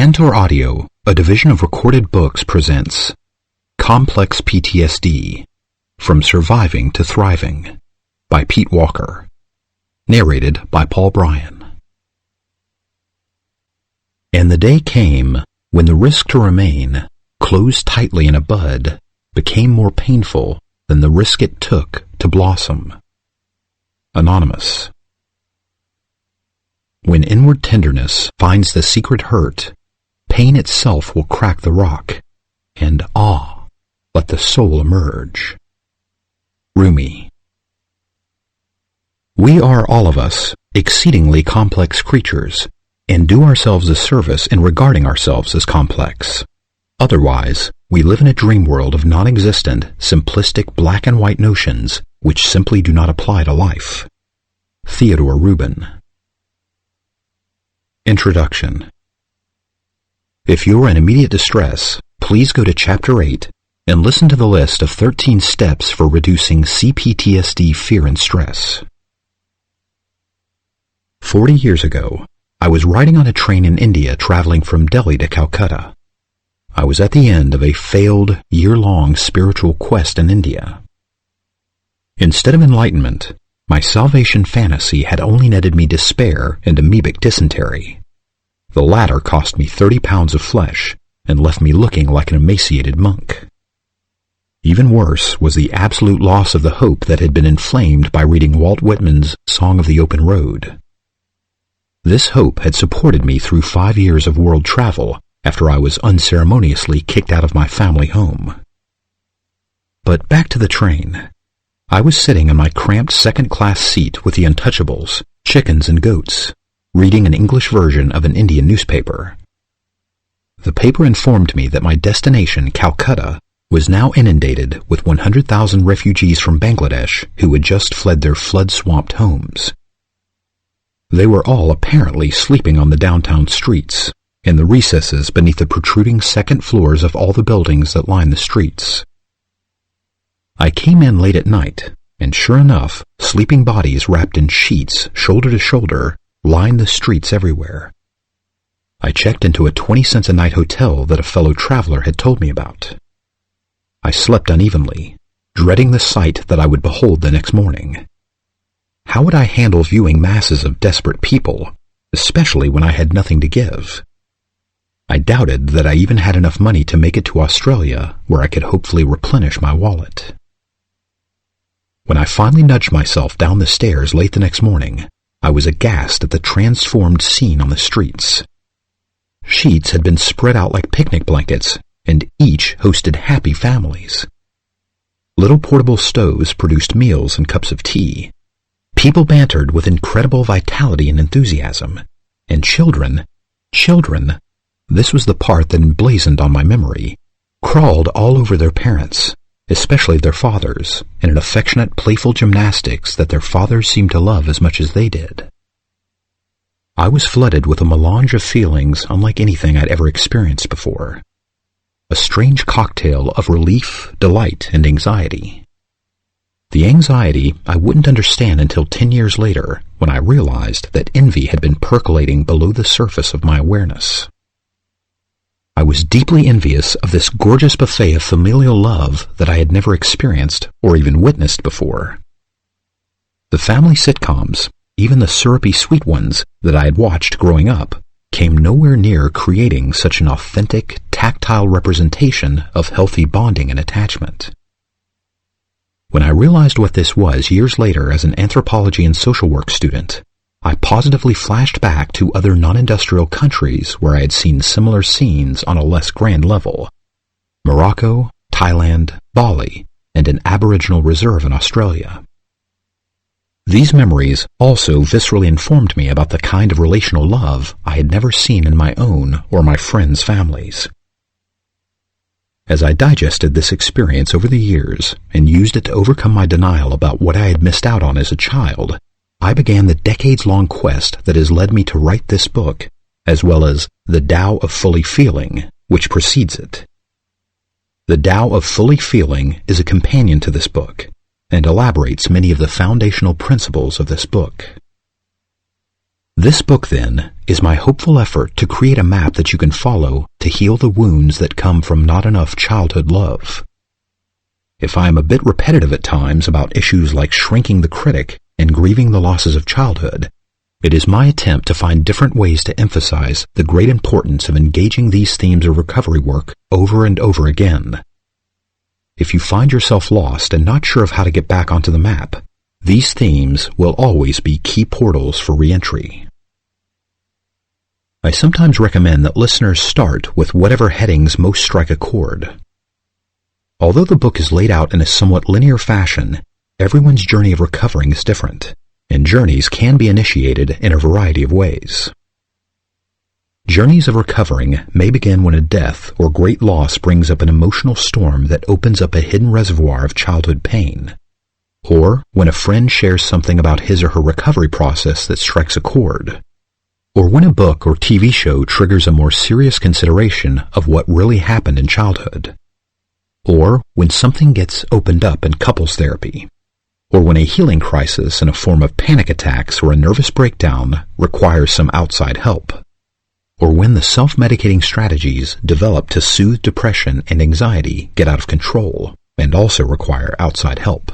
Tantor Audio, a division of Recorded Books, presents Complex PTSD, From Surviving to Thriving by Pete Walker. Narrated by Brion. And the day came when the risk to remain, closed tightly in a bud, became more painful than the risk it took to blossom. Anonymous. When inward tenderness finds the secret hurt, pain itself will crack the rock, and let the soul emerge. Rumi. We are all of us exceedingly complex creatures, and do ourselves a service in regarding ourselves as complex. Otherwise, we live in a dream world of non-existent, simplistic black and white notions which simply do not apply to life. Theodore Rubin. Introduction. If you are in immediate distress, please go to Chapter 8 and listen to the list of 13 steps for reducing CPTSD fear and stress. 40 years ago, I was riding on a train in India traveling from Delhi to Calcutta. I was at the end of a failed, year-long spiritual quest in India. Instead of enlightenment, my salvation fantasy had only netted me despair and amoebic dysentery. The latter cost me 30 pounds of flesh and left me looking like an emaciated monk. Even worse was the absolute loss of the hope that had been inflamed by reading Walt Whitman's Song of the Open Road. This hope had supported me through 5 years of world travel after I was unceremoniously kicked out of my family home. But back to the train. I was sitting in my cramped second-class seat with the untouchables, chickens and goats, reading an English version of an Indian newspaper. The paper informed me that my destination, Calcutta, was now inundated with 100,000 refugees from Bangladesh who had just fled their flood-swamped homes. They were all apparently sleeping on the downtown streets, in the recesses beneath the protruding second floors of all the buildings that line the streets. I came in late at night, and sure enough, sleeping bodies wrapped in sheets, shoulder to shoulder, lined the streets everywhere. I checked into a 20-cent-a-night hotel that a fellow traveler had told me about. I slept unevenly, dreading the sight that I would behold the next morning. How would I handle viewing masses of desperate people, especially when I had nothing to give? I doubted that I even had enough money to make it to Australia, where I could hopefully replenish my wallet. When I finally nudged myself down the stairs late the next morning, I was aghast at the transformed scene on the streets. Sheets had been spread out like picnic blankets, and each hosted happy families. Little portable stoves produced meals and cups of tea. People bantered with incredible vitality and enthusiasm, and children, this was the part that emblazoned on my memory, crawled all over their parents, especially their fathers, in an affectionate, playful gymnastics that their fathers seemed to love as much as they did. I was flooded with a melange of feelings unlike anything I'd ever experienced before. A strange cocktail of relief, delight, and anxiety. The anxiety I wouldn't understand until 10 years later, when I realized that envy had been percolating below the surface of my awareness. I was deeply envious of this gorgeous buffet of familial love that I had never experienced or even witnessed before. The family sitcoms, even the syrupy sweet ones that I had watched growing up, came nowhere near creating such an authentic, tactile representation of healthy bonding and attachment. When I realized what this was years later as an anthropology and social work student, I positively flashed back to other non-industrial countries where I had seen similar scenes on a less grand level: Morocco, Thailand, Bali, and an Aboriginal reserve in Australia. These memories also viscerally informed me about the kind of relational love I had never seen in my own or my friends' families. As I digested this experience over the years and used it to overcome my denial about what I had missed out on as a child, I began the decades-long quest that has led me to write this book, as well as The Tao of Fully Feeling, which precedes it. The Tao of Fully Feeling is a companion to this book, and elaborates many of the foundational principles of this book. This book, then, is my hopeful effort to create a map that you can follow to heal the wounds that come from not enough childhood love. If I am a bit repetitive at times about issues like shrinking the critic and grieving the losses of childhood, it is my attempt to find different ways to emphasize the great importance of engaging these themes of recovery work over and over again. If you find yourself lost and not sure of how to get back onto the map, these themes will always be key portals for re-entry. I sometimes recommend that listeners start with whatever headings most strike a chord. Although the book is laid out in a somewhat linear fashion, everyone's journey of recovering is different, and journeys can be initiated in a variety of ways. Journeys of recovering may begin when a death or great loss brings up an emotional storm that opens up a hidden reservoir of childhood pain, or when a friend shares something about his or her recovery process that strikes a chord, or when a book or TV show triggers a more serious consideration of what really happened in childhood, or when something gets opened up in couples therapy, or when a healing crisis in a form of panic attacks or a nervous breakdown requires some outside help, or when the self-medicating strategies developed to soothe depression and anxiety get out of control and also require outside help.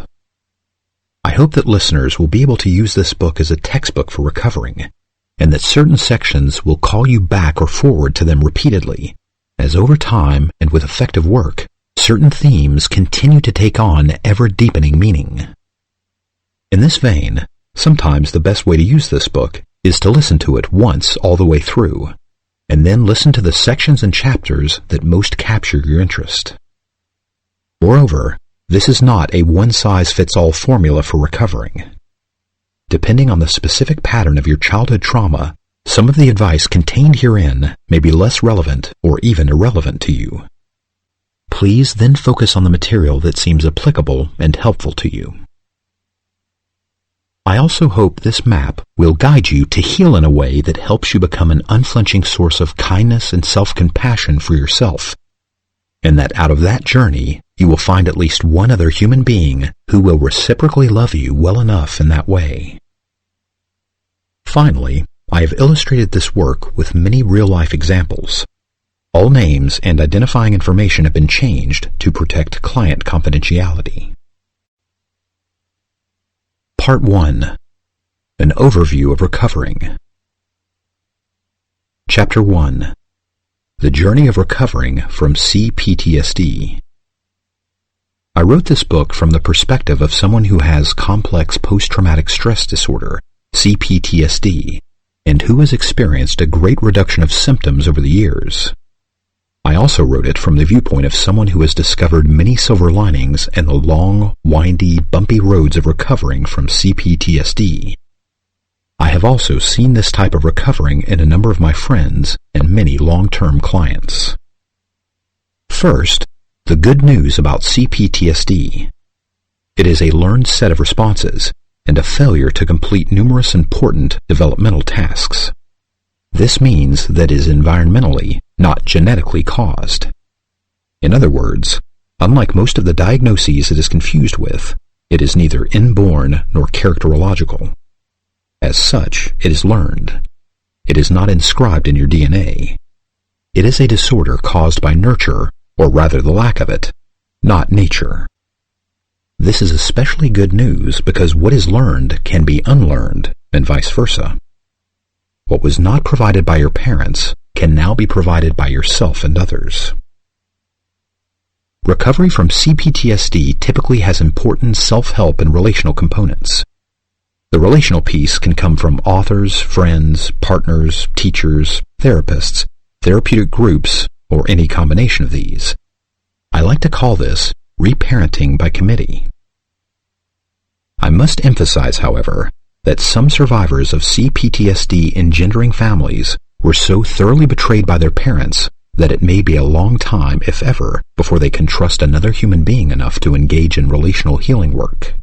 I hope that listeners will be able to use this book as a textbook for recovering, and that certain sections will call you back or forward to them repeatedly, as over time and with effective work, certain themes continue to take on ever-deepening meaning. In this vein, sometimes the best way to use this book is to listen to it once all the way through, and then listen to the sections and chapters that most capture your interest. Moreover, this is not a one-size-fits-all formula for recovering. Depending on the specific pattern of your childhood trauma, some of the advice contained herein may be less relevant or even irrelevant to you. Please then focus on the material that seems applicable and helpful to you. I also hope this map will guide you to heal in a way that helps you become an unflinching source of kindness and self-compassion for yourself, and that out of that journey you will find at least one other human being who will reciprocally love you well enough in that way. Finally, I have illustrated this work with many real-life examples. All names and identifying information have been changed to protect client confidentiality. Part 1. An Overview of Recovering. Chapter 1. The Journey of Recovering from CPTSD. I wrote this book from the perspective of someone who has complex post-traumatic stress disorder, CPTSD, and who has experienced a great reduction of symptoms over the years. I also wrote it from the viewpoint of someone who has discovered many silver linings in the long, windy, bumpy roads of recovering from CPTSD. I have also seen this type of recovering in a number of my friends and many long-term clients. First, the good news about CPTSD. It is a learned set of responses and a failure to complete numerous important developmental tasks. This means that it is environmentally, not genetically caused. In other words, unlike most of the diagnoses it is confused with, it is neither inborn nor characterological. As such, it is learned. It is not inscribed in your DNA. It is a disorder caused by nurture, or rather the lack of it, not nature. This is especially good news because what is learned can be unlearned, and vice versa. What was not provided by your parents can now be provided by yourself and others. Recovery from CPTSD typically has important self-help and relational components. The relational piece can come from authors, friends, partners, teachers, therapists, therapeutic groups, or any combination of these. I like to call this reparenting by committee. I must emphasize, however, that some survivors of CPTSD engendering families were so thoroughly betrayed by their parents that it may be a long time, if ever, before they can trust another human being enough to engage in relational healing work.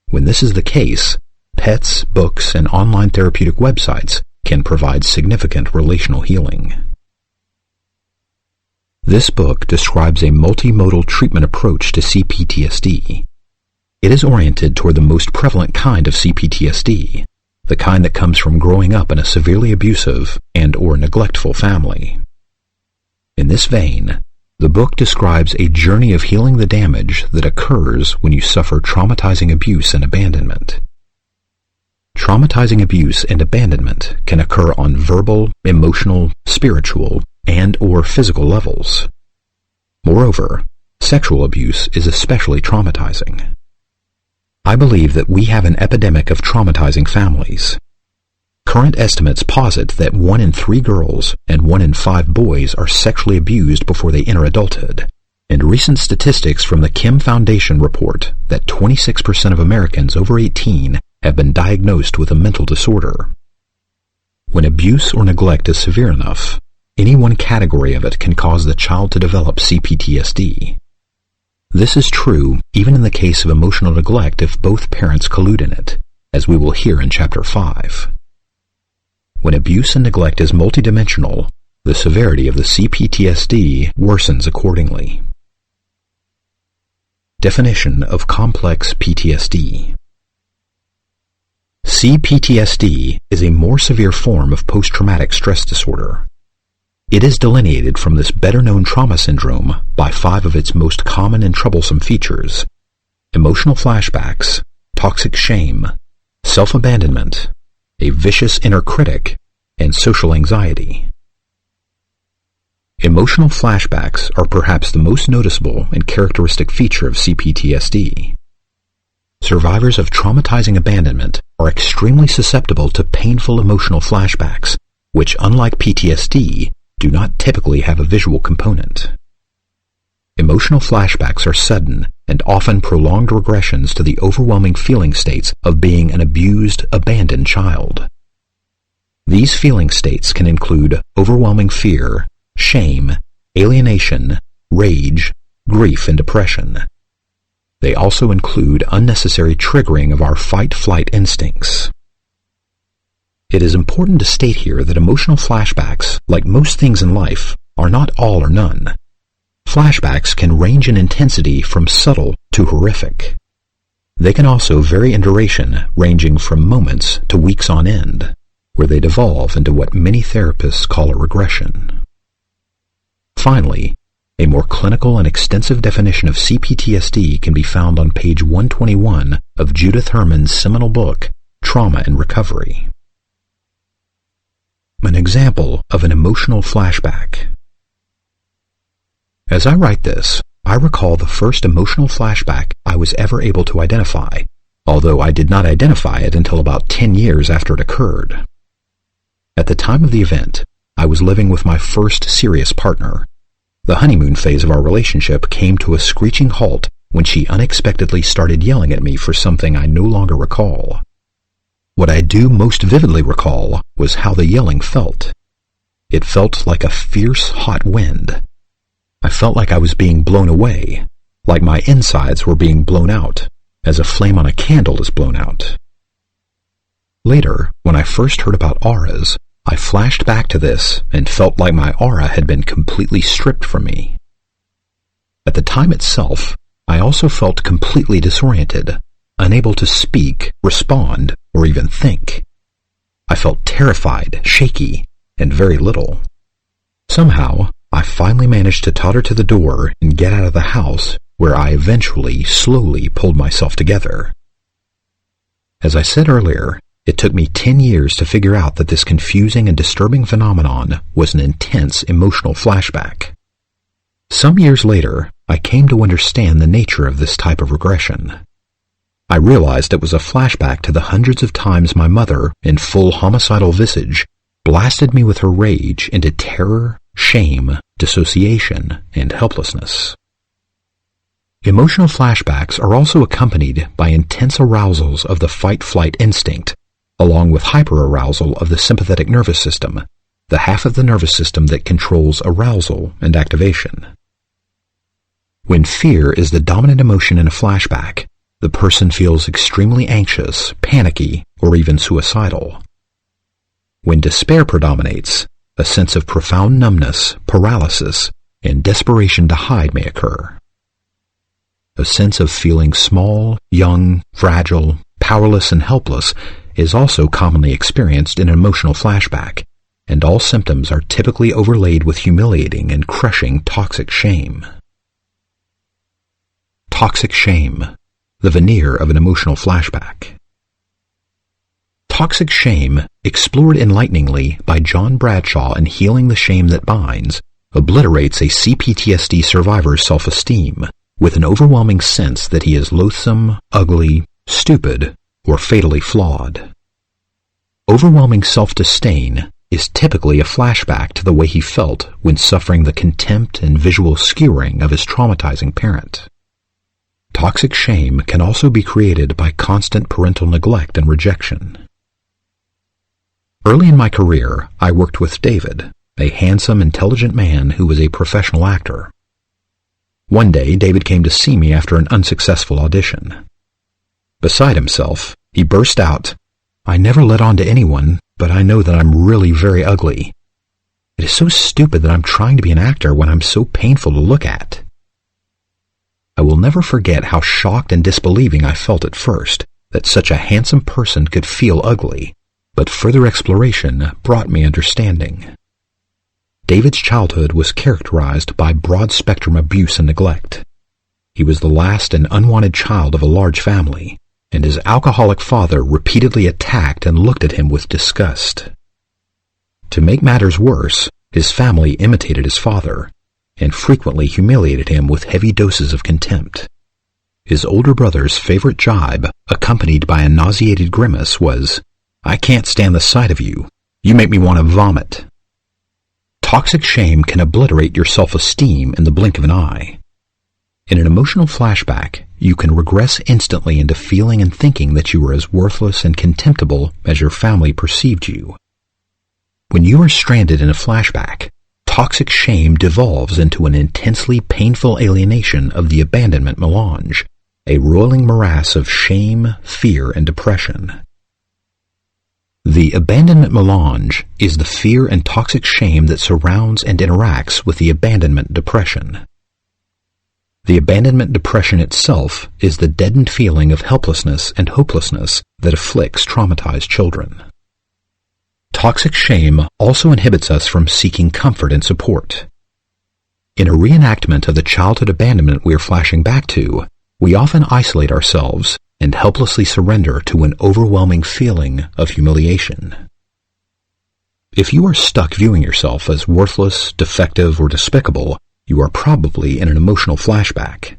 When this is the case, pets, books, and online therapeutic websites can provide significant relational healing. This book describes a multimodal treatment approach to CPTSD. It is oriented toward the most prevalent kind of CPTSD, the kind that comes from growing up in a severely abusive and/or neglectful family. In this vein, the book describes a journey of healing the damage that occurs when you suffer traumatizing abuse and abandonment. Traumatizing abuse and abandonment can occur on verbal, emotional, spiritual, and/or physical levels. Moreover, sexual abuse is especially traumatizing. I believe that we have an epidemic of traumatizing families. Current estimates posit that 1 in 3 girls and 1 in 5 boys are sexually abused before they enter adulthood, and recent statistics from the Kim Foundation report that 26% of Americans over 18 have been diagnosed with a mental disorder. When abuse or neglect is severe enough, any one category of it can cause the child to develop CPTSD. This is true even in the case of emotional neglect if both parents collude in it, as we will hear in Chapter 5. When abuse and neglect is multidimensional, the severity of the CPTSD worsens accordingly. Definition of complex PTSD. CPTSD is a more severe form of post-traumatic stress disorder. It is delineated from this better-known trauma syndrome by 5 of its most common and troublesome features: emotional flashbacks, toxic shame, self-abandonment, a vicious inner critic, and social anxiety. Emotional flashbacks are perhaps the most noticeable and characteristic feature of CPTSD. Survivors of traumatizing abandonment are extremely susceptible to painful emotional flashbacks, which, unlike PTSD, do not typically have a visual component. Emotional flashbacks are sudden and often prolonged regressions to the overwhelming feeling states of being an abused, abandoned child. These feeling states can include overwhelming fear, shame, alienation, rage, grief, and depression. They also include unnecessary triggering of our fight-flight instincts. It is important to state here that emotional flashbacks, like most things in life, are not all or none. Flashbacks can range in intensity from subtle to horrific. They can also vary in duration, ranging from moments to weeks on end, where they devolve into what many therapists call a regression. Finally, a more clinical and extensive definition of CPTSD can be found on page 121 of Judith Herman's seminal book, Trauma and Recovery. An example of an emotional flashback. As I write this, I recall the first emotional flashback I was ever able to identify, although I did not identify it until about 10 years after it occurred. At the time of the event, I was living with my first serious partner. The honeymoon phase of our relationship came to a screeching halt when she unexpectedly started yelling at me for something I no longer recall. What I do most vividly recall was how the yelling felt. It felt like a fierce, hot wind. I felt like I was being blown away, like my insides were being blown out, as a flame on a candle is blown out. Later, when I first heard about auras, I flashed back to this and felt like my aura had been completely stripped from me. At the time itself, I also felt completely disoriented, unable to speak, respond, or even think. I felt terrified, shaky, and very little. Somehow, I finally managed to totter to the door and get out of the house, where I eventually, slowly pulled myself together. As I said earlier, it took me 10 years to figure out that this confusing and disturbing phenomenon was an intense emotional flashback. Some years later, I came to understand the nature of this type of regression. I realized it was a flashback to the hundreds of times my mother, in full homicidal visage, blasted me with her rage into terror, shame, dissociation, and helplessness. Emotional flashbacks are also accompanied by intense arousals of the fight-flight instinct, along with hyperarousal of the sympathetic nervous system, the half of the nervous system that controls arousal and activation. When fear is the dominant emotion in a flashback, the person feels extremely anxious, panicky, or even suicidal. When despair predominates, a sense of profound numbness, paralysis, and desperation to hide may occur. A sense of feeling small, young, fragile, powerless, and helpless is also commonly experienced in an emotional flashback, and all symptoms are typically overlaid with humiliating and crushing toxic shame. Toxic shame, the veneer of an emotional flashback. Toxic shame, explored enlighteningly by John Bradshaw in Healing the Shame That Binds, obliterates a CPTSD survivor's self-esteem with an overwhelming sense that he is loathsome, ugly, stupid, or fatally flawed. Overwhelming self-disdain is typically a flashback to the way he felt when suffering the contempt and visual skewering of his traumatizing parent. Toxic shame can also be created by constant parental neglect and rejection. Early in my career, I worked with David, a handsome, intelligent man who was a professional actor. One day, David came to see me after an unsuccessful audition. Beside himself, he burst out, "I never let on to anyone, but I know that I'm really very ugly. It is so stupid that I'm trying to be an actor when I'm so painful to look at." I will never forget how shocked and disbelieving I felt at first that such a handsome person could feel ugly, but further exploration brought me understanding. David's childhood was characterized by broad-spectrum abuse and neglect. He was the last and unwanted child of a large family, and his alcoholic father repeatedly attacked and looked at him with disgust. To make matters worse, his family imitated his father, and frequently humiliated him with heavy doses of contempt. His older brother's favorite jibe, accompanied by a nauseated grimace, was, "I can't stand the sight of you. You make me want to vomit." Toxic shame can obliterate your self-esteem in the blink of an eye. In an emotional flashback, you can regress instantly into feeling and thinking that you were as worthless and contemptible as your family perceived you. When you are stranded in a flashback, toxic shame devolves into an intensely painful alienation of the abandonment melange, a roiling morass of shame, fear, and depression. The abandonment melange is the fear and toxic shame that surrounds and interacts with the abandonment depression. The abandonment depression itself is the deadened feeling of helplessness and hopelessness that afflicts traumatized children. Toxic shame also inhibits us from seeking comfort and support. In a reenactment of the childhood abandonment we are flashing back to, we often isolate ourselves and helplessly surrender to an overwhelming feeling of humiliation. If you are stuck viewing yourself as worthless, defective, or despicable, you are probably in an emotional flashback.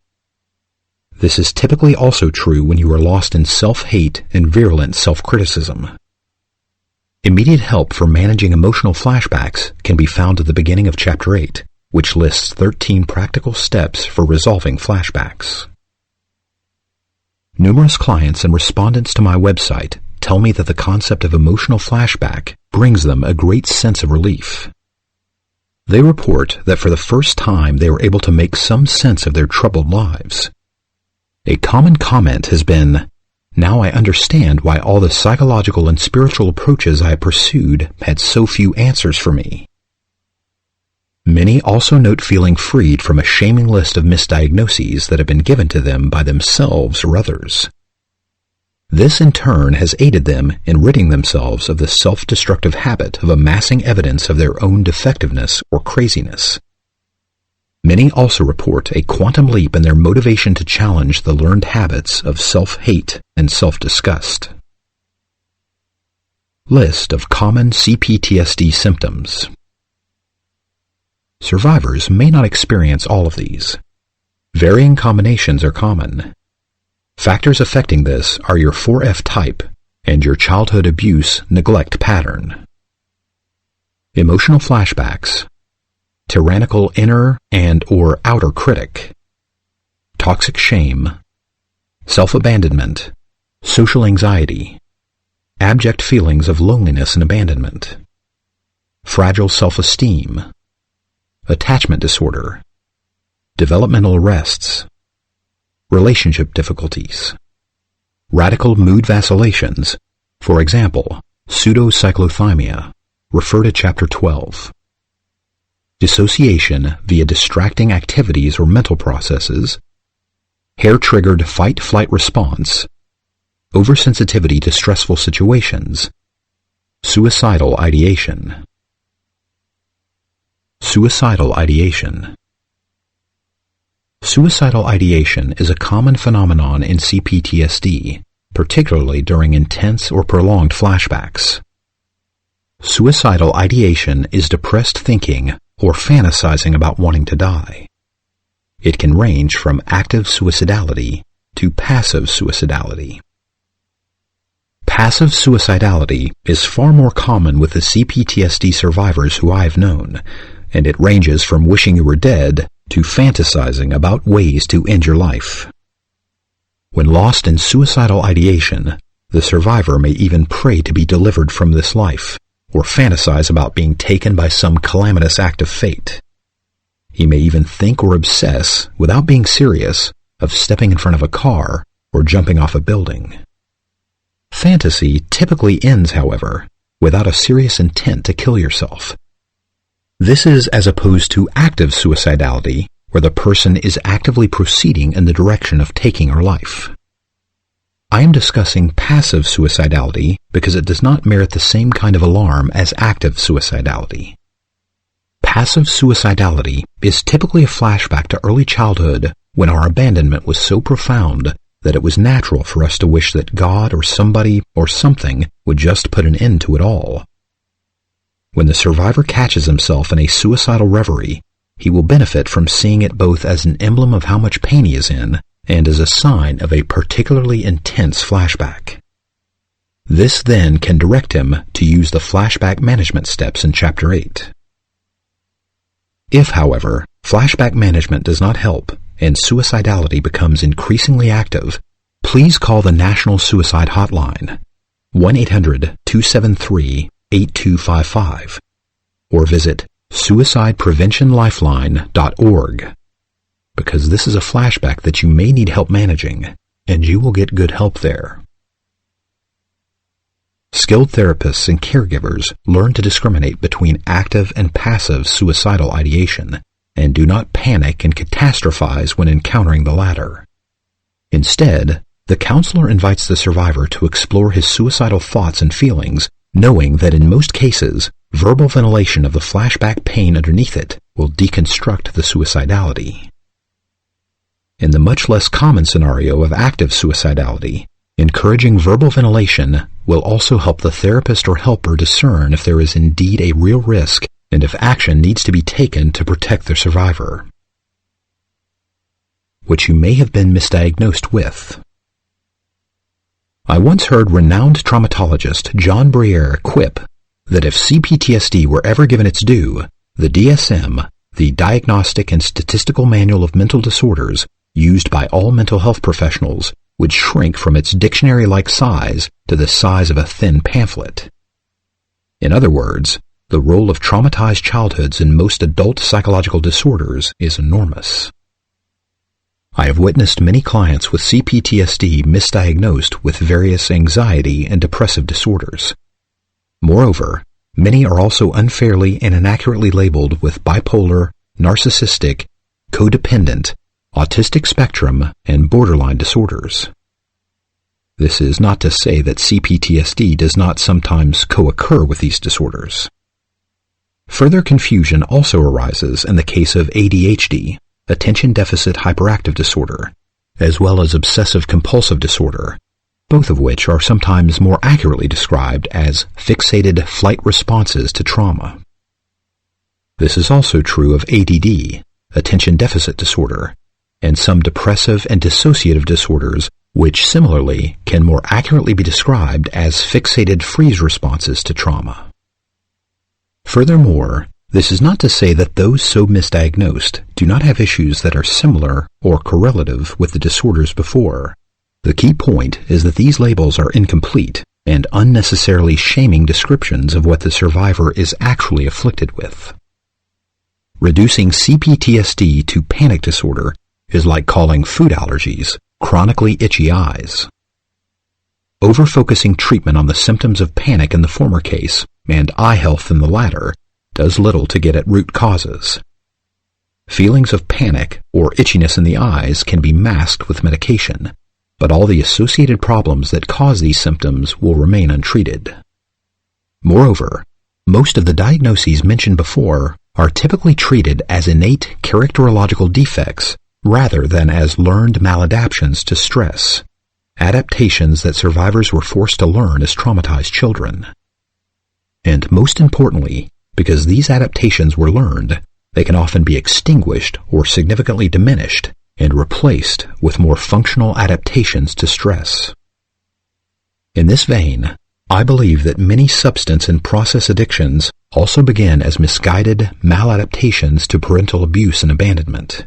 This is typically also true when you are lost in self-hate and virulent self-criticism. Immediate help for managing emotional flashbacks can be found at the beginning of Chapter 8, which lists 13 practical steps for resolving flashbacks. Numerous clients and respondents to my website tell me that the concept of emotional flashback brings them a great sense of relief. They report that for the first time they were able to make some sense of their troubled lives. A common comment has been, "Now I understand why all the psychological and spiritual approaches I pursued had so few answers for me." Many also note feeling freed from a shaming list of misdiagnoses that have been given to them by themselves or others. This in turn has aided them in ridding themselves of the self-destructive habit of amassing evidence of their own defectiveness or craziness. Many also report a quantum leap in their motivation to challenge the learned habits of self-hate and self-disgust. List of common CPTSD symptoms. Survivors may not experience all of these. Varying combinations are common. Factors affecting this are your 4F type and your childhood abuse neglect pattern. Emotional flashbacks, tyrannical inner and/or outer critic, toxic shame, self-abandonment, social anxiety, abject feelings of loneliness and abandonment, fragile self-esteem, attachment disorder, developmental arrests, relationship difficulties, radical mood vacillations, for example, pseudocyclothymia, refer to Chapter 12, dissociation via distracting activities or mental processes, hair-triggered fight-flight response, oversensitivity to stressful situations, suicidal ideation. Suicidal ideation. Suicidal ideation is a common phenomenon in CPTSD, particularly during intense or prolonged flashbacks. Suicidal ideation is depressed thinking or fantasizing about wanting to die. It can range from active suicidality to passive suicidality. Passive suicidality is far more common with the CPTSD survivors who I've known, and it ranges from wishing you were dead to fantasizing about ways to end your life. When lost in suicidal ideation, the survivor may even pray to be delivered from this life, or fantasize about being taken by some calamitous act of fate. He may even think or obsess, without being serious, of stepping in front of a car or jumping off a building. Fantasy typically ends, however, without a serious intent to kill yourself. This is as opposed to active suicidality, where the person is actively proceeding in the direction of taking her life. I am discussing passive suicidality because it does not merit the same kind of alarm as active suicidality. Passive suicidality is typically a flashback to early childhood when our abandonment was so profound that it was natural for us to wish that God or somebody or something would just put an end to it all. When the survivor catches himself in a suicidal reverie, he will benefit from seeing it both as an emblem of how much pain he is in and as a sign of a particularly intense flashback. This then can direct him to use the flashback management steps in Chapter 8. If, however, flashback management does not help and suicidality becomes increasingly active, please call the National Suicide Hotline, 1-800-273-8255, or visit suicidepreventionlifeline.org, because this is a flashback that you may need help managing, and you will get good help there. Skilled therapists and caregivers learn to discriminate between active and passive suicidal ideation, and do not panic and catastrophize when encountering the latter. Instead, the counselor invites the survivor to explore his suicidal thoughts and feelings, knowing that in most cases, verbal ventilation of the flashback pain underneath it will deconstruct the suicidality. In the much less common scenario of active suicidality, encouraging verbal ventilation will also help the therapist or helper discern if there is indeed a real risk and if action needs to be taken to protect the survivor. What you may have been misdiagnosed with. I once heard renowned traumatologist John Brion quip that if CPTSD were ever given its due, the DSM, the Diagnostic and Statistical Manual of Mental Disorders, used by all mental health professionals, would shrink from its dictionary-like size to the size of a thin pamphlet. In other words, the role of traumatized childhoods in most adult psychological disorders is enormous. I have witnessed many clients with CPTSD misdiagnosed with various anxiety and depressive disorders. Moreover, many are also unfairly and inaccurately labeled with bipolar, narcissistic, codependent, autistic spectrum, and borderline disorders. This is not to say that CPTSD does not sometimes co-occur with these disorders. Further confusion also arises in the case of ADHD, attention deficit hyperactive disorder, as well as obsessive compulsive disorder, both of which are sometimes more accurately described as fixated flight responses to trauma. This is also true of ADD, attention deficit disorder, and some depressive and dissociative disorders, which similarly can more accurately be described as fixated freeze responses to trauma. Furthermore, this is not to say that those so misdiagnosed do not have issues that are similar or correlative with the disorders before. The key point is that these labels are incomplete and unnecessarily shaming descriptions of what the survivor is actually afflicted with. Reducing CPTSD to panic disorder is like calling food allergies chronically itchy eyes. Over-focusing treatment on the symptoms of panic in the former case and eye health in the latter does little to get at root causes. Feelings of panic or itchiness in the eyes can be masked with medication, but all the associated problems that cause these symptoms will remain untreated. Moreover, most of the diagnoses mentioned before are typically treated as innate characterological defects rather than as learned maladaptations to stress, adaptations that survivors were forced to learn as traumatized children. And most importantly, because these adaptations were learned, they can often be extinguished or significantly diminished and replaced with more functional adaptations to stress. In this vein, I believe that many substance and process addictions also begin as misguided maladaptations to parental abuse and abandonment.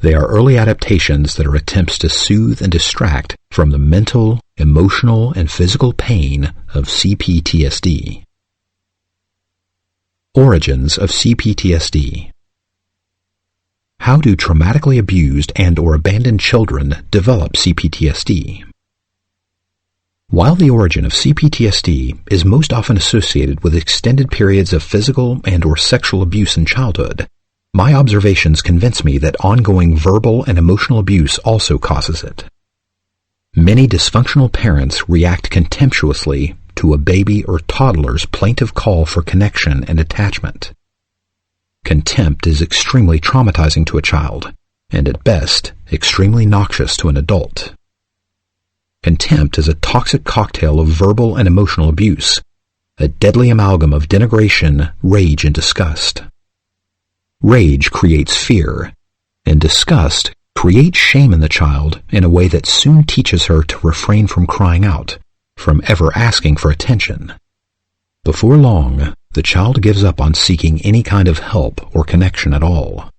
They are early adaptations that are attempts to soothe and distract from the mental, emotional, and physical pain of CPTSD. Origins of CPTSD. How do traumatically abused and/or abandoned children develop CPTSD? While the origin of CPTSD is most often associated with extended periods of physical and/or sexual abuse in childhood, my observations convince me that ongoing verbal and emotional abuse also causes it. Many dysfunctional parents react contemptuously to a baby or toddler's plaintive call for connection and attachment. Contempt is extremely traumatizing to a child, and at best, extremely noxious to an adult. Contempt is a toxic cocktail of verbal and emotional abuse, a deadly amalgam of denigration, rage, and disgust. Rage creates fear, and disgust creates shame in the child in a way that soon teaches her to refrain from crying out, from ever asking for attention. Before long, the child gives up on seeking any kind of help or connection at all.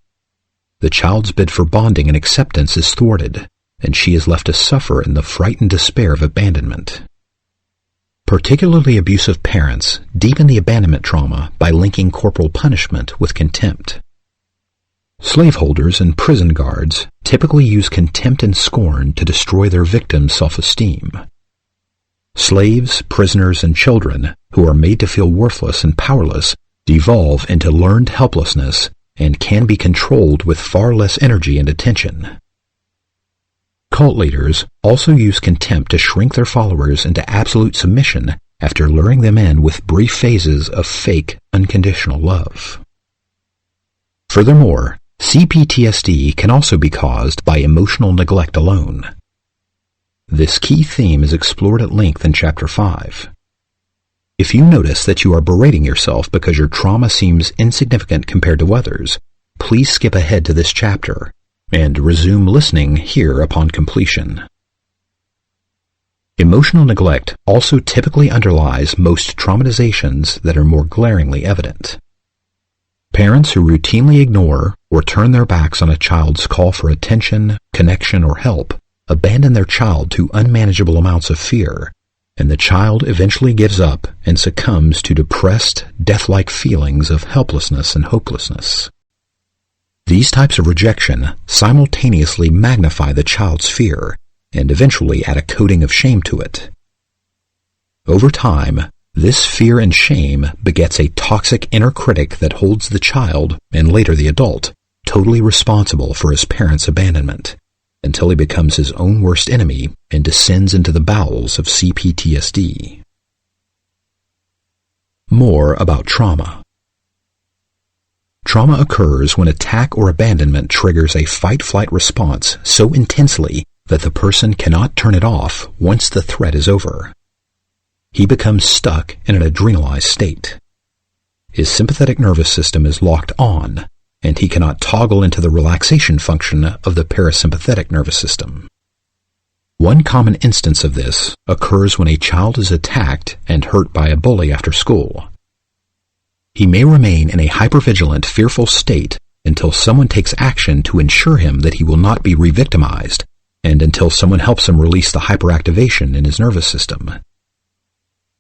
The child's bid for bonding and acceptance is thwarted, and she is left to suffer in the frightened despair of abandonment. Particularly abusive parents deepen the abandonment trauma by linking corporal punishment with contempt. Slaveholders and prison guards typically use contempt and scorn to destroy their victims' self-esteem. Slaves, prisoners, and children who are made to feel worthless and powerless devolve into learned helplessness and can be controlled with far less energy and attention. Cult leaders also use contempt to shrink their followers into absolute submission after luring them in with brief phases of fake, unconditional love. Furthermore, CPTSD can also be caused by emotional neglect alone. This key theme is explored at length in Chapter 5. If you notice that you are berating yourself because your trauma seems insignificant compared to others, please skip ahead to this chapter and resume listening here upon completion. Emotional neglect also typically underlies most traumatizations that are more glaringly evident. Parents who routinely ignore or turn their backs on a child's call for attention, connection, or help abandon their child to unmanageable amounts of fear, and the child eventually gives up and succumbs to depressed, death-like feelings of helplessness and hopelessness. These types of rejection simultaneously magnify the child's fear and eventually add a coating of shame to it. Over time, this fear and shame begets a toxic inner critic that holds the child, and later the adult, totally responsible for his parents' abandonment, until he becomes his own worst enemy and descends into the bowels of CPTSD. More about trauma. Trauma occurs when attack or abandonment triggers a fight-flight response so intensely that the person cannot turn it off once the threat is over. He becomes stuck in an adrenalized state. His sympathetic nervous system is locked on, and he cannot toggle into the relaxation function of the parasympathetic nervous system. One common instance of this occurs when a child is attacked and hurt by a bully after school. He may remain in a hypervigilant, fearful state until someone takes action to ensure him that he will not be re-victimized, and until someone helps him release the hyperactivation in his nervous system.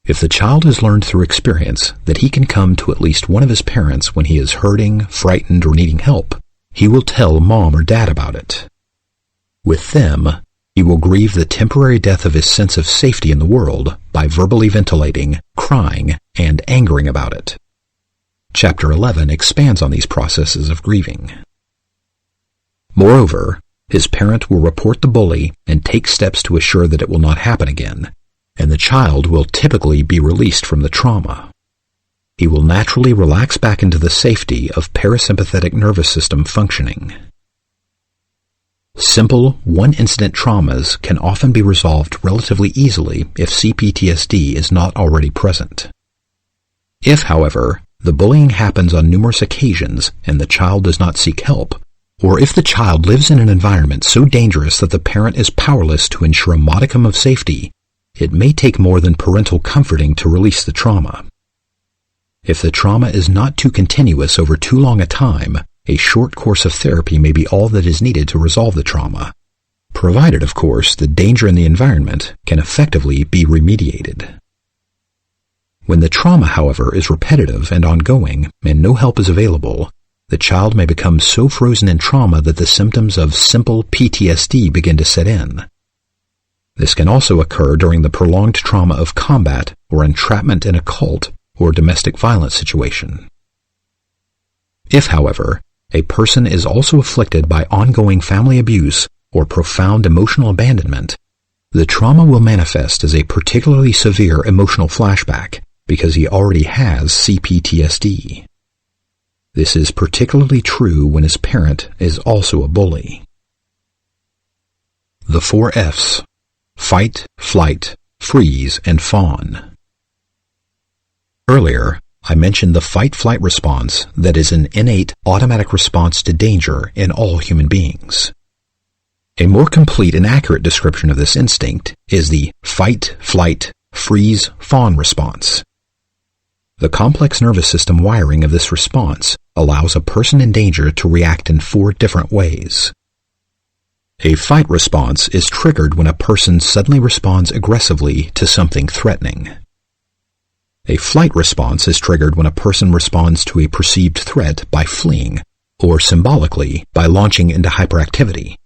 If the child has learned through experience that he can come to at least one of his parents when he is hurting, frightened, or needing help, he will tell mom or dad about it. With them, he will grieve the temporary death of his sense of safety in the world by verbally ventilating, crying, and angering about it. Chapter 11 expands on these processes of grieving. Moreover, His parent will report the bully and take steps to assure that it will not happen again, and the child will typically be released from the trauma. He will naturally relax back into the safety of parasympathetic nervous system functioning. Simple, one-incident traumas can often be resolved relatively easily if CPTSD is not already present. If, however, the bullying happens on numerous occasions and the child does not seek help, or if the child lives in an environment so dangerous that the parent is powerless to ensure a modicum of safety, it may take more than parental comforting to release the trauma. If the trauma is not too continuous over too long a time, a short course of therapy may be all that is needed to resolve the trauma, provided, of course, the danger in the environment can effectively be remediated. When the trauma, however, is repetitive and ongoing and no help is available, the child may become so frozen in trauma that the symptoms of simple PTSD begin to set in. This can also occur during the prolonged trauma of combat or entrapment in a cult or domestic violence situation. If, however, a person is also afflicted by ongoing family abuse or profound emotional abandonment, the trauma will manifest as a particularly severe emotional flashback because he already has CPTSD. This is particularly true when his parent is also a bully. The 4 F's: fight, flight, freeze, and fawn. Earlier, I mentioned the fight-flight response that is an innate automatic response to danger in all human beings. A more complete and accurate description of this instinct is the fight, flight, freeze, fawn response. The complex nervous system wiring of this response allows a person in danger to react in 4 different ways. A fight response is triggered when a person suddenly responds aggressively to something threatening. A flight response is triggered when a person responds to a perceived threat by fleeing, or symbolically by launching into hyperactivity.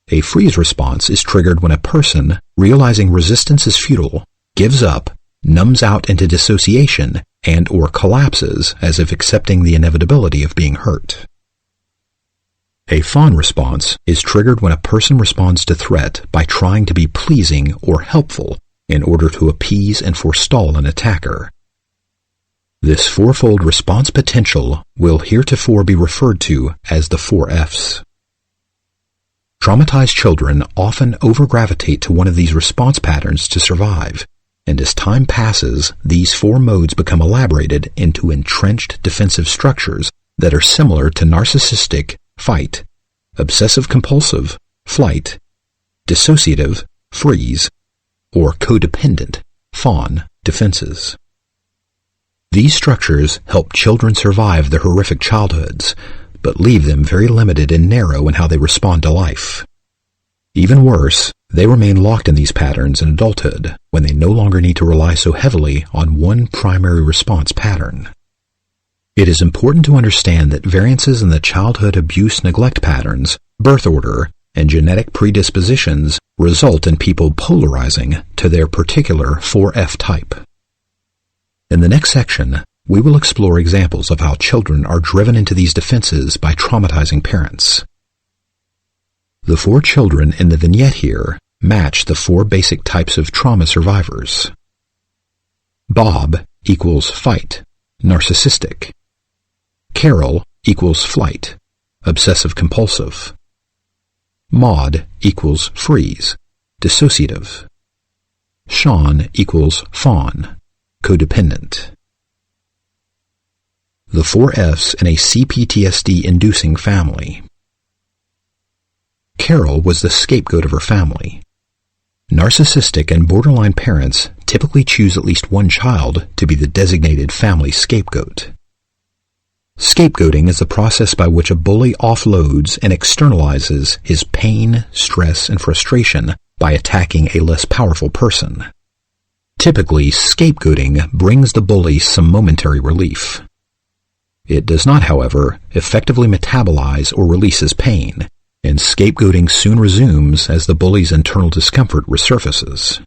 A freeze response is triggered when a person, realizing resistance is futile, gives up, numbs out into dissociation, and or collapses as if accepting the inevitability of being hurt. A fawn response is triggered when a person responds to threat by trying to be pleasing or helpful in order to appease and forestall an attacker. This 4-fold response potential will heretofore be referred to as the 4 F's. Traumatized children often overgravitate to one of these response patterns to survive, and as time passes, these 4 modes become elaborated into entrenched defensive structures that are similar to narcissistic, fight, obsessive-compulsive, flight, dissociative, freeze, or codependent, fawn, defenses. These structures help children survive their horrific childhoods, but leave them very limited and narrow in how they respond to life. Even worse, they remain locked in these patterns in adulthood when they no longer need to rely so heavily on one primary response pattern. It is important to understand that variances in the childhood abuse-neglect patterns, birth order, and genetic predispositions result in people polarizing to their particular 4F type. In the next section, we will explore examples of how children are driven into these defenses by traumatizing parents. The 4 children in the vignette here match the 4 basic types of trauma survivors. Bob equals fight, narcissistic. Carol equals flight, obsessive-compulsive. Maud equals freeze, dissociative. Sean equals fawn, codependent. The 4 F's in a CPTSD-inducing family. Carol was the scapegoat of her family. Narcissistic and borderline parents typically choose at least one child to be the designated family scapegoat. Scapegoating is the process by which a bully offloads and externalizes his pain, stress, and frustration by attacking a less powerful person. Typically, scapegoating brings the bully some momentary relief. It does not, however, effectively metabolize or release his pain, and scapegoating soon resumes as the bully's internal discomfort resurfaces.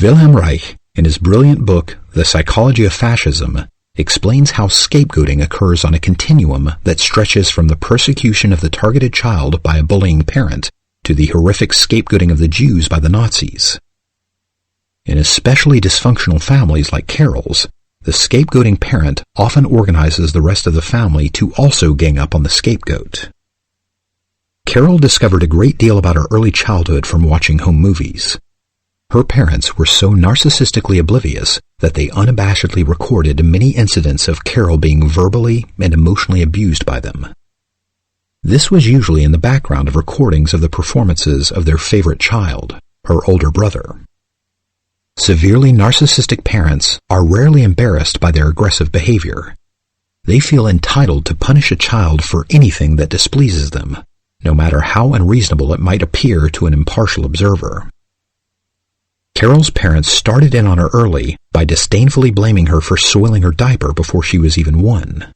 Wilhelm Reich, in his brilliant book, The Psychology of Fascism, explains how scapegoating occurs on a continuum that stretches from the persecution of the targeted child by a bullying parent to the horrific scapegoating of the Jews by the Nazis. In especially dysfunctional families like Carol's, the scapegoating parent often organizes the rest of the family to also gang up on the scapegoat. Carol discovered a great deal about her early childhood from watching home movies. Her parents were so narcissistically oblivious that they unabashedly recorded many incidents of Carol being verbally and emotionally abused by them. This was usually in the background of recordings of the performances of their favorite child, her older brother. Severely narcissistic parents are rarely embarrassed by their aggressive behavior. They feel entitled to punish a child for anything that displeases them, no matter how unreasonable it might appear to an impartial observer. Carol's parents started in on her early by disdainfully blaming her for soiling her diaper before she was even 1.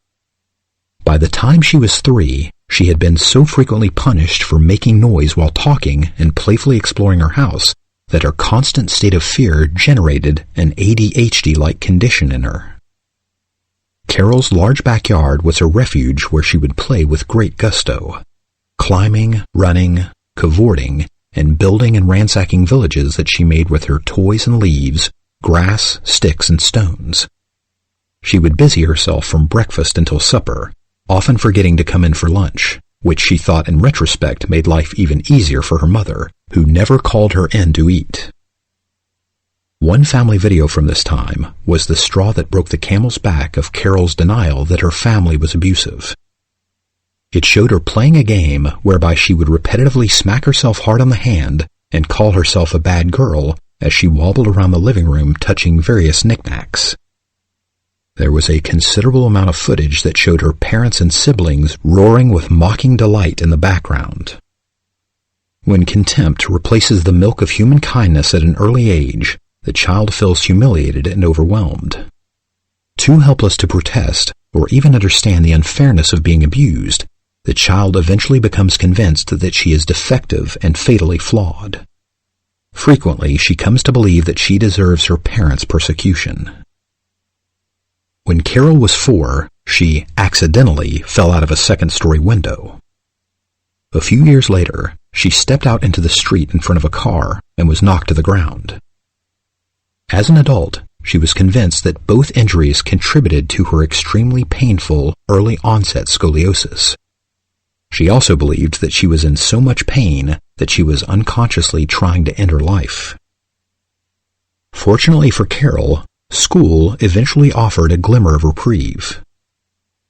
By the time she was 3, she had been so frequently punished for making noise while talking and playfully exploring her house that her constant state of fear generated an ADHD-like condition in her. Carol's large backyard was a refuge where she would play with great gusto, climbing, running, cavorting, and building and ransacking villages that she made with her toys and leaves, grass, sticks, and stones. She would busy herself from breakfast until supper, often forgetting to come in for lunch, which she thought in retrospect made life even easier for her mother, who never called her in to eat. One family video from this time was the straw that broke the camel's back of Carol's denial that her family was abusive. It showed her playing a game whereby she would repetitively smack herself hard on the hand and call herself a bad girl as she wobbled around the living room touching various knickknacks. There was a considerable amount of footage that showed her parents and siblings roaring with mocking delight in the background. When contempt replaces the milk of human kindness at an early age, the child feels humiliated and overwhelmed. Too helpless to protest or even understand the unfairness of being abused, the child eventually becomes convinced that she is defective and fatally flawed. Frequently, she comes to believe that she deserves her parents' persecution. When Carol was 4, she accidentally fell out of a second-story window. A few years later, she stepped out into the street in front of a car and was knocked to the ground. As an adult, she was convinced that both injuries contributed to her extremely painful early-onset scoliosis. She also believed that she was in so much pain that she was unconsciously trying to end her life. Fortunately for Carol, school eventually offered a glimmer of reprieve.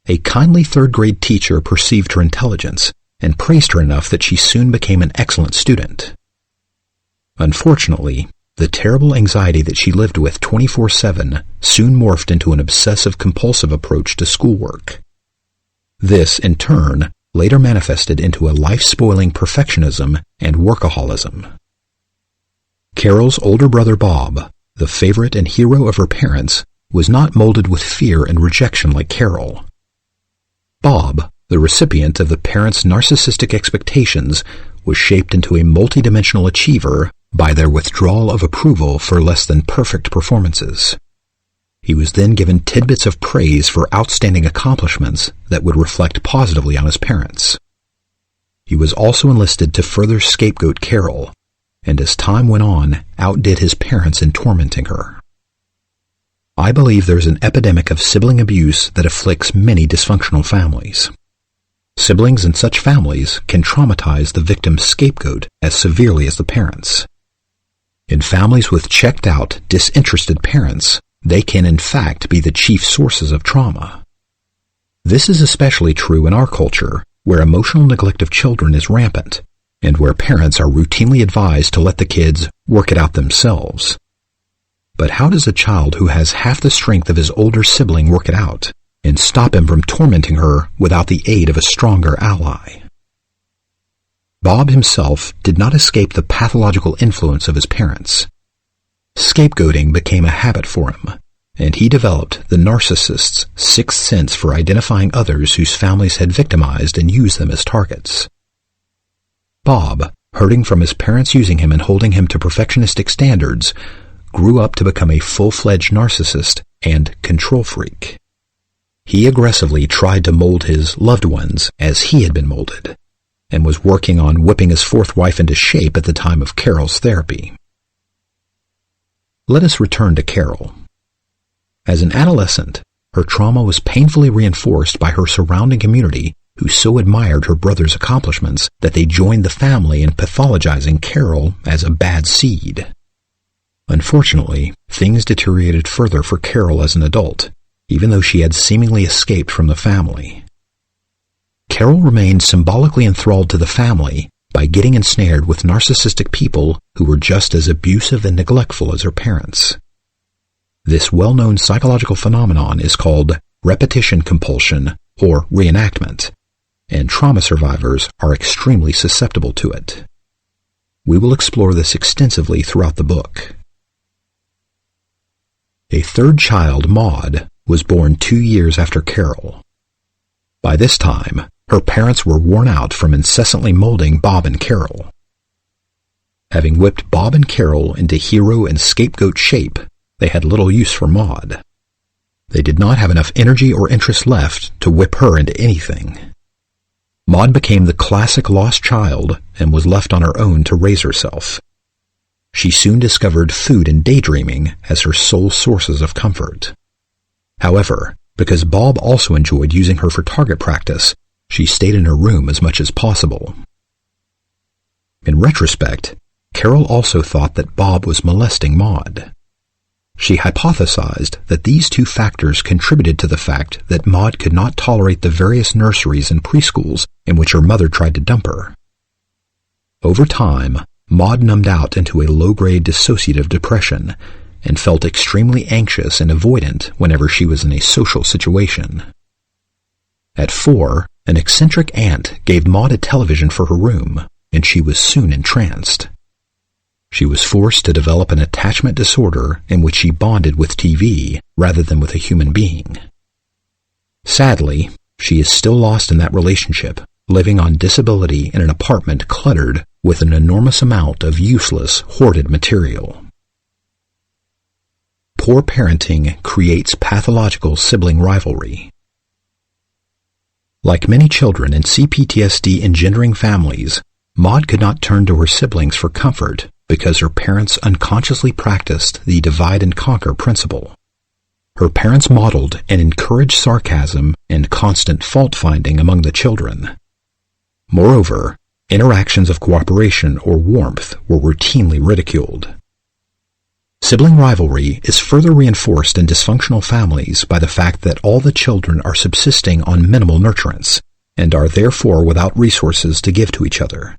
A kindly third-grade teacher perceived her intelligence and praised her enough that she soon became an excellent student. Unfortunately, the terrible anxiety that she lived with 24/7 soon morphed into an obsessive-compulsive approach to schoolwork. This, in turn, later manifested into a life-spoiling perfectionism and workaholism. Carol's older brother Bob, the favorite and hero of her parents, was not molded with fear and rejection like Carol. Bob, the recipient of the parents' narcissistic expectations, was shaped into a multidimensional achiever by their withdrawal of approval for less than perfect performances. He was then given tidbits of praise for outstanding accomplishments that would reflect positively on his parents. He was also enlisted to further scapegoat Carol, and as time went on, outdid his parents in tormenting her. I believe there is an epidemic of sibling abuse that afflicts many dysfunctional families. Siblings in such families can traumatize the victim's scapegoat as severely as the parents. In families with checked-out, disinterested parents, they can in fact be the chief sources of trauma. This is especially true in our culture, where emotional neglect of children is rampant, and where parents are routinely advised to let the kids work it out themselves. But how does a child who has half the strength of his older sibling work it out, and stop him from tormenting her without the aid of a stronger ally? Bob himself did not escape the pathological influence of his parents. Scapegoating became a habit for him, and he developed the narcissist's sixth sense for identifying others whose families had victimized and used them as targets. Bob, hurting from his parents using him and holding him to perfectionistic standards, grew up to become a full-fledged narcissist and control freak. he aggressively tried to mold his loved ones as he had been molded, and was working on whipping his fourth wife into shape at the time of Carol's therapy. Let us return to Carol. As an adolescent, her trauma was painfully reinforced by her surrounding community, who so admired her brother's accomplishments that they joined the family in pathologizing Carol as a bad seed. Unfortunately, things deteriorated further for Carol as an adult, even though she had seemingly escaped from the family. Carol remained symbolically enthralled to the family by getting ensnared with narcissistic people who were just as abusive and neglectful as her parents. This well-known psychological phenomenon is called repetition compulsion or reenactment, and trauma survivors are extremely susceptible to it. We will explore this extensively throughout the book. A third child, Maud, was born 2 years after Carol. By this time, her parents were worn out from incessantly molding Bob and Carol. Having whipped Bob and Carol into hero and scapegoat shape, they had little use for Maud. They did not have enough energy or interest left to whip her into anything. Maud became the classic lost child and was left on her own to raise herself. She soon discovered food and daydreaming as her sole sources of comfort. However, because Bob also enjoyed using her for target practice, she stayed in her room as much as possible. In retrospect, Carol also thought that Bob was molesting Maud. She hypothesized that these two factors contributed to the fact that Maud could not tolerate the various nurseries and preschools in which her mother tried to dump her. Over time, Maud numbed out into a low-grade dissociative depression and felt extremely anxious and avoidant whenever she was in a social situation. At 4, an eccentric aunt gave Maud a television for her room, and she was soon entranced. She was forced to develop an attachment disorder in which she bonded with TV rather than with a human being. Sadly, she is still lost in that relationship, living on disability in an apartment cluttered with an enormous amount of useless, hoarded material. Poor parenting creates pathological sibling rivalry. Like many children in PTSD engendering families, Maud could not turn to her siblings for comfort because her parents unconsciously practiced the divide-and-conquer principle. Her parents modeled and encouraged sarcasm and constant fault-finding among the children. Moreover, interactions of cooperation or warmth were routinely ridiculed. Sibling rivalry is further reinforced in dysfunctional families by the fact that all the children are subsisting on minimal nurturance and are therefore without resources to give to each other.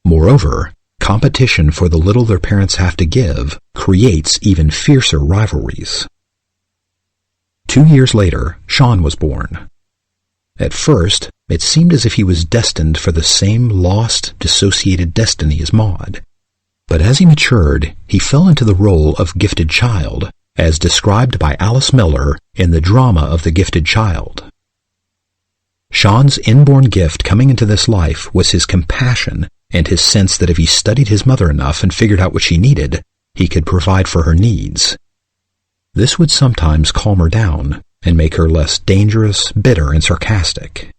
Moreover, competition for the little their parents have to give creates even fiercer rivalries. 2 years later, Sean was born. At first, it seemed as if he was destined for the same lost, dissociated destiny as Maud. But as he matured, he fell into the role of gifted child, as described by Alice Miller in The Drama of the Gifted Child. Sean's inborn gift coming into this life was his compassion and his sense that if he studied his mother enough and figured out what she needed, he could provide for her needs. This would sometimes calm her down and make her less dangerous, bitter, and sarcastic.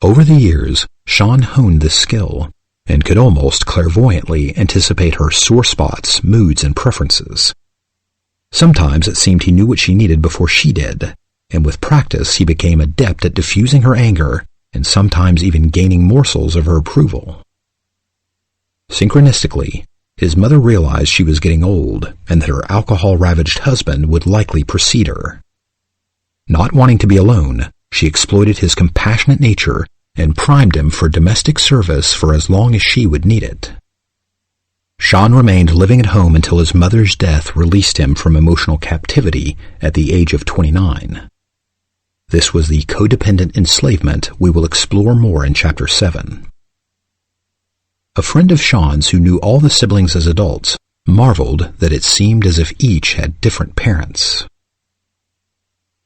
Over the years, Sean honed this skill and could almost clairvoyantly anticipate her sore spots, moods, and preferences. Sometimes it seemed he knew what she needed before she did, and with practice he became adept at diffusing her anger and sometimes even gaining morsels of her approval. Synchronistically, his mother realized she was getting old and that her alcohol-ravaged husband would likely precede her. Not wanting to be alone, she exploited his compassionate nature and primed him for domestic service for as long as she would need it. Sean remained living at home until his mother's death released him from emotional captivity at the age of 29. This was the codependent enslavement we will explore more in Chapter 7. A friend of Sean's who knew all the siblings as adults marveled that it seemed as if each had different parents.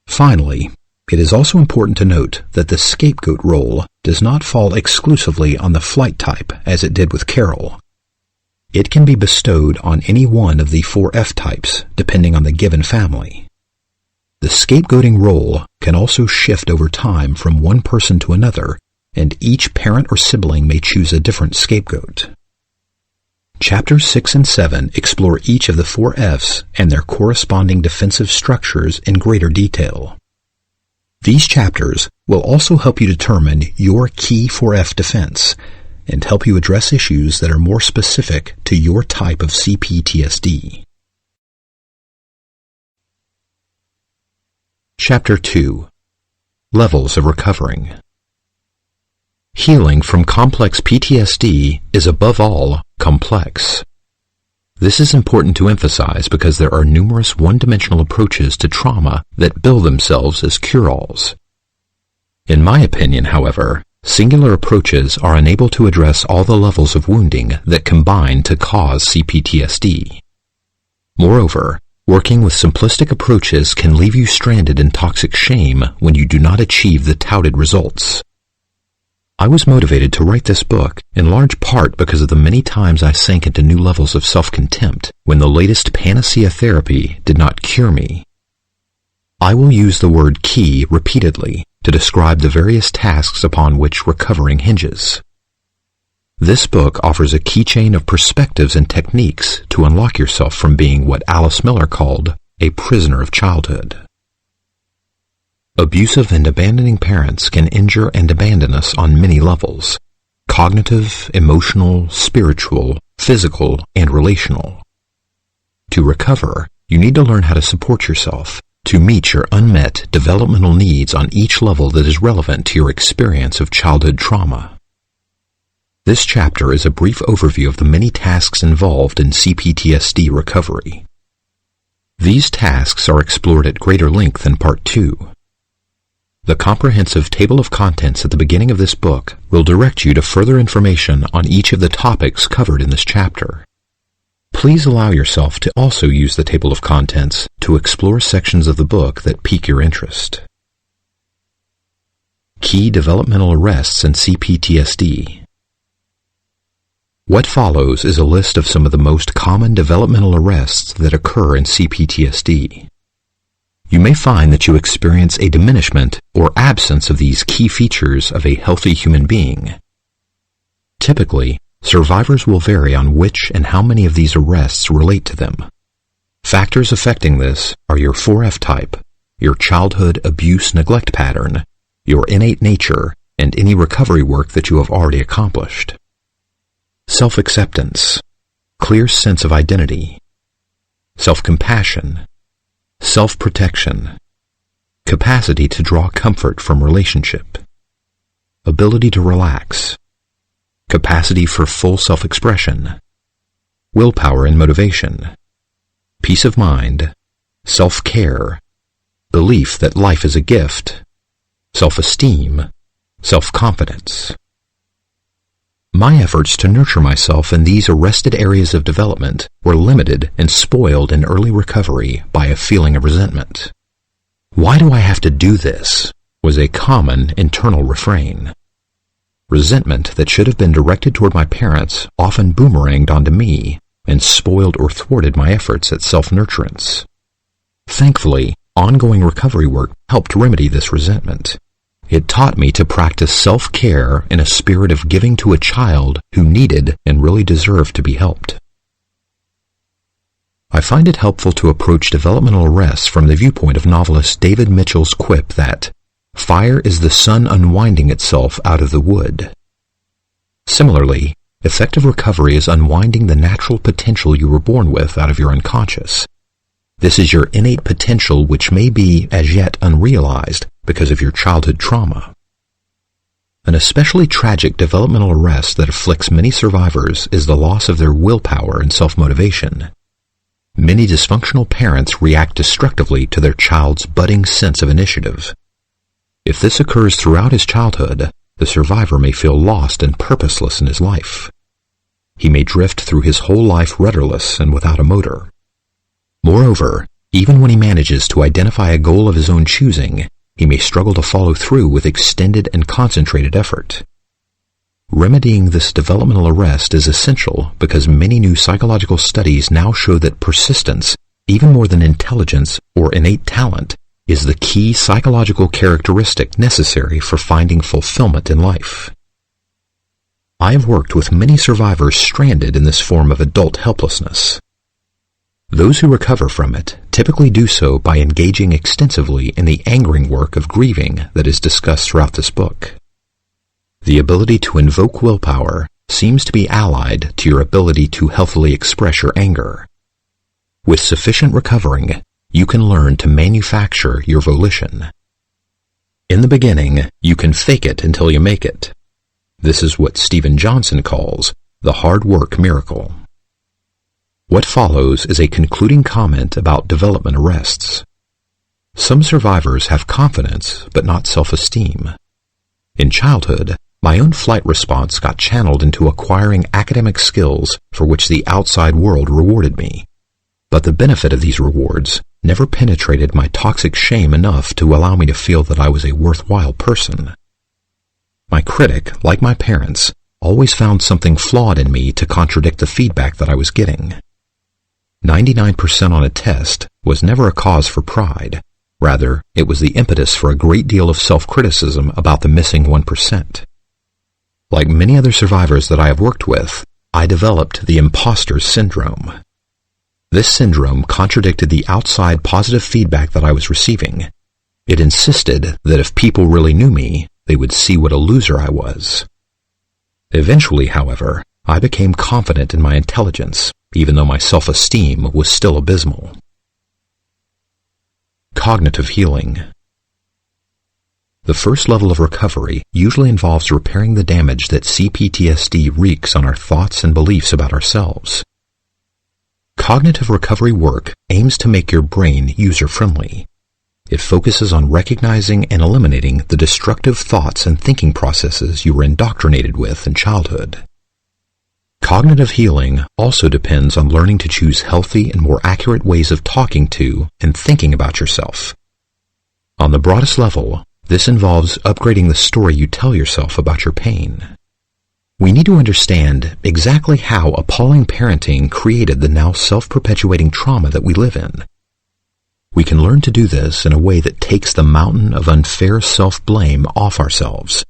Finally, it is also important to note that the scapegoat role does not fall exclusively on the flight type as it did with Carol. It can be bestowed on any one of the 4 F types, depending on the given family. The scapegoating role can also shift over time from one person to another, and each parent or sibling may choose a different scapegoat. Chapters 6 and 7 explore each of the 4 F's and their corresponding defensive structures in greater detail. These chapters will also help you determine your key 4F defense and help you address issues that are more specific to your type of CPTSD. Chapter 2. Levels of Recovering. Healing from complex PTSD is above all complex. This is important to emphasize because there are numerous one-dimensional approaches to trauma that bill themselves as cure-alls. In my opinion, however, singular approaches are unable to address all the levels of wounding that combine to cause CPTSD. Moreover, working with simplistic approaches can leave you stranded in toxic shame when you do not achieve the touted results. I was motivated to write this book in large part because of the many times I sank into new levels of self-contempt when the latest panacea therapy did not cure me. I will use the word key repeatedly to describe the various tasks upon which recovering hinges. This book offers a keychain of perspectives and techniques to unlock yourself from being what Alice Miller called a prisoner of childhood. Abusive and abandoning parents can injure and abandon us on many levels: cognitive, emotional, spiritual, physical, and relational. To recover, you need to learn how to support yourself, to meet your unmet developmental needs on each level that is relevant to your experience of childhood trauma. This chapter is a brief overview of the many tasks involved in CPTSD recovery. These tasks are explored at greater length in Part 2. The comprehensive table of contents at the beginning of this book will direct you to further information on each of the topics covered in this chapter. Please allow yourself to also use the table of contents to explore sections of the book that pique your interest. Key developmental arrests in CPTSD. What follows is a list of some of the most common developmental arrests that occur in CPTSD. You may find that you experience a diminishment or absence of these key features of a healthy human being. Typically, survivors will vary on which and how many of these arrests relate to them. Factors affecting this are your 4F type, your childhood abuse-neglect pattern, your innate nature, and any recovery work that you have already accomplished. Self-acceptance, clear sense of identity, self-compassion, self-protection, capacity to draw comfort from relationship, ability to relax, capacity for full self-expression, willpower and motivation, peace of mind, self-care, belief that life is a gift, self-esteem, self-confidence. My efforts to nurture myself in these arrested areas of development were limited and spoiled in early recovery by a feeling of resentment. "Why do I have to do this?" was a common internal refrain. Resentment that should have been directed toward my parents often boomeranged onto me and spoiled or thwarted my efforts at self-nurturance. Thankfully, ongoing recovery work helped remedy this resentment. It taught me to practice self-care in a spirit of giving to a child who needed and really deserved to be helped. I find it helpful to approach developmental arrests from the viewpoint of novelist David Mitchell's quip that fire is the sun unwinding itself out of the wood. Similarly, effective recovery is unwinding the natural potential you were born with out of your unconscious. This is your innate potential which may be as yet unrealized because of your childhood trauma. An especially tragic developmental arrest that afflicts many survivors is the loss of their willpower and self-motivation. Many dysfunctional parents react destructively to their child's budding sense of initiative. If this occurs throughout his childhood, the survivor may feel lost and purposeless in his life. He may drift through his whole life rudderless and without a motor. Moreover, even when he manages to identify a goal of his own choosing, he may struggle to follow through with extended and concentrated effort. Remedying this developmental arrest is essential because many new psychological studies now show that persistence, even more than intelligence or innate talent, is the key psychological characteristic necessary for finding fulfillment in life. I have worked with many survivors stranded in this form of adult helplessness. Those who recover from it typically do so by engaging extensively in the angering work of grieving that is discussed throughout this book. The ability to invoke willpower seems to be allied to your ability to healthily express your anger. With sufficient recovering, you can learn to manufacture your volition. In the beginning, you can fake it until you make it. This is what Stephen Johnson calls the hard work miracle. What follows is a concluding comment about development arrests. Some survivors have confidence but not self-esteem. In childhood, my own flight response got channeled into acquiring academic skills for which the outside world rewarded me. But the benefit of these rewards never penetrated my toxic shame enough to allow me to feel that I was a worthwhile person. My critic, like my parents, always found something flawed in me to contradict the feedback that I was getting. 99% on a test was never a cause for pride. Rather, it was the impetus for a great deal of self-criticism about the missing 1%. Like many other survivors that I have worked with, I developed the imposter syndrome. This syndrome contradicted the outside positive feedback that I was receiving. It insisted that if people really knew me, they would see what a loser I was. Eventually, however, I became confident in my intelligence, even though my self-esteem was still abysmal. Cognitive healing. The first level of recovery usually involves repairing the damage that PTSD wreaks on our thoughts and beliefs about ourselves. Cognitive recovery work aims to make your brain user-friendly. It focuses on recognizing and eliminating the destructive thoughts and thinking processes you were indoctrinated with in childhood. Cognitive healing also depends on learning to choose healthy and more accurate ways of talking to and thinking about yourself. On the broadest level, this involves upgrading the story you tell yourself about your pain. We need to understand exactly how appalling parenting created the now self-perpetuating trauma that we live in. We can learn to do this in a way that takes the mountain of unfair self-blame off ourselves.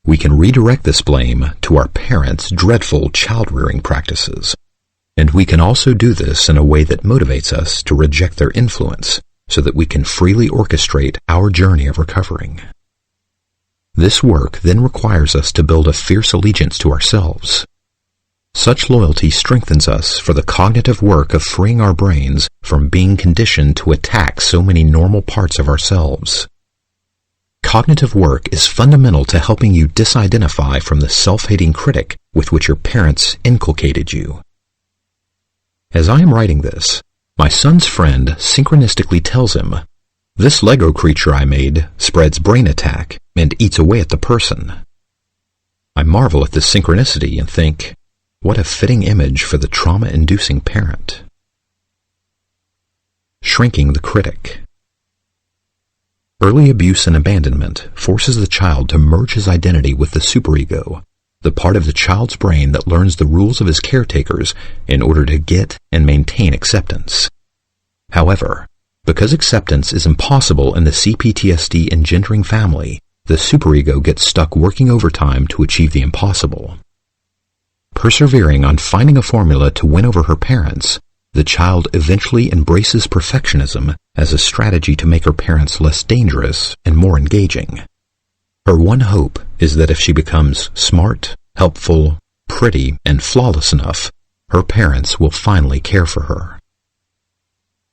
We can redirect this blame to our parents' dreadful child-rearing practices. And we can also do this in a way that motivates us to reject their influence so that we can freely orchestrate our journey of recovering. This work then requires us to build a fierce allegiance to ourselves. Such loyalty strengthens us for the cognitive work of freeing our brains from being conditioned to attack so many normal parts of ourselves. Cognitive work is fundamental to helping you disidentify from the self-hating critic with which your parents inculcated you. As I am writing this, my son's friend synchronistically tells him, "This Lego creature I made spreads brain attack and eats away at the person." I marvel at this synchronicity and think, what a fitting image for the trauma-inducing parent. Shrinking the critic. Early abuse and abandonment forces the child to merge his identity with the superego, the part of the child's brain that learns the rules of his caretakers in order to get and maintain acceptance. However, because acceptance is impossible in the CPTSD engendering family, the superego gets stuck working overtime to achieve the impossible. Persevering on finding a formula to win over her parents, the child eventually embraces perfectionism as a strategy to make her parents less dangerous and more engaging. Her one hope is that if she becomes smart, helpful, pretty, and flawless enough, her parents will finally care for her.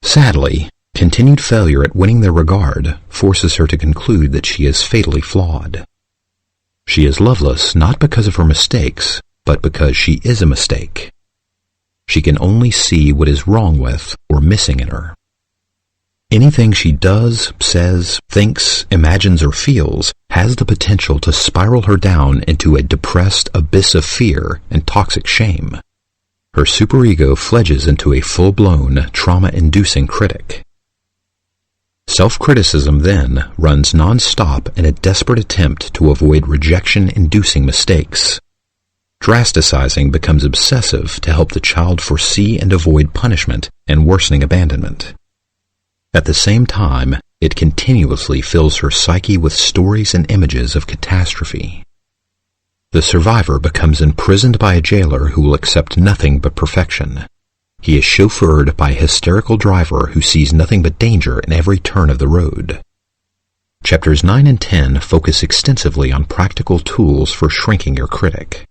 Sadly, continued failure at winning their regard forces her to conclude that she is fatally flawed. She is loveless not because of her mistakes, but because she is a mistake. She can only see what is wrong with or missing in her. Anything she does, says, thinks, imagines, or feels has the potential to spiral her down into a depressed abyss of fear and toxic shame. Her superego fledges into a full-blown, trauma-inducing critic. Self-criticism then runs non-stop in a desperate attempt to avoid rejection-inducing mistakes. Drasticizing becomes obsessive to help the child foresee and avoid punishment and worsening abandonment. At the same time, It continuously fills her psyche with stories and images of catastrophe. The survivor becomes imprisoned by a jailer who will accept nothing but perfection. He is chauffeured by a hysterical driver who sees nothing but danger in every turn of the road. Chapters 9 and 10 focus extensively on practical tools for shrinking your critic.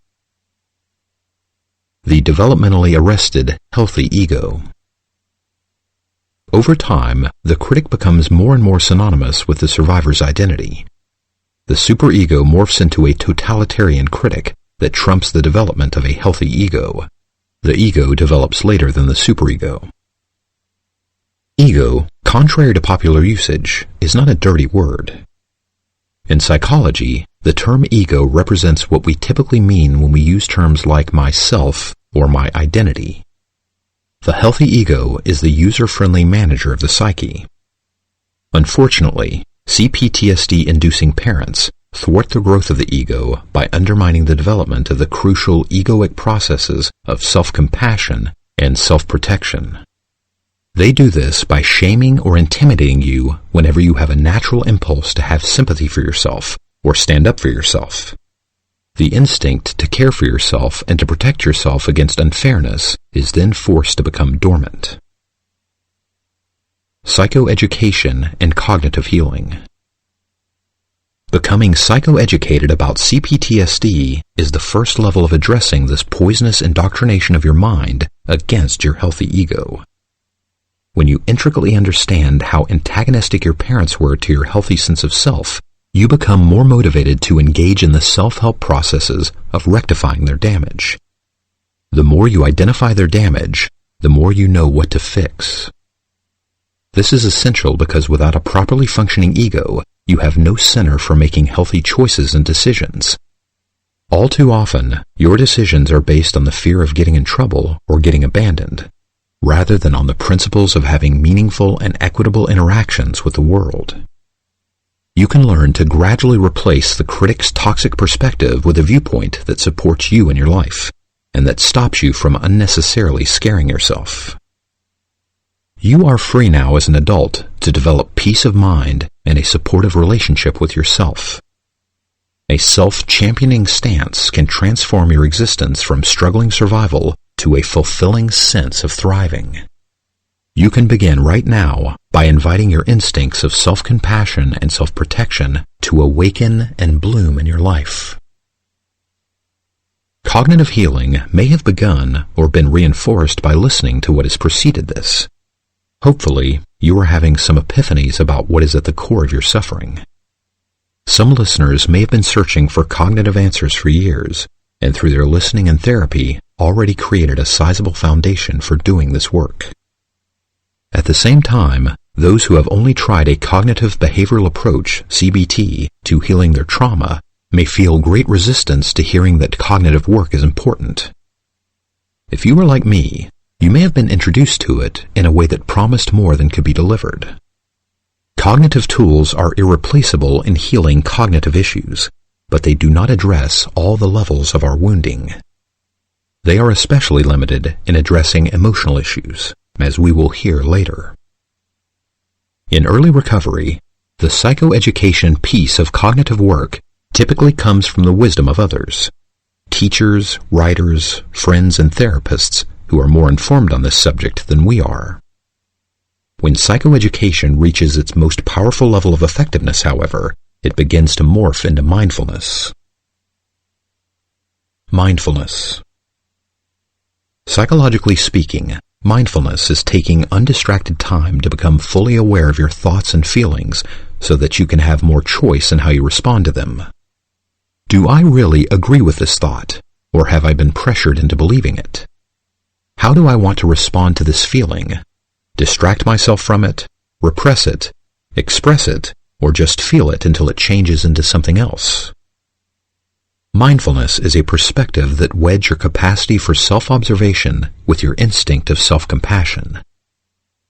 The developmentally arrested, healthy ego. Over time, the critic becomes more and more synonymous with the survivor's identity. The superego morphs into a totalitarian critic that trumps the development of a healthy ego. The ego develops later than the superego. Ego, contrary to popular usage, is not a dirty word. In psychology, the term ego represents what we typically mean when we use terms like myself or my identity. The healthy ego is the user-friendly manager of the psyche. Unfortunately, PTSD-inducing parents thwart the growth of the ego by undermining the development of the crucial egoic processes of self-compassion and self-protection. They do this by shaming or intimidating you whenever you have a natural impulse to have sympathy for yourself or stand up for yourself. The instinct to care for yourself and to protect yourself against unfairness is then forced to become dormant. Psychoeducation and cognitive healing. Becoming psychoeducated about CPTSD is the first level of addressing this poisonous indoctrination of your mind against your healthy ego. When you intricately understand how antagonistic your parents were to your healthy sense of self, you become more motivated to engage in the self-help processes of rectifying their damage. The more you identify their damage, the more you know what to fix. This is essential because without a properly functioning ego, you have no center for making healthy choices and decisions. All too often, your decisions are based on the fear of getting in trouble or getting abandoned, rather than on the principles of having meaningful and equitable interactions with the world. You can learn to gradually replace the critic's toxic perspective with a viewpoint that supports you in your life, and that stops you from unnecessarily scaring yourself. You are free now as an adult to develop peace of mind and a supportive relationship with yourself. A self-championing stance can transform your existence from struggling survival to a fulfilling sense of thriving. You can begin right now by inviting your instincts of self-compassion and self-protection to awaken and bloom in your life. Cognitive healing may have begun or been reinforced by listening to what has preceded this. Hopefully, you are having some epiphanies about what is at the core of your suffering. Some listeners may have been searching for cognitive answers for years, and through their listening and therapy, already created a sizable foundation for doing this work. At the same time, those who have only tried a cognitive behavioral approach, CBT, to healing their trauma may feel great resistance to hearing that cognitive work is important. If you were like me, you may have been introduced to it in a way that promised more than could be delivered. Cognitive tools are irreplaceable in healing cognitive issues, but they do not address all the levels of our wounding. They are especially limited in addressing emotional issues, as we will hear later. In early recovery, the psychoeducation piece of cognitive work typically comes from the wisdom of others, teachers, writers, friends, and therapists who are more informed on this subject than we are. When psychoeducation reaches its most powerful level of effectiveness, however, it begins to morph into mindfulness. Mindfulness. Psychologically speaking, mindfulness is taking undistracted time to become fully aware of your thoughts and feelings so that you can have more choice in how you respond to them. Do I really agree with this thought, or have I been pressured into believing it? How do I want to respond to this feeling? Distract myself from it, repress it, express it, or just feel it until it changes into something else? Mindfulness is a perspective that weds your capacity for self-observation with your instinct of self-compassion.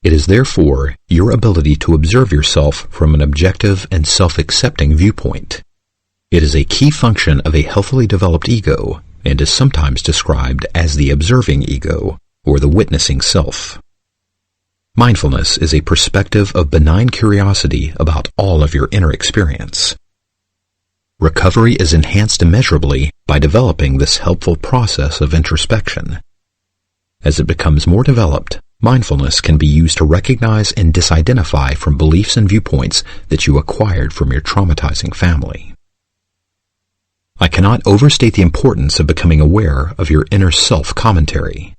It is therefore your ability to observe yourself from an objective and self-accepting viewpoint. It is a key function of a healthily developed ego and is sometimes described as the observing ego or the witnessing self. Mindfulness is a perspective of benign curiosity about all of your inner experience. Recovery is enhanced immeasurably by developing this helpful process of introspection. As it becomes more developed, mindfulness can be used to recognize and disidentify from beliefs and viewpoints that you acquired from your traumatizing family. I cannot overstate the importance of becoming aware of your inner self-commentary.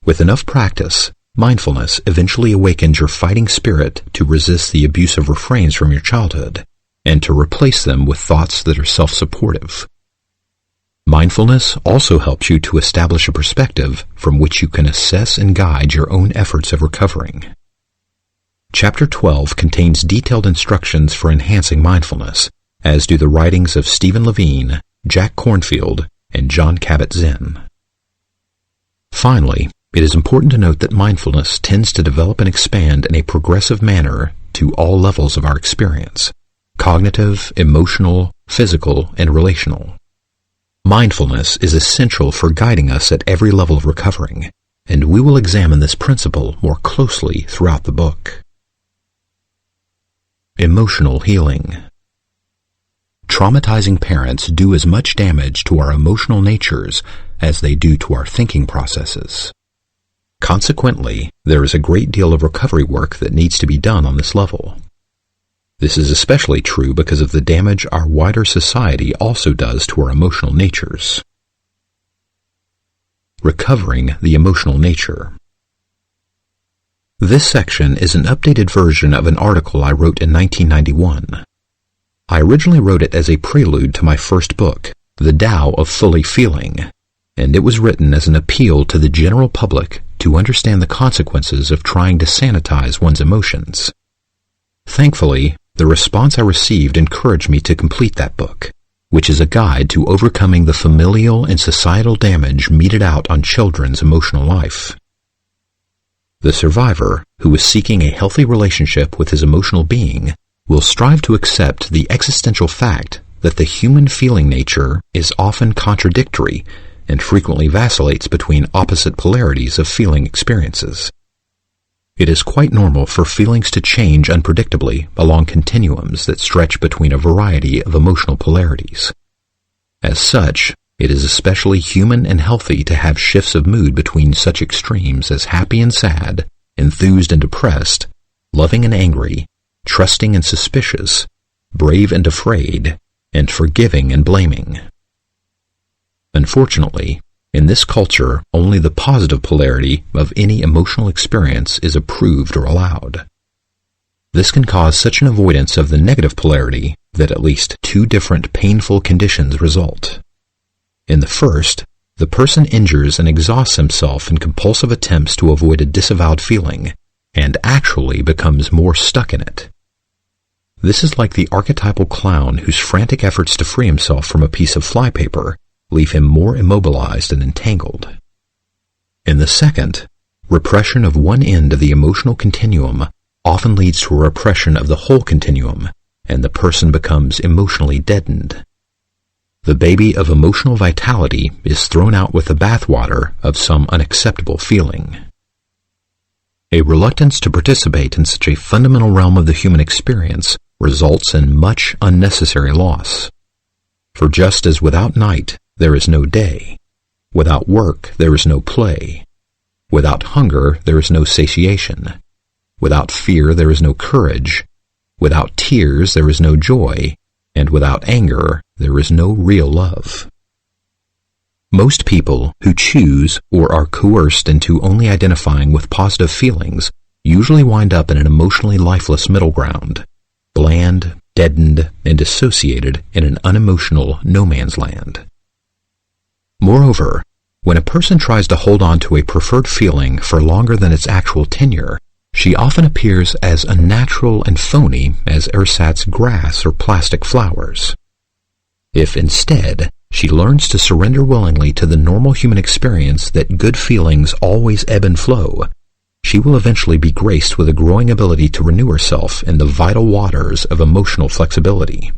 With enough practice, mindfulness eventually awakens your fighting spirit to resist the abusive refrains from your childhood and to replace them with thoughts that are self-supportive. Mindfulness also helps you to establish a perspective from which you can assess and guide your own efforts of recovering. Chapter 12 contains detailed instructions for enhancing mindfulness, as do the writings of Stephen Levine, Jack Kornfield, and John Kabat-Zinn. Finally, it is important to note that mindfulness tends to develop and expand in a progressive manner to all levels of our experience: cognitive, emotional, physical, and relational. Mindfulness is essential for guiding us at every level of recovering, and we will examine this principle more closely throughout the book. Emotional healing. Traumatizing parents do as much damage to our emotional natures as they do to our thinking processes. Consequently, there is a great deal of recovery work that needs to be done on this level. This is especially true because of the damage our wider society also does to our emotional natures. Recovering the emotional nature. This section is an updated version of an article I wrote in 1991. I originally wrote it as a prelude to my first book, The Tao of Fully Feeling, and it was written as an appeal to the general public to understand the consequences of trying to sanitize one's emotions. Thankfully, the response I received encouraged me to complete that book, which is a guide to overcoming the familial and societal damage meted out on children's emotional life. The survivor, who is seeking a healthy relationship with his emotional being, will strive to accept the existential fact that the human feeling nature is often contradictory and frequently vacillates between opposite polarities of feeling experiences. It is quite normal for feelings to change unpredictably along continuums that stretch between a variety of emotional polarities. As such, it is especially human and healthy to have shifts of mood between such extremes as happy and sad, enthused and depressed, loving and angry, trusting and suspicious, brave and afraid, and forgiving and blaming. Unfortunately, in this culture, only the positive polarity of any emotional experience is approved or allowed. This can cause such an avoidance of the negative polarity that at least two different painful conditions result. In the first, the person injures and exhausts himself in compulsive attempts to avoid a disavowed feeling, and actually becomes more stuck in it. This is like the archetypal clown whose frantic efforts to free himself from a piece of flypaper leave him more immobilized and entangled. In the second, repression of one end of the emotional continuum often leads to a repression of the whole continuum, and the person becomes emotionally deadened. The baby of emotional vitality is thrown out with the bathwater of some unacceptable feeling. A reluctance to participate in such a fundamental realm of the human experience results in much unnecessary loss. For just as without night there is no day, without work there is no play, without hunger there is no satiation, without fear there is no courage, without tears there is no joy, and without anger there is no real love. Most people who choose or are coerced into only identifying with positive feelings usually wind up in an emotionally lifeless middle ground, bland, deadened, and dissociated in an unemotional no-man's land. Moreover, when a person tries to hold on to a preferred feeling for longer than its actual tenure, she often appears as unnatural and phony as ersatz grass or plastic flowers. If instead, she learns to surrender willingly to the normal human experience that good feelings always ebb and flow, she will eventually be graced with a growing ability to renew herself in the vital waters of emotional flexibility.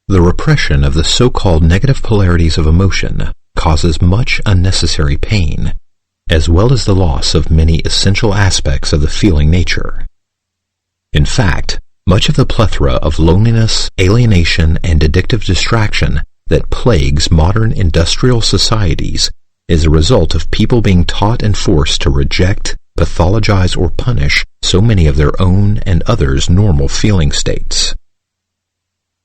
The repression of the so-called negative polarities of emotion causes much unnecessary pain, as well as the loss of many essential aspects of the feeling nature. In fact, much of the plethora of loneliness, alienation, and addictive distraction that plagues modern industrial societies is a result of people being taught and forced to reject, pathologize, or punish so many of their own and others' normal feeling states.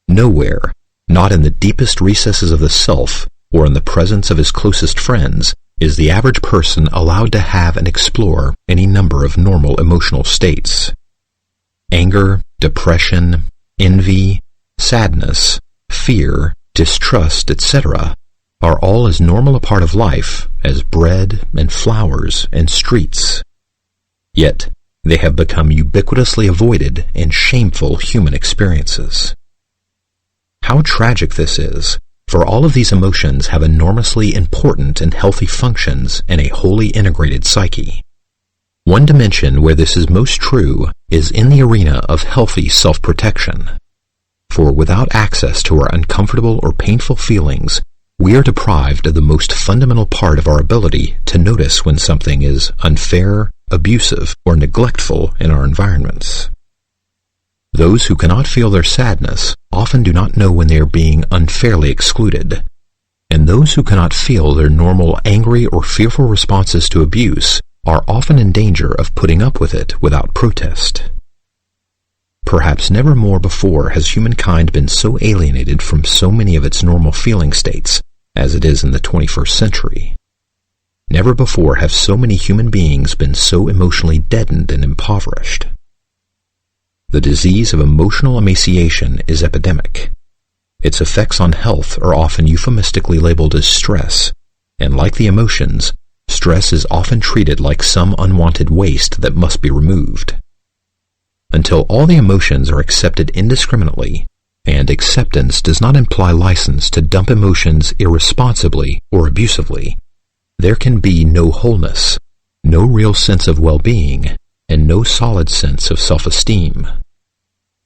Nowhere, not in the deepest recesses of the self or in the presence of his closest friends, is the average person allowed to have and explore any number of normal emotional states. Anger, depression, envy, sadness, fear, distrust, etc. are all as normal a part of life as bread and flowers and streets. Yet, they have become ubiquitously avoided and shameful human experiences. How tragic this is, for all of these emotions have enormously important and healthy functions in a wholly integrated psyche. One dimension where this is most true is in the arena of healthy self-protection. For without access to our uncomfortable or painful feelings, we are deprived of the most fundamental part of our ability to notice when something is unfair, abusive, or neglectful in our environments. Those who cannot feel their sadness often do not know when they are being unfairly excluded, and those who cannot feel their normal angry or fearful responses to abuse are often in danger of putting up with it without protest. Perhaps never more before has humankind been so alienated from so many of its normal feeling states as it is in the 21st century. Never before have so many human beings been so emotionally deadened and impoverished. The disease of emotional emaciation is epidemic. Its effects on health are often euphemistically labeled as stress, and like the emotions, stress is often treated like some unwanted waste that must be removed. Until all the emotions are accepted indiscriminately, and acceptance does not imply license to dump emotions irresponsibly or abusively, there can be no wholeness, no real sense of well-being, and no solid sense of self-esteem.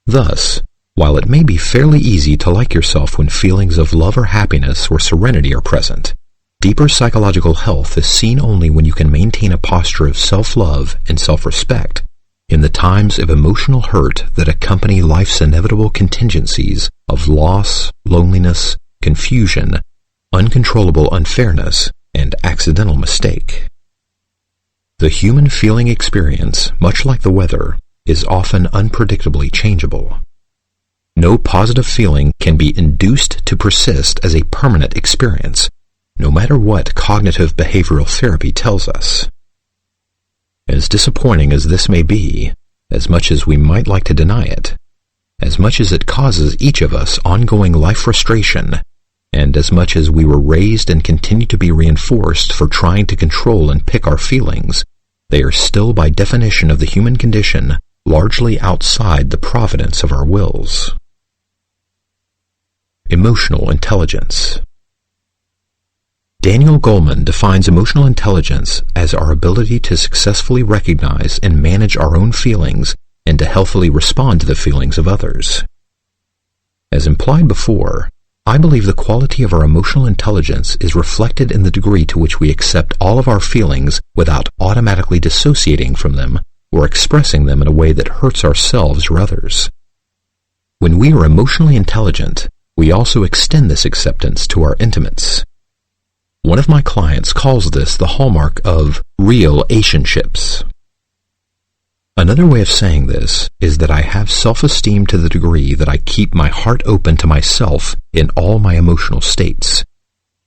Thus, while it may be fairly easy to like yourself when feelings of love or happiness or serenity are present, deeper psychological health is seen only when you can maintain a posture of self-love and self-respect in the times of emotional hurt that accompany life's inevitable contingencies of loss, loneliness, confusion, uncontrollable unfairness, and accidental mistake. The human feeling experience, much like the weather, is often unpredictably changeable. No positive feeling can be induced to persist as a permanent experience, no matter what cognitive behavioral therapy tells us. As disappointing as this may be, as much as we might like to deny it, as much as it causes each of us ongoing life frustration, and as much as we were raised and continue to be reinforced for trying to control and pick our feelings, they are still by definition of the human condition largely outside the providence of our wills. Emotional intelligence. Daniel Goleman defines emotional intelligence as our ability to successfully recognize and manage our own feelings and to healthily respond to the feelings of others. As implied before, I believe the quality of our emotional intelligence is reflected in the degree to which we accept all of our feelings without automatically dissociating from them or expressing them in a way that hurts ourselves or others. When we are emotionally intelligent, we also extend this acceptance to our intimates. One of my clients calls this the hallmark of real-ationships. Another way of saying this is that I have self-esteem to the degree that I keep my heart open to myself in all my emotional states,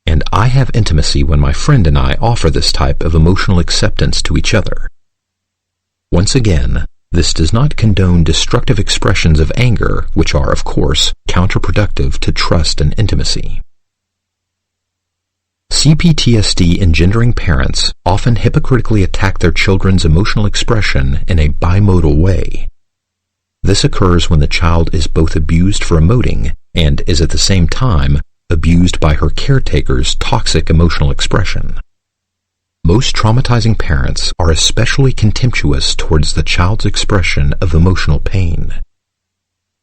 and I have intimacy when my friend and I offer this type of emotional acceptance to each other. Once again, this does not condone destructive expressions of anger, which are, of course, counterproductive to trust and intimacy. PTSD engendering parents often hypocritically attack their children's emotional expression in a bimodal way. This occurs when the child is both abused for emoting and is at the same time abused by her caretaker's toxic emotional expression. Most traumatizing parents are especially contemptuous towards the child's expression of emotional pain.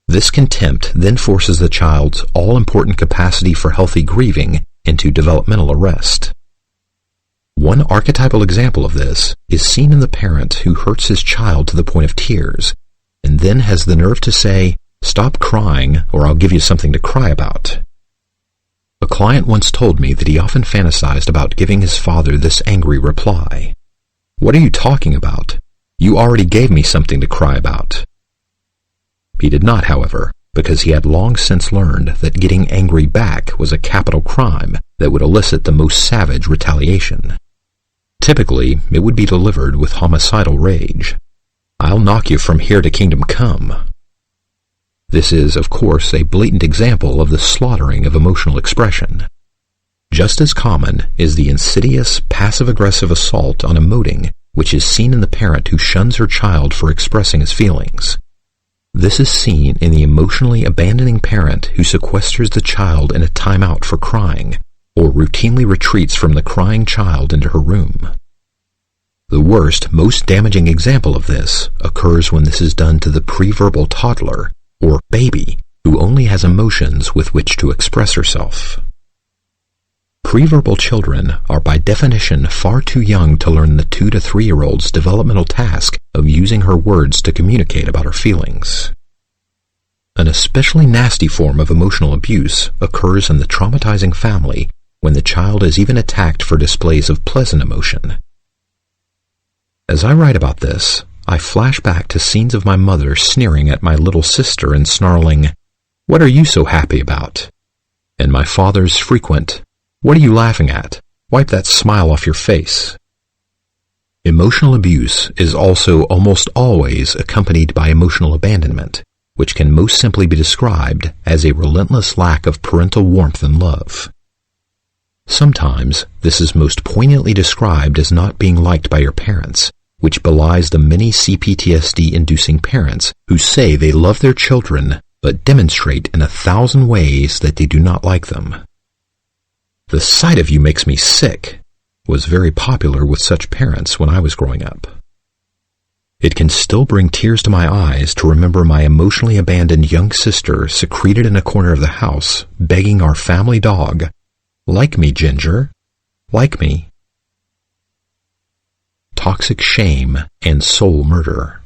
This contempt then forces the child's all-important capacity for healthy grieving into developmental arrest. One archetypal example of this is seen in the parent who hurts his child to the point of tears, and then has the nerve to say, "Stop crying, or I'll give you something to cry about." A client once told me that he often fantasized about giving his father this angry reply: "What are you talking about? You already gave me something to cry about." He did not, however, because he had long since learned that getting angry back was a capital crime that would elicit the most savage retaliation. Typically, it would be delivered with homicidal rage. "I'll knock you from here to kingdom come." This is, of course, a blatant example of the slaughtering of emotional expression. Just as common is the insidious, passive-aggressive assault on emoting, which is seen in the parent who shuns her child for expressing his feelings. This is seen in the emotionally abandoning parent who sequesters the child in a timeout for crying, or routinely retreats from the crying child into her room. The worst, most damaging example of this occurs when this is done to the pre-verbal toddler, or baby, who only has emotions with which to express herself. Pre-verbal children are by definition far too young to learn the 2 to 3-year-old's developmental task of using her words to communicate about her feelings. An especially nasty form of emotional abuse occurs in the traumatizing family when the child is even attacked for displays of pleasant emotion. As I write about this, I flash back to scenes of my mother sneering at my little sister and snarling, "What are you so happy about?" and my father's frequent, "What are you laughing at? Wipe that smile off your face." Emotional abuse is also almost always accompanied by emotional abandonment, which can most simply be described as a relentless lack of parental warmth and love. Sometimes this is most poignantly described as not being liked by your parents, which belies the many CPTSD-inducing parents who say they love their children but demonstrate in 1,000 ways that they do not like them. "The sight of you makes me sick" was very popular with such parents when I was growing up. It can still bring tears to my eyes to remember my emotionally abandoned young sister secreted in a corner of the house, begging our family dog, "Like me, Ginger, like me." Toxic shame and soul murder.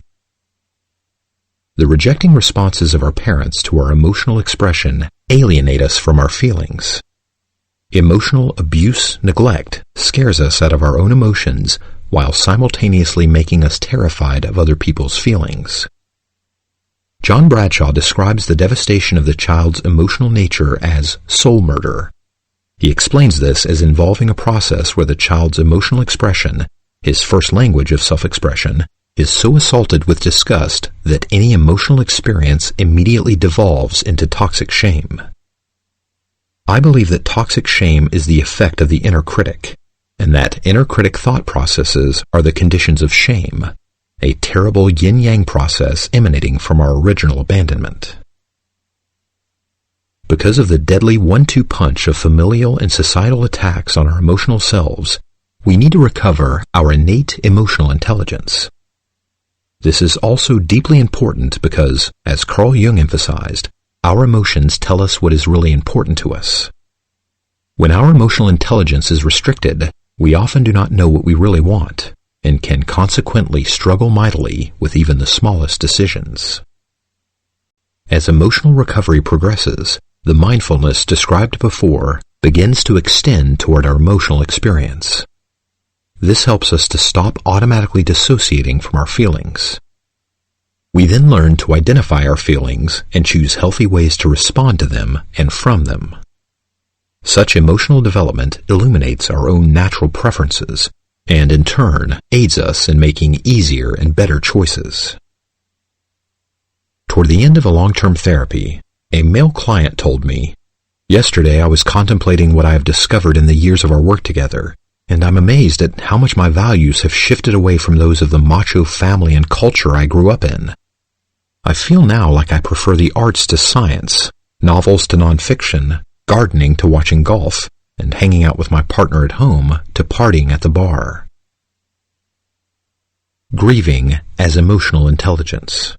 The rejecting responses of our parents to our emotional expression alienate us from our feelings. Emotional abuse neglect scares us out of our own emotions while simultaneously making us terrified of other people's feelings. John Bradshaw describes the devastation of the child's emotional nature as soul murder. He explains this as involving a process where the child's emotional expression, his first language of self-expression, is so assaulted with disgust that any emotional experience immediately devolves into toxic shame. I believe that toxic shame is the effect of the inner critic, and that inner critic thought processes are the conditions of shame, a terrible yin-yang process emanating from our original abandonment. Because of the deadly 1-2 punch of familial and societal attacks on our emotional selves, we need to recover our innate emotional intelligence. This is also deeply important because, as Carl Jung emphasized, our emotions tell us what is really important to us. When our emotional intelligence is restricted, we often do not know what we really want, and can consequently struggle mightily with even the smallest decisions. As emotional recovery progresses, the mindfulness described before begins to extend toward our emotional experience. This helps us to stop automatically dissociating from our feelings. We then learn to identify our feelings and choose healthy ways to respond to them and from them. Such emotional development illuminates our own natural preferences and, in turn, aids us in making easier and better choices. Toward the end of a long-term therapy, a male client told me, "Yesterday I was contemplating what I have discovered in the years of our work together, and I'm amazed at how much my values have shifted away from those of the macho family and culture I grew up in. I feel now like I prefer the arts to science, novels to nonfiction, gardening to watching golf, and hanging out with my partner at home to partying at the bar." Grieving as emotional intelligence.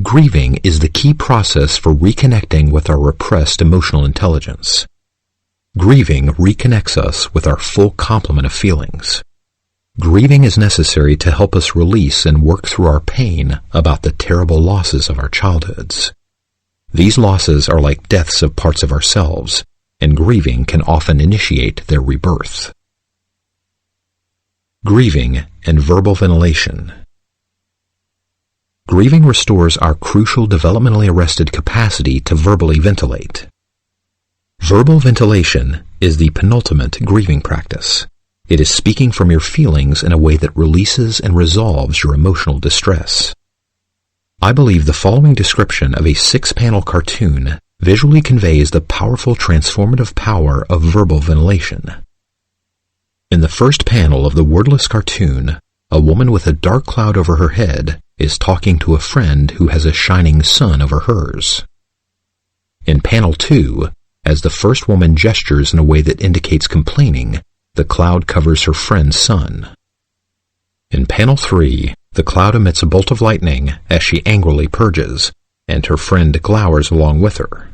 Grieving is the key process for reconnecting with our repressed emotional intelligence. Grieving reconnects us with our full complement of feelings. Grieving is necessary to help us release and work through our pain about the terrible losses of our childhoods. These losses are like deaths of parts of ourselves, and grieving can often initiate their rebirth. Grieving and verbal ventilation. Grieving restores our crucial developmentally arrested capacity to verbally ventilate. Verbal ventilation is the penultimate grieving practice. It is speaking from your feelings in a way that releases and resolves your emotional distress. I believe the following description of a 6-panel cartoon visually conveys the powerful transformative power of verbal ventilation. In the first panel of the wordless cartoon, a woman with a dark cloud over her head is talking to a friend who has a shining sun over hers. In panel 2, as the first woman gestures in a way that indicates complaining, the cloud covers her friend's sun. In panel 3, the cloud emits a bolt of lightning as she angrily purges, and her friend glowers along with her.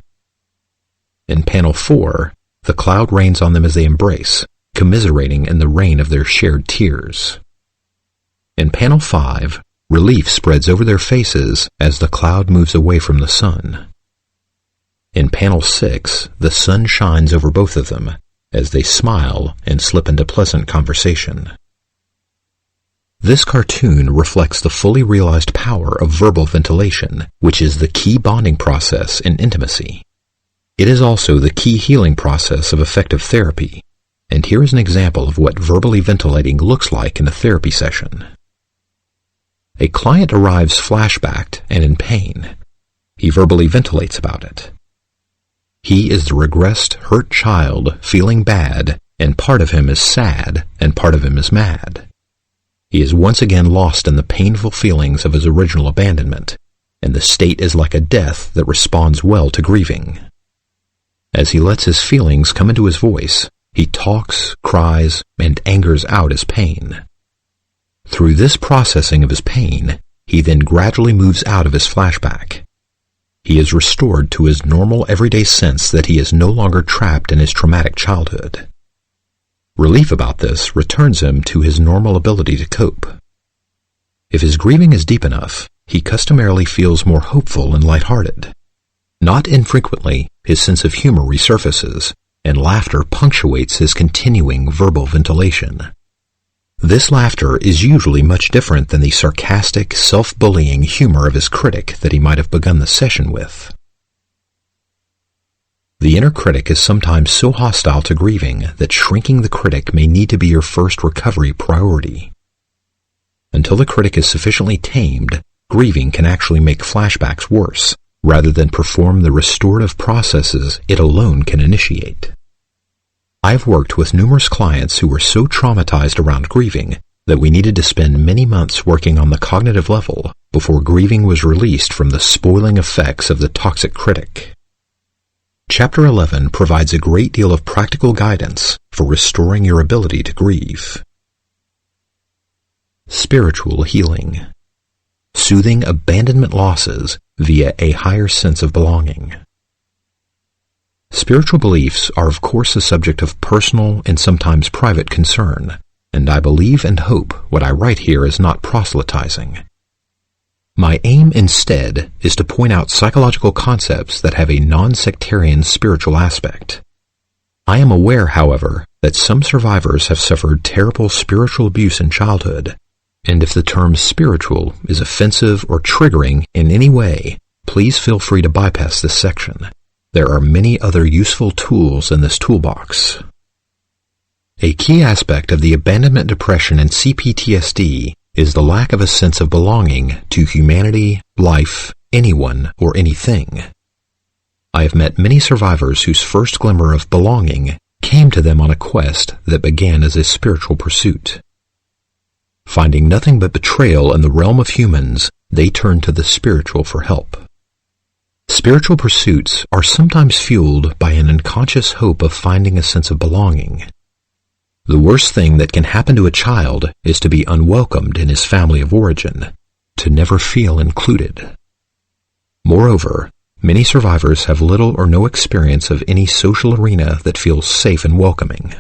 In panel 4, the cloud rains on them as they embrace, commiserating in the rain of their shared tears. In panel 5, relief spreads over their faces as the cloud moves away from the sun. In panel 6, the sun shines over both of them as they smile and slip into pleasant conversation. This cartoon reflects the fully realized power of verbal ventilation, which is the key bonding process in intimacy. It is also the key healing process of effective therapy, and here is an example of what verbally ventilating looks like in a therapy session. A client arrives flashbacked and in pain. He verbally ventilates about it. He is the regressed, hurt child feeling bad, and part of him is sad, and part of him is mad. He is once again lost in the painful feelings of his original abandonment, and the state is like a death that responds well to grieving. As he lets his feelings come into his voice, he talks, cries, and angers out his pain. Through this processing of his pain, he then gradually moves out of his flashback. He is restored to his normal everyday sense that he is no longer trapped in his traumatic childhood. Relief about this returns him to his normal ability to cope. If his grieving is deep enough, he customarily feels more hopeful and lighthearted. Not infrequently, his sense of humor resurfaces, and laughter punctuates his continuing verbal ventilation. This laughter is usually much different than the sarcastic, self-bullying humor of his critic that he might have begun the session with. The inner critic is sometimes so hostile to grieving that shrinking the critic may need to be your first recovery priority. Until the critic is sufficiently tamed, grieving can actually make flashbacks worse, rather than perform the restorative processes it alone can initiate. I've worked with numerous clients who were so traumatized around grieving that we needed to spend many months working on the cognitive level before grieving was released from the spoiling effects of the toxic critic. Chapter 11 provides a great deal of practical guidance for restoring your ability to grieve. Spiritual healing. Soothing abandonment losses via a higher sense of belonging. Spiritual beliefs are of course a subject of personal and sometimes private concern, and I believe and hope what I write here is not proselytizing. My aim instead is to point out psychological concepts that have a non-sectarian spiritual aspect. I am aware, however, that some survivors have suffered terrible spiritual abuse in childhood, and if the term spiritual is offensive or triggering in any way, please feel free to bypass this section. There are many other useful tools in this toolbox. A key aspect of the abandonment depression and CPTSD is the lack of a sense of belonging to humanity, life, anyone, or anything. I have met many survivors whose first glimmer of belonging came to them on a quest that began as a spiritual pursuit. Finding nothing but betrayal in the realm of humans, they turned to the spiritual for help. Spiritual pursuits are sometimes fueled by an unconscious hope of finding a sense of belonging. The worst thing that can happen to a child is to be unwelcomed in his family of origin, to never feel included. Moreover, many survivors have little or no experience of any social arena that feels safe and welcoming.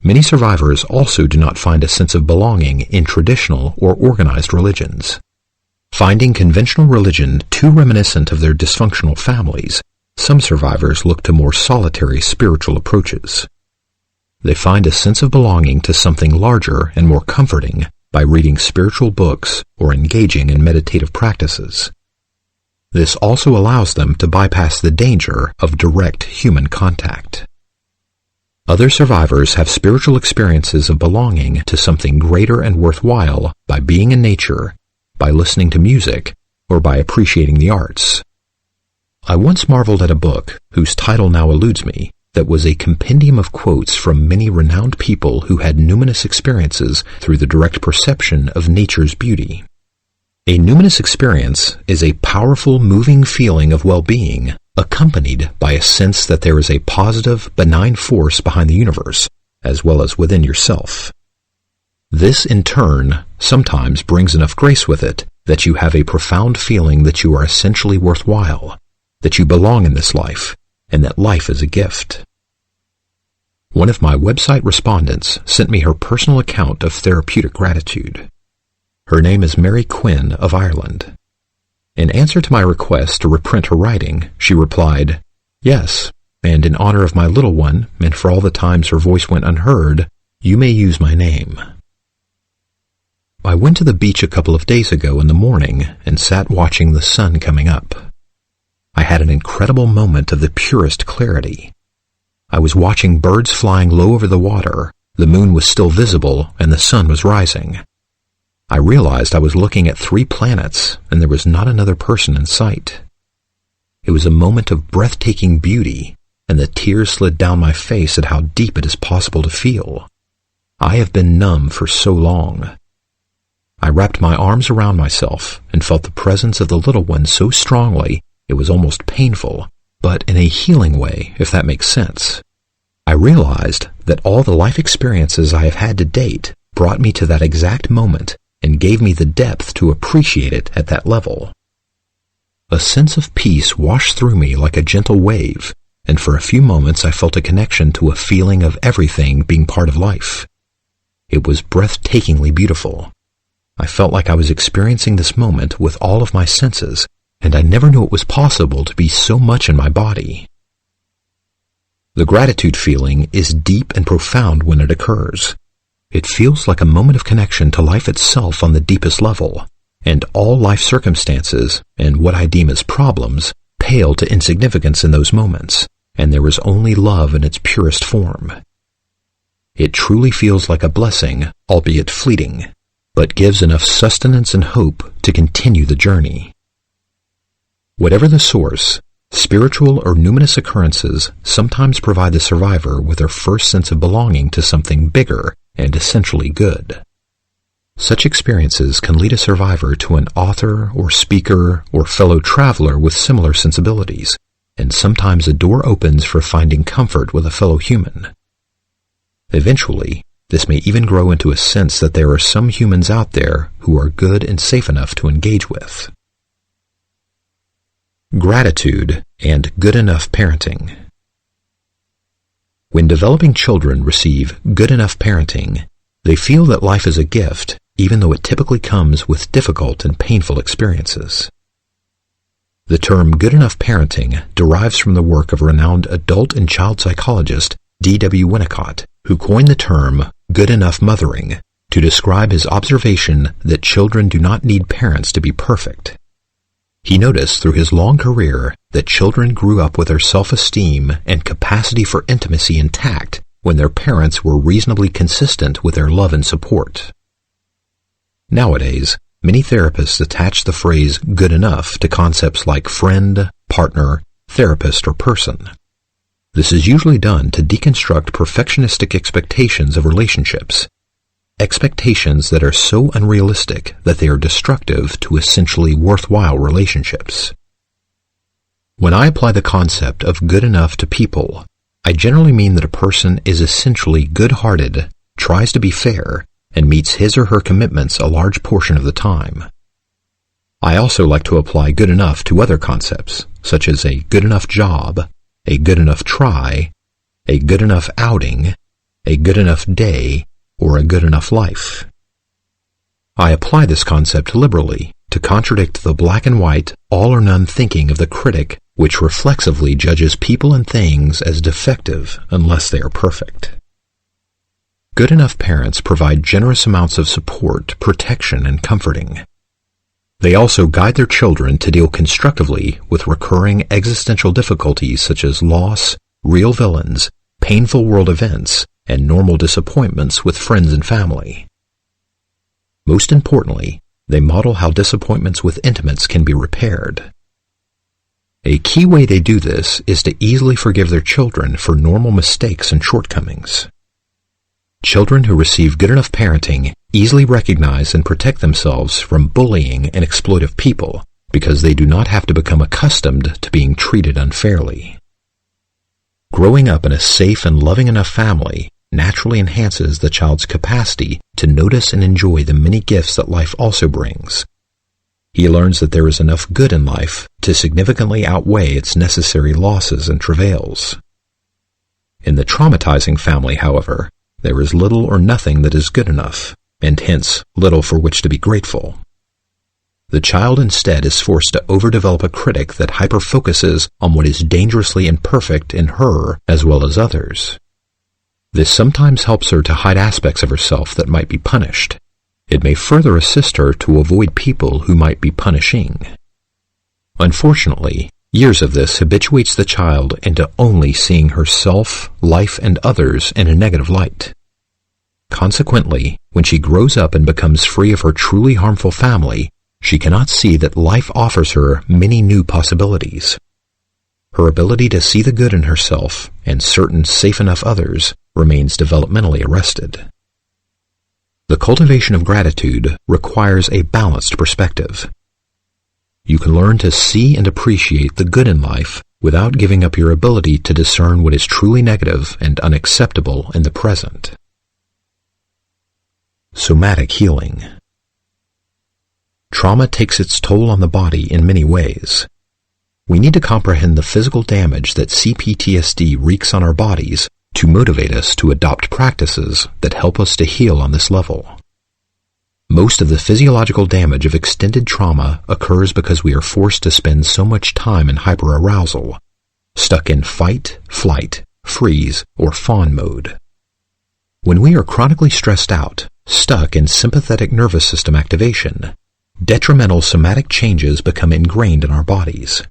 Many survivors also do not find a sense of belonging in traditional or organized religions. Finding conventional religion too reminiscent of their dysfunctional families, some survivors look to more solitary spiritual approaches. They find a sense of belonging to something larger and more comforting by reading spiritual books or engaging in meditative practices. This also allows them to bypass the danger of direct human contact. Other survivors have spiritual experiences of belonging to something greater and worthwhile by being in nature, by listening to music, or by appreciating the arts. I once marveled at a book, whose title now eludes me, that was a compendium of quotes from many renowned people who had numinous experiences through the direct perception of nature's beauty. A numinous experience is a powerful, moving feeling of well-being, accompanied by a sense that there is a positive, benign force behind the universe, as well as within yourself. This, in turn, sometimes brings enough grace with it that you have a profound feeling that you are essentially worthwhile, that you belong in this life, and that life is a gift. One of my website respondents sent me her personal account of therapeutic gratitude. Her name is Mary Quinn of Ireland. In answer to my request to reprint her writing, she replied, "Yes, and in honor of my little one, and for all the times her voice went unheard, you may use my name." I went to the beach a couple of days ago in the morning and sat watching the sun coming up. I had an incredible moment of the purest clarity. I was watching birds flying low over the water, the moon was still visible, and the sun was rising. I realized I was looking at 3 planets, and there was not another person in sight. It was a moment of breathtaking beauty, and the tears slid down my face at how deep it is possible to feel. I have been numb for so long. I wrapped my arms around myself and felt the presence of the little one so strongly it was almost painful, but in a healing way, if that makes sense. I realized that all the life experiences I have had to date brought me to that exact moment and gave me the depth to appreciate it at that level. A sense of peace washed through me like a gentle wave, and for a few moments I felt a connection to a feeling of everything being part of life. It was breathtakingly beautiful. I felt like I was experiencing this moment with all of my senses, and I never knew it was possible to be so much in my body. The gratitude feeling is deep and profound when it occurs. It feels like a moment of connection to life itself on the deepest level, and all life circumstances, and what I deem as problems, pale to insignificance in those moments, and there is only love in its purest form. It truly feels like a blessing, albeit fleeting, but gives enough sustenance and hope to continue the journey. Whatever the source, spiritual or numinous occurrences sometimes provide the survivor with their first sense of belonging to something bigger and essentially good. Such experiences can lead a survivor to an author or speaker or fellow traveler with similar sensibilities, and sometimes a door opens for finding comfort with a fellow human. Eventually, this may even grow into a sense that there are some humans out there who are good and safe enough to engage with. Gratitude and good enough parenting. When developing children receive good enough parenting, they feel that life is a gift, even though it typically comes with difficult and painful experiences. The term good enough parenting derives from the work of renowned adult and child psychologist D.W. Winnicott, who coined the term good enough mothering to describe his observation that children do not need parents to be perfect. He noticed through his long career that children grew up with their self-esteem and capacity for intimacy intact when their parents were reasonably consistent with their love and support. Nowadays, many therapists attach the phrase good enough to concepts like friend, partner, therapist, or person. This is usually done to deconstruct perfectionistic expectations of relationships, expectations that are so unrealistic that they are destructive to essentially worthwhile relationships. When I apply the concept of good enough to people, I generally mean that a person is essentially good-hearted, tries to be fair, and meets his or her commitments a large portion of the time. I I also like to apply good enough to other concepts, such as a good enough job, a good enough try, a good enough outing, a good enough day, or a good enough life. I apply this concept liberally to contradict the black and white, all or none thinking of the critic, which reflexively judges people and things as defective unless they are perfect. Good enough parents provide generous amounts of support, protection, and comforting. They also guide their children to deal constructively with recurring existential difficulties such as loss, real villains, painful world events, and normal disappointments with friends and family. Most importantly, they model how disappointments with intimates can be repaired. A key way they do this is to easily forgive their children for normal mistakes and shortcomings. Children who receive good enough parenting easily recognize and protect themselves from bullying and exploitive people because they do not have to become accustomed to being treated unfairly. Growing up in a safe and loving enough family naturally enhances the child's capacity to notice and enjoy the many gifts that life also brings. He learns that there is enough good in life to significantly outweigh its necessary losses and travails. In the traumatizing family, however, there is little or nothing that is good enough, and hence little for which to be grateful. The child instead is forced to overdevelop a critic that hyper-focuses on what is dangerously imperfect in her as well as others. This sometimes helps her to hide aspects of herself that might be punished. It may further assist her to avoid people who might be punishing. Unfortunately, years of this habituates the child into only seeing herself, life, and others in a negative light. Consequently, when she grows up and becomes free of her truly harmful family, she cannot see that life offers her many new possibilities. Her ability to see the good in herself and certain safe enough others remains developmentally arrested. The cultivation of gratitude requires a balanced perspective. You can learn to see and appreciate the good in life without giving up your ability to discern what is truly negative and unacceptable in the present. Somatic healing. Trauma takes its toll on the body in many ways. We need to comprehend the physical damage that CPTSD wreaks on our bodies to motivate us to adopt practices that help us to heal on this level. Most of the physiological damage of extended trauma occurs because we are forced to spend so much time in hyperarousal, stuck in fight, flight, freeze, or fawn mode. When we are chronically stressed out, stuck in sympathetic nervous system activation, detrimental somatic changes become ingrained in our bodies.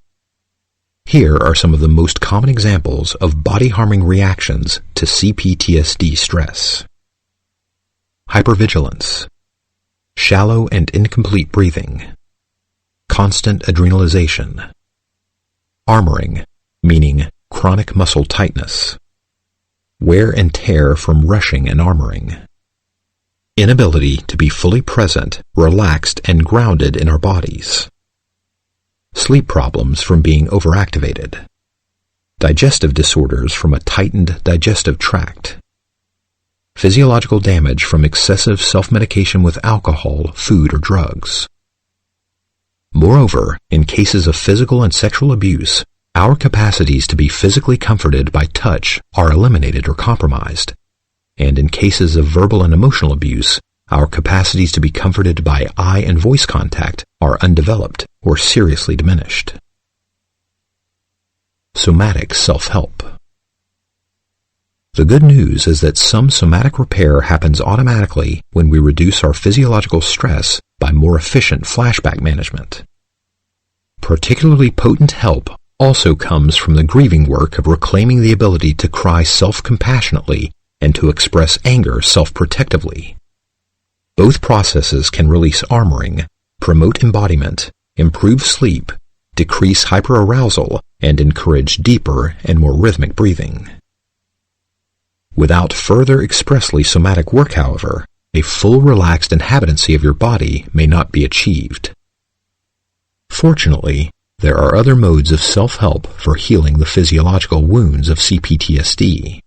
Here are some of the most common examples of body-harming reactions to CPTSD stress. Hypervigilance, shallow and incomplete breathing, constant adrenalization, armoring, meaning chronic muscle tightness, wear and tear from rushing and armoring, inability to be fully present, relaxed, and grounded in our bodies, sleep problems from being overactivated, digestive disorders from a tightened digestive tract, physiological damage from excessive self-medication with alcohol, food, or drugs. Moreover, in cases of physical and sexual abuse, our capacities to be physically comforted by touch are eliminated or compromised, and in cases of verbal and emotional abuse, our capacities to be comforted by eye and voice contact are undeveloped or seriously diminished. Somatic self-help. The good news is that some somatic repair happens automatically when we reduce our physiological stress by more efficient flashback management. Particularly potent help also comes from the grieving work of reclaiming the ability to cry self-compassionately and to express anger self-protectively. Both processes can release armoring, promote embodiment, improve sleep, decrease hyperarousal, and encourage deeper and more rhythmic breathing. Without further expressly somatic work, however, a full relaxed inhabitancy of your body may not be achieved. Fortunately, there are other modes of self-help for healing the physiological wounds of CPTSD.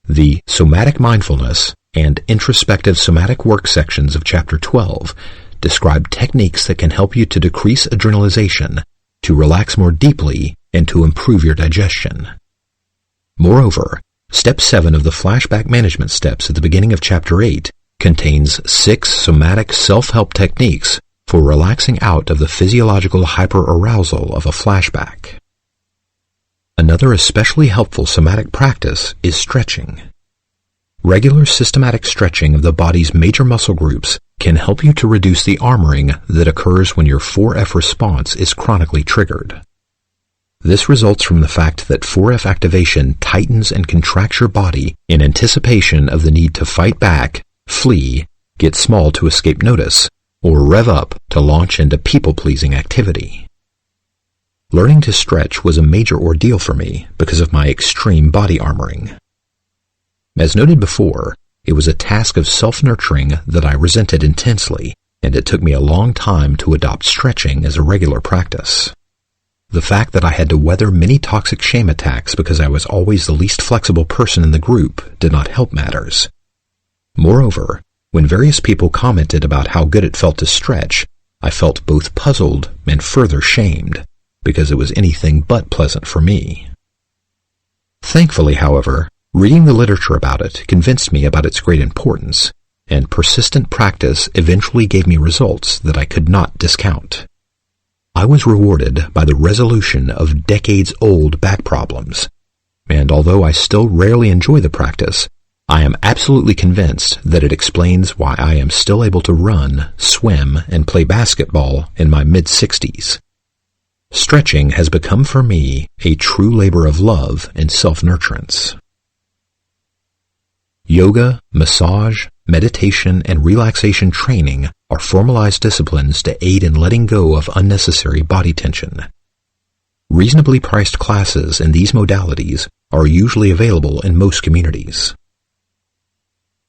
The somatic mindfulness and introspective somatic work sections of Chapter 12 describe techniques that can help you to decrease adrenalization, to relax more deeply, and to improve your digestion. Moreover, Step 7 of the flashback management steps at the beginning of Chapter 8 contains 6 somatic self-help techniques for relaxing out of the physiological hyperarousal of a flashback. Another especially helpful somatic practice is stretching. Regular systematic stretching of the body's major muscle groups can help you to reduce the armoring that occurs when your 4F response is chronically triggered. This results from the fact that 4F activation tightens and contracts your body in anticipation of the need to fight back, flee, get small to escape notice, or rev up to launch into people-pleasing activity. Learning to stretch was a major ordeal for me because of my extreme body armoring. As noted before, it was a task of self-nurturing that I resented intensely, and it took me a long time to adopt stretching as a regular practice. The fact that I had to weather many toxic shame attacks because I was always the least flexible person in the group did not help matters. Moreover, when various people commented about how good it felt to stretch, I felt both puzzled and further shamed, because it was anything but pleasant for me. Thankfully, however, reading the literature about it convinced me about its great importance, and persistent practice eventually gave me results that I could not discount. I was rewarded by the resolution of decades-old back problems, and although I still rarely enjoy the practice, I am absolutely convinced that it explains why I am still able to run, swim, and play basketball in my mid-60s. Stretching has become for me a true labor of love and self-nurturance. Yoga, massage, meditation, and relaxation training are formalized disciplines to aid in letting go of unnecessary body tension. Reasonably priced classes in these modalities are usually available in most communities.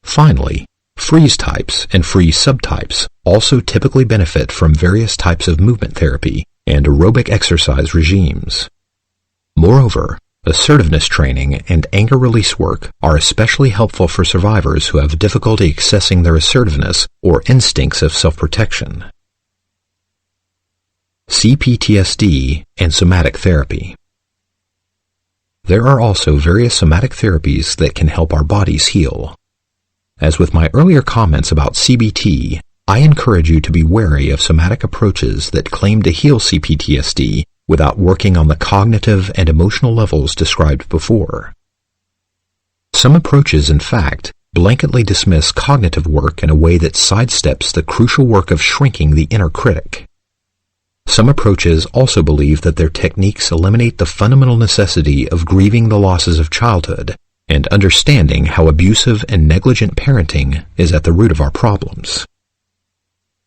Finally, freeze types and freeze subtypes also typically benefit from various types of movement therapy and aerobic exercise regimes. Moreover, assertiveness training and anger release work are especially helpful for survivors who have difficulty accessing their assertiveness or instincts of self-protection. CPTSD and somatic therapy. There are also various somatic therapies that can help our bodies heal. As with my earlier comments about CBT, I encourage you to be wary of somatic approaches that claim to heal CPTSD without working on the cognitive and emotional levels described before. Some approaches, in fact, blanketly dismiss cognitive work in a way that sidesteps the crucial work of shrinking the inner critic. Some approaches also believe that their techniques eliminate the fundamental necessity of grieving the losses of childhood and understanding how abusive and negligent parenting is at the root of our problems.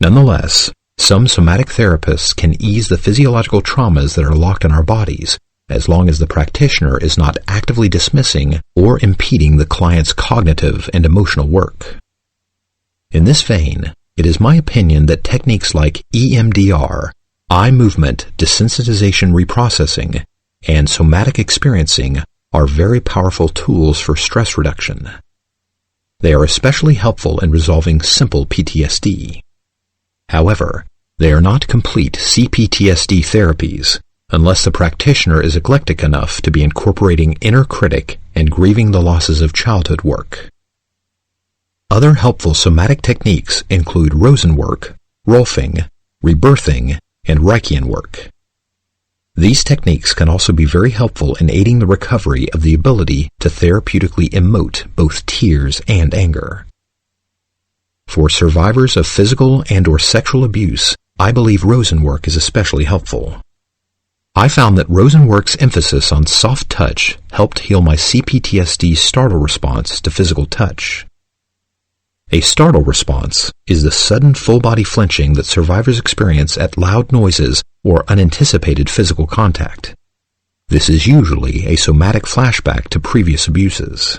Nonetheless, some somatic therapists can ease the physiological traumas that are locked in our bodies, as long as the practitioner is not actively dismissing or impeding the client's cognitive and emotional work. In this vein, it is my opinion that techniques like EMDR, eye movement desensitization reprocessing, and somatic experiencing are very powerful tools for stress reduction. They are especially helpful in resolving simple PTSD. However, they are not complete CPTSD therapies unless the practitioner is eclectic enough to be incorporating inner critic and grieving the losses of childhood work. Other helpful somatic techniques include Rosen work, Rolfing, rebirthing, and Reichian work. These techniques can also be very helpful in aiding the recovery of the ability to therapeutically emote both tears and anger. For survivors of physical and/or sexual abuse, I believe Rosen work is especially helpful. I found that Rosen work's emphasis on soft touch helped heal my CPTSD startle response to physical touch. A startle response is the sudden full-body flinching that survivors experience at loud noises or unanticipated physical contact. This is usually a somatic flashback to previous abuses.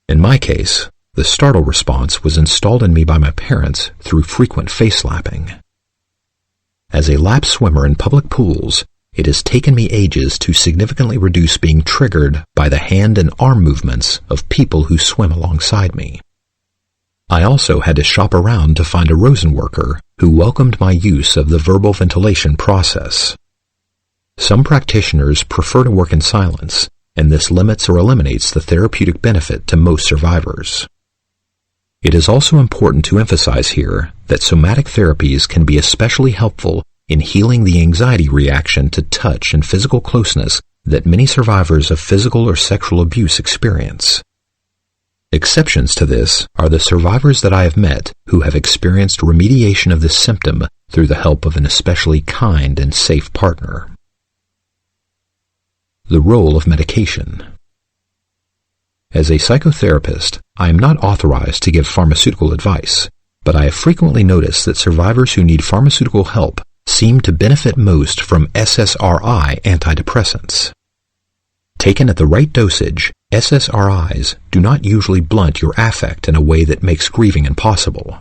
In my case, the startle response was installed in me by my parents through frequent face-lapping. As a lap swimmer in public pools, it has taken me ages to significantly reduce being triggered by the hand and arm movements of people who swim alongside me. I also had to shop around to find a Rosen worker who welcomed my use of the verbal ventilation process. Some practitioners prefer to work in silence, and this limits or eliminates the therapeutic benefit to most survivors. It is also important to emphasize here that somatic therapies can be especially helpful in healing the anxiety reaction to touch and physical closeness that many survivors of physical or sexual abuse experience. Exceptions to this are the survivors that I have met who have experienced remediation of this symptom through the help of an especially kind and safe partner. The role of medication. As a psychotherapist, I am not authorized to give pharmaceutical advice, but I have frequently noticed that survivors who need pharmaceutical help seem to benefit most from SSRI antidepressants. Taken at the right dosage, SSRIs do not usually blunt your affect in a way that makes grieving impossible.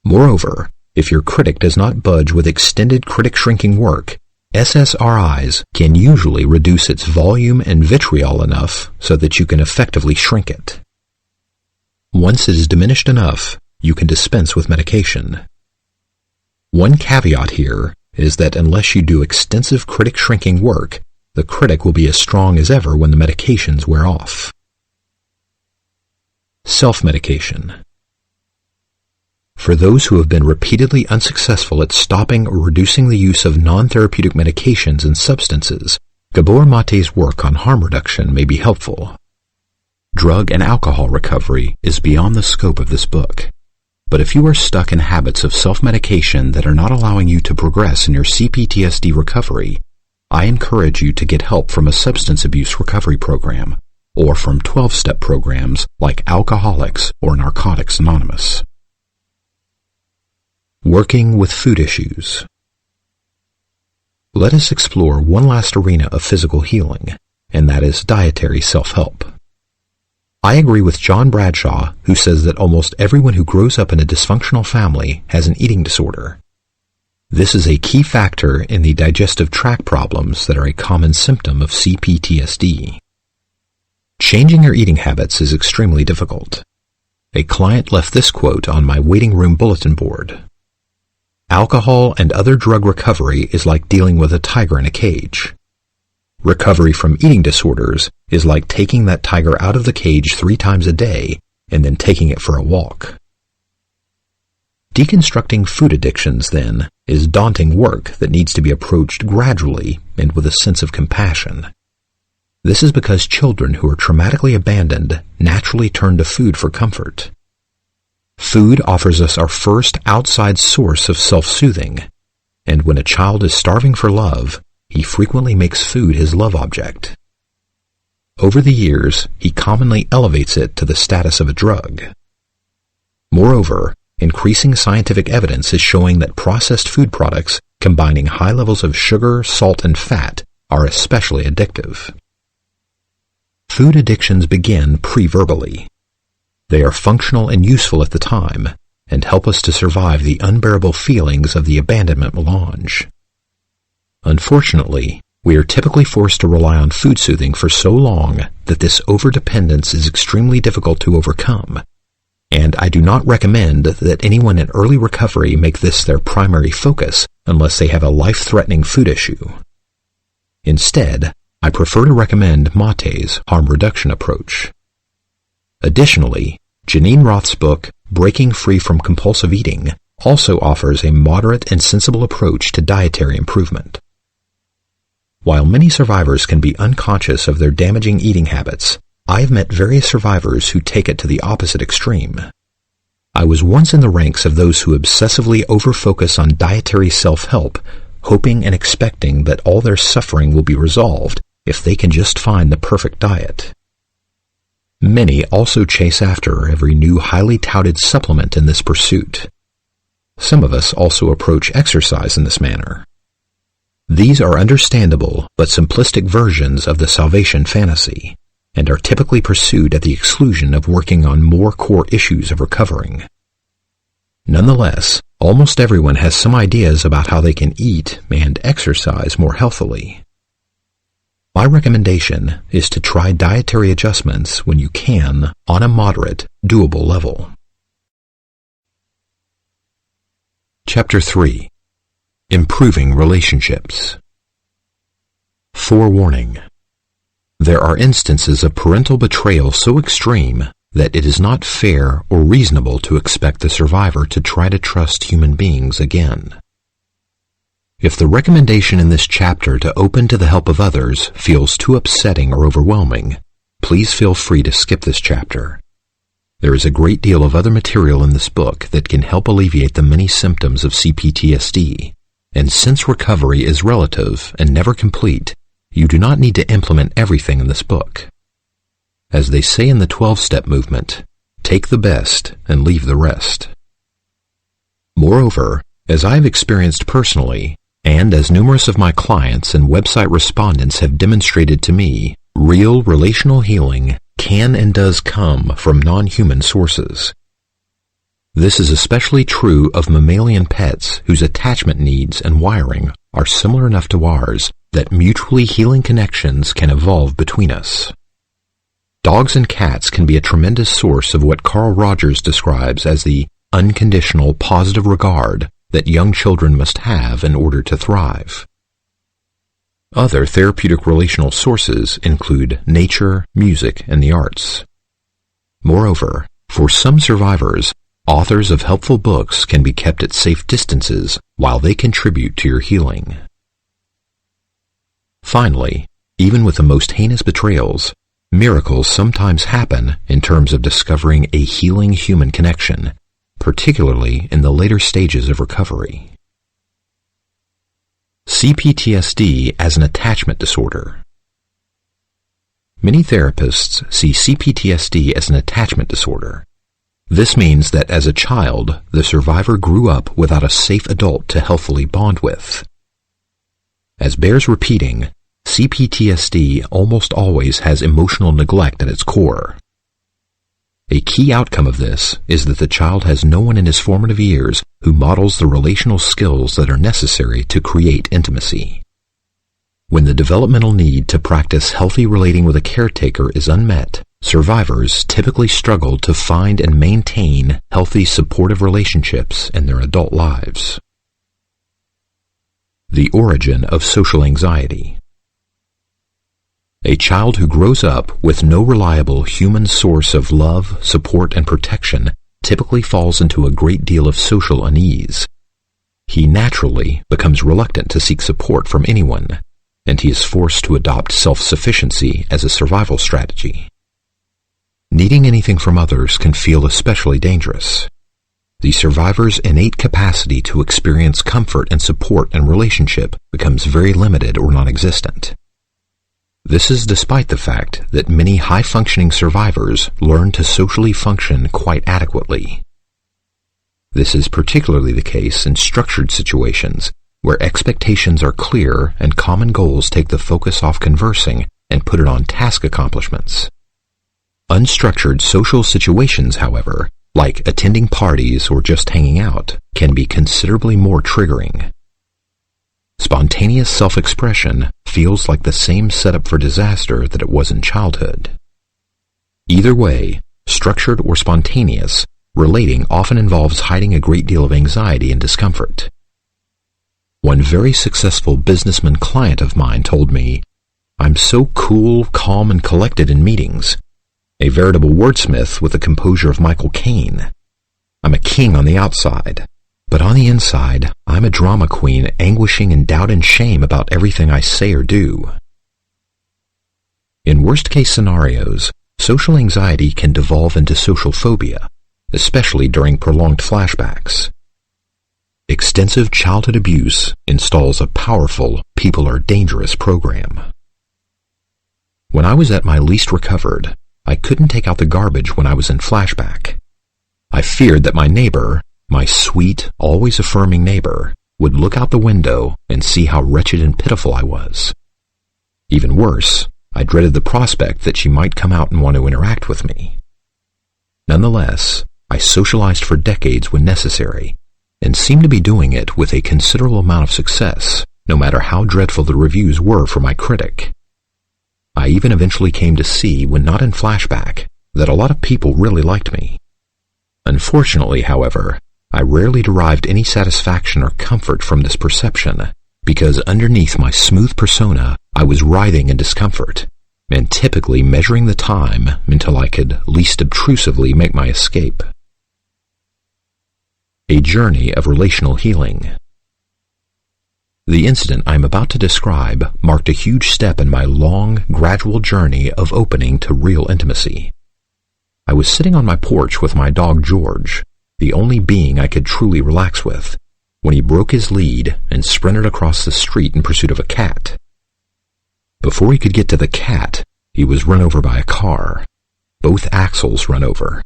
Moreover, if your critic does not budge with extended critic shrinking work, SSRIs can usually reduce its volume and vitriol enough so that you can effectively shrink it. Once it is diminished enough, you can dispense with medication. One caveat here is that unless you do extensive critic shrinking work, the critic will be as strong as ever when the medications wear off. Self-medication. For those who have been repeatedly unsuccessful at stopping or reducing the use of non-therapeutic medications and substances, Gabor Mate's work on harm reduction may be helpful. Drug and alcohol recovery is beyond the scope of this book, but if you are stuck in habits of self-medication that are not allowing you to progress in your CPTSD recovery, I encourage you to get help from a substance abuse recovery program or from 12-step programs like Alcoholics or Narcotics Anonymous. Working with food issues. Let us explore one last arena of physical healing, and that is dietary self-help. I agree with John Bradshaw, who says that almost everyone who grows up in a dysfunctional family has an eating disorder. This is a key factor in the digestive tract problems that are a common symptom of CPTSD. Changing your eating habits is extremely difficult. A client left this quote on my waiting room bulletin board. Alcohol and other drug recovery is like dealing with a tiger in a cage. Recovery from eating disorders is like taking that tiger out of the cage 3 times a day and then taking it for a walk. Deconstructing food addictions, then, is daunting work that needs to be approached gradually and with a sense of compassion. This is because children who are traumatically abandoned naturally turn to food for comfort. Food offers us our first outside source of self-soothing, and when a child is starving for love, he frequently makes food his love object. Over the years, he commonly elevates it to the status of a drug. Moreover, increasing scientific evidence is showing that processed food products combining high levels of sugar, salt, and fat are especially addictive. Food addictions begin pre-verbally. They are functional and useful at the time and help us to survive the unbearable feelings of the abandonment melange. Unfortunately, we are typically forced to rely on food soothing for so long that this overdependence is extremely difficult to overcome, and I do not recommend that anyone in early recovery make this their primary focus unless they have a life-threatening food issue. Instead, I prefer to recommend Mate's harm reduction approach. Additionally, Janine Roth's book, Breaking Free from Compulsive Eating, also offers a moderate and sensible approach to dietary improvement. While many survivors can be unconscious of their damaging eating habits, I have met various survivors who take it to the opposite extreme. I was once in the ranks of those who obsessively overfocus on dietary self-help, hoping and expecting that all their suffering will be resolved if they can just find the perfect diet. Many also chase after every new highly touted supplement in this pursuit. Some of us also approach exercise in this manner. These are understandable but simplistic versions of the salvation fantasy, and are typically pursued at the exclusion of working on more core issues of recovering. Nonetheless, almost everyone has some ideas about how they can eat and exercise more healthily. My recommendation is to try dietary adjustments when you can on a moderate, doable level. Chapter 3. Improving Relationships. Forewarning. There are instances of parental betrayal so extreme that it is not fair or reasonable to expect the survivor to try to trust human beings again. If the recommendation in this chapter to open to the help of others feels too upsetting or overwhelming, please feel free to skip this chapter. There is a great deal of other material in this book that can help alleviate the many symptoms of CPTSD, and since recovery is relative and never complete, you do not need to implement everything in this book. As they say in the 12-step movement, take the best and leave the rest. Moreover, as I have experienced personally, and as numerous of my clients and website respondents have demonstrated to me, real relational healing can and does come from non-human sources. This is especially true of mammalian pets whose attachment needs and wiring are similar enough to ours that mutually healing connections can evolve between us. Dogs and cats can be a tremendous source of what Carl Rogers describes as the unconditional positive regard that young children must have in order to thrive. Other therapeutic relational sources include nature, music, and the arts. Moreover, for some survivors, authors of helpful books can be kept at safe distances while they contribute to your healing. Finally, even with the most heinous betrayals, miracles sometimes happen in terms of discovering a healing human connection, particularly in the later stages of recovery. CPTSD as an attachment disorder. Many therapists see CPTSD as an attachment disorder. This means that as a child, the survivor grew up without a safe adult to healthfully bond with. As bears repeating, CPTSD almost always has emotional neglect at its core. A key outcome of this is that the child has no one in his formative years who models the relational skills that are necessary to create intimacy. When the developmental need to practice healthy relating with a caretaker is unmet, survivors typically struggle to find and maintain healthy supportive relationships in their adult lives. The origin of social anxiety. A child who grows up with no reliable human source of love, support, and protection typically falls into a great deal of social unease. He naturally becomes reluctant to seek support from anyone, and he is forced to adopt self-sufficiency as a survival strategy. Needing anything from others can feel especially dangerous. The survivor's innate capacity to experience comfort and support in relationship becomes very limited or non-existent. This is despite the fact that many high-functioning survivors learn to socially function quite adequately. This is particularly the case in structured situations where expectations are clear and common goals take the focus off conversing and put it on task accomplishments. Unstructured social situations, however, like attending parties or just hanging out, can be considerably more triggering. Spontaneous self-expression feels like the same setup for disaster that it was in childhood. Either way, structured or spontaneous, relating often involves hiding a great deal of anxiety and discomfort. One very successful businessman client of mine told me, "I'm so cool, calm, and collected in meetings. A veritable wordsmith with the composure of Michael Caine. I'm a king on the outside. But on the inside, I'm a drama queen anguishing in doubt and shame about everything I say or do." In worst-case scenarios, social anxiety can devolve into social phobia, especially during prolonged flashbacks. Extensive childhood abuse installs a powerful people are dangerous program. When I was at my least recovered, I couldn't take out the garbage when I was in flashback. I feared that my neighbor, my sweet, always affirming neighbor, would look out the window and see how wretched and pitiful I was. Even worse, I dreaded the prospect that she might come out and want to interact with me. Nonetheless, I socialized for decades when necessary, and seemed to be doing it with a considerable amount of success, no matter how dreadful the reviews were for my critic. I even eventually came to see, when not in flashback, that a lot of people really liked me. Unfortunately, however, I rarely derived any satisfaction or comfort from this perception, because underneath my smooth persona, I was writhing in discomfort, and typically measuring the time until I could least obtrusively make my escape. A journey of relational healing. The incident I am about to describe marked a huge step in my long, gradual journey of opening to real intimacy. I was sitting on my porch with my dog George, the only being I could truly relax with, when he broke his lead and sprinted across the street in pursuit of a cat. Before he could get to the cat, he was run over by a car. Both axles run over.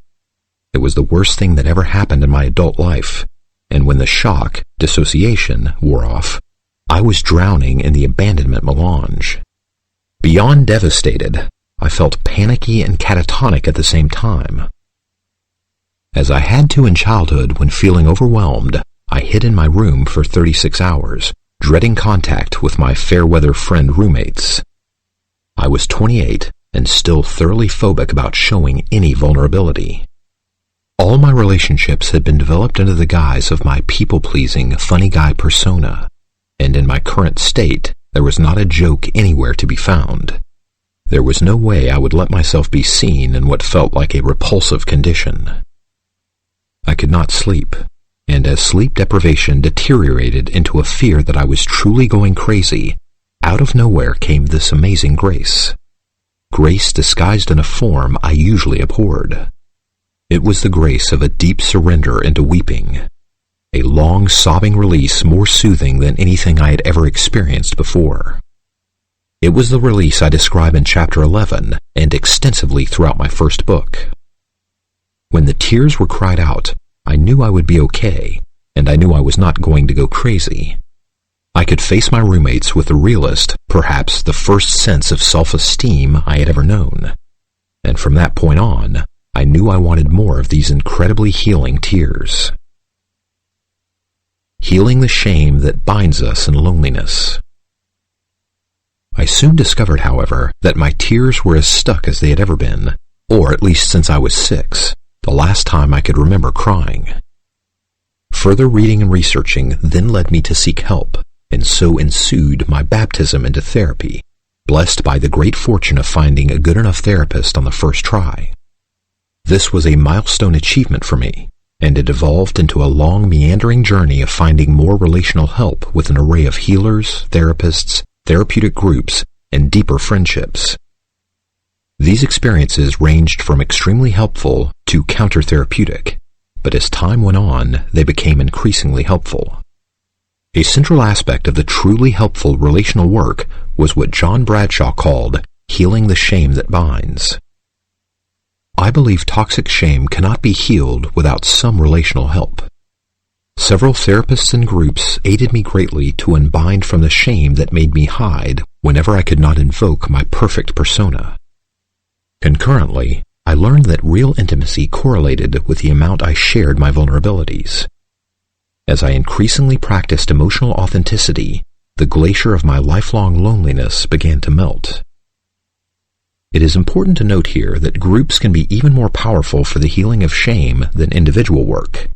It was the worst thing that ever happened in my adult life, and when the shock, dissociation, wore off, I was drowning in the abandonment melange. Beyond devastated, I felt panicky and catatonic at the same time. As I had to in childhood when feeling overwhelmed, I hid in my room for 36 hours, dreading contact with my fair-weather friend roommates. I was 28 and still thoroughly phobic about showing any vulnerability. All my relationships had been developed under the guise of my people-pleasing, funny guy persona, and in my current state, there was not a joke anywhere to be found. There was no way I would let myself be seen in what felt like a repulsive condition. I could not sleep, and as sleep deprivation deteriorated into a fear that I was truly going crazy, out of nowhere came this amazing grace. Grace disguised in a form I usually abhorred. It was the grace of a deep surrender into weeping, a long sobbing release more soothing than anything I had ever experienced before. It was the release I describe in Chapter 11 and extensively throughout my first book. When the tears were cried out, I knew I would be okay, and I knew I was not going to go crazy. I could face my roommates with the realest, perhaps the first sense of self-esteem I had ever known, and from that point on, I knew I wanted more of these incredibly healing tears. Healing the shame that binds us in loneliness. I soon discovered, however, that my tears were as stuck as they had ever been, or at least since I was 6, the last time I could remember crying. Further reading and researching then led me to seek help, and so ensued my baptism into therapy, blessed by the great fortune of finding a good enough therapist on the first try. This was a milestone achievement for me, and it evolved into a long meandering journey of finding more relational help with an array of healers, therapists, therapeutic groups, and deeper friendships. These experiences ranged from extremely helpful to counter-therapeutic, but as time went on, they became increasingly helpful. A central aspect of the truly helpful relational work was what John Bradshaw called healing the shame that binds. I believe toxic shame cannot be healed without some relational help. Several therapists and groups aided me greatly to unbind from the shame that made me hide whenever I could not invoke my perfect persona. Concurrently, I learned that real intimacy correlated with the amount I shared my vulnerabilities. As I increasingly practiced emotional authenticity, the glacier of my lifelong loneliness began to melt. It is important to note here that groups can be even more powerful for the healing of shame than individual work.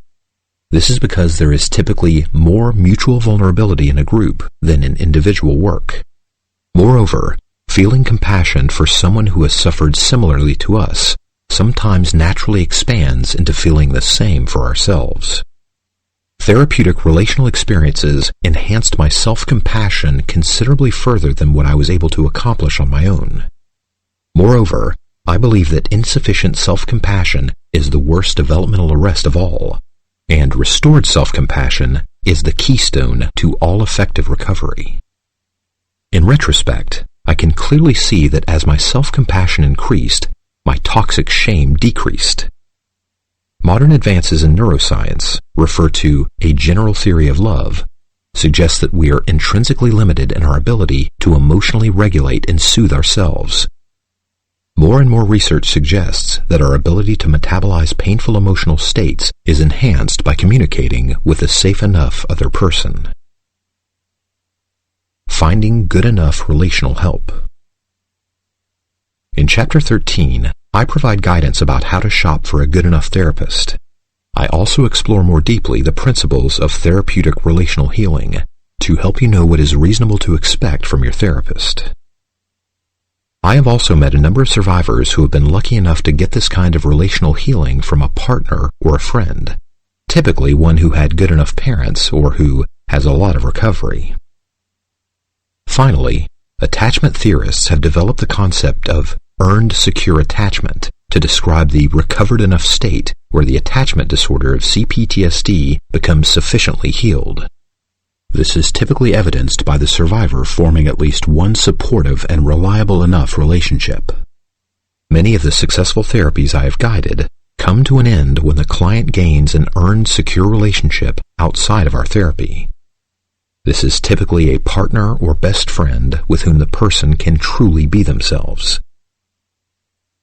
This is because there is typically more mutual vulnerability in a group than in individual work. Moreover, feeling compassion for someone who has suffered similarly to us sometimes naturally expands into feeling the same for ourselves. Therapeutic relational experiences enhanced my self-compassion considerably further than what I was able to accomplish on my own. Moreover, I believe that insufficient self-compassion is the worst developmental arrest of all, and restored self-compassion is the keystone to all effective recovery. In retrospect, I can clearly see that as my self-compassion increased, my toxic shame decreased. Modern advances in neuroscience refer to a general theory of love, suggest that we are intrinsically limited in our ability to emotionally regulate and soothe ourselves. More and more research suggests that our ability to metabolize painful emotional states is enhanced by communicating with a safe enough other person. Finding good enough relational help. In Chapter 13, I provide guidance about how to shop for a good enough therapist. I also explore more deeply the principles of therapeutic relational healing to help you know what is reasonable to expect from your therapist. I have also met a number of survivors who have been lucky enough to get this kind of relational healing from a partner or a friend, typically one who had good enough parents or who has a lot of recovery. Finally, attachment theorists have developed the concept of earned secure attachment to describe the recovered enough state where the attachment disorder of CPTSD becomes sufficiently healed. This is typically evidenced by the survivor forming at least one supportive and reliable enough relationship. Many of the successful therapies I have guided come to an end when the client gains an earned secure relationship outside of our therapy. This is typically a partner or best friend with whom the person can truly be themselves.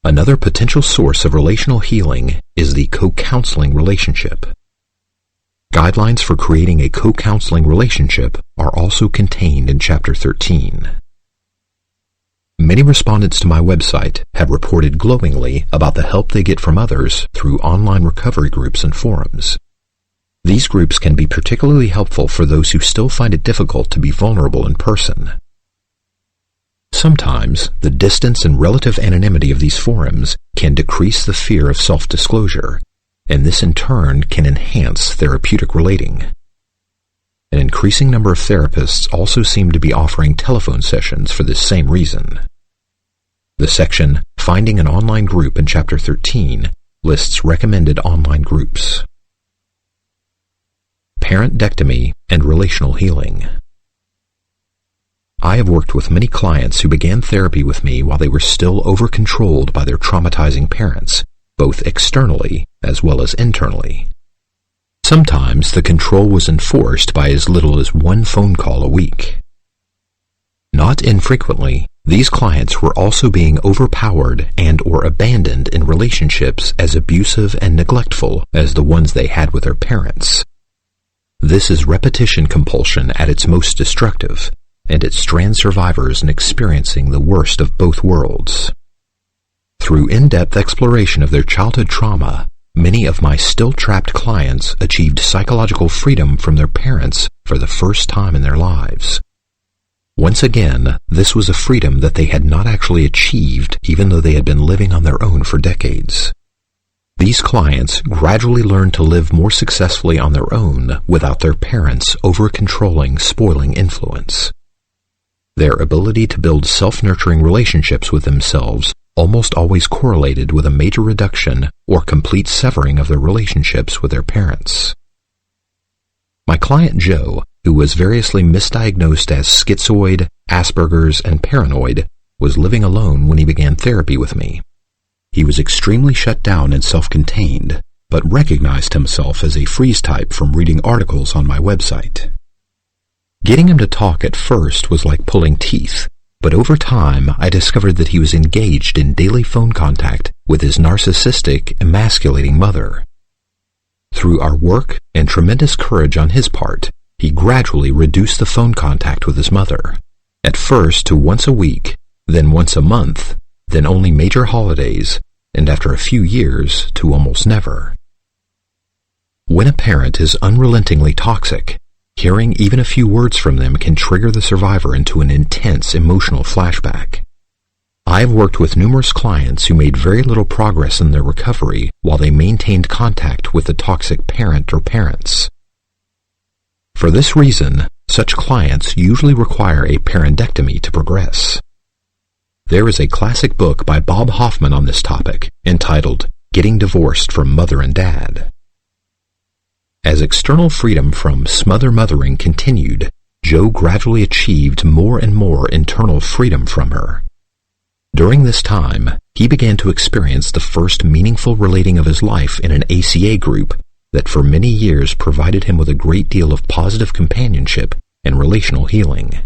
Another potential source of relational healing is the co-counseling relationship. Guidelines for creating a co-counseling relationship are also contained in Chapter 13. Many respondents to my website have reported glowingly about the help they get from others through online recovery groups and forums. These groups can be particularly helpful for those who still find it difficult to be vulnerable in person. Sometimes, the distance and relative anonymity of these forums can decrease the fear of self-disclosure, and this in turn can enhance therapeutic relating. An increasing number of therapists also seem to be offering telephone sessions for this same reason. The section Finding an Online Group in Chapter 13 lists recommended online groups. Parentectomy and relational healing. I have worked with many clients who began therapy with me while they were still over-controlled by their traumatizing parents, both externally as well as internally. Sometimes the control was enforced by as little as one phone call a week. Not infrequently, these clients were also being overpowered and or abandoned in relationships as abusive and neglectful as the ones they had with their parents. This is repetition compulsion at its most destructive, and it strands survivors in experiencing the worst of both worlds. Through in-depth exploration of their childhood trauma, many of my still-trapped clients achieved psychological freedom from their parents for the first time in their lives. Once again, this was a freedom that they had not actually achieved even though they had been living on their own for decades. These clients gradually learned to live more successfully on their own without their parents' over-controlling, spoiling influence. Their ability to build self-nurturing relationships with themselves almost always correlated with a major reduction or complete severing of their relationships with their parents. My client Joe, who was variously misdiagnosed as schizoid, Asperger's, and paranoid, was living alone when he began therapy with me. He was extremely shut down and self-contained, but recognized himself as a freeze type from reading articles on my website. Getting him to talk at first was like pulling teeth, but over time I discovered that he was engaged in daily phone contact with his narcissistic, emasculating mother. Through our work and tremendous courage on his part, he gradually reduced the phone contact with his mother, at first to once a week, then once a month, then only major holidays, and after a few years to almost never. When a parent is unrelentingly toxic, hearing even a few words from them can trigger the survivor into an intense emotional flashback. I have worked with numerous clients who made very little progress in their recovery while they maintained contact with the toxic parent or parents. For this reason, such clients usually require a parentectomy to progress. There is a classic book by Bob Hoffman on this topic entitled Getting Divorced from Mother and Dad. As external freedom from smother mothering continued, Joe gradually achieved more and more internal freedom from her. During this time, he began to experience the first meaningful relating of his life in an ACA group that for many years provided him with a great deal of positive companionship and relational healing.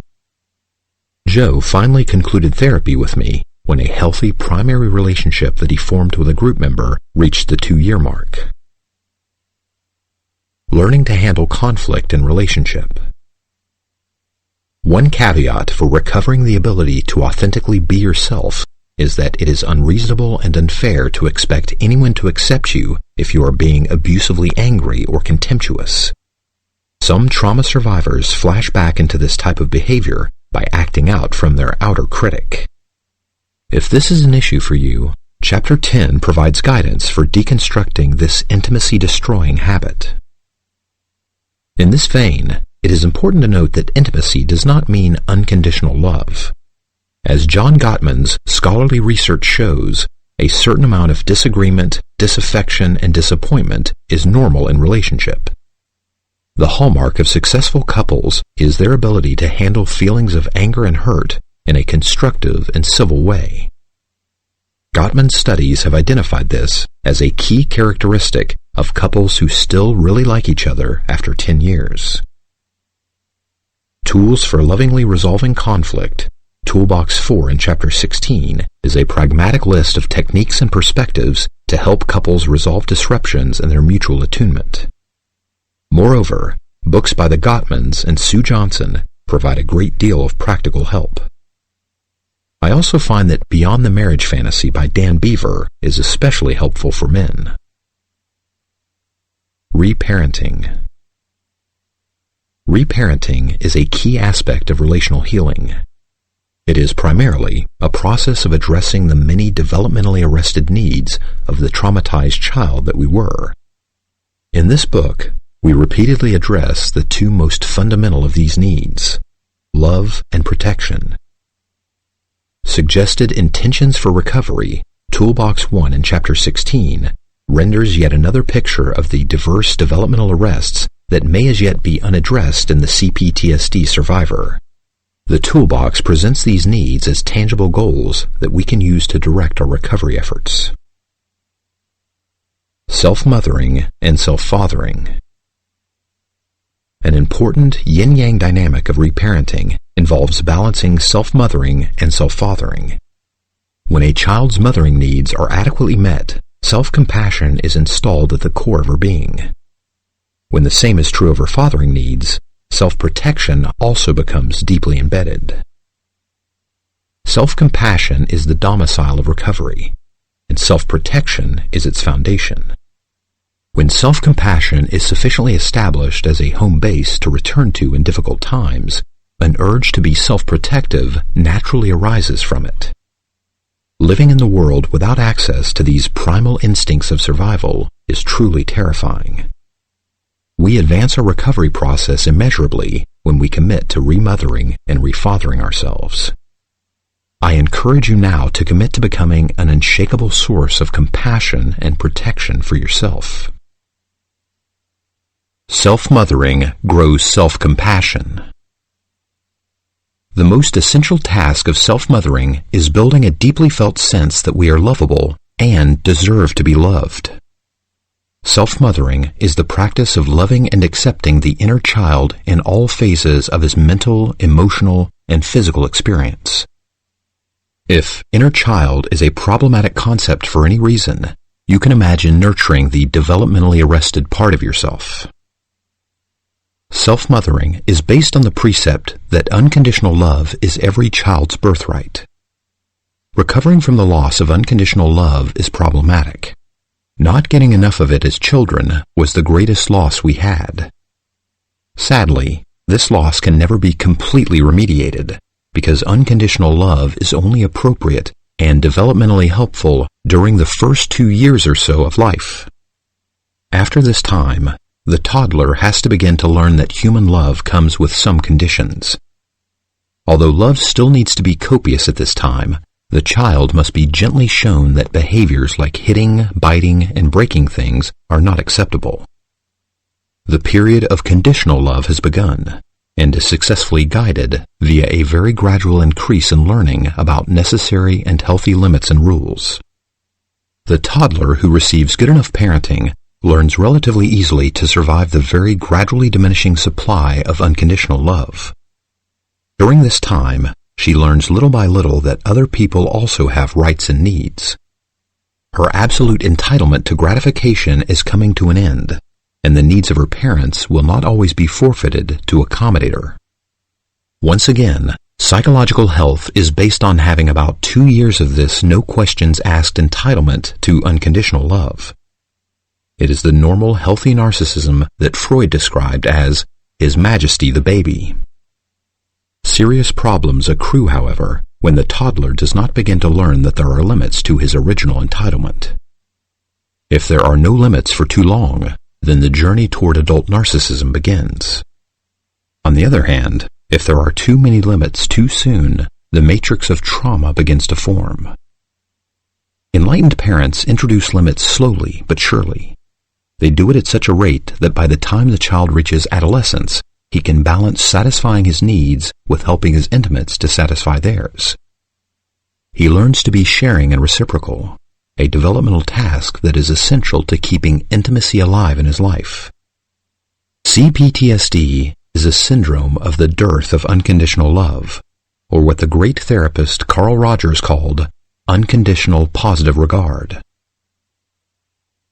Joe finally concluded therapy with me when a healthy primary relationship that he formed with a group member reached the 2-year mark. Learning to handle conflict in relationship. One caveat for recovering the ability to authentically be yourself is that it is unreasonable and unfair to expect anyone to accept you if you are being abusively angry or contemptuous. Some trauma survivors flash back into this type of behavior by acting out from their outer critic. If this is an issue for you, Chapter 10 provides guidance for deconstructing this intimacy-destroying habit. In this vein, it is important to note that intimacy does not mean unconditional love. As John Gottman's scholarly research shows, a certain amount of disagreement, disaffection, and disappointment is normal in relationship. The hallmark of successful couples is their ability to handle feelings of anger and hurt in a constructive and civil way. Gottman's studies have identified this as a key characteristic of couples who still really like each other after 10 years. Tools for Lovingly Resolving Conflict, Toolbox 4 in Chapter 16, is a pragmatic list of techniques and perspectives to help couples resolve disruptions in their mutual attunement. Moreover, books by the Gottmans and Sue Johnson provide a great deal of practical help. I also find that Beyond the Marriage Fantasy by Dan Beaver is especially helpful for men. Reparenting. Reparenting is a key aspect of relational healing. It is primarily a process of addressing the many developmentally arrested needs of the traumatized child that we were. In this book, we repeatedly address the two most fundamental of these needs, love and protection. Suggested Intentions for Recovery, Toolbox 1 in Chapter 16, renders yet another picture of the diverse developmental arrests that may as yet be unaddressed in the CPTSD survivor. The toolbox presents these needs as tangible goals that we can use to direct our recovery efforts. Self-mothering and self-fathering. An important yin-yang dynamic of reparenting involves balancing self-mothering and self-fathering. When a child's mothering needs are adequately met, self-compassion is installed at the core of her being. When the same is true of her fathering needs, self-protection also becomes deeply embedded. Self-compassion is the domicile of recovery, and self-protection is its foundation. When self-compassion is sufficiently established as a home base to return to in difficult times, an urge to be self-protective naturally arises from it. Living in the world without access to these primal instincts of survival is truly terrifying. We advance our recovery process immeasurably when we commit to remothering and refathering ourselves. I encourage you now to commit to becoming an unshakable source of compassion and protection for yourself. Self-mothering grows self-compassion. The most essential task of self-mothering is building a deeply felt sense that we are lovable and deserve to be loved. Self-mothering is the practice of loving and accepting the inner child in all phases of his mental, emotional, and physical experience. If inner child is a problematic concept for any reason, you can imagine nurturing the developmentally arrested part of yourself. Self-mothering is based on the precept that unconditional love is every child's birthright. Recovering from the loss of unconditional love is problematic. Not getting enough of it as children was the greatest loss we had. Sadly, this loss can never be completely remediated because unconditional love is only appropriate and developmentally helpful during the first 2 years or so of life. After this time, the toddler has to begin to learn that human love comes with some conditions. Although love still needs to be copious at this time, the child must be gently shown that behaviors like hitting, biting, and breaking things are not acceptable. The period of conditional love has begun, and is successfully guided via a very gradual increase in learning about necessary and healthy limits and rules. The toddler who receives good enough parenting learns relatively easily to survive the very gradually diminishing supply of unconditional love. During this time, she learns little by little that other people also have rights and needs. Her absolute entitlement to gratification is coming to an end, and the needs of her parents will not always be forfeited to accommodate her. Once again, Psychological health is based on having about 2 years of this no-questions-asked entitlement to unconditional love. It is the normal, healthy narcissism that Freud described as His Majesty the baby. Serious problems accrue, however, when the toddler does not begin to learn that there are limits to his original entitlement. If there are no limits for too long, then the journey toward adult narcissism begins. On the other hand, if there are too many limits too soon, the matrix of trauma begins to form. Enlightened parents introduce limits slowly but surely. They do it at such a rate that by the time the child reaches adolescence, he can balance satisfying his needs with helping his intimates to satisfy theirs. He learns to be sharing and reciprocal, a developmental task that is essential to keeping intimacy alive in his life. PTSD is a syndrome of the dearth of unconditional love, or what the great therapist Carl Rogers called unconditional positive regard.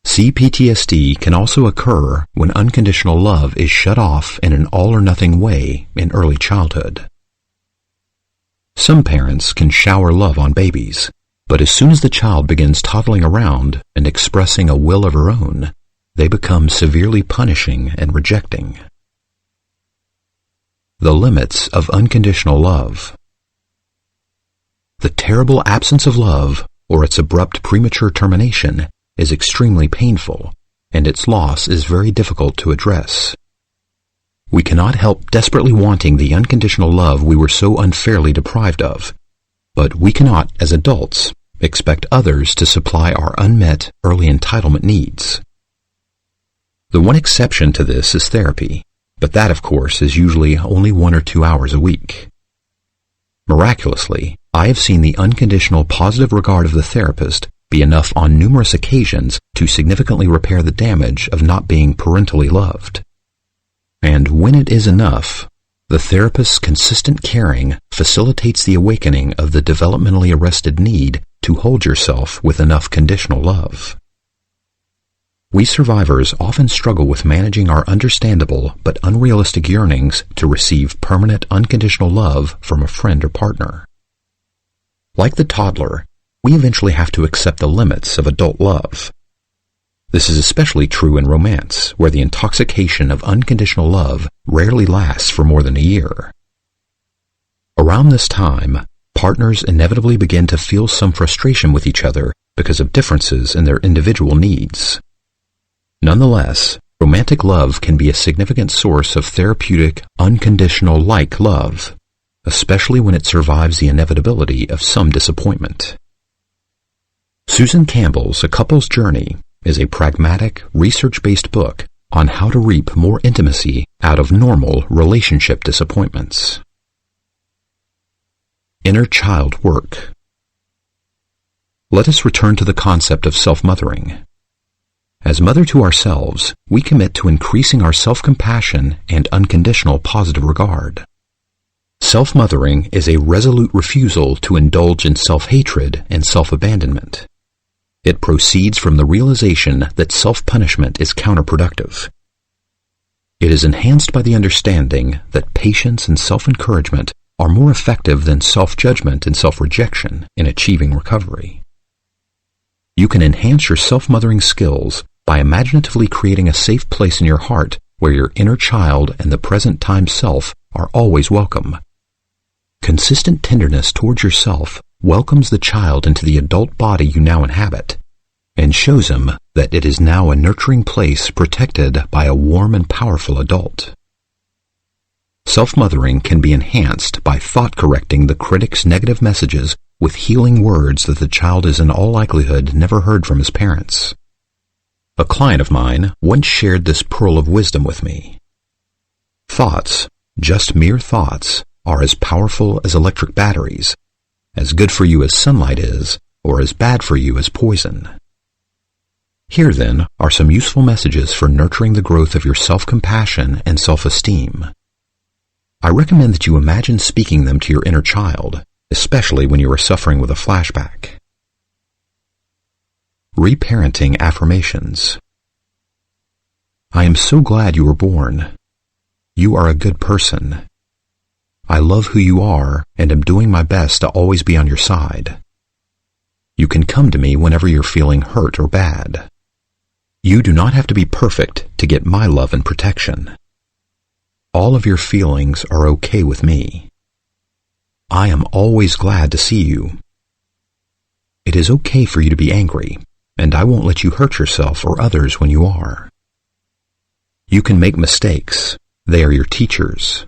PTSD can also occur when unconditional love is shut off in an all-or-nothing way in early childhood. Some parents can shower love on babies, but as soon as the child begins toddling around and expressing a will of her own, they become severely punishing and rejecting. The limits of unconditional love. The terrible absence of love, or its abrupt premature termination, is extremely painful, and its loss is very difficult to address. We cannot help desperately wanting the unconditional love we were so unfairly deprived of, but we cannot, as adults, expect others to supply our unmet early entitlement needs. The one exception to this is therapy, but that, of course, is usually only 1 or 2 hours a week. Miraculously, I have seen the unconditional positive regard of the therapist be enough on numerous occasions to significantly repair the damage of not being parentally loved. And when it is enough, the therapist's consistent caring facilitates the awakening of the developmentally arrested need to hold yourself with enough conditional love. We survivors often struggle with managing our understandable but unrealistic yearnings to receive permanent unconditional love from a friend or partner. Like the toddler, we eventually have to accept the limits of adult love. This is especially true in romance, where the intoxication of unconditional love rarely lasts for more than a year. Around this time, partners inevitably begin to feel some frustration with each other because of differences in their individual needs. Nonetheless, romantic love can be a significant source of therapeutic, unconditional like love, especially when it survives the inevitability of some disappointment. Susan Campbell's A Couple's Journey is a pragmatic, research-based book on how to reap more intimacy out of normal relationship disappointments. Inner child work. Let us return to the concept of self-mothering. As mother to ourselves, we commit to increasing our self-compassion and unconditional positive regard. Self-mothering is a resolute refusal to indulge in self-hatred and self-abandonment. It proceeds from the realization that self-punishment is counterproductive. It is enhanced by the understanding that patience and self-encouragement are more effective than self-judgment and self-rejection in achieving recovery. You can enhance your self-mothering skills by imaginatively creating a safe place in your heart where your inner child and the present time self are always welcome. Consistent tenderness towards yourself welcomes the child into the adult body you now inhabit and shows him that it is now a nurturing place protected by a warm and powerful adult. Self-mothering can be enhanced by thought-correcting the critic's negative messages with healing words that the child is in all likelihood never heard from his parents. A client of mine once shared this pearl of wisdom with me. Thoughts, just mere thoughts, are as powerful as electric batteries, as good for you as sunlight is, or as bad for you as poison. Here, then, are some useful messages for nurturing the growth of your self-compassion and self-esteem. I recommend that you imagine speaking them to your inner child, especially when you are suffering with a flashback. Reparenting affirmations. I am so glad you were born. You are a good person. I love who you are and am doing my best to always be on your side. You can come to me whenever you're feeling hurt or bad. You do not have to be perfect to get my love and protection. All of your feelings are okay with me. I am always glad to see you. It is okay for you to be angry, and I won't let you hurt yourself or others when you are. You can make mistakes. They are your teachers.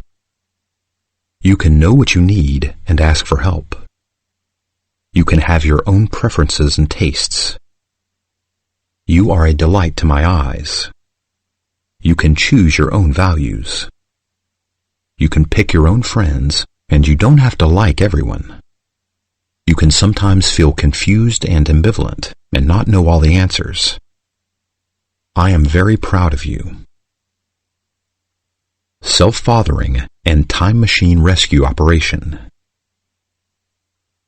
You can know what you need and ask for help. You can have your own preferences and tastes. You are a delight to my eyes. You can choose your own values. You can pick your own friends, and you don't have to like everyone. You can sometimes feel confused and ambivalent and not know all the answers. I am very proud of you. Self-fathering and time machine rescue operation.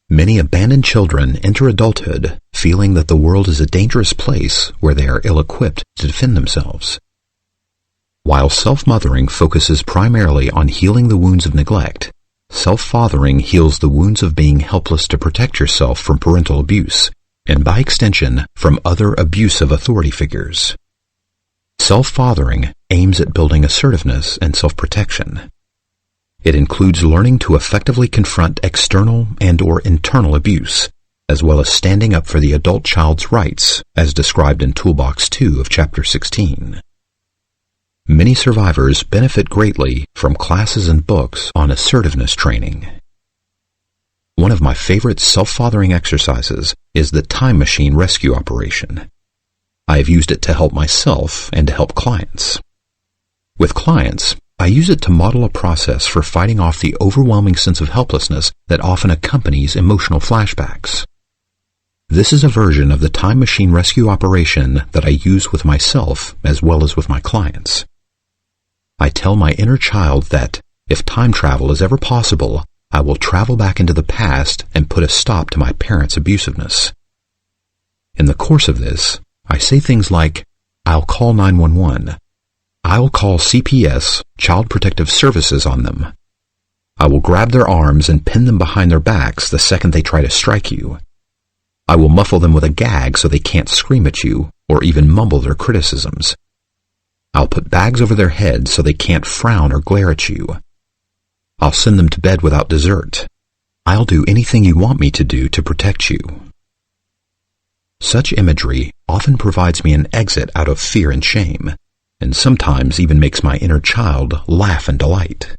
Many abandoned children enter adulthood feeling that the world is a dangerous place where they are ill-equipped to defend themselves. While self-mothering focuses primarily on healing the wounds of neglect, self-fathering heals the wounds of being helpless to protect yourself from parental abuse, and by extension, from other abusive authority figures. Self-fathering aims at building assertiveness and self-protection. It includes learning to effectively confront external and/or internal abuse, as well as standing up for the adult child's rights, as described in Toolbox 2 of Chapter 16. Many survivors benefit greatly from classes and books on assertiveness training. One of my favorite self-fathering exercises is the time machine rescue operation. I have used it to help myself and to help clients. With clients, I use it to model a process for fighting off the overwhelming sense of helplessness that often accompanies emotional flashbacks. This is a version of the time machine rescue operation that I use with myself as well as with my clients. I tell my inner child that, if time travel is ever possible, I will travel back into the past and put a stop to my parents' abusiveness. In the course of this, I say things like, I'll call 911. I'll call CPS, Child Protective Services, on them. I will grab their arms and pin them behind their backs the second they try to strike you. I will muffle them with a gag so they can't scream at you or even mumble their criticisms. I'll put bags over their heads so they can't frown or glare at you. I'll send them to bed without dessert. I'll do anything you want me to do to protect you. Such imagery often provides me an exit out of fear and shame, and sometimes even makes my inner child laugh in delight.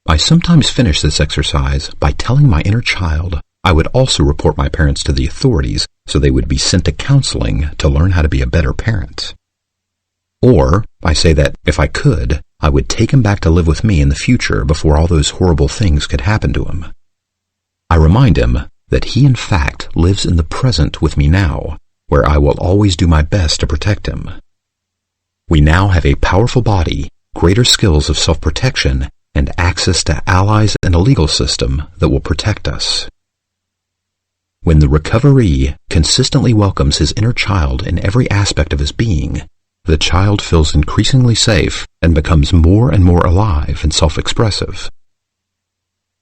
I sometimes finish this exercise by telling my inner child I would also report my parents to the authorities so they would be sent to counseling to learn how to be a better parent. Or I say that, if I could, I would take him back to live with me in the future before all those horrible things could happen to him. I remind him that he in fact lives in the present with me now, where I will always do my best to protect him. We now have a powerful body, greater skills of self-protection, and access to allies and a legal system that will protect us. When the recoveree consistently welcomes his inner child in every aspect of his being, the child feels increasingly safe and becomes more and more alive and self-expressive.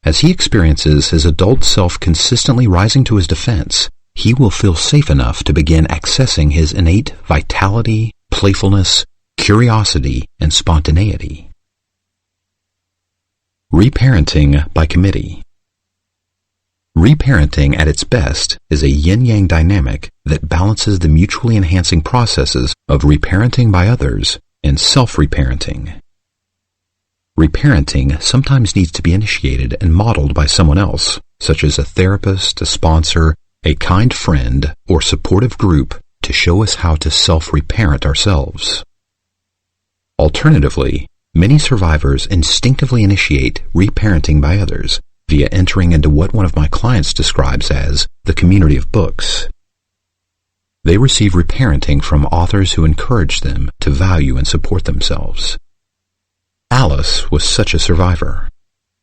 As he experiences his adult self consistently rising to his defense, he will feel safe enough to begin accessing his innate vitality, playfulness, curiosity, and spontaneity. Reparenting by committee. Reparenting at its best is a yin-yang dynamic that balances the mutually enhancing processes of reparenting by others and self-reparenting. Reparenting sometimes needs to be initiated and modeled by someone else, such as a therapist, a sponsor, a kind friend, or supportive group to show us how to self-reparent ourselves. Alternatively, many survivors instinctively initiate reparenting by others via entering into what one of my clients describes as the community of books. They receive reparenting from authors who encourage them to value and support themselves. Alice was such a survivor.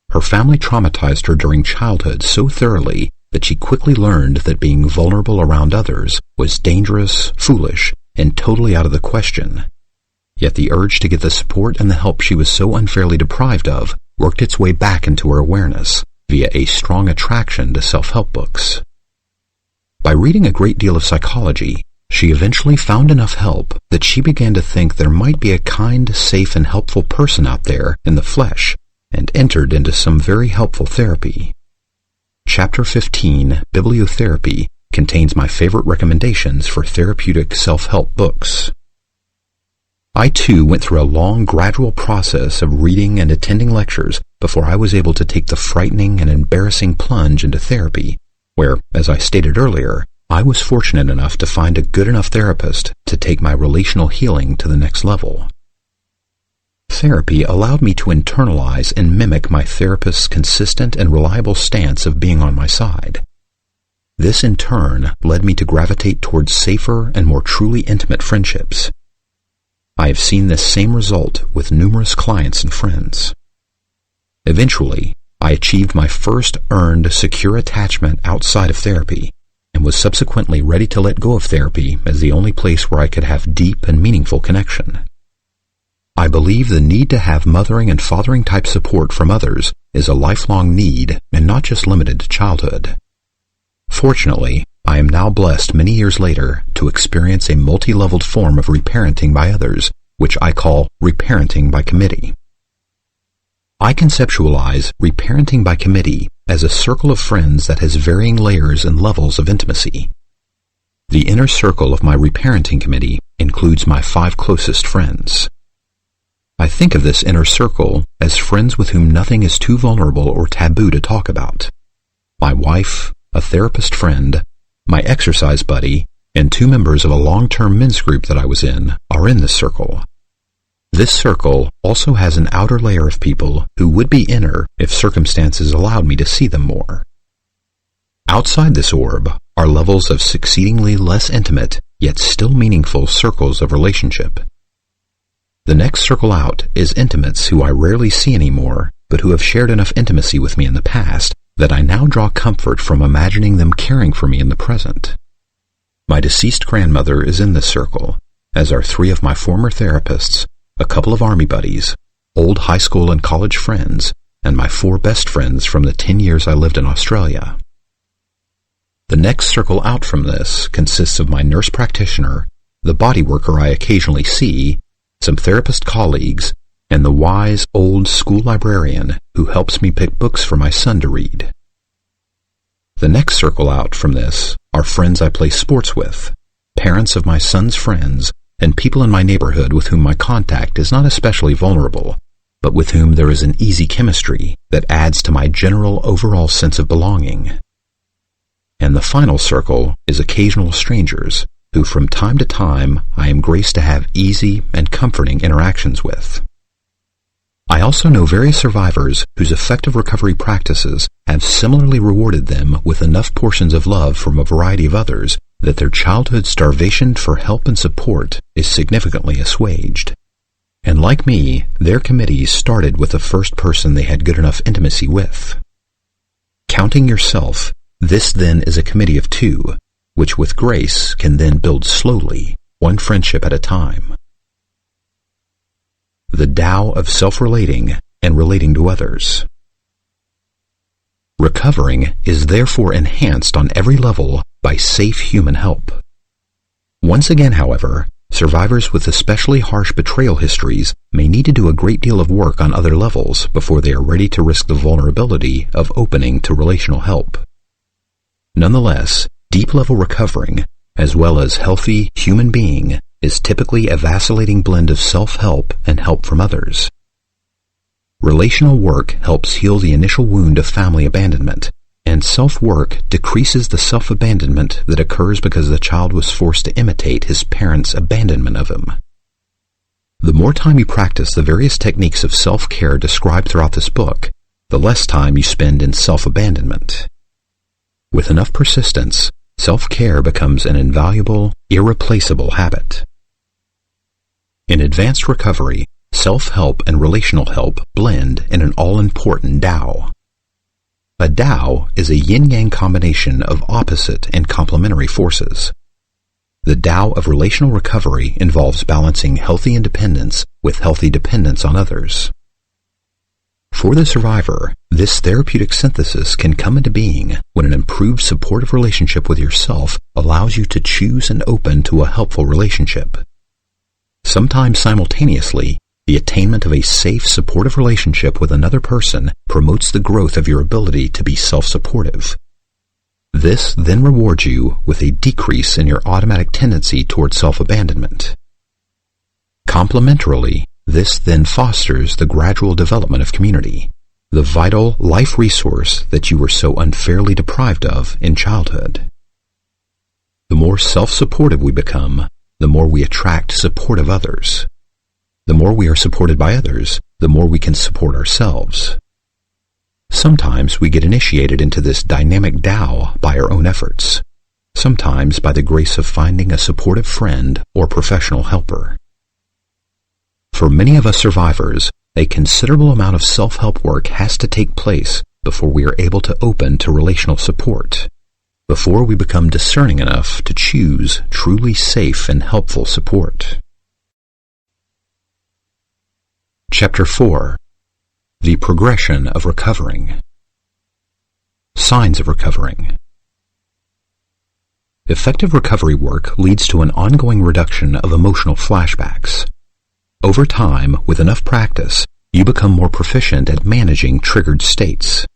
Her family traumatized her during childhood so thoroughly that she quickly learned that being vulnerable around others was dangerous, foolish, and totally out of the question. Yet the urge to get the support and the help she was so unfairly deprived of worked its way back into her awareness via a strong attraction to self-help books. By reading a great deal of psychology, she eventually found enough help that she began to think there might be a kind, safe, and helpful person out there in the flesh, and entered into some very helpful therapy. Chapter 15, Bibliotherapy, contains my favorite recommendations for therapeutic self-help books. I too went through a long, gradual process of reading and attending lectures before I was able to take the frightening and embarrassing plunge into therapy, where, as I stated earlier, I was fortunate enough to find a good enough therapist to take my relational healing to the next level. Therapy allowed me to internalize and mimic my therapist's consistent and reliable stance of being on my side. This in turn led me to gravitate towards safer and more truly intimate friendships. I have seen this same result with numerous clients and friends. Eventually, I achieved my first earned secure attachment outside of therapy, and was subsequently ready to let go of therapy as the only place where I could have deep and meaningful connection. I believe the need to have mothering and fathering type support from others is a lifelong need and not just limited to childhood. Fortunately, I am now blessed many years later to experience a multi-leveled form of reparenting by others, which I call reparenting by committee. I conceptualize reparenting by committee as a circle of friends that has varying layers and levels of intimacy. The inner circle of my reparenting committee includes my 5 closest friends. I think of this inner circle as friends with whom nothing is too vulnerable or taboo to talk about. My wife, a therapist friend, my exercise buddy, and 2 members of a long-term men's group that I was in are in this circle. This circle also has an outer layer of people who would be inner if circumstances allowed me to see them more. Outside this orb are levels of succeedingly less intimate, yet still meaningful circles of relationship. The next circle out is intimates who I rarely see anymore, but who have shared enough intimacy with me in the past that I now draw comfort from imagining them caring for me in the present. My deceased grandmother is in this circle, as are 3 of my former therapists, a couple of army buddies, old high school and college friends, and my 4 best friends from the 10 years I lived in Australia. The next circle out from this consists of my nurse practitioner, the body worker I occasionally see, some therapist colleagues, and the wise old school librarian who helps me pick books for my son to read. The next circle out from this are friends I play sports with, parents of my son's friends, and people in my neighborhood with whom my contact is not especially vulnerable, but with whom there is an easy chemistry that adds to my general overall sense of belonging. And the final circle is occasional strangers, who from time to time I am graced to have easy and comforting interactions with. I also know various survivors whose effective recovery practices have similarly rewarded them with enough portions of love from a variety of others that their childhood starvation for help and support is significantly assuaged. And like me, their committees started with the first person they had good enough intimacy with. Counting yourself, this then is a committee of 2, which with grace can then build slowly, 1 friendship at a time. The Tao of self-relating and relating to others. Recovering is therefore enhanced on every level by safe human help. Once again, however, survivors with especially harsh betrayal histories may need to do a great deal of work on other levels before they are ready to risk the vulnerability of opening to relational help. Nonetheless, deep-level recovering, as well as healthy human being, is typically a vacillating blend of self-help and help from others. Relational work helps heal the initial wound of family abandonment, and self-work decreases the self-abandonment that occurs because the child was forced to imitate his parents' abandonment of him. The more time you practice the various techniques of self-care described throughout this book, the less time you spend in self-abandonment. With enough persistence, self-care becomes an invaluable, irreplaceable habit. In advanced recovery, self-help and relational help blend in an all-important Tao. A Tao is a yin-yang combination of opposite and complementary forces. The Tao of relational recovery involves balancing healthy independence with healthy dependence on others. For the survivor, this therapeutic synthesis can come into being when an improved supportive relationship with yourself allows you to choose and open to a helpful relationship. Sometimes simultaneously, the attainment of a safe, supportive relationship with another person promotes the growth of your ability to be self-supportive. This then rewards you with a decrease in your automatic tendency toward self-abandonment. Complementarily, this then fosters the gradual development of community, the vital life resource that you were so unfairly deprived of in childhood. The more self-supportive we become, the more we attract supportive others. The more we are supported by others, the more we can support ourselves. Sometimes we get initiated into this dynamic Tao by our own efforts, sometimes by the grace of finding a supportive friend or professional helper. For many of us survivors, a considerable amount of self-help work has to take place before we are able to open to relational support, before we become discerning enough to choose truly safe and helpful support. Chapter 4. The Progression of Recovering. Signs of recovering. Effective recovery work leads to an ongoing reduction of emotional flashbacks. Over time, with enough practice, you become more proficient at managing triggered states.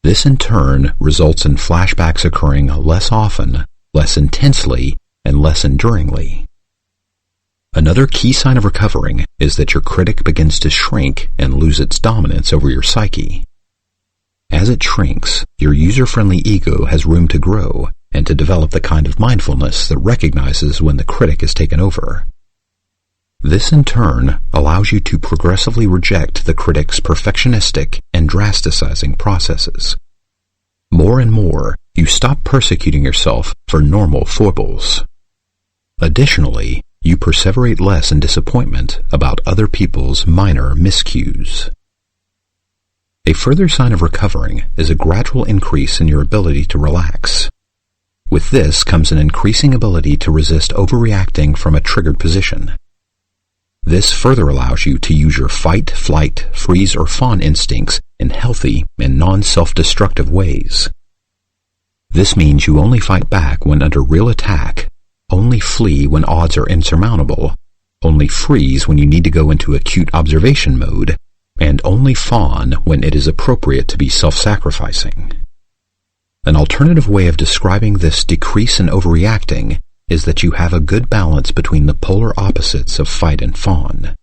This in turn results in flashbacks occurring less often, less intensely, and less enduringly. Another key sign of recovering is that your critic begins to shrink and lose its dominance over your psyche. As it shrinks, your user-friendly ego has room to grow and to develop the kind of mindfulness that recognizes when the critic is taken over. This in turn allows you to progressively reject the critic's perfectionistic and drasticizing processes. More and more, you stop persecuting yourself for normal foibles. Additionally, you perseverate less in disappointment about other people's minor miscues. A further sign of recovering is a gradual increase in your ability to relax. With this comes an increasing ability to resist overreacting from a triggered position. This further allows you to use your fight, flight, freeze, or fawn instincts in healthy and non-self-destructive ways. This means you only fight back when under real attack, only flee when odds are insurmountable, only freeze when you need to go into acute observation mode, and only fawn when it is appropriate to be self-sacrificing. An alternative way of describing this decrease in overreacting is that you have a good balance between the polar opposites of fight and fawn.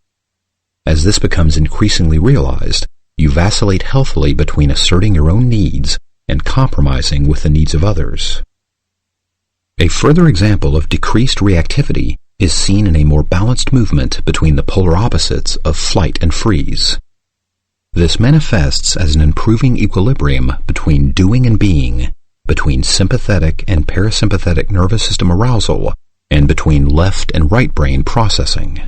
As this becomes increasingly realized, you vacillate healthily between asserting your own needs and compromising with the needs of others. A further example of decreased reactivity is seen in a more balanced movement between the polar opposites of flight and freeze. This manifests as an improving equilibrium between doing and being, between sympathetic and parasympathetic nervous system arousal, and between left and right brain processing.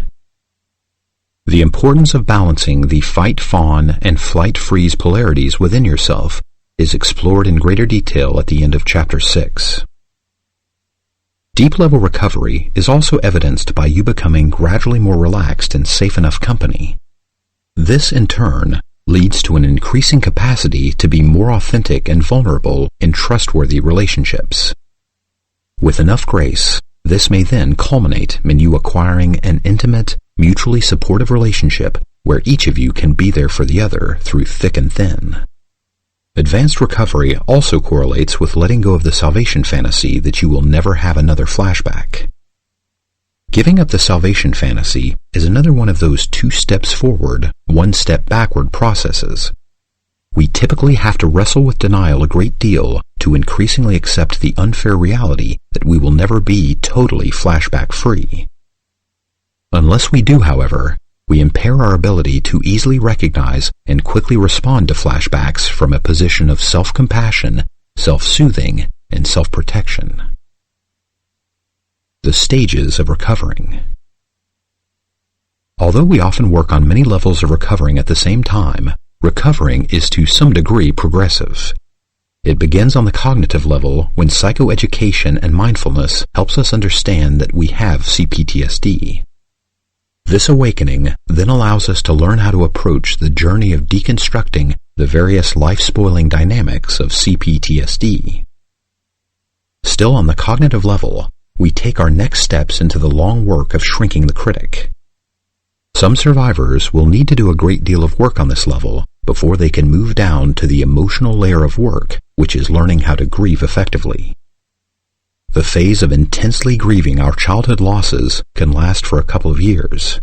The importance of balancing the fight-fawn and flight-freeze polarities within yourself is explored in greater detail at the end of Chapter 6. Deep-level recovery is also evidenced by you becoming gradually more relaxed in safe enough company. This, in turn, leads to an increasing capacity to be more authentic and vulnerable in trustworthy relationships. With enough grace, this may then culminate in you acquiring an intimate, mutually supportive relationship where each of you can be there for the other through thick and thin. Advanced recovery also correlates with letting go of the salvation fantasy that you will never have another flashback. Giving up the salvation fantasy is another one of those 2 steps forward, 1 step backward processes. We typically have to wrestle with denial a great deal to increasingly accept the unfair reality that we will never be totally flashback-free. Unless we do, however, we impair our ability to easily recognize and quickly respond to flashbacks from a position of self-compassion, self-soothing, and self-protection. The stages of recovering. Although we often work on many levels of recovering at the same time, recovering is to some degree progressive. It begins on the cognitive level when psychoeducation and mindfulness helps us understand that we have PTSD. This awakening then allows us to learn how to approach the journey of deconstructing the various life-spoiling dynamics of CPTSD. Still on the cognitive level, we take our next steps into the long work of shrinking the critic. Some survivors will need to do a great deal of work on this level before they can move down to the emotional layer of work, which is learning how to grieve effectively. The phase of intensely grieving our childhood losses can last for a couple of years.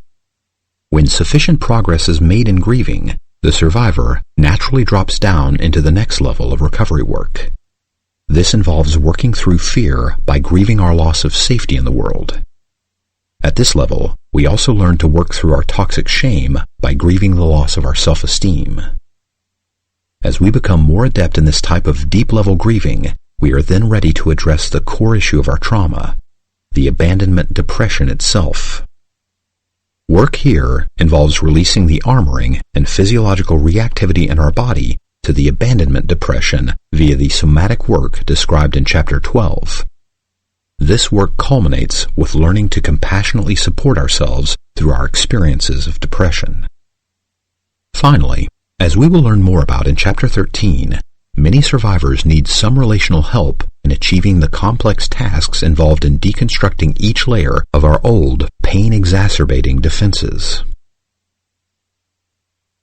When sufficient progress is made in grieving, the survivor naturally drops down into the next level of recovery work. This involves working through fear by grieving our loss of safety in the world. At this level, we also learn to work through our toxic shame by grieving the loss of our self-esteem. As we become more adept in this type of deep-level grieving, we are then ready to address the core issue of our trauma, the abandonment depression itself. Work here involves releasing the armoring and physiological reactivity in our body to the abandonment depression via the somatic work described in Chapter 12. This work culminates with learning to compassionately support ourselves through our experiences of depression. Finally, as we will learn more about in Chapter 13, many survivors need some relational help in achieving the complex tasks involved in deconstructing each layer of our old, pain-exacerbating defenses.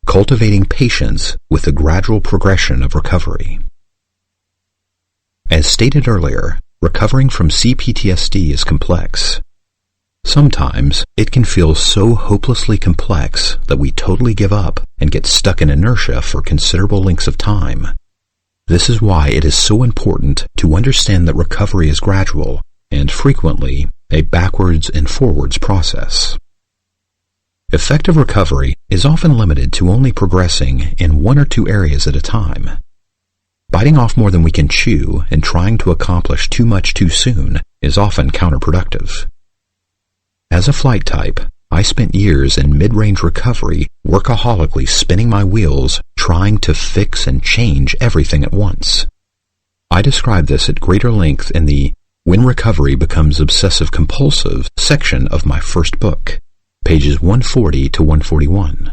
Cultivating patience with the gradual progression of recovery. As stated earlier, recovering from CPTSD is complex. Sometimes it can feel so hopelessly complex that we totally give up and get stuck in inertia for considerable lengths of time. This is why it is so important to understand that recovery is gradual and frequently a backwards and forwards process. Effective recovery is often limited to only progressing in one or two areas at a time. Biting off more than we can chew and trying to accomplish too much too soon is often counterproductive. As a flight type, I spent years in mid-range recovery workaholically spinning my wheels trying to fix and change everything at once. I describe this at greater length in the When Recovery Becomes Obsessive-Compulsive section of my first book, pages 140 to 141.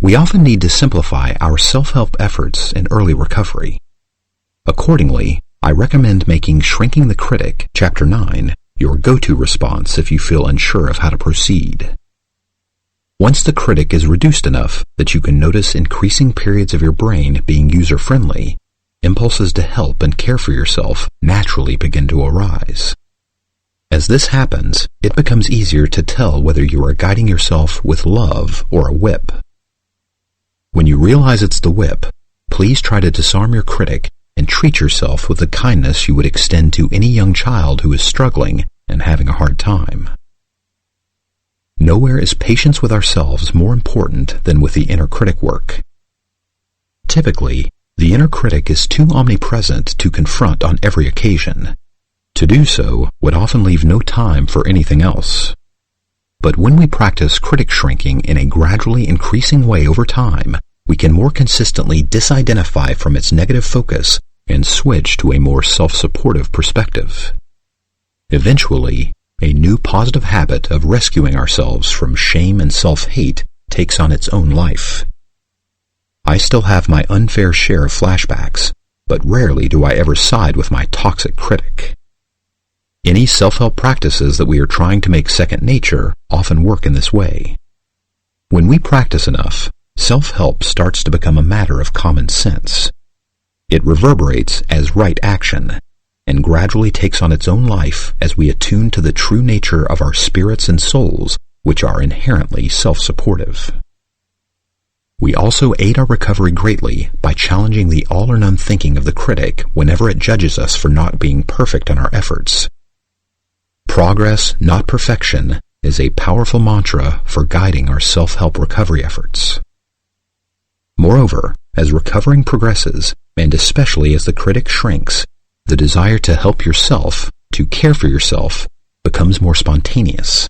We often need to simplify our self-help efforts in early recovery. Accordingly, I recommend making Shrinking the Critic, Chapter 9, your go-to response if you feel unsure of how to proceed. Once the critic is reduced enough that you can notice increasing periods of your brain being user-friendly, impulses to help and care for yourself naturally begin to arise. As this happens, it becomes easier to tell whether you are guiding yourself with love or a whip. When you realize it's the whip, please try to disarm your critic and treat yourself with the kindness you would extend to any young child who is struggling and having a hard time. Nowhere is patience with ourselves more important than with the inner critic work. Typically, the inner critic is too omnipresent to confront on every occasion. To do so would often leave no time for anything else. But when we practice critic shrinking in a gradually increasing way over time, we can more consistently disidentify from its negative focus and switch to a more self-supportive perspective. Eventually, a new positive habit of rescuing ourselves from shame and self-hate takes on its own life. I still have my unfair share of flashbacks, but rarely do I ever side with my toxic critic. Any self-help practices that we are trying to make second nature often work in this way. When we practice enough, self-help starts to become a matter of common sense. It reverberates as right action, and gradually takes on its own life as we attune to the true nature of our spirits and souls, which are inherently self-supportive. We also aid our recovery greatly by challenging the all-or-none thinking of the critic whenever it judges us for not being perfect in our efforts. Progress, not perfection, is a powerful mantra for guiding our self-help recovery efforts. Moreover, as recovering progresses, and especially as the critic shrinks, the desire to help yourself, to care for yourself, becomes more spontaneous.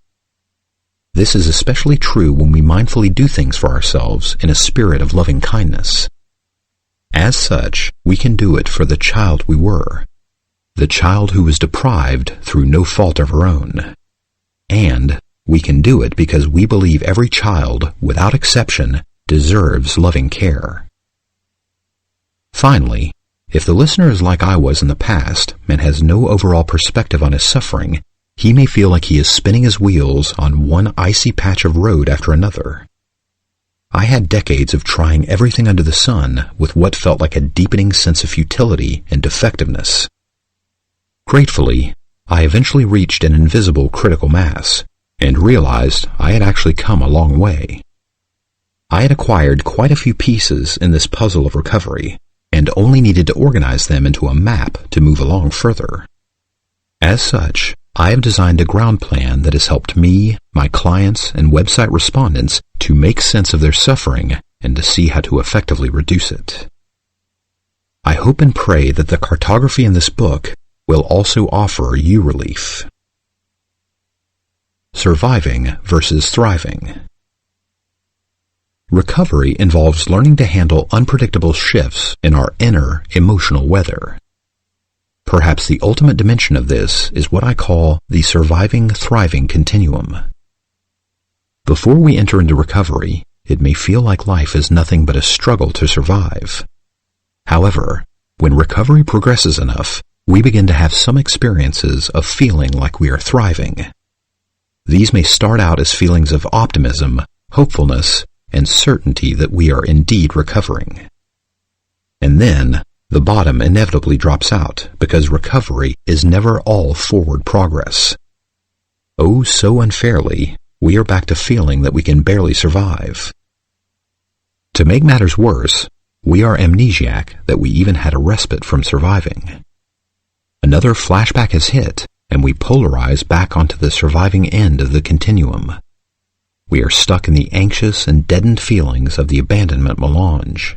This is especially true when we mindfully do things for ourselves in a spirit of loving kindness. As such, we can do it for the child we were, the child who was deprived through no fault of her own. And we can do it because we believe every child, without exception, deserves loving care. Finally, if the listener is like I was in the past and has no overall perspective on his suffering, he may feel like he is spinning his wheels on one icy patch of road after another. I had decades of trying everything under the sun with what felt like a deepening sense of futility and defectiveness. Gratefully, I eventually reached an invisible critical mass and realized I had actually come a long way. I had acquired quite a few pieces in this puzzle of recovery and only needed to organize them into a map to move along further. As such, I have designed a ground plan that has helped me, my clients, and website respondents to make sense of their suffering and to see how to effectively reduce it. I hope and pray that the cartography in this book will also offer you relief. Surviving versus thriving. Recovery involves learning to handle unpredictable shifts in our inner emotional weather. Perhaps the ultimate dimension of this is what I call the surviving-thriving continuum. Before we enter into recovery, it may feel like life is nothing but a struggle to survive. However, when recovery progresses enough, we begin to have some experiences of feeling like we are thriving. These may start out as feelings of optimism, hopefulness, and certainty that we are indeed recovering. And then, the bottom inevitably drops out because recovery is never all forward progress. Oh, so unfairly, we are back to feeling that we can barely survive. To make matters worse, we are amnesiac that we even had a respite from surviving. Another flashback has hit, and we polarize back onto the surviving end of the continuum. We are stuck in the anxious and deadened feelings of the abandonment melange.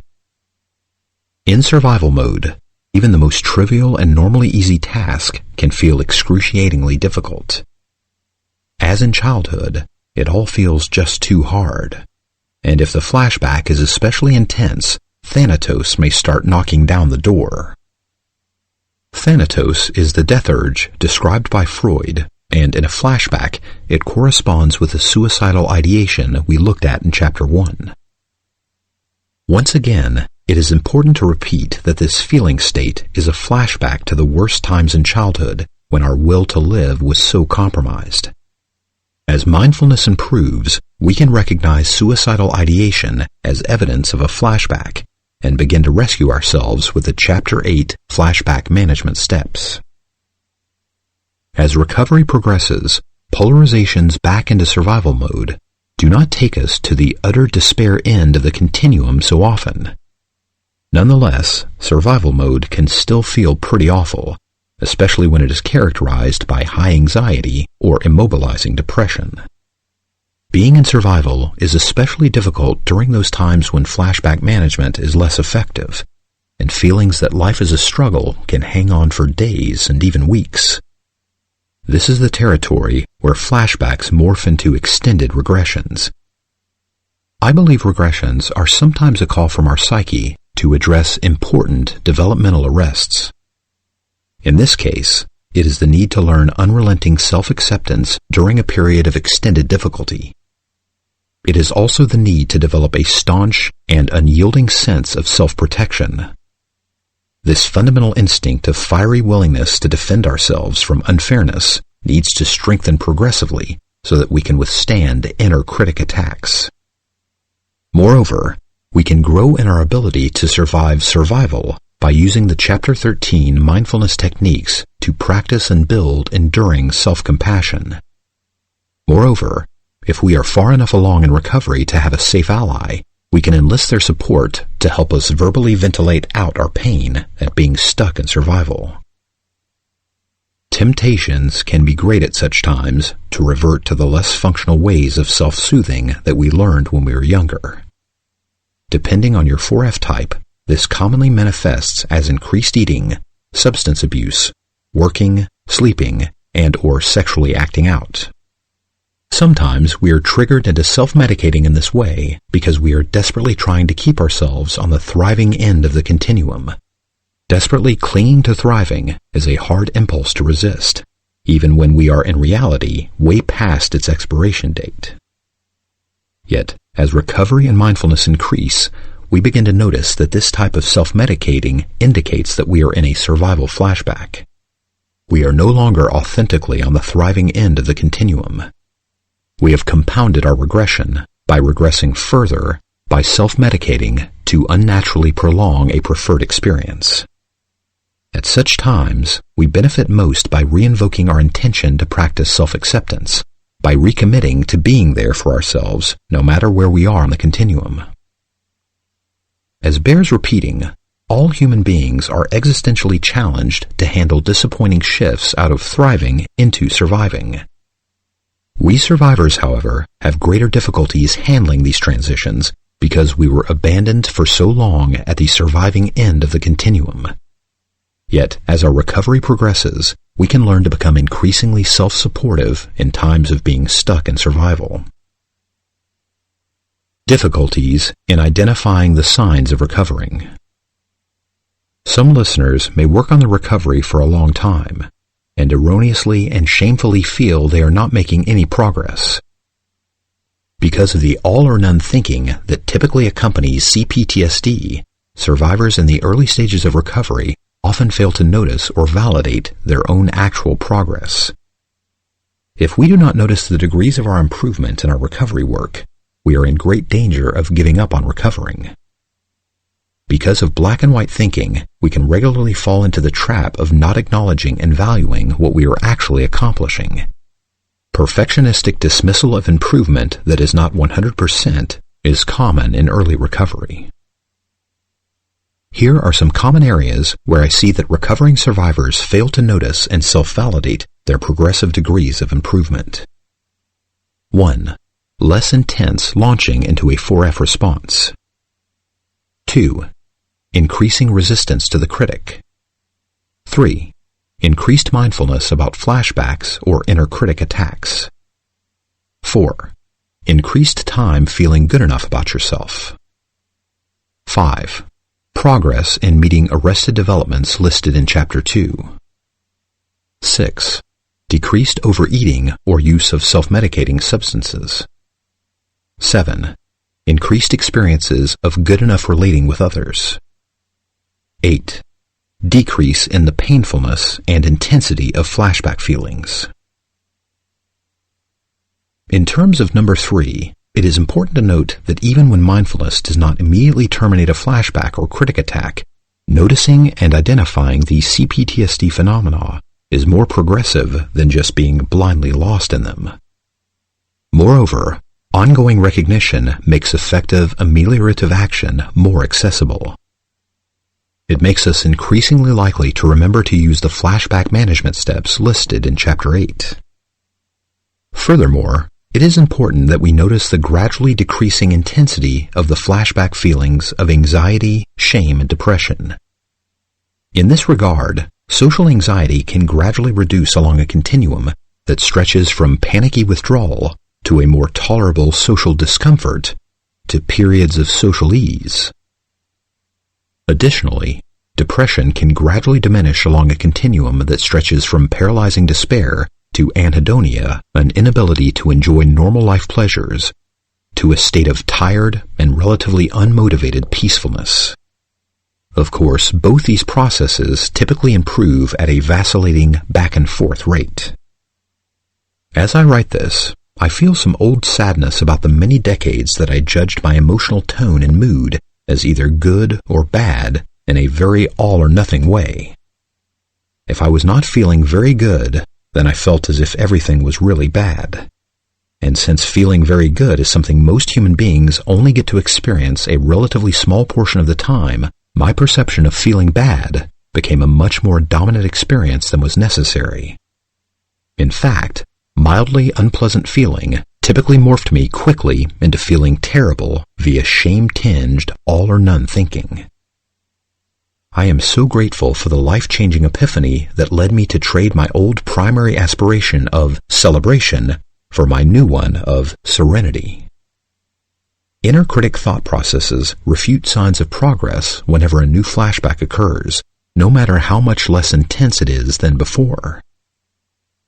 In survival mode, even the most trivial and normally easy task can feel excruciatingly difficult. As in childhood, it all feels just too hard. And if the flashback is especially intense, Thanatos may start knocking down the door. Thanatos is the death urge described by Freud, and in a flashback, it corresponds with the suicidal ideation we looked at in Chapter 1. Once again, it is important to repeat that this feeling state is a flashback to the worst times in childhood when our will to live was so compromised. As mindfulness improves, we can recognize suicidal ideation as evidence of a flashback and begin to rescue ourselves with the Chapter 8 flashback management steps. As recovery progresses, polarizations back into survival mode do not take us to the utter despair end of the continuum so often. Nonetheless, survival mode can still feel pretty awful, especially when it is characterized by high anxiety or immobilizing depression. Being in survival is especially difficult during those times when flashback management is less effective, and feelings that life is a struggle can hang on for days and even weeks. This is the territory where flashbacks morph into extended regressions. I believe regressions are sometimes a call from our psyche to address important developmental arrests. In this case, it is the need to learn unrelenting self-acceptance during a period of extended difficulty. It is also the need to develop a staunch and unyielding sense of self-protection. This fundamental instinct of fiery willingness to defend ourselves from unfairness needs to strengthen progressively so that we can withstand inner critic attacks. Moreover, we can grow in our ability to survive survival by using the Chapter 13 mindfulness techniques to practice and build enduring self-compassion. Moreover, if we are far enough along in recovery to have a safe ally, we can enlist their support to help us verbally ventilate out our pain at being stuck in survival. Temptations can be great at such times to revert to the less functional ways of self-soothing that we learned when we were younger. Depending on your 4F type, this commonly manifests as increased eating, substance abuse, working, sleeping, and/or sexually acting out. Sometimes we are triggered into self-medicating in this way because we are desperately trying to keep ourselves on the thriving end of the continuum. Desperately clinging to thriving is a hard impulse to resist, even when we are in reality way past its expiration date. Yet, as recovery and mindfulness increase, we begin to notice that this type of self-medicating indicates that we are in a survival flashback. We are no longer authentically on the thriving end of the continuum. We have compounded our regression by regressing further by self-medicating to unnaturally prolong a preferred experience. At such times, we benefit most by reinvoking our intention to practice self-acceptance, by recommitting to being there for ourselves no matter where we are on the continuum. As bears repeating, all human beings are existentially challenged to handle disappointing shifts out of thriving into surviving. We survivors, however, have greater difficulties handling these transitions because we were abandoned for so long at the surviving end of the continuum. Yet, as our recovery progresses, we can learn to become increasingly self-supportive in times of being stuck in survival. Difficulties in identifying the signs of recovering. Some listeners may work on the recovery for a long time, and erroneously and shamefully feel they are not making any progress. Because of the all-or-none thinking that typically accompanies CPTSD, survivors in the early stages of recovery often fail to notice or validate their own actual progress. If we do not notice the degrees of our improvement in our recovery work, we are in great danger of giving up on recovering. Because of black and white thinking, we can regularly fall into the trap of not acknowledging and valuing what we are actually accomplishing. Perfectionistic dismissal of improvement that is not 100% is common in early recovery. Here are some common areas where I see that recovering survivors fail to notice and self-validate their progressive degrees of improvement. 1. Less intense launching into a 4F response. 2. Increasing resistance to the critic. 3. Increased mindfulness about flashbacks or inner critic attacks. 4. Increased time feeling good enough about yourself. 5. Progress in meeting arrested developments listed in Chapter 2. 6. Decreased overeating or use of self-medicating substances. 7. Increased experiences of good enough relating with others. 8. Decrease in the painfulness and intensity of flashback feelings. In terms of number 3, it is important to note that even when mindfulness does not immediately terminate a flashback or critic attack, noticing and identifying these CPTSD phenomena is more progressive than just being blindly lost in them. Moreover, ongoing recognition makes effective ameliorative action more accessible. It makes us increasingly likely to remember to use the flashback management steps listed in Chapter 8. Furthermore, it is important that we notice the gradually decreasing intensity of the flashback feelings of anxiety, shame, and depression. In this regard, social anxiety can gradually reduce along a continuum that stretches from panicky withdrawal to a more tolerable social discomfort to periods of social ease. Additionally, depression can gradually diminish along a continuum that stretches from paralyzing despair to anhedonia, an inability to enjoy normal life pleasures, to a state of tired and relatively unmotivated peacefulness. Of course, both these processes typically improve at a vacillating back-and-forth rate. As I write this, I feel some old sadness about the many decades that I judged my emotional tone and mood as either good or bad in a very all-or-nothing way. If I was not feeling very good, then I felt as if everything was really bad. And since feeling very good is something most human beings only get to experience a relatively small portion of the time, my perception of feeling bad became a much more dominant experience than was necessary. In fact, mildly unpleasant feeling typically morphed me quickly into feeling terrible via shame-tinged all-or-none thinking. I am so grateful for the life-changing epiphany that led me to trade my old primary aspiration of celebration for my new one of serenity. Inner critic thought processes refute signs of progress whenever a new flashback occurs, no matter how much less intense it is than before.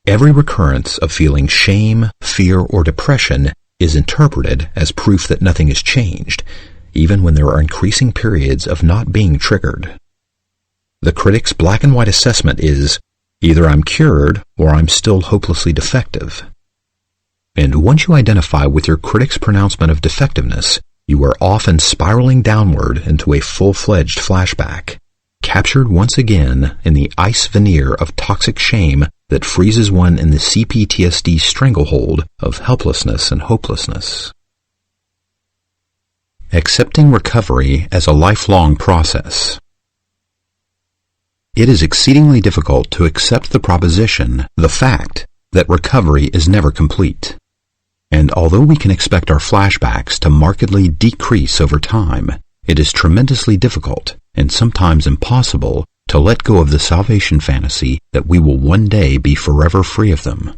Every recurrence of feeling shame, fear, or depression is interpreted as proof that nothing has changed, even when there are increasing periods of not being triggered. The critic's black and white assessment is, either I'm cured or I'm still hopelessly defective. And once you identify with your critic's pronouncement of defectiveness, you are often spiraling downward into a full-fledged flashback, captured once again in the ice veneer of toxic shame that freezes one in the CPTSD stranglehold of helplessness and hopelessness. Accepting recovery as a lifelong process. It is exceedingly difficult to accept the proposition, the fact, that recovery is never complete. And although we can expect our flashbacks to markedly decrease over time, it is tremendously difficult, and sometimes impossible, to let go of the salvation fantasy that we will one day be forever free of them.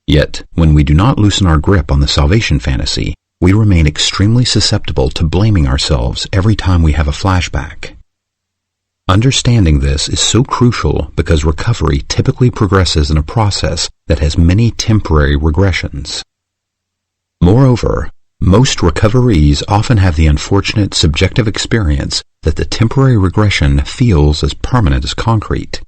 Yet, when we do not loosen our grip on the salvation fantasy, we remain extremely susceptible to blaming ourselves every time we have a flashback. Understanding this is so crucial because recovery typically progresses in a process that has many temporary regressions. Moreover, most recoverees often have the unfortunate subjective experience that the temporary regression feels as permanent as concrete.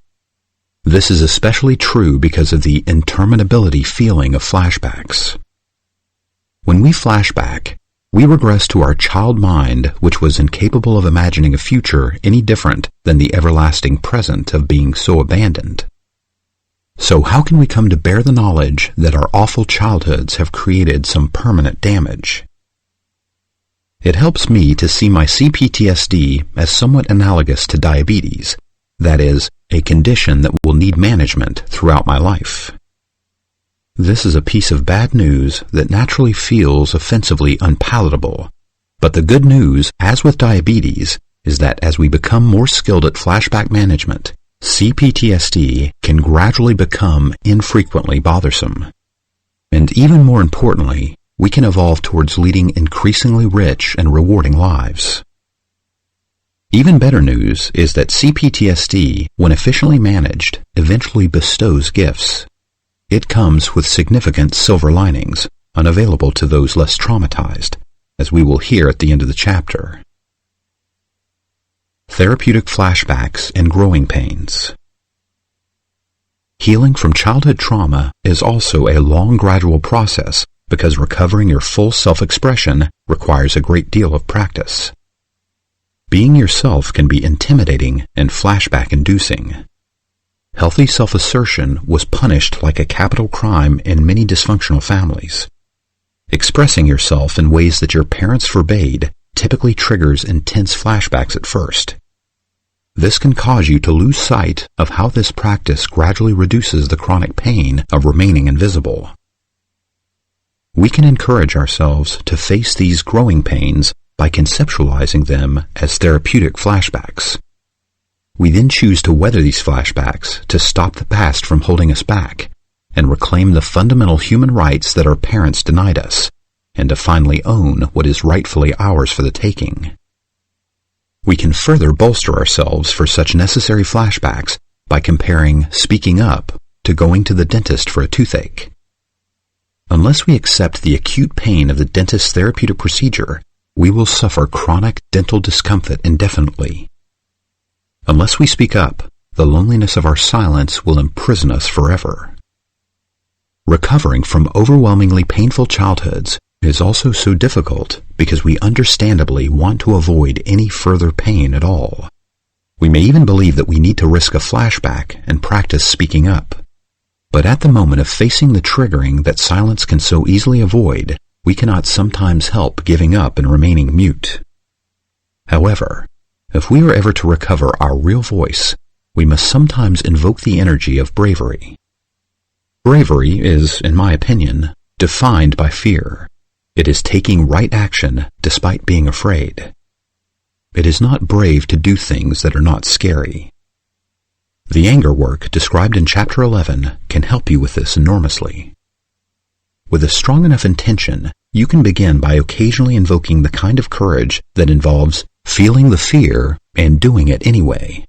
This is especially true because of the interminability feeling of flashbacks. When we flashback, we regress to our child mind, which was incapable of imagining a future any different than the everlasting present of being so abandoned. So how can we come to bear the knowledge that our awful childhoods have created some permanent damage? It helps me to see my CPTSD as somewhat analogous to diabetes, that is, a condition that will need management throughout my life. This is a piece of bad news that naturally feels offensively unpalatable, but the good news, as with diabetes, is that as we become more skilled at flashback management, CPTSD can gradually become infrequently bothersome. And even more importantly, we can evolve towards leading increasingly rich and rewarding lives. Even better news is that CPTSD, when efficiently managed, eventually bestows gifts. It comes with significant silver linings, unavailable to those less traumatized, as we will hear at the end of the chapter. Therapeutic flashbacks and growing pains. Healing from childhood trauma is also a long, gradual process because recovering your full self-expression requires a great deal of practice. Being yourself can be intimidating and flashback-inducing. Healthy self-assertion was punished like a capital crime in many dysfunctional families. Expressing yourself in ways that your parents forbade typically triggers intense flashbacks at first. This can cause you to lose sight of how this practice gradually reduces the chronic pain of remaining invisible. We can encourage ourselves to face these growing pains by conceptualizing them as therapeutic flashbacks. We then choose to weather these flashbacks to stop the past from holding us back and reclaim the fundamental human rights that our parents denied us, and to finally own what is rightfully ours for the taking. We can further bolster ourselves for such necessary flashbacks by comparing speaking up to going to the dentist for a toothache. Unless we accept the acute pain of the dentist's therapeutic procedure, we will suffer chronic dental discomfort indefinitely. Unless we speak up, the loneliness of our silence will imprison us forever. Recovering from overwhelmingly painful childhoods is also so difficult because we understandably want to avoid any further pain at all. We may even believe that we need to risk a flashback and practice speaking up. But at the moment of facing the triggering that silence can so easily avoid, we cannot sometimes help giving up and remaining mute. However, if we are ever to recover our real voice, we must sometimes invoke the energy of bravery. Bravery is, in my opinion, defined by fear. It is taking right action despite being afraid. It is not brave to do things that are not scary. The anger work described in Chapter 11 can help you with this enormously. With a strong enough intention, you can begin by occasionally invoking the kind of courage that involves feeling the fear and doing it anyway.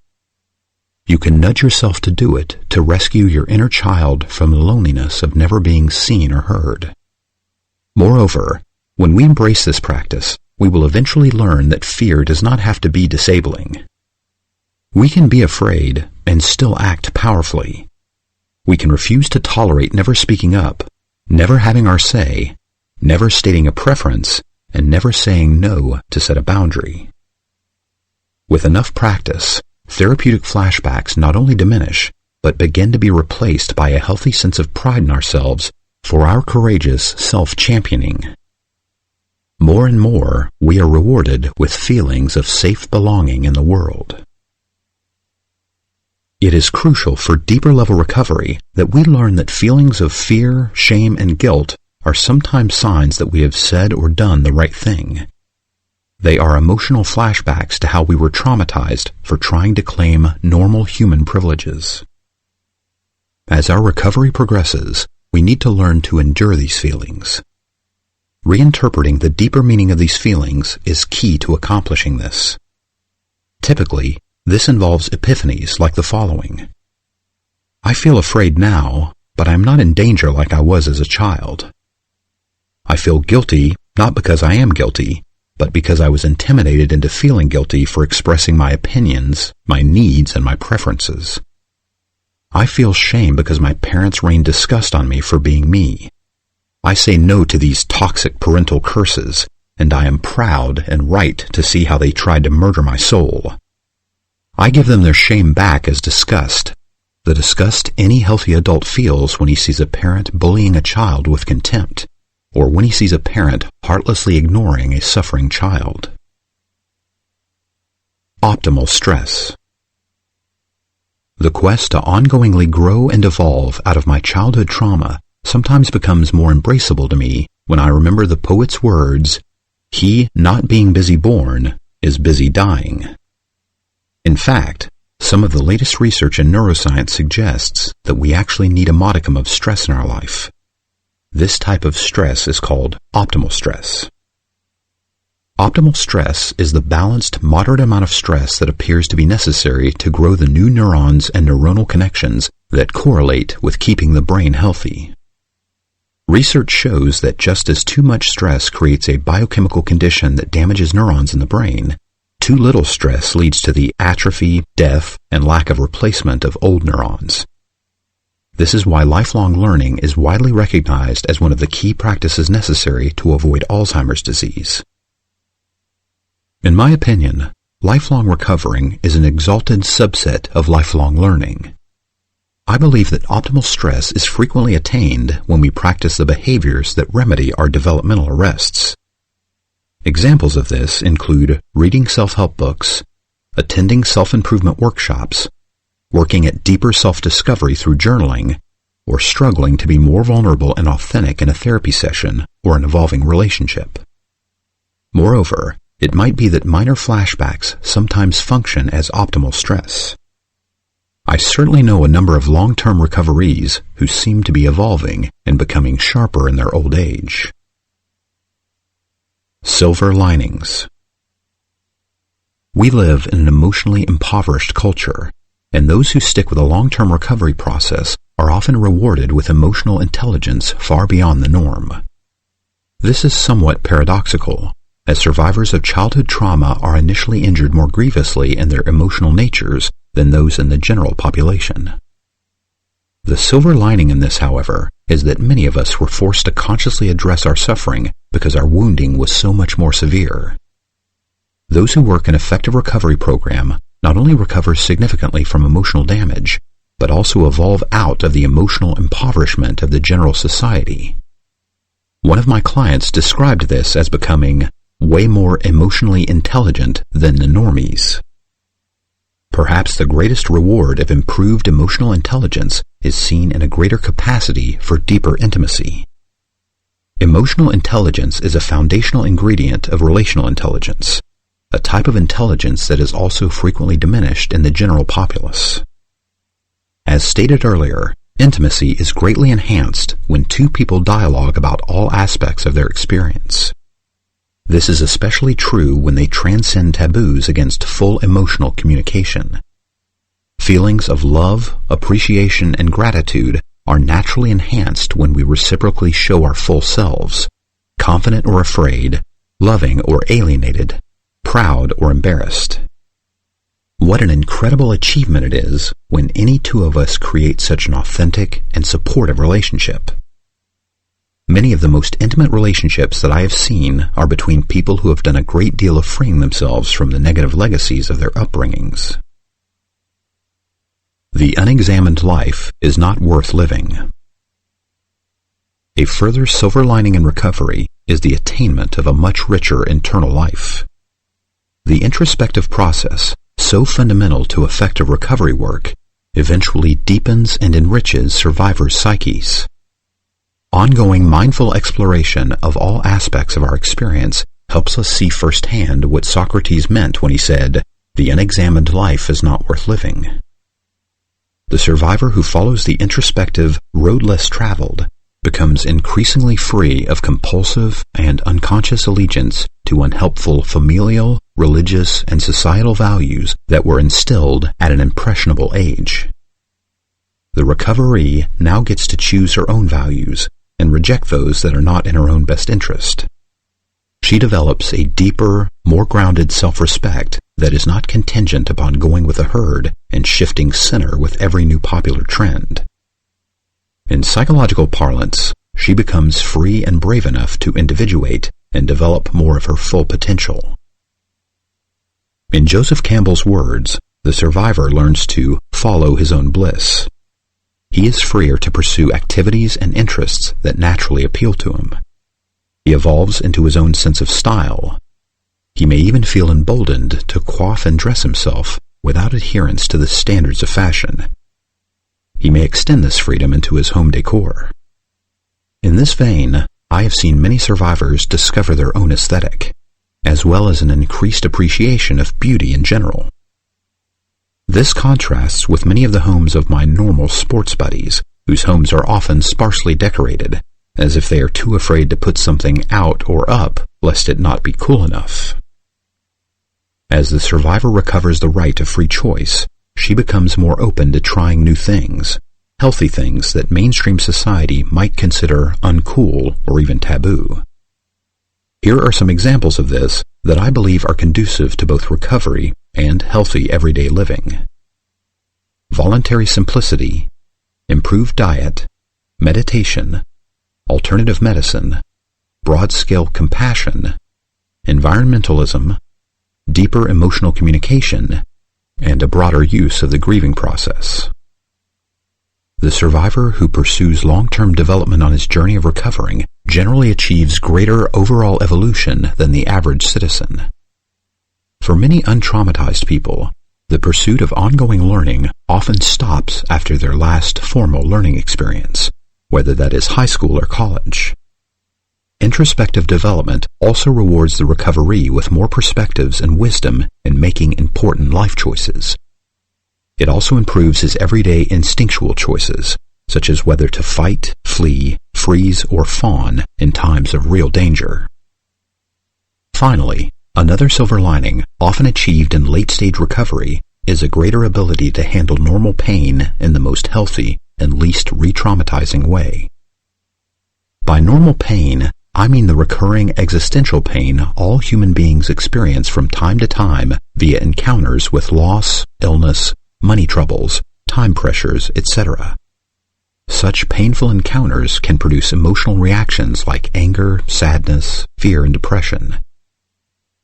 You can nudge yourself to do it to rescue your inner child from the loneliness of never being seen or heard. Moreover, when we embrace this practice, we will eventually learn that fear does not have to be disabling. We can be afraid and still act powerfully. We can refuse to tolerate never speaking up, never having our say, never stating a preference, and never saying no to set a boundary. With enough practice, therapeutic flashbacks not only diminish, but begin to be replaced by a healthy sense of pride in ourselves for our courageous self-championing. More and more, we are rewarded with feelings of safe belonging in the world. It is crucial for deeper-level recovery that we learn that feelings of fear, shame, and guilt are sometimes signs that we have said or done the right thing. They are emotional flashbacks to how we were traumatized for trying to claim normal human privileges. As our recovery progresses, we need to learn to endure these feelings. Reinterpreting the deeper meaning of these feelings is key to accomplishing this. Typically, this involves epiphanies like the following. I feel afraid now, but I'm not in danger like I was as a child. I feel guilty, not because I am guilty, but because I was intimidated into feeling guilty for expressing my opinions, my needs, and my preferences. I feel shame because my parents rained disgust on me for being me. I say no to these toxic parental curses, and I am proud and right to see how they tried to murder my soul. I give them their shame back as disgust, the disgust any healthy adult feels when he sees a parent bullying a child with contempt, or when he sees a parent heartlessly ignoring a suffering child. Optimal stress. The quest to ongoingly grow and evolve out of my childhood trauma sometimes becomes more embraceable to me when I remember the poet's words, "He not being busy born is busy dying." In fact, some of the latest research in neuroscience suggests that we actually need a modicum of stress in our life. This type of stress is called optimal stress. Optimal stress is the balanced, moderate amount of stress that appears to be necessary to grow the new neurons and neuronal connections that correlate with keeping the brain healthy. Research shows that just as too much stress creates a biochemical condition that damages neurons in the brain, too little stress leads to the atrophy, death, and lack of replacement of old neurons. This is why lifelong learning is widely recognized as one of the key practices necessary to avoid Alzheimer's disease. In my opinion, lifelong recovering is an exalted subset of lifelong learning. I believe that optimal stress is frequently attained when we practice the behaviors that remedy our developmental arrests. Examples of this include reading self-help books, attending self-improvement workshops, working at deeper self-discovery through journaling, or struggling to be more vulnerable and authentic in a therapy session or an evolving relationship. Moreover, it might be that minor flashbacks sometimes function as optimal stress. I certainly know a number of long-term recoverees who seem to be evolving and becoming sharper in their old age. Silver linings. We live in an emotionally impoverished culture, and those who stick with a long-term recovery process are often rewarded with emotional intelligence far beyond the norm. This is somewhat paradoxical, as survivors of childhood trauma are initially injured more grievously in their emotional natures than those in the general population. The silver lining in this, however, is that many of us were forced to consciously address our suffering because our wounding was so much more severe. Those who work an effective recovery program not only recover significantly from emotional damage, but also evolve out of the emotional impoverishment of the general society. One of my clients described this as becoming way more emotionally intelligent than the normies. Perhaps the greatest reward of improved emotional intelligence is seen in a greater capacity for deeper intimacy. Emotional intelligence is a foundational ingredient of relational intelligence, a type of intelligence that is also frequently diminished in the general populace. As stated earlier, intimacy is greatly enhanced when two people dialogue about all aspects of their experience. This is especially true when they transcend taboos against full emotional communication. Feelings of love, appreciation, and gratitude are naturally enhanced when we reciprocally show our full selves, confident or afraid, loving or alienated, proud or embarrassed. What an incredible achievement it is when any two of us create such an authentic and supportive relationship. Many of the most intimate relationships that I have seen are between people who have done a great deal of freeing themselves from the negative legacies of their upbringings. The unexamined life is not worth living. A further silver lining in recovery is the attainment of a much richer internal life. The introspective process, so fundamental to effective recovery work, eventually deepens and enriches survivors' psyches. Ongoing mindful exploration of all aspects of our experience helps us see firsthand what Socrates meant when he said, "The unexamined life is not worth living." The survivor who follows the introspective road less traveled becomes increasingly free of compulsive and unconscious allegiance to unhelpful familial, religious, and societal values that were instilled at an impressionable age. The recoveree now gets to choose her own values and reject those that are not in her own best interest. She develops a deeper, more grounded self-respect that is not contingent upon going with the herd and shifting center with every new popular trend. In psychological parlance, she becomes free and brave enough to individuate and develop more of her full potential. In Joseph Campbell's words, the survivor learns to follow his own bliss. He is freer to pursue activities and interests that naturally appeal to him. He evolves into his own sense of style. He may even feel emboldened to coif and dress himself without adherence to the standards of fashion. He may extend this freedom into his home decor. In this vein, I have seen many survivors discover their own aesthetic, as well as an increased appreciation of beauty in general. This contrasts with many of the homes of my normal sports buddies, whose homes are often sparsely decorated, as if they are too afraid to put something out or up lest it not be cool enough. As the survivor recovers the right of free choice, she becomes more open to trying new things, healthy things that mainstream society might consider uncool or even taboo. Here are some examples of this that I believe are conducive to both recovery and healthy everyday living. Voluntary simplicity, improved diet, meditation, alternative medicine, broad-scale compassion, environmentalism, deeper emotional communication, and a broader use of the grieving process. The survivor who pursues long-term development on his journey of recovering generally achieves greater overall evolution than the average citizen. For many untraumatized people, the pursuit of ongoing learning often stops after their last formal learning experience, whether that is high school or college. Introspective development also rewards the recoveree with more perspectives and wisdom in making important life choices. It also improves his everyday instinctual choices, such as whether to fight, flee, freeze, or fawn in times of real danger. Finally, another silver lining, often achieved in late-stage recovery, is a greater ability to handle normal pain in the most healthy and least re-traumatizing way. By normal pain, I mean the recurring existential pain all human beings experience from time to time via encounters with loss, illness, money troubles, time pressures, etc. Such painful encounters can produce emotional reactions like anger, sadness, fear, and depression.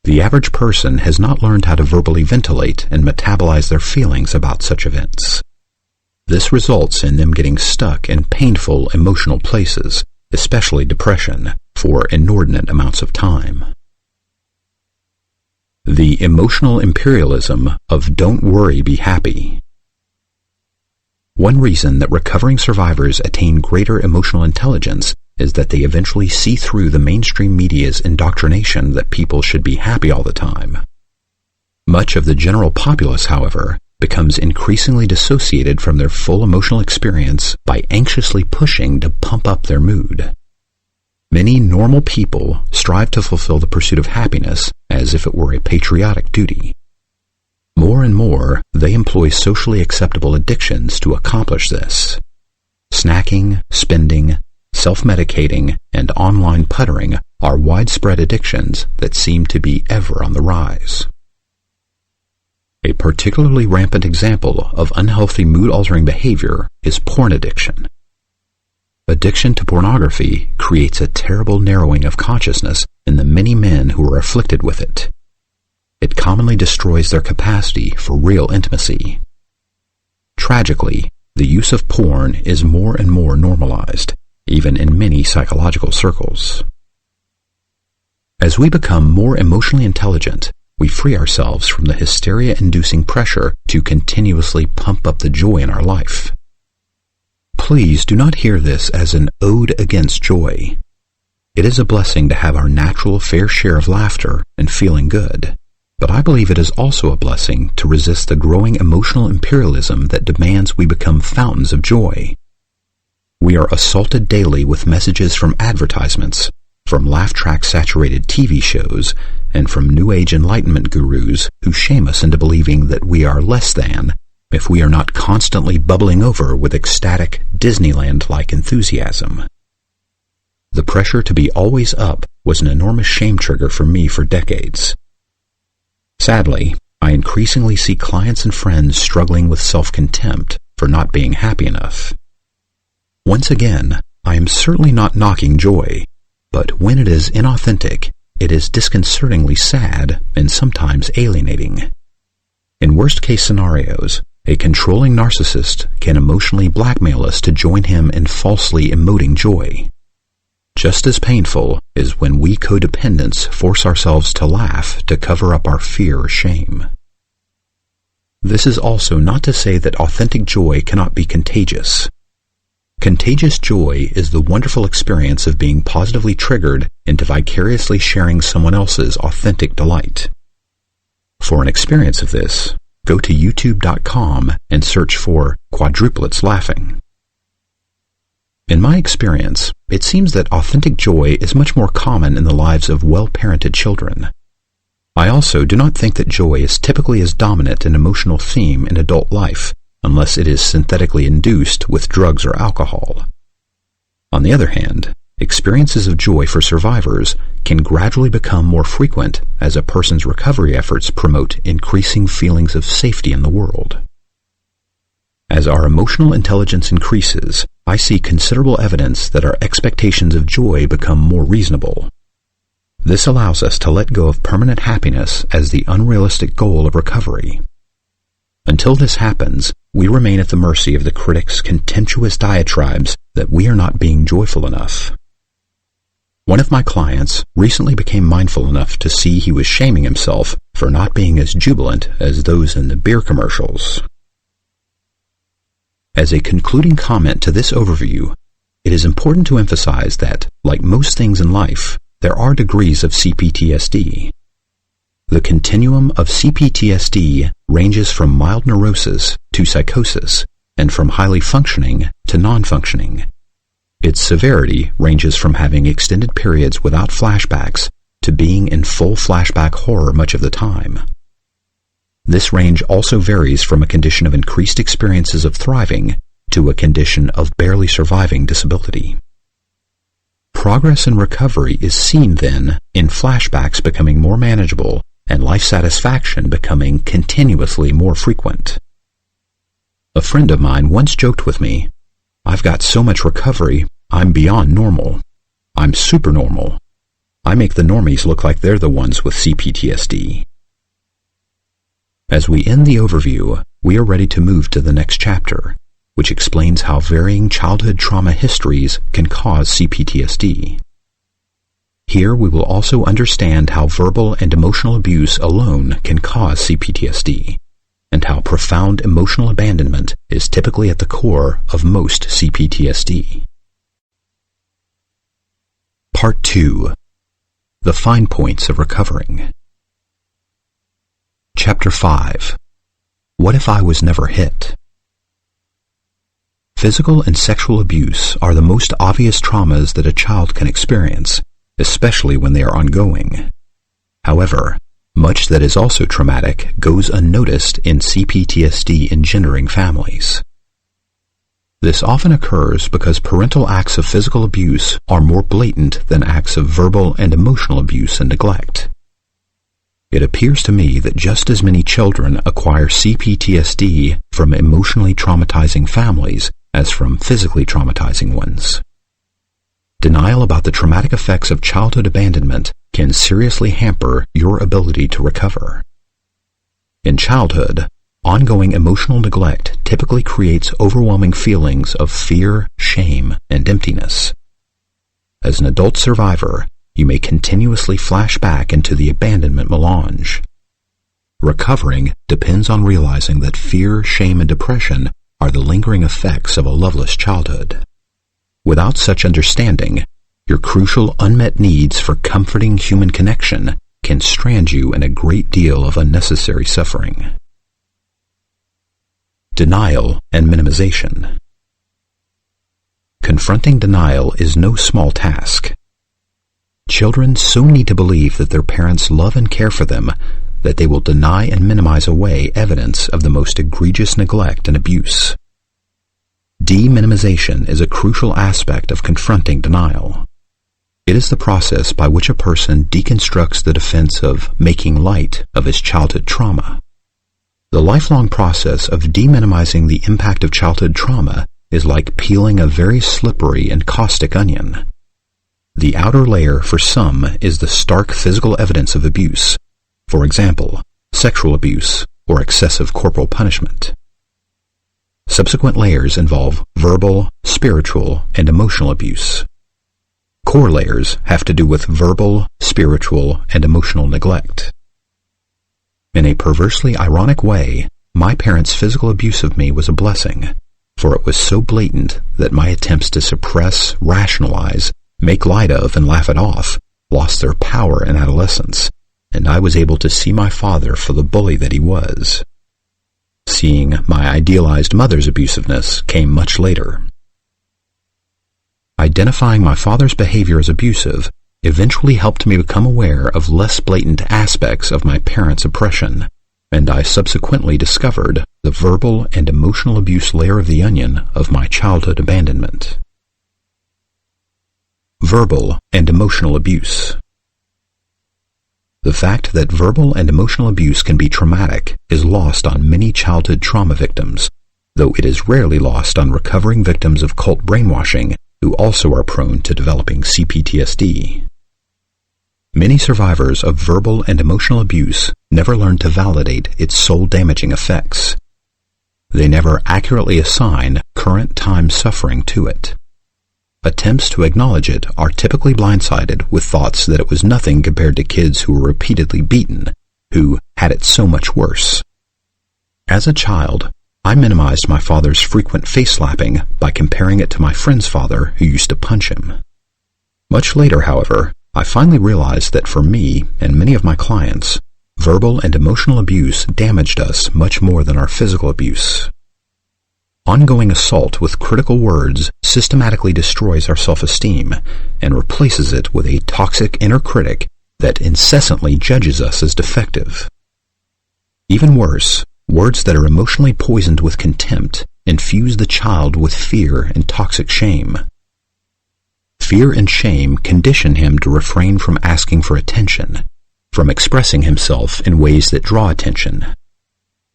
The average person has not learned how to verbally ventilate and metabolize their feelings about such events. This results in them getting stuck in painful emotional places, especially depression, for inordinate amounts of time. The emotional imperialism of "don't worry, be happy." One reason that recovering survivors attain greater emotional intelligence is that they eventually see through the mainstream media's indoctrination that people should be happy all the time. Much of the general populace, however, becomes increasingly dissociated from their full emotional experience by anxiously pushing to pump up their mood. Many normal people strive to fulfill the pursuit of happiness as if it were a patriotic duty. More and more, they employ socially acceptable addictions to accomplish this. Snacking, spending, self-medicating, and online puttering are widespread addictions that seem to be ever on the rise. A particularly rampant example of unhealthy mood-altering behavior is porn addiction. Addiction to pornography creates a terrible narrowing of consciousness in the many men who are afflicted with it. It commonly destroys their capacity for real intimacy. Tragically, the use of porn is more and more normalized, even in many psychological circles. As we become more emotionally intelligent, we free ourselves from the hysteria-inducing pressure to continuously pump up the joy in our life. Please do not hear this as an ode against joy. It is a blessing to have our natural fair share of laughter and feeling good, but I believe it is also a blessing to resist the growing emotional imperialism that demands we become fountains of joy. We are assaulted daily with messages from advertisements, from laugh-track-saturated TV shows, and from New Age enlightenment gurus who shame us into believing that we are less than if we are not constantly bubbling over with ecstatic, Disneyland-like enthusiasm. The pressure to be always up was an enormous shame trigger for me for decades. Sadly, I increasingly see clients and friends struggling with self-contempt for not being happy enough. Once again, I am certainly not knocking joy, but when it is inauthentic, it is disconcertingly sad and sometimes alienating. In worst-case scenarios, a controlling narcissist can emotionally blackmail us to join him in falsely emoting joy. Just as painful is when we codependents force ourselves to laugh to cover up our fear or shame. This is also not to say that authentic joy cannot be contagious. Contagious joy is the wonderful experience of being positively triggered into vicariously sharing someone else's authentic delight. For an experience of this, go to youtube.com and search for quadruplets laughing. In my experience, it seems that authentic joy is much more common in the lives of well-parented children. I also do not think that joy is typically as dominant an emotional theme in adult life, unless it is synthetically induced with drugs or alcohol. On the other hand, experiences of joy for survivors can gradually become more frequent as a person's recovery efforts promote increasing feelings of safety in the world. As our emotional intelligence increases, I see considerable evidence that our expectations of joy become more reasonable. This allows us to let go of permanent happiness as the unrealistic goal of recovery. Until this happens, we remain at the mercy of the critic's contemptuous diatribes that we are not being joyful enough. One of my clients recently became mindful enough to see he was shaming himself for not being as jubilant as those in the beer commercials. As a concluding comment to this overview, it is important to emphasize that, like most things in life, there are degrees of CPTSD. The continuum of CPTSD ranges from mild neurosis to psychosis, and from highly functioning to non-functioning. Its severity ranges from having extended periods without flashbacks to being in full flashback horror much of the time. This range also varies from a condition of increased experiences of thriving to a condition of barely surviving disability. Progress in recovery is seen then in flashbacks becoming more manageable and life satisfaction becoming continuously more frequent. A friend of mine once joked with me, "I've got so much recovery, I'm beyond normal. I'm supernormal. I make the normies look like they're the ones with CPTSD." As we end the overview, we are ready to move to the next chapter, which explains how varying childhood trauma histories can cause CPTSD. Here we will also understand how verbal and emotional abuse alone can cause CPTSD, and how profound emotional abandonment is typically at the core of most CPTSD. Part 2. The Fine Points of Recovering. Chapter 5. What if I was never hit? Physical and sexual abuse are the most obvious traumas that a child can experience, especially when they are ongoing. However, Much that is also traumatic goes unnoticed in CPTSD engendering families. This often occurs because parental acts of physical abuse are more blatant than acts of verbal and emotional abuse and neglect. It appears to me that just as many children acquire CPTSD from emotionally traumatizing families as from physically traumatizing ones. Denial about the traumatic effects of childhood abandonment can seriously hamper your ability to recover. In childhood, ongoing emotional neglect typically creates overwhelming feelings of fear, shame, and emptiness. As an adult survivor, you may continuously flash back into the abandonment melange. Recovering depends on realizing that fear, shame, and depression are the lingering effects of a loveless childhood. Without such understanding, your crucial unmet needs for comforting human connection can strand you in a great deal of unnecessary suffering. Denial and minimization. Confronting denial is no small task. Children so need to believe that their parents love and care for them that they will deny and minimize away evidence of the most egregious neglect and abuse. Deminimization is a crucial aspect of confronting denial. It is the process by which a person deconstructs the defense of making light of his childhood trauma. The lifelong process of deminimizing the impact of childhood trauma is like peeling a very slippery and caustic onion. The outer layer for some is the stark physical evidence of abuse, for example, sexual abuse or excessive corporal punishment. Subsequent layers involve verbal, spiritual, and emotional abuse. Core layers have to do with verbal, spiritual, and emotional neglect. In a perversely ironic way, my parents' physical abuse of me was a blessing, for it was so blatant that my attempts to suppress, rationalize, make light of, and laugh it off lost their power in adolescence, and I was able to see my father for the bully that he was. Seeing my idealized mother's abusiveness came much later. Identifying my father's behavior as abusive eventually helped me become aware of less blatant aspects of my parents' oppression, and I subsequently discovered the verbal and emotional abuse layer of the onion of my childhood abandonment. Verbal and emotional abuse. The fact that verbal and emotional abuse can be traumatic is lost on many childhood trauma victims, though it is rarely lost on recovering victims of cult brainwashing who also are prone to developing CPTSD. Many survivors of verbal and emotional abuse never learn to validate its soul-damaging effects. They never accurately assign current time suffering to it. Attempts to acknowledge it are typically blindsided with thoughts that it was nothing compared to kids who were repeatedly beaten, who had it so much worse. As a child, I minimized my father's frequent face-slapping by comparing it to my friend's father who used to punch him. Much later, however, I finally realized that for me and many of my clients, verbal and emotional abuse damaged us much more than our physical abuse. Ongoing assault with critical words systematically destroys our self-esteem and replaces it with a toxic inner critic that incessantly judges us as defective. Even worse, words that are emotionally poisoned with contempt infuse the child with fear and toxic shame. Fear and shame condition him to refrain from asking for attention, from expressing himself in ways that draw attention.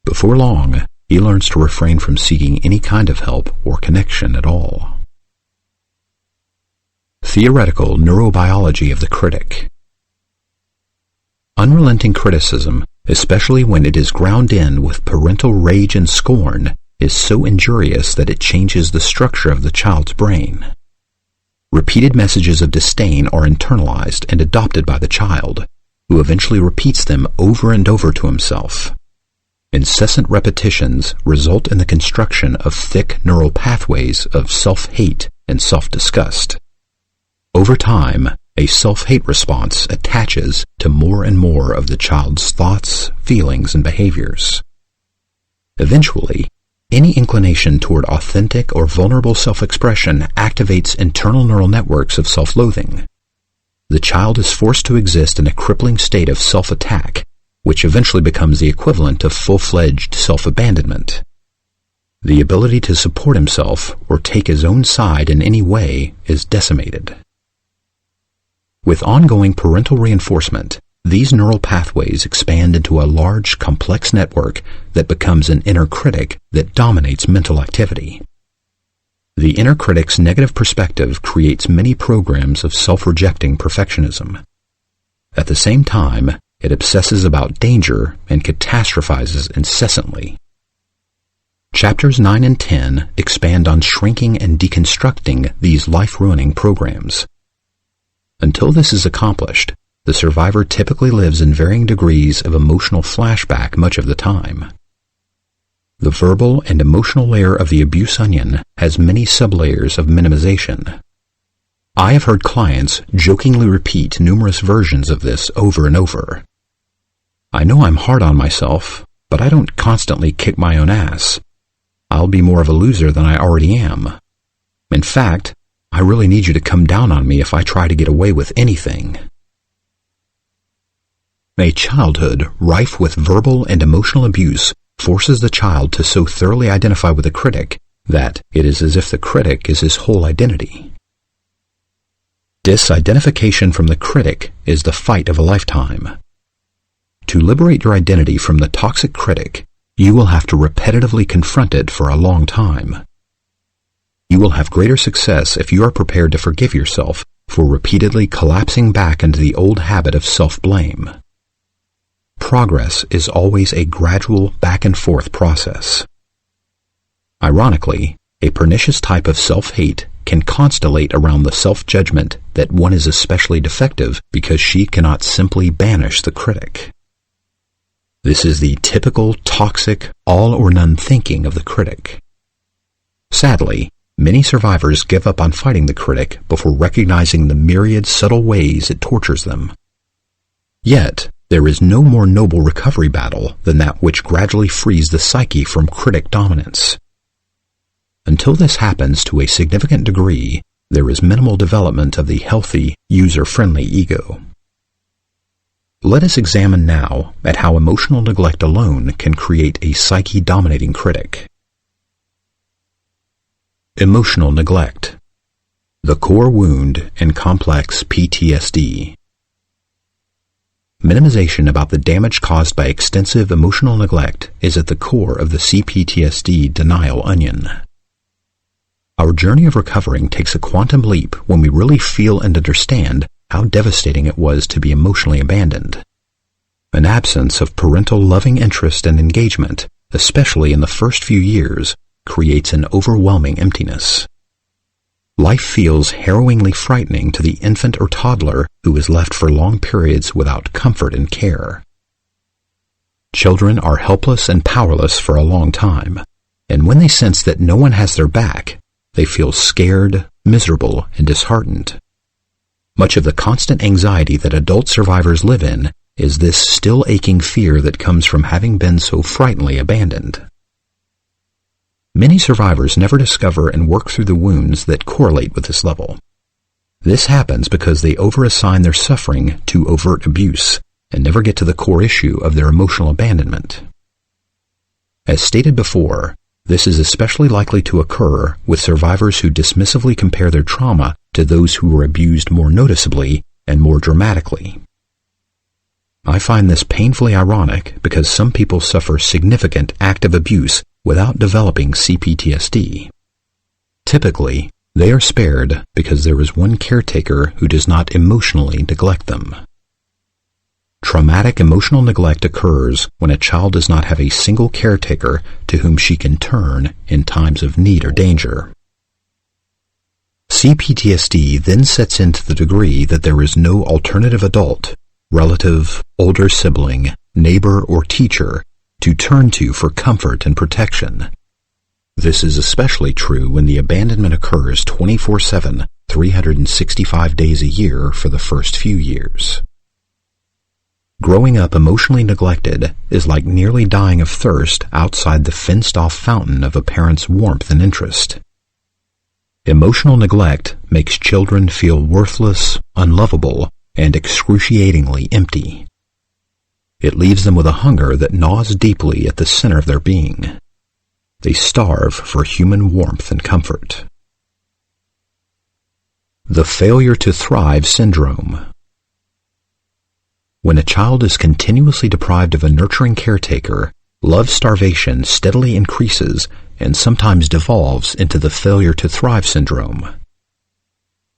Before long, he learns to refrain from seeking any kind of help or connection at all. Theoretical neurobiology of the critic. Unrelenting criticism, especially when it is ground in with parental rage and scorn, is so injurious that it changes the structure of the child's brain. Repeated messages of disdain are internalized and adopted by the child, who eventually repeats them over and over to himself. Incessant repetitions result in the construction of thick neural pathways of self-hate and self-disgust. Over time, a self-hate response attaches to more and more of the child's thoughts, feelings, and behaviors. Eventually, any inclination toward authentic or vulnerable self-expression activates internal neural networks of self-loathing. The child is forced to exist in a crippling state of self-attack, which eventually becomes the equivalent of full-fledged self-abandonment. The ability to support himself or take his own side in any way is decimated. With ongoing parental reinforcement, these neural pathways expand into a large, complex network that becomes an inner critic that dominates mental activity. The inner critic's negative perspective creates many programs of self-rejecting perfectionism. At the same time, it obsesses about danger and catastrophizes incessantly. Chapters 9 and 10 expand on shrinking and deconstructing these life-ruining programs. Until this is accomplished, the survivor typically lives in varying degrees of emotional flashback much of the time. The verbal and emotional layer of the abuse onion has many sublayers of minimization. I have heard clients jokingly repeat numerous versions of this over and over. I know I'm hard on myself, but I don't constantly kick my own ass. I'll be more of a loser than I already am. In fact, I really need you to come down on me if I try to get away with anything. A childhood rife with verbal and emotional abuse forces the child to so thoroughly identify with the critic that it is as if the critic is his whole identity. Disidentification from the critic is the fight of a lifetime. To liberate your identity from the toxic critic, you will have to repetitively confront it for a long time. You will have greater success if you are prepared to forgive yourself for repeatedly collapsing back into the old habit of self-blame. Progress is always a gradual back-and-forth process. Ironically, a pernicious type of self-hate can constellate around the self-judgment that one is especially defective because she cannot simply banish the critic. This is the typical toxic all-or-none thinking of the critic. Sadly, many survivors give up on fighting the critic before recognizing the myriad subtle ways it tortures them. Yet, there is no more noble recovery battle than that which gradually frees the psyche from critic dominance. Until this happens to a significant degree, there is minimal development of the healthy, user-friendly ego. Let us examine now at how emotional neglect alone can create a psyche-dominating critic. Emotional neglect. The core wound in complex PTSD. Minimization about the damage caused by extensive emotional neglect is at the core of the CPTSD denial onion. Our journey of recovering takes a quantum leap when we really feel and understand how devastating it was to be emotionally abandoned. An absence of parental loving interest and engagement, especially in the first few years, creates an overwhelming emptiness. Life feels harrowingly frightening to the infant or toddler who is left for long periods without comfort and care. Children are helpless and powerless for a long time, and when they sense that no one has their back, they feel scared, miserable, and disheartened. Much of the constant anxiety that adult survivors live in is this still aching fear that comes from having been so frighteningly abandoned. Many survivors never discover and work through the wounds that correlate with this level. This happens because they overassign their suffering to overt abuse and never get to the core issue of their emotional abandonment. As stated before, this is especially likely to occur with survivors who dismissively compare their trauma to those who were abused more noticeably and more dramatically. I find this painfully ironic because some people suffer significant active abuse without developing CPTSD. Typically, they are spared because there is one caretaker who does not emotionally neglect them. Traumatic emotional neglect occurs when a child does not have a single caretaker to whom she can turn in times of need or danger. CPTSD then sets in to the degree that there is no alternative adult, relative, older sibling, neighbor, or teacher to turn to for comfort and protection. This is especially true when the abandonment occurs 24/7, 365 days a year for the first few years. Growing up emotionally neglected is like nearly dying of thirst outside the fenced-off fountain of a parent's warmth and interest. Emotional neglect makes children feel worthless, unlovable, and excruciatingly empty. It leaves them with a hunger that gnaws deeply at the center of their being. They starve for human warmth and comfort. The failure to thrive syndrome. When a child is continuously deprived of a nurturing caretaker, love starvation steadily increases and sometimes devolves into the failure to thrive syndrome.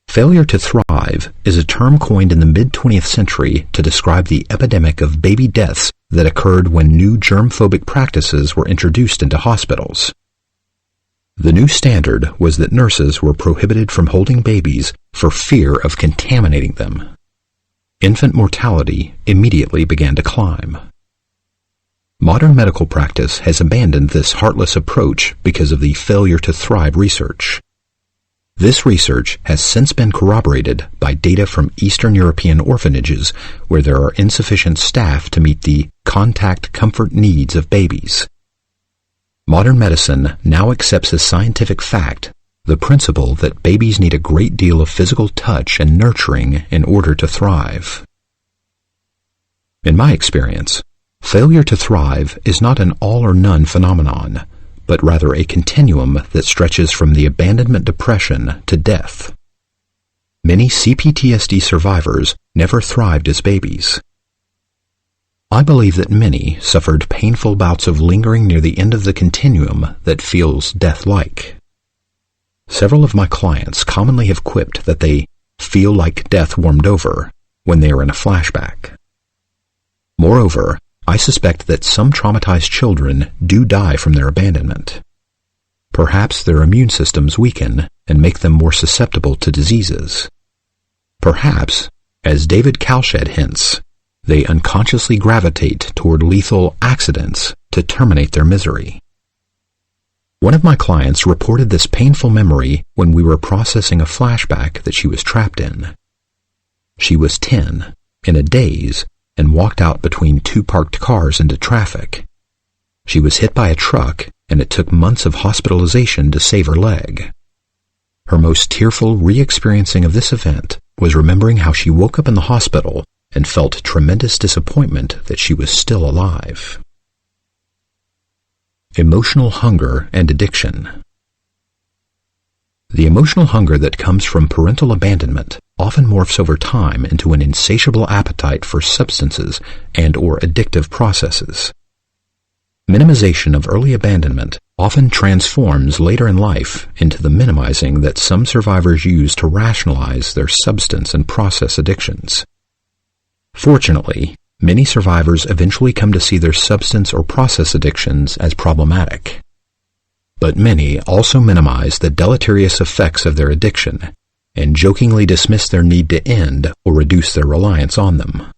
Failure to thrive is a term coined in the mid-20th century to describe the epidemic of baby deaths that occurred when new germ-phobic practices were introduced into hospitals. The new standard was that nurses were prohibited from holding babies for fear of contaminating them. Infant mortality immediately began to climb. Modern medical practice has abandoned this heartless approach because of the failure to thrive research. This research has since been corroborated by data from Eastern European orphanages where there are insufficient staff to meet the contact comfort needs of babies. Modern medicine now accepts as scientific fact the principle that babies need a great deal of physical touch and nurturing in order to thrive. In my experience, failure to thrive is not an all-or-none phenomenon, but rather a continuum that stretches from the abandonment depression to death. Many CPTSD survivors never thrived as babies. I believe that many suffered painful bouts of lingering near the end of the continuum that feels death-like. Several of my clients commonly have quipped that they feel like death warmed over when they are in a flashback. Moreover, I suspect that some traumatized children do die from their abandonment. Perhaps their immune systems weaken and make them more susceptible to diseases. Perhaps, as David Kalshed hints, they unconsciously gravitate toward lethal accidents to terminate their misery. One of my clients reported this painful memory when we were processing a flashback that she was trapped in. She was 10, in a daze, and walked out between two parked cars into traffic. She was hit by a truck, and it took months of hospitalization to save her leg. Her most tearful re-experiencing of this event was remembering how she woke up in the hospital and felt tremendous disappointment that she was still alive. Emotional hunger and addiction. The emotional hunger that comes from parental abandonment often morphs over time into an insatiable appetite for substances and/or addictive processes. Minimization of early abandonment often transforms later in life into the minimizing that some survivors use to rationalize their substance and process addictions. Fortunately, many survivors eventually come to see their substance or process addictions as problematic. But many also minimize the deleterious effects of their addiction and jokingly dismiss their need to end or reduce their reliance on them.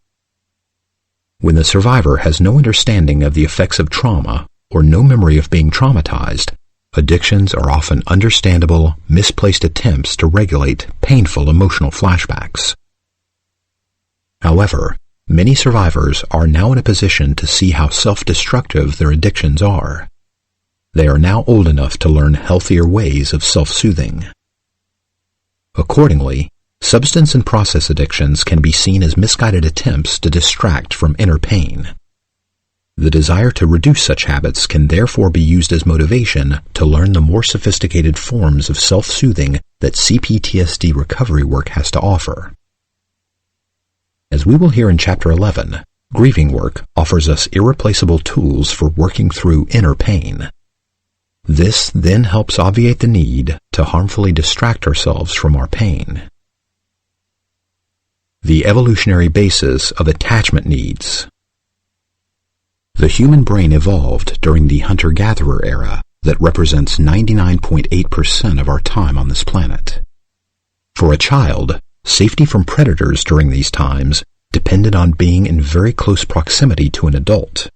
When the survivor has no understanding of the effects of trauma or no memory of being traumatized, addictions are often understandable, misplaced attempts to regulate painful emotional flashbacks. However, many survivors are now in a position to see how self-destructive their addictions are. They are now old enough to learn healthier ways of self-soothing. Accordingly, substance and process addictions can be seen as misguided attempts to distract from inner pain. The desire to reduce such habits can therefore be used as motivation to learn the more sophisticated forms of self-soothing that CPTSD recovery work has to offer. As we will hear in Chapter 11, grieving work offers us irreplaceable tools for working through inner pain. This then helps obviate the need to harmfully distract ourselves from our pain. The evolutionary basis of attachment needs. The human brain evolved during the hunter-gatherer era that represents 99.8% of our time on this planet. For a child, safety from predators during these times depended on being in very close proximity to an adult.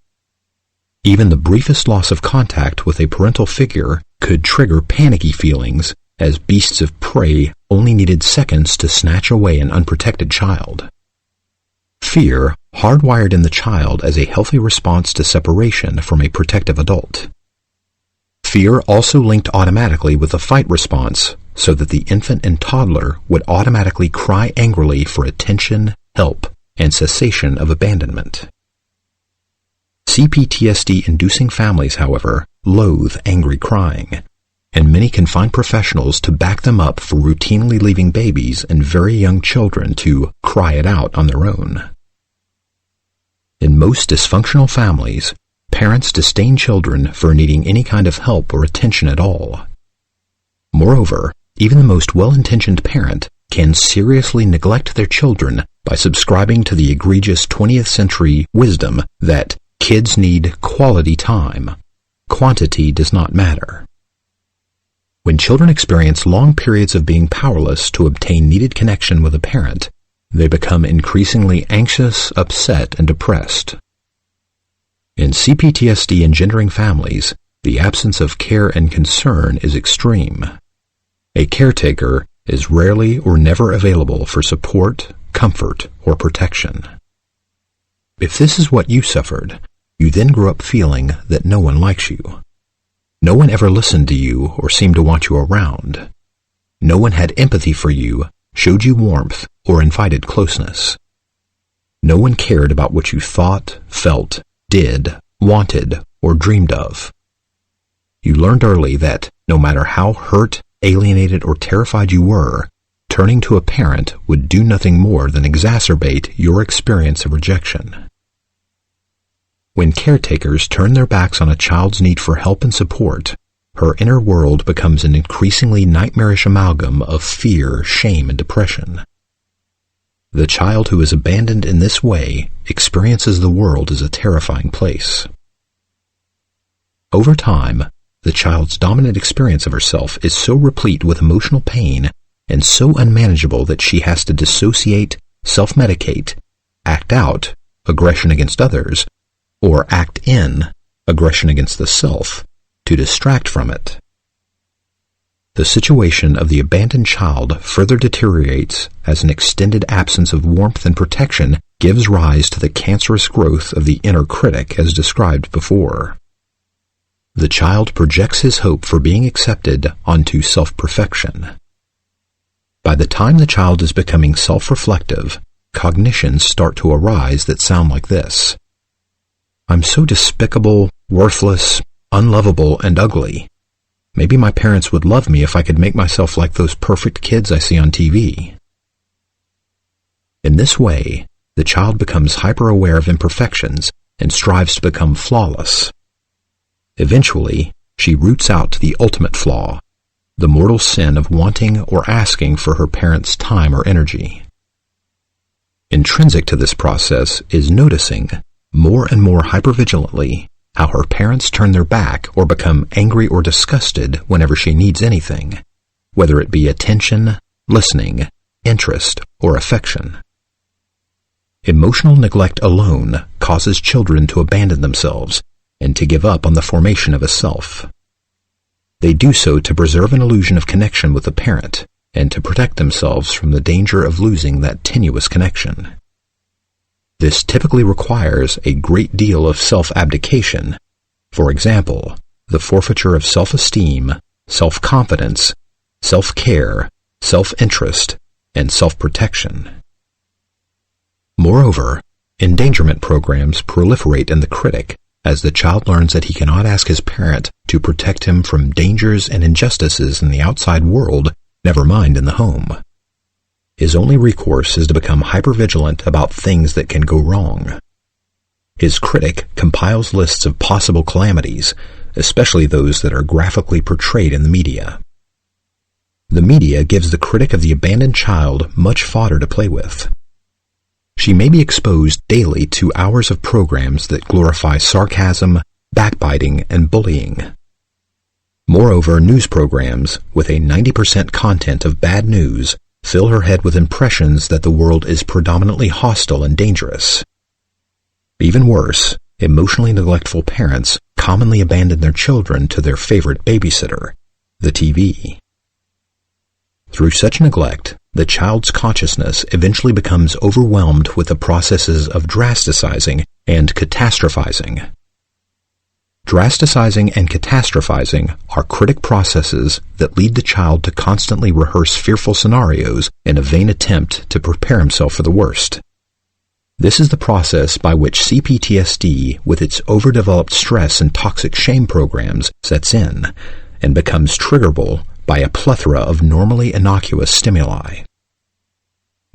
Even the briefest loss of contact with a parental figure could trigger panicky feelings, as beasts of prey only needed seconds to snatch away an unprotected child. Fear hardwired in the child as a healthy response to separation from a protective adult. Fear also linked automatically with a fight response, so that the infant and toddler would automatically cry angrily for attention, help, and cessation of abandonment. CPTSD-inducing families, however, loathe angry crying, and many can find professionals to back them up for routinely leaving babies and very young children to cry it out on their own. In most dysfunctional families, parents disdain children for needing any kind of help or attention at all. Moreover, even the most well-intentioned parent can seriously neglect their children by subscribing to the egregious 20th century wisdom that kids need quality time. Quantity does not matter. When children experience long periods of being powerless to obtain needed connection with a parent, they become increasingly anxious, upset, and depressed. In CPTSD engendering families, the absence of care and concern is extreme. A caretaker is rarely or never available for support, comfort, or protection. If this is what you suffered, you then grew up feeling that no one likes you. No one ever listened to you or seemed to want you around. No one had empathy for you, showed you warmth, or invited closeness. No one cared about what you thought, felt, did, wanted, or dreamed of. You learned early that no matter how hurt, alienated, or terrified you were, turning to a parent would do nothing more than exacerbate your experience of rejection. When caretakers turn their backs on a child's need for help and support, her inner world becomes an increasingly nightmarish amalgam of fear, shame, and depression. The child who is abandoned in this way experiences the world as a terrifying place. Over time, the child's dominant experience of herself is so replete with emotional pain and so unmanageable that she has to dissociate, self-medicate, act out aggression against others, or act in aggression against the self to distract from it. The situation of the abandoned child further deteriorates as an extended absence of warmth and protection gives rise to the cancerous growth of the inner critic as described before. The child projects his hope for being accepted onto self-perfection. By the time the child is becoming self-reflective, cognitions start to arise that sound like this. I'm so despicable, worthless, unlovable, and ugly. Maybe my parents would love me if I could make myself like those perfect kids I see on TV. In this way, the child becomes hyper-aware of imperfections and strives to become flawless. Eventually, she roots out the ultimate flaw, the mortal sin of wanting or asking for her parents' time or energy. Intrinsic to this process is noticing, more and more hypervigilantly, how her parents turn their back or become angry or disgusted whenever she needs anything, whether it be attention, listening, interest, or affection. Emotional neglect alone causes children to abandon themselves and to give up on the formation of a self. They do so to preserve an illusion of connection with the parent and to protect themselves from the danger of losing that tenuous connection. This typically requires a great deal of self-abdication, for example, the forfeiture of self-esteem, self-confidence, self-care, self-interest, and self-protection. Moreover, endangerment programs proliferate in the critic as the child learns that he cannot ask his parent to protect him from dangers and injustices in the outside world, never mind in the home. His only recourse is to become hypervigilant about things that can go wrong. His critic compiles lists of possible calamities, especially those that are graphically portrayed in the media. The media gives the critic of the abandoned child much fodder to play with. She may be exposed daily to hours of programs that glorify sarcasm, backbiting, and bullying. Moreover, news programs, with a 90% content of bad news, fill her head with impressions that the world is predominantly hostile and dangerous. Even worse, emotionally neglectful parents commonly abandon their children to their favorite babysitter, the TV. Through such neglect, the child's consciousness eventually becomes overwhelmed with the processes of drasticizing and catastrophizing. Drasticizing and catastrophizing are critic processes that lead the child to constantly rehearse fearful scenarios in a vain attempt to prepare himself for the worst. This is the process by which CPTSD, with its overdeveloped stress and toxic shame programs, sets in and becomes triggerable by a plethora of normally innocuous stimuli.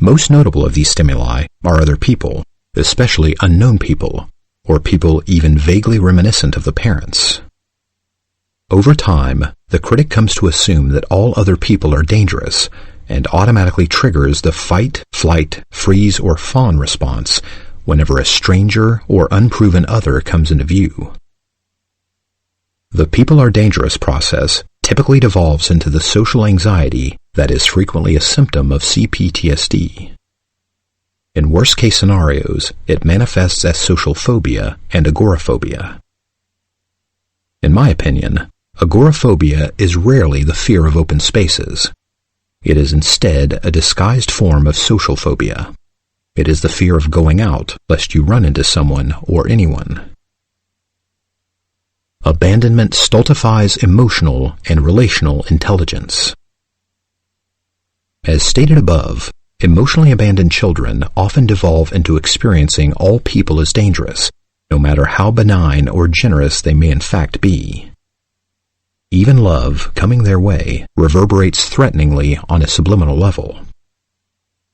Most notable of these stimuli are other people, especially unknown people, or people even vaguely reminiscent of the parents. Over time, the critic comes to assume that all other people are dangerous and automatically triggers the fight, flight, freeze, or fawn response whenever a stranger or unproven other comes into view. The people are dangerous process typically devolves into the social anxiety that is frequently a symptom of CPTSD. In worst-case scenarios, it manifests as social phobia and agoraphobia. In my opinion, agoraphobia is rarely the fear of open spaces. It is instead a disguised form of social phobia. It is the fear of going out lest you run into someone or anyone. Abandonment stultifies emotional and relational intelligence. As stated above, emotionally abandoned children often devolve into experiencing all people as dangerous, no matter how benign or generous they may in fact be. Even love, coming their way, reverberates threateningly on a subliminal level.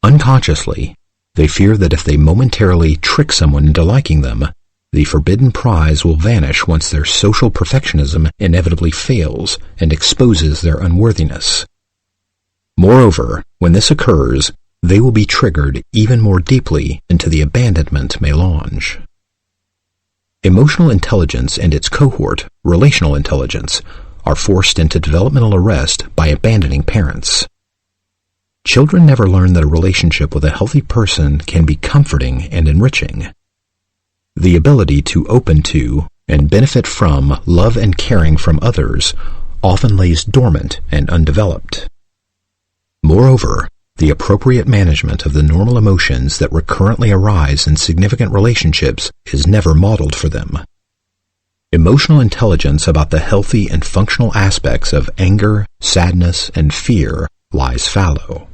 Unconsciously, they fear that if they momentarily trick someone into liking them, the forbidden prize will vanish once their social perfectionism inevitably fails and exposes their unworthiness. Moreover, when this occurs, they will be triggered even more deeply into the abandonment melange. Emotional intelligence and its cohort, relational intelligence, are forced into developmental arrest by abandoning parents. Children never learn that a relationship with a healthy person can be comforting and enriching. The ability to open to and benefit from love and caring from others often lays dormant and undeveloped. Moreover, the appropriate management of the normal emotions that recurrently arise in significant relationships is never modeled for them. Emotional intelligence about the healthy and functional aspects of anger, sadness, and fear lies fallow.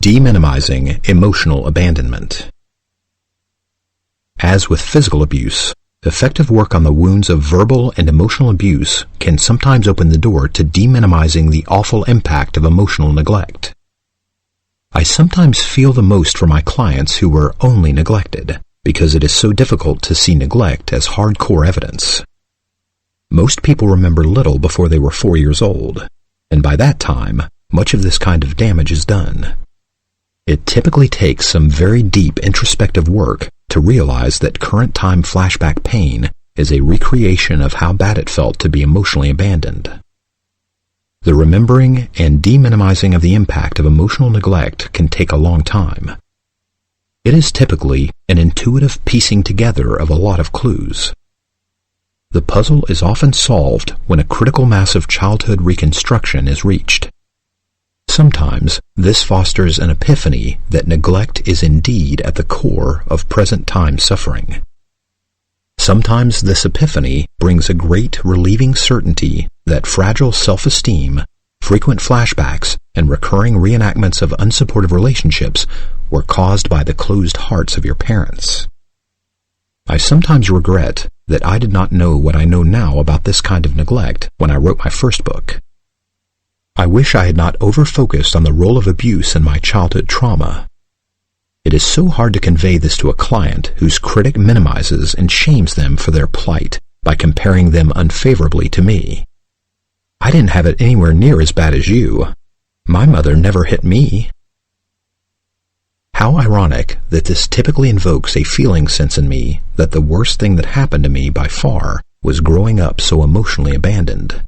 Deminimizing emotional abandonment. As with physical abuse, effective work on the wounds of verbal and emotional abuse can sometimes open the door to deminimizing the awful impact of emotional neglect. I sometimes feel the most for my clients who were only neglected, because it is so difficult to see neglect as hardcore evidence. Most people remember little before they were 4 years old, and by that time, much of this kind of damage is done. It typically takes some very deep introspective work to realize that current time flashback pain is a recreation of how bad it felt to be emotionally abandoned. The remembering and deminimizing of the impact of emotional neglect can take a long time. It is typically an intuitive piecing together of a lot of clues. The puzzle is often solved when a critical mass of childhood reconstruction is reached. Sometimes this fosters an epiphany that neglect is indeed at the core of present-time suffering. Sometimes this epiphany brings a great relieving certainty that fragile self-esteem, frequent flashbacks, and recurring reenactments of unsupportive relationships were caused by the closed hearts of your parents. I sometimes regret that I did not know what I know now about this kind of neglect when I wrote my first book. I wish I had not over-focused on the role of abuse in my childhood trauma. It is so hard to convey this to a client whose critic minimizes and shames them for their plight by comparing them unfavorably to me. I didn't have it anywhere near as bad as you. My mother never hit me. How ironic that this typically invokes a feeling sense in me that the worst thing that happened to me by far was growing up so emotionally abandoned.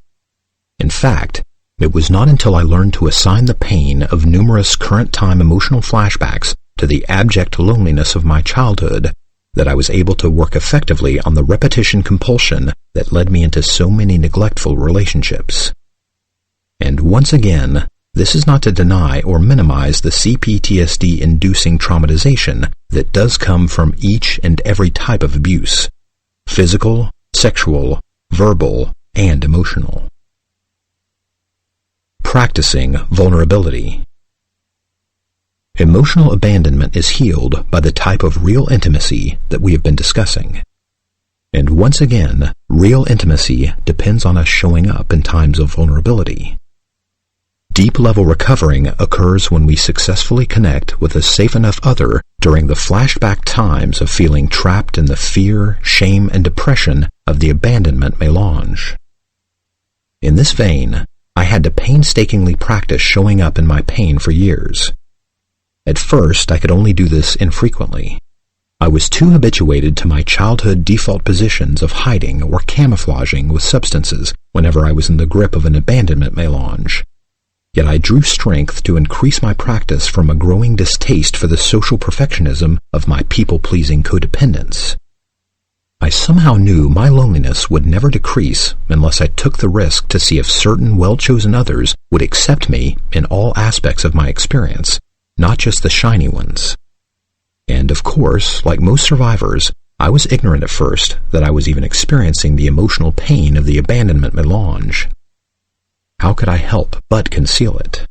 In fact, it was not until I learned to assign the pain of numerous current-time emotional flashbacks to the abject loneliness of my childhood that I was able to work effectively on the repetition compulsion that led me into so many neglectful relationships. And once again, this is not to deny or minimize the CPTSD-inducing traumatization that does come from each and every type of abuse: physical, sexual, verbal, and emotional. Practicing vulnerability. Emotional abandonment is healed by the type of real intimacy that we have been discussing. And once again, real intimacy depends on us showing up in times of vulnerability. Deep-level recovering occurs when we successfully connect with a safe enough other during the flashback times of feeling trapped in the fear, shame, and depression of the abandonment melange. In this vein, I had to painstakingly practice showing up in my pain for years. At first, I could only do this infrequently. I was too habituated to my childhood default positions of hiding or camouflaging with substances whenever I was in the grip of an abandonment melange. Yet I drew strength to increase my practice from a growing distaste for the social perfectionism of my people-pleasing codependence. I somehow knew my loneliness would never decrease unless I took the risk to see if certain well-chosen others would accept me in all aspects of my experience, not just the shiny ones. And of course, like most survivors, I was ignorant at first that I was even experiencing the emotional pain of the abandonment melange. How could I help but conceal it?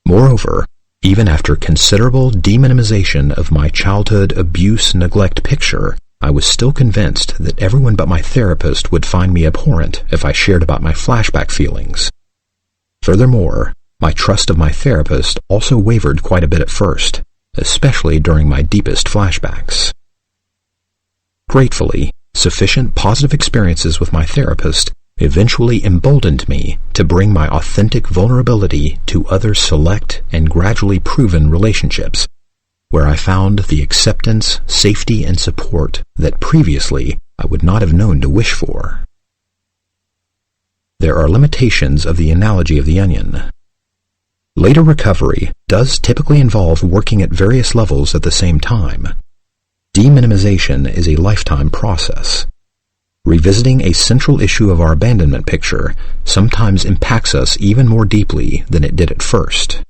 Moreover, even after considerable deminimization of my childhood abuse-neglect picture, I was still convinced that everyone but my therapist would find me abhorrent if I shared about my flashback feelings. Furthermore, my trust of my therapist also wavered quite a bit at first, especially during my deepest flashbacks. Gratefully, sufficient positive experiences with my therapist eventually emboldened me to bring my authentic vulnerability to other select and gradually proven relationships, where I found the acceptance, safety, and support that previously I would not have known to wish for. There are limitations of the analogy of the onion. Later recovery does typically involve working at various levels at the same time. Deminimization is a lifetime process. Revisiting a central issue of our abandonment picture sometimes impacts us even more deeply than it did at first.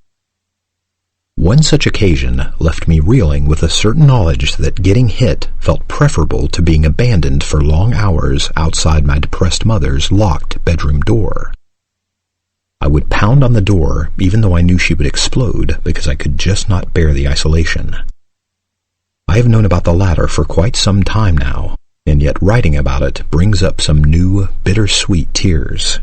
One such occasion left me reeling with a certain knowledge that getting hit felt preferable to being abandoned for long hours outside my depressed mother's locked bedroom door. I would pound on the door even though I knew she would explode because I could just not bear the isolation. I have known about the latter for quite some time now, and yet writing about it brings up some new, bittersweet tears.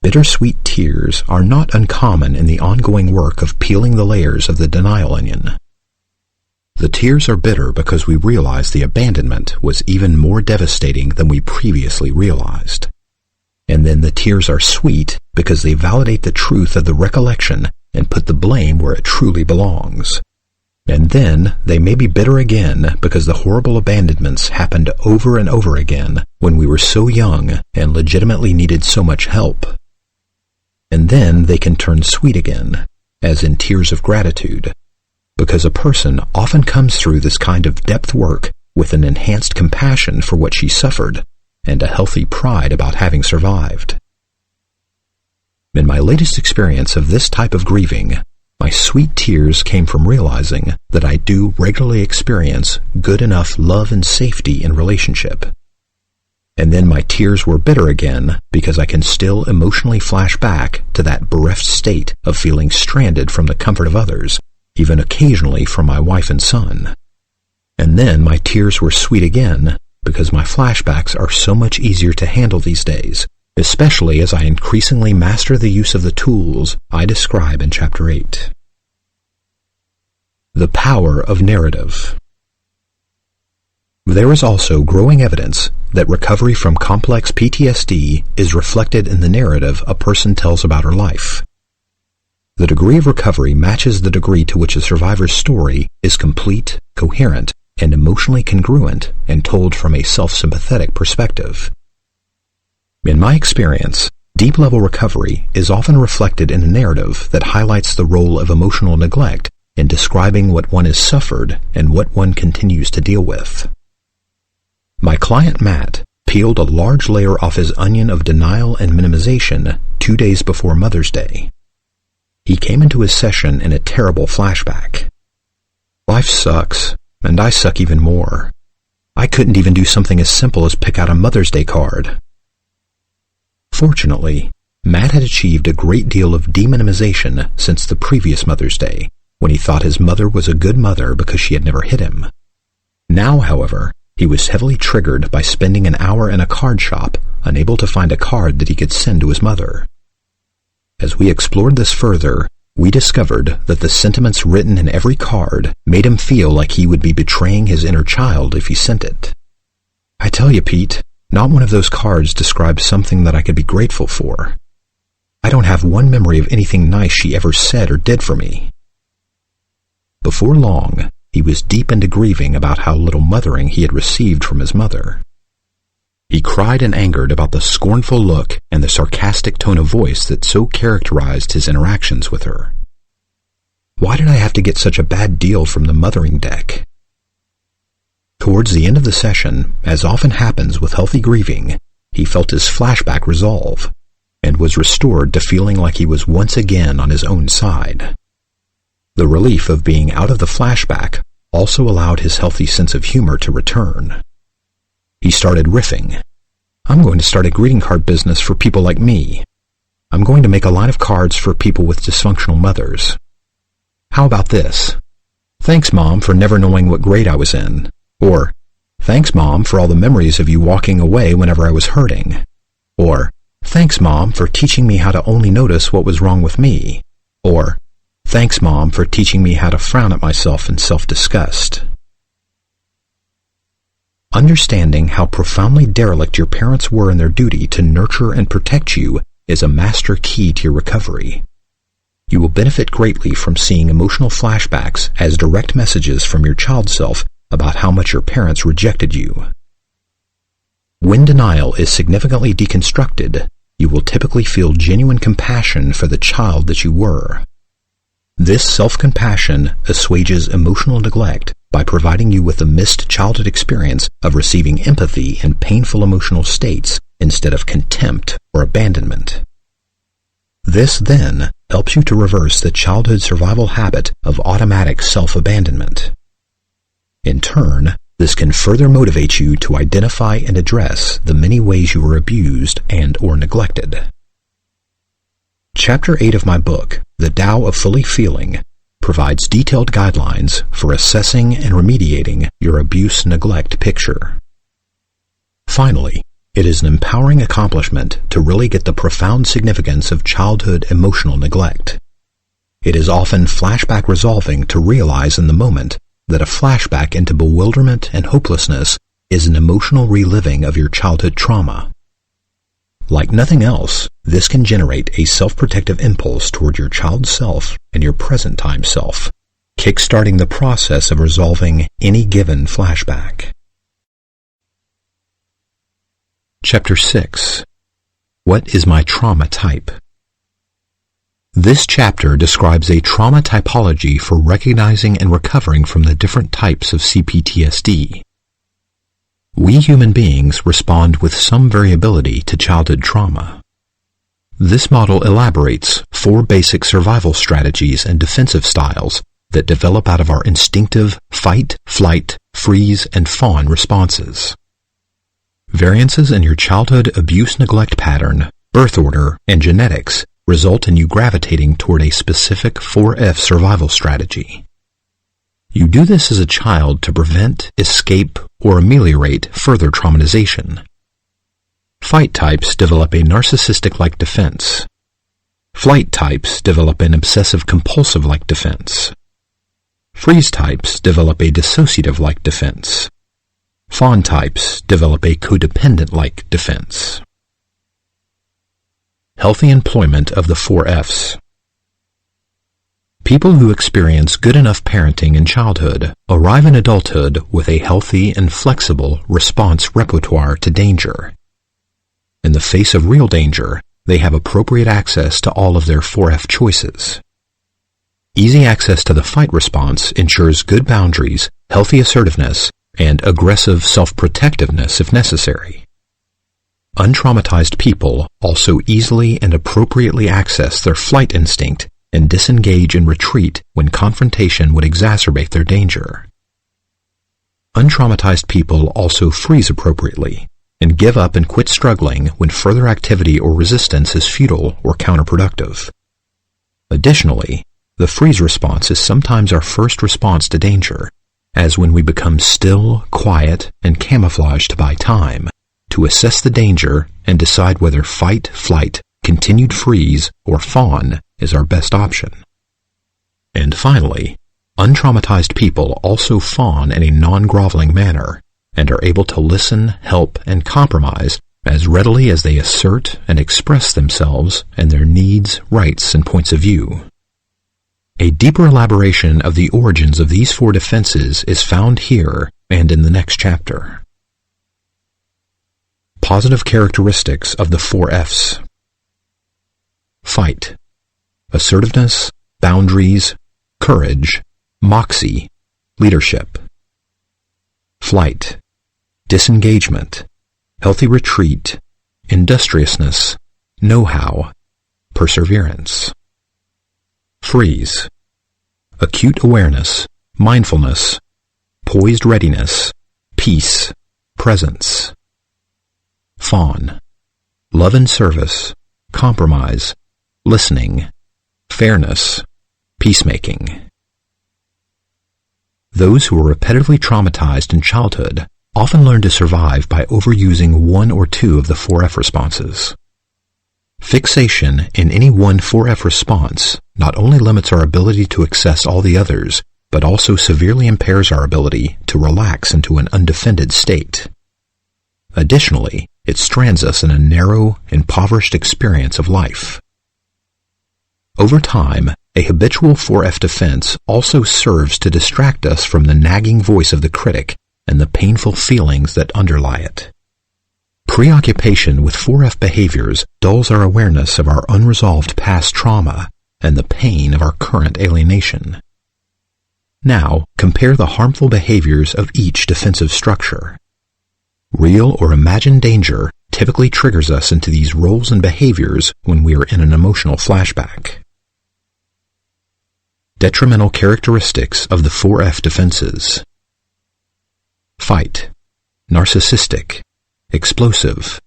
Bittersweet tears are not uncommon in the ongoing work of peeling the layers of the denial onion. The tears are bitter because we realize the abandonment was even more devastating than we previously realized. And then the tears are sweet because they validate the truth of the recollection and put the blame where it truly belongs. And then they may be bitter again because the horrible abandonments happened over and over again when we were so young and legitimately needed so much help. And then they can turn sweet again, as in tears of gratitude, because a person often comes through this kind of depth work with an enhanced compassion for what she suffered and a healthy pride about having survived. In my latest experience of this type of grieving, my sweet tears came from realizing that I do regularly experience good enough love and safety in relationship. And then my tears were bitter again because I can still emotionally flash back to that bereft state of feeling stranded from the comfort of others, even occasionally from my wife and son. And then my tears were sweet again because my flashbacks are so much easier to handle these days, especially as I increasingly master the use of the tools I describe in Chapter 8. The power of narrative. There is also growing evidence that recovery from complex PTSD is reflected in the narrative a person tells about her life. The degree of recovery matches the degree to which a survivor's story is complete, coherent, and emotionally congruent and told from a self-sympathetic perspective. In my experience, deep-level recovery is often reflected in a narrative that highlights the role of emotional neglect in describing what one has suffered and what one continues to deal with. My client Matt peeled a large layer off his onion of denial and minimization 2 days before Mother's Day. He came into his session in a terrible flashback. Life sucks, and I suck even more. I couldn't even do something as simple as pick out a Mother's Day card. Fortunately, Matt had achieved a great deal of deminimization since the previous Mother's Day, when he thought his mother was a good mother because she had never hit him. Now, however, he was heavily triggered by spending an hour in a card shop, unable to find a card that he could send to his mother. As we explored this further, we discovered that the sentiments written in every card made him feel like he would be betraying his inner child if he sent it. I tell you, Pete, not one of those cards describes something that I could be grateful for. I don't have one memory of anything nice she ever said or did for me. Before long, he was deep into grieving about how little mothering he had received from his mother. He cried and angered about the scornful look and the sarcastic tone of voice that so characterized his interactions with her. Why did I have to get such a bad deal from the mothering deck? Towards the end of the session, as often happens with healthy grieving, he felt his flashback resolve, and was restored to feeling like he was once again on his own side. The relief of being out of the flashback also allowed his healthy sense of humor to return. He started riffing. I'm going to start a greeting card business for people like me. I'm going to make a line of cards for people with dysfunctional mothers. How about this? Thanks, Mom, for never knowing what grade I was in. Or, thanks, Mom, for all the memories of you walking away whenever I was hurting. Or, thanks, Mom, for teaching me how to only notice what was wrong with me. Or, thanks, Mom, for teaching me how to frown at myself in self-disgust. Understanding how profoundly derelict your parents were in their duty to nurture and protect you is a master key to your recovery. You will benefit greatly from seeing emotional flashbacks as direct messages from your child self about how much your parents rejected you. When denial is significantly deconstructed, you will typically feel genuine compassion for the child that you were. This self-compassion assuages emotional neglect by providing you with a missed childhood experience of receiving empathy in painful emotional states instead of contempt or abandonment. This, then, helps you to reverse the childhood survival habit of automatic self-abandonment. In turn, this can further motivate you to identify and address the many ways you were abused and/or neglected. Chapter 8 of my book, The Tao of Fully Feeling, provides detailed guidelines for assessing and remediating your abuse-neglect picture. Finally, it is an empowering accomplishment to really get the profound significance of childhood emotional neglect. It is often flashback resolving to realize in the moment that a flashback into bewilderment and hopelessness is an emotional reliving of your childhood trauma. Like nothing else, this can generate a self-protective impulse toward your child self and your present-time self, kickstarting the process of resolving any given flashback. Chapter 6. What is my trauma type? This chapter describes a trauma typology for recognizing and recovering from the different types of CPTSD. We human beings respond with some variability to childhood trauma. This model elaborates 4 basic survival strategies and defensive styles that develop out of our instinctive fight, flight, freeze, and fawn responses. Variances in your childhood abuse-neglect pattern, birth order, and genetics result in you gravitating toward a specific 4F survival strategy. You do this as a child to prevent, escape, or ameliorate further traumatization. Fight types develop a narcissistic-like defense. Flight types develop an obsessive-compulsive-like defense. Freeze types develop a dissociative-like defense. Fawn types develop a codependent-like defense. Healthy employment of the 4Fs. People who experience good enough parenting in childhood arrive in adulthood with a healthy and flexible response repertoire to danger. In the face of real danger, they have appropriate access to all of their 4F choices. Easy access to the fight response ensures good boundaries, healthy assertiveness, and aggressive self-protectiveness if necessary. Untraumatized people also easily and appropriately access their flight instinct and disengage and retreat when confrontation would exacerbate their danger. Untraumatized people also freeze appropriately, and give up and quit struggling when further activity or resistance is futile or counterproductive. Additionally, the freeze response is sometimes our first response to danger, as when we become still, quiet, and camouflaged to buy time, to assess the danger and decide whether fight, flight, continued freeze, or fawn is our best option. And finally, untraumatized people also fawn in a non-groveling manner and are able to listen, help, and compromise as readily as they assert and express themselves and their needs, rights, and points of view. A deeper elaboration of the origins of these 4 defenses is found here and in the next chapter. Positive characteristics of the 4 Fs. Fight. Assertiveness, boundaries, courage, moxie, leadership. Flight. Disengagement, healthy retreat, industriousness, know-how, perseverance. Freeze. Acute awareness, mindfulness, poised readiness, peace, presence. Fawn. Love and service, compromise, listening, fairness, peacemaking. Those who are repetitively traumatized in childhood often learn to survive by overusing 1 or 2 of the 4F responses. Fixation in any one 4F response not only limits our ability to access all the others, but also severely impairs our ability to relax into an undefended state. Additionally, it strands us in a narrow, impoverished experience of life. Over time, a habitual 4F defense also serves to distract us from the nagging voice of the critic and the painful feelings that underlie it. Preoccupation with 4F behaviors dulls our awareness of our unresolved past trauma and the pain of our current alienation. Now, compare the harmful behaviors of each defensive structure. Real or imagined danger typically triggers us into these roles and behaviors when we are in an emotional flashback. Detrimental characteristics of the 4F defenses. Fight. Narcissistic, explosive,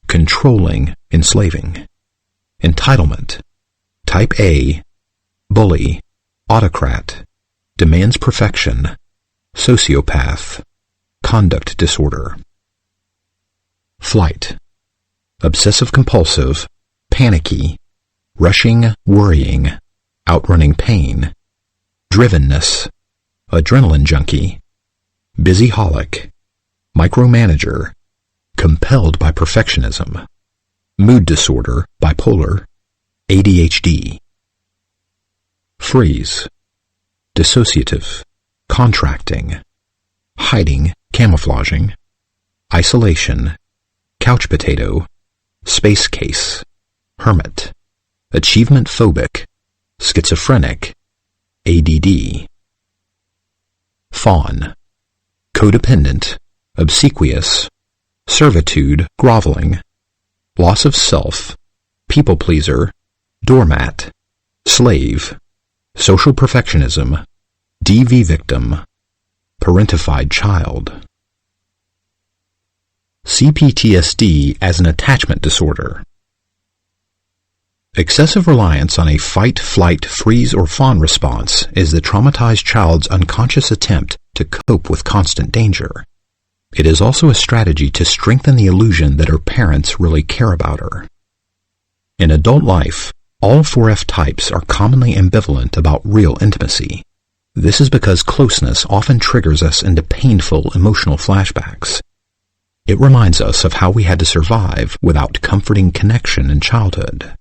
controlling, enslaving. Entitlement. Type A, bully, autocrat, demands perfection, sociopath, conduct disorder. Flight. Obsessive-compulsive, panicky, rushing, worrying, outrunning pain, drivenness, adrenaline junkie, busyholic, micromanager, compelled by perfectionism, mood disorder, bipolar, ADHD. Freeze. Dissociative, contracting, hiding, camouflaging, isolation, couch potato, space case, hermit, achievement phobic, schizophrenic, ADD. Fawn. Codependent, obsequious, servitude, groveling, loss of self, people pleaser, doormat, slave, social perfectionism, DV victim, parentified child. PTSD as an attachment disorder. Excessive reliance on a fight, flight, freeze, or fawn response is the traumatized child's unconscious attempt to cope with constant danger. It is also a strategy to strengthen the illusion that her parents really care about her. In adult life, all 4F types are commonly ambivalent about real intimacy. This is because closeness often triggers us into painful emotional flashbacks. It reminds us of how we had to survive without comforting connection in childhood.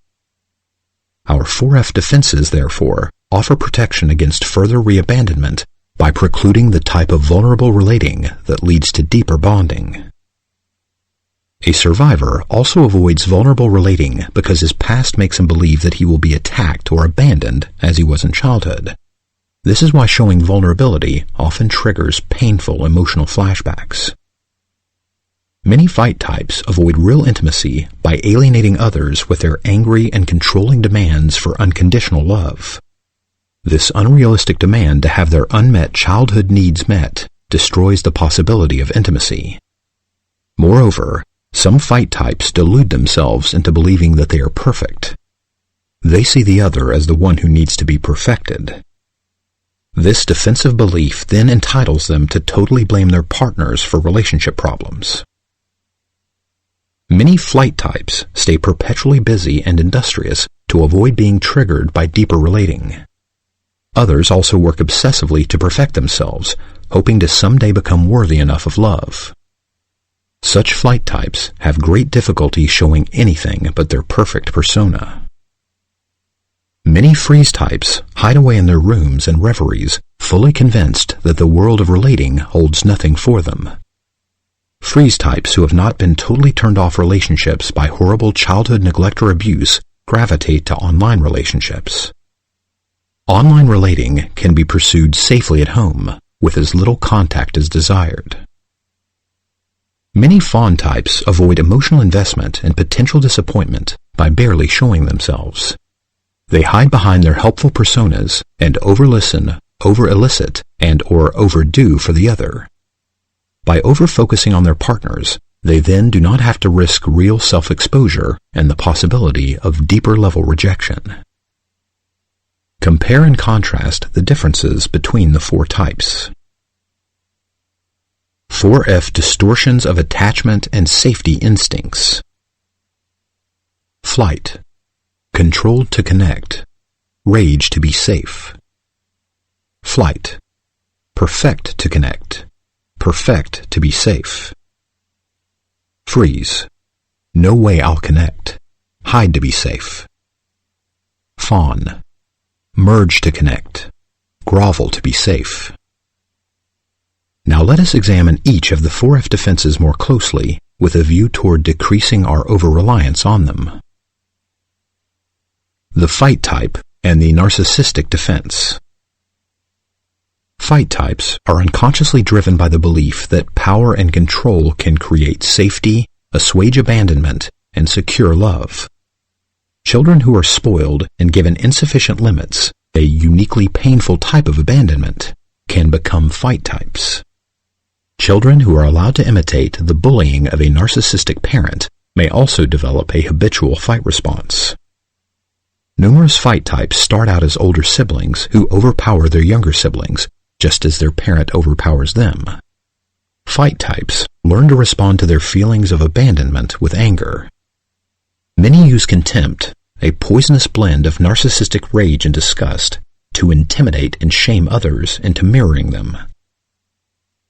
Our 4F defenses, therefore, offer protection against further reabandonment by precluding the type of vulnerable relating that leads to deeper bonding. A survivor also avoids vulnerable relating because his past makes him believe that he will be attacked or abandoned as he was in childhood. This is why showing vulnerability often triggers painful emotional flashbacks. Many fight types avoid real intimacy by alienating others with their angry and controlling demands for unconditional love. This unrealistic demand to have their unmet childhood needs met destroys the possibility of intimacy. Moreover, some fight types delude themselves into believing that they are perfect. They see the other as the one who needs to be perfected. This defensive belief then entitles them to totally blame their partners for relationship problems. Many flight types stay perpetually busy and industrious to avoid being triggered by deeper relating. Others also work obsessively to perfect themselves, hoping to someday become worthy enough of love. Such flight types have great difficulty showing anything but their perfect persona. Many freeze types hide away in their rooms and reveries, fully convinced that the world of relating holds nothing for them. Freeze types who have not been totally turned off relationships by horrible childhood neglect or abuse gravitate to online relationships. Online relating can be pursued safely at home, with as little contact as desired. Many fawn types avoid emotional investment and potential disappointment by barely showing themselves. They hide behind their helpful personas and over-listen, over-elicit, and/or overdo for the other. By over-focusing on their partners, they then do not have to risk real self-exposure and the possibility of deeper-level rejection. Compare and contrast the differences between the four types. 4F distortions of attachment and safety instincts. Flight. Controlled to connect. Rage to be safe. Flight. Perfect to connect. Perfect to be safe. Freeze. No way I'll connect. Hide to be safe. Fawn. Merge to connect. Grovel to be safe. Now let us examine each of the 4F defenses more closely with a view toward decreasing our over-reliance on them. The fight type and the narcissistic defense. Fight types are unconsciously driven by the belief that power and control can create safety, assuage abandonment, and secure love. Children who are spoiled and given insufficient limits, a uniquely painful type of abandonment, can become fight types. Children who are allowed to imitate the bullying of a narcissistic parent may also develop a habitual fight response. Numerous fight types start out as older siblings who overpower their younger siblings, just as their parent overpowers them. Fight types learn to respond to their feelings of abandonment with anger. Many use contempt, a poisonous blend of narcissistic rage and disgust, to intimidate and shame others into mirroring them.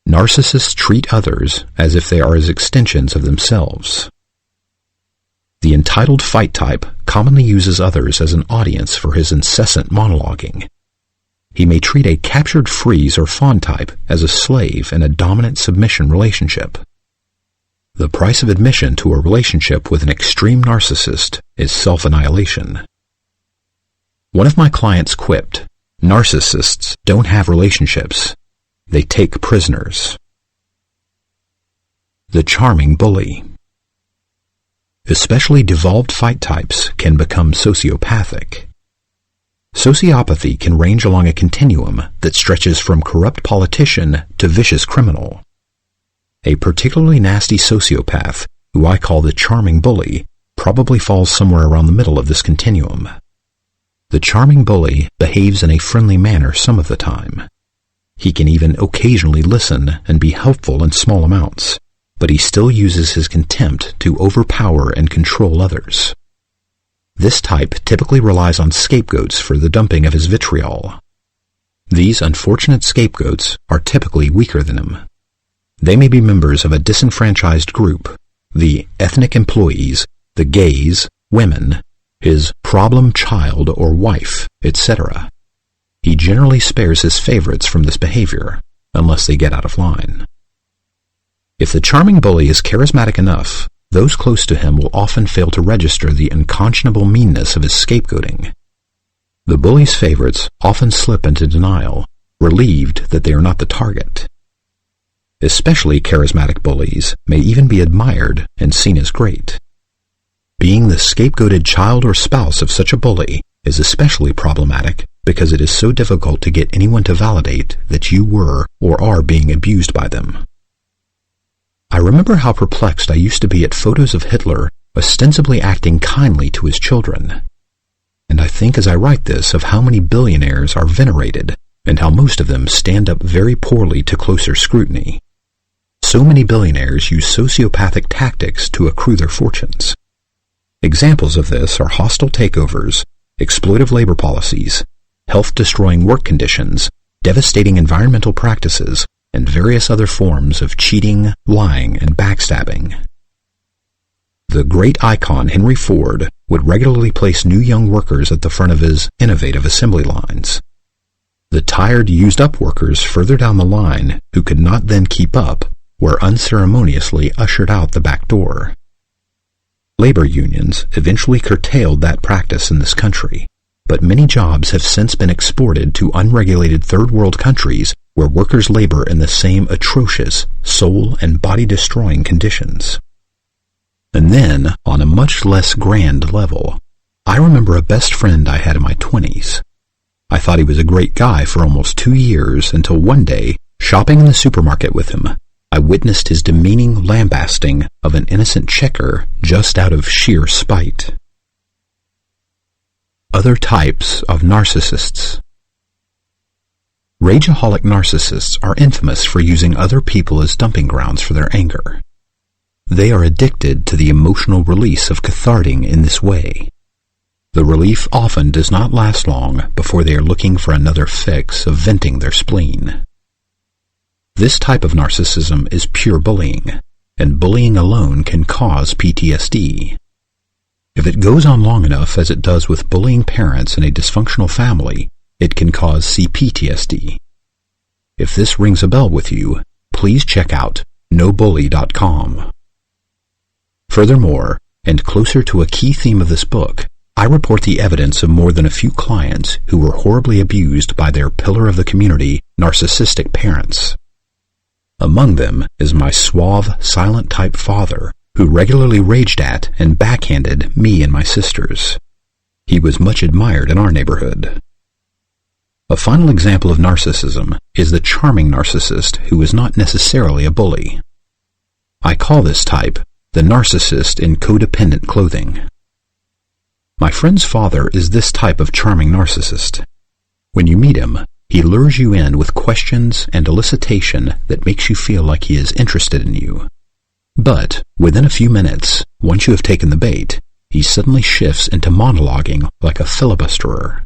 Narcissists treat others as if they are as extensions of themselves. The entitled fight type commonly uses others as an audience for his incessant monologuing. He may treat a captured freeze or fawn type as a slave in a dominant submission relationship. The price of admission to a relationship with an extreme narcissist is self-annihilation. One of my clients quipped, "Narcissists don't have relationships. They take prisoners." The charming bully. Especially devolved fight types can become sociopathic. Sociopathy can range along a continuum that stretches from corrupt politician to vicious criminal. A particularly nasty sociopath, who I call the charming bully, probably falls somewhere around the middle of this continuum. The charming bully behaves in a friendly manner some of the time. He can even occasionally listen and be helpful in small amounts, but he still uses his contempt to overpower and control others. This type typically relies on scapegoats for the dumping of his vitriol. These unfortunate scapegoats are typically weaker than him. They may be members of a disenfranchised group, the ethnic employees, the gays, women, his problem child or wife, etc. He generally spares his favorites from this behavior, unless they get out of line. If the charming bully is charismatic enough, those close to him will often fail to register the unconscionable meanness of his scapegoating. The bully's favorites often slip into denial, relieved that they are not the target. Especially charismatic bullies may even be admired and seen as great. Being the scapegoated child or spouse of such a bully is especially problematic because it is so difficult to get anyone to validate that you were or are being abused by them. I remember how perplexed I used to be at photos of Hitler ostensibly acting kindly to his children. And I think as I write this of how many billionaires are venerated and how most of them stand up very poorly to closer scrutiny. So many billionaires use sociopathic tactics to accrue their fortunes. Examples of this are hostile takeovers, exploitive labor policies, health-destroying work conditions, devastating environmental practices, and various other forms of cheating, lying, and backstabbing. The great icon Henry Ford would regularly place new young workers at the front of his innovative assembly lines. The tired, used-up workers further down the line, who could not then keep up, were unceremoniously ushered out the back door. Labor unions eventually curtailed that practice in this country, but many jobs have since been exported to unregulated third-world countries where workers labor in the same atrocious, soul- and body-destroying conditions. And then, on a much less grand level, I remember a best friend I had in my 20s. I thought he was a great guy for almost 2 years until one day, shopping in the supermarket with him, I witnessed his demeaning lambasting of an innocent checker just out of sheer spite. Other types of narcissists. Rageaholic narcissists are infamous for using other people as dumping grounds for their anger. They are addicted to the emotional release of catharting in this way. The relief often does not last long before they are looking for another fix of venting their spleen. This type of narcissism is pure bullying, and bullying alone can cause PTSD. If it goes on long enough, as it does with bullying parents in a dysfunctional family, it can cause CPTSD. If this rings a bell with you, please check out nobully.com. Furthermore, and closer to a key theme of this book, I report the evidence of more than a few clients who were horribly abused by their pillar of the community, narcissistic parents. Among them is my suave, silent-type father, who regularly raged at and backhanded me and my sisters. He was much admired in our neighborhood. A final example of narcissism is the charming narcissist who is not necessarily a bully. I call this type the narcissist in codependent clothing. My friend's father is this type of charming narcissist. When you meet him, he lures you in with questions and elicitation that makes you feel like he is interested in you. But within a few minutes, once you have taken the bait, he suddenly shifts into monologuing like a filibusterer.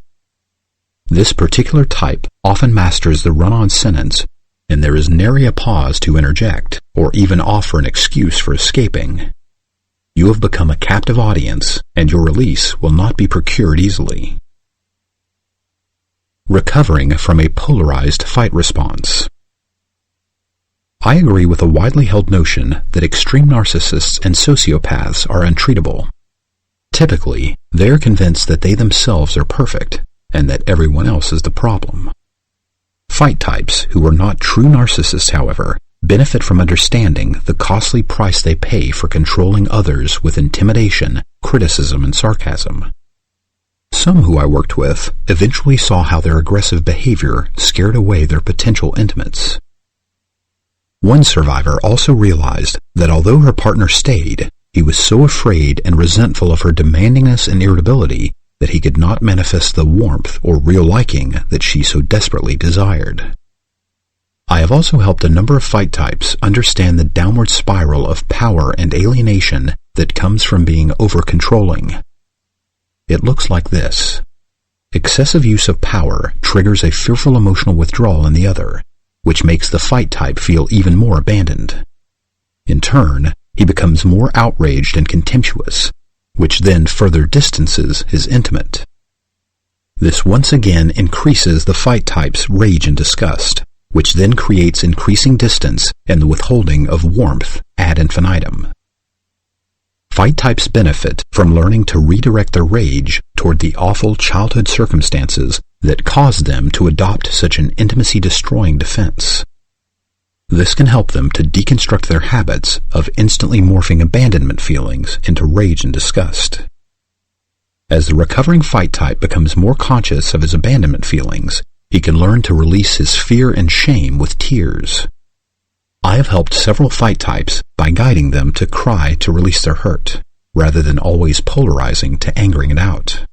This particular type often masters the run-on sentence, and there is nary a pause to interject or even offer an excuse for escaping. You have become a captive audience, and your release will not be procured easily. Recovering from a polarized fight response. I agree with a widely held notion that extreme narcissists and sociopaths are untreatable. Typically, they are convinced that they themselves are perfect and that everyone else is the problem. Fight types who are not true narcissists, however, benefit from understanding the costly price they pay for controlling others with intimidation, criticism, and sarcasm. Some who I worked with eventually saw how their aggressive behavior scared away their potential intimates. One survivor also realized that although her partner stayed, he was so afraid and resentful of her demandingness and irritability that he could not manifest the warmth or real liking that she so desperately desired. I have also helped a number of fight types understand the downward spiral of power and alienation that comes from being over-controlling. It looks like this. Excessive use of power triggers a fearful emotional withdrawal in the other, which makes the fight type feel even more abandoned. In turn, he becomes more outraged and contemptuous, which then further distances his intimate. This once again increases the fight type's rage and disgust, which then creates increasing distance and the withholding of warmth ad infinitum. Fight types benefit from learning to redirect their rage toward the awful childhood circumstances that caused them to adopt such an intimacy-destroying defense. This can help them to deconstruct their habits of instantly morphing abandonment feelings into rage and disgust. As the recovering fight type becomes more conscious of his abandonment feelings, he can learn to release his fear and shame with tears. I have helped several fight types by guiding them to cry to release their hurt, rather than always polarizing to angering it out.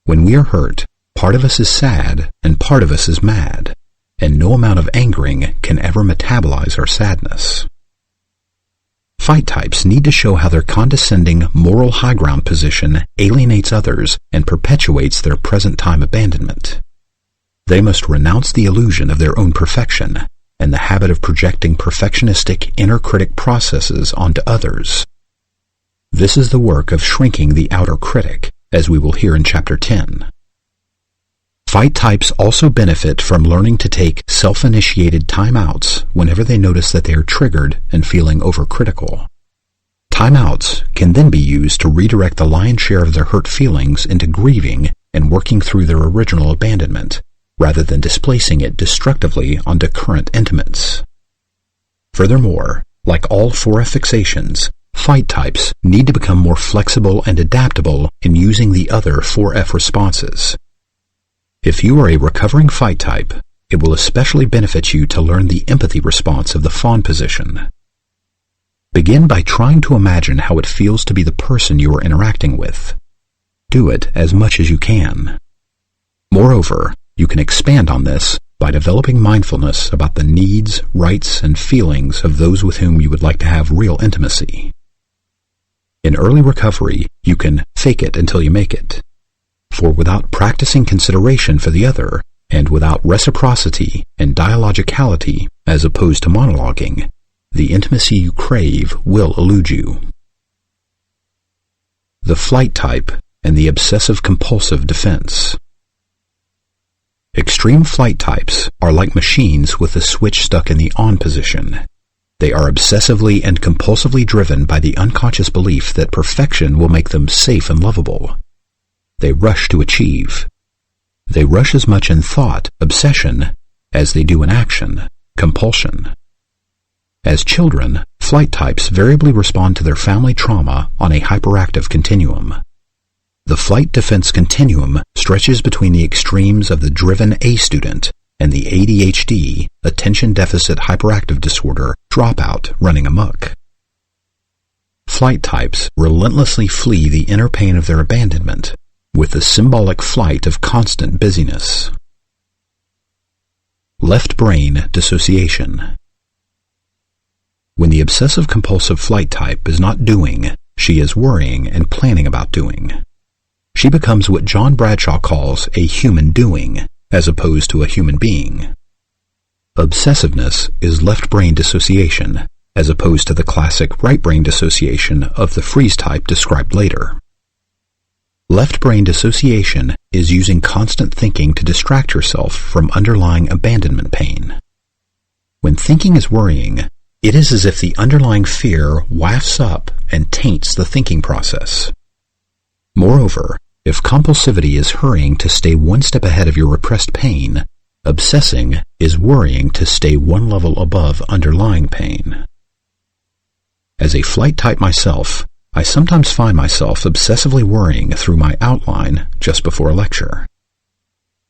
When we are hurt, part of us is sad and part of us is mad, and no amount of angering can ever metabolize our sadness. Fight types need to show how their condescending moral high ground position alienates others and perpetuates their present-time abandonment. They must renounce the illusion of their own perfection and the habit of projecting perfectionistic inner critic processes onto others. This is the work of shrinking the outer critic, as we will hear in Chapter 10. Fight types also benefit from learning to take self-initiated timeouts whenever they notice that they are triggered and feeling overcritical. Timeouts can then be used to redirect the lion's share of their hurt feelings into grieving and working through their original abandonment, rather than displacing it destructively onto current intimates. Furthermore, like all 4F fixations, fight types need to become more flexible and adaptable in using the other 4F responses. If you are a recovering fight type, it will especially benefit you to learn the empathy response of the fawn position. Begin by trying to imagine how it feels to be the person you are interacting with. Do it as much as you can. Moreover, you can expand on this by developing mindfulness about the needs, rights, and feelings of those with whom you would like to have real intimacy. In early recovery, you can fake it until you make it. For without practicing consideration for the other, and without reciprocity and dialogicality as opposed to monologuing, the intimacy you crave will elude you. The flight type and the obsessive-compulsive defense. Extreme flight types are like machines with the switch stuck in the on position. They are obsessively and compulsively driven by the unconscious belief that perfection will make them safe and lovable. They rush to achieve. They rush as much in thought, obsession, as they do in action, compulsion. As children, flight types variably respond to their family trauma on a hyperactive continuum. The flight defense continuum stretches between the extremes of the driven A student and the ADHD, attention deficit hyperactive disorder, dropout running amok. Flight types relentlessly flee the inner pain of their abandonment with the symbolic flight of constant busyness. Left brain dissociation. When the obsessive-compulsive flight type is not doing, she is worrying and planning about doing. She becomes what John Bradshaw calls a human doing, as opposed to a human being. Obsessiveness is left brain dissociation, as opposed to the classic right brain dissociation of the freeze type described later. Left brain dissociation is using constant thinking to distract yourself from underlying abandonment pain. When thinking is worrying, it is as if the underlying fear wafts up and taints the thinking process. Moreover, if compulsivity is hurrying to stay one step ahead of your repressed pain, obsessing is worrying to stay one level above underlying pain. As a flight type myself, I sometimes find myself obsessively worrying through my outline just before a lecture.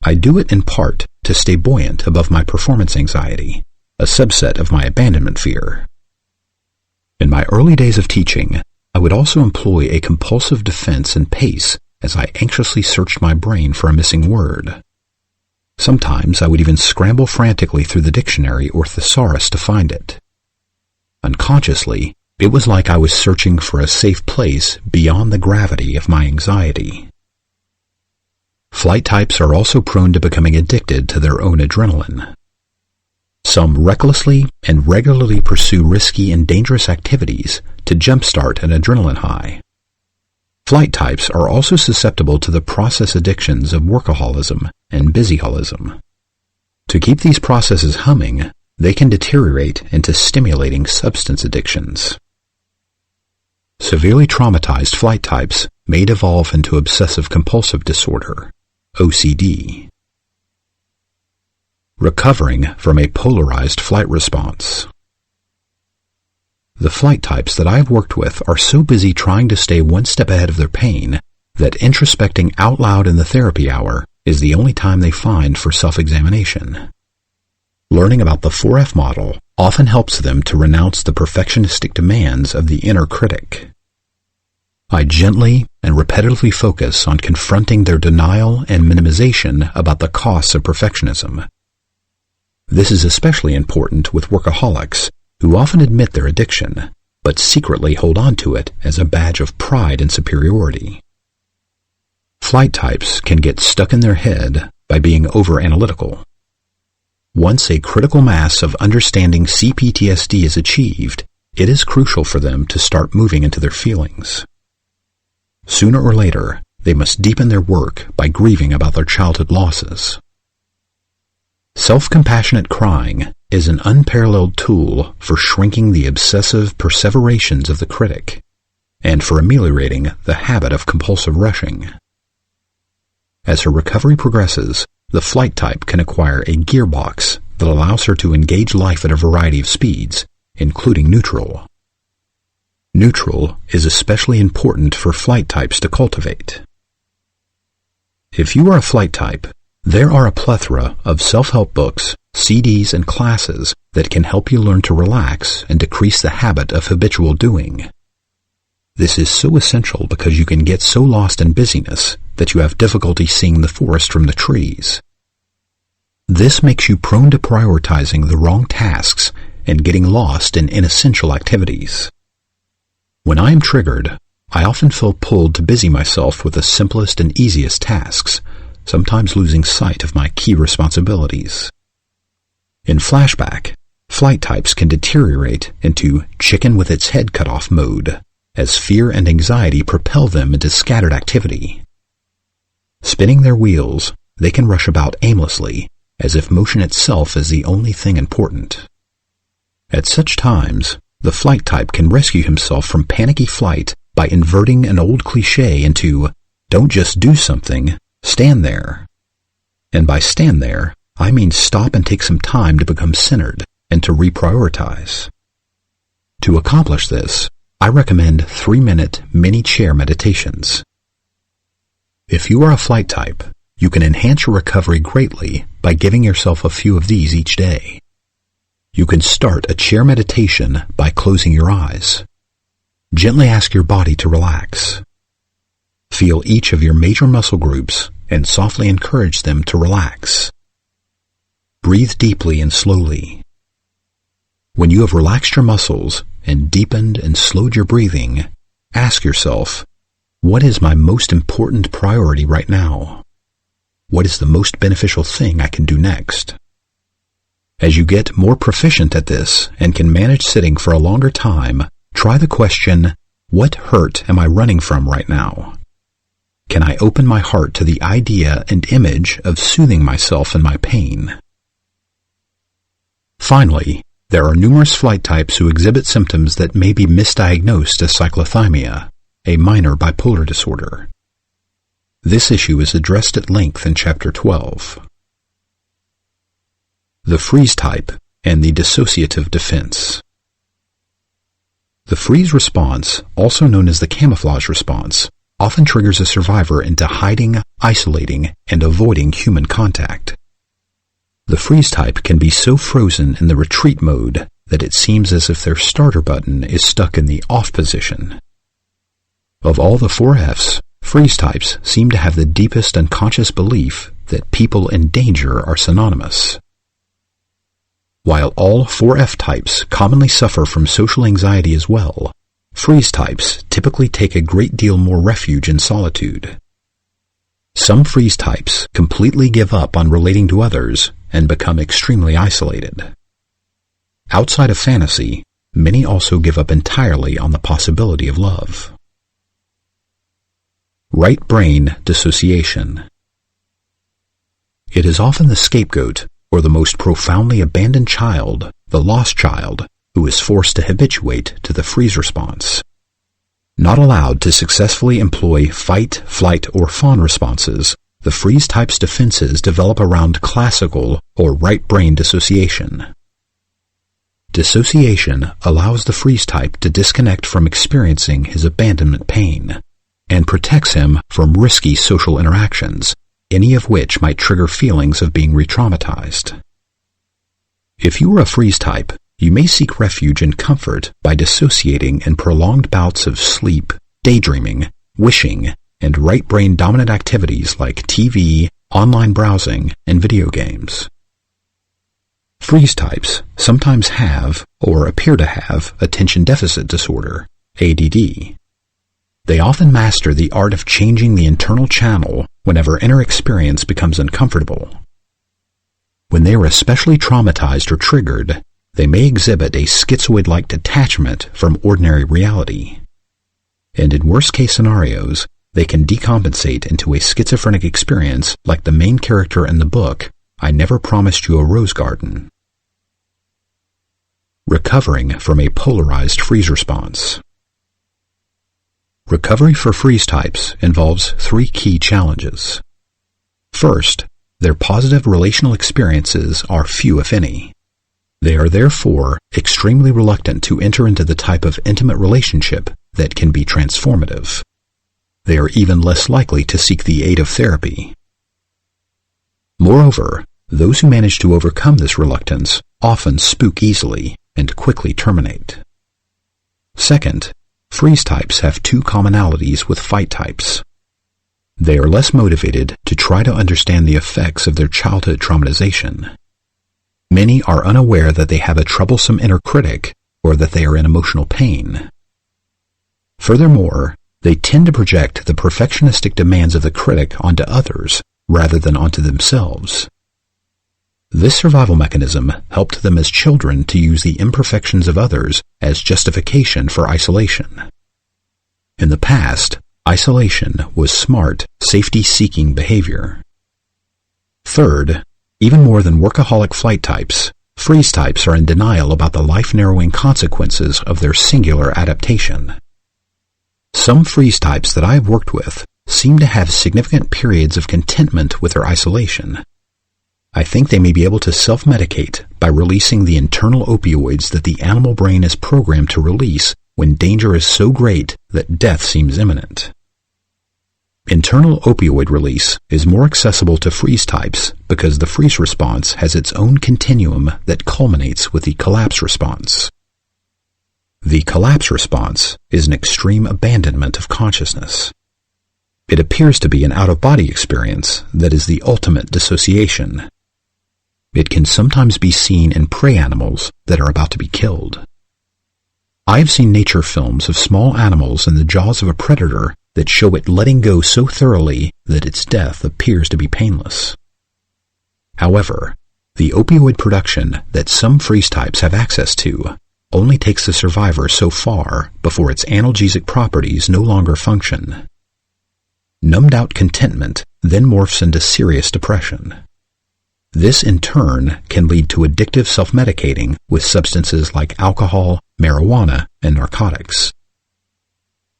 I do it in part to stay buoyant above my performance anxiety, a subset of my abandonment fear. In my early days of teaching, I would also employ a compulsive defense and pace as I anxiously searched my brain for a missing word. Sometimes I would even scramble frantically through the dictionary or thesaurus to find it. Unconsciously, it was like I was searching for a safe place beyond the gravity of my anxiety. Flight types are also prone to becoming addicted to their own adrenaline. Some recklessly and regularly pursue risky and dangerous activities to jumpstart an adrenaline high. Flight types are also susceptible to the process addictions of workaholism and busyholism. To keep these processes humming, they can deteriorate into stimulating substance addictions. Severely traumatized flight types may devolve into obsessive-compulsive disorder, OCD. Recovering from a polarized flight response. The flight types that I have worked with are so busy trying to stay one step ahead of their pain that introspecting out loud in the therapy hour is the only time they find for self-examination. Learning about the 4F model often helps them to renounce the perfectionistic demands of the inner critic. I gently and repetitively focus on confronting their denial and minimization about the costs of perfectionism. This is especially important with workaholics who often admit their addiction, but secretly hold on to it as a badge of pride and superiority. Flight types can get stuck in their head by being over-analytical. Once a critical mass of understanding CPTSD is achieved, it is crucial for them to start moving into their feelings. Sooner or later, they must deepen their work by grieving about their childhood losses. Self-compassionate crying is an unparalleled tool for shrinking the obsessive perseverations of the critic and for ameliorating the habit of compulsive rushing. As her recovery progresses, the flight type can acquire a gearbox that allows her to engage life at a variety of speeds, including neutral. Neutral is especially important for flight types to cultivate. If you are a flight type, there are a plethora of self-help books, CDs, and classes that can help you learn to relax and decrease the habit of habitual doing. This is so essential because you can get so lost in busyness that you have difficulty seeing the forest from the trees. This makes you prone to prioritizing the wrong tasks and getting lost in inessential activities. When I am triggered, I often feel pulled to busy myself with the simplest and easiest tasks, sometimes losing sight of my key responsibilities. In flashback, flight types can deteriorate into chicken with its head cut off mode, as fear and anxiety propel them into scattered activity. Spinning their wheels, they can rush about aimlessly, as if motion itself is the only thing important. At such times, the flight type can rescue himself from panicky flight by inverting an old cliché into, "Don't just do something, stand there." And by stand there, I mean stop and take some time to become centered and to reprioritize. To accomplish this, I recommend 3-minute mini chair meditations. If you are a flight type, you can enhance your recovery greatly by giving yourself a few of these each day. You can start a chair meditation by closing your eyes. Gently ask your body to relax. Feel each of your major muscle groups and softly encourage them to relax. Breathe deeply and slowly. When you have relaxed your muscles and deepened and slowed your breathing, ask yourself, what is my most important priority right now? What is the most beneficial thing I can do next? As you get more proficient at this and can manage sitting for a longer time, try the question, what hurt am I running from right now? Can I open my heart to the idea and image of soothing myself in my pain? Finally, there are numerous flight types who exhibit symptoms that may be misdiagnosed as cyclothymia, a minor bipolar disorder. This issue is addressed at length in Chapter 12. The freeze type and the dissociative defense. The freeze response, also known as the camouflage response, often triggers a survivor into hiding, isolating, and avoiding human contact. The freeze type can be so frozen in the retreat mode that it seems as if their starter button is stuck in the off position. Of all the 4 Fs, freeze types seem to have the deepest unconscious belief that people in danger are synonymous. While all 4F types commonly suffer from social anxiety as well, freeze types typically take a great deal more refuge in solitude. Some freeze types completely give up on relating to others and become extremely isolated. Outside of fantasy, many also give up entirely on the possibility of love. Right brain dissociation. It is often the scapegoat or the most profoundly abandoned child, the lost child, who is forced to habituate to the freeze response. Not allowed to successfully employ fight, flight, or fawn responses, the freeze type's defenses develop around classical or right brain dissociation. Dissociation allows the freeze type to disconnect from experiencing his abandonment pain and protects him from risky social interactions, any of which might trigger feelings of being re-traumatized. If you are a freeze type, you may seek refuge and comfort by dissociating in prolonged bouts of sleep, daydreaming, wishing, and right brain dominant activities like TV, online browsing, and video games. Freeze types sometimes have, or appear to have, attention deficit disorder, ADD. They often master the art of changing the internal channel whenever inner experience becomes uncomfortable. When they are especially traumatized or triggered, they may exhibit a schizoid-like detachment from ordinary reality. And in worst-case scenarios, they can decompensate into a schizophrenic experience like the main character in the book, I Never Promised You a Rose Garden. Recovering from a polarized freeze response. Recovery for freeze types involves 3 key challenges. First, their positive relational experiences are few if any. They are therefore extremely reluctant to enter into the type of intimate relationship that can be transformative. They are even less likely to seek the aid of therapy. Moreover, those who manage to overcome this reluctance often spook easily and quickly terminate. Second, freeze types have 2 commonalities with fight types. They are less motivated to try to understand the effects of their childhood traumatization. Many are unaware that they have a troublesome inner critic or that they are in emotional pain. Furthermore, they tend to project the perfectionistic demands of the critic onto others rather than onto themselves. This survival mechanism helped them as children to use the imperfections of others as justification for isolation. In the past, isolation was smart, safety-seeking behavior. Third, even more than workaholic flight types, freeze types are in denial about the life-narrowing consequences of their singular adaptation. Some freeze types that I have worked with seem to have significant periods of contentment with their isolation. I think they may be able to self-medicate by releasing the internal opioids that the animal brain is programmed to release when danger is so great that death seems imminent. Internal opioid release is more accessible to freeze types because the freeze response has its own continuum that culminates with the collapse response. The collapse response is an extreme abandonment of consciousness. It appears to be an out-of-body experience that is the ultimate dissociation. It can sometimes be seen in prey animals that are about to be killed. I have seen nature films of small animals in the jaws of a predator that show it letting go so thoroughly that its death appears to be painless. However, the opioid production that some freeze types have access to only takes the survivor so far before its analgesic properties no longer function. Numbed-out contentment then morphs into serious depression. This, in turn, can lead to addictive self-medicating with substances like alcohol, marijuana, and narcotics.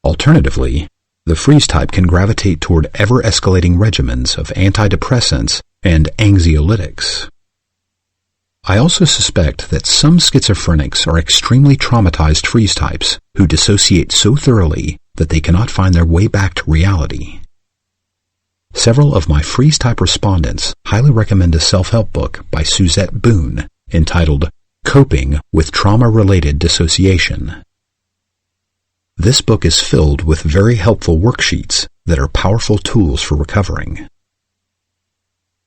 Alternatively, the freeze type can gravitate toward ever-escalating regimens of antidepressants and anxiolytics. I also suspect that some schizophrenics are extremely traumatized freeze types who dissociate so thoroughly that they cannot find their way back to reality. Several of my freeze-type respondents highly recommend a self-help book by Suzette Boone entitled Coping with Trauma-Related Dissociation. This book is filled with very helpful worksheets that are powerful tools for recovering.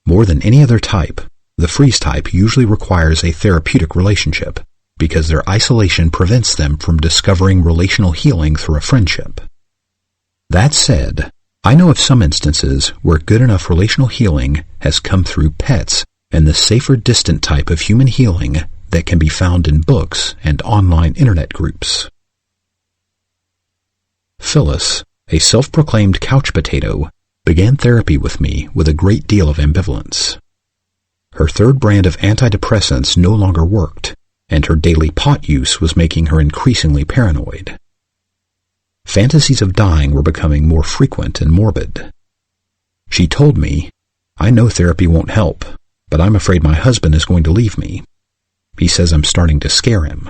More than any other type, the freeze type usually requires a therapeutic relationship because their isolation prevents them from discovering relational healing through a friendship. That said, I know of some instances where good enough relational healing has come through pets and the safer distant type of human healing that can be found in books and online internet groups. Phyllis, a self-proclaimed couch potato, began therapy with me with a great deal of ambivalence. Her third brand of antidepressants no longer worked, and her daily pot use was making her increasingly paranoid. Fantasies of dying were becoming more frequent and morbid. She told me, "I know therapy won't help, but I'm afraid my husband is going to leave me. He says I'm starting to scare him."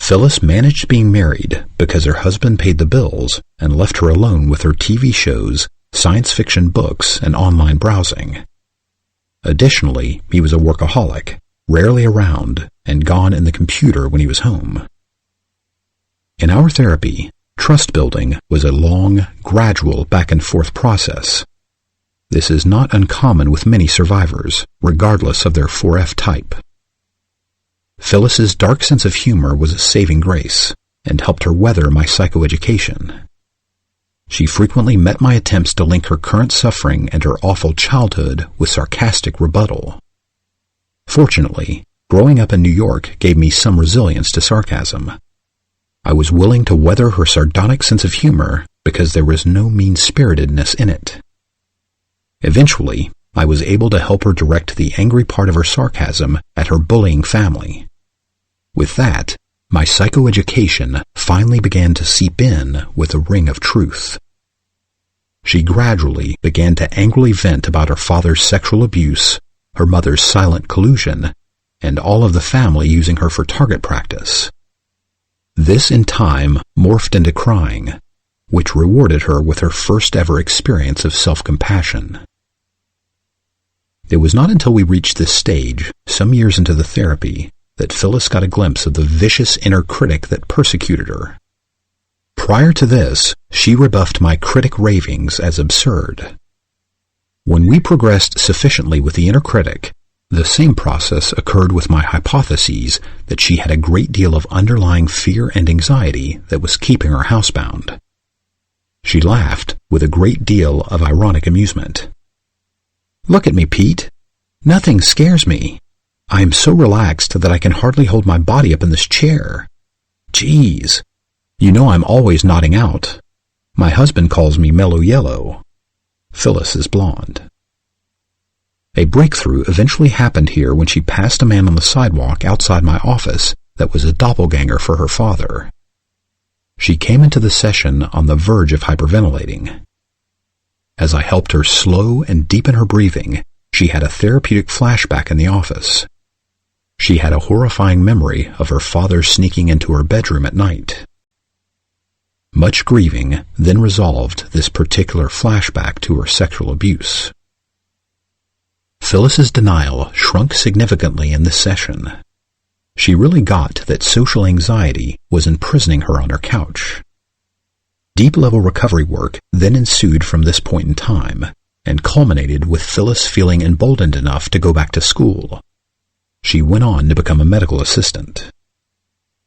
Phyllis managed being married because her husband paid the bills and left her alone with her TV shows, science fiction books, and online browsing. Additionally, he was a workaholic, rarely around, and gone in the computer when he was home. In our therapy, trust building was a long, gradual back-and-forth process. This is not uncommon with many survivors, regardless of their 4F type. Phyllis's dark sense of humor was a saving grace and helped her weather my psychoeducation. She frequently met my attempts to link her current suffering and her awful childhood with sarcastic rebuttal. Fortunately, growing up in New York gave me some resilience to sarcasm. I was willing to weather her sardonic sense of humor because there was no mean-spiritedness in it. Eventually, I was able to help her direct the angry part of her sarcasm at her bullying family. With that, my psychoeducation finally began to seep in with a ring of truth. She gradually began to angrily vent about her father's sexual abuse, her mother's silent collusion, and all of the family using her for target practice. This in time morphed into crying, which rewarded her with her first ever experience of self-compassion. It was not until we reached this stage, some years into the therapy, that Phyllis got a glimpse of the vicious inner critic that persecuted her. Prior to this, she rebuffed my critic ravings as absurd. When we progressed sufficiently with the inner critic, the same process occurred with my hypotheses that she had a great deal of underlying fear and anxiety that was keeping her housebound. She laughed with a great deal of ironic amusement. "Look at me, Pete. Nothing scares me. I am so relaxed that I can hardly hold my body up in this chair. Geez, you know I'm always nodding out. My husband calls me mellow yellow." Phyllis is blonde. A breakthrough eventually happened here when she passed a man on the sidewalk outside my office that was a doppelganger for her father. She came into the session on the verge of hyperventilating. As I helped her slow and deepen her breathing, she had a therapeutic flashback in the office. She had a horrifying memory of her father sneaking into her bedroom at night. Much grieving then resolved this particular flashback to her sexual abuse. Phyllis's denial shrunk significantly in this session. She really got that social anxiety was imprisoning her on her couch. Deep-level recovery work then ensued from this point in time and culminated with Phyllis feeling emboldened enough to go back to school. She went on to become a medical assistant.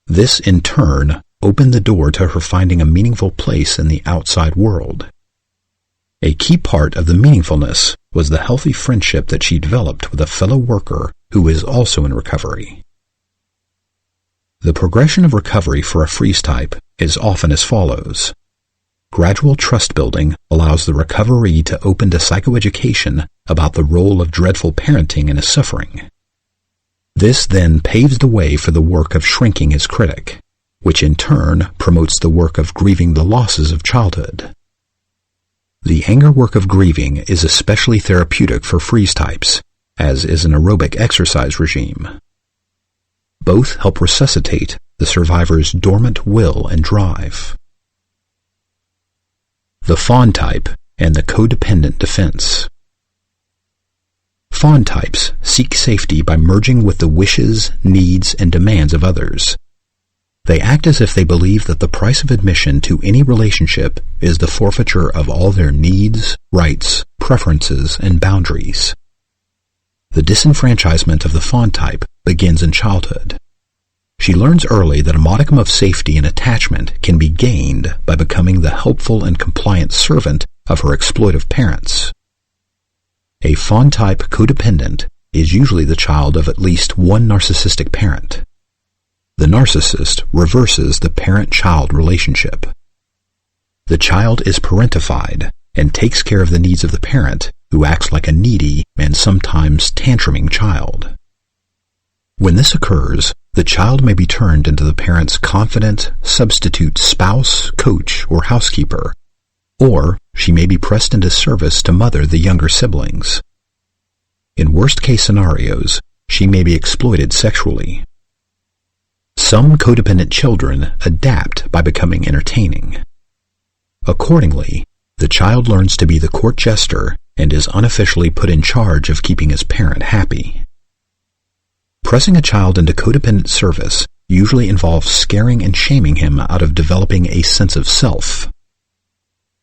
This, in turn, opened the door to her finding a meaningful place in the outside world. A key part of the meaningfulness was the healthy friendship that she developed with a fellow worker who is also in recovery. The progression of recovery for a freeze type is often as follows. Gradual trust building allows the recoveree to open to psychoeducation about the role of dreadful parenting in his suffering. This then paves the way for the work of shrinking his critic, which in turn promotes the work of grieving the losses of childhood. The anger work of grieving is especially therapeutic for freeze types, as is an aerobic exercise regime. Both help resuscitate the survivor's dormant will and drive. The fawn type and the codependent defense. Fawn types seek safety by merging with the wishes, needs, and demands of others. They act as if they believe that the price of admission to any relationship is the forfeiture of all their needs, rights, preferences, and boundaries. The disenfranchisement of the fawn type begins in childhood. She learns early that a modicum of safety and attachment can be gained by becoming the helpful and compliant servant of her exploitive parents. A fawn type codependent is usually the child of at least one narcissistic parent. The narcissist reverses the parent-child relationship. The child is parentified and takes care of the needs of the parent, who acts like a needy and sometimes tantruming child. When this occurs, the child may be turned into the parent's confident, substitute spouse, coach, or housekeeper, or she may be pressed into service to mother the younger siblings. In worst-case scenarios, she may be exploited sexually. Some codependent children adapt by becoming entertaining. Accordingly, the child learns to be the court jester and is unofficially put in charge of keeping his parent happy. Pressing a child into codependent service usually involves scaring and shaming him out of developing a sense of self.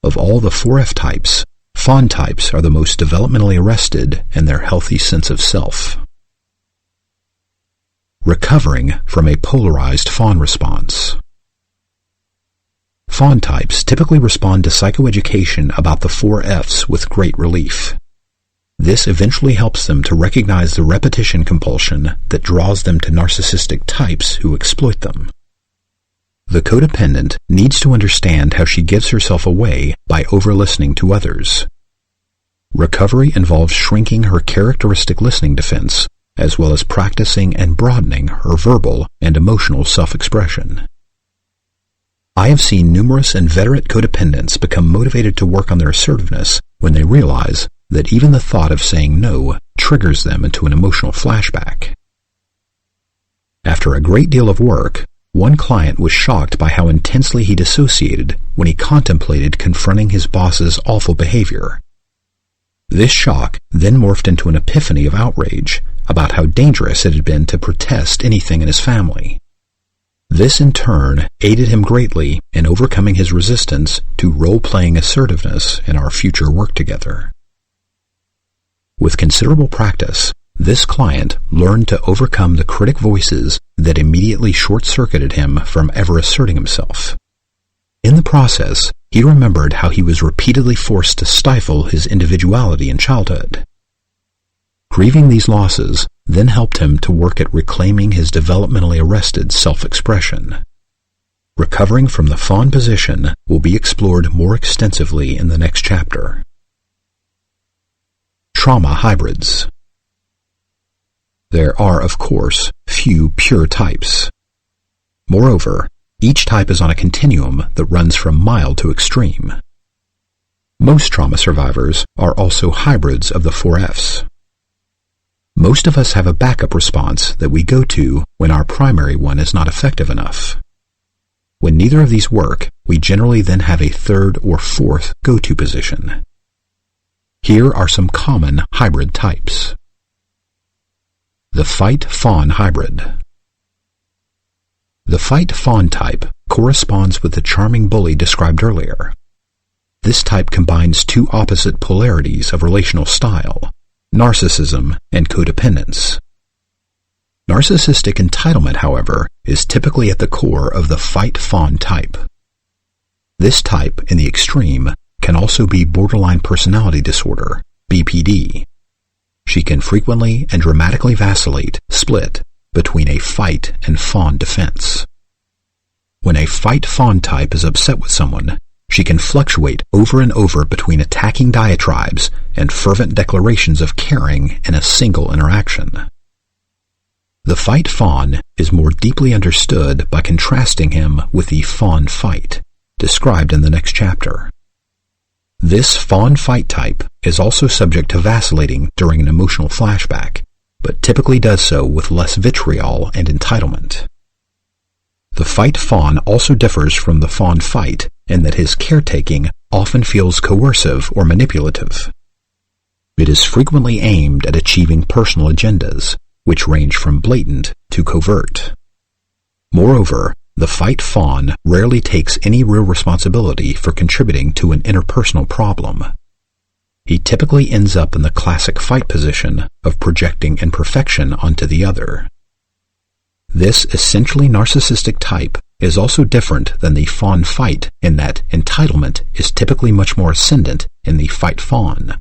Of all the 4F types, fawn types are the most developmentally arrested in their healthy sense of self. Recovering from a polarized fawn response. Fawn types typically respond to psychoeducation about the 4Fs with great relief. This eventually helps them to recognize the repetition compulsion that draws them to narcissistic types who exploit them. The codependent needs to understand how she gives herself away by over-listening to others. Recovery involves shrinking her characteristic listening defense, as well as practicing and broadening her verbal and emotional self-expression. I have seen numerous inveterate codependents become motivated to work on their assertiveness when they realize that even the thought of saying no triggers them into an emotional flashback. After a great deal of work, one client was shocked by how intensely he dissociated when he contemplated confronting his boss's awful behavior. This shock then morphed into an epiphany of outrage about how dangerous it had been to protest anything in his family. This in turn aided him greatly in overcoming his resistance to role-playing assertiveness in our future work together. With considerable practice, this client learned to overcome the critic voices that immediately short-circuited him from ever asserting himself. In the process, he remembered how he was repeatedly forced to stifle his individuality in childhood. Grieving these losses then helped him to work at reclaiming his developmentally arrested self-expression. Recovering from the fawn position will be explored more extensively in the next chapter. Trauma hybrids. There are, of course, few pure types. Moreover, each type is on a continuum that runs from mild to extreme. Most trauma survivors are also hybrids of the 4Fs. Most of us have a backup response that we go to when our primary one is not effective enough. When neither of these work, we generally then have a third or fourth go-to position. Here are some common hybrid types. The fight-fawn hybrid. The fight-fawn type corresponds with the charming bully described earlier. This type combines two opposite polarities of relational style, narcissism and codependence. Narcissistic entitlement, however, is typically at the core of the fight-fawn type. This type, in the extreme, can also be borderline personality disorder, BPD. She can frequently and dramatically split between a fight and fawn defense. When a fight-fawn type is upset with someone, she can fluctuate over and over between attacking diatribes and fervent declarations of caring in a single interaction. The fight-fawn is more deeply understood by contrasting him with the fawn-fight, described in the next chapter. This fawn-fight type is also subject to vacillating during an emotional flashback, but typically does so with less vitriol and entitlement. The fight-fawn also differs from the fawn-fight in that his caretaking often feels coercive or manipulative. It is frequently aimed at achieving personal agendas, which range from blatant to covert. Moreover, the fight-fawn rarely takes any real responsibility for contributing to an interpersonal problem. He typically ends up in the classic fight position of projecting imperfection onto the other. This essentially narcissistic type is also different than the fawn-fight in that entitlement is typically much more ascendant in the fight-fawn.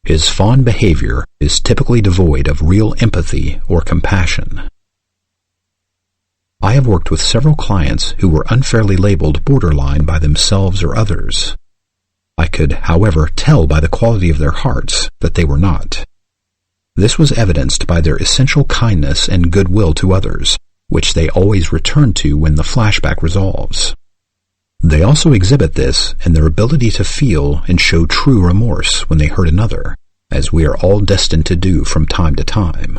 His fawn behavior is typically devoid of real empathy or compassion. I have worked with several clients who were unfairly labeled borderline by themselves or others. I could, however, tell by the quality of their hearts that they were not. This was evidenced by their essential kindness and goodwill to others, which they always return to when the flashback resolves. They also exhibit this in their ability to feel and show true remorse when they hurt another, as we are all destined to do from time to time.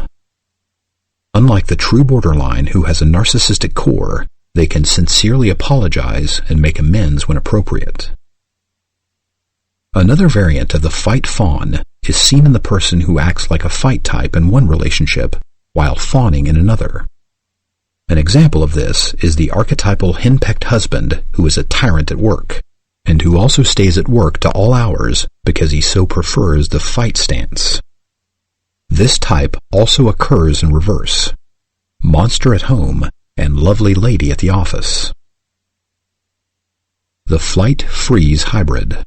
Unlike the true borderline who has a narcissistic core, they can sincerely apologize and make amends when appropriate. Another variant of the fight-fawn is seen in the person who acts like a fight type in one relationship while fawning in another. An example of this is the archetypal henpecked husband who is a tyrant at work, and who also stays at work to all hours because he so prefers the fight stance. This type also occurs in reverse: monster at home and lovely lady at the office. The flight-freeze hybrid.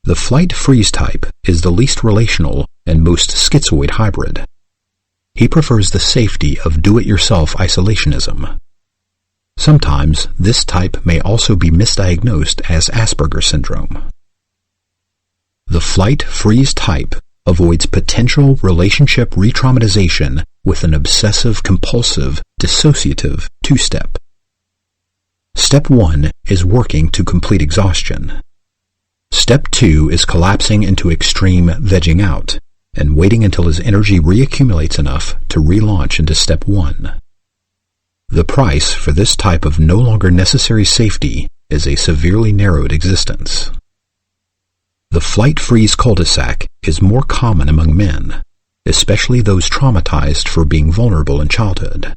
The flight-freeze type is the least relational and most schizoid hybrid. He prefers the safety of do-it-yourself isolationism. Sometimes this type may also be misdiagnosed as Asperger's syndrome. The flight-freeze type avoids potential relationship re-traumatization with an obsessive-compulsive, dissociative two-step. Step 1 is working to complete exhaustion. Step 2 is collapsing into extreme vegging out and waiting until his energy reaccumulates enough to relaunch into Step 1. The price for this type of no longer necessary safety is a severely narrowed existence. The flight-freeze cul-de-sac is more common among men, especially those traumatized for being vulnerable in childhood.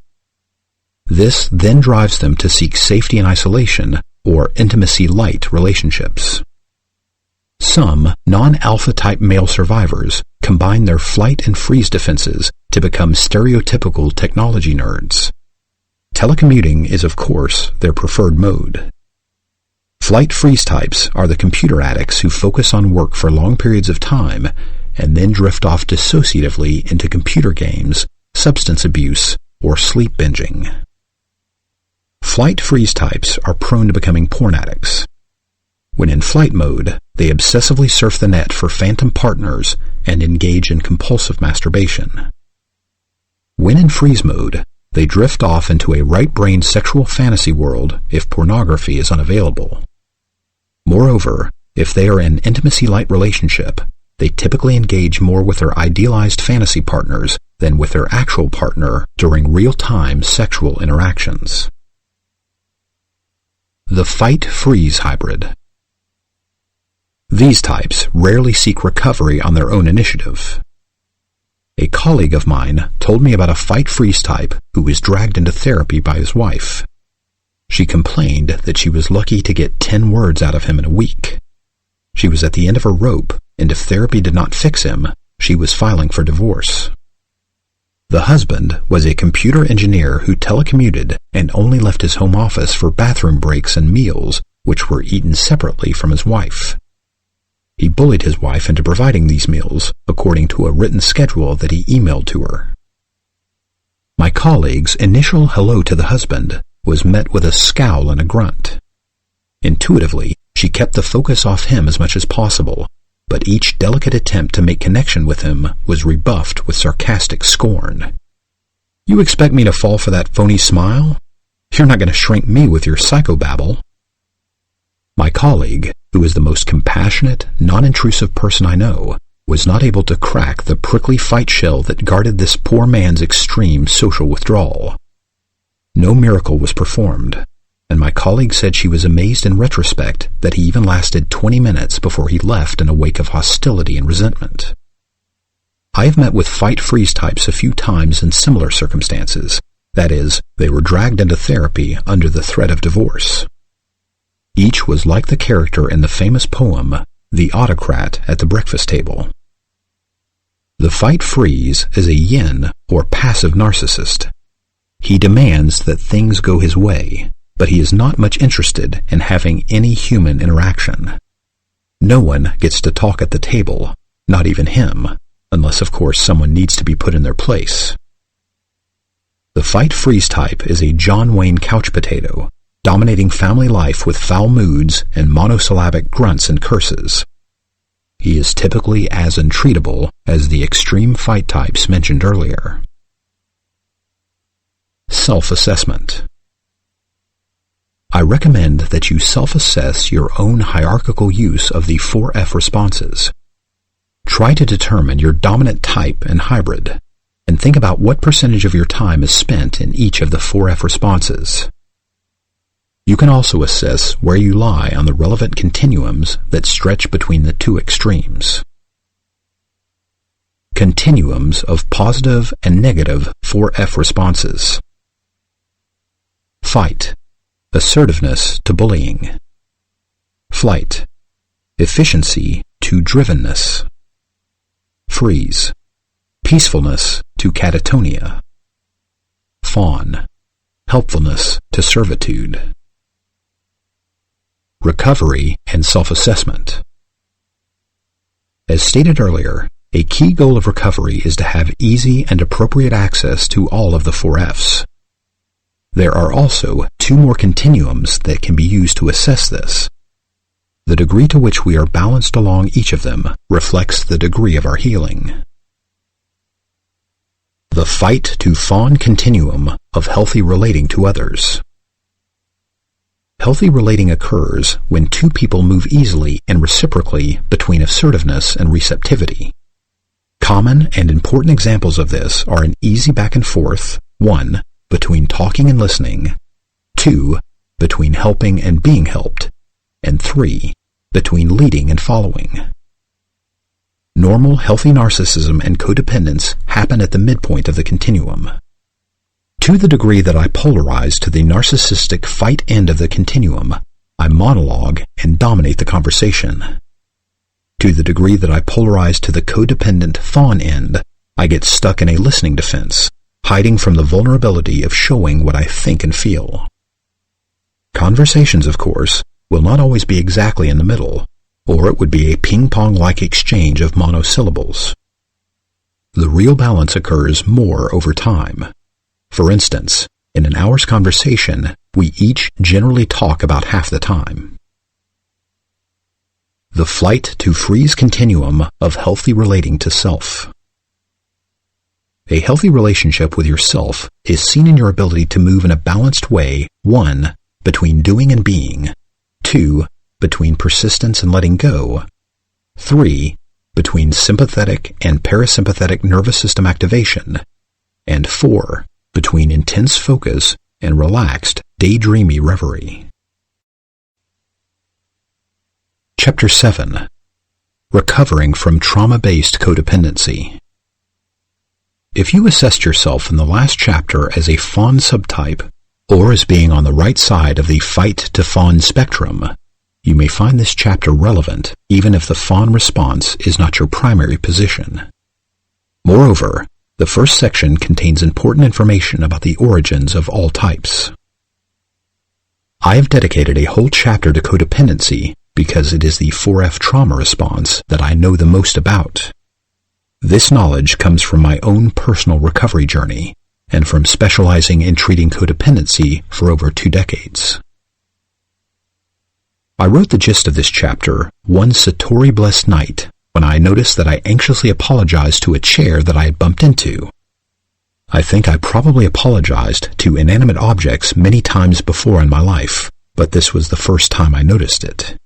This then drives them to seek safety in isolation or intimacy-light relationships. Some non-alpha type male survivors combine their flight and freeze defenses to become stereotypical technology nerds. Telecommuting is, of course, their preferred mode. Flight-freeze types are the computer addicts who focus on work for long periods of time and then drift off dissociatively into computer games, substance abuse, or sleep binging. Flight-freeze types are prone to becoming porn addicts. When in flight mode, they obsessively surf the net for phantom partners and engage in compulsive masturbation. When in freeze mode, they drift off into a right-brained sexual fantasy world if pornography is unavailable. Moreover, if they are in intimacy-light relationship, they typically engage more with their idealized fantasy partners than with their actual partner during real-time sexual interactions. The fight-freeze hybrid. These types rarely seek recovery on their own initiative. A colleague of mine told me about a fight-freeze type who was dragged into therapy by his wife. She complained that she was lucky to get 10 words out of him in a week. She was at the end of her rope, and if therapy did not fix him, she was filing for divorce. The husband was a computer engineer who telecommuted and only left his home office for bathroom breaks and meals, which were eaten separately from his wife. He bullied his wife into providing these meals according to a written schedule that he emailed to her. My colleague's initial hello to the husband was met with a scowl and a grunt. Intuitively, she kept the focus off him as much as possible, but each delicate attempt to make connection with him was rebuffed with sarcastic scorn. "You expect me to fall for that phony smile? You're not going to shrink me with your psychobabble." My colleague, who is the most compassionate, non-intrusive person I know, was not able to crack the prickly fight shell that guarded this poor man's extreme social withdrawal. No miracle was performed, and my colleague said she was amazed in retrospect that he even lasted 20 minutes before he left in a wake of hostility and resentment. I have met with fight-freeze types a few times in similar circumstances. That is, they were dragged into therapy under the threat of divorce. Each was like the character in the famous poem, The Autocrat at the Breakfast Table. The fight-freeze is a yin or passive narcissist. He demands that things go his way, but he is not much interested in having any human interaction. No one gets to talk at the table, not even him, unless of course someone needs to be put in their place. The fight-freeze type is a John Wayne couch potato, dominating family life with foul moods and monosyllabic grunts and curses. He is typically as untreatable as the extreme fight types mentioned earlier. Self-assessment. I recommend that you self-assess your own hierarchical use of the 4F responses. Try to determine your dominant type and hybrid, and think about what percentage of your time is spent in each of the 4F responses. You can also assess where you lie on the relevant continuums that stretch between the two extremes. continuums of positive and negative 4F responses. Fight, assertiveness to bullying. Flight, efficiency to drivenness. Freeze, peacefulness to catatonia. Fawn, helpfulness to servitude. Recovery and self-assessment. As stated earlier, a key goal of recovery is to have easy and appropriate access to all of the 4Fs. There are also 2 more continuums that can be used to assess this. The degree to which we are balanced along each of them reflects the degree of our healing. The fight to fawn continuum of healthy relating to others. Healthy relating occurs when 2 people move easily and reciprocally between assertiveness and receptivity. Common and important examples of this are an easy back and forth, 1, between talking and listening, 2, between helping and being helped, and 3, between leading and following. Normal, healthy narcissism and codependence happen at the midpoint of the continuum. To the degree that I polarize to the narcissistic fight end of the continuum, I monologue and dominate the conversation. To the degree that I polarize to the codependent fawn end, I get stuck in a listening defense, hiding from the vulnerability of showing what I think and feel. Conversations, of course, will not always be exactly in the middle, or it would be a ping-pong-like exchange of monosyllables. The real balance occurs more over time. For instance, in an hour's conversation, we each generally talk about half the time. The flight to freeze continuum of healthy relating to self. A healthy relationship with yourself is seen in your ability to move in a balanced way, 1, between doing and being, 2, between persistence and letting go, 3, between sympathetic and parasympathetic nervous system activation, and 4, between intense focus and relaxed, daydreamy reverie. Chapter 7. Recovering from Trauma-Based Codependency. If you assessed yourself in the last chapter as a fawn subtype, or as being on the right side of the fight to fawn spectrum, you may find this chapter relevant even if the fawn response is not your primary position. Moreover, the first section contains important information about the origins of all types. I have dedicated a whole chapter to codependency because it is the 4F trauma response that I know the most about. This knowledge comes from my own personal recovery journey and from specializing in treating codependency for over 2 decades. I wrote the gist of this chapter one Satori-blessed night when I noticed that I anxiously apologized to a chair that I had bumped into. I think I probably apologized to inanimate objects many times before in my life, but this was the first time I noticed it.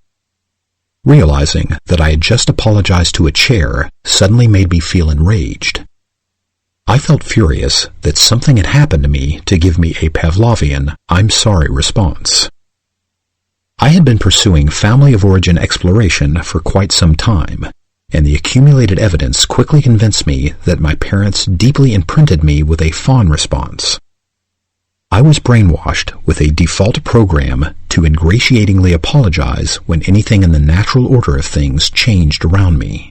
Realizing that I had just apologized to a chair suddenly made me feel enraged. I felt furious that something had happened to me to give me a Pavlovian "I'm sorry" response. I had been pursuing family of origin exploration for quite some time, and the accumulated evidence quickly convinced me that my parents deeply imprinted me with a fawn response. I was brainwashed with a default program to ingratiatingly apologize when anything in the natural order of things changed around me.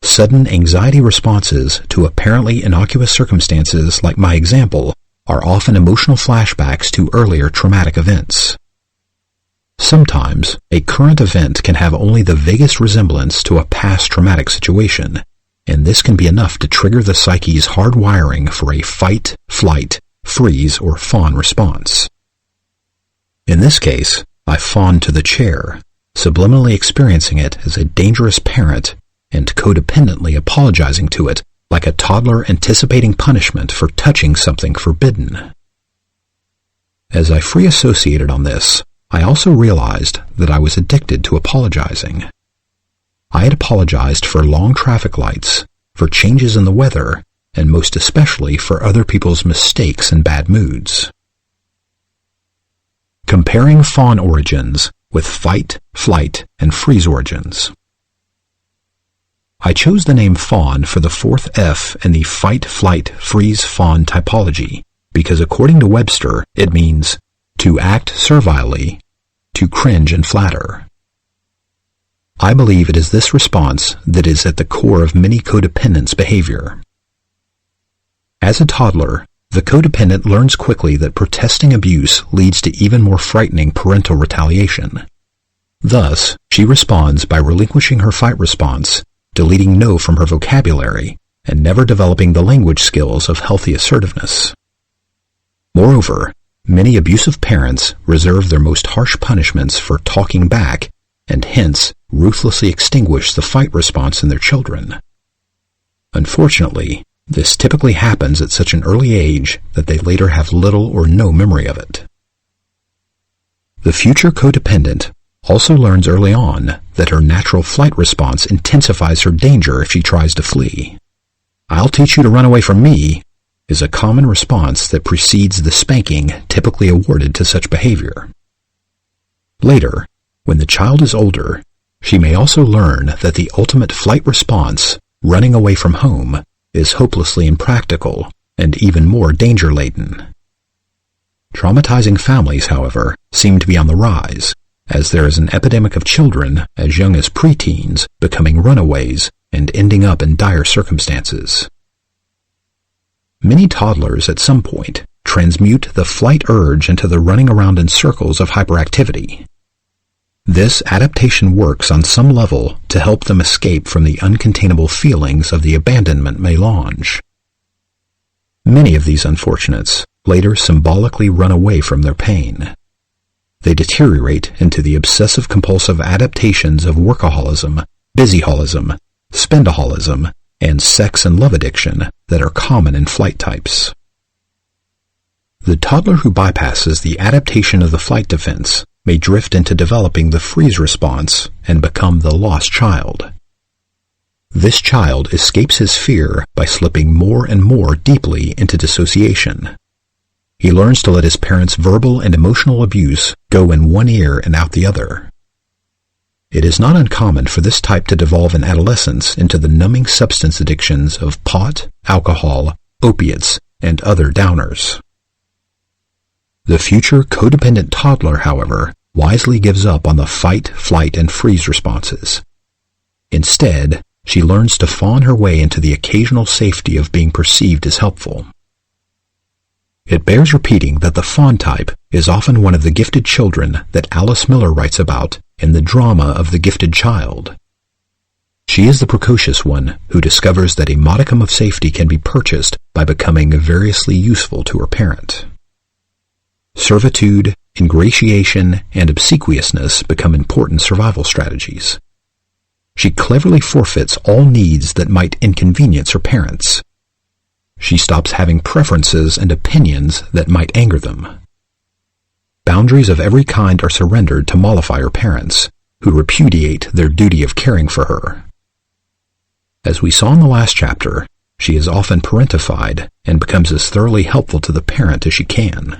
Sudden anxiety responses to apparently innocuous circumstances like my example are often emotional flashbacks to earlier traumatic events. Sometimes, a current event can have only the vaguest resemblance to a past traumatic situation, and this can be enough to trigger the psyche's hardwiring for a fight, flight, freeze, or fawn response. In this case, I fawned to the chair, subliminally experiencing it as a dangerous parent and codependently apologizing to it like a toddler anticipating punishment for touching something forbidden. As I free associated on this, I also realized that I was addicted to apologizing. I had apologized for long traffic lights, for changes in the weather, and most especially for other people's mistakes and bad moods. Comparing fawn origins with fight, flight, and freeze origins. I chose the name fawn for the fourth F in the fight, flight, freeze, fawn typology because according to Webster, it means to act servilely, to cringe and flatter. I believe it is this response that is at the core of many codependents' behavior. As a toddler, the codependent learns quickly that protesting abuse leads to even more frightening parental retaliation. Thus, she responds by relinquishing her fight response, deleting no from her vocabulary, and never developing the language skills of healthy assertiveness. Moreover, many abusive parents reserve their most harsh punishments for talking back and hence ruthlessly extinguish the fight response in their children. Unfortunately, this typically happens at such an early age that they later have little or no memory of it. The future codependent also learns early on that her natural flight response intensifies her danger if she tries to flee. "I'll teach you to run away from me" is a common response that precedes the spanking typically awarded to such behavior. Later, when the child is older, she may also learn that the ultimate flight response, running away from home, is hopelessly impractical and even more danger-laden. Traumatizing families, however, seem to be on the rise, as there is an epidemic of children as young as preteens becoming runaways and ending up in dire circumstances. Many toddlers at some point transmute the flight urge into the running around in circles of hyperactivity. This adaptation works on some level to help them escape from the uncontainable feelings of the abandonment melange. Many of these unfortunates later symbolically run away from their pain. They deteriorate into the obsessive-compulsive adaptations of workaholism, busyholism, spendaholism, and sex and love addiction that are common in flight types. The toddler who bypasses the adaptation of the flight defense may drift into developing the freeze response and become the lost child. This child escapes his fear by slipping more and more deeply into dissociation. He learns to let his parents' verbal and emotional abuse go in one ear and out the other. It is not uncommon for this type to devolve in adolescence into the numbing substance addictions of pot, alcohol, opiates, and other downers. The future codependent toddler, however, wisely gives up on the fight, flight, and freeze responses. Instead, she learns to fawn her way into the occasional safety of being perceived as helpful. It bears repeating that the fawn type is often one of the gifted children that Alice Miller writes about in The Drama of the Gifted Child. She is the precocious one who discovers that a modicum of safety can be purchased by becoming variously useful to her parent. Servitude, ingratiation, and obsequiousness become important survival strategies. She cleverly forfeits all needs that might inconvenience her parents. She stops having preferences and opinions that might anger them. Boundaries of every kind are surrendered to mollify her parents, who repudiate their duty of caring for her. As we saw in the last chapter, she is often parentified and becomes as thoroughly helpful to the parent as she can.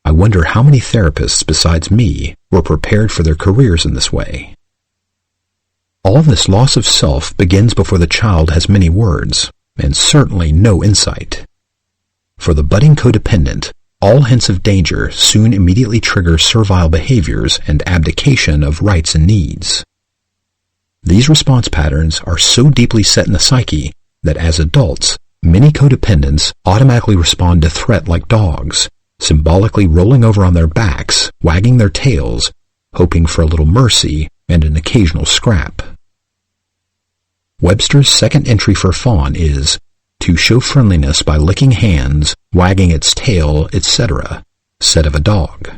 I wonder how many therapists besides me were prepared for their careers in this way. All this loss of self begins before the child has many words, and certainly no insight. For the budding codependent, all hints of danger soon immediately trigger servile behaviors and abdication of rights and needs. These response patterns are so deeply set in the psyche that as adults, many codependents automatically respond to threat like dogs, symbolically rolling over on their backs, wagging their tails, hoping for a little mercy and an occasional scrap. Webster's second entry for fawn is to show friendliness by licking hands, wagging its tail, etc., said of a dog.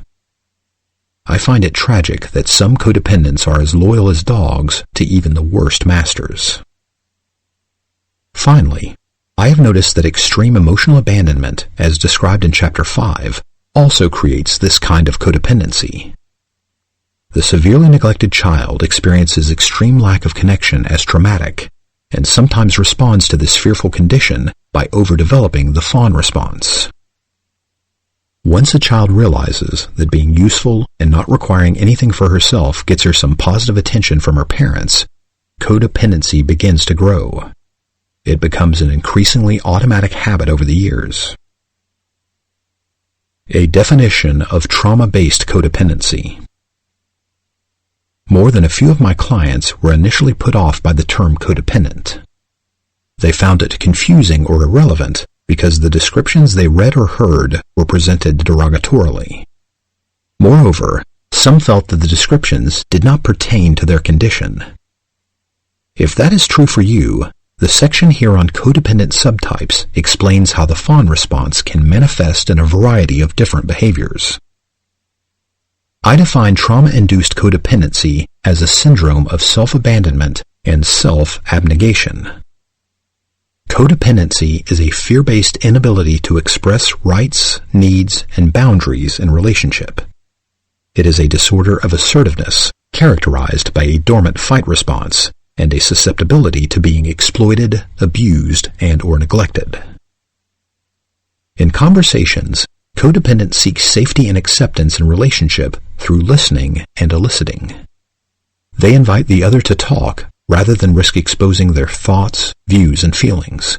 I find it tragic that some codependents are as loyal as dogs to even the worst masters. Finally, I have noticed that extreme emotional abandonment, as described in Chapter 5, also creates this kind of codependency. The severely neglected child experiences extreme lack of connection as traumatic, and sometimes responds to this fearful condition by overdeveloping the fawn response. Once a child realizes that being useful and not requiring anything for herself gets her some positive attention from her parents, codependency begins to grow. It becomes an increasingly automatic habit over the years. A definition of trauma-based codependency. More than a few of my clients were initially put off by the term codependent. They found it confusing or irrelevant because the descriptions they read or heard were presented derogatorily. Moreover, some felt that the descriptions did not pertain to their condition. If that is true for you, the section here on codependent subtypes explains how the fawn response can manifest in a variety of different behaviors. I define trauma-induced codependency as a syndrome of self-abandonment and self-abnegation. Codependency is a fear-based inability to express rights, needs, and boundaries in relationship. It is a disorder of assertiveness characterized by a dormant fight response and a susceptibility to being exploited, abused, and/or neglected. In conversations, codependents seek safety and acceptance in relationship through listening and eliciting. They invite the other to talk rather than risk exposing their thoughts, views, and feelings.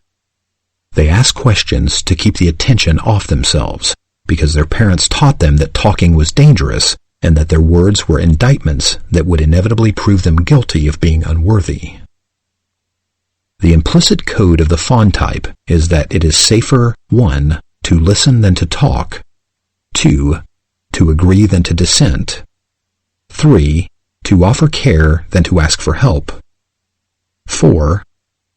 They ask questions to keep the attention off themselves because their parents taught them that talking was dangerous and that their words were indictments that would inevitably prove them guilty of being unworthy. The implicit code of the fawn type is that it is safer, 1, to listen than to talk, 2, to agree than to dissent, 3, to offer care than to ask for help, 4,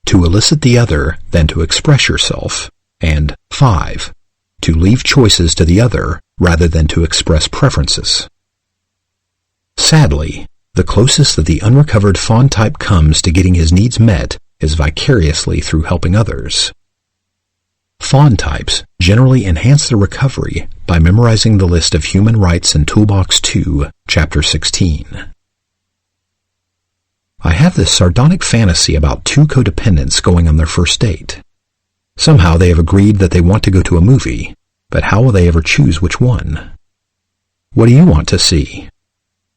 to elicit the other than to express yourself, and 5, to leave choices to the other rather than to express preferences. Sadly, the closest that the unrecovered fawn type comes to getting his needs met is vicariously through helping others. Fawn types generally enhance their recovery by memorizing the list of human rights in Toolbox 2, Chapter 16. I have this sardonic fantasy about two codependents going on their first date. Somehow they have agreed that they want to go to a movie, but how will they ever choose which one? What do you want to see?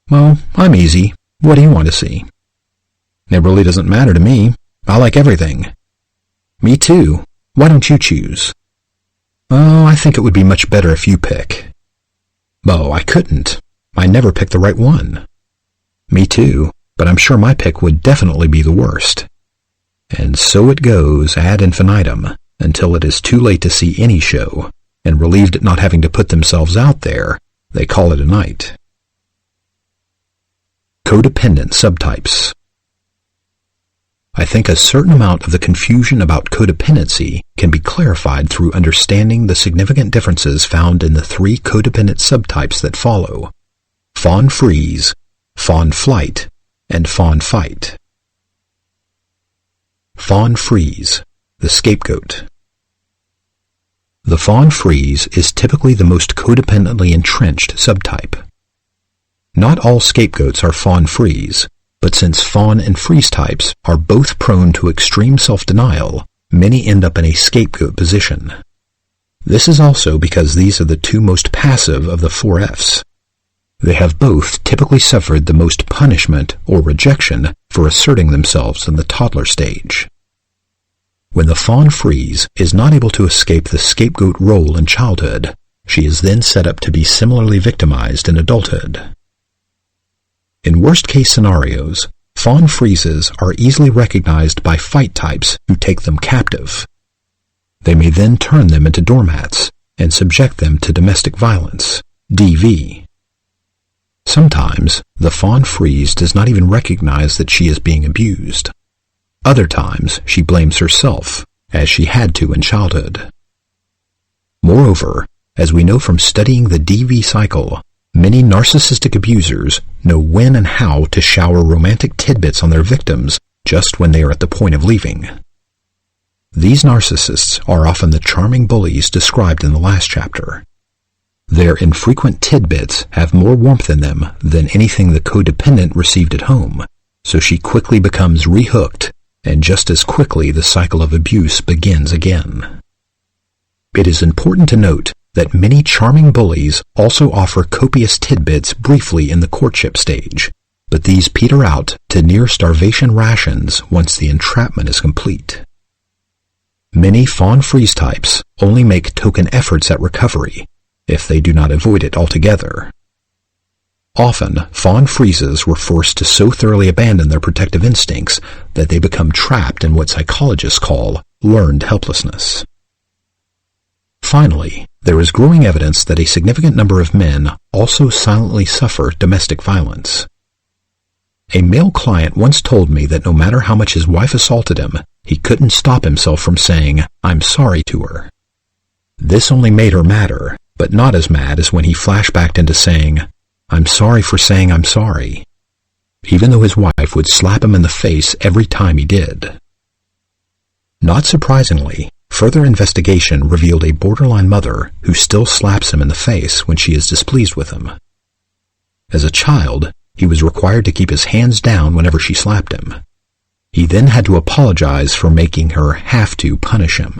Well, I'm easy. What do you want to see? It really doesn't matter to me. I like everything. Me too. Why don't you choose? Oh, I think it would be much better if you pick. Oh, I couldn't. I never pick the right one. Me too, but I'm sure my pick would definitely be the worst. And so it goes ad infinitum until it is too late to see any show, and relieved at not having to put themselves out there, they call it a night. Codependent subtypes. I think a certain amount of the confusion about codependency can be clarified through understanding the significant differences found in the three codependent subtypes that follow: fawn freeze, fawn flight, and fawn fight. Fawn freeze, the scapegoat. The fawn freeze is typically the most codependently entrenched subtype. Not all scapegoats are fawn freeze, but since fawn and freeze types are both prone to extreme self-denial, many end up in a scapegoat position. This is also because these are the two most passive of the 4 Fs. They have both typically suffered the most punishment or rejection for asserting themselves in the toddler stage. When the fawn freeze is not able to escape the scapegoat role in childhood, she is then set up to be similarly victimized in adulthood. In worst-case scenarios, fawn freezes are easily recognized by fight types who take them captive. They may then turn them into doormats and subject them to domestic violence, DV. Sometimes, the fawn freeze does not even recognize that she is being abused. Other times, she blames herself, as she had to in childhood. Moreover, as we know from studying the DV cycle, many narcissistic abusers know when and how to shower romantic tidbits on their victims just when they are at the point of leaving. These narcissists are often the charming bullies described in the last chapter. Their infrequent tidbits have more warmth in them than anything the codependent received at home, so she quickly becomes rehooked, and just as quickly the cycle of abuse begins again. It is important to note that many charming bullies also offer copious tidbits briefly in the courtship stage, but these peter out to near starvation rations once the entrapment is complete. Many fawn freeze types only make token efforts at recovery if they do not avoid it altogether. Often, fawn freezes were forced to so thoroughly abandon their protective instincts that they become trapped in what psychologists call learned helplessness. Finally, there is growing evidence that a significant number of men also silently suffer domestic violence. A male client once told me that no matter how much his wife assaulted him, he couldn't stop himself from saying, "I'm sorry" to her. This only made her madder, but not as mad as when he flashbacked into saying, "I'm sorry for saying I'm sorry," even though his wife would slap him in the face every time he did. Not surprisingly, further investigation revealed a borderline mother who still slaps him in the face when she is displeased with him. As a child, he was required to keep his hands down whenever she slapped him. He then had to apologize for making her have to punish him.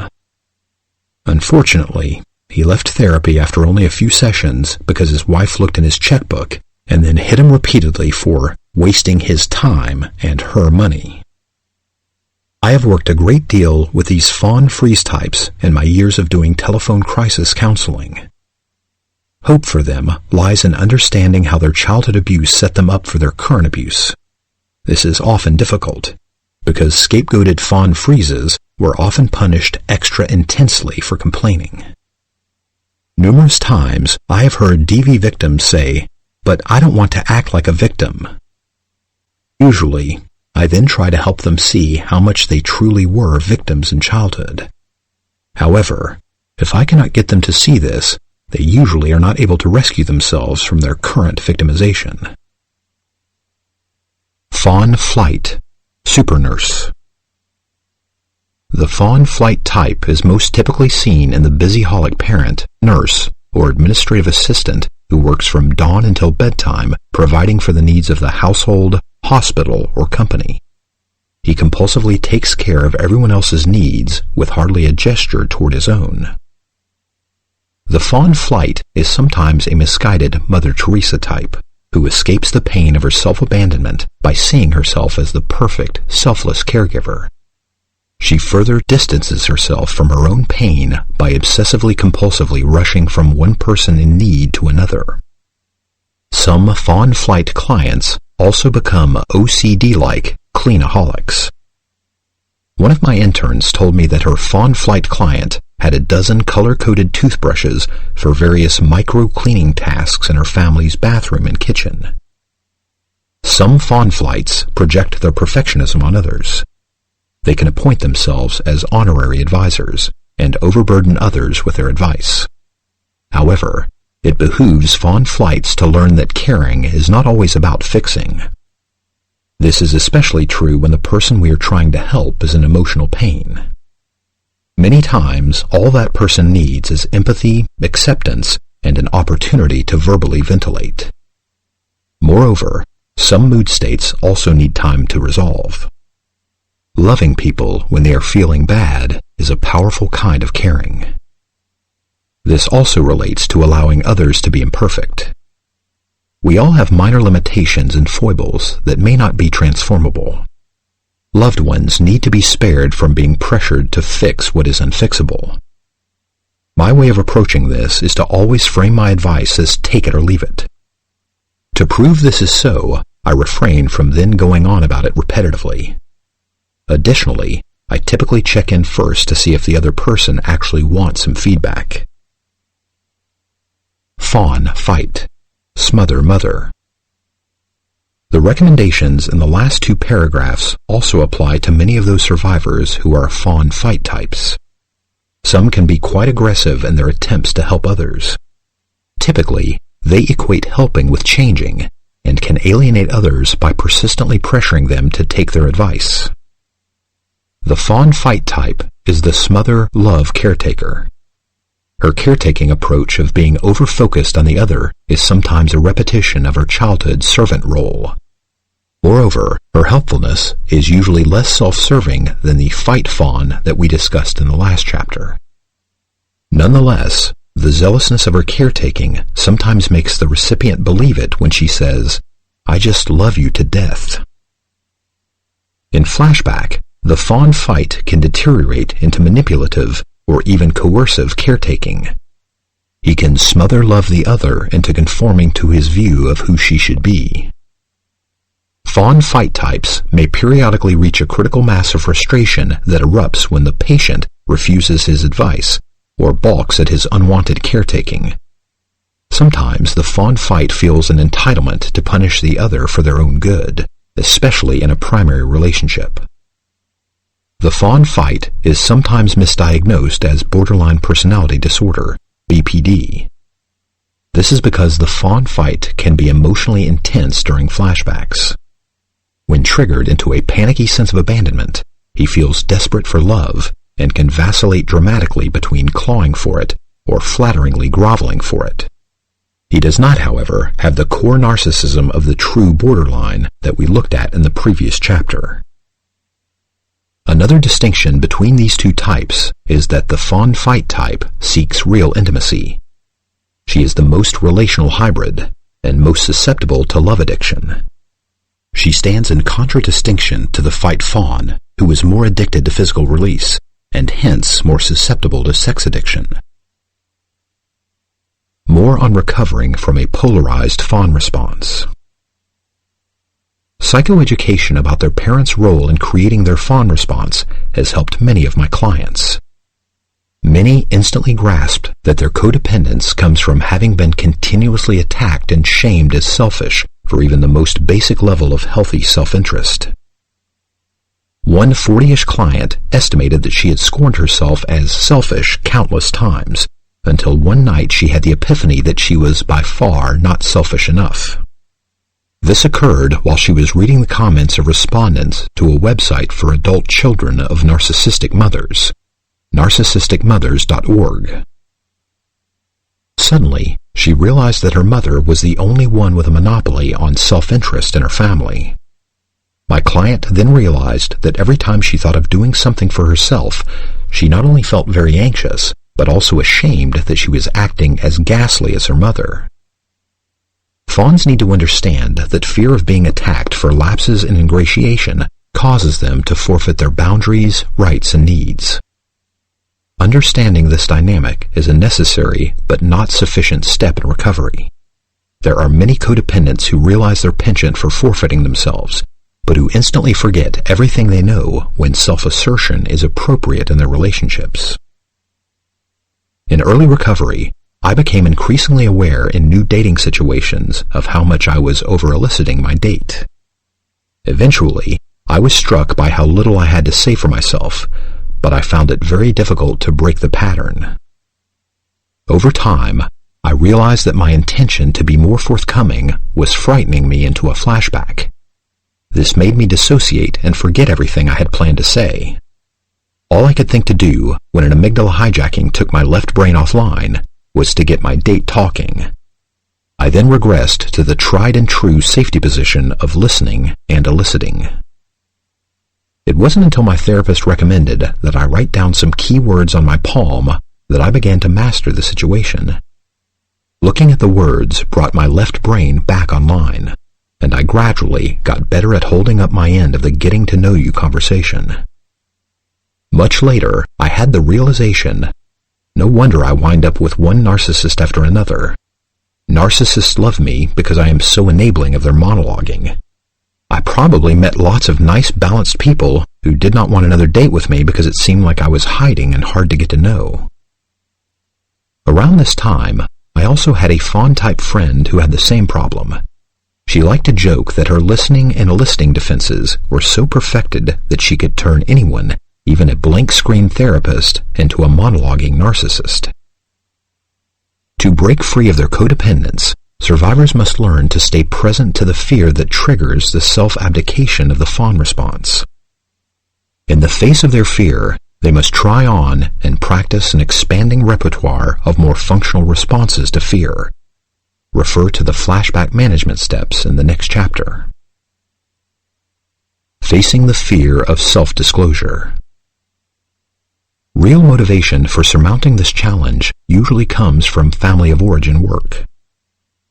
Unfortunately, he left therapy after only a few sessions because his wife looked in his checkbook and then hit him repeatedly for wasting his time and her money. I have worked a great deal with these fawn freeze types in my years of doing telephone crisis counseling. Hope for them lies in understanding how their childhood abuse set them up for their current abuse. This is often difficult, because scapegoated fawn freezes were often punished extra intensely for complaining. Numerous times I have heard DV victims say, "But I don't want to act like a victim." Usually, I then try to help them see how much they truly were victims in childhood. However, if I cannot get them to see this, they usually are not able to rescue themselves from their current victimization. Fawn flight, supernurse. The fawn flight type is most typically seen in the busyholic parent, nurse, or administrative assistant who works from dawn until bedtime, providing for the needs of the household, hospital, or company. He compulsively takes care of everyone else's needs with hardly a gesture toward his own. The fawn flight is sometimes a misguided Mother Teresa type, who escapes the pain of her self-abandonment by seeing herself as the perfect, selfless caregiver. She further distances herself from her own pain by obsessively-compulsively rushing from one person in need to another. Some fawn flight clients also become OCD-like cleanaholics. One of my interns told me that her fawn flight client had a dozen color-coded toothbrushes for various micro-cleaning tasks in her family's bathroom and kitchen. Some fawn flights project their perfectionism on others. They can appoint themselves as honorary advisors and overburden others with their advice. However, it behooves fawn flights to learn that caring is not always about fixing. This is especially true when the person we are trying to help is in emotional pain. Many times, all that person needs is empathy, acceptance, and an opportunity to verbally ventilate. Moreover, some mood states also need time to resolve. Loving people when they are feeling bad is a powerful kind of caring. This also relates to allowing others to be imperfect. We all have minor limitations and foibles that may not be transformable. Loved ones need to be spared from being pressured to fix what is unfixable. My way of approaching this is to always frame my advice as take it or leave it. To prove this is so, I refrain from then going on about it repetitively. Additionally, I typically check in first to see if the other person actually wants some feedback. Fawn fight, smother mother. The recommendations in the last two paragraphs also apply to many of those survivors who are fawn fight types. Some can be quite aggressive in their attempts to help others. Typically, they equate helping with changing and can alienate others by persistently pressuring them to take their advice. The fawn fight type is the smother love caretaker. Her caretaking approach of being over-focused on the other is sometimes a repetition of her childhood servant role. Moreover, her helpfulness is usually less self-serving than the fight fawn that we discussed in the last chapter. Nonetheless, the zealousness of her caretaking sometimes makes the recipient believe it when she says, "I just love you to death." In flashback, the fawn fight can deteriorate into manipulative or even coercive caretaking. He can smother love the other into conforming to his view of who she should be. Fawn fight types may periodically reach a critical mass of frustration that erupts when the patient refuses his advice or balks at his unwanted caretaking. Sometimes the fawn fight feels an entitlement to punish the other for their own good, especially in a primary relationship. The fawn fight is sometimes misdiagnosed as borderline personality disorder, BPD. This is because the fawn fight can be emotionally intense during flashbacks. When triggered into a panicky sense of abandonment, he feels desperate for love and can vacillate dramatically between clawing for it or flatteringly groveling for it. He does not, however, have the core narcissism of the true borderline that we looked at in the previous chapter. Another distinction between these two types is that the fawn fight type seeks real intimacy. She is the most relational hybrid and most susceptible to love addiction. She stands in contradistinction to the fight fawn, who is more addicted to physical release and hence more susceptible to sex addiction. More on recovering from a polarized fawn response. Psychoeducation about their parents' role in creating their fawn response has helped many of my clients. Many instantly grasped that their codependence comes from having been continuously attacked and shamed as selfish for even the most basic level of healthy self-interest. One 40-ish client estimated that she had scorned herself as selfish countless times, until one night she had the epiphany that she was by far not selfish enough. This occurred while she was reading the comments of respondents to a website for adult children of narcissistic mothers, narcissisticmothers.org. Suddenly, she realized that her mother was the only one with a monopoly on self-interest in her family. My client then realized that every time she thought of doing something for herself, she not only felt very anxious, but also ashamed that she was acting as ghastly as her mother. Fawns need to understand that fear of being attacked for lapses in ingratiation causes them to forfeit their boundaries, rights, and needs. Understanding this dynamic is a necessary but not sufficient step in recovery. There are many codependents who realize their penchant for forfeiting themselves, but who instantly forget everything they know when self-assertion is appropriate in their relationships. In early recovery, I became increasingly aware in new dating situations of how much I was over-eliciting my date. Eventually, I was struck by how little I had to say for myself, but I found it very difficult to break the pattern. Over time, I realized that my intention to be more forthcoming was frightening me into a flashback. This made me dissociate and forget everything I had planned to say. All I could think to do when an amygdala hijacking took my left brain offline was to get my date talking. I then regressed to the tried and true safety position of listening and eliciting. It wasn't until my therapist recommended that I write down some key words on my palm that I began to master the situation. Looking at the words brought my left brain back online, and I gradually got better at holding up my end of the getting to know you conversation. Much later, I had the realization, no wonder I wind up with one narcissist after another. Narcissists love me because I am so enabling of their monologuing. I probably met lots of nice, balanced people who did not want another date with me because it seemed like I was hiding and hard to get to know. Around this time, I also had a fawn-type friend who had the same problem. She liked to joke that her listening and eliciting defenses were so perfected that she could turn anyone, even a blank-screen therapist, into a monologuing narcissist. To break free of their codependence, survivors must learn to stay present to the fear that triggers the self-abdication of the fawn response. In the face of their fear, they must try on and practice an expanding repertoire of more functional responses to fear. Refer to the flashback management steps in the next chapter. Facing the fear of self-disclosure. Real motivation for surmounting this challenge usually comes from family of origin work.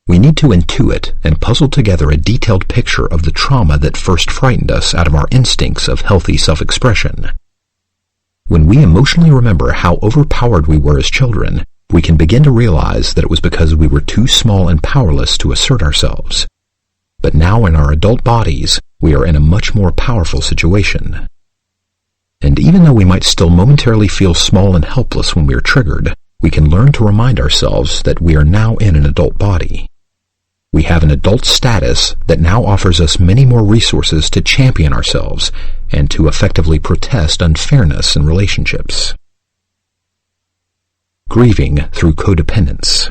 we need to intuit and puzzle together a detailed picture of the trauma that first frightened us out of our instincts of healthy self-expression. When we emotionally remember how overpowered we were as children, we can begin to realize that it was because we were too small and powerless to assert ourselves. But now in our adult bodies, we are in a much more powerful situation. And even though we might still momentarily feel small and helpless when we are triggered, we can learn to remind ourselves that we are now in an adult body. We have an adult status that now offers us many more resources to champion ourselves and to effectively protest unfairness in relationships. Grieving through codependence.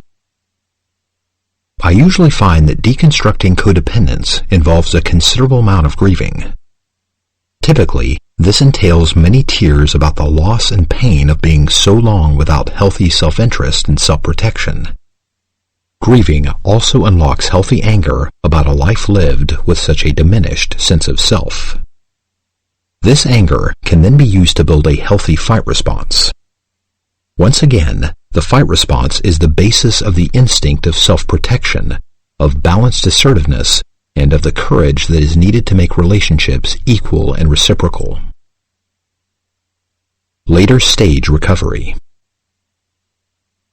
I usually find that deconstructing codependence involves a considerable amount of grieving. Typically, this entails many tears about the loss and pain of being so long without healthy self-interest and self-protection. Grieving also unlocks healthy anger about a life lived with such a diminished sense of self. This anger can then be used to build a healthy fight response. Once again, the fight response is the basis of the instinct of self-protection, of balanced assertiveness, and of the courage that is needed to make relationships equal and reciprocal. Later stage recovery.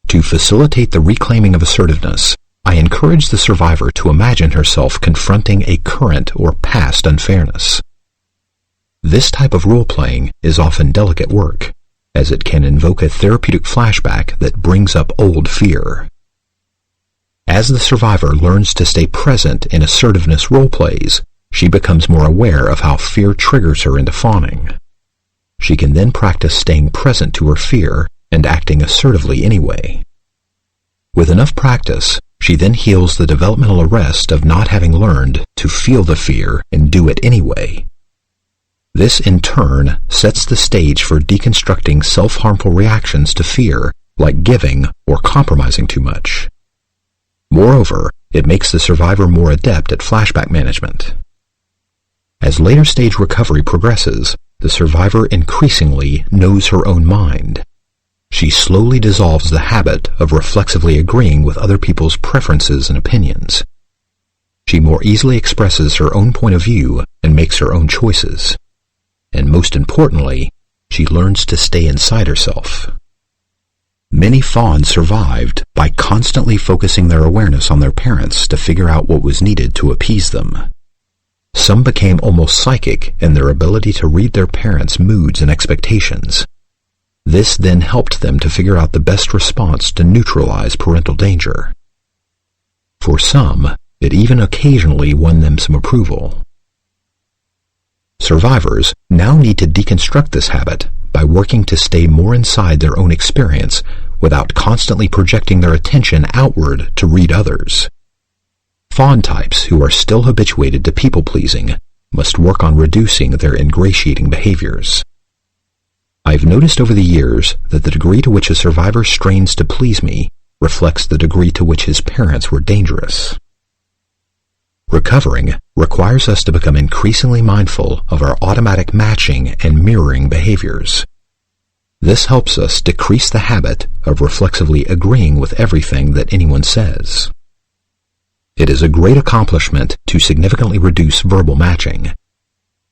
To facilitate the reclaiming of assertiveness, I encourage the survivor to imagine herself confronting a current or past unfairness. This type of role-playing is often delicate work, as it can invoke a therapeutic flashback that brings up old fear. As the survivor learns to stay present in assertiveness role-plays, she becomes more aware of how fear triggers her into fawning. She can then practice staying present to her fear and acting assertively anyway. With enough practice, she then heals the developmental arrest of not having learned to feel the fear and do it anyway. This, in turn, sets the stage for deconstructing self-harmful reactions to fear, like giving or compromising too much. Moreover, it makes the survivor more adept at flashback management. As later stage recovery progresses, the survivor increasingly knows her own mind. She slowly dissolves the habit of reflexively agreeing with other people's preferences and opinions. She more easily expresses her own point of view and makes her own choices. And most importantly, she learns to stay inside herself. Many fawns survived by constantly focusing their awareness on their parents to figure out what was needed to appease them. Some became almost psychic in their ability to read their parents' moods and expectations. This then helped them to figure out the best response to neutralize parental danger. For some, it even occasionally won them some approval. Survivors now need to deconstruct this habit by working to stay more inside their own experience without constantly projecting their attention outward to read others. Fawn types who are still habituated to people-pleasing must work on reducing their ingratiating behaviors. I've noticed over the years that the degree to which a survivor strains to please me reflects the degree to which his parents were dangerous. Recovering requires us to become increasingly mindful of our automatic matching and mirroring behaviors. This helps us decrease the habit of reflexively agreeing with everything that anyone says. It is a great accomplishment to significantly reduce verbal matching.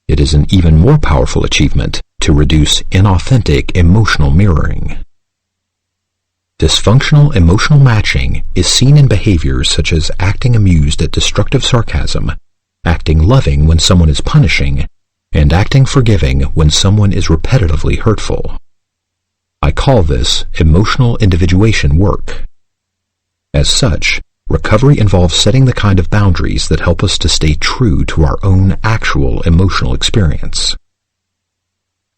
It is an even more powerful achievement to reduce inauthentic emotional mirroring. Dysfunctional emotional matching is seen in behaviors such as acting amused at destructive sarcasm, acting loving when someone is punishing, and acting forgiving when someone is repetitively hurtful. I call this emotional individuation work. As such, recovery involves setting the kind of boundaries that help us to stay true to our own actual emotional experience.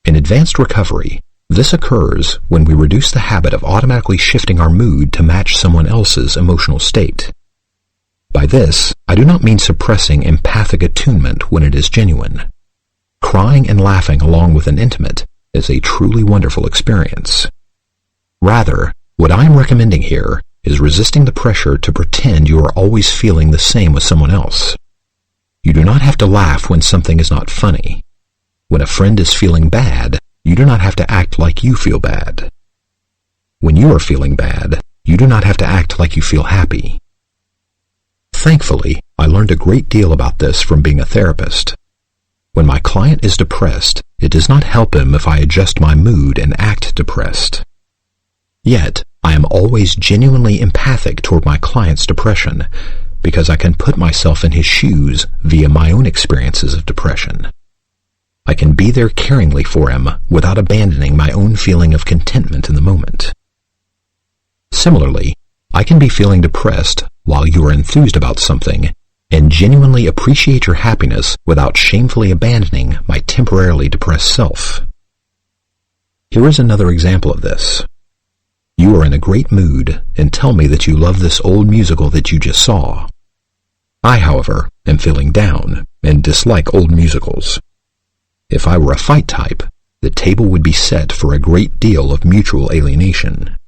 In advanced recovery, this occurs when we reduce the habit of automatically shifting our mood to match someone else's emotional state. By this, I do not mean suppressing empathic attunement when it is genuine. Crying and laughing along with an intimate is a truly wonderful experience. Rather, what I am recommending here is resisting the pressure to pretend you are always feeling the same with someone else. You do not have to laugh when something is not funny. When a friend is feeling bad, you do not have to act like you feel bad. When you are feeling bad, you do not have to act like you feel happy. Thankfully, I learned a great deal about this from being a therapist. When my client is depressed, it does not help him if I adjust my mood and act depressed. Yet, I am always genuinely empathic toward my client's depression because I can put myself in his shoes via my own experiences of depression. I can be there caringly for him without abandoning my own feeling of contentment in the moment. Similarly, I can be feeling depressed while you are enthused about something and genuinely appreciate your happiness without shamefully abandoning my temporarily depressed self. Here is another example of this. You are in a great mood and tell me that you love this old musical that you just saw. I, however, am feeling down and dislike old musicals. If I were a fight type, the table would be set for a great deal of mutual alienation.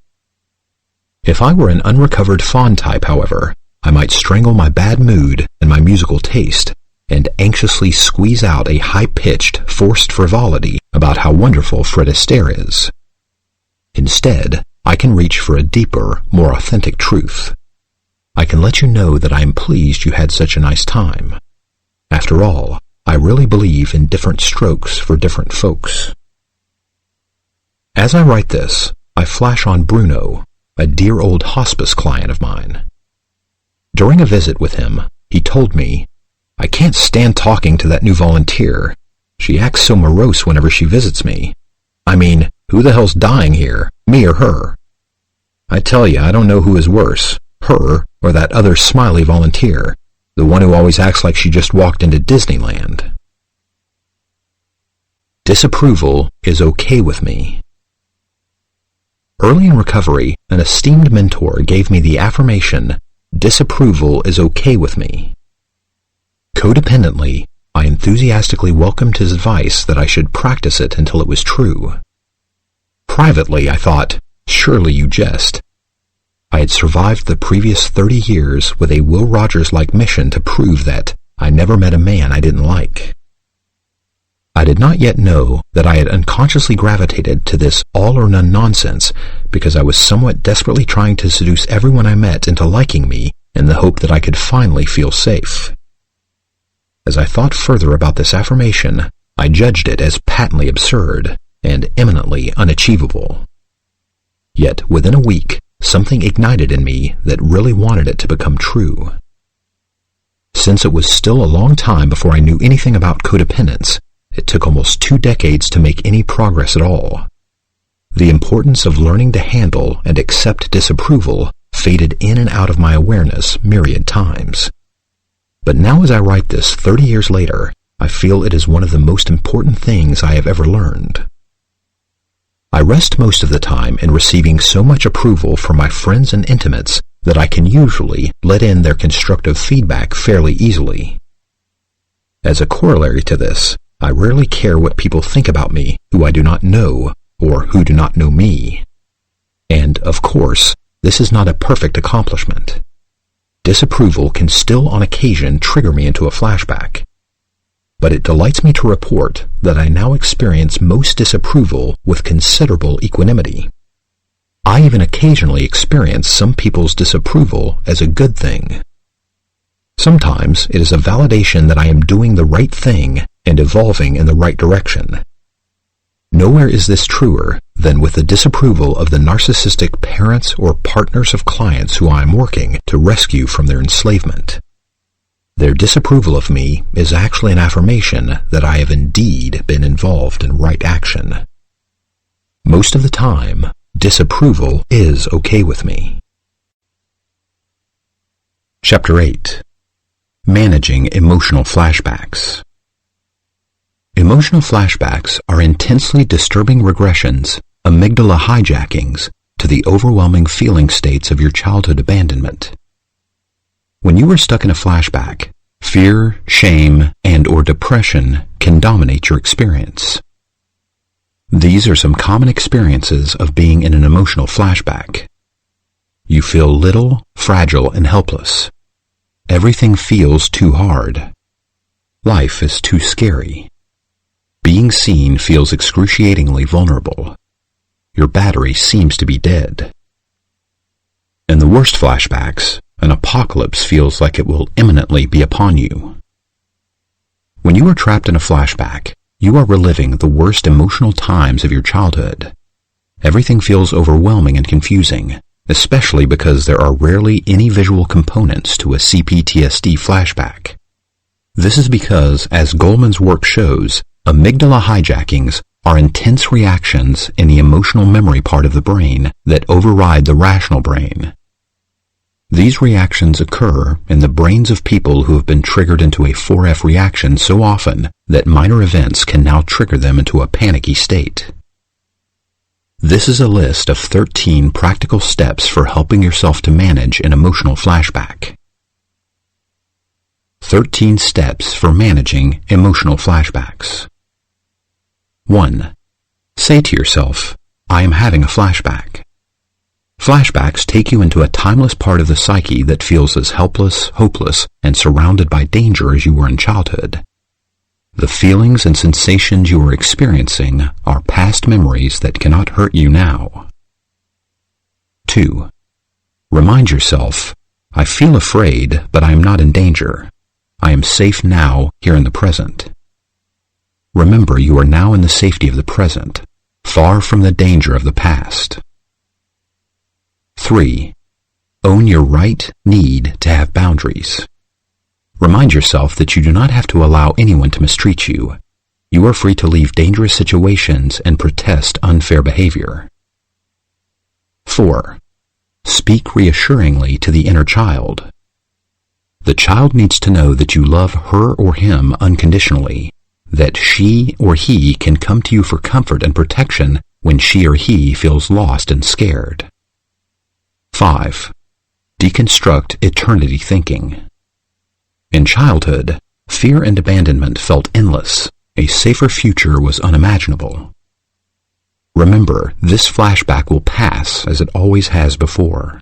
If I were an unrecovered fawn type, however, I might strangle my bad mood and my musical taste and anxiously squeeze out a high-pitched, forced frivolity about how wonderful Fred Astaire is. Instead, I can reach for a deeper, more authentic truth. I can let you know that I am pleased you had such a nice time. After all, I really believe in different strokes for different folks. As I write this, I flash on Bruno, a dear old hospice client of mine. During a visit with him, he told me, "I can't stand talking to that new volunteer. She acts so morose whenever she visits me. I mean, who the hell's dying here, me or her? I tell you, I don't know who is worse, her or that other smiley volunteer, the one who always acts like she just walked into Disneyland." Disapproval is okay with me. Early in recovery, an esteemed mentor gave me the affirmation, "Disapproval is okay with me." Codependently, I enthusiastically welcomed his advice that I should practice it until it was true. Privately, I thought, surely you jest. I had survived the previous 30 years with a Will Rogers-like mission to prove that I never met a man I didn't like. I did not yet know that I had unconsciously gravitated to this all-or-none nonsense because I was somewhat desperately trying to seduce everyone I met into liking me in the hope that I could finally feel safe. As I thought further about this affirmation, I judged it as patently absurd and eminently unachievable. Yet within a week, something ignited in me that really wanted it to become true. Since it was still a long time before I knew anything about codependence, it took almost 2 decades to make any progress at all. The importance of learning to handle and accept disapproval faded in and out of my awareness myriad times. But now as I write this 30 years later, I feel it is one of the most important things I have ever learned. I rest most of the time in receiving so much approval from my friends and intimates that I can usually let in their constructive feedback fairly easily. As a corollary to this, I rarely care what people think about me who I do not know or who do not know me. And, of course, this is not a perfect accomplishment. Disapproval can still on occasion trigger me into a flashback. But it delights me to report that I now experience most disapproval with considerable equanimity. I even occasionally experience some people's disapproval as a good thing. Sometimes it is a validation that I am doing the right thing and evolving in the right direction. Nowhere is this truer than with the disapproval of the narcissistic parents or partners of clients who I am working to rescue from their enslavement. Their disapproval of me is actually an affirmation that I have indeed been involved in right action. Most of the time, disapproval is okay with me. Chapter 8. Managing Emotional Flashbacks. Emotional flashbacks are intensely disturbing regressions, amygdala hijackings, to the overwhelming feeling states of your childhood abandonment. When you are stuck in a flashback, fear, shame, and/or depression can dominate your experience. These are some common experiences of being in an emotional flashback. You feel little, fragile, and helpless. Everything feels too hard. Life is too scary. Being seen feels excruciatingly vulnerable. Your battery seems to be dead. In the worst flashbacks, an apocalypse feels like it will imminently be upon you. When you are trapped in a flashback, you are reliving the worst emotional times of your childhood. Everything feels overwhelming and confusing, especially because there are rarely any visual components to a CPTSD flashback. This is because, as Goleman's work shows, amygdala hijackings are intense reactions in the emotional memory part of the brain that override the rational brain. These reactions occur in the brains of people who have been triggered into a 4F reaction so often that minor events can now trigger them into a panicky state. This is a list of 13 practical steps for helping yourself to manage an emotional flashback. 13 steps for managing emotional flashbacks. 1. Say to yourself, I am having a flashback. Flashbacks take you into a timeless part of the psyche that feels as helpless, hopeless, and surrounded by danger as you were in childhood. The feelings and sensations you are experiencing are past memories that cannot hurt you now. 2. Remind yourself, I feel afraid, but I am not in danger. I am safe now, here in the present. Remember, you are now in the safety of the present, far from the danger of the past. 3. Own your need to have boundaries. Remind yourself that you do not have to allow anyone to mistreat you. You are free to leave dangerous situations and protest unfair behavior. 4. Speak reassuringly to the inner child. The child needs to know that you love her or him unconditionally, that she or he can come to you for comfort and protection when she or he feels lost and scared. 5. Deconstruct eternity thinking. In childhood, fear and abandonment felt endless. A safer future was unimaginable. Remember, this flashback will pass as it always has before.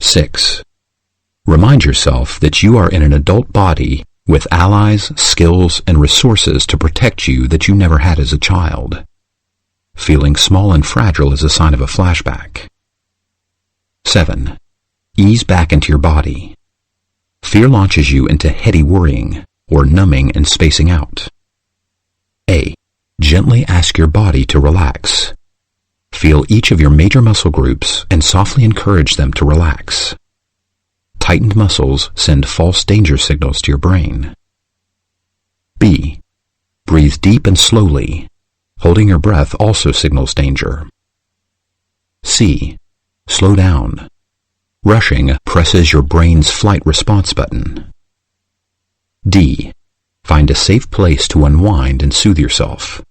6. Remind yourself that you are in an adult body with allies, skills, and resources to protect you that you never had as a child. Feeling small and fragile is a sign of a flashback. 7. Ease back into your body. Fear launches you into heady worrying, or numbing and spacing out. A. Gently ask your body to relax. Feel each of your major muscle groups and softly encourage them to relax. Tightened muscles send false danger signals to your brain. B. Breathe deep and slowly. Holding your breath also signals danger. C. Slow down. Rushing presses your brain's flight response button. D. Find a safe place to unwind and soothe yourself.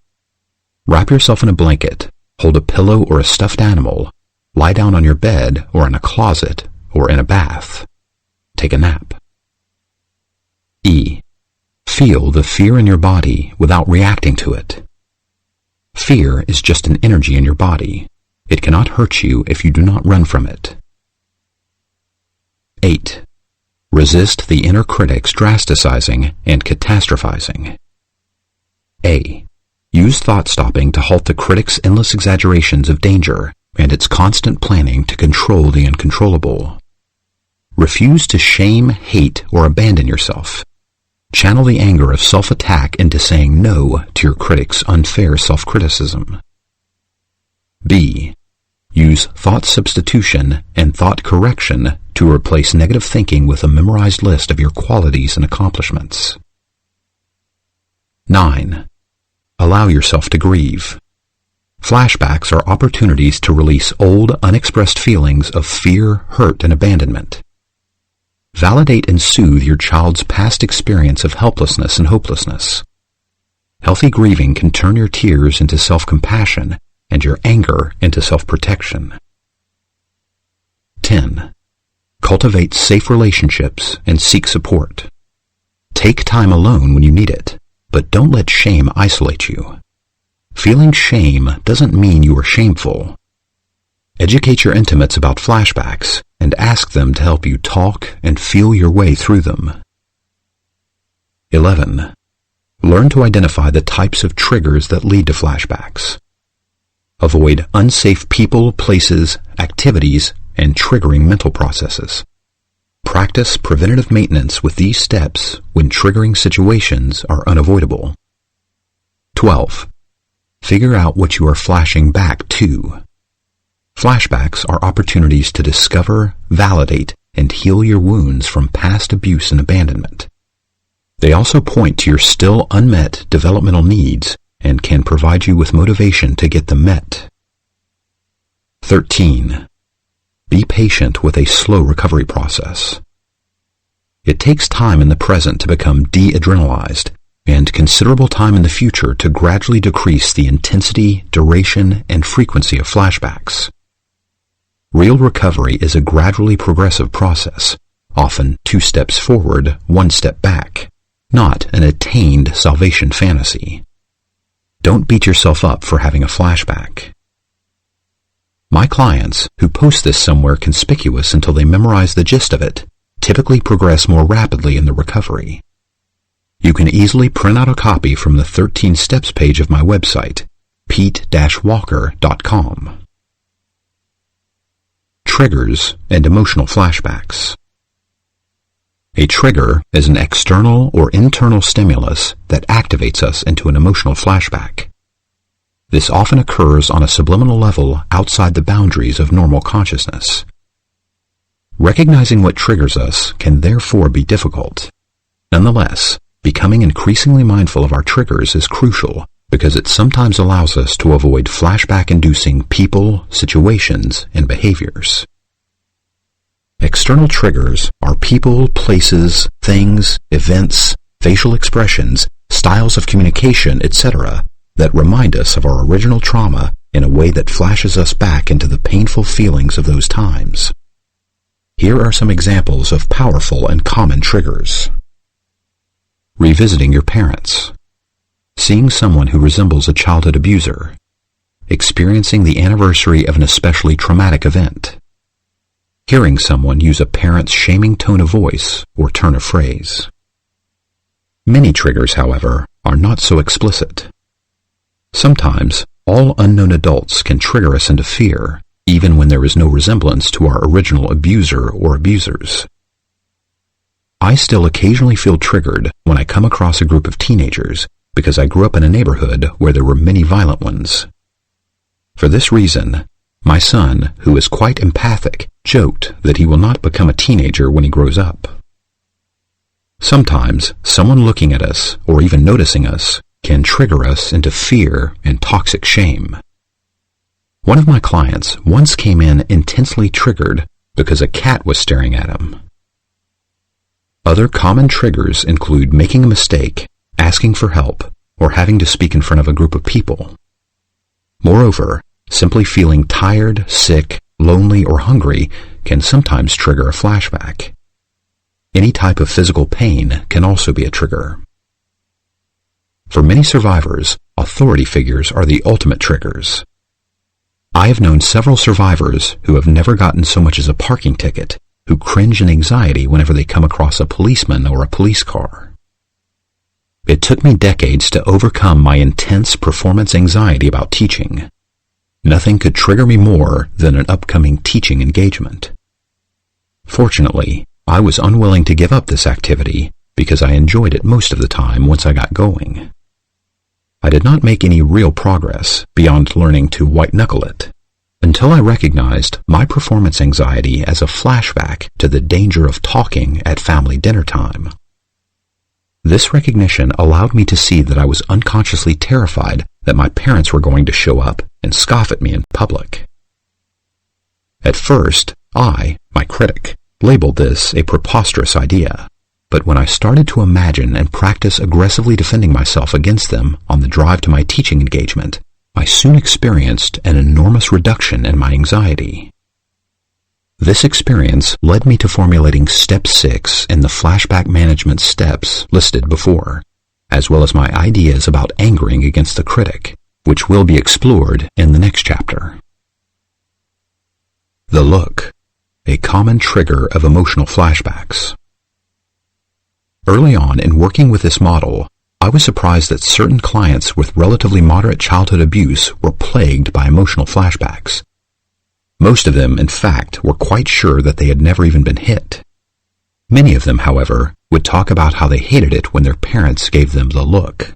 Wrap yourself in a blanket, hold a pillow or a stuffed animal, lie down on your bed or in a closet or in a bath. Take a nap. E. Feel the fear in your body without reacting to it. Fear is just an energy in your body. It cannot hurt you if you do not run from it. 8. Resist the inner critic's drasticizing and catastrophizing. A. Use thought-stopping to halt the critic's endless exaggerations of danger and its constant planning to control the uncontrollable. Refuse to shame, hate, or abandon yourself. Channel the anger of self-attack into saying no to your critic's unfair self-criticism. B. Use thought substitution and thought correction to replace negative thinking with a memorized list of your qualities and accomplishments. 9. Allow yourself to grieve. Flashbacks are opportunities to release old, unexpressed feelings of fear, hurt, and abandonment. Validate and soothe your child's past experience of helplessness and hopelessness. Healthy grieving can turn your tears into self-compassion and your anger into self-protection. 10. Cultivate safe relationships and seek support. Take time alone when you need it, but don't let shame isolate you. Feeling shame doesn't mean you are shameful. Educate your intimates about flashbacks and ask them to help you talk and feel your way through them. 11. Learn to identify the types of triggers that lead to flashbacks. Avoid unsafe people, places, activities, and triggering mental processes. Practice preventative maintenance with these steps when triggering situations are unavoidable. 12. Figure out what you are flashing back to. Flashbacks are opportunities to discover, validate, and heal your wounds from past abuse and abandonment. They also point to your still unmet developmental needs and can provide you with motivation to get them met. 13. Be patient with a slow recovery process. It takes time in the present to become de-adrenalized and considerable time in the future to gradually decrease the intensity, duration, and frequency of flashbacks. Real recovery is a gradually progressive process, often 2 steps forward, 1 step back, not an attained salvation fantasy. Don't beat yourself up for having a flashback. My clients, who post this somewhere conspicuous until they memorize the gist of it, typically progress more rapidly in the recovery. You can easily print out a copy from the 13 Steps page of my website, pete-walker.com. Triggers and emotional flashbacks. A trigger is an external or internal stimulus that activates us into an emotional flashback. This often occurs on a subliminal level outside the boundaries of normal consciousness. Recognizing what triggers us can therefore be difficult. Nonetheless, becoming increasingly mindful of our triggers is crucial because it sometimes allows us to avoid flashback-inducing people, situations, and behaviors. External triggers are people, places, things, events, facial expressions, styles of communication, etc. that remind us of our original trauma in a way that flashes us back into the painful feelings of those times. Here are some examples of powerful and common triggers. Revisiting your parents. Seeing someone who resembles a childhood abuser. Experiencing the anniversary of an especially traumatic event. Hearing someone use a parent's shaming tone of voice or turn of phrase. Many triggers, however, are not so explicit. Sometimes, all unknown adults can trigger us into fear, even when there is no resemblance to our original abuser or abusers. I still occasionally feel triggered when I come across a group of teenagers because I grew up in a neighborhood where there were many violent ones. For this reason, my son, who is quite empathic, joked that he will not become a teenager when he grows up. Sometimes, someone looking at us, or even noticing us, can trigger us into fear and toxic shame. One of my clients once came in intensely triggered because a cat was staring at him. Other common triggers include making a mistake, asking for help, or having to speak in front of a group of people. Moreover, simply feeling tired, sick, lonely, or hungry can sometimes trigger a flashback. Any type of physical pain can also be a trigger. For many survivors, authority figures are the ultimate triggers. I have known several survivors who have never gotten so much as a parking ticket, who cringe in anxiety whenever they come across a policeman or a police car. It took me decades to overcome my intense performance anxiety about teaching. Nothing could trigger me more than an upcoming teaching engagement. Fortunately, I was unwilling to give up this activity because I enjoyed it most of the time once I got going. I did not make any real progress beyond learning to white-knuckle it until I recognized my performance anxiety as a flashback to the danger of talking at family dinner time. This recognition allowed me to see that I was unconsciously terrified that my parents were going to show up and scoff at me in public. At first, I, my critic, labeled this a preposterous idea, but when I started to imagine and practice aggressively defending myself against them on the drive to my teaching engagement, I soon experienced an enormous reduction in my anxiety. This experience led me to formulating Step 6 in the flashback management steps listed before, as well as my ideas about angering against the critic, which will be explored in the next chapter. The look, a common trigger of emotional flashbacks. Early on in working with this model, I was surprised that certain clients with relatively moderate childhood abuse were plagued by emotional flashbacks. Most of them, in fact, were quite sure that they had never even been hit. Many of them, however, would talk about how they hated it when their parents gave them the look.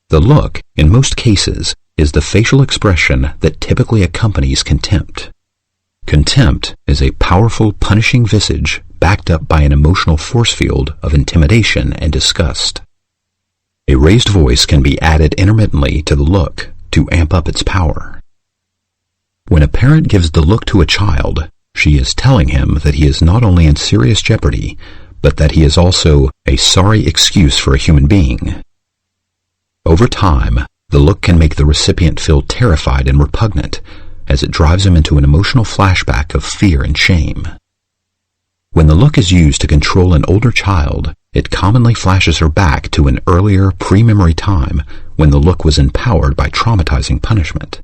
The look, in most cases, is the facial expression that typically accompanies contempt. Contempt is a powerful, punishing visage backed up by an emotional force field of intimidation and disgust. A raised voice can be added intermittently to the look to amp up its power. When a parent gives the look to a child, she is telling him that he is not only in serious jeopardy, but that he is also a sorry excuse for a human being. Over time, the look can make the recipient feel terrified and repugnant, as it drives him into an emotional flashback of fear and shame. When the look is used to control an older child, it commonly flashes her back to an earlier pre-memory time when the look was empowered by traumatizing punishment.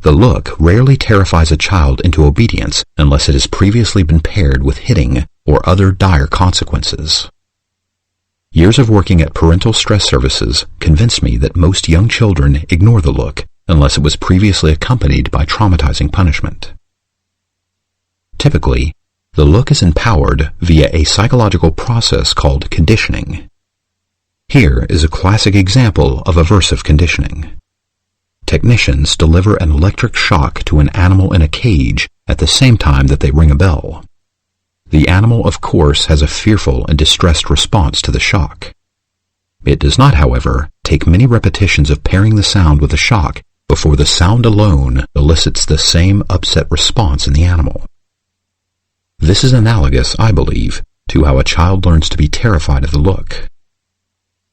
The look rarely terrifies a child into obedience unless it has previously been paired with hitting or other dire consequences. Years of working at parental stress services convinced me that most young children ignore the look unless it was previously accompanied by traumatizing punishment. Typically, the look is empowered via a psychological process called conditioning. Here is a classic example of aversive conditioning. Technicians deliver an electric shock to an animal in a cage at the same time that they ring a bell. The animal, of course, has a fearful and distressed response to the shock. It does not, however, take many repetitions of pairing the sound with the shock before the sound alone elicits the same upset response in the animal. This is analogous, I believe, to how a child learns to be terrified of the look.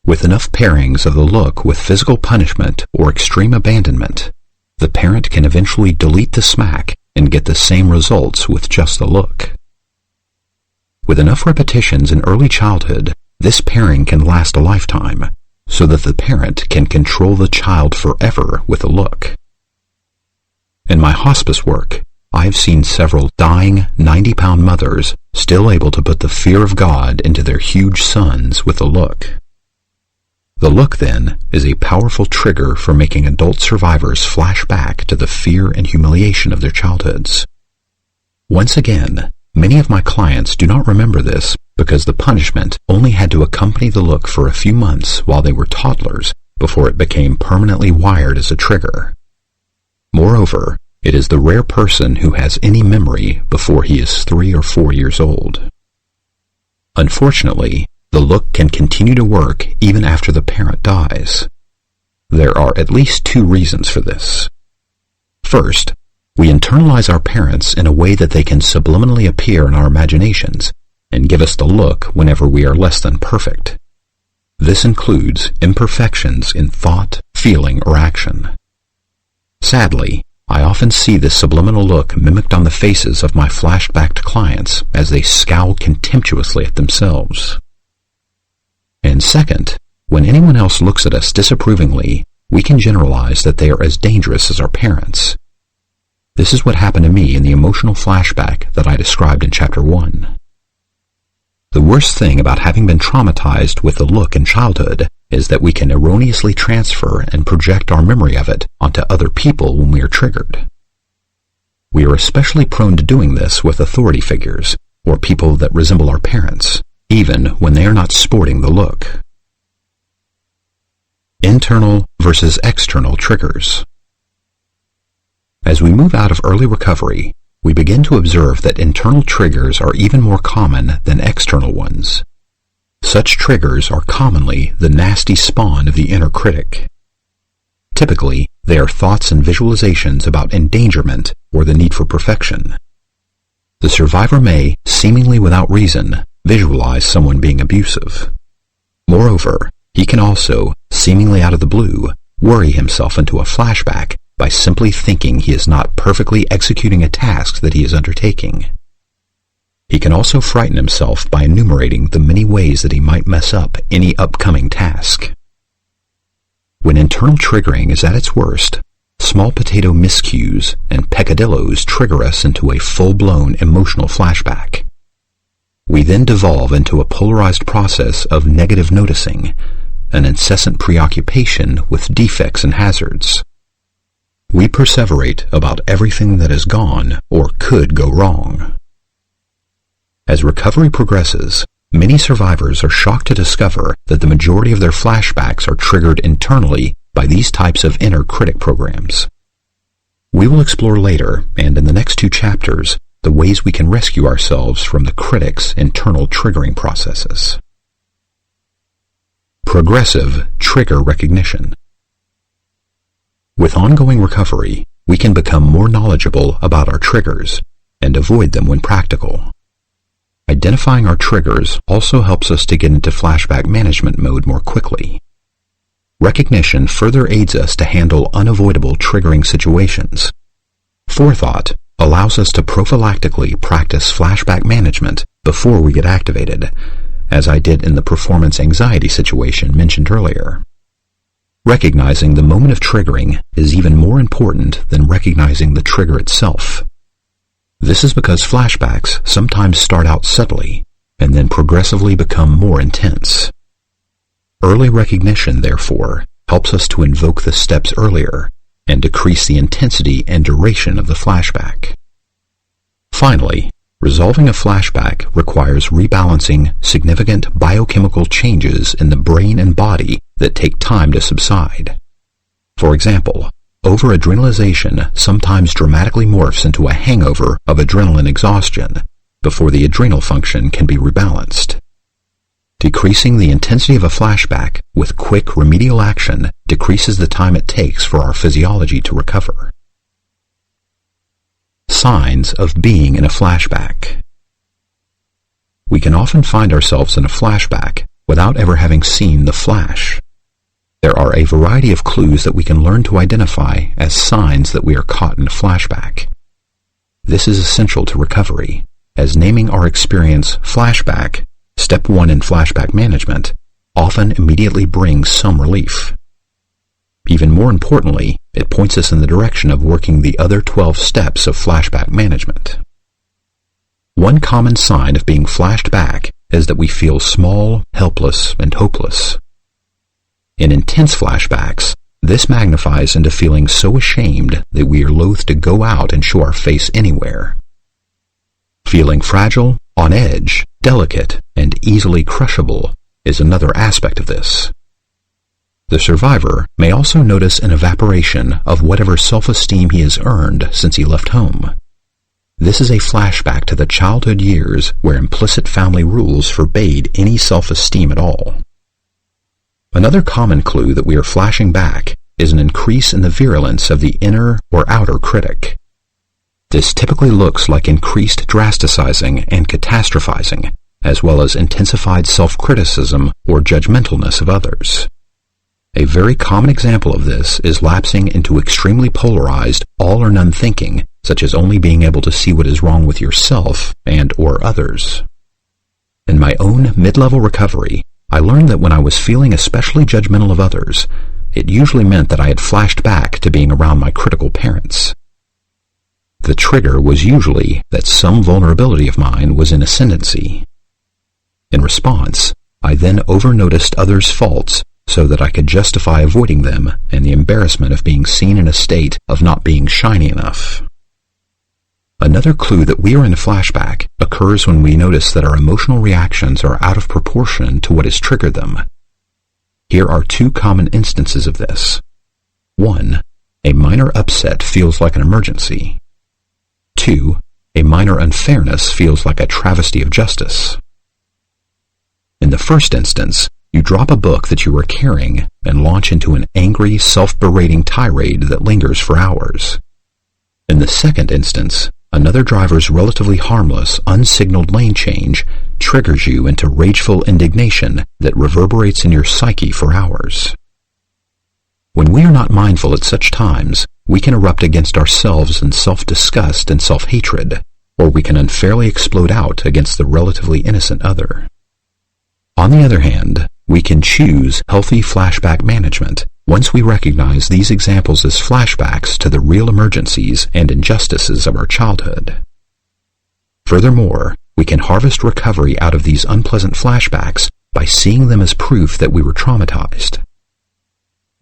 With enough pairings of the look with physical punishment or extreme abandonment, the parent can eventually delete the smack and get the same results with just the look. With enough repetitions in early childhood, this pairing can last a lifetime, so that the parent can control the child forever with a look. In my hospice work, I have seen several dying 90-pound mothers still able to put the fear of God into their huge sons with a look. The look, then, is a powerful trigger for making adult survivors flash back to the fear and humiliation of their childhoods. Once again, many of my clients do not remember this because the punishment only had to accompany the look for a few months while they were toddlers before it became permanently wired as a trigger. Moreover, it is the rare person who has any memory before he is 3 or 4 years old. Unfortunately, the look can continue to work even after the parent dies. There are at least 2 reasons for this. First, we internalize our parents in a way that they can subliminally appear in our imaginations and give us the look whenever we are less than perfect. This includes imperfections in thought, feeling, or action. Sadly, I often see this subliminal look mimicked on the faces of my flashbacked clients as they scowl contemptuously at themselves. And second, when anyone else looks at us disapprovingly, we can generalize that they are as dangerous as our parents. This is what happened to me in the emotional flashback that I described in Chapter 1. The worst thing about having been traumatized with the look in childhood is that we can erroneously transfer and project our memory of it onto other people when we are triggered. We are especially prone to doing this with authority figures or people that resemble our parents, even when they are not sporting the look. Internal versus external triggers. As we move out of early recovery, we begin to observe that internal triggers are even more common than external ones. Such triggers are commonly the nasty spawn of the inner critic. Typically, they are thoughts and visualizations about endangerment or the need for perfection. The survivor may, seemingly without reason, visualize someone being abusive. Moreover, he can also, seemingly out of the blue, worry himself into a flashback by simply thinking he is not perfectly executing a task that he is undertaking. He can also frighten himself by enumerating the many ways that he might mess up any upcoming task. When internal triggering is at its worst, small potato miscues and peccadillos trigger us into a full-blown emotional flashback. We then devolve into a polarized process of negative noticing, an incessant preoccupation with defects and hazards. we perseverate about everything that is gone or could go wrong. As recovery progresses, many survivors are shocked to discover that the majority of their flashbacks are triggered internally by these types of inner critic programs. We will explore later, and in the next 2 chapters, the ways we can rescue ourselves from the critic's internal triggering processes. Progressive trigger recognition. With ongoing recovery, we can become more knowledgeable about our triggers and avoid them when practical. Identifying our triggers also helps us to get into flashback management mode more quickly. Recognition further aids us to handle unavoidable triggering situations. Forethought allows us to prophylactically practice flashback management before we get activated, as I did in the performance anxiety situation mentioned earlier. Recognizing the moment of triggering is even more important than recognizing the trigger itself. This is because flashbacks sometimes start out subtly and then progressively become more intense. Early recognition, therefore, helps us to invoke the steps earlier and decrease the intensity and duration of the flashback. Finally, resolving a flashback requires rebalancing significant biochemical changes in the brain and body that take time to subside. For example, over-adrenalization sometimes dramatically morphs into a hangover of adrenaline exhaustion before the adrenal function can be rebalanced. Decreasing the intensity of a flashback with quick remedial action decreases the time it takes for our physiology to recover. Signs of being in a flashback. We can often find ourselves in a flashback without ever having seen the flash. There are a variety of clues that we can learn to identify as signs that we are caught in a flashback. This is essential to recovery, as naming our experience flashback, step 1 in flashback management, often immediately brings some relief. Even more importantly, it points us in the direction of working the other 12 steps of flashback management. One common sign of being flashed back is that we feel small, helpless, and hopeless. In intense flashbacks, this magnifies into feeling so ashamed that we are loath to go out and show our face anywhere. Feeling fragile, on edge, delicate, and easily crushable is another aspect of this. The survivor may also notice an evaporation of whatever self-esteem he has earned since he left home. This is a flashback to the childhood years where implicit family rules forbade any self-esteem at all. Another common clue that we are flashing back is an increase in the virulence of the inner or outer critic. This typically looks like increased drasticizing and catastrophizing, as well as intensified self-criticism or judgmentalness of others. A very common example of this is lapsing into extremely polarized all-or-none thinking, such as only being able to see what is wrong with yourself and or others. In my own mid-level recovery, I learned that when I was feeling especially judgmental of others, it usually meant that I had flashed back to being around my critical parents. The trigger was usually that some vulnerability of mine was in ascendancy. In response, I then over-noticed others' faults so that I could justify avoiding them and the embarrassment of being seen in a state of not being shiny enough. Another clue that we are in a flashback occurs when we notice that our emotional reactions are out of proportion to what has triggered them. Here are 2 common instances of this. 1. A minor upset feels like an emergency. 2. A minor unfairness feels like a travesty of justice. In the first instance, you drop a book that you were carrying and launch into an angry, self-berating tirade that lingers for hours. In the second instance, another driver's relatively harmless, unsignaled lane change triggers you into rageful indignation that reverberates in your psyche for hours. When we are not mindful at such times, we can erupt against ourselves in self-disgust and self-hatred, or we can unfairly explode out against the relatively innocent other. On the other hand, we can choose healthy flashback management once we recognize these examples as flashbacks to the real emergencies and injustices of our childhood. Furthermore, we can harvest recovery out of these unpleasant flashbacks by seeing them as proof that we were traumatized.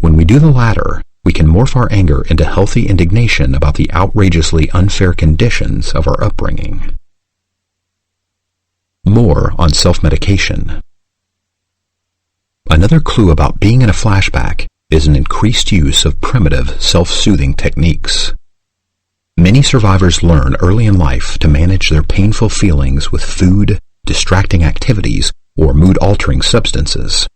When we do the latter, we can morph our anger into healthy indignation about the outrageously unfair conditions of our upbringing. More on self-medication. Another clue about being in a flashback is an increased use of primitive self-soothing techniques. Many survivors learn early in life to manage their painful feelings with food, distracting activities, or mood-altering substances.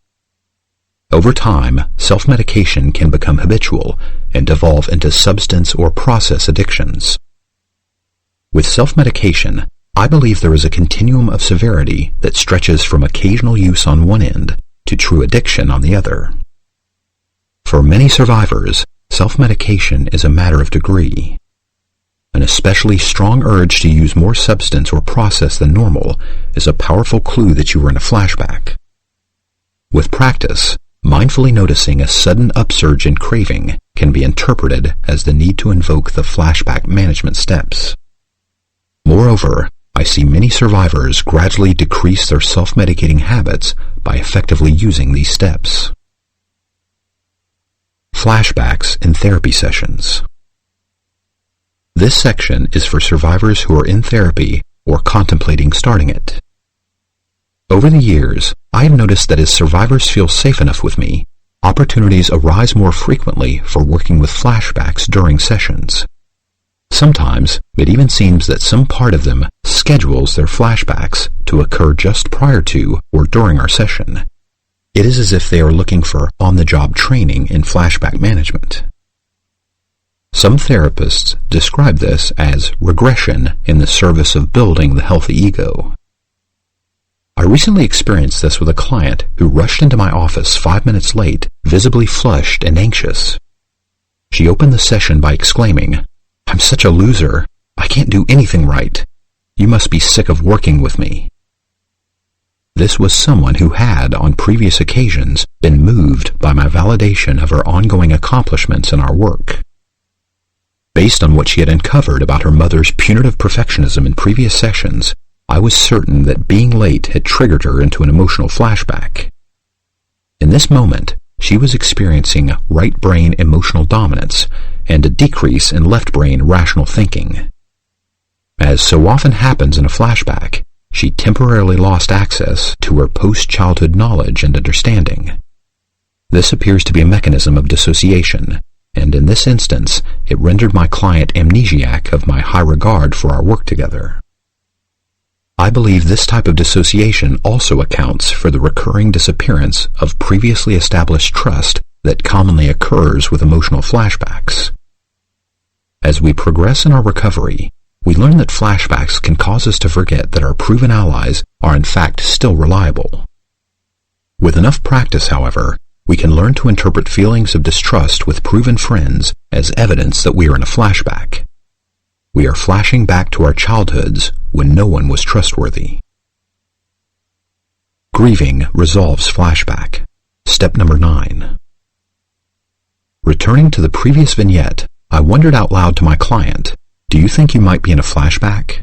Over time, self-medication can become habitual and devolve into substance or process addictions. With self-medication, I believe there is a continuum of severity that stretches from occasional use on one end to true addiction on the other. For many survivors, self-medication is a matter of degree. An especially strong urge to use more substance or process than normal is a powerful clue that you are in a flashback. With practice, mindfully noticing a sudden upsurge in craving can be interpreted as the need to invoke the flashback management steps. Moreover, I see many survivors gradually decrease their self-medicating habits by effectively using these steps. Flashbacks in therapy sessions. This section is for survivors who are in therapy or contemplating starting it. Over the years, I have noticed that as survivors feel safe enough with me, opportunities arise more frequently for working with flashbacks during sessions. Sometimes, it even seems that some part of them schedules their flashbacks to occur just prior to or during our session. It is as if they are looking for on-the-job training in flashback management. Some therapists describe this as regression in the service of building the healthy ego. I recently experienced this with a client who rushed into my office 5 minutes late, visibly flushed and anxious. She opened the session by exclaiming, "I'm such a loser. I can't do anything right. You must be sick of working with me." This was someone who had, on previous occasions, been moved by my validation of her ongoing accomplishments in our work. Based on what she had uncovered about her mother's punitive perfectionism in previous sessions, I was certain that being late had triggered her into an emotional flashback. In this moment, she was experiencing right brain emotional dominance and a decrease in left brain rational thinking. As so often happens in a flashback, she temporarily lost access to her post-childhood knowledge and understanding. This appears to be a mechanism of dissociation, and in this instance, it rendered my client amnesiac of my high regard for our work together. I believe this type of dissociation also accounts for the recurring disappearance of previously established trust that commonly occurs with emotional flashbacks. As we progress in our recovery, we learn that flashbacks can cause us to forget that our proven allies are in fact still reliable. With enough practice, however, we can learn to interpret feelings of distrust with proven friends as evidence that we are in a flashback. We are flashing back to our childhoods when no one was trustworthy. Grieving resolves flashback. Step number 9. Returning to the previous vignette, I wondered out loud to my client, "Do you think you might be in a flashback?"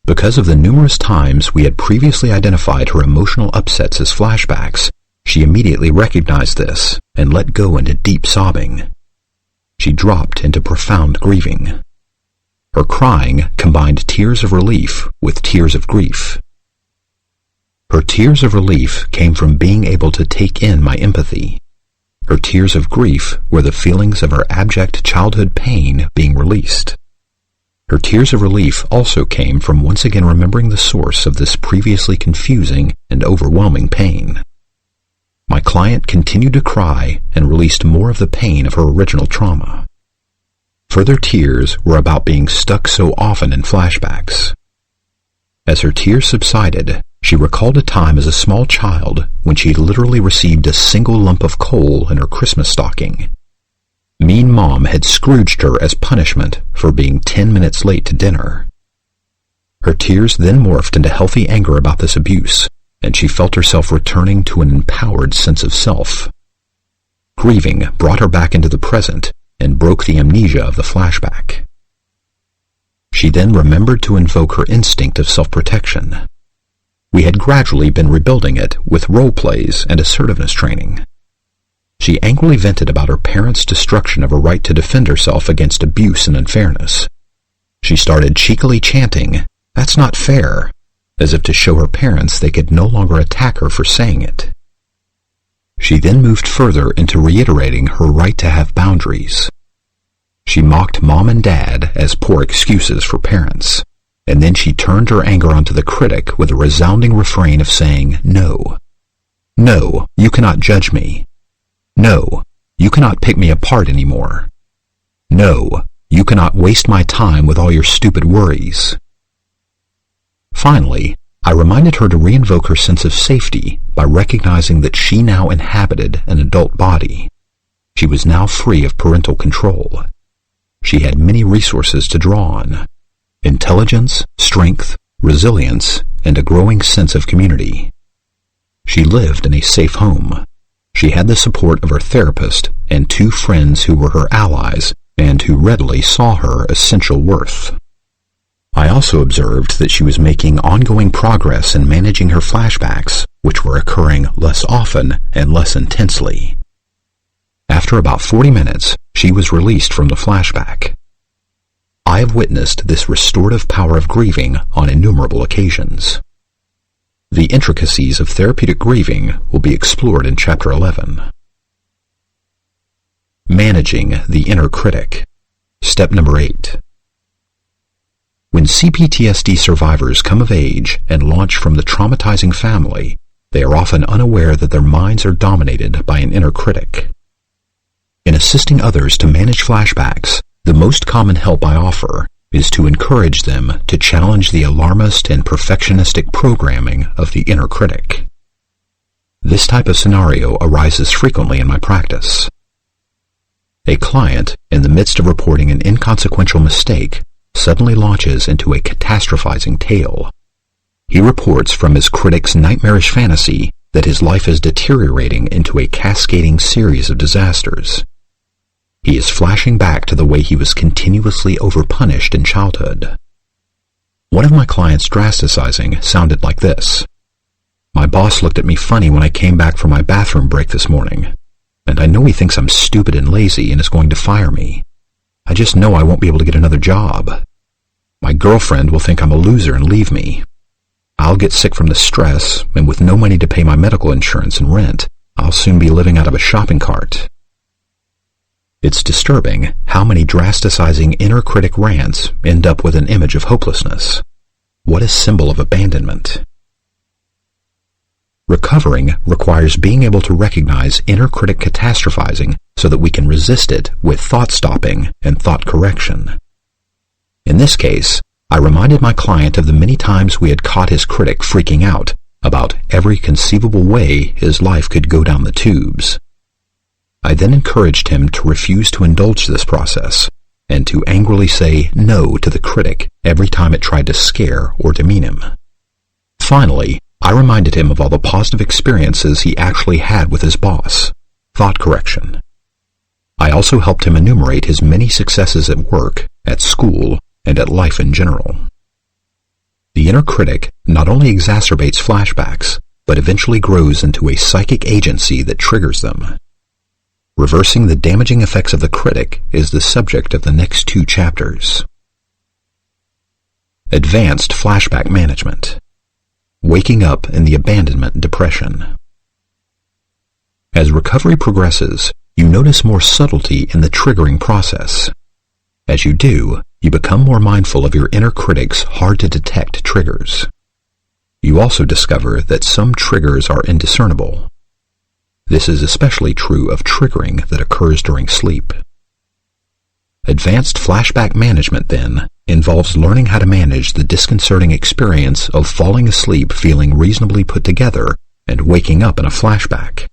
Because of the numerous times we had previously identified her emotional upsets as flashbacks, she immediately recognized this and let go into deep sobbing. She dropped into profound grieving. Her crying combined tears of relief with tears of grief. Her tears of relief came from being able to take in my empathy. Her tears of grief were the feelings of her abject childhood pain being released. Her tears of relief also came from once again remembering the source of this previously confusing and overwhelming pain. My client continued to cry and released more of the pain of her original trauma. Further tears were about being stuck so often in flashbacks. As her tears subsided, she recalled a time as a small child when she literally received a single lump of coal in her Christmas stocking. Mean Mom had Scrooged her as punishment for being 10 minutes late to dinner. Her tears then morphed into healthy anger about this abuse, and she felt herself returning to an empowered sense of self. Grieving brought her back into the present and broke the amnesia of the flashback. She then remembered to invoke her instinct of self-protection. We had gradually been rebuilding it with role plays and assertiveness training. She angrily vented about her parents' destruction of her right to defend herself against abuse and unfairness. She started cheekily chanting, "That's not fair," as if to show her parents they could no longer attack her for saying it. She then moved further into reiterating her right to have boundaries. She mocked Mom and Dad as poor excuses for parents, and then she turned her anger onto the critic with a resounding refrain of saying, "No. No, you cannot judge me. No, you cannot pick me apart anymore. No, you cannot waste my time with all your stupid worries." Finally, I reminded her to reinvoke her sense of safety by recognizing that she now inhabited an adult body. She was now free of parental control. She had many resources to draw on: intelligence, strength, resilience, and a growing sense of community. She lived in a safe home. She had the support of her therapist and 2 friends who were her allies and who readily saw her essential worth. I also observed that she was making ongoing progress in managing her flashbacks, which were occurring less often and less intensely. After about 40 minutes, she was released from the flashback. I have witnessed this restorative power of grieving on innumerable occasions. The intricacies of therapeutic grieving will be explored in Chapter 11. Managing the inner critic. Step number 8. When CPTSD survivors come of age and launch from the traumatizing family, they are often unaware that their minds are dominated by an inner critic. In assisting others to manage flashbacks, the most common help I offer is to encourage them to challenge the alarmist and perfectionistic programming of the inner critic. This type of scenario arises frequently in my practice. A client, in the midst of reporting an inconsequential mistake, suddenly launches into a catastrophizing tale. He reports from his critic's nightmarish fantasy that his life is deteriorating into a cascading series of disasters. He is flashing back to the way he was continuously overpunished in childhood. One of my clients' drasticizing sounded like this: "My boss looked at me funny when I came back from my bathroom break this morning, and I know he thinks I'm stupid and lazy and is going to fire me. I just know I won't be able to get another job. My girlfriend will think I'm a loser and leave me. I'll get sick from the stress, and with no money to pay my medical insurance and rent, I'll soon be living out of a shopping cart." It's disturbing how many drasticizing inner critic rants end up with an image of hopelessness. What a symbol of abandonment. Recovering requires being able to recognize inner critic catastrophizing so that we can resist it with thought stopping and thought correction. In this case, I reminded my client of the many times we had caught his critic freaking out about every conceivable way his life could go down the tubes. I then encouraged him to refuse to indulge this process and to angrily say no to the critic every time it tried to scare or demean him. Finally, I reminded him of all the positive experiences he actually had with his boss, thought correction. I also helped him enumerate his many successes at work, at school, and at life in general. The inner critic not only exacerbates flashbacks, but eventually grows into a psychic agency that triggers them. Reversing the damaging effects of the critic is the subject of the next 2 chapters. Advanced flashback management. Waking up in the abandonment depression. As recovery progresses, you notice more subtlety in the triggering process. As you do, you become more mindful of your inner critic's hard-to-detect triggers. You also discover that some triggers are indiscernible. This is especially true of triggering that occurs during sleep. Advanced flashback management, then, involves learning how to manage the disconcerting experience of falling asleep feeling reasonably put together and waking up in a flashback.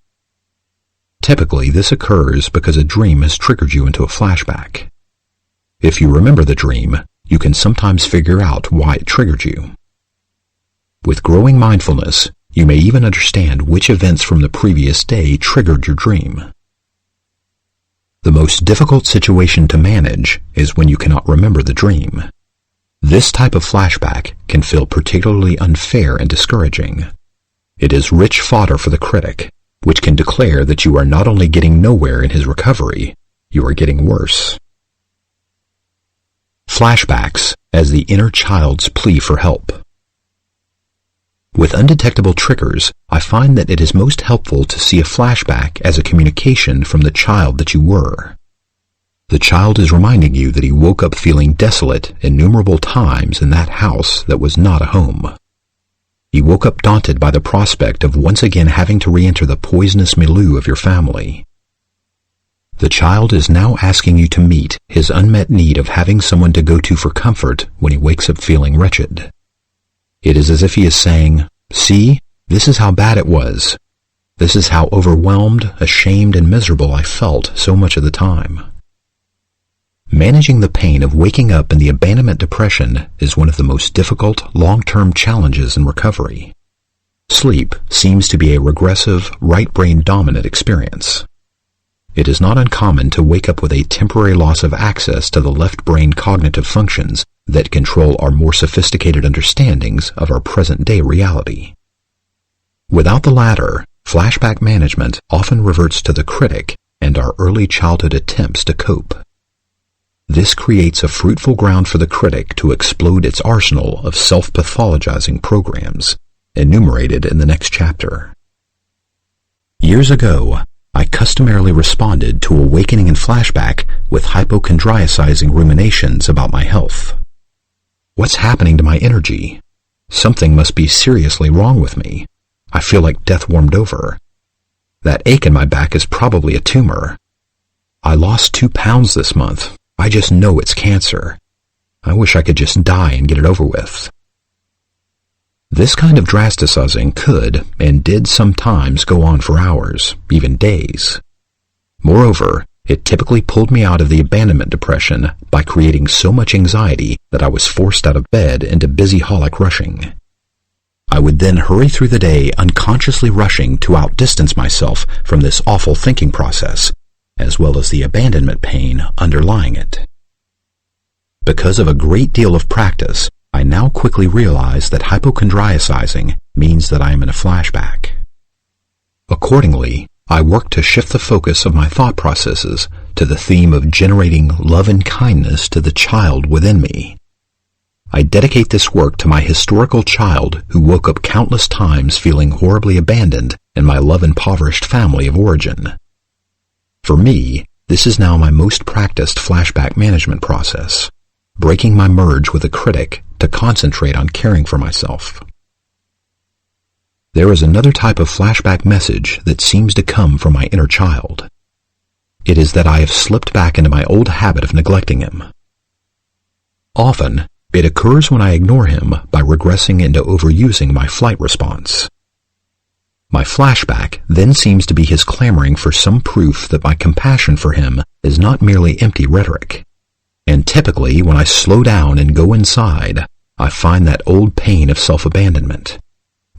Typically, this occurs because a dream has triggered you into a flashback. If you remember the dream, you can sometimes figure out why it triggered you. With growing mindfulness, you may even understand which events from the previous day triggered your dream. The most difficult situation to manage is when you cannot remember the dream. This type of flashback can feel particularly unfair and discouraging. It is rich fodder for the critic, which can declare that you are not only getting nowhere in his recovery, you are getting worse. Flashbacks as the inner child's plea for help. With undetectable triggers, I find that it is most helpful to see a flashback as a communication from the child that you were. The child is reminding you that he woke up feeling desolate innumerable times in that house that was not a home. He woke up daunted by the prospect of once again having to re-enter the poisonous milieu of your family. The child is now asking you to meet his unmet need of having someone to go to for comfort when he wakes up feeling wretched. It is as if he is saying, "See, this is how bad it was. This is how overwhelmed, ashamed, and miserable I felt so much of the time." Managing the pain of waking up in the abandonment depression is one of the most difficult long-term challenges in recovery. Sleep seems to be a regressive, right-brain dominant experience. It is not uncommon to wake up with a temporary loss of access to the left brain cognitive functions that control our more sophisticated understandings of our present-day reality. Without the latter, flashback management often reverts to the critic and our early childhood attempts to cope. This creates a fruitful ground for the critic to explode its arsenal of self-pathologizing programs, enumerated in the next chapter. Years ago, I customarily responded to awakening in flashback with hypochondriacizing ruminations about my health. What's happening to my energy? Something must be seriously wrong with me. I feel like death warmed over. That ache in my back is probably a tumor. I lost 2 pounds this month. I just know it's cancer. I wish I could just die and get it over with. This kind of drasticizing could and did sometimes go on for hours, even days. Moreover, it typically pulled me out of the abandonment depression by creating so much anxiety that I was forced out of bed into busyholic rushing. I would then hurry through the day unconsciously rushing to outdistance myself from this awful thinking process, as well as the abandonment pain underlying it. Because of a great deal of practice, I now quickly realize that hypochondriacizing means that I am in a flashback. Accordingly, I work to shift the focus of my thought processes to the theme of generating love and kindness to the child within me. I dedicate this work to my historical child who woke up countless times feeling horribly abandoned in my love-impoverished family of origin. For me, this is now my most practiced flashback management process, breaking my merge with a critic to concentrate on caring for myself. There is another type of flashback message that seems to come from my inner child. It is that I have slipped back into my old habit of neglecting him. Often, it occurs when I ignore him by regressing into overusing my flight response. My flashback then seems to be his clamoring for some proof that my compassion for him is not merely empty rhetoric. And typically, when I slow down and go inside, I find that old pain of self-abandonment,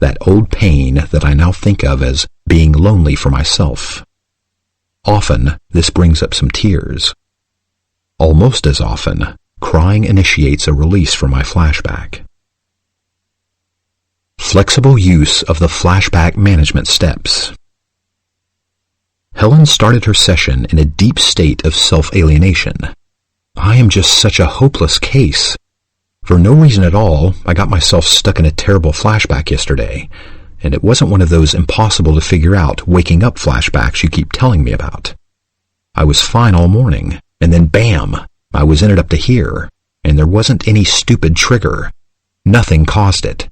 that old pain that I now think of as being lonely for myself. Often, this brings up some tears. Almost as often, crying initiates a release from my flashback. Flexible use of the flashback management steps. Helen started her session in a deep state of self-alienation. I am just such a hopeless case. For no reason at all, I got myself stuck in a terrible flashback yesterday, and it wasn't one of those impossible to figure out waking up flashbacks you keep telling me about. I was fine all morning, and then bam, I was in it up to here, and there wasn't any stupid trigger. Nothing caused it.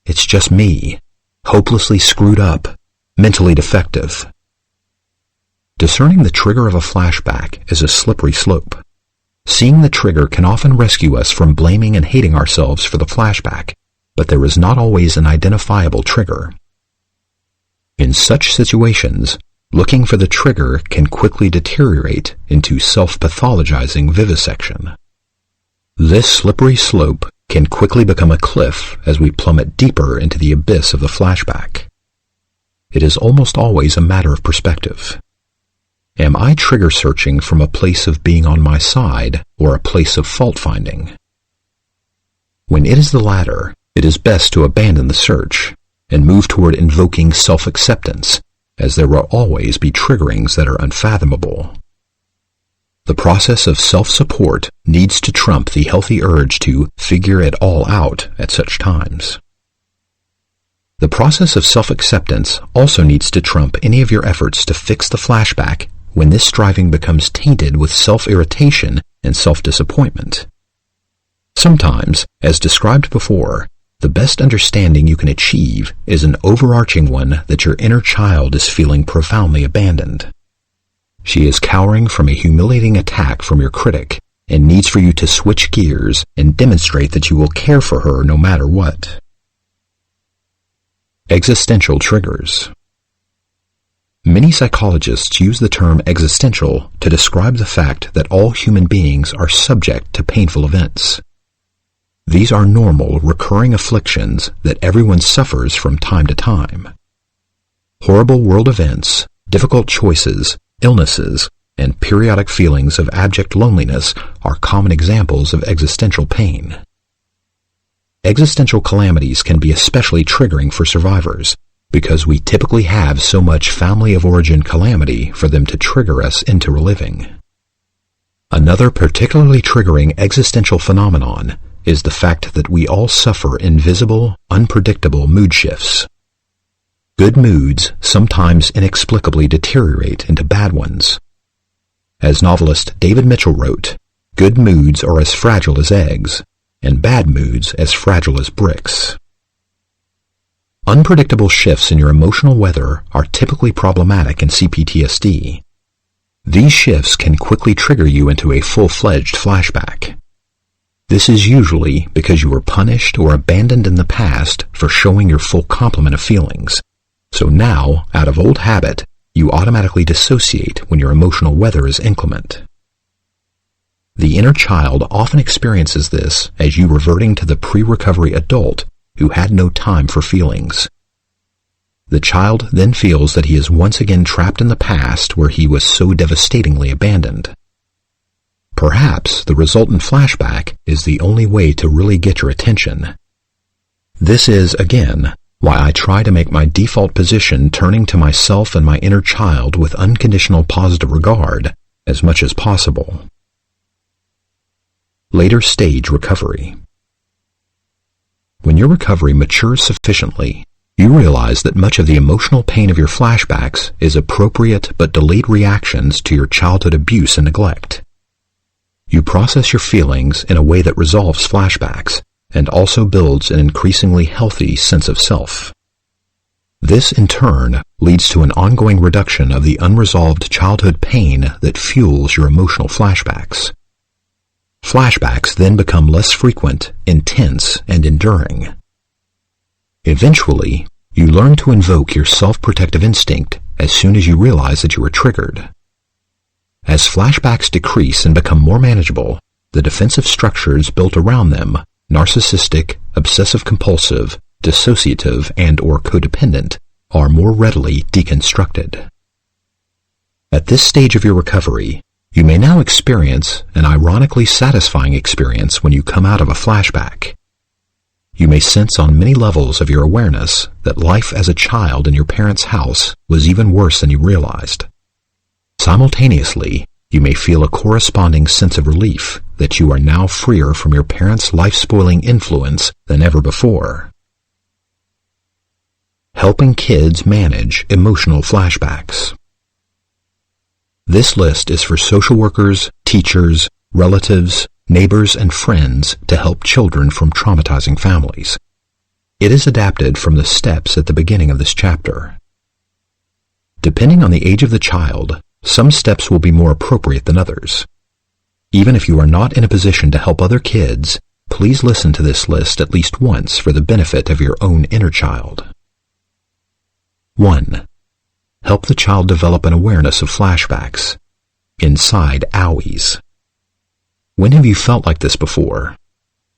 It's just me, hopelessly screwed up, mentally defective. Discerning the trigger of a flashback is a slippery slope. Seeing the trigger can often rescue us from blaming and hating ourselves for the flashback, but there is not always an identifiable trigger. In such situations, looking for the trigger can quickly deteriorate into self-pathologizing vivisection. This slippery slope can quickly become a cliff as we plummet deeper into the abyss of the flashback. It is almost always a matter of perspective. Am I trigger searching from a place of being on my side or a place of fault finding? When it is the latter, it is best to abandon the search and move toward invoking self-acceptance, as there will always be triggerings that are unfathomable. The process of self-support needs to trump the healthy urge to figure it all out at such times. The process of self-acceptance also needs to trump any of your efforts to fix the flashback when this striving becomes tainted with self-irritation and self-disappointment. Sometimes, as described before, the best understanding you can achieve is an overarching one that your inner child is feeling profoundly abandoned. She is cowering from a humiliating attack from your critic and needs for you to switch gears and demonstrate that you will care for her no matter what. Existential triggers. Many psychologists use the term existential to describe the fact that all human beings are subject to painful events. These are normal, recurring afflictions that everyone suffers from time to time. Horrible world events, difficult choices, illnesses, and periodic feelings of abject loneliness are common examples of existential pain. Existential calamities can be especially triggering for survivors because we typically have so much family of origin calamity for them to trigger us into reliving. Another particularly triggering existential phenomenon is the fact that we all suffer invisible, unpredictable mood shifts. Good moods sometimes inexplicably deteriorate into bad ones. As novelist David Mitchell wrote, "Good moods are as fragile as eggs, and bad moods as fragile as bricks." Unpredictable shifts in your emotional weather are typically problematic in CPTSD. These shifts can quickly trigger you into a full-fledged flashback. This is usually because you were punished or abandoned in the past for showing your full complement of feelings. So now, out of old habit, you automatically dissociate when your emotional weather is inclement. The inner child often experiences this as you reverting to the pre-recovery adult who had no time for feelings. The child then feels that he is once again trapped in the past where he was so devastatingly abandoned. Perhaps the resultant flashback is the only way to really get your attention. This is, again, why I try to make my default position turning to myself and my inner child with unconditional positive regard as much as possible. Later stage recovery. When your recovery matures sufficiently, you realize that much of the emotional pain of your flashbacks is appropriate but delayed reactions to your childhood abuse and neglect. You process your feelings in a way that resolves flashbacks and also builds an increasingly healthy sense of self. This, in turn, leads to an ongoing reduction of the unresolved childhood pain that fuels your emotional flashbacks. Flashbacks then become less frequent, intense, and enduring. Eventually, you learn to invoke your self-protective instinct as soon as you realize that you are triggered. As flashbacks decrease and become more manageable, the defensive structures built around them, narcissistic, obsessive-compulsive, dissociative, and/or codependent, are more readily deconstructed. At this stage of your recovery, you may now experience an ironically satisfying experience when you come out of a flashback. You may sense on many levels of your awareness that life as a child in your parents' house was even worse than you realized. Simultaneously, you may feel a corresponding sense of relief that you are now freer from your parents' life-spoiling influence than ever before. Helping kids manage emotional flashbacks. This list is for social workers, teachers, relatives, neighbors, and friends to help children from traumatizing families. It is adapted from the steps at the beginning of this chapter. Depending on the age of the child, some steps will be more appropriate than others. Even if you are not in a position to help other kids, please listen to this list at least once for the benefit of your own inner child. 1. Help the child develop an awareness of flashbacks. Inside owies. When have you felt like this before?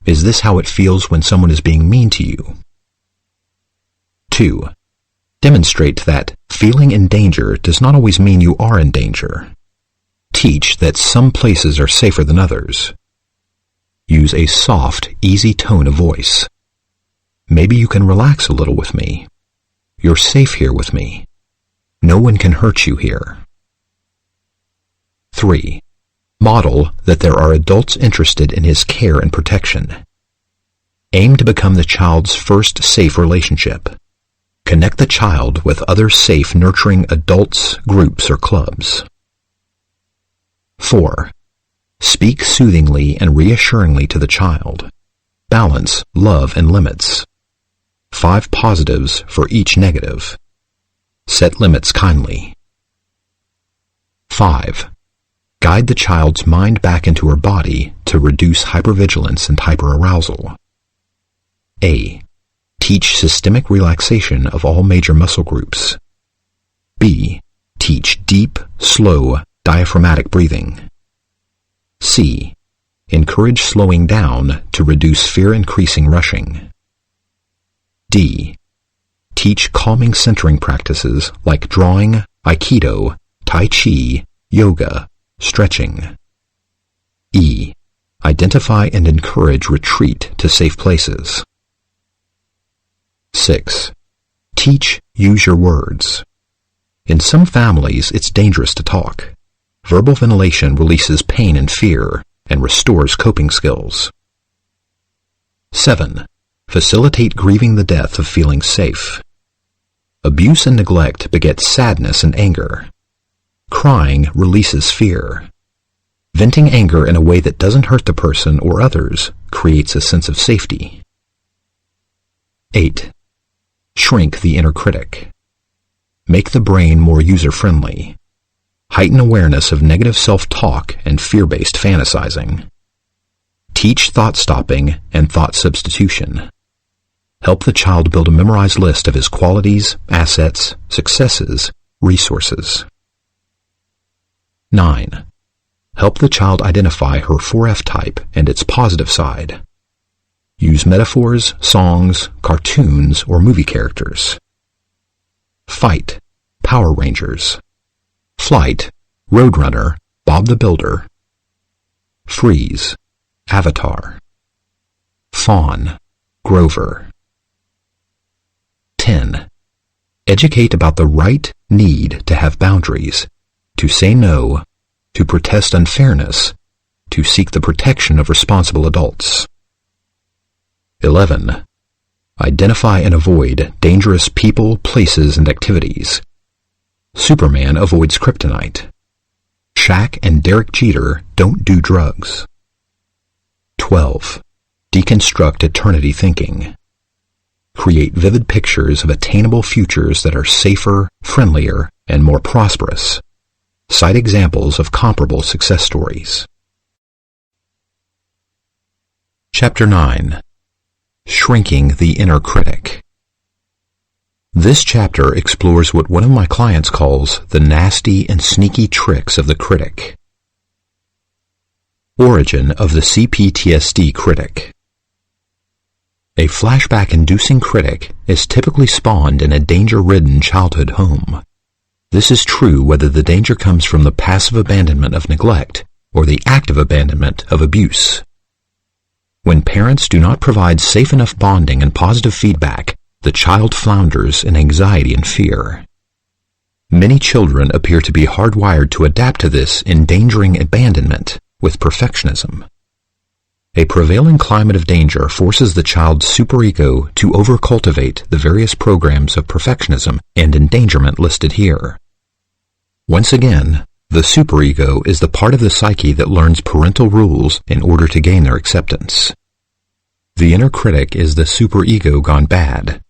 Is this how it feels when someone is being mean to you? 2. Demonstrate that feeling in danger does not always mean you are in danger. Teach that some places are safer than others. Use a soft, easy tone of voice. Maybe you can relax a little with me. You're safe here with me. No one can hurt you here. 3. Model that there are adults interested in his care and protection. Aim to become the child's first safe relationship. Connect the child with other safe, nurturing adults, groups, or clubs. 4. Speak soothingly and reassuringly to the child. Balance love and limits. 5 positives for each negative. Set limits kindly. 5. Guide the child's mind back into her body to reduce hypervigilance and hyperarousal. A. Teach systemic relaxation of all major muscle groups. B. Teach deep, slow, diaphragmatic breathing. C. Encourage slowing down to reduce fear-increasing rushing. D. Teach calming centering practices like drawing, aikido, tai chi, yoga, stretching. E. Identify and encourage retreat to safe places. 6. Teach use your words. In some families, it's dangerous to talk. Verbal ventilation releases pain and fear and restores coping skills. 7. Facilitate grieving the death of feeling safe. Abuse and neglect begets sadness and anger. Crying releases fear. Venting anger in a way that doesn't hurt the person or others creates a sense of safety. 8. Shrink the inner critic. Make the brain more user-friendly. Heighten awareness of negative self-talk and fear-based fantasizing. Teach thought-stopping and thought substitution. Help the child build a memorized list of his qualities, assets, successes, resources. 9. Help the child identify her 4F type and its positive side. Use metaphors, songs, cartoons, or movie characters. Fight, Power Rangers. Flight, Roadrunner, Bob the Builder. Freeze, Avatar. Fawn, Grover. 10. Educate about the right need to have boundaries, to say no, to protest unfairness, to seek the protection of responsible adults. 11. Identify and avoid dangerous people, places, and activities. Superman avoids kryptonite. Shaq and Derek Jeter don't do drugs. 12. Deconstruct eternity thinking. Create vivid pictures of attainable futures that are safer, friendlier, and more prosperous. Cite examples of comparable success stories. Chapter 9. Shrinking the Inner Critic. This chapter explores what one of my clients calls the nasty and sneaky tricks of the critic. Origin of the CPTSD critic. A flashback-inducing critic is typically spawned in a danger-ridden childhood home. This is true whether the danger comes from the passive abandonment of neglect or the active abandonment of abuse. When parents do not provide safe enough bonding and positive feedback, the child flounders in anxiety and fear. Many children appear to be hardwired to adapt to this endangering abandonment with perfectionism. A prevailing climate of danger forces the child's superego to over-cultivate the various programs of perfectionism and endangerment listed here. Once again, the superego is the part of the psyche that learns parental rules in order to gain their acceptance. The inner critic is the superego gone bad.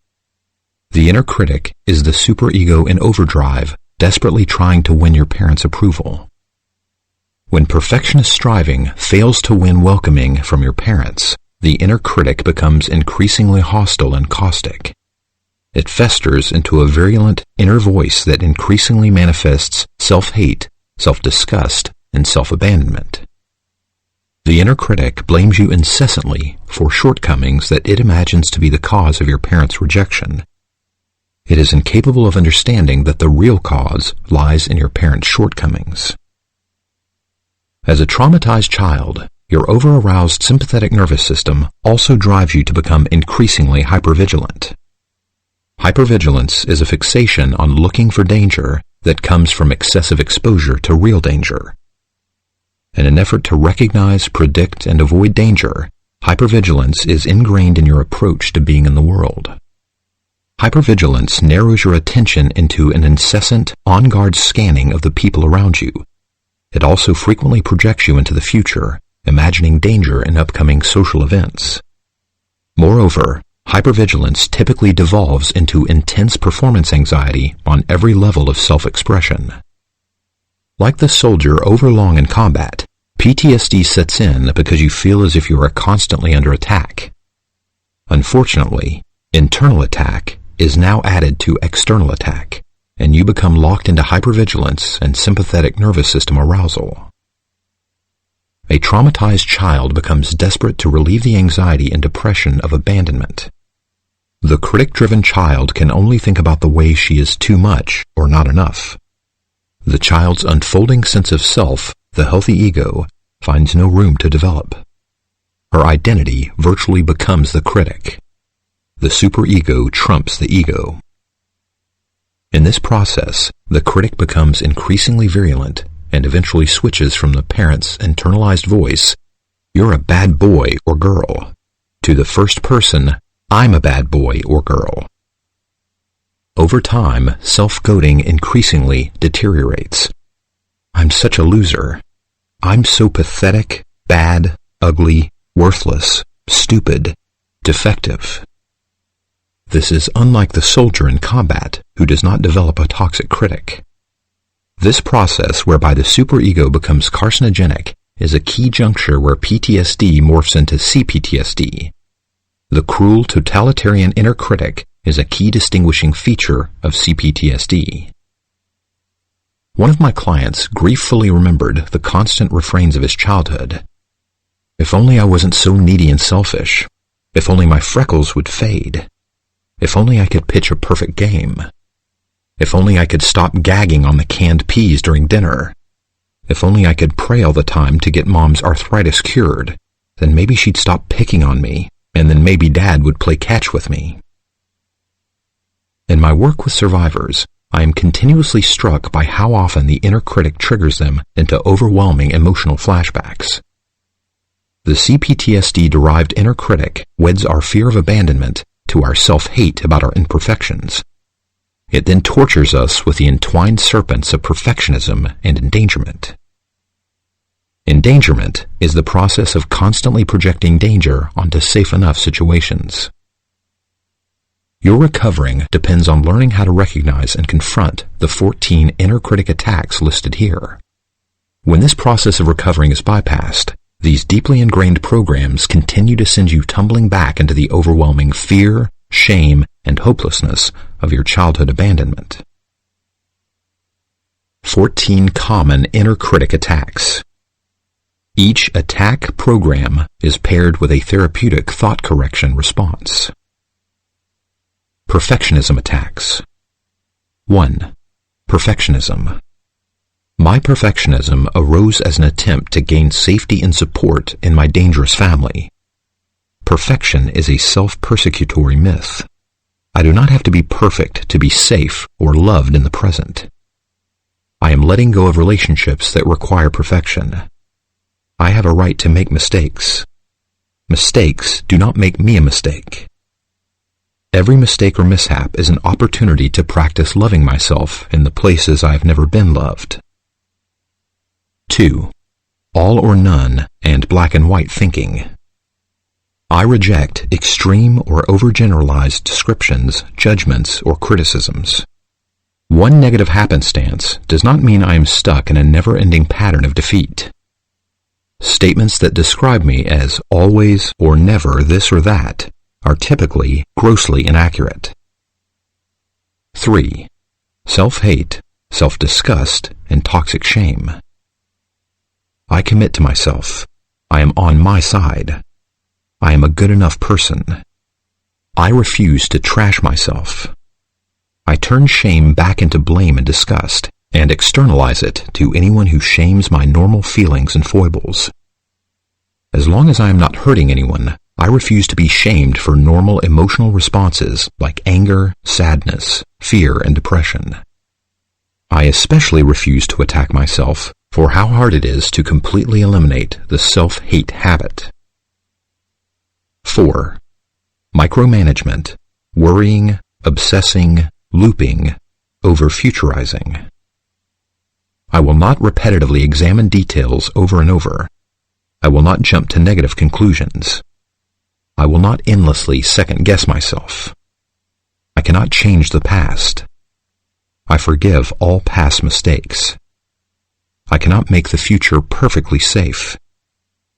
The inner critic is the superego in overdrive, desperately trying to win your parents' approval. When perfectionist striving fails to win welcoming from your parents, the inner critic becomes increasingly hostile and caustic. It festers into a virulent inner voice that increasingly manifests self-hate, self-disgust, and self-abandonment. The inner critic blames you incessantly for shortcomings that it imagines to be the cause of your parents' rejection. It is incapable of understanding that the real cause lies in your parents' shortcomings. As a traumatized child, your over-aroused sympathetic nervous system also drives you to become increasingly hypervigilant. Hypervigilance is a fixation on looking for danger that comes from excessive exposure to real danger. In an effort to recognize, predict, and avoid danger, hypervigilance is ingrained in your approach to being in the world. Hypervigilance narrows your attention into an incessant, on-guard scanning of the people around you. It also frequently projects you into the future, imagining danger in upcoming social events. Moreover, hypervigilance typically devolves into intense performance anxiety on every level of self-expression. Like the soldier overlong in combat, PTSD sets in because you feel as if you are constantly under attack. Unfortunately, internal attack is now added to external attack, and you become locked into hypervigilance and sympathetic nervous system arousal. A traumatized child becomes desperate to relieve the anxiety and depression of abandonment. The critic-driven child can only think about the way she is too much or not enough. The child's unfolding sense of self, the healthy ego, finds no room to develop. Her identity virtually becomes the critic. The superego trumps the ego. In this process, the critic becomes increasingly virulent and eventually switches from the parent's internalized voice, "You're a bad boy or girl," to the first person, "I'm a bad boy or girl." Over time, self-goading increasingly deteriorates. "I'm such a loser. I'm so pathetic, bad, ugly, worthless, stupid, defective." This is unlike the soldier in combat who does not develop a toxic critic. This process whereby the superego becomes carcinogenic is a key juncture where PTSD morphs into CPTSD. The cruel, totalitarian inner critic is a key distinguishing feature of CPTSD. One of my clients grieffully remembered the constant refrains of his childhood. "If only I wasn't so needy and selfish. If only my freckles would fade. If only I could pitch a perfect game. If only I could stop gagging on the canned peas during dinner. If only I could pray all the time to get Mom's arthritis cured. Then maybe she'd stop picking on me, and then maybe Dad would play catch with me." In my work with survivors, I am continuously struck by how often the inner critic triggers them into overwhelming emotional flashbacks. The CPTSD-derived inner critic weds our fear of abandonment to our self-hate about our imperfections. It then tortures us with the entwined serpents of perfectionism and endangerment. Endangerment is the process of constantly projecting danger onto safe-enough situations. Your recovering depends on learning how to recognize and confront the 14 inner critic attacks listed here. When this process of recovering is bypassed, these deeply ingrained programs continue to send you tumbling back into the overwhelming fear, shame, and hopelessness of your childhood abandonment. 14 common inner critic attacks. Each attack program is paired with a therapeutic thought correction response. Perfectionism attacks. 1. Perfectionism. My perfectionism arose as an attempt to gain safety and support in my dangerous family. Perfection is a self-persecutory myth. I do not have to be perfect to be safe or loved in the present. I am letting go of relationships that require perfection. I have a right to make mistakes. Mistakes do not make me a mistake. Every mistake or mishap is an opportunity to practice loving myself in the places I have never been loved. 2. All or none and black and white thinking. I reject extreme or overgeneralized descriptions, judgments, or criticisms. One negative happenstance does not mean I am stuck in a never-ending pattern of defeat. Statements that describe me as always or never this or that are typically grossly inaccurate. 3. Self-hate, self-disgust, and toxic shame. I commit to myself. I am on my side. I am a good enough person. I refuse to trash myself. I turn shame back into blame and disgust, and externalize it to anyone who shames my normal feelings and foibles. As long as I am not hurting anyone, I refuse to be shamed for normal emotional responses like anger, sadness, fear, and depression. I especially refuse to attack myself for how hard it is to completely eliminate the self-hate habit. 4. Micromanagement, worrying, obsessing, looping, over-futurizing. I will not repetitively examine details over and over. I will not jump to negative conclusions. I will not endlessly second-guess myself. I cannot change the past. I forgive all past mistakes. I cannot make the future perfectly safe.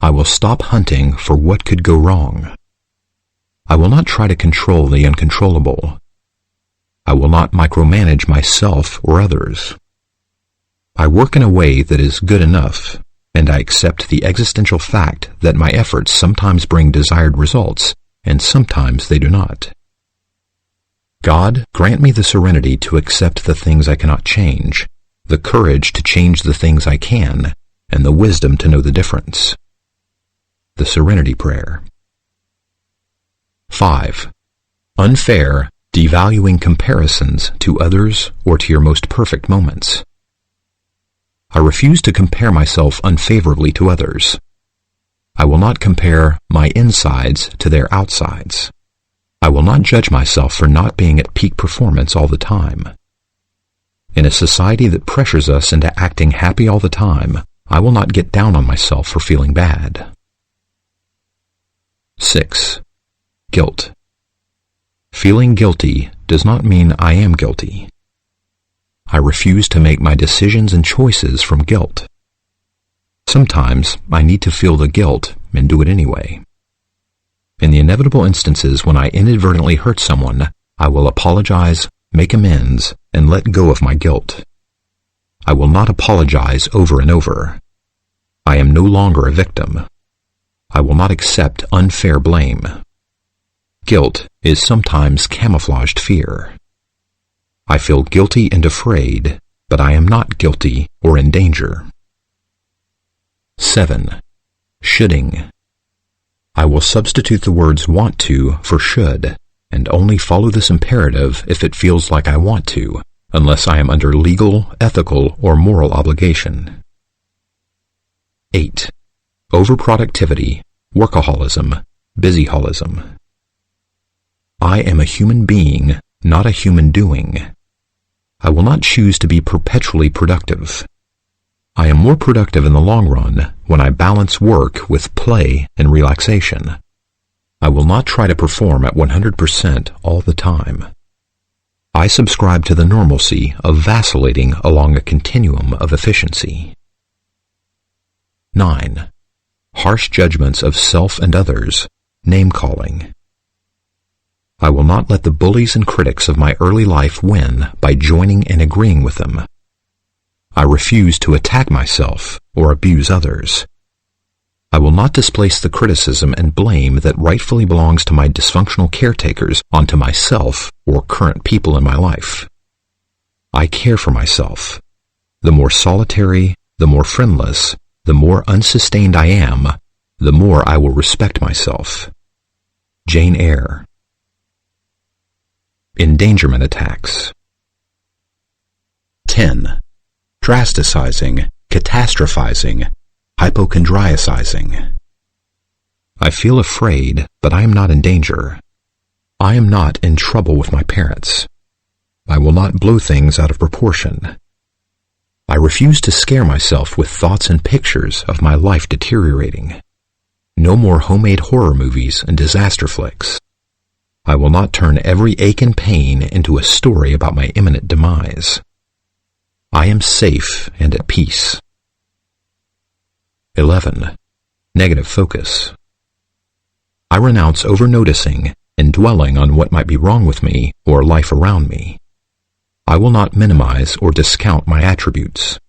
I will stop hunting for what could go wrong. I will not try to control the uncontrollable. I will not micromanage myself or others. I work in a way that is good enough, and I accept the existential fact that my efforts sometimes bring desired results, and sometimes they do not. God, grant me the serenity to accept the things I cannot change, the courage to change the things I can, and the wisdom to know the difference. The Serenity Prayer. 5. Unfair, devaluing comparisons to others or to your most perfect moments. I refuse to compare myself unfavorably to others. I will not compare my insides to their outsides. I will not judge myself for not being at peak performance all the time. In a society that pressures us into acting happy all the time, I will not get down on myself for feeling bad. 6. Guilt. Feeling guilty does not mean I am guilty. I refuse to make my decisions and choices from guilt. Sometimes I need to feel the guilt and do it anyway. In the inevitable instances when I inadvertently hurt someone, I will apologize, make amends, and let go of my guilt. I will not apologize over and over. I am no longer a victim. I will not accept unfair blame. Guilt is sometimes camouflaged fear. I feel guilty and afraid, but I am not guilty or in danger. 7. Shoulding. I will substitute the words want to for should, and only follow this imperative if it feels like I want to, unless I am under legal, ethical, or moral obligation. 8. Overproductivity, workaholism, busyholism. I am a human being, not a human doing. I will not choose to be perpetually productive. I am more productive in the long run when I balance work with play and relaxation. I will not try to perform at 100% all the time. I subscribe to the normalcy of vacillating along a continuum of efficiency. 9. Harsh judgments of self and others, name-calling. I will not let the bullies and critics of my early life win by joining and agreeing with them. I refuse to attack myself or abuse others. I will not displace the criticism and blame that rightfully belongs to my dysfunctional caretakers onto myself or current people in my life. I care for myself. The more solitary, the more friendless, the more unsustained I am, the more I will respect myself. Jane Eyre. Endangerment attacks. 10. Drasticizing, catastrophizing, hypochondriacizing. I feel afraid, but I am not in danger. I am not in trouble with my parents. I will not blow things out of proportion. I refuse to scare myself with thoughts and pictures of my life deteriorating. No more homemade horror movies and disaster flicks. I will not turn every ache and pain into a story about my imminent demise. I am safe and at peace. 11. Negative focus. I renounce over-noticing and dwelling on what might be wrong with me or life around me. I will not minimize or discount my attributes.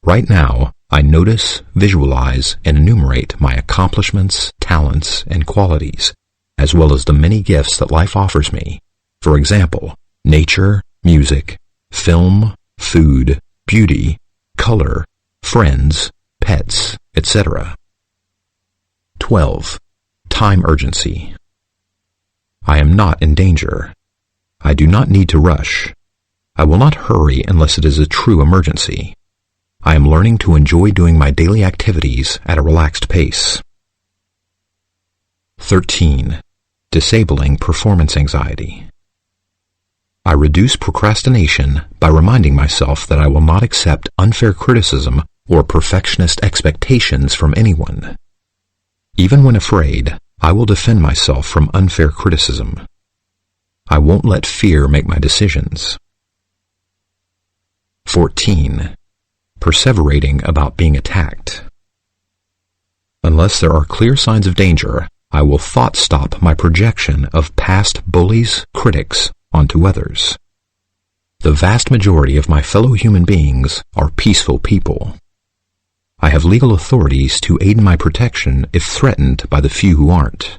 Right now, I notice, visualize, and enumerate my accomplishments, talents, and qualities, as well as the many gifts that life offers me. For example, nature, music, film, food, beauty, color, friends, pets, etc. 12. time urgency. I am not in danger. I do not need to rush. I will not hurry unless it is a true emergency. I am learning to enjoy doing my daily activities at a relaxed pace. 13. Disabling performance anxiety. I reduce procrastination by reminding myself that I will not accept unfair criticism or perfectionist expectations from anyone. Even when afraid, I will defend myself from unfair criticism. I won't let fear make my decisions. 14. Perseverating about being attacked. Unless there are clear signs of danger, I will thought stop my projection of past bullies, critics, onto others. The vast majority of my fellow human beings are peaceful people. I have legal authorities to aid in my protection if threatened by the few who aren't.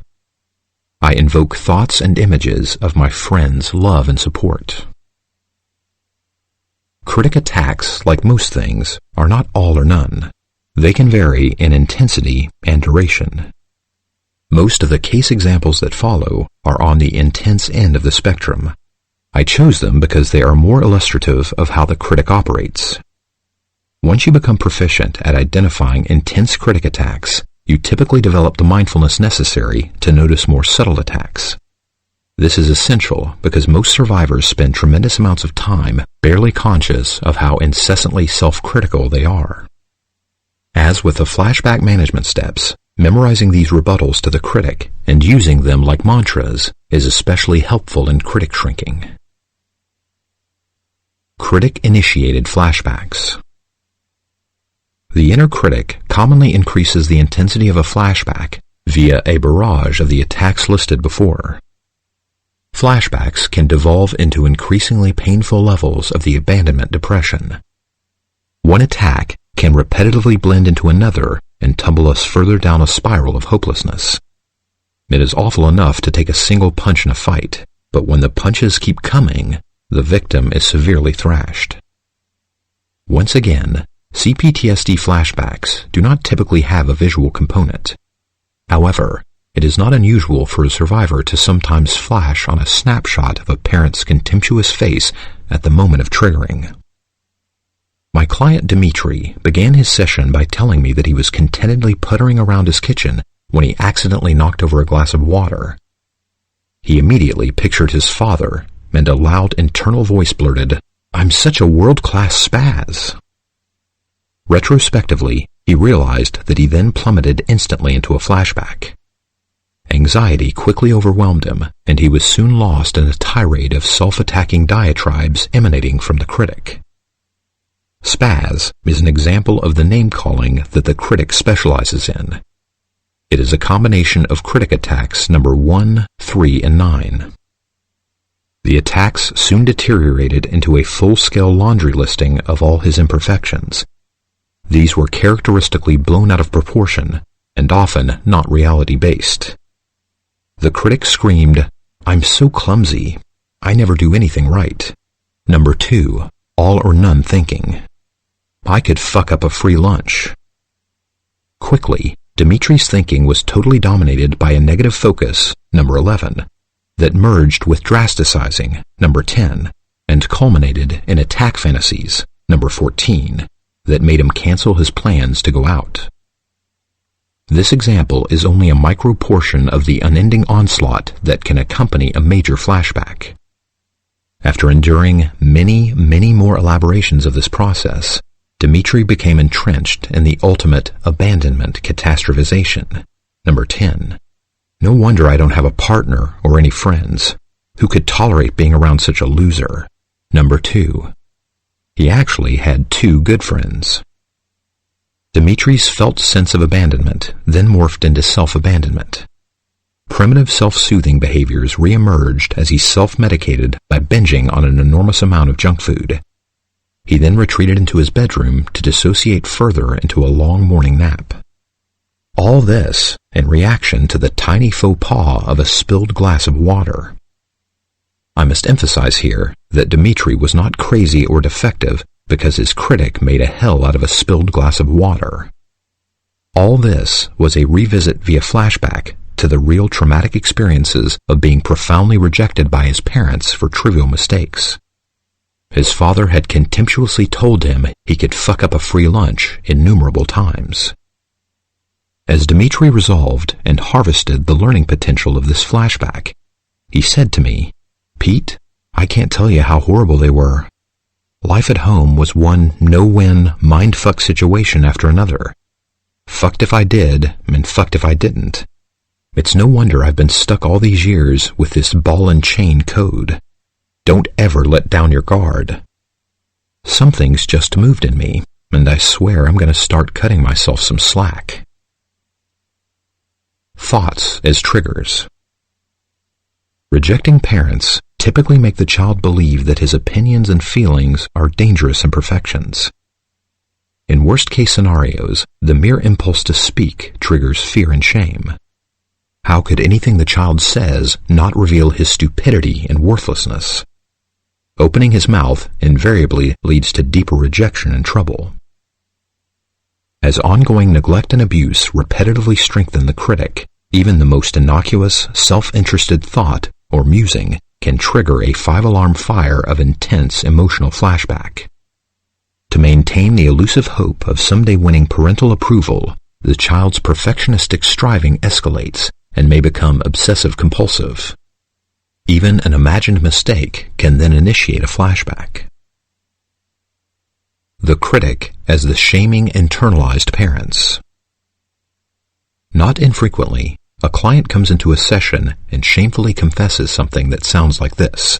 I invoke thoughts and images of my friends' love and support. Critic attacks, like most things, are not all or none. They can vary in intensity and duration. Most of the case examples that follow are on the intense end of the spectrum. I chose them because they are more illustrative of how the critic operates. Once you become proficient at identifying intense critic attacks, you typically develop the mindfulness necessary to notice more subtle attacks. This is essential because most survivors spend tremendous amounts of time barely conscious of how incessantly self-critical they are. As with the flashback management steps, memorizing these rebuttals to the critic and using them like mantras is especially helpful in critic shrinking. Critic-initiated flashbacks. The inner critic commonly increases the intensity of a flashback via a barrage of the attacks listed before. Flashbacks can devolve into increasingly painful levels of the abandonment depression. One attack can repetitively blend into another and tumble us further down a spiral of hopelessness. It is awful enough to take a single punch in a fight, but when the punches keep coming, the victim is severely thrashed. Once again, PTSD flashbacks do not typically have a visual component. However, it is not unusual for a survivor to sometimes flash on a snapshot of a parent's contemptuous face at the moment of triggering. My client Dmitri began his session by telling me that he was contentedly puttering around his kitchen when he accidentally knocked over a glass of water. He immediately pictured his father, and a loud internal voice blurted, "I'm such a world-class spaz." Retrospectively, he realized that he then plummeted instantly into a flashback. Anxiety quickly overwhelmed him, and he was soon lost in a tirade of self-attacking diatribes emanating from the critic. Spaz is an example of the name-calling that the critic specializes in. It is a combination of critic attacks number 1, 3, and 9. The attacks soon deteriorated into a full-scale laundry listing of all his imperfections. These were characteristically blown out of proportion, and often not reality-based. The critic screamed, "I'm so clumsy. I never do anything right." Number 2, all or none thinking. "I could fuck up a free lunch." Quickly, Dimitri's thinking was totally dominated by a negative focus, number 11, that merged with drasticizing, number 10, and culminated in attack fantasies, number 14, that made him cancel his plans to go out. This example is only a micro portion of the unending onslaught that can accompany a major flashback. After enduring many, many more elaborations of this process, Dmitri became entrenched in the ultimate abandonment catastrophization. Number 10. "No wonder I don't have a partner or any friends. Who could tolerate being around such a loser?" Number 2. He actually had 2 good friends. Dimitri's felt sense of abandonment then morphed into self-abandonment. Primitive self-soothing behaviors re-emerged as he self-medicated by binging on an enormous amount of junk food. He then retreated into his bedroom to dissociate further into a long morning nap. All this in reaction to the tiny faux pas of a spilled glass of water. I must emphasize here that Dmitri was not crazy or defective because his critic made a hell out of a spilled glass of water. All this was a revisit via flashback to to the real traumatic experiences of being profoundly rejected by his parents for trivial mistakes. His father had contemptuously told him he could fuck up a free lunch innumerable times. As Dmitri resolved and harvested the learning potential of this flashback, he said to me, "Pete, I can't tell you how horrible they were. Life at home was one no-win, mind-fuck situation after another. Fucked if I did, and fucked if I didn't. It's no wonder I've been stuck all these years with this ball and chain code. Don't ever let down your guard." Something's just moved in me, and I swear I'm going to start cutting myself some slack. Thoughts as triggers. Rejecting parents typically make the child believe that his opinions and feelings are dangerous imperfections. In worst-case scenarios, the mere impulse to speak triggers fear and shame. How could anything the child says not reveal his stupidity and worthlessness? Opening his mouth invariably leads to deeper rejection and trouble. As ongoing neglect and abuse repetitively strengthen the critic, even the most innocuous, self-interested thought or musing can trigger a 5-alarm fire of intense emotional flashback. To maintain the elusive hope of someday winning parental approval, the child's perfectionistic striving escalates and may become obsessive-compulsive. Even an imagined mistake can then initiate a flashback. The critic as the shaming internalized parents. Not infrequently, a client comes into a session and shamefully confesses something that sounds like this.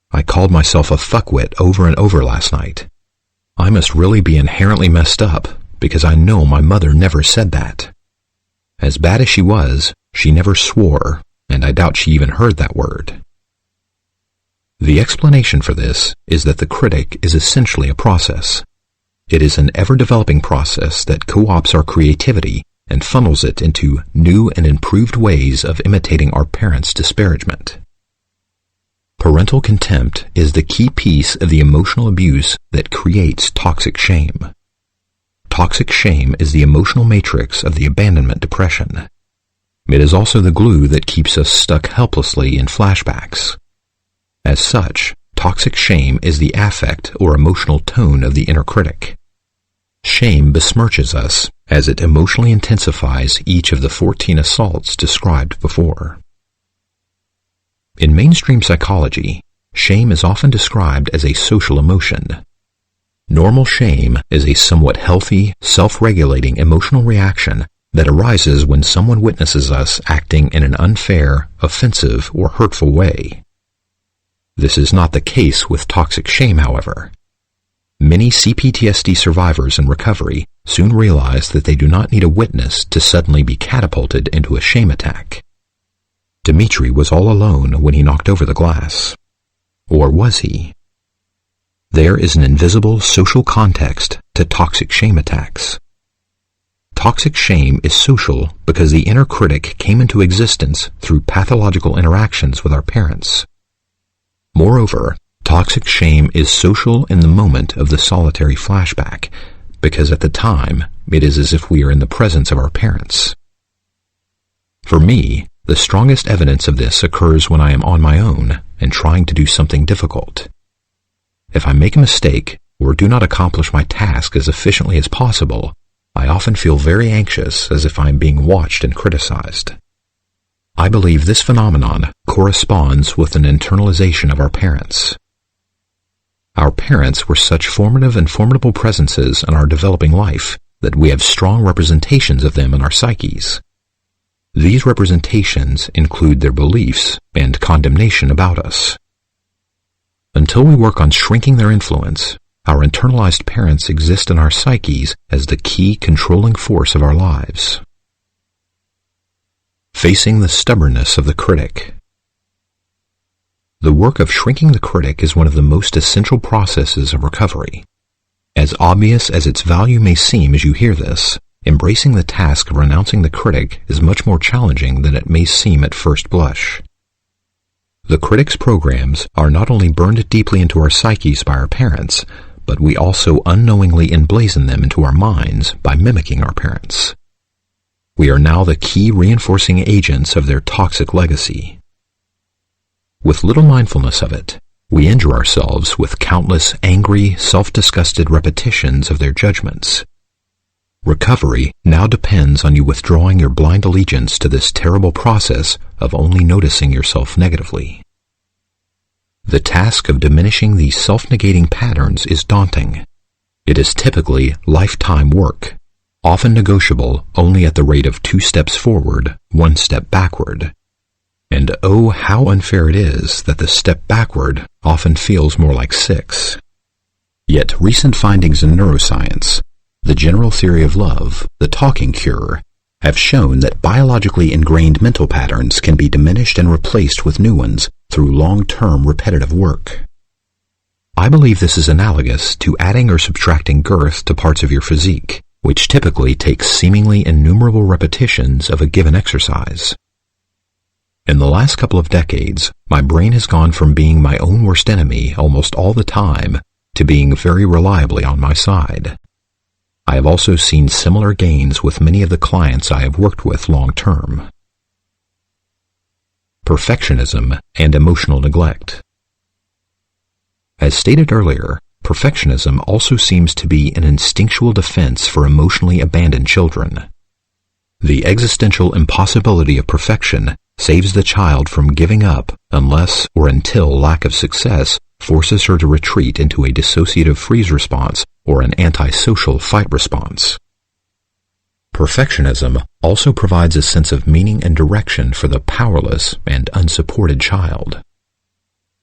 "I called myself a fuckwit over and over last night. I must really be inherently messed up because I know my mother never said that. As bad as she was, she never swore, and I doubt she even heard that word." The explanation for this is that the critic is essentially a process. It is an ever-developing process that co-opts our creativity and funnels it into new and improved ways of imitating our parents' disparagement. Parental contempt is the key piece of the emotional abuse that creates toxic shame. Toxic shame is the emotional matrix of the abandonment depression. It is also the glue that keeps us stuck helplessly in flashbacks. As such, toxic shame is the affect or emotional tone of the inner critic. Shame besmirches us as it emotionally intensifies each of the 14 assaults described before. In mainstream psychology, shame is often described as a social emotion. Normal shame is a somewhat healthy, self-regulating emotional reaction that arises when someone witnesses us acting in an unfair, offensive, or hurtful way. This is not the case with toxic shame, however. Many CPTSD survivors in recovery soon realize that they do not need a witness to suddenly be catapulted into a shame attack. Dmitri was all alone when he knocked over the glass. Or was he? There is an invisible social context to toxic shame attacks. Toxic shame is social because the inner critic came into existence through pathological interactions with our parents. Moreover, toxic shame is social in the moment of the solitary flashback, because at the time, it is as if we are in the presence of our parents. For me, the strongest evidence of this occurs when I am on my own and trying to do something difficult. If I make a mistake or do not accomplish my task as efficiently as possible, I often feel very anxious, as if I am being watched and criticized. I believe this phenomenon corresponds with an internalization of our parents. Our parents were such formative and formidable presences in our developing life that we have strong representations of them in our psyches. These representations include their beliefs and condemnation about us. Until we work on shrinking their influence, our internalized parents exist in our psyches as the key controlling force of our lives. Facing the stubbornness of the critic. The work of shrinking the critic is one of the most essential processes of recovery. As obvious as its value may seem as you hear this, embracing the task of renouncing the critic is much more challenging than it may seem at first blush. The critic's programs are not only burned deeply into our psyches by our parents, but we also unknowingly emblazon them into our minds by mimicking our parents. we are now the key reinforcing agents of their toxic legacy. With little mindfulness of it, we injure ourselves with countless angry, self-disgusted repetitions of their judgments. Recovery now depends on you withdrawing your blind allegiance to this terrible process of only noticing yourself negatively. The task of diminishing these self-negating patterns is daunting. It is typically lifetime work, often negotiable only at the rate of 2 steps forward, 1 step backward. And oh, how unfair it is that the step backward often feels more like 6. Yet recent findings in neuroscience, the general theory of love, the talking cure, have shown that biologically ingrained mental patterns can be diminished and replaced with new ones through long-term repetitive work. I believe this is analogous to adding or subtracting girth to parts of your physique, which typically takes seemingly innumerable repetitions of a given exercise. In the last couple of decades, my brain has gone from being my own worst enemy almost all the time to being very reliably on my side. I have also seen similar gains with many of the clients I have worked with long-term. Perfectionism and emotional neglect. As stated earlier, perfectionism also seems to be an instinctual defense for emotionally abandoned children. The existential impossibility of perfection saves the child from giving up unless or until lack of success forces her to retreat into a dissociative freeze response or an antisocial fight response. Perfectionism also provides a sense of meaning and direction for the powerless and unsupported child.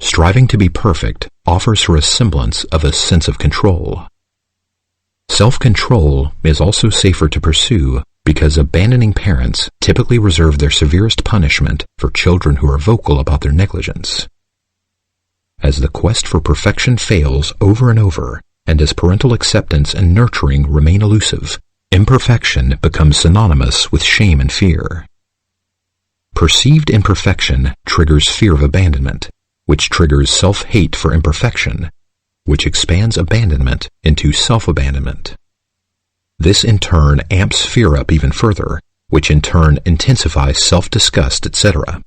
Striving to be perfect offers her a semblance of a sense of control. Self-control is also safer to pursue because abandoning parents typically reserve their severest punishment for children who are vocal about their negligence. As the quest for perfection fails over and over, and as parental acceptance and nurturing remain elusive, imperfection becomes synonymous with shame and fear. Perceived imperfection triggers fear of abandonment, which triggers self-hate for imperfection, which expands abandonment into self-abandonment. This in turn amps fear up even further, which in turn intensifies self-disgust, etc.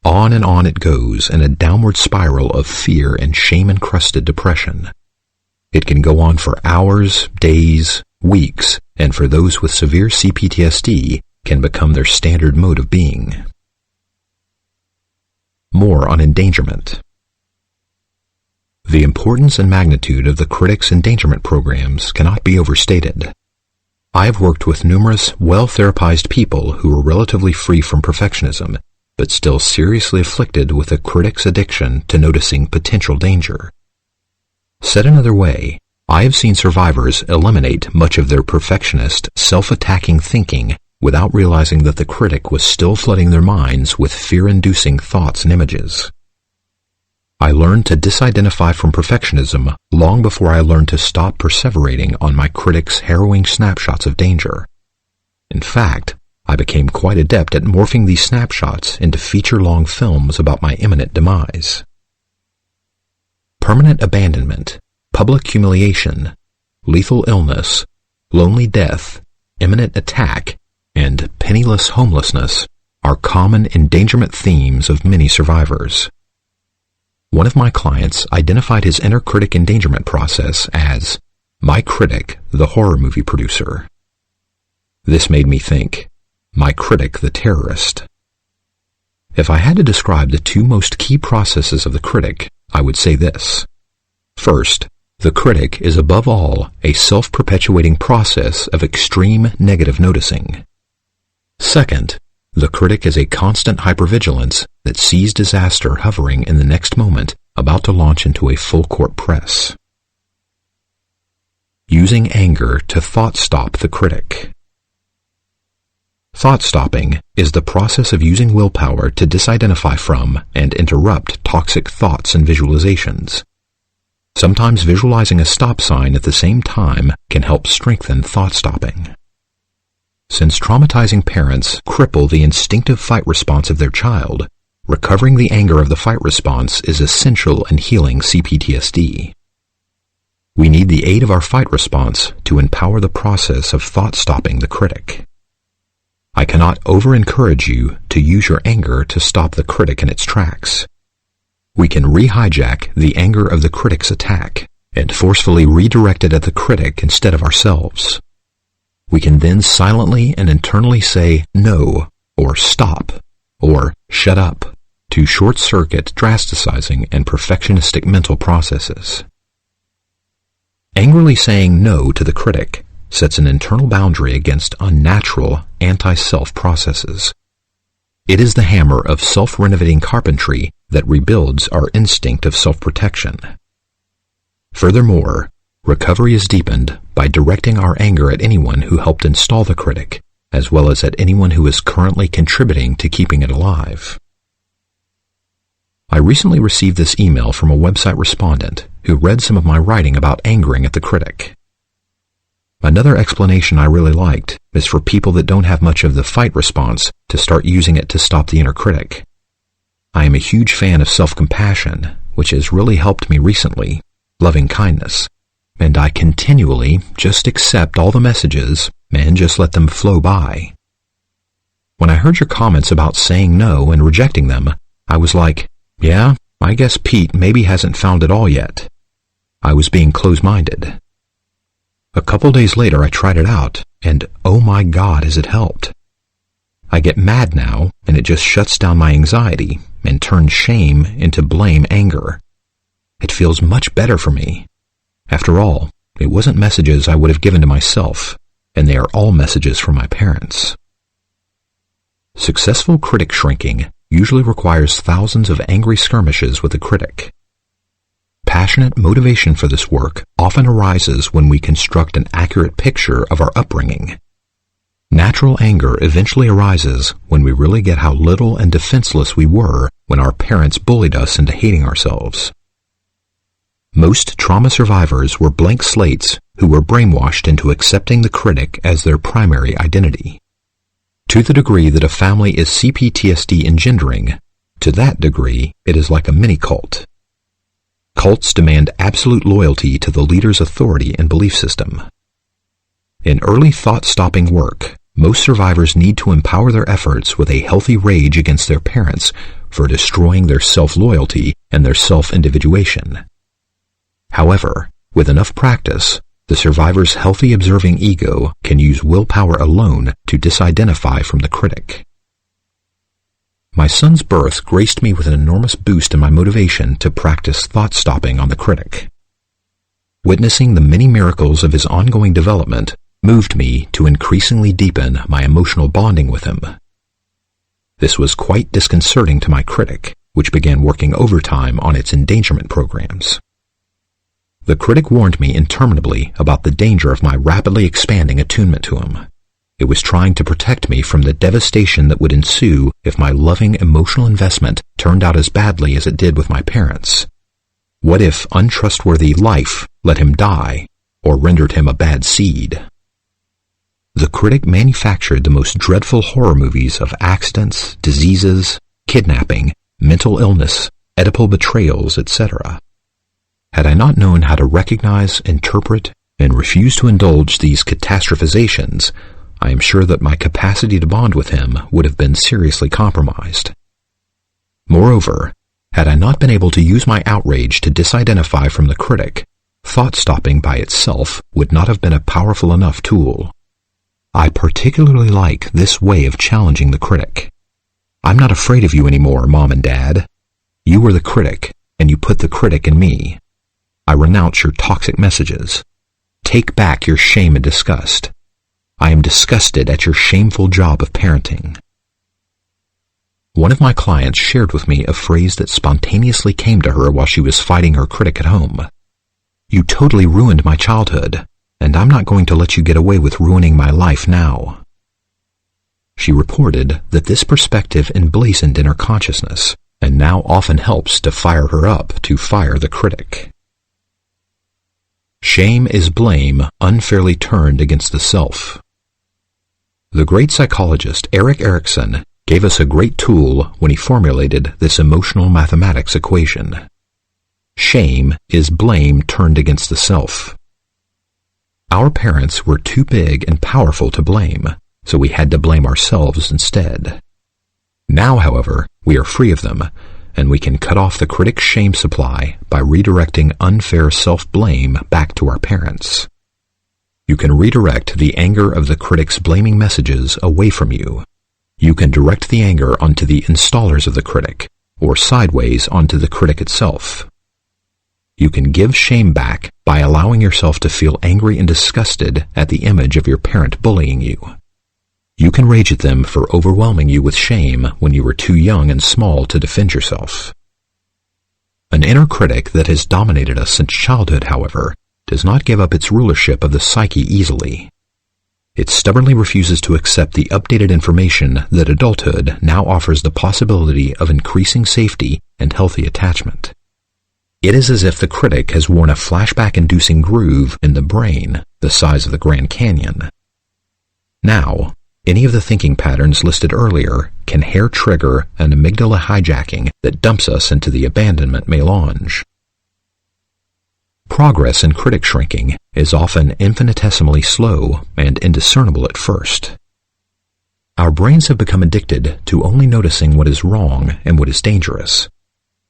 On and on it goes in a downward spiral of fear and shame-encrusted depression. It can go on for hours, days, weeks, and for those with severe PTSD can become their standard mode of being. More on endangerment. The importance and magnitude of the critics' endangerment programs cannot be overstated. I have worked with numerous well-therapized people who are relatively free from perfectionism, but still seriously afflicted with a critic's addiction to noticing potential danger. Said another way, I have seen survivors eliminate much of their perfectionist, self-attacking thinking without realizing that the critic was still flooding their minds with fear-inducing thoughts and images. I learned to disidentify from perfectionism long before I learned to stop perseverating on my critic's harrowing snapshots of danger. In fact, I became quite adept at morphing these snapshots into feature-long films about my imminent demise. Permanent abandonment, public humiliation, lethal illness, lonely death, imminent attack, and penniless homelessness are common endangerment themes of many survivors. One of my clients identified his inner critic endangerment process as my critic, the horror movie producer. This made me think, my critic, the terrorist. If I had to describe the 2 most key processes of the critic, I would say this. First, the critic is above all a self-perpetuating process of extreme negative noticing. Second, the critic is a constant hypervigilance that sees disaster hovering in the next moment, about to launch into a full-court press. Using anger to thought-stop the critic. Thought-stopping is the process of using willpower to disidentify from and interrupt toxic thoughts and visualizations. Sometimes visualizing a stop sign at the same time can help strengthen thought-stopping. Since traumatizing parents cripple the instinctive fight response of their child, recovering the anger of the fight response is essential in healing PTSD. We need the aid of our fight response to empower the process of thought-stopping the critic. I cannot over-encourage you to use your anger to stop the critic in its tracks. We can re-hijack the anger of the critic's attack and forcefully redirect it at the critic instead of ourselves. We can then silently and internally say no, or stop, or shut up, to short-circuit drasticizing and perfectionistic mental processes. Angrily saying no to the critic sets an internal boundary against unnatural anti-self processes. It is the hammer of self-renovating carpentry that rebuilds our instinct of self-protection. Furthermore, recovery is deepened by directing our anger at anyone who helped install the critic, as well as at anyone who is currently contributing to keeping it alive. I recently received this email from a website respondent who read some of my writing about angering at the critic. Another explanation I really liked is for people that don't have much of the fight response to start using it to stop the inner critic. I am a huge fan of self-compassion, which has really helped me recently, loving kindness, and I continually just accept all the messages and just let them flow by. When I heard your comments about saying no and rejecting them, I was like, yeah, I guess Pete maybe hasn't found it all yet. I was being close-minded. A couple days later I tried it out, and oh my God, has it helped. I get mad now, and it just shuts down my anxiety and turns shame into blame anger. It feels much better for me. After all, it wasn't messages I would have given to myself, and they are all messages from my parents. Successful critic shrinking usually requires thousands of angry skirmishes with the critic. Passionate motivation for this work often arises when we construct an accurate picture of our upbringing. Natural anger eventually arises when we really get how little and defenseless we were when our parents bullied us into hating ourselves. Most trauma survivors were blank slates who were brainwashed into accepting the critic as their primary identity. To the degree that a family is CPTSD engendering, to that degree it is like a mini-cult. Cults demand absolute loyalty to the leader's authority and belief system. In early thought-stopping work, most survivors need to empower their efforts with a healthy rage against their parents for destroying their self-loyalty and their self-individuation. However, with enough practice, the survivor's healthy observing ego can use willpower alone to disidentify from the critic. My son's birth graced me with an enormous boost in my motivation to practice thought-stopping on the critic. Witnessing the many miracles of his ongoing development moved me to increasingly deepen my emotional bonding with him. This was quite disconcerting to my critic, which began working overtime on its endangerment programs. The critic warned me interminably about the danger of my rapidly expanding attunement to him. It was trying to protect me from the devastation that would ensue if my loving emotional investment turned out as badly as it did with my parents. What if untrustworthy life let him die or rendered him a bad seed? The critic manufactured the most dreadful horror movies of accidents, diseases, kidnapping, mental illness, Oedipal betrayals, etc. Had I not known how to recognize, interpret, and refuse to indulge these catastrophizations, I am sure that my capacity to bond with him would have been seriously compromised. Moreover, had I not been able to use my outrage to disidentify from the critic, thought-stopping by itself would not have been a powerful enough tool. I particularly like this way of challenging the critic. I'm not afraid of you anymore, Mom and Dad. You were the critic, and you put the critic in me. I renounce your toxic messages. Take back your shame and disgust. I am disgusted at your shameful job of parenting. One of my clients shared with me a phrase that spontaneously came to her while she was fighting her critic at home. You totally ruined my childhood, and I'm not going to let you get away with ruining my life now. She reported that this perspective emblazoned in her consciousness, and now often helps to fire her up to fire the critic. Shame is blame unfairly turned against the self. The great psychologist Erik Erikson gave us a great tool when he formulated this emotional mathematics equation. Shame is blame turned against the self. Our parents were too big and powerful to blame, so we had to blame ourselves instead. Now, however, we are free of them, and we can cut off the critic's shame supply by redirecting unfair self-blame back to our parents. You can redirect the anger of the critic's blaming messages away from you. You can direct the anger onto the installers of the critic, or sideways onto the critic itself. You can give shame back by allowing yourself to feel angry and disgusted at the image of your parent bullying you. You can rage at them for overwhelming you with shame when you were too young and small to defend yourself. An inner critic that has dominated us since childhood, however, does not give up its rulership of the psyche easily. It stubbornly refuses to accept the updated information that adulthood now offers the possibility of increasing safety and healthy attachment. It is as if the critic has worn a flashback-inducing groove in the brain the size of the Grand Canyon. Now, any of the thinking patterns listed earlier can hair-trigger an amygdala hijacking that dumps us into the abandonment melange. Progress in critic shrinking is often infinitesimally slow and indiscernible at first. Our brains have become addicted to only noticing what is wrong and what is dangerous.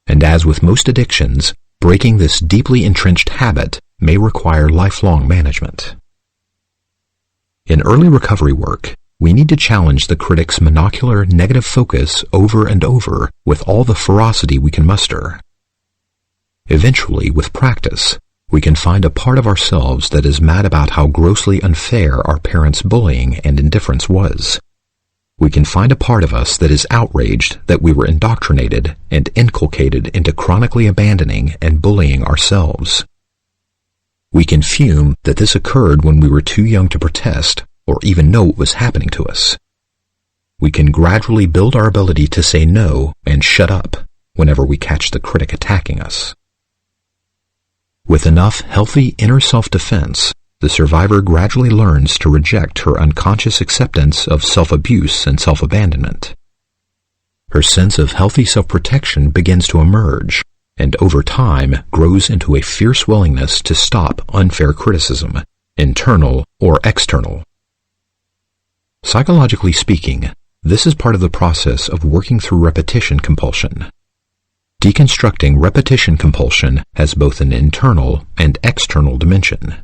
And as with most addictions, breaking this deeply entrenched habit may require lifelong management. In early recovery work, we need to challenge the critic's monocular negative focus over and over with all the ferocity we can muster. Eventually, with practice, we can find a part of ourselves that is mad about how grossly unfair our parents' bullying and indifference was. We can find a part of us that is outraged that we were indoctrinated and inculcated into chronically abandoning and bullying ourselves. We can fume that this occurred when we were too young to protest or even know what was happening to us. We can gradually build our ability to say no and shut up whenever we catch the critic attacking us. With enough healthy inner self-defense, the survivor gradually learns to reject her unconscious acceptance of self-abuse and self-abandonment. Her sense of healthy self-protection begins to emerge, and over time grows into a fierce willingness to stop unfair criticism, internal or external. Psychologically speaking, this is part of the process of working through repetition compulsion. Deconstructing repetition compulsion has both an internal and external dimension.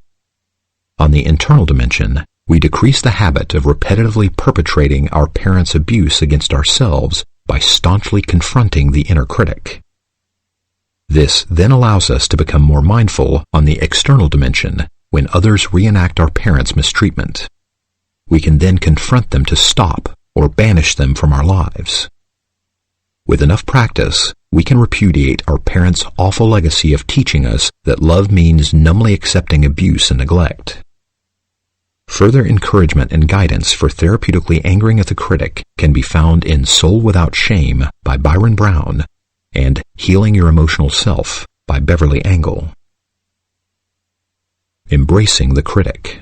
On the internal dimension, we decrease the habit of repetitively perpetrating our parents' abuse against ourselves by staunchly confronting the inner critic. This then allows us to become more mindful on the external dimension when others reenact our parents' mistreatment. We can then confront them to stop or banish them from our lives. With enough practice, we can repudiate our parents' awful legacy of teaching us that love means numbly accepting abuse and neglect. Further encouragement and guidance for therapeutically angering at the critic can be found in Soul Without Shame by Byron Brown and Healing Your Emotional Self by Beverly Engel. Embracing the critic.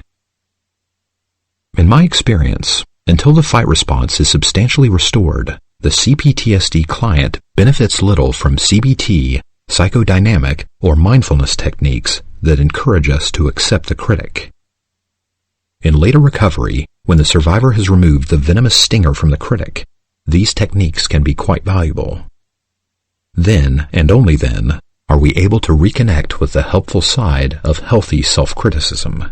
In my experience, until the fight response is substantially restored, the CPTSD client benefits little from CBT, psychodynamic, or mindfulness techniques that encourage us to accept the critic. In later recovery, when the survivor has removed the venomous stinger from the critic, these techniques can be quite valuable. Then, and only then, are we able to reconnect with the helpful side of healthy self-criticism.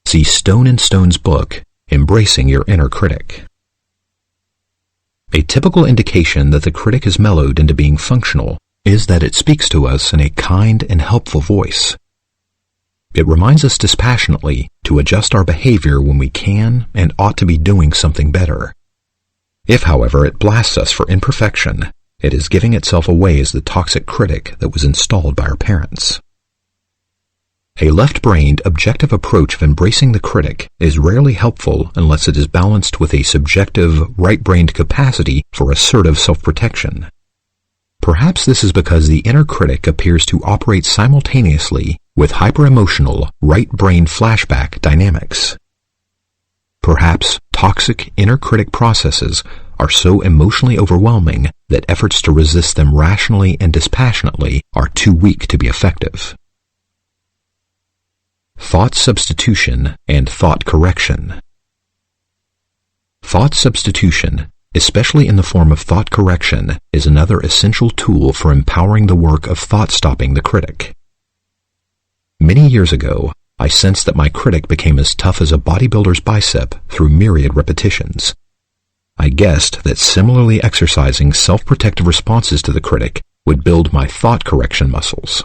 See Stone and Stone's book, Embracing Your Inner Critic. A typical indication that the critic is mellowed into being functional is that it speaks to us in a kind and helpful voice. It reminds us dispassionately to adjust our behavior when we can and ought to be doing something better. If, however, it blasts us for imperfection, it is giving itself away as the toxic critic that was installed by our parents. A left-brained, objective approach of embracing the critic is rarely helpful unless it is balanced with a subjective, right-brained capacity for assertive self-protection. Perhaps this is because the inner critic appears to operate simultaneously with hyper-emotional, right-brain flashback dynamics. Perhaps toxic inner critic processes are so emotionally overwhelming that efforts to resist them rationally and dispassionately are too weak to be effective. Thought substitution and thought correction. Thought substitution, especially in the form of thought correction, is another essential tool for empowering the work of thought-stopping the critic. Many years ago, I sensed that my critic became as tough as a bodybuilder's bicep through myriad repetitions. I guessed that similarly exercising self-protective responses to the critic would build my thought correction muscles.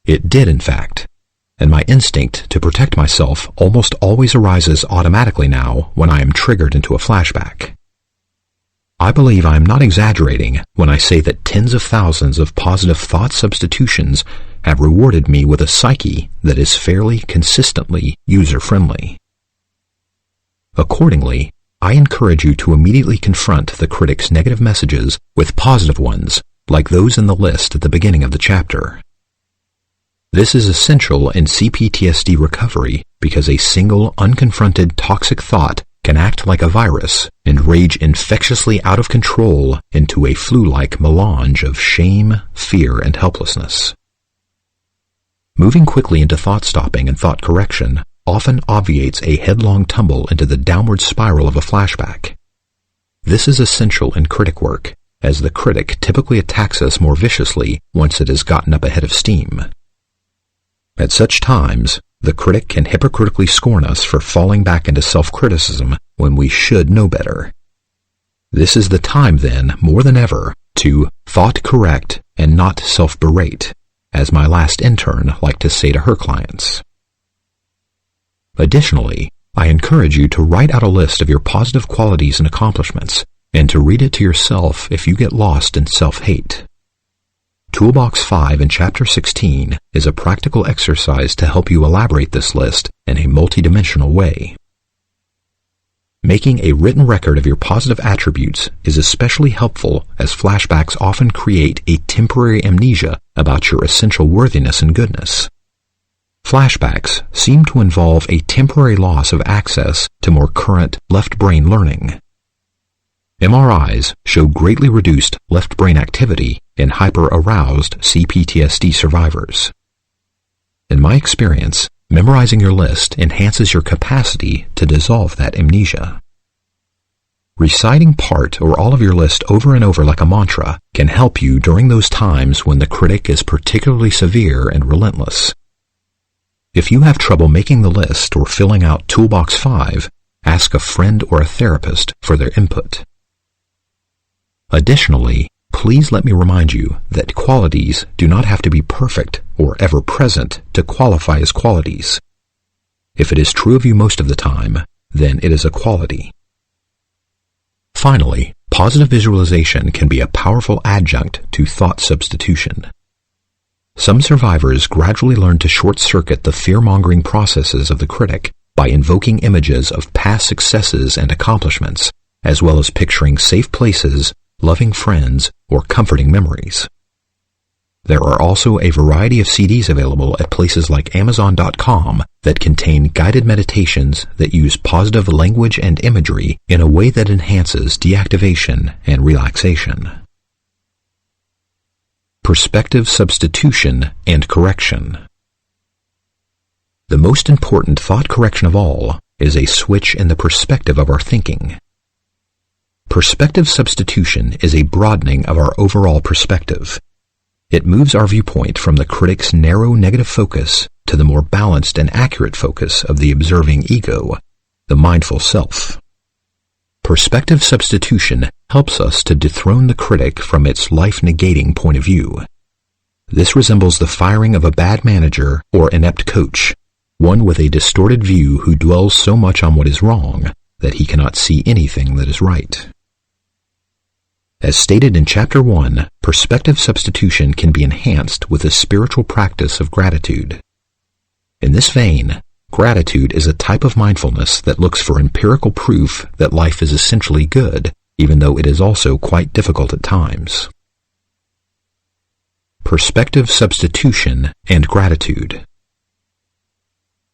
It did, in fact, and my instinct to protect myself almost always arises automatically now when I am triggered into a flashback. I believe I am not exaggerating when I say that tens of thousands of positive thought substitutions have rewarded me with a psyche that is fairly consistently user-friendly. Accordingly, I encourage you to immediately confront the critic's negative messages with positive ones, like those in the list at the beginning of the chapter. This is essential in PTSD recovery because a single unconfronted toxic thought can act like a virus and rage infectiously out of control into a flu-like melange of shame, fear, and helplessness. Moving quickly into thought stopping and thought correction often obviates a headlong tumble into the downward spiral of a flashback. This is essential in critic work, as the critic typically attacks us more viciously once it has gotten up a head of steam. At such times, the critic can hypocritically scorn us for falling back into self-criticism when we should know better. This is the time then, more than ever, to thought correct and not self-berate, as my last intern liked to say to her clients. Additionally, I encourage you to write out a list of your positive qualities and accomplishments, and to read it to yourself if you get lost in self-hate. Toolbox 5 in Chapter 16 is a practical exercise to help you elaborate this list in a multidimensional way. Making a written record of your positive attributes is especially helpful as flashbacks often create a temporary amnesia about your essential worthiness and goodness. Flashbacks seem to involve a temporary loss of access to more current left brain learning. MRIs show greatly reduced left brain activity in hyper-aroused PTSD survivors. In my experience, memorizing your list enhances your capacity to dissolve that amnesia. Reciting part or all of your list over and over like a mantra can help you during those times when the critic is particularly severe and relentless. If you have trouble making the list or filling out Toolbox 5, ask a friend or a therapist for their input. Additionally, please let me remind you that qualities do not have to be perfect or ever present to qualify as qualities. If it is true of you most of the time, then it is a quality. Finally, positive visualization can be a powerful adjunct to thought substitution. Some survivors gradually learn to short-circuit the fear-mongering processes of the critic by invoking images of past successes and accomplishments, as well as picturing safe places, loving friends, or comforting memories. There are also a variety of CDs available at places like Amazon.com that contain guided meditations that use positive language and imagery in a way that enhances deactivation and relaxation. Perspective substitution and correction. The most important thought correction of all is a switch in the perspective of our thinking. Perspective substitution is a broadening of our overall perspective. It moves our viewpoint from the critic's narrow negative focus to the more balanced and accurate focus of the observing ego, the mindful self. Perspective substitution helps us to dethrone the critic from its life-negating point of view. This resembles the firing of a bad manager or inept coach, one with a distorted view who dwells so much on what is wrong that he cannot see anything that is right. As stated in Chapter 1, perspective substitution can be enhanced with the spiritual practice of gratitude. In this vein, gratitude is a type of mindfulness that looks for empirical proof that life is essentially good, even though it is also quite difficult at times. Perspective substitution and gratitude.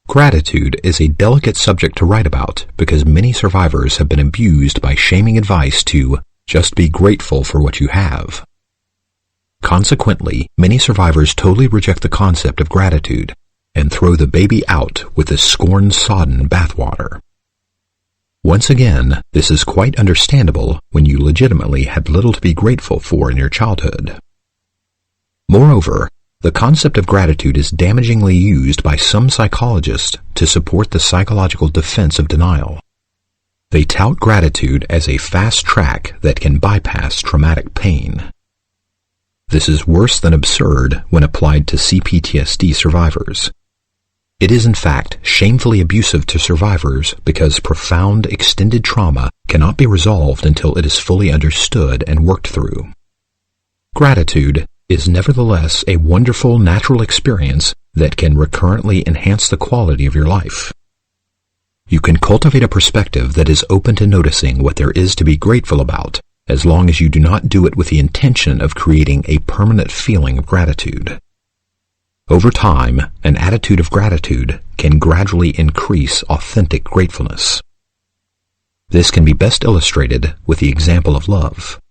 Gratitude is a delicate subject to write about because many survivors have been abused by shaming advice to just be grateful for what you have. Consequently, many survivors totally reject the concept of gratitude and throw the baby out with the scorn-sodden bathwater. Once again, this is quite understandable when you legitimately had little to be grateful for in your childhood. Moreover, the concept of gratitude is damagingly used by some psychologists to support the psychological defense of denial. They tout gratitude as a fast track that can bypass traumatic pain. This is worse than absurd when applied to PTSD survivors. It is in fact shamefully abusive to survivors because profound extended trauma cannot be resolved until it is fully understood and worked through. Gratitude is nevertheless a wonderful natural experience that can recurrently enhance the quality of your life. You can cultivate a perspective that is open to noticing what there is to be grateful about, as long as you do not do it with the intention of creating a permanent feeling of gratitude. Over time, an attitude of gratitude can gradually increase authentic gratefulness. This can be best illustrated with the example of love.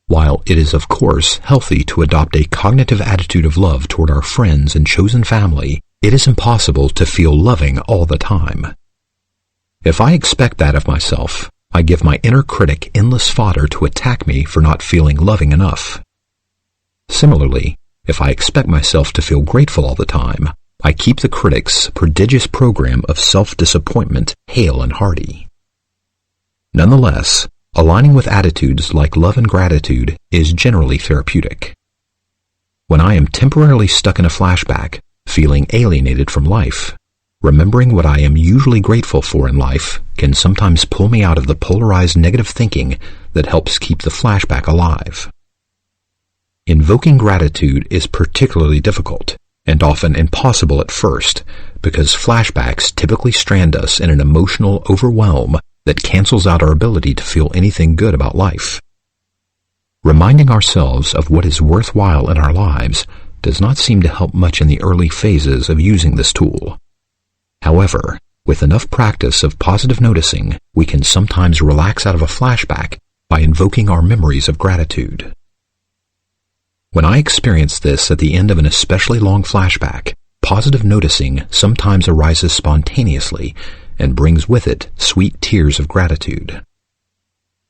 While it is of course healthy to adopt a cognitive attitude of love toward our friends and chosen family, it is impossible to feel loving all the time. If I expect that of myself, I give my inner critic endless fodder to attack me for not feeling loving enough. Similarly, if I expect myself to feel grateful all the time, I keep the critic's prodigious program of self-disappointment hale and hearty. Nonetheless, aligning with attitudes like love and gratitude is generally therapeutic. When I am temporarily stuck in a flashback, feeling alienated from life, remembering what I am usually grateful for in life can sometimes pull me out of the polarized negative thinking that helps keep the flashback alive. Invoking gratitude is particularly difficult and often impossible at first because flashbacks typically strand us in an emotional overwhelm that cancels out our ability to feel anything good about life. Reminding ourselves of what is worthwhile in our lives does not seem to help much in the early phases of using this tool. However, with enough practice of positive noticing, we can sometimes relax out of a flashback by invoking our memories of gratitude. When I experience this at the end of an especially long flashback, positive noticing sometimes arises spontaneously and brings with it sweet tears of gratitude.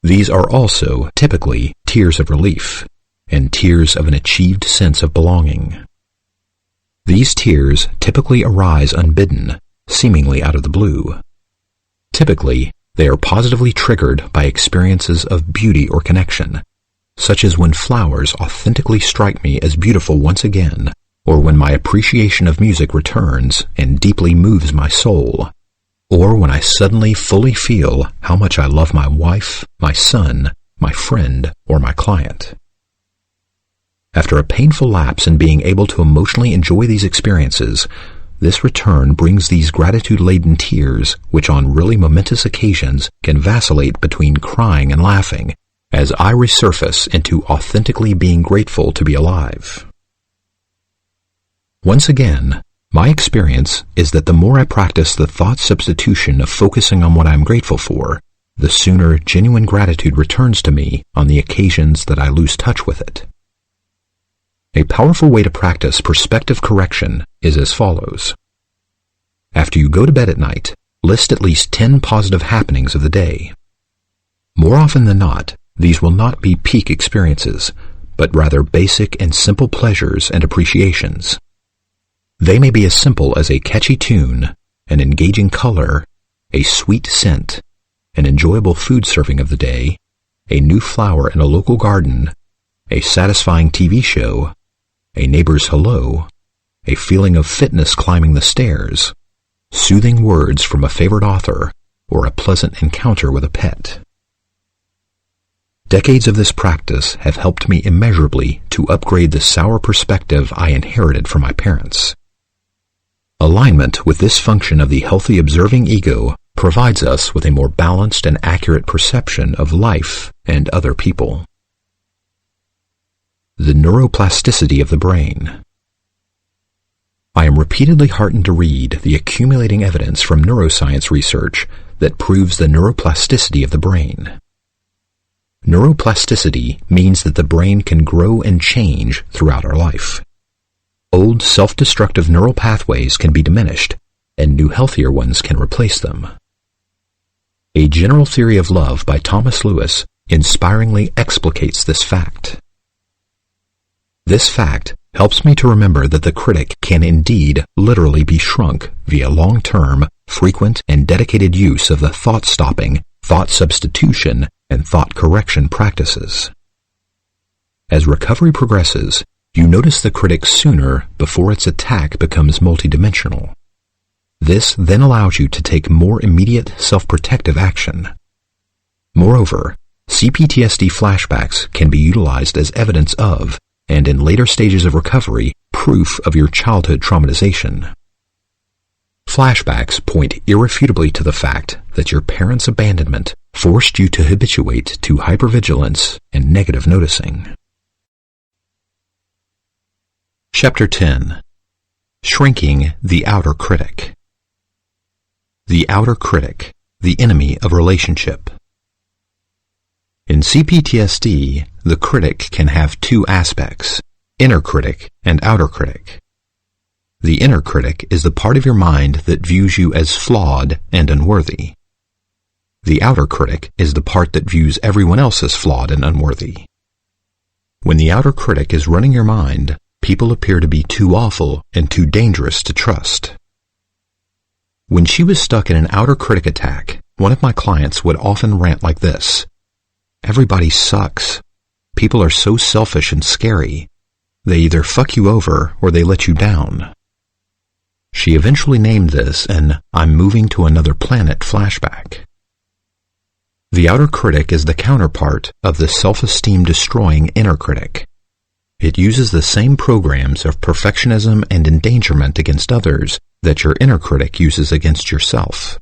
These are also typically tears of relief and tears of an achieved sense of belonging. These tears typically arise unbidden, seemingly out of the blue. Typically, they are positively triggered by experiences of beauty or connection, such as when flowers authentically strike me as beautiful once again, or when my appreciation of music returns and deeply moves my soul, or when I suddenly fully feel how much I love my wife, my son, my friend, or my client. After a painful lapse in being able to emotionally enjoy these experiences, this return brings these gratitude-laden tears, which on really momentous occasions can vacillate between crying and laughing, as I resurface into authentically being grateful to be alive. Once again, my experience is that the more I practice the thought substitution of focusing on what I'm grateful for, the sooner genuine gratitude returns to me on the occasions that I lose touch with it. A powerful way to practice perspective correction is as follows. After you go to bed at night, list at least 10 positive happenings of the day. More often than not, these will not be peak experiences, but rather basic and simple pleasures and appreciations. They may be as simple as a catchy tune, an engaging color, a sweet scent, an enjoyable food serving of the day, a new flower in a local garden, a satisfying TV show, a neighbor's hello, a feeling of fitness climbing the stairs, soothing words from a favorite author, or a pleasant encounter with a pet. Decades of this practice have helped me immeasurably to upgrade the sour perspective I inherited from my parents. Alignment with this function of the healthy observing ego provides us with a more balanced and accurate perception of life and other people. The neuroplasticity of the brain. I am repeatedly heartened to read the accumulating evidence from neuroscience research that proves the neuroplasticity of the brain. Neuroplasticity means that the brain can grow and change throughout our life. Old self-destructive neural pathways can be diminished, and new healthier ones can replace them. A General Theory of Love by Thomas Lewis inspiringly explicates this fact. This fact helps me to remember that the critic can indeed literally be shrunk via long-term, frequent, and dedicated use of the thought-stopping, thought substitution, and thought correction practices. As recovery progresses, you notice the critic sooner before its attack becomes multidimensional. This then allows you to take more immediate self-protective action. Moreover, CPTSD flashbacks can be utilized as evidence of, and in later stages of recovery, proof of your childhood traumatization. Flashbacks point irrefutably to the fact that your parents' abandonment forced you to habituate to hypervigilance and negative noticing. Chapter 10. Shrinking the Outer Critic. The outer critic, the enemy of relationship. In CPTSD, the critic can have two aspects, inner critic and outer critic. The inner critic is the part of your mind that views you as flawed and unworthy. The outer critic is the part that views everyone else as flawed and unworthy. When the outer critic is running your mind, people appear to be too awful and too dangerous to trust. When she was stuck in an outer critic attack, one of my clients would often rant like this: "Everybody sucks. People are so selfish and scary. They either fuck you over or they let you down." She eventually named this an "I'm moving to another planet" flashback. The outer critic is the counterpart of the self-esteem destroying inner critic. It uses the same programs of perfectionism and endangerment against others that your inner critic uses against yourself.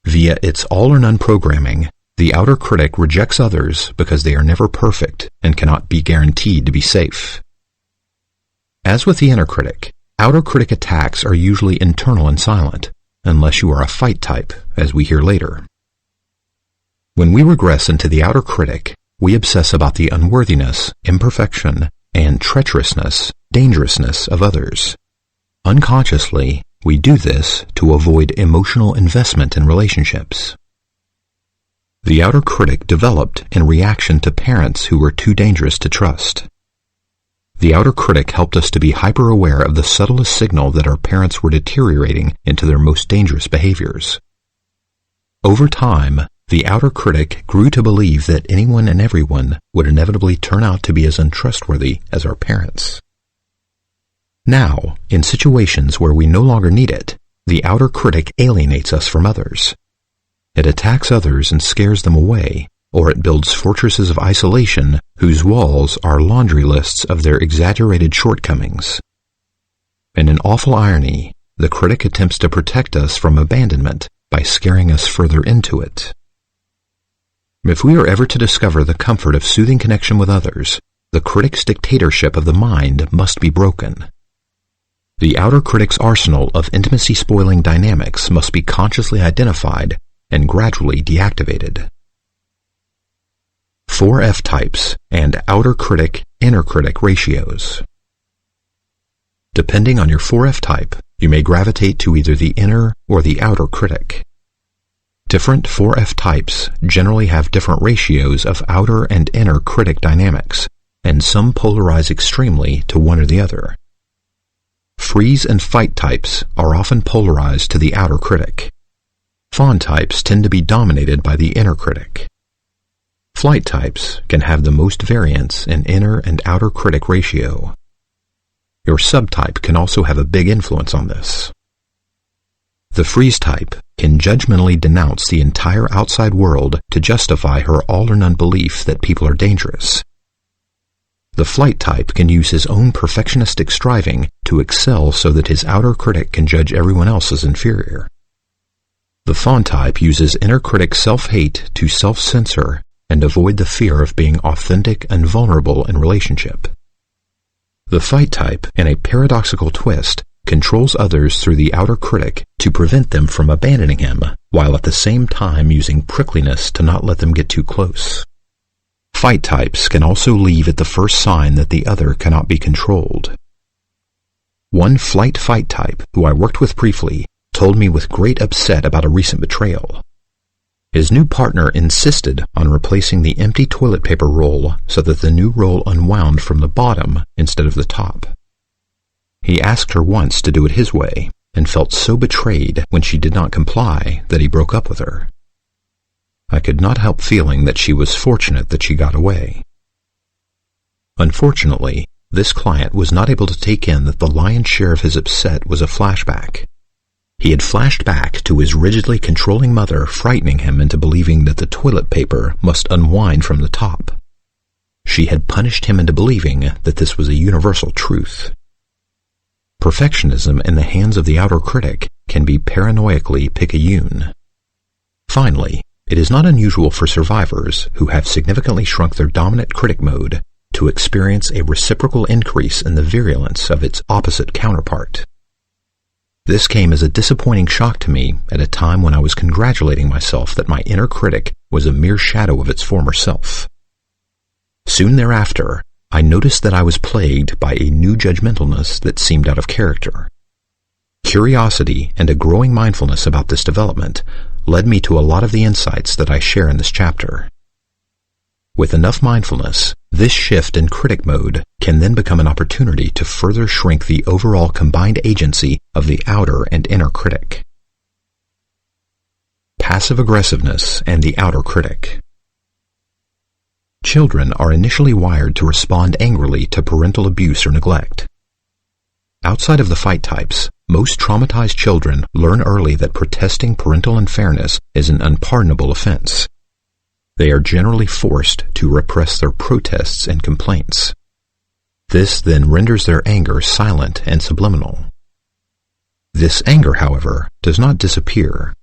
Via its all-or-none programming, the outer critic rejects others because they are never perfect and cannot be guaranteed to be safe. As with the inner critic, outer critic attacks are usually internal and silent, unless you are a fight type, as we hear later. When we regress into the outer critic, we obsess about the unworthiness, imperfection, and treacherousness, dangerousness of others. Unconsciously, we do this to avoid emotional investment in relationships. The outer critic developed in reaction to parents who were too dangerous to trust. The outer critic helped us to be hyper-aware of the subtlest signal that our parents were deteriorating into their most dangerous behaviors. Over time, the outer critic grew to believe that anyone and everyone would inevitably turn out to be as untrustworthy as our parents. Now, in situations where we no longer need it, the outer critic alienates us from others. It attacks others and scares them away, or it builds fortresses of isolation whose walls are laundry lists of their exaggerated shortcomings. In an awful irony, the critic attempts to protect us from abandonment by scaring us further into it. If we are ever to discover the comfort of soothing connection with others, the critic's dictatorship of the mind must be broken. The outer critic's arsenal of intimacy-spoiling dynamics must be consciously identified and gradually deactivated. 4F types and outer critic-inner critic ratios. Depending on your 4F type, you may gravitate to either the inner or the outer critic. Different 4F types generally have different ratios of outer and inner critic dynamics, and some polarize extremely to one or the other. Freeze and fight types are often polarized to the outer critic. Fawn types tend to be dominated by the inner critic. Flight types can have the most variance in inner and outer critic ratio. Your subtype can also have a big influence on this. The freeze type can judgmentally denounce the entire outside world to justify her all-or-none belief that people are dangerous. The flight type can use his own perfectionistic striving to excel so that his outer critic can judge everyone else as inferior. The fawn type uses inner critic self-hate to self-censor and avoid the fear of being authentic and vulnerable in relationship. The fight type, in a paradoxical twist, controls others through the outer critic to prevent them from abandoning him, while at the same time using prickliness to not let them get too close. Fight types can also leave at the first sign that the other cannot be controlled. One flight-fight type, who I worked with briefly, told me with great upset about a recent betrayal. His new partner insisted on replacing the empty toilet paper roll so that the new roll unwound from the bottom instead of the top. He asked her once to do it his way, and felt so betrayed when she did not comply that he broke up with her. I could not help feeling that she was fortunate that she got away. Unfortunately, this client was not able to take in that the lion's share of his upset was a flashback. He had flashed back to his rigidly controlling mother frightening him into believing that the toilet paper must unwind from the top. She had punished him into believing that this was a universal truth. Perfectionism in the hands of the outer critic can be paranoiacally picayune. Finally, it is not unusual for survivors who have significantly shrunk their dominant critic mode to experience a reciprocal increase in the virulence of its opposite counterpart. This came as a disappointing shock to me at a time when I was congratulating myself that my inner critic was a mere shadow of its former self. Soon thereafter, I noticed that I was plagued by a new judgmentalness that seemed out of character. Curiosity and a growing mindfulness about this development led me to a lot of the insights that I share in this chapter. With enough mindfulness, this shift in critic mode can then become an opportunity to further shrink the overall combined agency of the outer and inner critic. Passive aggressiveness and the outer critic. Children are initially wired to respond angrily to parental abuse or neglect. Outside of the fight types, most traumatized children learn early that protesting parental unfairness is an unpardonable offense. They are generally forced to repress their protests and complaints. This then renders their anger silent and subliminal. This anger, however, does not disappear.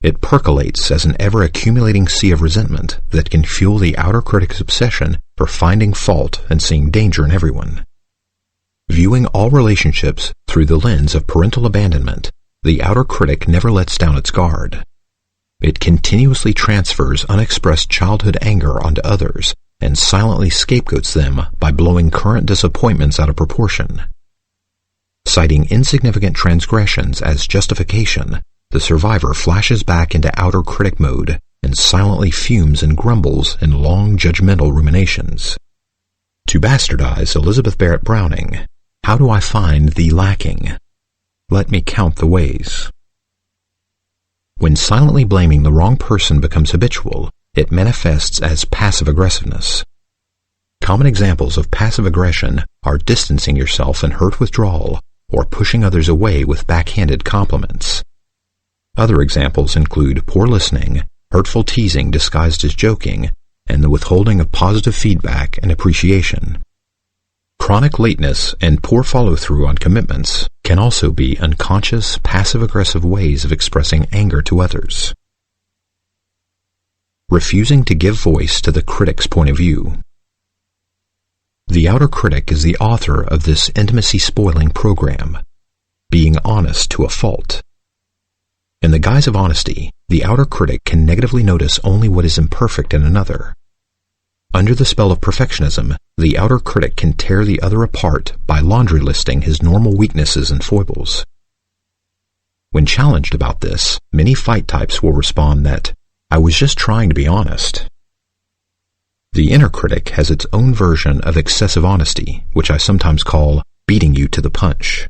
It percolates as an ever-accumulating sea of resentment that can fuel the outer critic's obsession for finding fault and seeing danger in everyone. Viewing all relationships through the lens of parental abandonment, the outer critic never lets down its guard. It continuously transfers unexpressed childhood anger onto others and silently scapegoats them by blowing current disappointments out of proportion. Citing insignificant transgressions as justification, the survivor flashes back into outer critic mode and silently fumes and grumbles in long judgmental ruminations. To bastardize Elizabeth Barrett Browning, how do I find the lacking? Let me count the ways. When silently blaming the wrong person becomes habitual, it manifests as passive aggressiveness. Common examples of passive aggression are distancing yourself in hurt withdrawal or pushing others away with backhanded compliments. Other examples include poor listening, hurtful teasing disguised as joking, and the withholding of positive feedback and appreciation. Chronic lateness and poor follow-through on commitments can also be unconscious, passive-aggressive ways of expressing anger to others. Refusing to give voice to the critic's point of view. The outer critic is the author of this intimacy-spoiling program, being honest to a fault. In the guise of honesty, the outer critic can negatively notice only what is imperfect in another. Under the spell of perfectionism, the outer critic can tear the other apart by laundry listing his normal weaknesses and foibles. When challenged about this, many fight types will respond that, "I was just trying to be honest." The inner critic has its own version of excessive honesty, which I sometimes call beating you to the punch.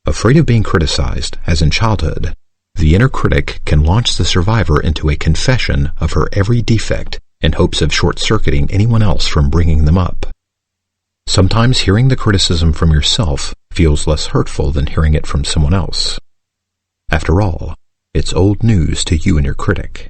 Afraid of being criticized, as in childhood, the inner critic can launch the survivor into a confession of her every defect in hopes of short-circuiting anyone else from bringing them up. Sometimes hearing the criticism from yourself feels less hurtful than hearing it from someone else. After all, it's old news to you and your critic.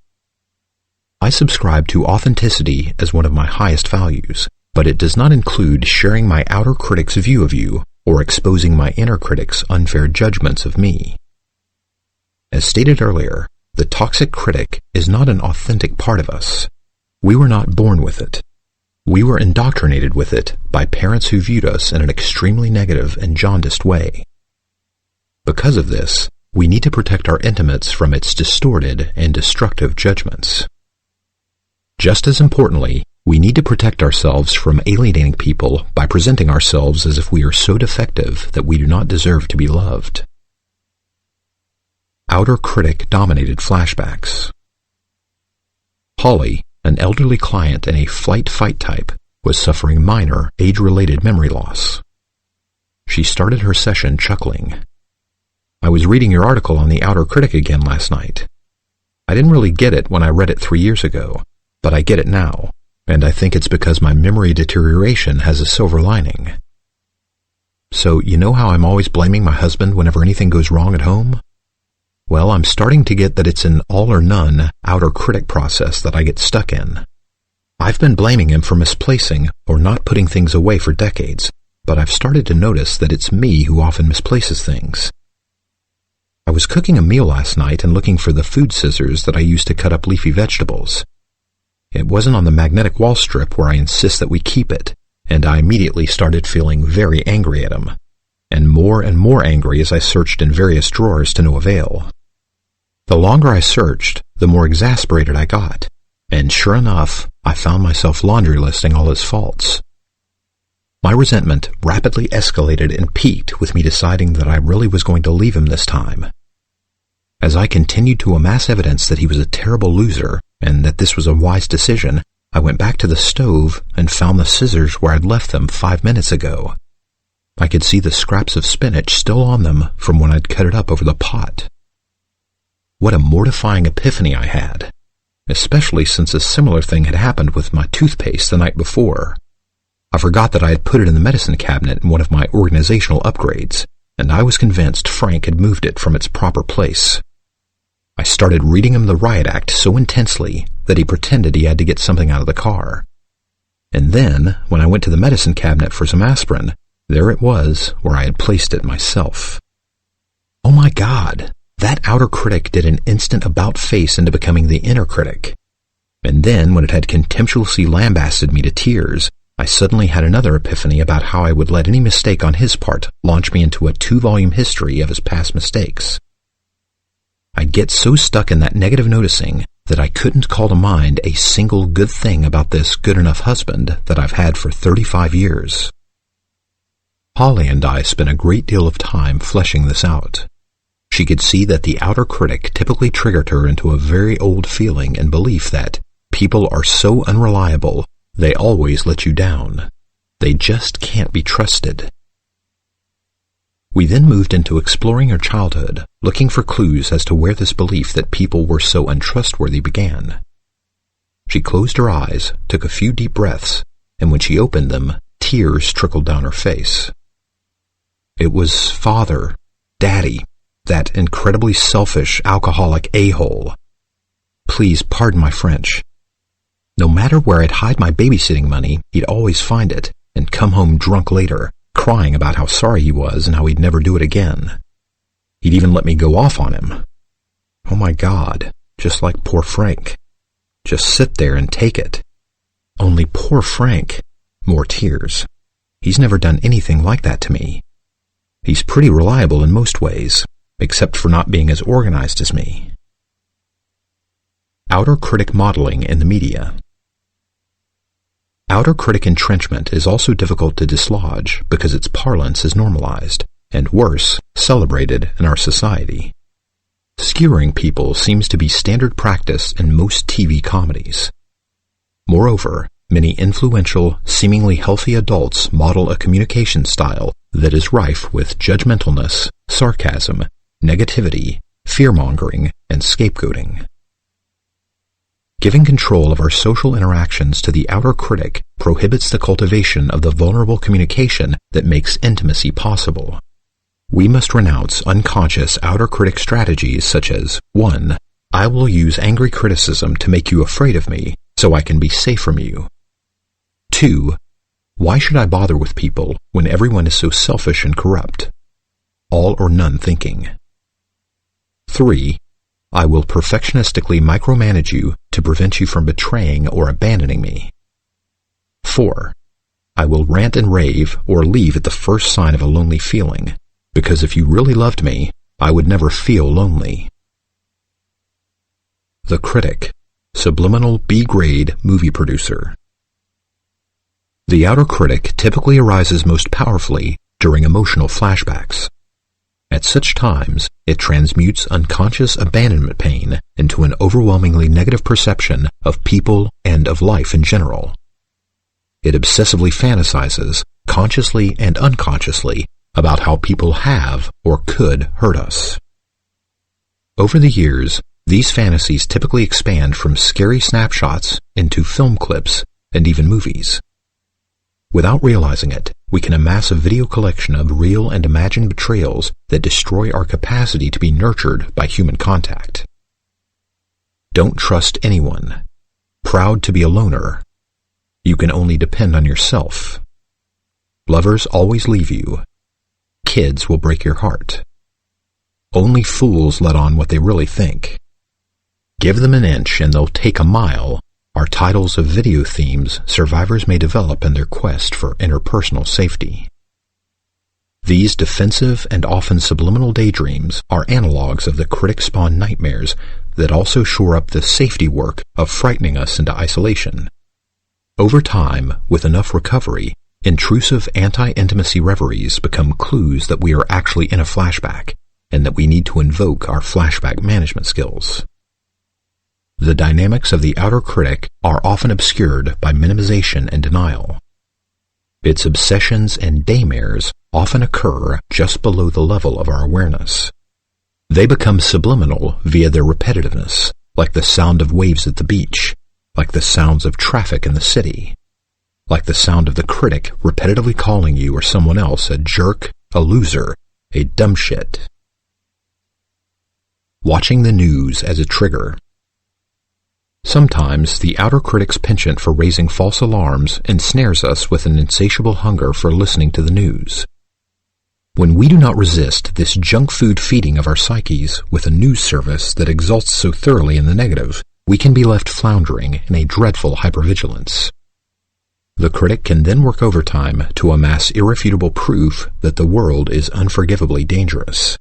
I subscribe to authenticity as one of my highest values, but it does not include sharing my outer critic's view of you or exposing my inner critic's unfair judgments of me. As stated earlier, the toxic critic is not an authentic part of us. We were not born with it. We were indoctrinated with it by parents who viewed us in an extremely negative and jaundiced way. Because of this, we need to protect our intimates from its distorted and destructive judgments. Just as importantly, we need to protect ourselves from alienating people by presenting ourselves as if we are so defective that we do not deserve to be loved. Outer critic-dominated flashbacks. Holly, an elderly client and a flight-fight type, was suffering minor, age-related memory loss. She started her session chuckling. "I was reading your article on the outer critic again last night. I didn't really get it when I read it 3 years ago, but I get it now, and I think it's because my memory deterioration has a silver lining. So you know how I'm always blaming my husband whenever anything goes wrong at home? Well, I'm starting to get that it's an all-or-none outer critic process that I get stuck in. I've been blaming him for misplacing or not putting things away for decades, but I've started to notice that it's me who often misplaces things. I was cooking a meal last night and looking for the food scissors that I use to cut up leafy vegetables. It wasn't on the magnetic wall strip where I insist that we keep it, and I immediately started feeling very angry at him, and more angry as I searched in various drawers to no avail. The longer I searched, the more exasperated I got, and sure enough, I found myself laundry listing all his faults. My resentment rapidly escalated and peaked with me deciding that I really was going to leave him this time. As I continued to amass evidence that he was a terrible loser and that this was a wise decision, I went back to the stove and found the scissors where I'd left them 5 minutes ago. I could see the scraps of spinach still on them from when I'd cut it up over the pot. What a mortifying epiphany I had, especially since a similar thing had happened with my toothpaste the night before. I forgot that I had put it in the medicine cabinet in one of my organizational upgrades, and I was convinced Frank had moved it from its proper place. I started reading him the riot act so intensely that he pretended he had to get something out of the car. And then, when I went to the medicine cabinet for some aspirin, there it was where I had placed it myself. Oh my God! That outer critic did an instant about-face into becoming the inner critic. And then, when it had contemptuously lambasted me to tears, I suddenly had another epiphany about how I would let any mistake on his part launch me into a 2-volume history of his past mistakes. I'd get so stuck in that negative noticing that I couldn't call to mind a single good thing about this good-enough husband that I've had for 35 years. Holly and I spent a great deal of time fleshing this out. She could see that the outer critic typically triggered her into a very old feeling and belief that people are so unreliable, they always let you down. They just can't be trusted. We then moved into exploring her childhood, looking for clues as to where this belief that people were so untrustworthy began. She closed her eyes, took a few deep breaths, and when she opened them, tears trickled down her face. It was Father, Daddy, that incredibly selfish, alcoholic a-hole. Please pardon my French. No matter where I'd hide my babysitting money, he'd always find it, and come home drunk later, crying about how sorry he was and how he'd never do it again. He'd even let me go off on him. Oh my God, just like poor Frank. Just sit there and take it. Only poor Frank. More tears. He's never done anything like that to me. He's pretty reliable in most ways, except for not being as organized as me. Outer critic modeling in the media. Outer critic entrenchment is also difficult to dislodge because its parlance is normalized, and worse, celebrated in our society. Skewering people seems to be standard practice in most TV comedies. Moreover, many influential, seemingly healthy adults model a communication style that is rife with judgmentalness, sarcasm, negativity, fear-mongering, and scapegoating. Giving control of our social interactions to the outer critic prohibits the cultivation of the vulnerable communication that makes intimacy possible. We must renounce unconscious outer critic strategies such as 1. I will use angry criticism to make you afraid of me so I can be safe from you. 2. Why should I bother with people when everyone is so selfish and corrupt? All or none thinking. 3. I will perfectionistically micromanage you to prevent you from betraying or abandoning me. 4. I will rant and rave or leave at the first sign of a lonely feeling, because if you really loved me, I would never feel lonely. The critic, subliminal B-grade movie producer. The outer critic typically arises most powerfully during emotional flashbacks. At such times, it transmutes unconscious abandonment pain into an overwhelmingly negative perception of people and of life in general. It obsessively fantasizes, consciously and unconsciously, about how people have or could hurt us. Over the years, these fantasies typically expand from scary snapshots into film clips and even movies. Without realizing it, we can amass a video collection of real and imagined betrayals that destroy our capacity to be nurtured by human contact. Don't trust anyone. Proud to be a loner. You can only depend on yourself. Lovers always leave you. Kids will break your heart. Only fools let on what they really think. Give them an inch and they'll take a mile are titles of video themes survivors may develop in their quest for interpersonal safety. These defensive and often subliminal daydreams are analogs of the critic-spawned nightmares that also shore up the safety work of frightening us into isolation. Over time, with enough recovery, intrusive anti-intimacy reveries become clues that we are actually in a flashback, and that we need to invoke our flashback management skills. The dynamics of the outer critic are often obscured by minimization and denial. Its obsessions and daymares often occur just below the level of our awareness. They become subliminal via their repetitiveness, like the sound of waves at the beach, like the sounds of traffic in the city, like the sound of the critic repetitively calling you or someone else a jerk, a loser, a dumb shit. Watching the news as a trigger. Sometimes the outer critic's penchant for raising false alarms ensnares us with an insatiable hunger for listening to the news. When we do not resist this junk food feeding of our psyches with a news service that exults so thoroughly in the negative, we can be left floundering in a dreadful hypervigilance. The critic can then work overtime to amass irrefutable proof that the world is unforgivably dangerous.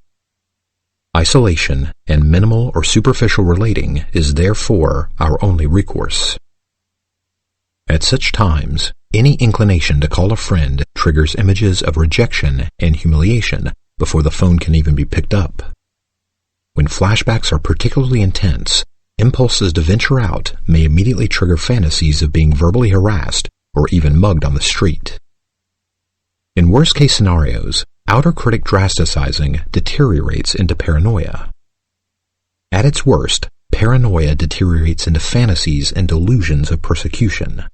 Isolation and minimal or superficial relating is therefore our only recourse. At such times, any inclination to call a friend triggers images of rejection and humiliation before the phone can even be picked up. When flashbacks are particularly intense, impulses to venture out may immediately trigger fantasies of being verbally harassed or even mugged on the street. In worst-case scenarios, outer critic drasticizing deteriorates into paranoia. At its worst, paranoia deteriorates into fantasies and delusions of persecution.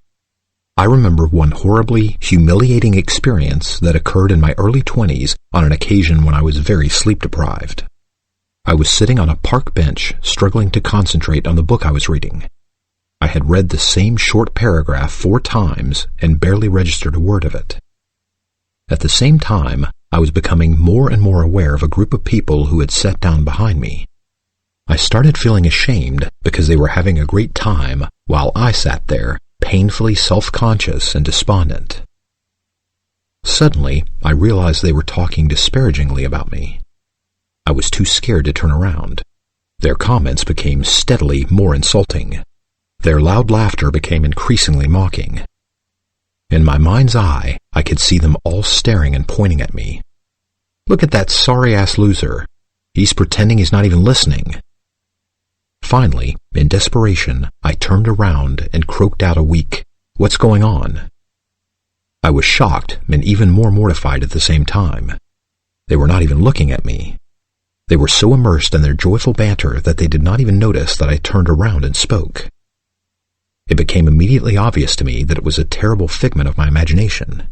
I remember one horribly humiliating experience that occurred in my early 20s on an occasion when I was very sleep-deprived. I was sitting on a park bench struggling to concentrate on the book I was reading. I had read the same short paragraph 4 times and barely registered a word of it. At the same time, I was becoming more and more aware of a group of people who had sat down behind me. I started feeling ashamed because they were having a great time while I sat there, painfully self-conscious and despondent. Suddenly, I realized they were talking disparagingly about me. I was too scared to turn around. Their comments became steadily more insulting. Their loud laughter became increasingly mocking. In my mind's eye, I could see them all staring and pointing at me. Look at that sorry-ass loser. He's pretending he's not even listening. Finally, in desperation, I turned around and croaked out a weak, "What's going on?" I was shocked and even more mortified at the same time. They were not even looking at me. They were so immersed in their joyful banter that they did not even notice that I turned around and spoke. It became immediately obvious to me that it was a terrible figment of my imagination.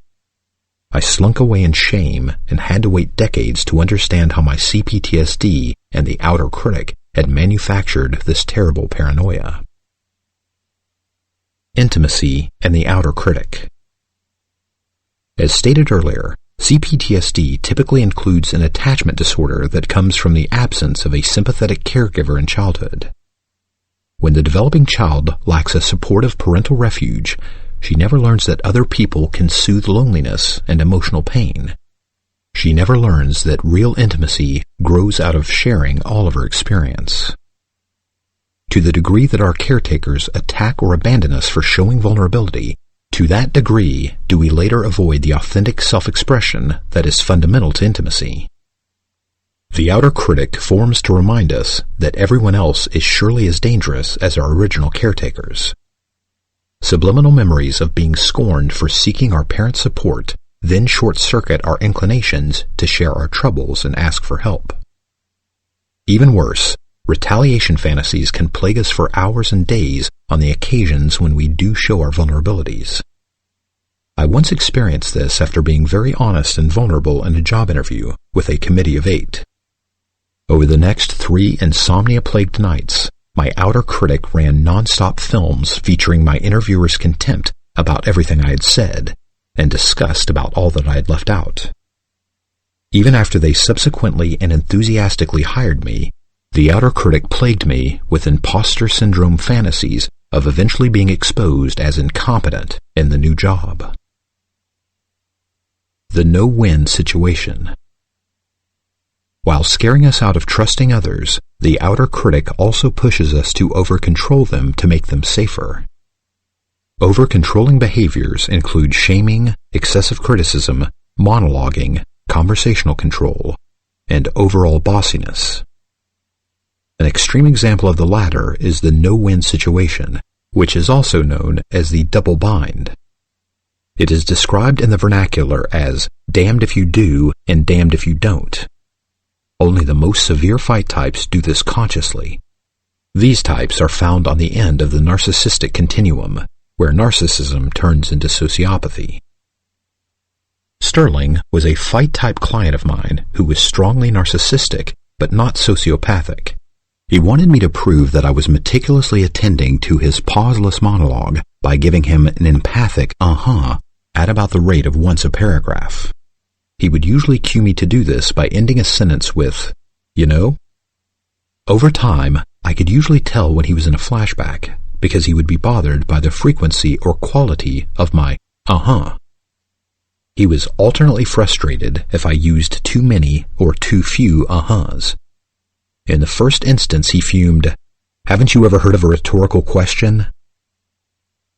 I slunk away in shame and had to wait decades to understand how my CPTSD and the outer critic had manufactured this terrible paranoia. Intimacy and the outer critic. As stated earlier, CPTSD typically includes an attachment disorder that comes from the absence of a sympathetic caregiver in childhood. When the developing child lacks a supportive parental refuge, she never learns that other people can soothe loneliness and emotional pain. She never learns that real intimacy grows out of sharing all of her experience. To the degree that our caretakers attack or abandon us for showing vulnerability, to that degree do we later avoid the authentic self-expression that is fundamental to intimacy. The outer critic forms to remind us that everyone else is surely as dangerous as our original caretakers. Subliminal memories of being scorned for seeking our parents' support then short-circuit our inclinations to share our troubles and ask for help. Even worse, retaliation fantasies can plague us for hours and days on the occasions when we do show our vulnerabilities. I once experienced this after being very honest and vulnerable in a job interview with a committee of 8. Over the next 3 insomnia-plagued nights, my outer critic ran non-stop films featuring my interviewer's contempt about everything I had said and disgust about all that I had left out. Even after they subsequently and enthusiastically hired me, the outer critic plagued me with imposter syndrome fantasies of eventually being exposed as incompetent in the new job. The no-win situation. While scaring us out of trusting others, the outer critic also pushes us to over-control them to make them safer. Over-controlling behaviors include shaming, excessive criticism, monologuing, conversational control, and overall bossiness. An extreme example of the latter is the no-win situation, which is also known as the double bind. It is described in the vernacular as damned if you do and damned if you don't. Only the most severe fight types do this consciously. These types are found on the end of the narcissistic continuum, where narcissism turns into sociopathy. Sterling was a fight-type client of mine who was strongly narcissistic but not sociopathic. He wanted me to prove that I was meticulously attending to his pauseless monologue by giving him an empathic at about the rate of once a paragraph. He would usually cue me to do this by ending a sentence with, "You know?" Over time, I could usually tell when he was in a flashback, because he would be bothered by the frequency or quality of my He was alternately frustrated if I used too many or too few ahas. In the first instance, he fumed, "Haven't you ever heard of a rhetorical question?"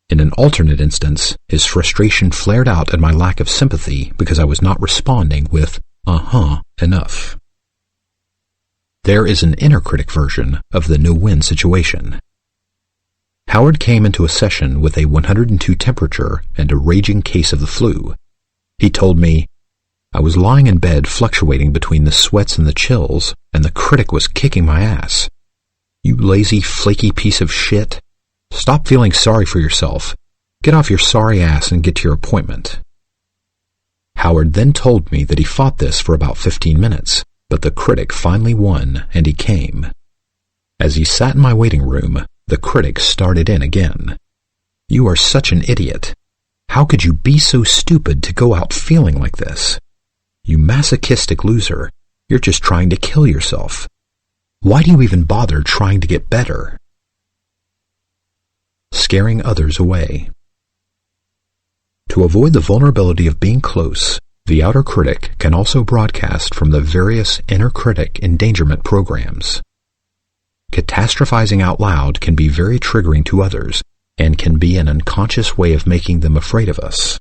In an alternate instance, his frustration flared out at my lack of sympathy because I was not responding with enough. There is an inner critic version of the no-win situation. Howard came into a session with a 102 temperature and a raging case of the flu. He told me, "I was lying in bed fluctuating between the sweats and the chills, and the critic was kicking my ass. You lazy, flaky piece of shit. Stop feeling sorry for yourself. Get off your sorry ass and get to your appointment." Howard then told me that he fought this for about 15 minutes, but the critic finally won and he came. As he sat in my waiting room, the critic started in again. "You are such an idiot. How could you be so stupid to go out feeling like this? You masochistic loser. You're just trying to kill yourself. Why do you even bother trying to get better?" Scaring others away. To avoid the vulnerability of being close, the outer critic can also broadcast from the various inner critic endangerment programs. Catastrophizing out loud can be very triggering to others and can be an unconscious way of making them afraid of us.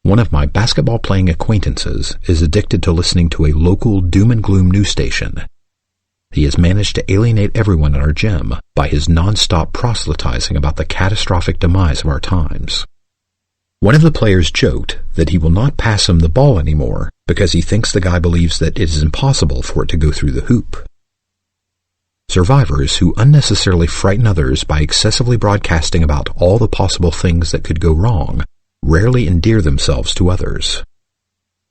One of my basketball-playing acquaintances is addicted to listening to a local doom-and-gloom news station. He has managed to alienate everyone in our gym by his non-stop proselytizing about the catastrophic demise of our times. One of the players joked that he will not pass him the ball anymore because he thinks the guy believes that it is impossible for it to go through the hoop. Survivors who unnecessarily frighten others by excessively broadcasting about all the possible things that could go wrong rarely endear themselves to others.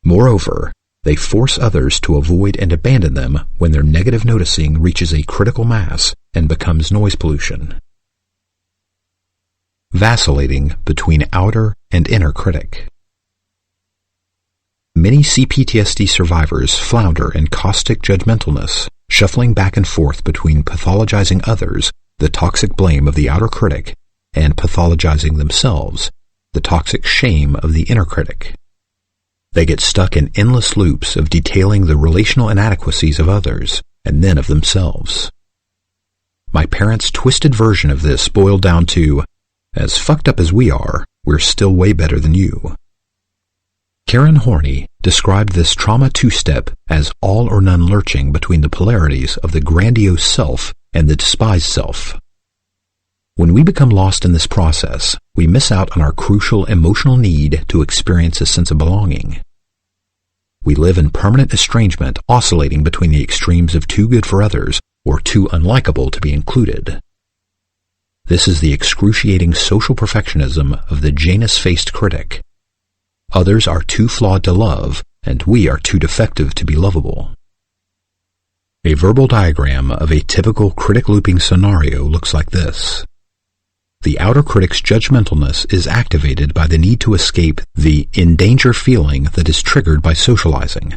Moreover, they force others to avoid and abandon them when their negative noticing reaches a critical mass and becomes noise pollution. Vacillating between outer and inner critic. Many CPTSD survivors flounder in caustic judgmentalness, shuffling back and forth between pathologizing others, the toxic blame of the outer critic, and pathologizing themselves, the toxic shame of the inner critic. They get stuck in endless loops of detailing the relational inadequacies of others and then of themselves. My parents' twisted version of this boiled down to, "As fucked up as we are, we're still way better than you." Karen Horney described this trauma two-step as all or none lurching between the polarities of the grandiose self and the despised self. When we become lost in this process, we miss out on our crucial emotional need to experience a sense of belonging. We live in permanent estrangement, oscillating between the extremes of too good for others or too unlikable to be included. This is the excruciating social perfectionism of the Janus-faced critic. Others are too flawed to love, and we are too defective to be lovable. A verbal diagram of a typical critic looping scenario looks like this. The outer critic's judgmentalness is activated by the need to escape the in danger feeling that is triggered by socializing.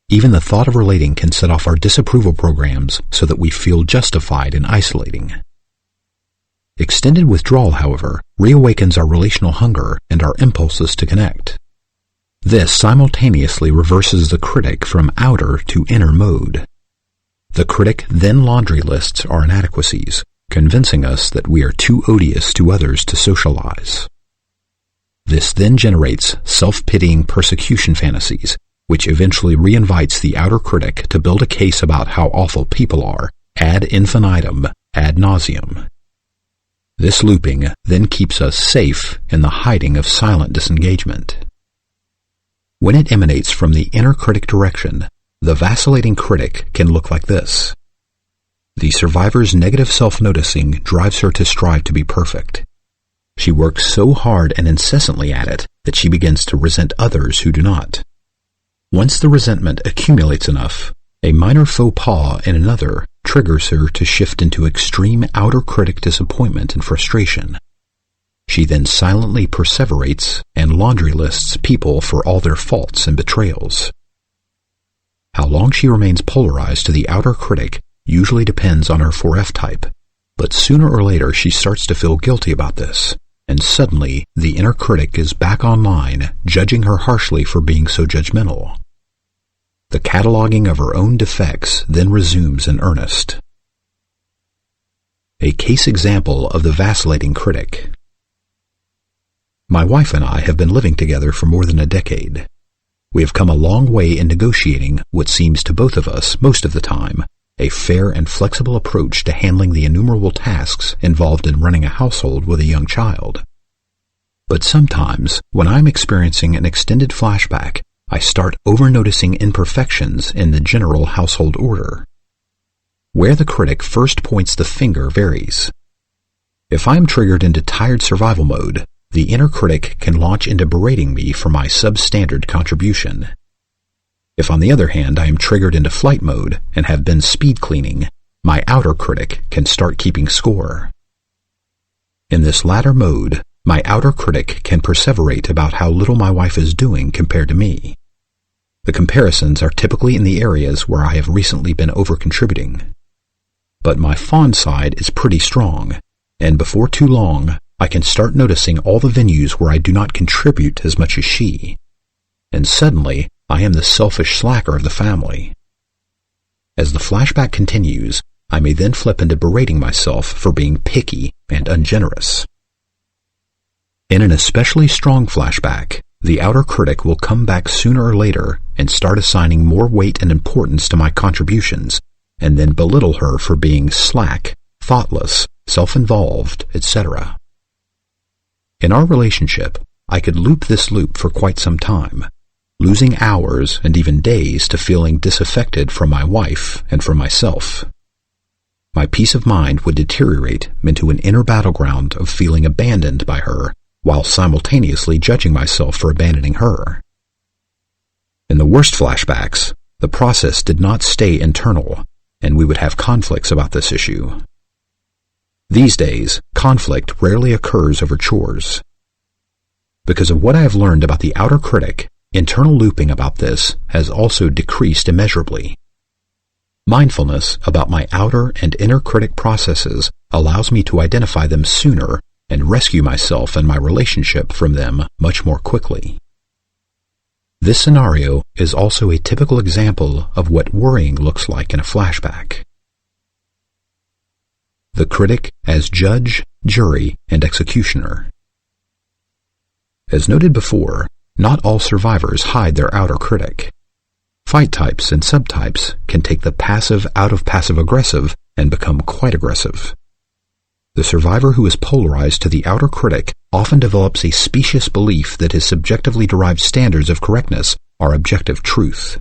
Even the thought of relating can set off our disapproval programs so that we feel justified in isolating. Extended withdrawal, however, reawakens our relational hunger and our impulses to connect. This simultaneously reverses the critic from outer to inner mode. The critic then laundry lists our inadequacies, convincing us that we are too odious to others to socialize. This then generates self-pitying persecution fantasies, which eventually reinvites the outer critic to build a case about how awful people are, ad infinitum, ad nauseum. This looping then keeps us safe in the hiding of silent disengagement. When it emanates from the inner critic direction, the vacillating critic can look like this. The survivor's negative self-noticing drives her to strive to be perfect. She works so hard and incessantly at it that she begins to resent others who do not. Once the resentment accumulates enough, a minor faux pas in another triggers her to shift into extreme outer critic disappointment and frustration. She then silently perseverates and laundry lists people for all their faults and betrayals. How long she remains polarized to the outer critic usually depends on her 4F type, but sooner or later she starts to feel guilty about this, and suddenly the inner critic is back online, judging her harshly for being so judgmental. The cataloging of her own defects then resumes in earnest. A case example of the vacillating critic. My wife and I have been living together for more than a decade. We have come a long way in negotiating what seems to both of us, most of the time, a fair and flexible approach to handling the innumerable tasks involved in running a household with a young child. But sometimes, when I'm experiencing an extended flashback, I start over-noticing imperfections in the general household order. Where the critic first points the finger varies. If I'm triggered into tired survival mode, the inner critic can launch into berating me for my substandard contribution. If, on the other hand, I am triggered into flight mode and have been speed cleaning, my outer critic can start keeping score. In this latter mode, my outer critic can perseverate about how little my wife is doing compared to me. The comparisons are typically in the areas where I have recently been over-contributing. But my fawn side is pretty strong, and before too long, I can start noticing all the venues where I do not contribute as much as she. And suddenly, I am the selfish slacker of the family. As the flashback continues, I may then flip into berating myself for being picky and ungenerous. In an especially strong flashback, the outer critic will come back sooner or later and start assigning more weight and importance to my contributions, and then belittle her for being slack, thoughtless, self-involved, etc. In our relationship, I could loop this loop for quite some time, losing hours and even days to feeling disaffected from my wife and from myself. My peace of mind would deteriorate into an inner battleground of feeling abandoned by her while simultaneously judging myself for abandoning her. In the worst flashbacks, the process did not stay internal, and we would have conflicts about this issue. These days, conflict rarely occurs over chores. Because of what I have learned about the outer critic, internal looping about this has also decreased immeasurably. Mindfulness about my outer and inner critic processes allows me to identify them sooner and rescue myself and my relationship from them much more quickly. This scenario is also a typical example of what worrying looks like in a flashback. The critic as judge, jury, and executioner. As noted before, Not all survivors hide their outer critic. Fight types and subtypes can take the passive out of passive-aggressive and become quite aggressive. The survivor who is polarized to the outer critic often develops a specious belief that his subjectively derived standards of correctness are objective truth.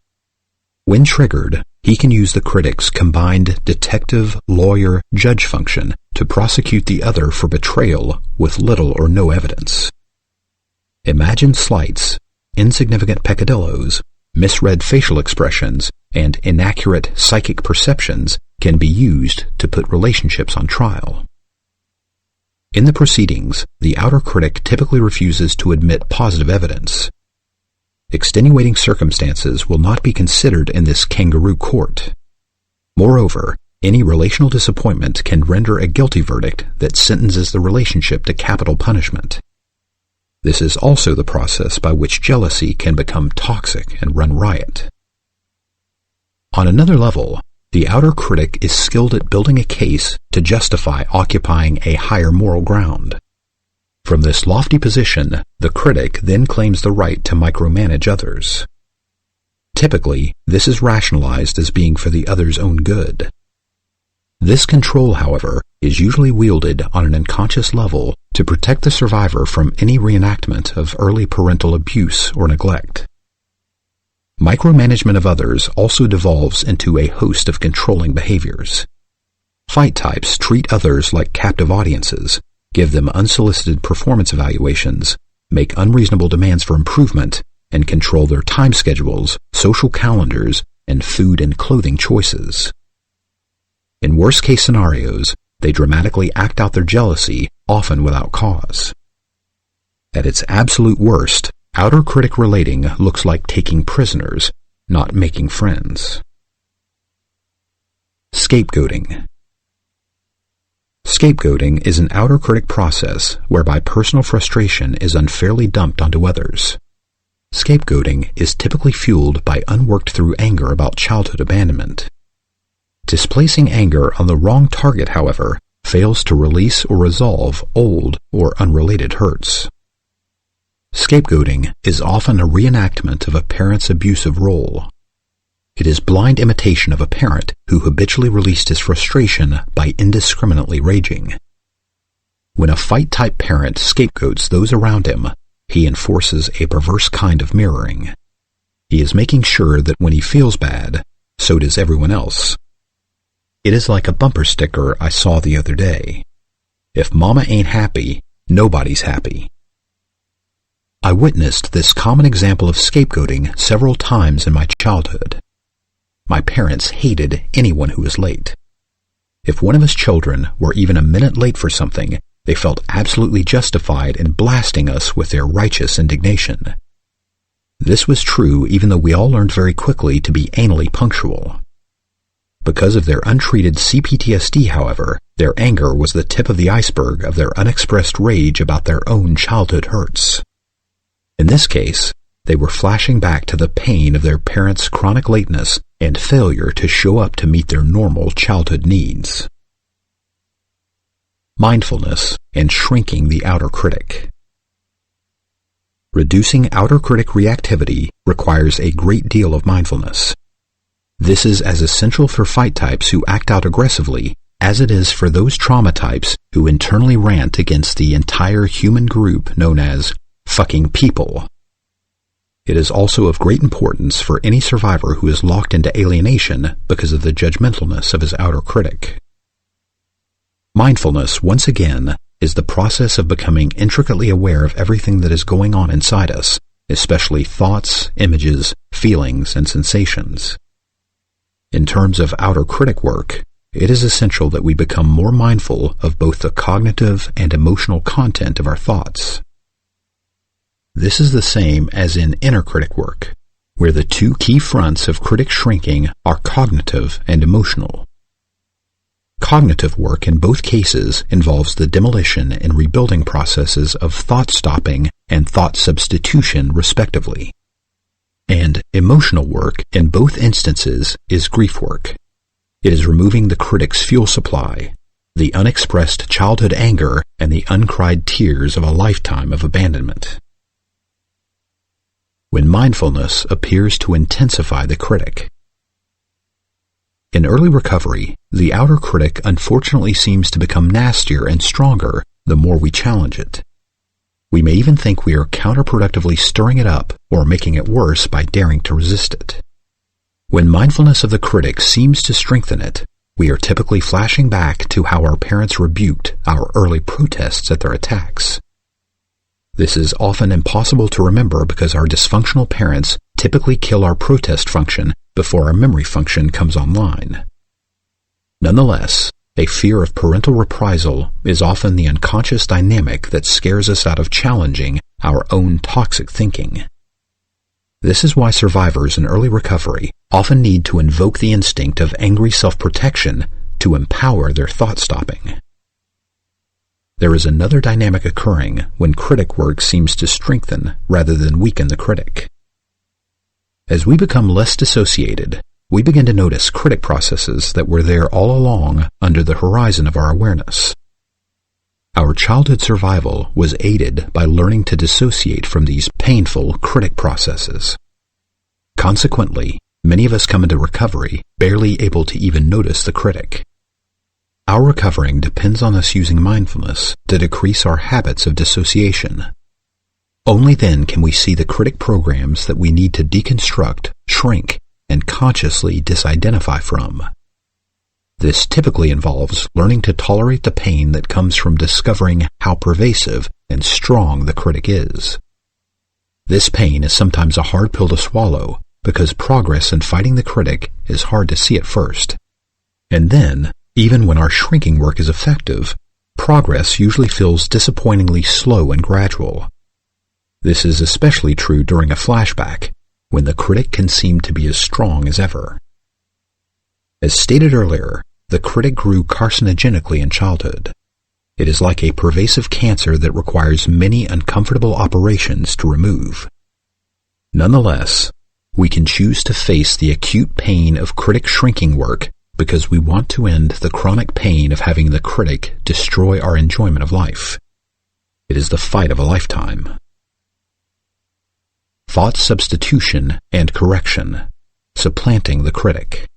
When triggered, he can use the critic's combined detective, lawyer, judge function to prosecute the other for betrayal with little or no evidence. Imagined slights, insignificant peccadillos, misread facial expressions, and inaccurate psychic perceptions can be used to put relationships on trial. In the proceedings, the outer critic typically refuses to admit positive evidence. Extenuating circumstances will not be considered in this kangaroo court. Moreover, any relational disappointment can render a guilty verdict that sentences the relationship to capital punishment. This is also the process by which jealousy can become toxic and run riot. On another level, the outer critic is skilled at building a case to justify occupying a higher moral ground. From this lofty position, the critic then claims the right to micromanage others. Typically, this is rationalized as being for the other's own good. This control, however, is usually wielded on an unconscious level to protect the survivor from any reenactment of early parental abuse or neglect. Micromanagement of others also devolves into a host of controlling behaviors. Fight types treat others like captive audiences, give them unsolicited performance evaluations, make unreasonable demands for improvement, and control their time schedules, social calendars, and food and clothing choices. In worst-case scenarios, they dramatically act out their jealousy, often without cause. At its absolute worst, outer critic relating looks like taking prisoners, not making friends. Scapegoating. Scapegoating is an outer critic process whereby personal frustration is unfairly dumped onto others. Scapegoating is typically fueled by unworked-through anger about childhood abandonment. Displacing anger on the wrong target, however, fails to release or resolve old or unrelated hurts. Scapegoating is often a reenactment of a parent's abusive role. It is blind imitation of a parent who habitually released his frustration by indiscriminately raging. When a fight-type parent scapegoats those around him, he enforces a perverse kind of mirroring. He is making sure that when he feels bad, so does everyone else. It is like a bumper sticker I saw the other day. If Mama ain't happy, nobody's happy. I witnessed this common example of scapegoating several times in my childhood. My parents hated anyone who was late. If one of his children were even a minute late for something, they felt absolutely justified in blasting us with their righteous indignation. This was true even though we all learned very quickly to be anally punctual. Because of their untreated CPTSD, however, their anger was the tip of the iceberg of their unexpressed rage about their own childhood hurts. In this case, they were flashing back to the pain of their parents' chronic lateness and failure to show up to meet their normal childhood needs. Mindfulness and shrinking the outer critic. Reducing outer critic reactivity requires a great deal of mindfulness. This is as essential for fight types who act out aggressively as it is for those trauma types who internally rant against the entire human group known as fucking people. It is also of great importance for any survivor who is locked into alienation because of the judgmentalness of his outer critic. Mindfulness, once again, is the process of becoming intricately aware of everything that is going on inside us, especially thoughts, images, feelings, and sensations. In terms of outer critic work, it is essential that we become more mindful of both the cognitive and emotional content of our thoughts. This is the same as in inner critic work, where the two key fronts of critic shrinking are cognitive and emotional. Cognitive work in both cases involves the demolition and rebuilding processes of thought stopping and thought substitution, respectively. And emotional work in both instances is grief work. It is removing the critic's fuel supply, the unexpressed childhood anger and the uncried tears of a lifetime of abandonment. when mindfulness appears to intensify the critic. In early recovery, the outer critic unfortunately seems to become nastier and stronger the more we challenge it. We may even think we are counterproductively stirring it up or making it worse by daring to resist it. When mindfulness of the critic seems to strengthen it, we are typically flashing back to how our parents rebuked our early protests at their attacks. This is often impossible to remember because our dysfunctional parents typically kill our protest function before our memory function comes online. Nonetheless, a fear of parental reprisal is often the unconscious dynamic that scares us out of challenging our own toxic thinking. This is why survivors in early recovery often need to invoke the instinct of angry self-protection to empower their thought-stopping. There is another dynamic occurring when critic work seems to strengthen rather than weaken the critic. As we become less dissociated, we begin to notice critic processes that were there all along under the horizon of our awareness. Our childhood survival was aided by learning to dissociate from these painful critic processes. Consequently, many of us come into recovery barely able to even notice the critic. Our recovering depends on us using mindfulness to decrease our habits of dissociation. Only then can we see the critic programs that we need to deconstruct, shrink, and consciously disidentify from. This typically involves learning to tolerate the pain that comes from discovering how pervasive and strong the critic is. This pain is sometimes a hard pill to swallow because progress in fighting the critic is hard to see at first. And then, even when our shrinking work is effective, progress usually feels disappointingly slow and gradual. This is especially true during a flashback, when the critic can seem to be as strong as ever. As stated earlier, the critic grew carcinogenically in childhood. It is like a pervasive cancer that requires many uncomfortable operations to remove. Nonetheless, we can choose to face the acute pain of critic shrinking work because we want to end the chronic pain of having the critic destroy our enjoyment of life. It is the fight of a lifetime. Thought substitution and correction, supplanting the critic.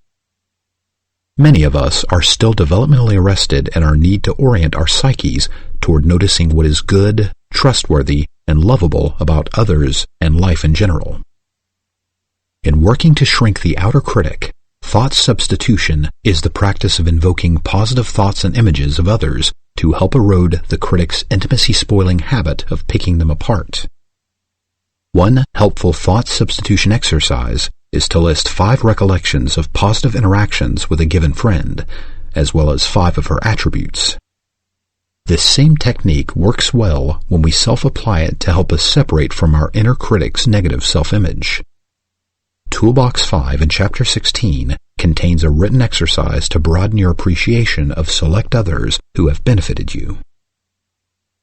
Many of us are still developmentally arrested in our need to orient our psyches toward noticing what is good, trustworthy, and lovable about others and life in general. In working to shrink the outer critic, thought substitution is the practice of invoking positive thoughts and images of others to help erode the critic's intimacy-spoiling habit of picking them apart. One helpful thought substitution exercise is to list 5 recollections of positive interactions with a given friend, as well as 5 of her attributes. This same technique works well when we self-apply it to help us separate from our inner critic's negative self-image. Toolbox 5 in Chapter 16 contains a written exercise to broaden your appreciation of select others who have benefited you.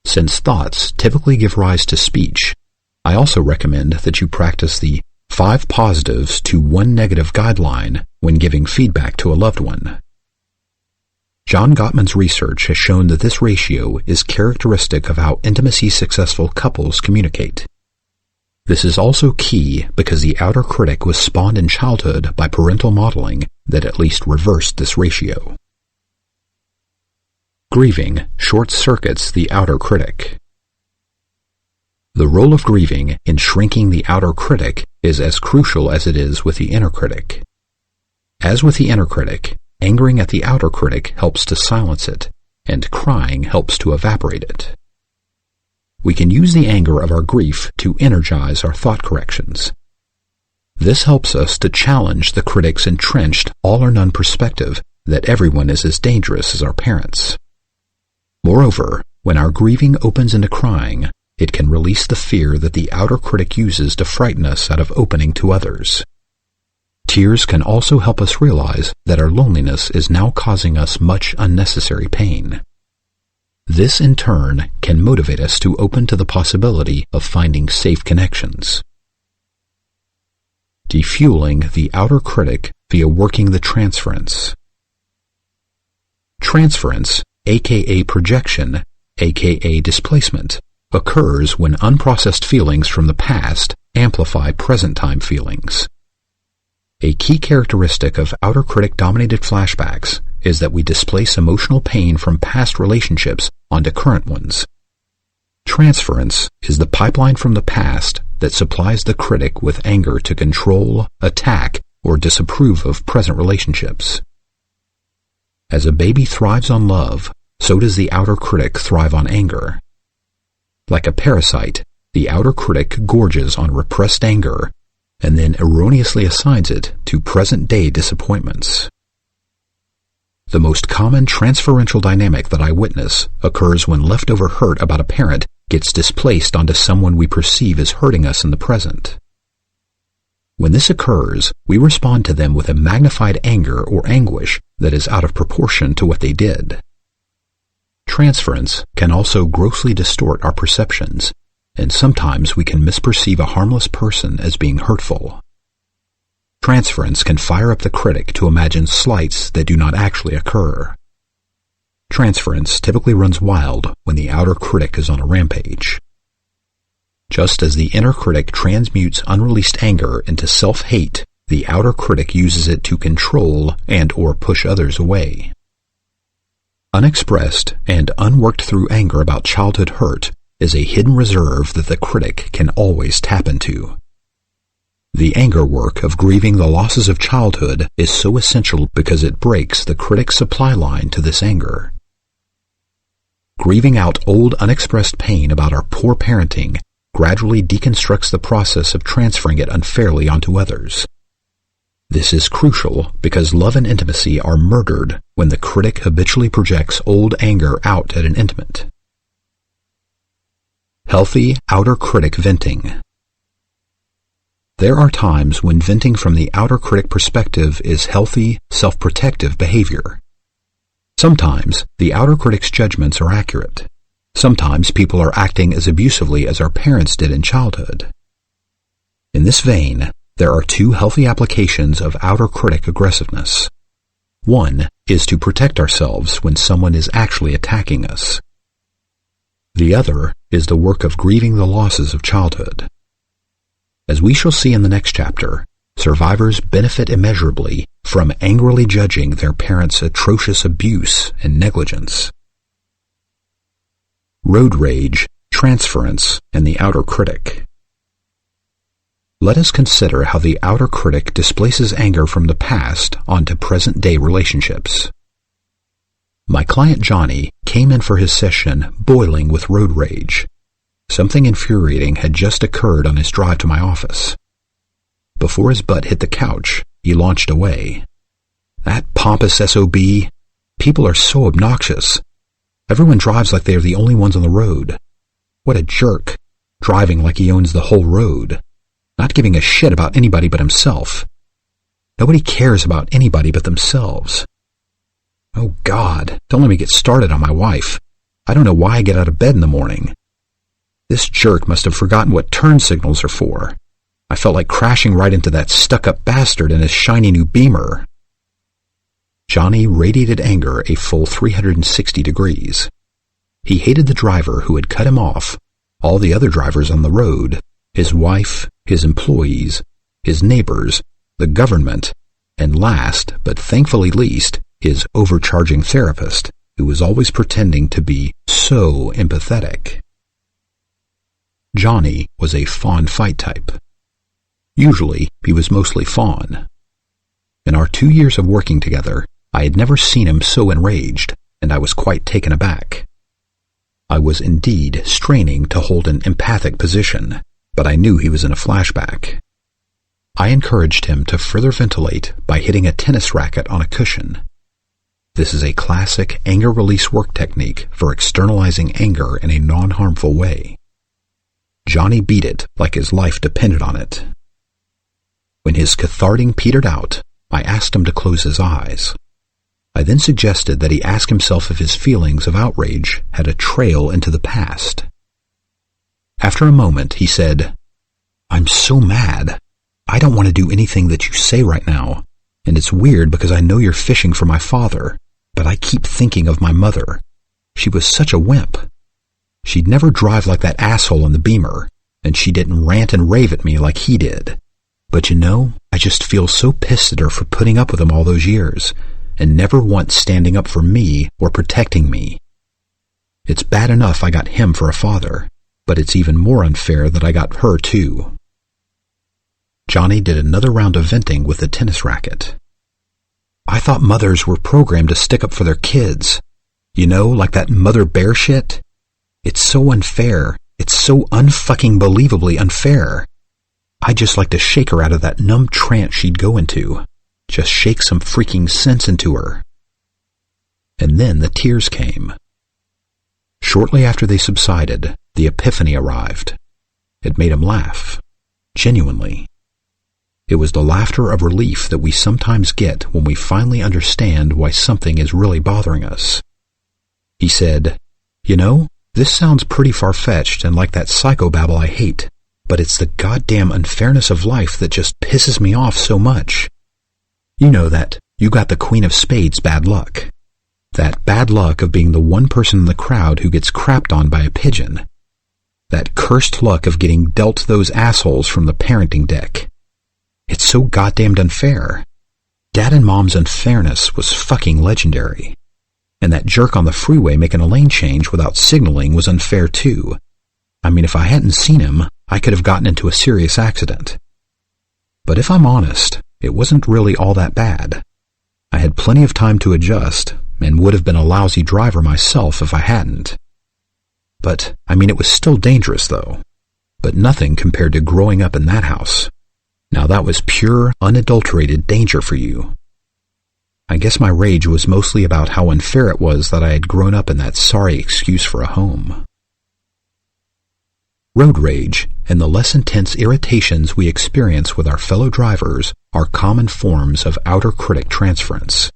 Since thoughts typically give rise to speech, I also recommend that you practice the 5 positives to 1 negative guideline when giving feedback to a loved one. John Gottman's research has shown that this ratio is characteristic of how intimacy-successful couples communicate. This is also key because the outer critic was spawned in childhood by parental modeling that at least reversed this ratio. Grieving short-circuits the outer critic. The role of grieving in shrinking the outer critic is as crucial as it is with the inner critic. As with the inner critic, angering at the outer critic helps to silence it, and crying helps to evaporate it. We can use the anger of our grief to energize our thought corrections. This helps us to challenge the critic's entrenched all-or-none perspective that everyone is as dangerous as our parents. Moreover, when our grieving opens into crying, it can release the fear that the outer critic uses to frighten us out of opening to others. Tears can also help us realize that our loneliness is now causing us much unnecessary pain. This, in turn, can motivate us to open to the possibility of finding safe connections. Defueling the outer critic via working the transference. Transference, aka projection, aka displacement, occurs when unprocessed feelings from the past amplify present-time feelings. A key characteristic of outer critic-dominated flashbacks is that we displace emotional pain from past relationships onto current ones. Transference is the pipeline from the past that supplies the critic with anger to control, attack, or disapprove of present relationships. As a baby thrives on love, so does the outer critic thrive on anger. Like a parasite, the outer critic gorges on repressed anger and then erroneously assigns it to present-day disappointments. The most common transferential dynamic that I witness occurs when leftover hurt about a parent gets displaced onto someone we perceive as hurting us in the present. When this occurs, we respond to them with a magnified anger or anguish that is out of proportion to what they did. Transference can also grossly distort our perceptions, and sometimes we can misperceive a harmless person as being hurtful. Transference can fire up the critic to imagine slights that do not actually occur. Transference typically runs wild when the outer critic is on a rampage. Just as the inner critic transmutes unreleased anger into self-hate, the outer critic uses it to control and/or push others away. Unexpressed and unworked through anger about childhood hurt is a hidden reserve that the critic can always tap into. The anger work of grieving the losses of childhood is so essential because it breaks the critic's supply line to this anger. Grieving out old unexpressed pain about our poor parenting gradually deconstructs the process of transferring it unfairly onto others. This is crucial because love and intimacy are murdered when the critic habitually projects old anger out at an intimate. Healthy outer critic venting. There are times when venting from the outer critic perspective is healthy, self-protective behavior. Sometimes the outer critic's judgments are accurate. Sometimes people are acting as abusively as our parents did in childhood. In this vein, there are two healthy applications of outer critic aggressiveness. One is to protect ourselves when someone is actually attacking us. The other is the work of grieving the losses of childhood. As we shall see in the next chapter, survivors benefit immeasurably from angrily judging their parents' atrocious abuse and negligence. Road rage, transference, and the outer critic. Let us consider how the outer critic displaces anger from the past onto present-day relationships. My client Johnny came in for his session boiling with road rage. Something infuriating had just occurred on his drive to my office. Before his butt hit the couch, he launched away. That pompous SOB. People are so obnoxious. Everyone drives like they are the only ones on the road. What a jerk, driving like he owns the whole road. Not giving a shit about anybody but himself. Nobody cares about anybody but themselves. Oh God, don't let me get started on my wife. I don't know why I get out of bed in the morning. This jerk must have forgotten what turn signals are for. I felt like crashing right into that stuck-up bastard in his shiny new Beamer. Johnny radiated anger a full 360 degrees. He hated the driver who had cut him off, all the other drivers on the road, his wife, his employees, his neighbors, the government, and last, but thankfully least, his overcharging therapist, who was always pretending to be so empathetic. Johnny was a fawn fight type. Usually, he was mostly fawn. In our 2 years of working together, I had never seen him so enraged, and I was quite taken aback. I was indeed straining to hold an empathic position, but I knew he was in a flashback. I encouraged him to further ventilate by hitting a tennis racket on a cushion. This is a classic anger release work technique for externalizing anger in a non-harmful way. Johnny beat it like his life depended on it. When his catharting petered out, I asked him to close his eyes. I then suggested that he ask himself if his feelings of outrage had a trail into the past. After a moment, he said, "I'm so mad. I don't want to do anything that you say right now, and it's weird because I know you're fishing for my father, but I keep thinking of my mother. She was such a wimp. She'd never drive like that asshole in the Beamer, and she didn't rant and rave at me like he did. But I just feel so pissed at her for putting up with him all those years, and never once standing up for me or protecting me. It's bad enough I got him for a father, but it's even more unfair that I got her too. Johnny did another round of venting with the tennis racket. I thought mothers were programmed to stick up for their kids. Like that mother bear shit? It's so unfair. It's so unfucking believably unfair. I'd just like to shake her out of that numb trance she'd go into. Just shake some freaking sense into her. And then the tears came. Shortly after they subsided, the epiphany arrived. It made him laugh. Genuinely. It was the laughter of relief that we sometimes get when we finally understand why something is really bothering us. He said, this sounds pretty far-fetched and like that psychobabble I hate, but it's the goddamn unfairness of life that just pisses me off so much. You know that you got the Queen of Spades bad luck. That bad luck of being the one person in the crowd who gets crapped on by a pigeon. That cursed luck of getting dealt those assholes from the parenting deck. It's so goddamned unfair. Dad and Mom's unfairness was fucking legendary. And that jerk on the freeway making a lane change without signaling was unfair too. If I hadn't seen him, I could have gotten into a serious accident. But if I'm honest, it wasn't really all that bad. I had plenty of time to adjust, and would have been a lousy driver myself if I hadn't. But, it was still dangerous though. But nothing compared to growing up in that house. Now that was pure, unadulterated danger for you. I guess my rage was mostly about how unfair it was that I had grown up in that sorry excuse for a home. Road rage and the less intense irritations we experience with our fellow drivers are common forms of outer critic transference.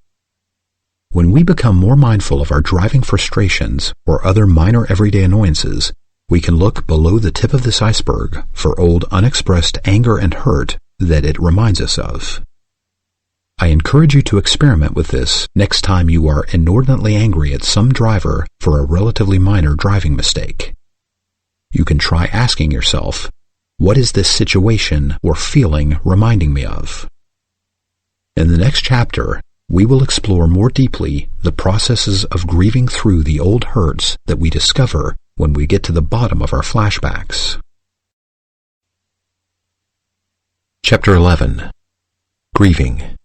When we become more mindful of our driving frustrations or other minor everyday annoyances, we can look below the tip of this iceberg for old unexpressed anger and hurt that it reminds us of. I encourage you to experiment with this next time you are inordinately angry at some driver for a relatively minor driving mistake. You can try asking yourself, what is this situation or feeling reminding me of? In the next chapter, we will explore more deeply the processes of grieving through the old hurts that we discover when we get to the bottom of our flashbacks. Chapter 11. Grieving.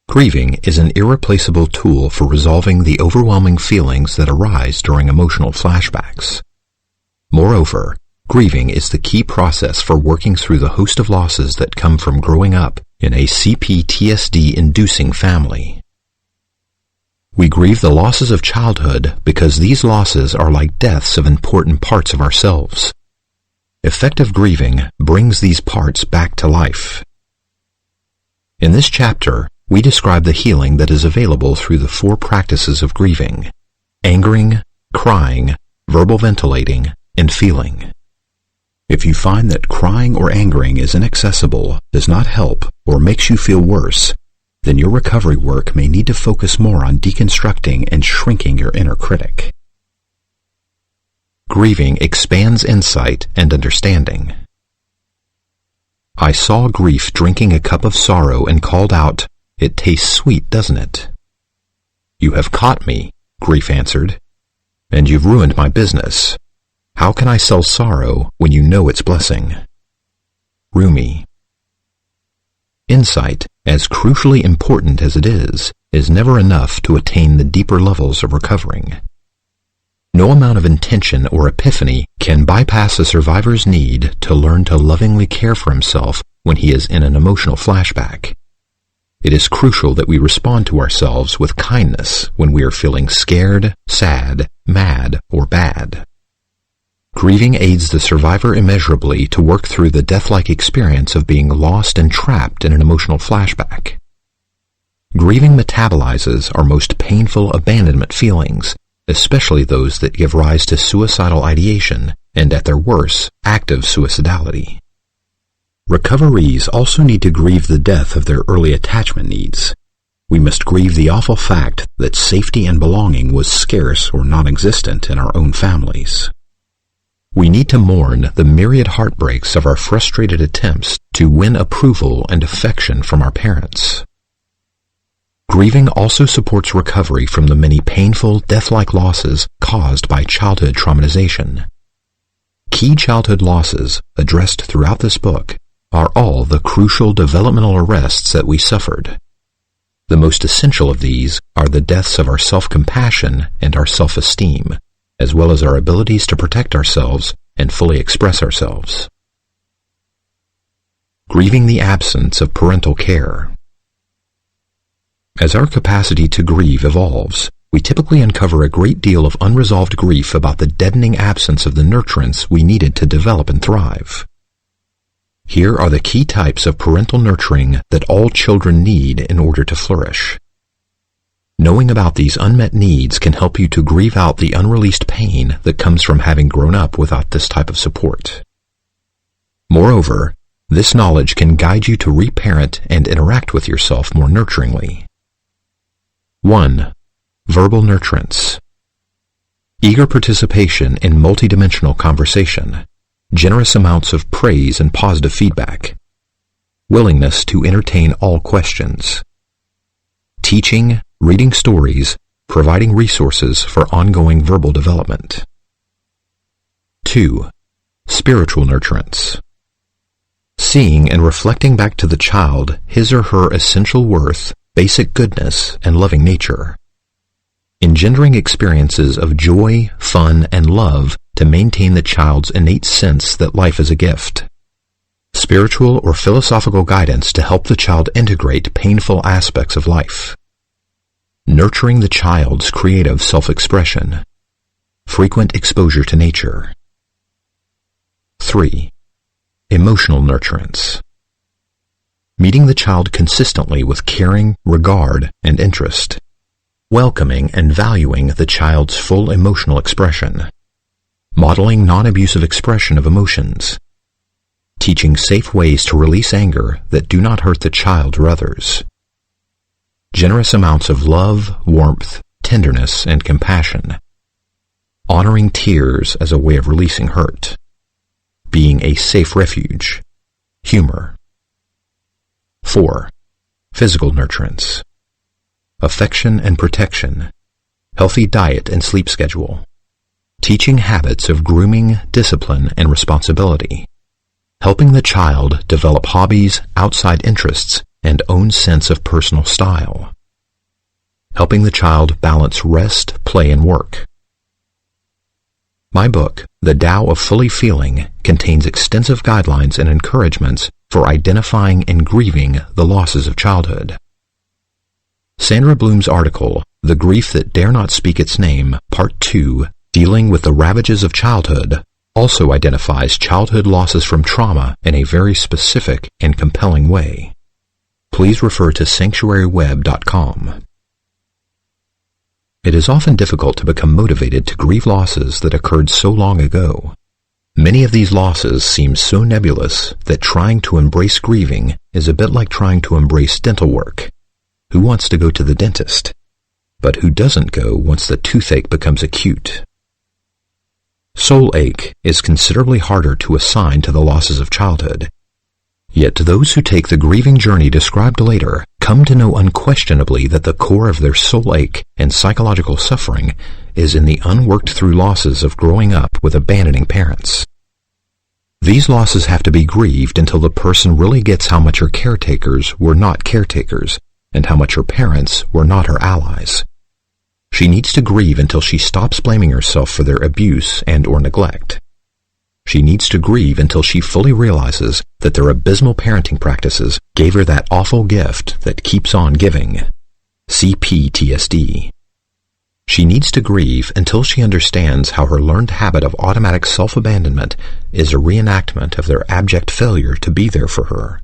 Grieving is an irreplaceable tool for resolving the overwhelming feelings that arise during emotional flashbacks. Moreover, grieving is the key process for working through the host of losses that come from growing up in a PTSD-inducing family. We grieve the losses of childhood because these losses are like deaths of important parts of ourselves. Effective grieving brings these parts back to life. In this chapter, we describe the healing that is available through the 4 practices of grieving: angering, crying, verbal ventilating, and feeling. If you find that crying or angering is inaccessible, does not help, or makes you feel worse, then your recovery work may need to focus more on deconstructing and shrinking your inner critic. Grieving expands insight and understanding. I saw grief drinking a cup of sorrow and called out, "It tastes sweet, doesn't it?" "You have caught me," grief answered, "and you've ruined my business. How can I sell sorrow when you know it's blessing?" Rumi. Insight, as crucially important as it is never enough to attain the deeper levels of recovering. No amount of intention or epiphany can bypass a survivor's need to learn to lovingly care for himself when he is in an emotional flashback. It is crucial that we respond to ourselves with kindness when we are feeling scared, sad, mad, or bad. Grieving aids the survivor immeasurably to work through the death-like experience of being lost and trapped in an emotional flashback. Grieving metabolizes our most painful abandonment feelings, especially those that give rise to suicidal ideation and, at their worst, active suicidality. Recoverees also need to grieve the death of their early attachment needs. We must grieve the awful fact that safety and belonging was scarce or non-existent in our own families. We need to mourn the myriad heartbreaks of our frustrated attempts to win approval and affection from our parents. Grieving also supports recovery from the many painful, death-like losses caused by childhood traumatization. Key childhood losses, addressed throughout this book, are all the crucial developmental arrests that we suffered. The most essential of these are the deaths of our self-compassion and our self-esteem, as well as our abilities to protect ourselves and fully express ourselves. Grieving the absence of parental care. As our capacity to grieve evolves, we typically uncover a great deal of unresolved grief about the deadening absence of the nurturance we needed to develop and thrive. Here are the key types of parental nurturing that all children need in order to flourish. Knowing about these unmet needs can help you to grieve out the unreleased pain that comes from having grown up without this type of support. Moreover, this knowledge can guide you to reparent and interact with yourself more nurturingly. 1. Verbal nurturance. Eager participation in multidimensional conversation, generous amounts of praise and positive feedback, willingness to entertain all questions, teaching, reading stories, providing resources for ongoing verbal development. 2. Spiritual nurturance. Seeing and reflecting back to the child his or her essential worth, basic goodness, and loving nature. Engendering experiences of joy, fun, and love to maintain the child's innate sense that life is a gift. Spiritual or philosophical guidance to help the child integrate painful aspects of life. Nurturing the child's creative self-expression. Frequent exposure to nature. 3. Emotional nurturance. Meeting the child consistently with caring, regard, and interest. Welcoming and valuing the child's full emotional expression. Modeling non-abusive expression of emotions. Teaching safe ways to release anger that do not hurt the child or others. Generous amounts of love, warmth, tenderness, and compassion. Honoring tears as a way of releasing hurt. Being a safe refuge. Humor. 4. Physical nurturance. Affection and protection. Healthy diet and sleep schedule. Teaching habits of grooming, discipline, and responsibility. Helping the child develop hobbies, outside interests, and own sense of personal style. Helping the child balance rest, play, and work. My book, The Tao of Fully Feeling, contains extensive guidelines and encouragements for identifying and grieving the losses of childhood. Sandra Bloom's article, The Grief That Dare Not Speak Its Name, Part 2, Dealing with the Ravages of Childhood, also identifies childhood losses from trauma in a very specific and compelling way. Please refer to sanctuaryweb.com. It is often difficult to become motivated to grieve losses that occurred so long ago. Many of these losses seem so nebulous that trying to embrace grieving is a bit like trying to embrace dental work. Who wants to go to the dentist? But who doesn't go once the toothache becomes acute? Soul ache is considerably harder to assign to the losses of childhood. Yet those who take the grieving journey described later come to know unquestionably that the core of their soul ache and psychological suffering is in the unworked-through losses of growing up with abandoning parents. These losses have to be grieved until the person really gets how much her caretakers were not caretakers and how much her parents were not her allies. She needs to grieve until she stops blaming herself for their abuse and/or neglect. She needs to grieve until she fully realizes that their abysmal parenting practices gave her that awful gift that keeps on giving. See PTSD. She needs to grieve until she understands how her learned habit of automatic self-abandonment is a reenactment of their abject failure to be there for her.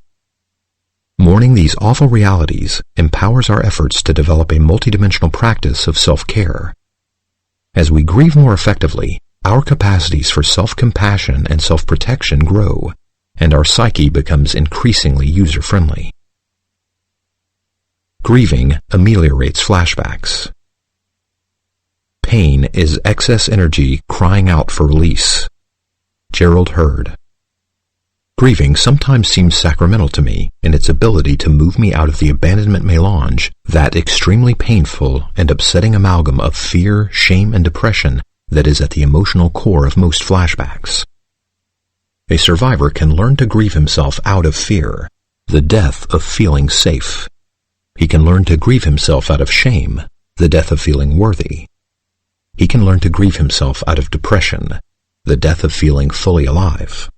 Mourning these awful realities empowers our efforts to develop a multidimensional practice of self-care. As we grieve more effectively, our capacities for self-compassion and self-protection grow, and our psyche becomes increasingly user-friendly. Grieving ameliorates flashbacks. Pain is excess energy crying out for release. Gerald Hurd. Grieving sometimes seems sacramental to me in its ability to move me out of the abandonment melange, that extremely painful and upsetting amalgam of fear, shame, and depression that is at the emotional core of most flashbacks. A survivor can learn to grieve himself out of fear, the death of feeling safe. He can learn to grieve himself out of shame, the death of feeling worthy. He can learn to grieve himself out of depression, the death of feeling fully alive.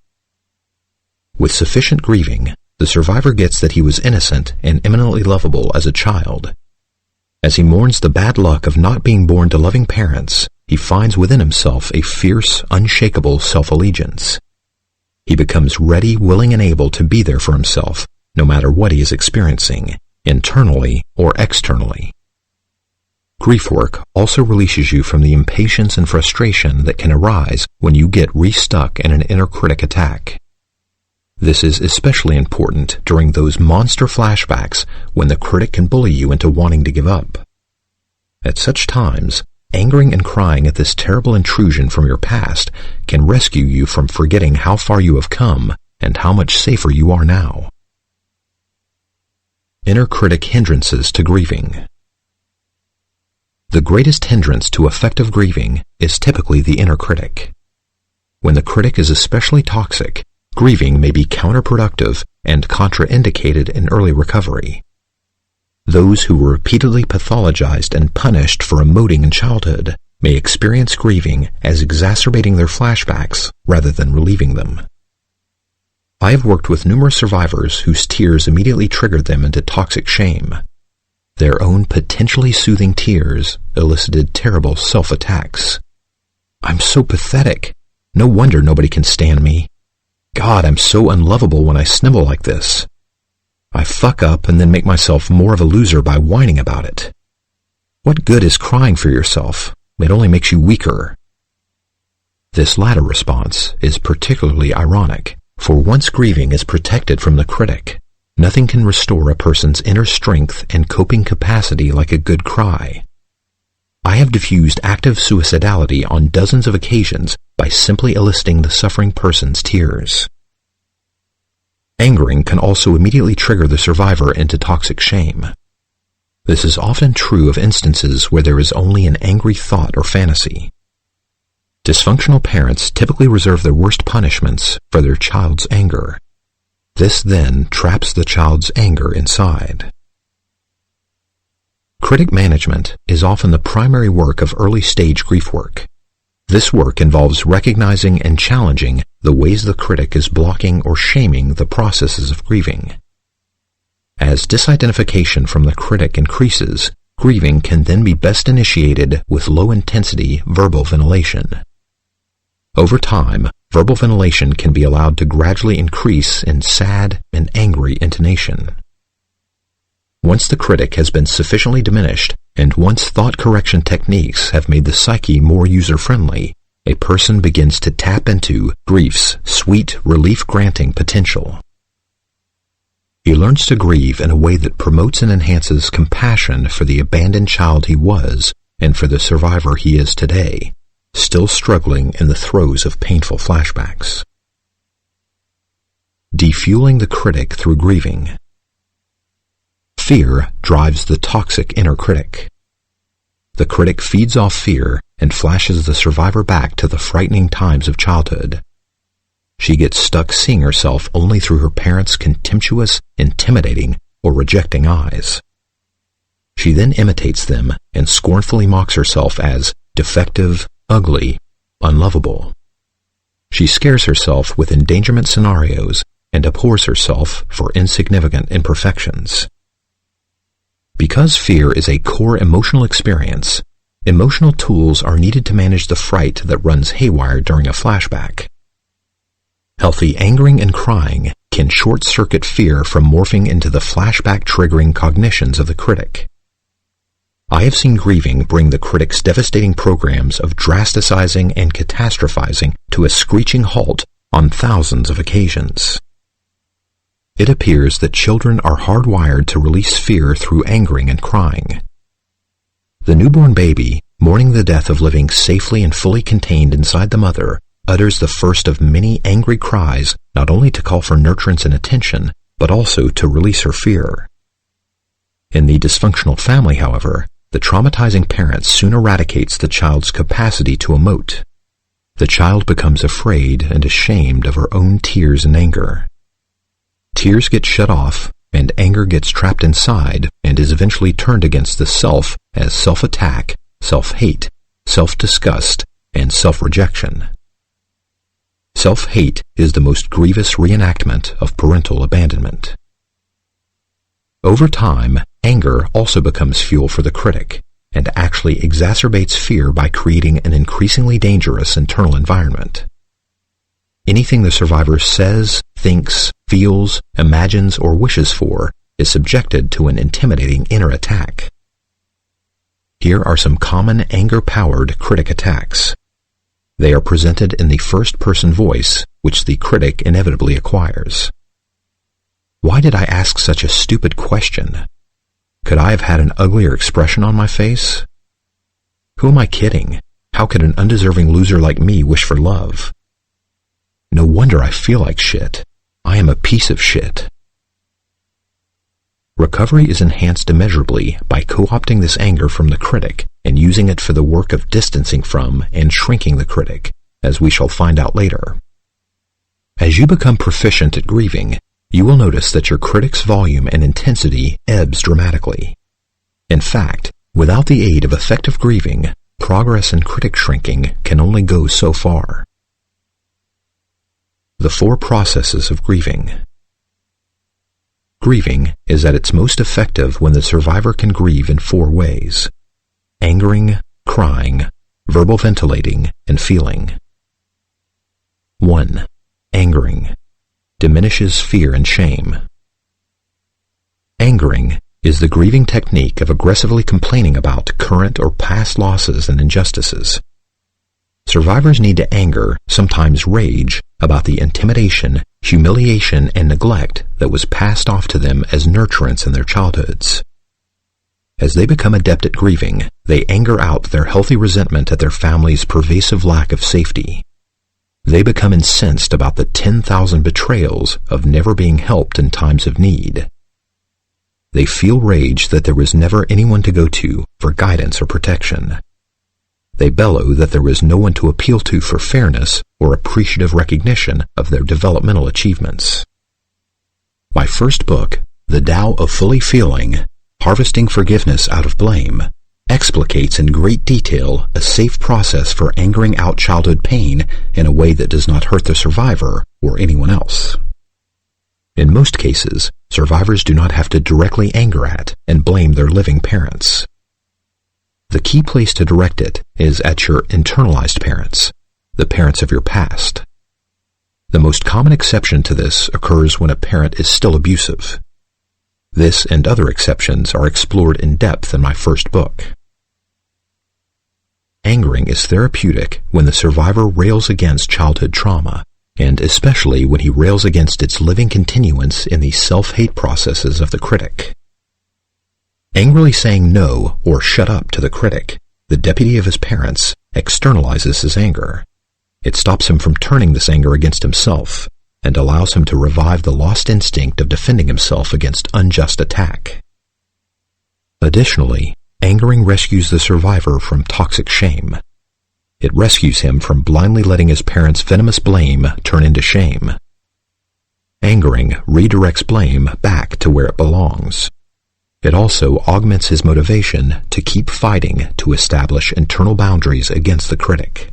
With sufficient grieving, the survivor gets that he was innocent and eminently lovable as a child. As he mourns the bad luck of not being born to loving parents, he finds within himself a fierce, unshakable self-allegiance. He becomes ready, willing, and able to be there for himself, no matter what he is experiencing, internally or externally. Grief work also releases you from the impatience and frustration that can arise when you get restuck in an inner critic attack. This is especially important during those monster flashbacks when the critic can bully you into wanting to give up. At such times, angering and crying at this terrible intrusion from your past can rescue you from forgetting how far you have come and how much safer you are now. Inner critic hindrances to grieving. The greatest hindrance to effective grieving is typically the inner critic. When the critic is especially toxic, grieving may be counterproductive and contraindicated in early recovery. Those who were repeatedly pathologized and punished for emoting in childhood may experience grieving as exacerbating their flashbacks rather than relieving them. I have worked with numerous survivors whose tears immediately triggered them into toxic shame. Their own potentially soothing tears elicited terrible self-attacks. I'm so pathetic. No wonder nobody can stand me. God, I'm so unlovable when I snivel like this. I fuck up and then make myself more of a loser by whining about it. What good is crying for yourself? It only makes you weaker. This latter response is particularly ironic, for once grieving is protected from the critic, nothing can restore a person's inner strength and coping capacity like a good cry. I have diffused active suicidality on dozens of occasions by simply eliciting the suffering person's tears. Angering can also immediately trigger the survivor into toxic shame. This is often true of instances where there is only an angry thought or fantasy. Dysfunctional parents typically reserve their worst punishments for their child's anger. This then traps the child's anger inside. Critic management is often the primary work of early-stage grief work. This work involves recognizing and challenging the ways the critic is blocking or shaming the processes of grieving. As disidentification from the critic increases, grieving can then be best initiated with low-intensity verbal ventilation. Over time, verbal ventilation can be allowed to gradually increase in sad and angry intonation. Once the critic has been sufficiently diminished, and once thought correction techniques have made the psyche more user-friendly, a person begins to tap into grief's sweet, relief-granting potential. He learns to grieve in a way that promotes and enhances compassion for the abandoned child he was and for the survivor he is today, still struggling in the throes of painful flashbacks. Defueling the critic through grieving. Fear drives the toxic inner critic. The critic feeds off fear and flashes the survivor back to the frightening times of childhood. She gets stuck seeing herself only through her parents' contemptuous, intimidating, or rejecting eyes. She then imitates them and scornfully mocks herself as defective, ugly, unlovable. She scares herself with endangerment scenarios and abhors herself for insignificant imperfections. Because fear is a core emotional experience, emotional tools are needed to manage the fright that runs haywire during a flashback. Healthy angering and crying can short-circuit fear from morphing into the flashback-triggering cognitions of the critic. I have seen grieving bring the critic's devastating programs of drasticizing and catastrophizing to a screeching halt on thousands of occasions. it appears that children are hardwired to release fear through angering and crying. The newborn baby, mourning the death of living safely and fully contained inside the mother, utters the first of many angry cries, not only to call for nurturance and attention, but also to release her fear. In the dysfunctional family, however, the traumatizing parent soon eradicates the child's capacity to emote. The child becomes afraid and ashamed of her own tears and anger. Tears get shut off, and anger gets trapped inside and is eventually turned against the self as self-attack, self-hate, self-disgust, and self-rejection. Self-hate is the most grievous reenactment of parental abandonment. Over time, anger also becomes fuel for the critic and actually exacerbates fear by creating an increasingly dangerous internal environment. Anything the survivor says, thinks, feels, imagines, or wishes for is subjected to an intimidating inner attack. Here are some common anger-powered critic attacks. They are presented in the first-person voice, which the critic inevitably acquires. Why did I ask such a stupid question? Could I have had an uglier expression on my face? Who am I kidding? How could an undeserving loser like me wish for love? No wonder I feel like shit. I am a piece of shit. Recovery is enhanced immeasurably by co-opting this anger from the critic and using it for the work of distancing from and shrinking the critic, as we shall find out later. As you become proficient at grieving, you will notice that your critic's volume and intensity ebbs dramatically. In fact, without the aid of effective grieving, progress in critic shrinking can only go so far. The 4 processes of grieving. Grieving is at its most effective when the survivor can grieve in 4 ways: angering, crying, verbal ventilating, and feeling. 1. Angering. Diminishes fear and shame. Angering is the grieving technique of aggressively complaining about current or past losses and injustices. Survivors need to anger, sometimes rage, about the intimidation, humiliation, and neglect that was passed off to them as nurturance in their childhoods. As they become adept at grieving, they anger out their healthy resentment at their family's pervasive lack of safety. They become incensed about the 10,000 betrayals of never being helped in times of need. They feel rage that there was never anyone to go to for guidance or protection. They bellow that there was no one to appeal to for fairness or appreciative recognition of their developmental achievements. My first book, The Tao of Fully Feeling, Harvesting Forgiveness Out of Blame, explicates in great detail a safe process for angering out childhood pain in a way that does not hurt the survivor or anyone else. In most cases, survivors do not have to directly anger at and blame their living parents. The key place to direct it is at your internalized parents, the parents of your past. The most common exception to this occurs when a parent is still abusive. This and other exceptions are explored in depth in my first book. Angering is therapeutic when the survivor rails against childhood trauma, and especially when he rails against its living continuance in the self-hate processes of the critic. Angrily saying no or shut up to the critic, the deputy of his parents, externalizes his anger. It stops him from turning this anger against himself and allows him to revive the lost instinct of defending himself against unjust attack. Additionally, angering rescues the survivor from toxic shame. It rescues him from blindly letting his parents' venomous blame turn into shame. Angering redirects blame back to where it belongs. It also augments his motivation to keep fighting to establish internal boundaries against the critic.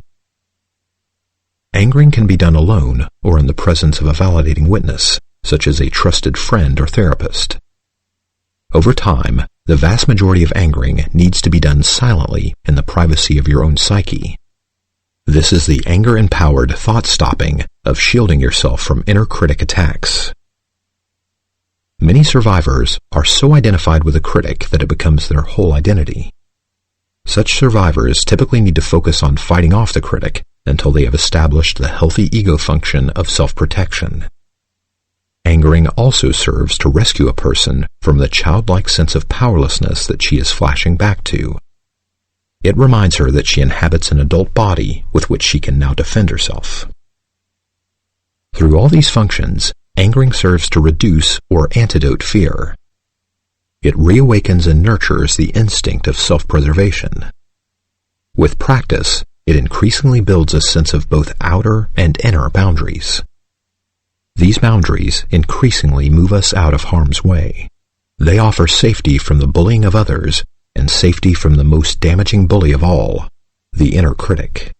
Angering can be done alone or in the presence of a validating witness, such as a trusted friend or therapist. Over time, the vast majority of angering needs to be done silently in the privacy of your own psyche. This is the anger-empowered thought-stopping of shielding yourself from inner critic attacks. Many survivors are so identified with a critic that it becomes their whole identity. Such survivors typically need to focus on fighting off the critic until they have established the healthy ego function of self-protection. Angering also serves to rescue a person from the childlike sense of powerlessness that she is flashing back to. It reminds her that she inhabits an adult body with which she can now defend herself. Through all these functions, angering serves to reduce or antidote fear. It reawakens and nurtures the instinct of self-preservation. With practice, it increasingly builds a sense of both outer and inner boundaries. These boundaries increasingly move us out of harm's way. They offer safety from the bullying of others and safety from the most damaging bully of all, the inner critic.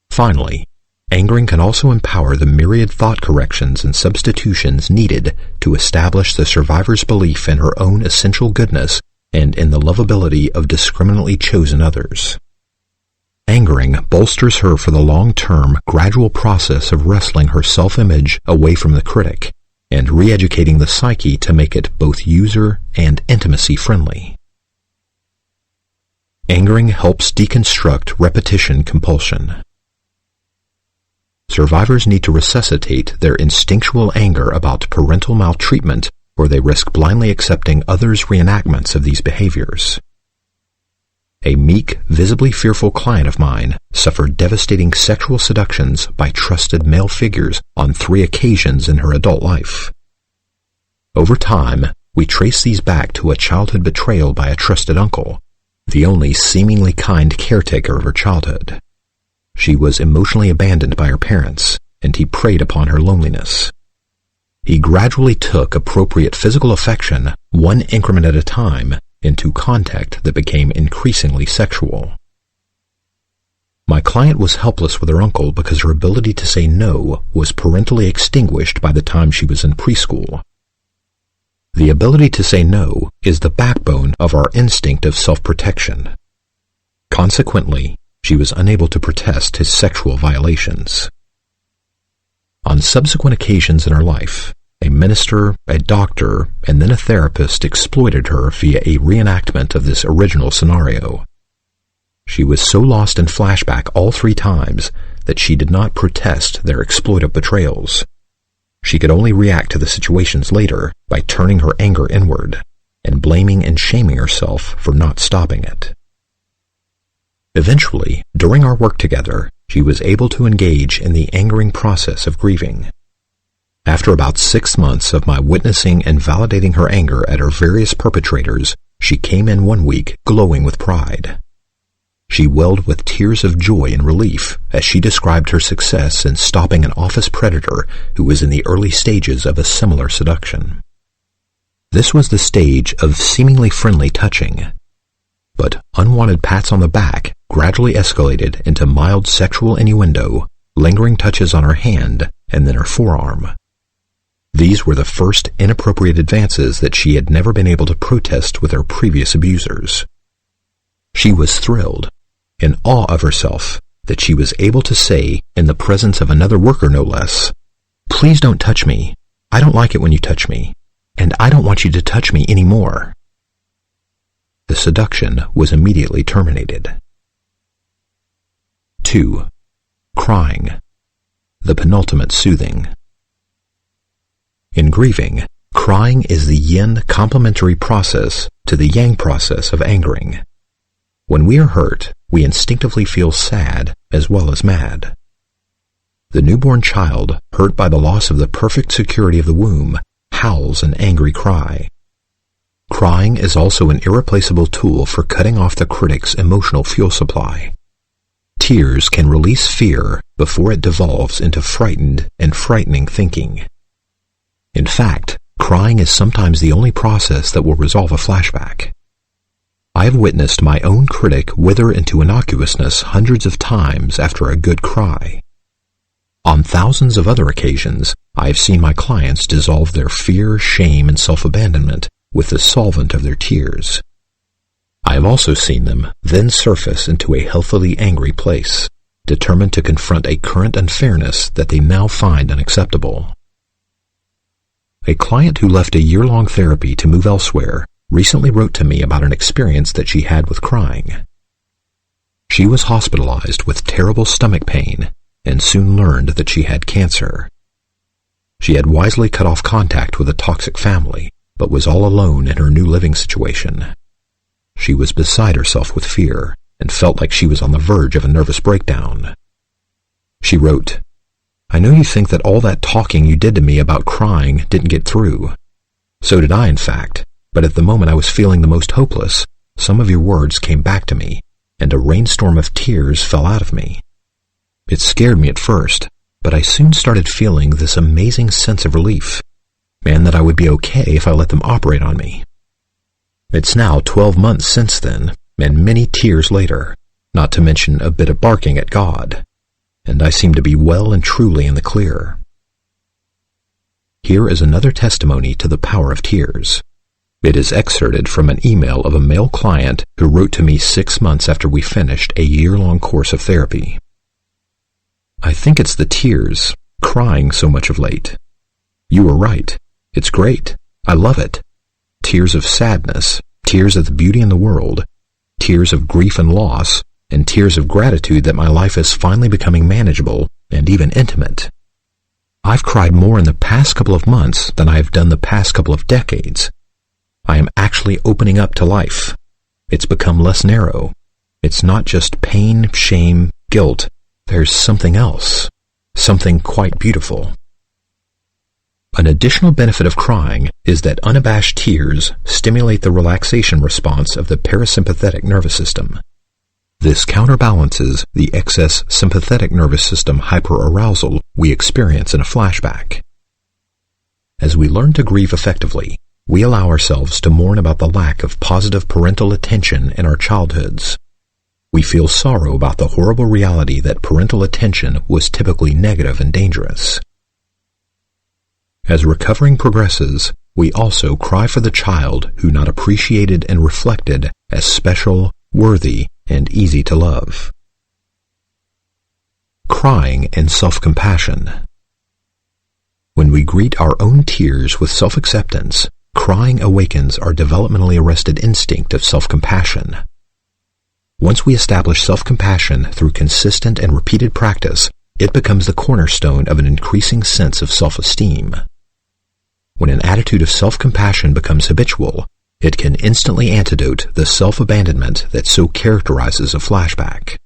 Finally, angering can also empower the myriad thought corrections and substitutions needed to establish the survivor's belief in her own essential goodness and in the lovability of discriminately chosen others. Angering bolsters her for the long-term, gradual process of wresting her self-image away from the critic and re-educating the psyche to make it both user and intimacy-friendly. Angering helps deconstruct repetition compulsion. Survivors need to resuscitate their instinctual anger about parental maltreatment, or they risk blindly accepting others' reenactments of these behaviors. A meek, visibly fearful client of mine suffered devastating sexual seductions by trusted male figures on 3 occasions in her adult life. Over time, we trace these back to a childhood betrayal by a trusted uncle, the only seemingly kind caretaker of her childhood. She was emotionally abandoned by her parents, and he preyed upon her loneliness. He gradually took appropriate physical affection, one increment at a time, into contact that became increasingly sexual. My client was helpless with her uncle because her ability to say no was parentally extinguished by the time she was in preschool. The ability to say no is the backbone of our instinct of self-protection. Consequently, she was unable to protest his sexual violations. On subsequent occasions in her life, a minister, a doctor, and then a therapist exploited her via a reenactment of this original scenario. She was so lost in flashback all 3 times that she did not protest their exploitive betrayals. She could only react to the situations later by turning her anger inward and blaming and shaming herself for not stopping it. Eventually, during our work together, she was able to engage in the angering process of grieving. After about 6 months of my witnessing and validating her anger at her various perpetrators, she came in one week glowing with pride. She welled with tears of joy and relief as she described her success in stopping an office predator who was in the early stages of a similar seduction. This was the stage of seemingly friendly touching, but unwanted pats on the back gradually escalated into mild sexual innuendo, lingering touches on her hand and then her forearm. These were the first inappropriate advances that she had never been able to protest with her previous abusers. She was thrilled, in awe of herself, that she was able to say, in the presence of another worker no less, "Please don't touch me. I don't like it when you touch me, and I don't want you to touch me anymore." The seduction was immediately terminated. 2. Crying. The penultimate soothing. In grieving, crying is the yin complementary process to the yang process of angering. When we are hurt, we instinctively feel sad as well as mad. The newborn child, hurt by the loss of the perfect security of the womb, howls an angry cry. Crying is also an irreplaceable tool for cutting off the critic's emotional fuel supply. Tears can release fear before it devolves into frightened and frightening thinking. In fact, crying is sometimes the only process that will resolve a flashback. I have witnessed my own critic wither into innocuousness hundreds of times after a good cry. On thousands of other occasions, I have seen my clients dissolve their fear, shame, and self-abandonment with the solvent of their tears. I have also seen them then surface into a healthily angry place, determined to confront a current unfairness that they now find unacceptable. A client who left a year-long therapy to move elsewhere recently wrote to me about an experience that she had with crying. She was hospitalized with terrible stomach pain and soon learned that she had cancer. She had wisely cut off contact with a toxic family, but was all alone in her new living situation. She was beside herself with fear and felt like she was on the verge of a nervous breakdown. She wrote, "I know you think that all that talking you did to me about crying didn't get through. So did I, in fact, but at the moment I was feeling the most hopeless, some of your words came back to me, and a rainstorm of tears fell out of me. It scared me at first, but I soon started feeling this amazing sense of relief, and that I would be okay if I let them operate on me. It's now 12 months since then, and many tears later, not to mention a bit of barking at God, and I seem to be well and truly in the clear." Here is another testimony to the power of tears. It is excerpted from an email of a male client who wrote to me 6 months after we finished a year-long course of therapy. "I think it's the tears, crying so much of late. You were right. It's great. I love it. Tears of sadness, tears of the beauty in the world, tears of grief and loss, and tears of gratitude that my life is finally becoming manageable and even intimate. I've cried more in the past couple of months than I have done the past couple of decades. I am actually opening up to life. It's become less narrow. It's not just pain, shame, guilt. There's something else, something quite beautiful." An additional benefit of crying is that unabashed tears stimulate the relaxation response of the parasympathetic nervous system. This counterbalances the excess sympathetic nervous system hyperarousal we experience in a flashback. As we learn to grieve effectively, we allow ourselves to mourn about the lack of positive parental attention in our childhoods. We feel sorrow about the horrible reality that parental attention was typically negative and dangerous. As recovering progresses, we also cry for the child who not appreciated and reflected as special, worthy, and easy to love. Crying and self-compassion. When we greet our own tears with self-acceptance, crying awakens our developmentally arrested instinct of self-compassion. Once we establish self-compassion through consistent and repeated practice, it becomes the cornerstone of an increasing sense of self-esteem. When an attitude of self-compassion becomes habitual, it can instantly antidote the self-abandonment that so characterizes a flashback.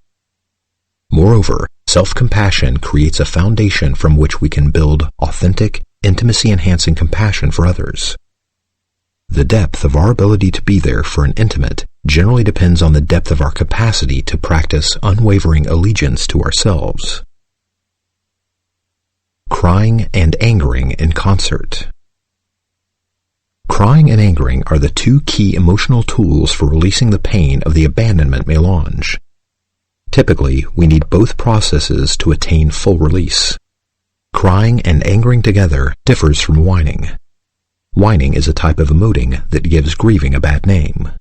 Moreover, self-compassion creates a foundation from which we can build authentic, intimacy-enhancing compassion for others. The depth of our ability to be there for an intimate generally depends on the depth of our capacity to practice unwavering allegiance to ourselves. Crying and angering in concert. Crying and angering are the two key emotional tools for releasing the pain of the abandonment melange. Typically, we need both processes to attain full release. Crying and angering together differs from whining. Whining is a type of emoting that gives grieving a bad name.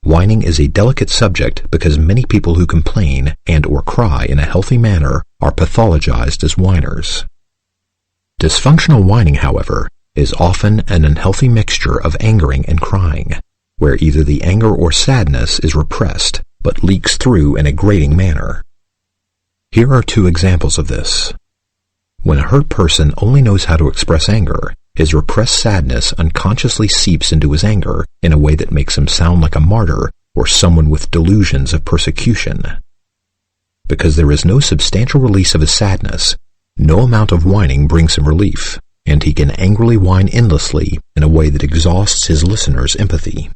Whining is a delicate subject because many people who complain and/or cry in a healthy manner are pathologized as whiners. Dysfunctional whining, however, is often an unhealthy mixture of angering and crying, where either the anger or sadness is repressed but leaks through in a grating manner. Here are two examples of this. When a hurt person only knows how to express anger, his repressed sadness unconsciously seeps into his anger in a way that makes him sound like a martyr or someone with delusions of persecution. Because there is no substantial release of his sadness, no amount of whining brings him relief, and he can angrily whine endlessly in a way that exhausts his listener's empathy.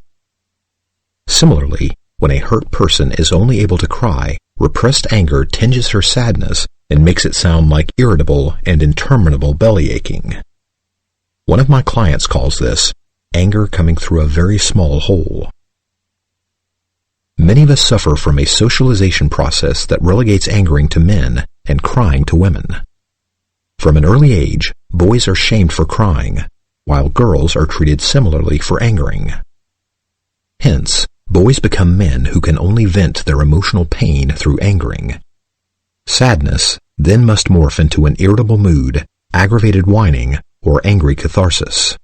Similarly, when a hurt person is only able to cry, repressed anger tinges her sadness and makes it sound like irritable and interminable belly aching. One of my clients calls this anger coming through a very small hole. Many of us suffer from a socialization process that relegates angering to men and crying to women. From an early age, boys are shamed for crying, while girls are treated similarly for angering. Hence, boys become men who can only vent their emotional pain through angering. Sadness then must morph into an irritable mood, aggravated whining, or angry catharsis.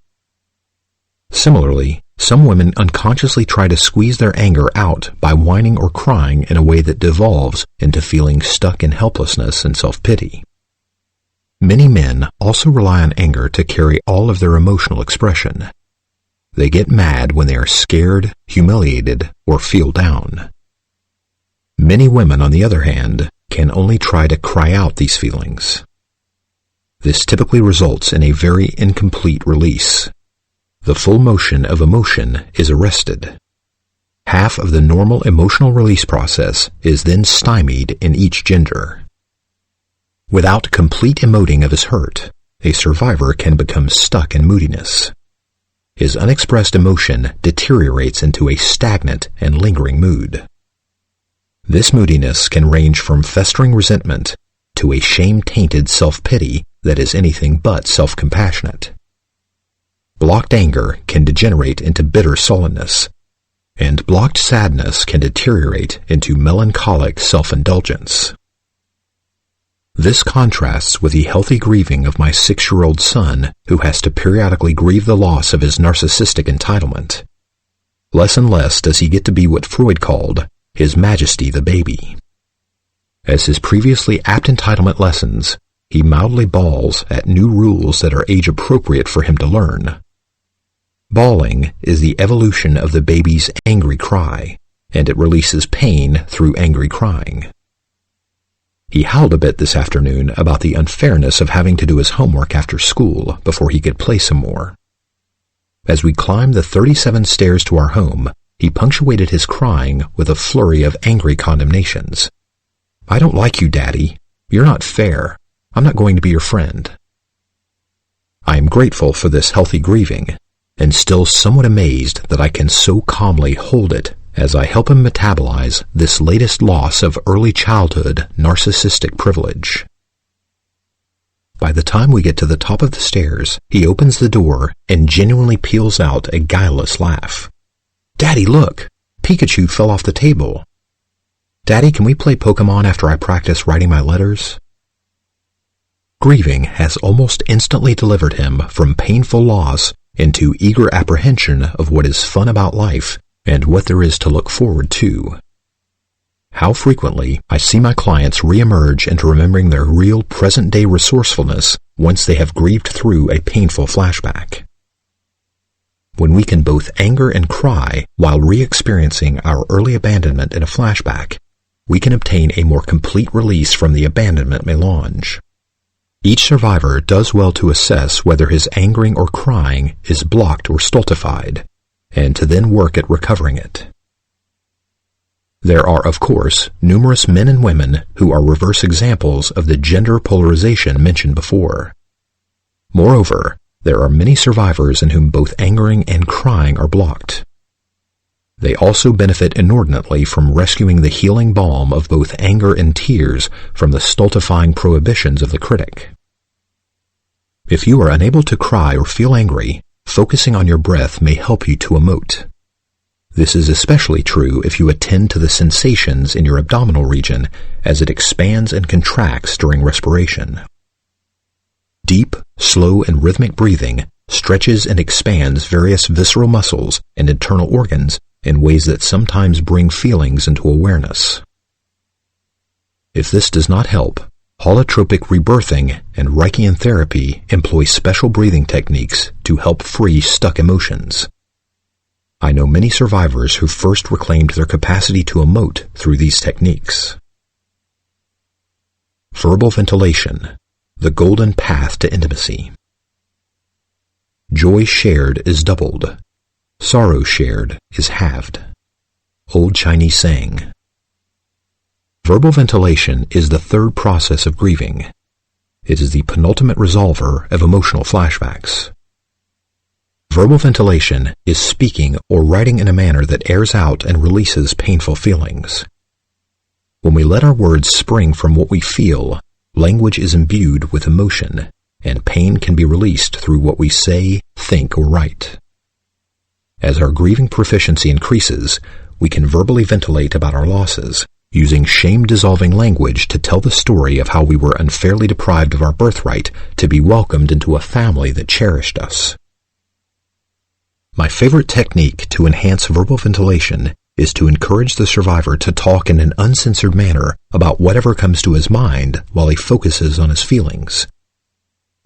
Similarly, some women unconsciously try to squeeze their anger out by whining or crying in a way that devolves into feeling stuck in helplessness and self-pity. Many men also rely on anger to carry all of their emotional expression. They get mad when they are scared, humiliated, or feel down. Many women, on the other hand, can only try to cry out these feelings. This typically results in a very incomplete release. The full motion of emotion is arrested. Half of the normal emotional release process is then stymied in each gender. Without complete emoting of his hurt, a survivor can become stuck in moodiness. His unexpressed emotion deteriorates into a stagnant and lingering mood. This moodiness can range from festering resentment to a shame-tainted self-pity that is anything but self-compassionate. Blocked anger can degenerate into bitter sullenness, and blocked sadness can deteriorate into melancholic self-indulgence. This contrasts with the healthy grieving of my 6-year-old son, who has to periodically grieve the loss of his narcissistic entitlement. Less and less does he get to be what Freud called His Majesty the baby. As his previously apt entitlement lessens, he mildly bawls at new rules that are age-appropriate for him to learn. Bawling is the evolution of the baby's angry cry, and it releases pain through angry crying. He howled a bit this afternoon about the unfairness of having to do his homework after school before he could play some more. As we climbed the 37 stairs to our home, he punctuated his crying with a flurry of angry condemnations. "I don't like you, Daddy. You're not fair. I'm not going to be your friend." I am grateful for this healthy grieving, and still somewhat amazed that I can so calmly hold it as I help him metabolize this latest loss of early childhood narcissistic privilege. By the time we get to the top of the stairs, he opens the door and genuinely peals out a guileless laugh. "Daddy, look! Pikachu fell off the table. Daddy, can we play Pokemon after I practice writing my letters?" Grieving has almost instantly delivered him from painful loss into eager apprehension of what is fun about life and what there is to look forward to. How frequently I see my clients reemerge into remembering their real present-day resourcefulness once they have grieved through a painful flashback. When we can both anger and cry while re-experiencing our early abandonment in a flashback, we can obtain a more complete release from the abandonment melange. Each survivor does well to assess whether his angering or crying is blocked or stultified, and to then work at recovering it. There are, of course, numerous men and women who are reverse examples of the gender polarization mentioned before. Moreover, there are many survivors in whom both angering and crying are blocked. They also benefit inordinately from rescuing the healing balm of both anger and tears from the stultifying prohibitions of the critic. If you are unable to cry or feel angry, focusing on your breath may help you to emote. This is especially true if you attend to the sensations in your abdominal region as it expands and contracts during respiration. Deep, slow, and rhythmic breathing stretches and expands various visceral muscles and internal organs in ways that sometimes bring feelings into awareness. If this does not help, holotropic rebirthing and Reichian therapy employ special breathing techniques to help free stuck emotions. I know many survivors who first reclaimed their capacity to emote through these techniques. Verbal ventilation, the golden path to intimacy. Joy shared is doubled. Sorrow shared is halved. Old Chinese saying. Verbal ventilation is the third process of grieving. It is the penultimate resolver of emotional flashbacks. Verbal ventilation is speaking or writing in a manner that airs out and releases painful feelings. When we let our words spring from what we feel, language is imbued with emotion, and pain can be released through what we say, think, or write. As our grieving proficiency increases, we can verbally ventilate about our losses, using shame-dissolving language to tell the story of how we were unfairly deprived of our birthright to be welcomed into a family that cherished us. My favorite technique to enhance verbal ventilation is to encourage the survivor to talk in an uncensored manner about whatever comes to his mind while he focuses on his feelings.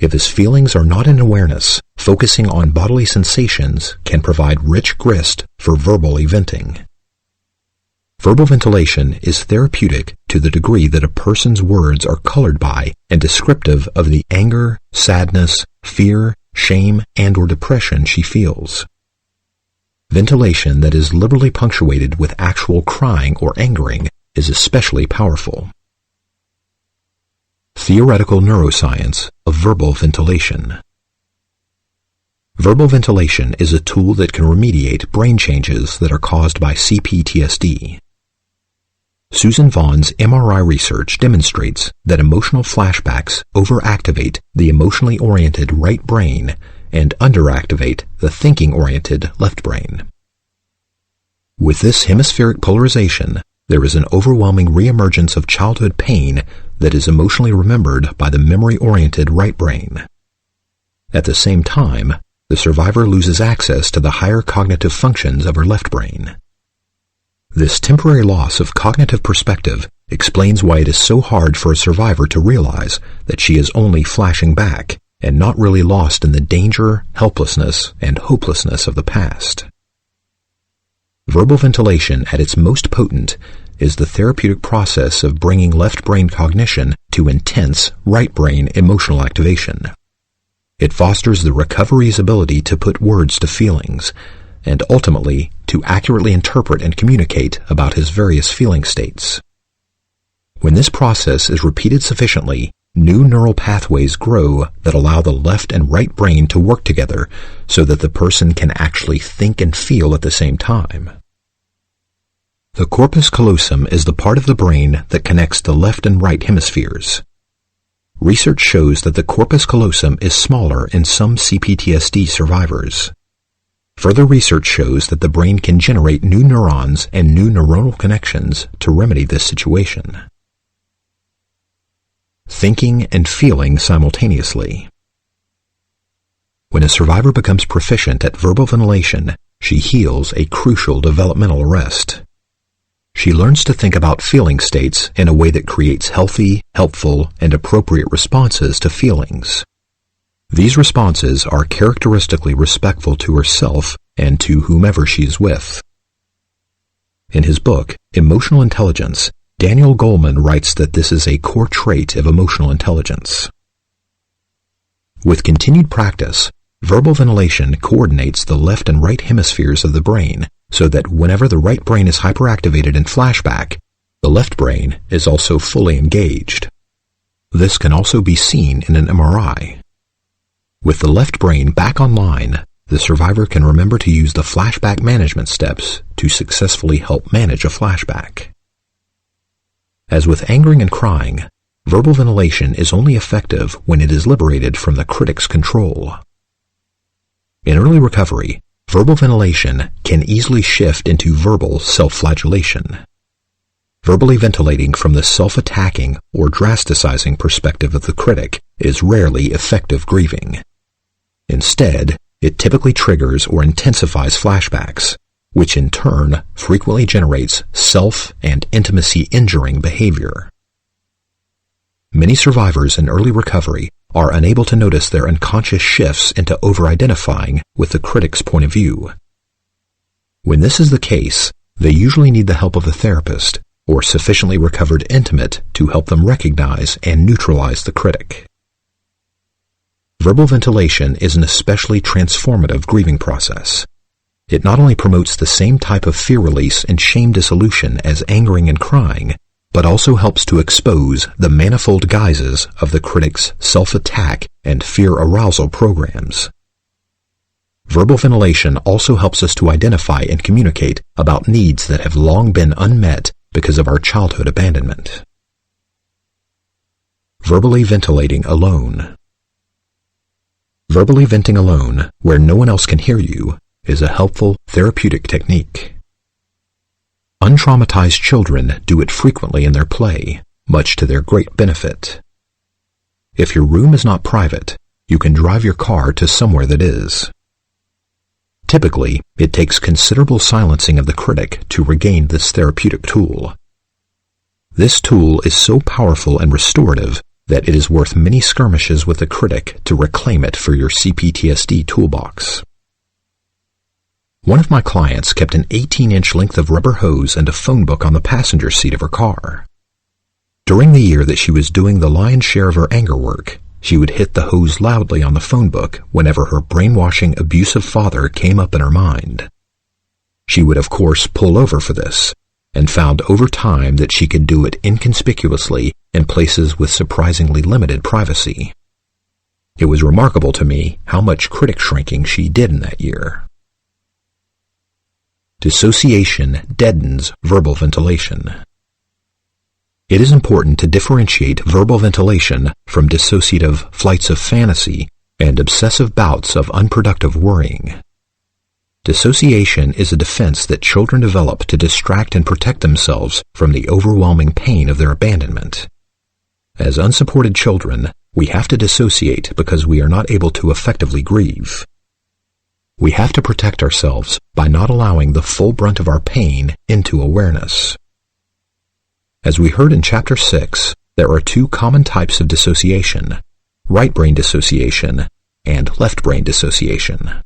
If his feelings are not in awareness, focusing on bodily sensations can provide rich grist for verbal eventing. Verbal ventilation is therapeutic to the degree that a person's words are colored by and descriptive of the anger, sadness, fear, shame, and/or depression she feels. Ventilation that is liberally punctuated with actual crying or angering is especially powerful. Theoretical neuroscience of verbal ventilation. Verbal ventilation is a tool that can remediate brain changes that are caused by PTSD. Susan Vaughn's MRI research demonstrates that emotional flashbacks overactivate the emotionally oriented right brain and underactivate the thinking-oriented left brain. With this hemispheric polarization, there is an overwhelming reemergence of childhood pain that is emotionally remembered by the memory-oriented right brain. At the same time, the survivor loses access to the higher cognitive functions of her left brain. This temporary loss of cognitive perspective explains why it is so hard for a survivor to realize that she is only flashing back and not really lost in the danger, helplessness, and hopelessness of the past. Verbal ventilation at its most potent is the therapeutic process of bringing left brain cognition to intense right brain emotional activation. It fosters the recovery's ability to put words to feelings, and ultimately to accurately interpret and communicate about his various feeling states. When this process is repeated sufficiently, new neural pathways grow that allow the left and right brain to work together so that the person can actually think and feel at the same time. The corpus callosum is the part of the brain that connects the left and right hemispheres. Research shows that the corpus callosum is smaller in some CPTSD survivors. Further research shows that the brain can generate new neurons and new neuronal connections to remedy this situation. Thinking and feeling simultaneously. When a survivor becomes proficient at verbal ventilation, she heals a crucial developmental arrest. She learns to think about feeling states in a way that creates healthy, helpful, and appropriate responses to feelings. These responses are characteristically respectful to herself and to whomever she is with. In his book, Emotional Intelligence, Daniel Goleman writes that this is a core trait of emotional intelligence. With continued practice, verbal ventilation coordinates the left and right hemispheres of the brain so that whenever the right brain is hyperactivated in flashback, the left brain is also fully engaged. This can also be seen in an MRI. With the left brain back online, the survivor can remember to use the flashback management steps to successfully help manage a flashback. As with angering and crying, verbal ventilation is only effective when it is liberated from the critic's control. In early recovery, verbal ventilation can easily shift into verbal self-flagellation. Verbally ventilating from the self-attacking or drasticizing perspective of the critic is rarely effective grieving. Instead, it typically triggers or intensifies flashbacks, which in turn frequently generates self- and intimacy-injuring behavior. Many survivors in early recovery are unable to notice their unconscious shifts into over-identifying with the critic's point of view. When this is the case, they usually need the help of a therapist or sufficiently recovered intimate to help them recognize and neutralize the critic. Verbal ventilation is an especially transformative grieving process. It not only promotes the same type of fear release and shame dissolution as angering and crying, but also helps to expose the manifold guises of the critic's self-attack and fear arousal programs. Verbal ventilation also helps us to identify and communicate about needs that have long been unmet because of our childhood abandonment. Verbally ventilating alone. Verbally venting alone, where no one else can hear you, is a helpful therapeutic technique. Untraumatized children do it frequently in their play, much to their great benefit. If your room is not private, you can drive your car to somewhere that is. Typically, it takes considerable silencing of the critic to regain this therapeutic tool. This tool is so powerful and restorative that it is worth many skirmishes with a critic to reclaim it for your CPTSD toolbox. One of my clients kept an 18-inch length of rubber hose and a phone book on the passenger seat of her car. During the year that she was doing the lion's share of her anger work, she would hit the hose loudly on the phone book whenever her brainwashing, abusive father came up in her mind. She would, of course, pull over for this, and found over time that she could do it inconspicuously in places with surprisingly limited privacy. It was remarkable to me how much critic shrinking she did in that year. Dissociation deadens verbal ventilation. It is important to differentiate verbal ventilation from dissociative flights of fantasy and obsessive bouts of unproductive worrying. Dissociation is a defense that children develop to distract and protect themselves from the overwhelming pain of their abandonment. As unsupported children, we have to dissociate because we are not able to effectively grieve. We have to protect ourselves by not allowing the full brunt of our pain into awareness. As we heard in Chapter 6, there are two common types of dissociation: right brain dissociation and left brain dissociation.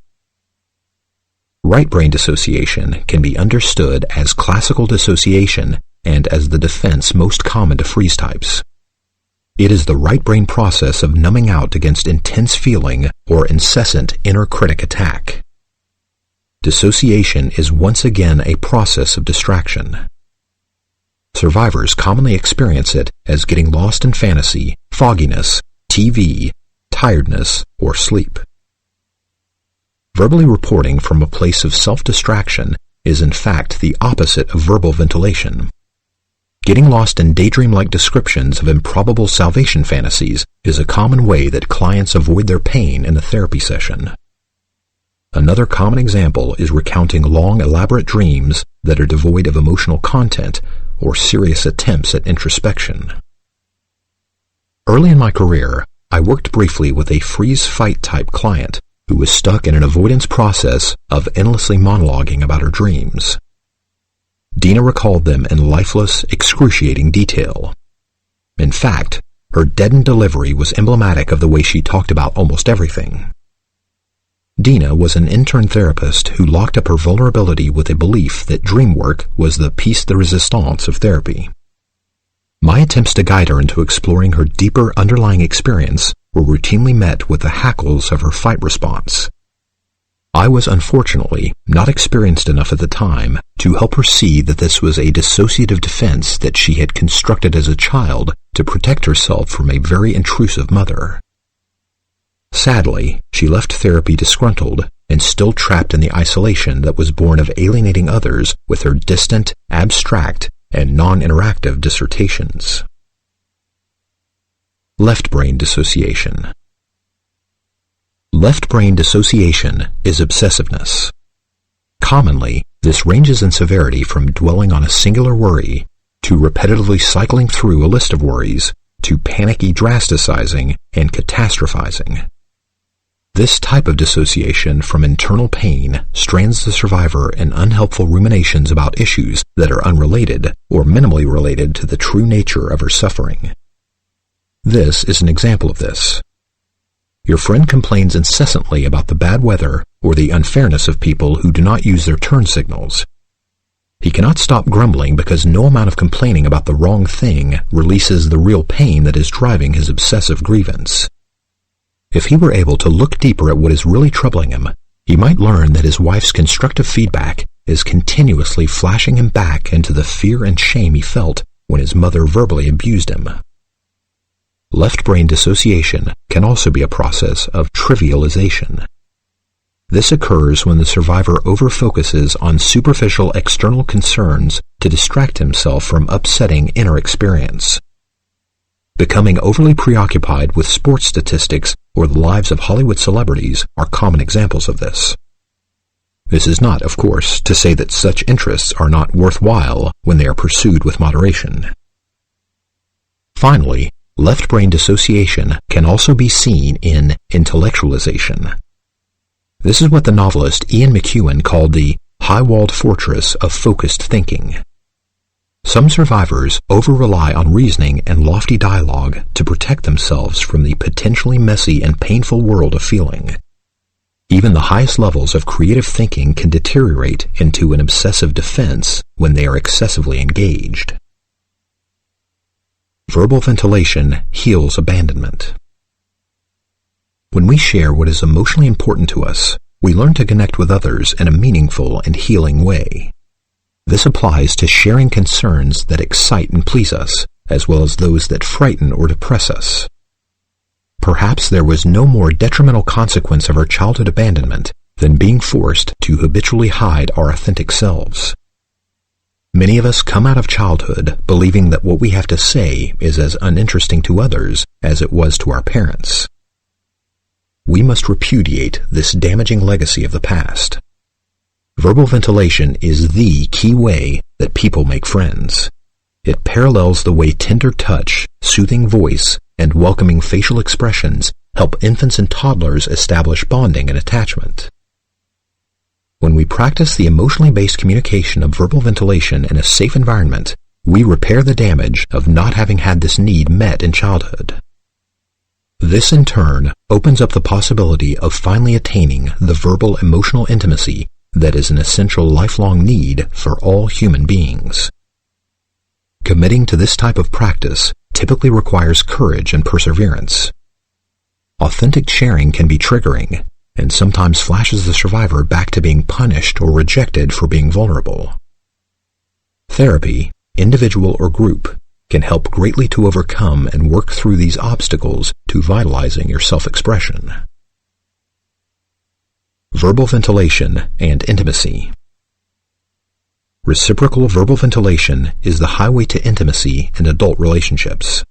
Right brain dissociation can be understood as classical dissociation and as the defense most common to freeze types. It is the right brain process of numbing out against intense feeling or incessant inner critic attack. Dissociation is once again a process of distraction. Survivors commonly experience it as getting lost in fantasy, fogginess, TV, tiredness, or sleep. Verbally reporting from a place of self-distraction is in fact the opposite of verbal ventilation. Getting lost in daydream-like descriptions of improbable salvation fantasies is a common way that clients avoid their pain in a therapy session. Another common example is recounting long, elaborate dreams that are devoid of emotional content or serious attempts at introspection. Early in my career, I worked briefly with a freeze-fight type client who was stuck in an avoidance process of endlessly monologuing about her dreams. Dina recalled them in lifeless, excruciating detail. In fact, her deadened delivery was emblematic of the way she talked about almost everything. Dina was an intern therapist who locked up her vulnerability with a belief that dream work was the piece de resistance of therapy. My attempts to guide her into exploring her deeper underlying experience were routinely met with the hackles of her fight response. I was unfortunately not experienced enough at the time to help her see that this was a dissociative defense that she had constructed as a child to protect herself from a very intrusive mother. Sadly, she left therapy disgruntled and still trapped in the isolation that was born of alienating others with her distant, abstract, and non-interactive dissertations. Left brain dissociation. Left brain dissociation is obsessiveness. Commonly, this ranges in severity from dwelling on a singular worry to repetitively cycling through a list of worries to panicky drasticizing and catastrophizing. This type of dissociation from internal pain strands the survivor in unhelpful ruminations about issues that are unrelated or minimally related to the true nature of her suffering. This is an example of this. Your friend complains incessantly about the bad weather or the unfairness of people who do not use their turn signals. He cannot stop grumbling because no amount of complaining about the wrong thing releases the real pain that is driving his obsessive grievance. If he were able to look deeper at what is really troubling him, he might learn that his wife's constructive feedback is continuously flashing him back into the fear and shame he felt when his mother verbally abused him. Left brain dissociation can also be a process of trivialization. This occurs when the survivor overfocuses on superficial external concerns to distract himself from upsetting inner experience. Becoming overly preoccupied with sports statistics or the lives of Hollywood celebrities are common examples of this. This is not, of course, to say that such interests are not worthwhile when they are pursued with moderation. Finally, left brain dissociation can also be seen in intellectualization. This is what the novelist Ian McEwan called the high-walled fortress of focused thinking. Some survivors over-rely on reasoning and lofty dialogue to protect themselves from the potentially messy and painful world of feeling. Even the highest levels of creative thinking can deteriorate into an obsessive defense when they are excessively engaged. Verbal ventilation heals abandonment. When we share what is emotionally important to us, we learn to connect with others in a meaningful and healing way. This applies to sharing concerns that excite and please us, as well as those that frighten or depress us. Perhaps there was no more detrimental consequence of our childhood abandonment than being forced to habitually hide our authentic selves. Many of us come out of childhood believing that what we have to say is as uninteresting to others as it was to our parents. We must repudiate this damaging legacy of the past. Verbal ventilation is the key way that people make friends. It parallels the way tender touch, soothing voice, and welcoming facial expressions help infants and toddlers establish bonding and attachment. When we practice the emotionally based communication of verbal ventilation in a safe environment, we repair the damage of not having had this need met in childhood. This, in turn, opens up the possibility of finally attaining the verbal emotional intimacy that is an essential lifelong need for all human beings. Committing to this type of practice typically requires courage and perseverance. Authentic sharing can be triggering, and sometimes flashes the survivor back to being punished or rejected for being vulnerable. Therapy, individual or group, can help greatly to overcome and work through these obstacles to vitalizing your self-expression. Verbal ventilation and intimacy. Reciprocal verbal ventilation is the highway to intimacy in adult relationships.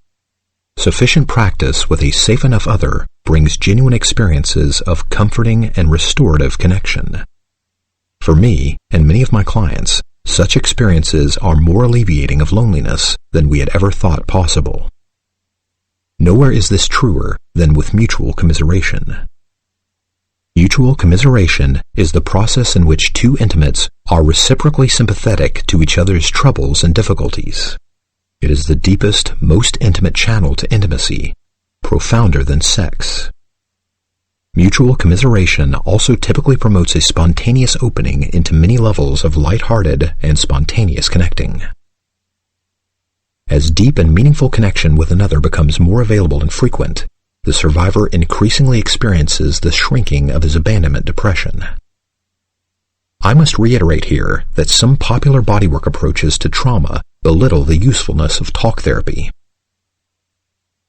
Sufficient practice with a safe enough other brings genuine experiences of comforting and restorative connection. For me and many of my clients, such experiences are more alleviating of loneliness than we had ever thought possible. Nowhere is this truer than with mutual commiseration. Mutual commiseration is the process in which two intimates are reciprocally sympathetic to each other's troubles and difficulties. It is the deepest, most intimate channel to intimacy, profounder than sex. Mutual commiseration also typically promotes a spontaneous opening into many levels of light-hearted and spontaneous connecting. As deep and meaningful connection with another becomes more available and frequent, the survivor increasingly experiences the shrinking of his abandonment depression. I must reiterate here that some popular bodywork approaches to trauma belittle the usefulness of talk therapy.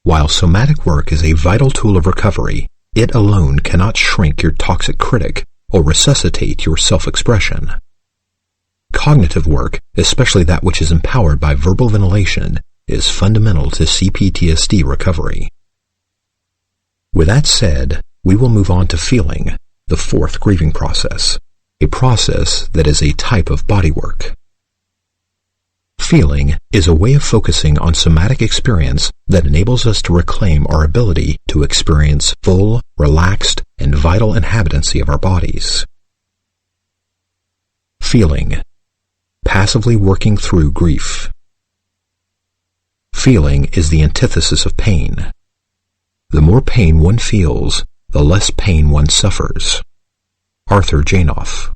While somatic work is a vital tool of recovery, it alone cannot shrink your toxic critic or resuscitate your self-expression. Cognitive work, especially that which is empowered by verbal ventilation, is fundamental to PTSD recovery. With that said, we will move on to feeling, the fourth grieving process, a process that is a type of bodywork. Feeling is a way of focusing on somatic experience that enables us to reclaim our ability to experience full, relaxed, and vital inhabitancy of our bodies. Feeling, passively working through grief. Feeling is the antithesis of pain. The more pain one feels, the less pain one suffers. Arthur Janoff.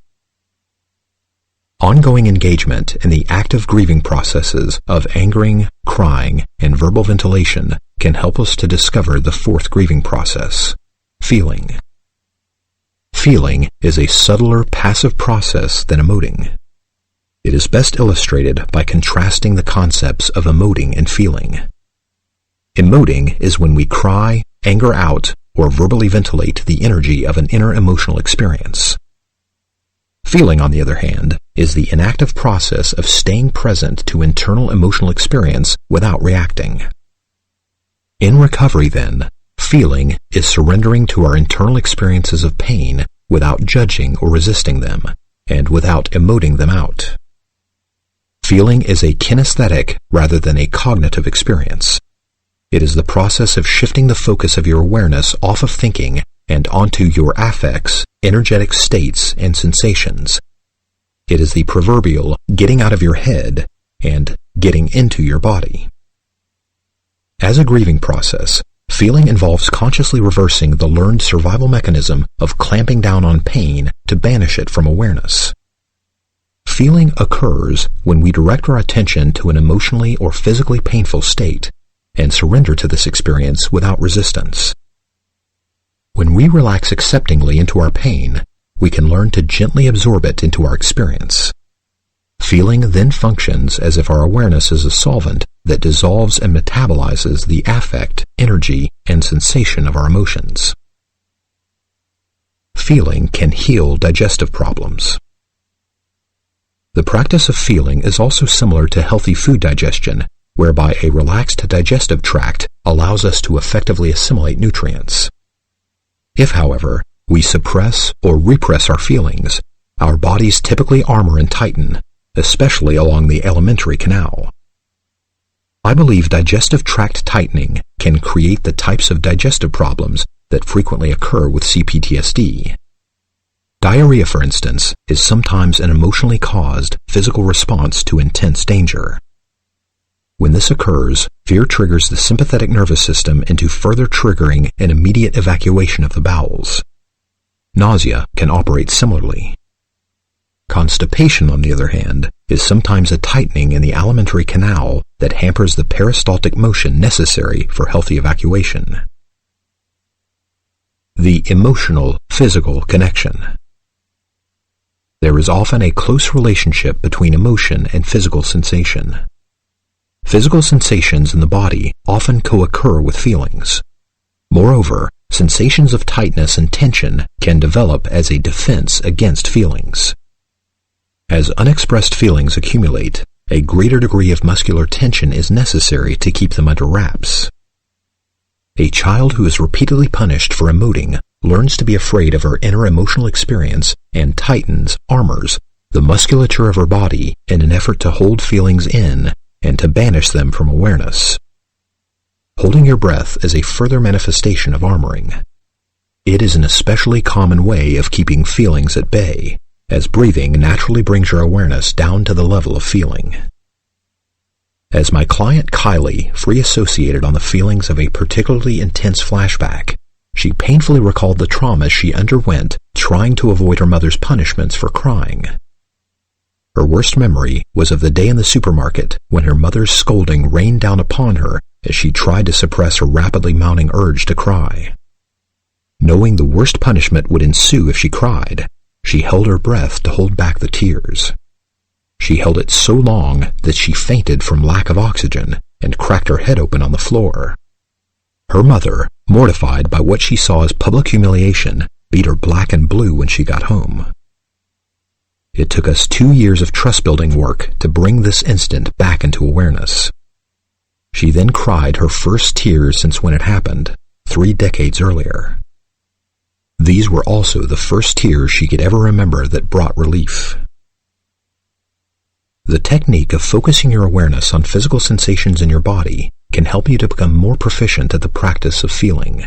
Ongoing engagement in the active grieving processes of angering, crying, and verbal ventilation can help us to discover the fourth grieving process, feeling. Feeling is a subtler passive process than emoting. It is best illustrated by contrasting the concepts of emoting and feeling. Emoting is when we cry, anger out, or verbally ventilate the energy of an inner emotional experience. Feeling, on the other hand, is the inactive process of staying present to internal emotional experience without reacting. In recovery, then, feeling is surrendering to our internal experiences of pain without judging or resisting them, and without emoting them out. Feeling is a kinesthetic rather than a cognitive experience. It is the process of shifting the focus of your awareness off of thinking and onto your affects, energetic states, and sensations. It is the proverbial getting out of your head and getting into your body. As a grieving process, feeling involves consciously reversing the learned survival mechanism of clamping down on pain to banish it from awareness. Feeling occurs when we direct our attention to an emotionally or physically painful state and surrender to this experience without resistance. When we relax acceptingly into our pain, we can learn to gently absorb it into our experience. Feeling then functions as if our awareness is a solvent that dissolves and metabolizes the affect, energy, and sensation of our emotions. Feeling can heal digestive problems. The practice of feeling is also similar to healthy food digestion, whereby a relaxed digestive tract allows us to effectively assimilate nutrients. If, however, we suppress or repress our feelings, our bodies typically armor and tighten, especially along the alimentary canal. I believe digestive tract tightening can create the types of digestive problems that frequently occur with CPTSD. Diarrhea, for instance, is sometimes an emotionally caused physical response to intense danger. When this occurs, fear triggers the sympathetic nervous system into further triggering an immediate evacuation of the bowels. Nausea can operate similarly. Constipation, on the other hand, is sometimes a tightening in the alimentary canal that hampers the peristaltic motion necessary for healthy evacuation. The emotional-physical connection. There is often a close relationship between emotion and physical sensation. Physical sensations in the body often co-occur with feelings. Moreover, sensations of tightness and tension can develop as a defense against feelings. As unexpressed feelings accumulate, a greater degree of muscular tension is necessary to keep them under wraps. A child who is repeatedly punished for emoting learns to be afraid of her inner emotional experience and armors the musculature of her body in an effort to hold feelings in and to banish them from awareness. Holding your breath is a further manifestation of armoring. It is an especially common way of keeping feelings at bay, as breathing naturally brings your awareness down to the level of feeling. As my client Kylie free associated on the feelings of a particularly intense flashback, she painfully recalled the traumas she underwent trying to avoid her mother's punishments for crying. Her worst memory was of the day in the supermarket when her mother's scolding rained down upon her as she tried to suppress her rapidly mounting urge to cry. Knowing the worst punishment would ensue if she cried, she held her breath to hold back the tears. She held it so long that she fainted from lack of oxygen and cracked her head open on the floor. Her mother, mortified by what she saw as public humiliation, beat her black and blue when she got home. It took us 2 years of trust-building work to bring this instant back into awareness. She then cried her first tears since when it happened, 3 decades earlier. These were also the first tears she could ever remember that brought relief. The technique of focusing your awareness on physical sensations in your body can help you to become more proficient at the practice of feeling.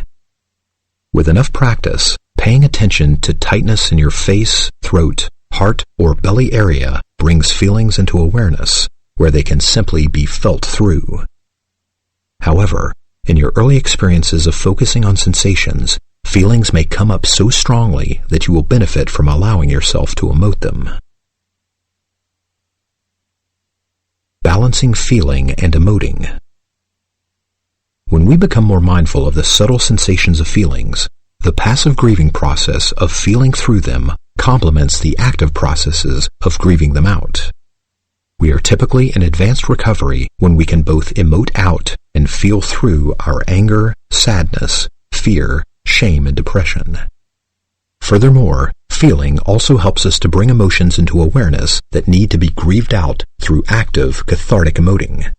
With enough practice, paying attention to tightness in your face, throat, heart, or belly area brings feelings into awareness where they can simply be felt through. However, in your early experiences of focusing on sensations, feelings may come up so strongly that you will benefit from allowing yourself to emote them. Balancing feeling and emoting. When we become more mindful of the subtle sensations of feelings, the passive grieving process of feeling through them complements the active processes of grieving them out. We are typically in advanced recovery when we can both emote out and feel through our anger, sadness, fear, shame, and depression. Furthermore, feeling also helps us to bring emotions into awareness that need to be grieved out through active, cathartic emoting.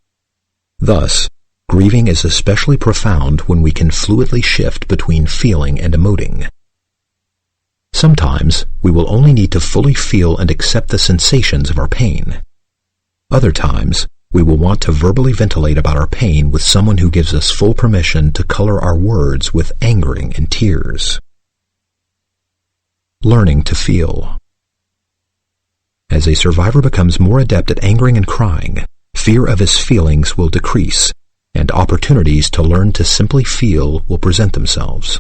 Thus, grieving is especially profound when we can fluidly shift between feeling and emoting. Sometimes, we will only need to fully feel and accept the sensations of our pain. Other times, we will want to verbally ventilate about our pain with someone who gives us full permission to color our words with angering and tears. Learning to feel. As a survivor becomes more adept at angering and crying, fear of his feelings will decrease, and opportunities to learn to simply feel will present themselves.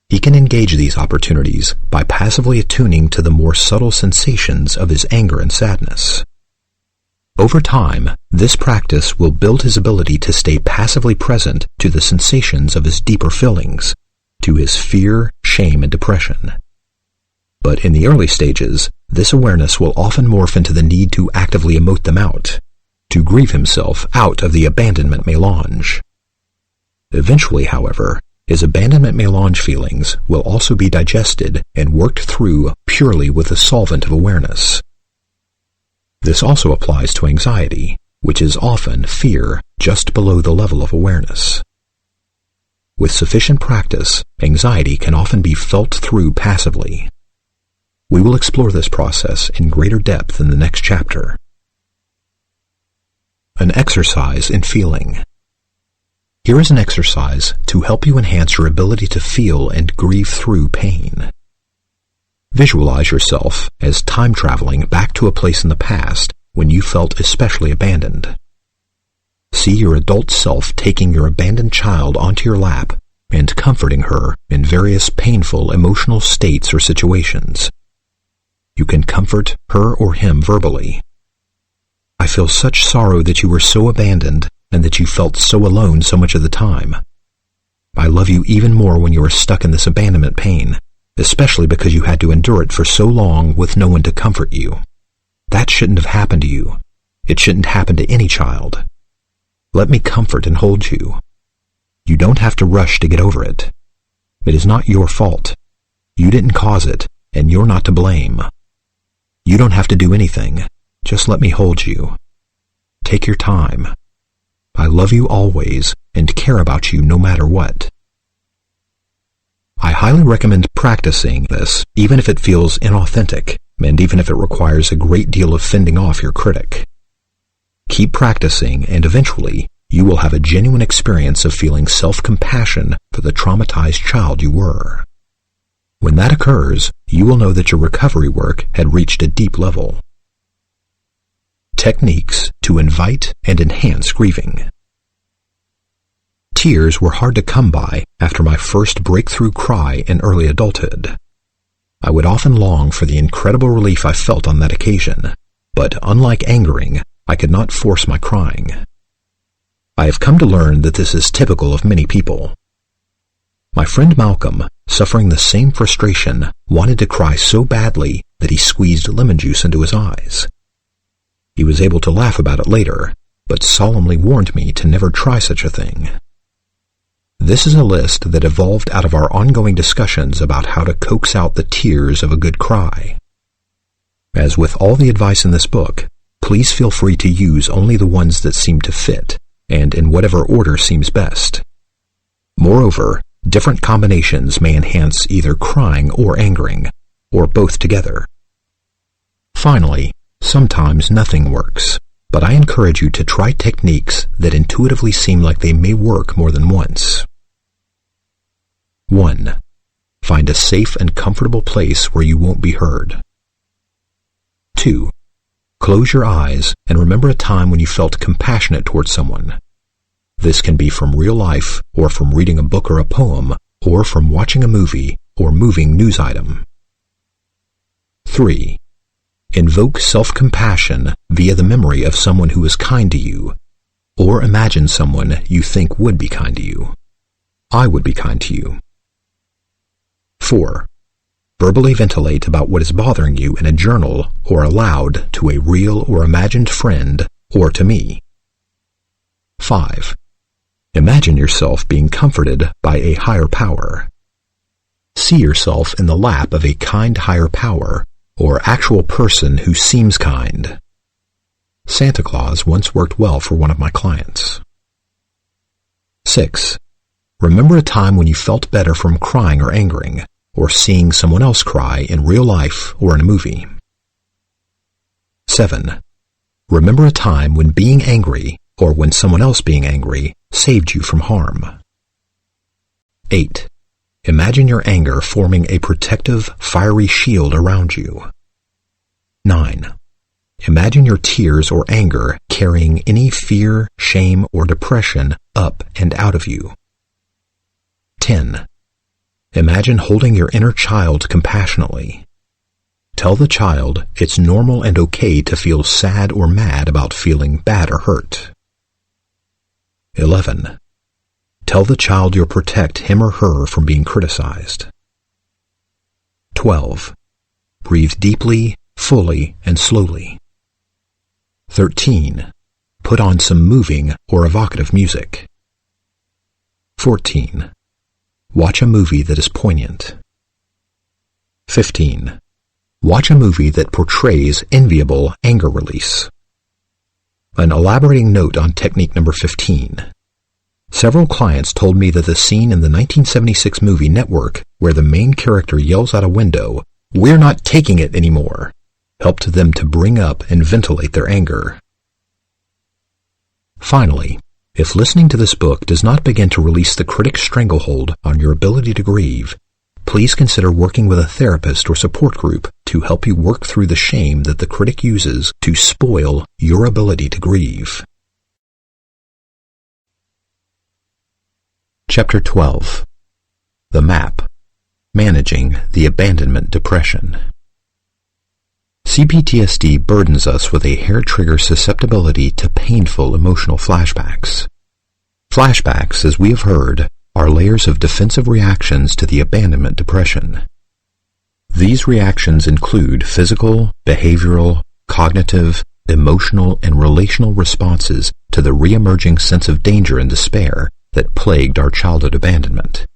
He can engage these opportunities by passively attuning to the more subtle sensations of his anger and sadness. Over time, this practice will build his ability to stay passively present to the sensations of his deeper feelings, to his fear, shame, and depression. But in the early stages, this awareness will often morph into the need to actively emote them out, to grieve himself out of the abandonment melange. Eventually, however, his abandonment melange feelings will also be digested and worked through purely with the solvent of awareness. This also applies to anxiety, which is often fear just below the level of awareness. With sufficient practice, anxiety can often be felt through passively. We will explore this process in greater depth in the next chapter. An exercise in feeling. Here is an exercise to help you enhance your ability to feel and grieve through pain. Visualize yourself as time traveling back to a place in the past when you felt especially abandoned. See your adult self taking your abandoned child onto your lap and comforting her in various painful emotional states or situations. You can comfort her or him verbally. I feel such sorrow that you were so abandoned and that you felt so alone so much of the time. I love you even more when you are stuck in this abandonment pain, especially because you had to endure it for so long with no one to comfort you. That shouldn't have happened to you. It shouldn't happen to any child. Let me comfort and hold you. You don't have to rush to get over it. It is not your fault. You didn't cause it, and you're not to blame. You don't have to do anything. Just let me hold you. Take your time. I love you always and care about you no matter what. I highly recommend practicing this, even if it feels inauthentic, and even if it requires a great deal of fending off your critic. Keep practicing, and eventually, you will have a genuine experience of feeling self-compassion for the traumatized child you were. When that occurs, you will know that your recovery work had reached a deep level. Techniques to invite and enhance grieving. Tears were hard to come by after my first breakthrough cry in early adulthood. I would often long for the incredible relief I felt on that occasion, but unlike angering, I could not force my crying. I have come to learn that this is typical of many people. My friend Malcolm, suffering the same frustration, wanted to cry so badly that he squeezed lemon juice into his eyes. He was able to laugh about it later, but solemnly warned me to never try such a thing. This is a list that evolved out of our ongoing discussions about how to coax out the tears of a good cry. As with all the advice in this book, please feel free to use only the ones that seem to fit, and in whatever order seems best. Moreover, different combinations may enhance either crying or angering, or both together. Finally, sometimes nothing works, but I encourage you to try techniques that intuitively seem like they may work more than once. 1. Find a safe and comfortable place where you won't be heard. 2. Close your eyes and remember a time when you felt compassionate towards someone. This can be from real life, or from reading a book or a poem, or from watching a movie or moving news item. 3. Invoke self-compassion via the memory of someone who was kind to you, or imagine someone you think would be kind to you. I would be kind to you. 4. Verbally ventilate about what is bothering you in a journal or aloud to a real or imagined friend or to me. 5. Imagine yourself being comforted by a higher power. See yourself in the lap of a kind higher power or actual person who seems kind. Santa Claus once worked well for one of my clients. 6. Remember a time when you felt better from crying or angering, or seeing someone else cry in real life or in a movie. 7. Remember a time when being angry, or when someone else being angry, saved you from harm. 8. Imagine your anger forming a protective, fiery shield around you. 9. imagine your tears or anger carrying any fear, shame, or depression up and out of you. 10. Imagine holding your inner child compassionately. Tell the child it's normal and okay to feel sad or mad about feeling bad or hurt. 11. Tell the child you'll protect him or her from being criticized. 12. Breathe deeply, fully, and slowly. 13. Put on some moving or evocative music. 14. Watch a movie that is poignant. 15. Watch a movie that portrays enviable anger release. An elaborating note on technique number 15. Several clients told me that the scene in the 1976 movie Network where the main character yells out a window, "We're not taking it anymore," helped them to bring up and ventilate their anger. Finally, if listening to this book does not begin to release the critic's stranglehold on your ability to grieve, please consider working with a therapist or support group to help you work through the shame that the critic uses to spoil your ability to grieve. Chapter 12. The Map. Managing the Abandonment Depression. CPTSD burdens us with a hair-trigger susceptibility to painful emotional flashbacks. Flashbacks, as we have heard, are layers of defensive reactions to the abandonment depression. These reactions include physical, behavioral, cognitive, emotional, and relational responses to the re-emerging sense of danger and despair that plagued our childhood abandonment.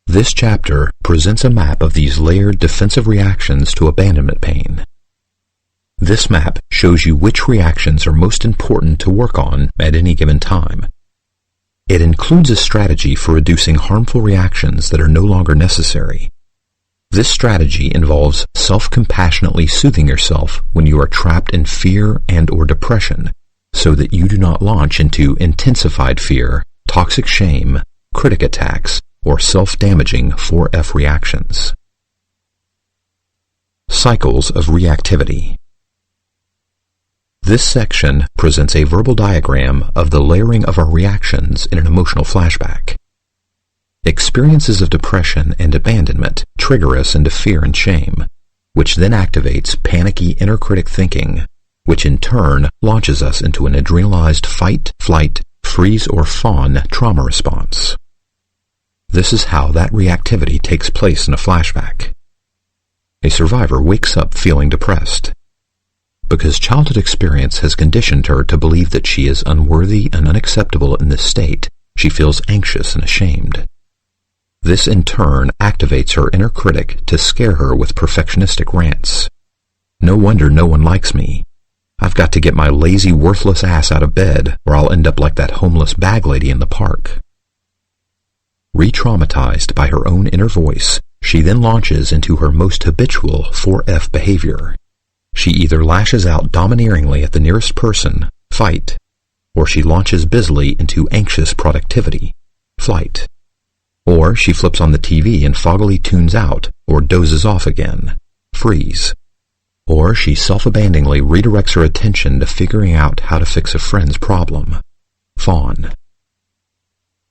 This chapter presents a map of these layered defensive reactions to abandonment pain. This map shows you which reactions are most important to work on at any given time. It includes a strategy for reducing harmful reactions that are no longer necessary. This strategy involves self-compassionately soothing yourself when you are trapped in fear and/or depression, so that you do not launch into intensified fear, toxic shame, critic attacks, or self-damaging 4F reactions. Cycles of reactivity. This section presents a verbal diagram of the layering of our reactions in an emotional flashback. Experiences of depression and abandonment trigger us into fear and shame, which then activates panicky inner critic thinking, which in turn launches us into an adrenalized fight, flight, freeze, or fawn trauma response. This is how that reactivity takes place in a flashback. A survivor wakes up feeling depressed. Because childhood experience has conditioned her to believe that she is unworthy and unacceptable in this state, she feels anxious and ashamed. This in turn activates her inner critic to scare her with perfectionistic rants. No wonder no one likes me. I've got to get my lazy, worthless ass out of bed, or I'll end up like that homeless bag lady in the park. Re-traumatized by her own inner voice, she then launches into her most habitual 4F behavior. She either lashes out domineeringly at the nearest person, fight, or she launches busily into anxious productivity, flight. Or she flips on the TV and foggily tunes out or dozes off again, freeze. Or she self-abandoningly redirects her attention to figuring out how to fix a friend's problem, fawn.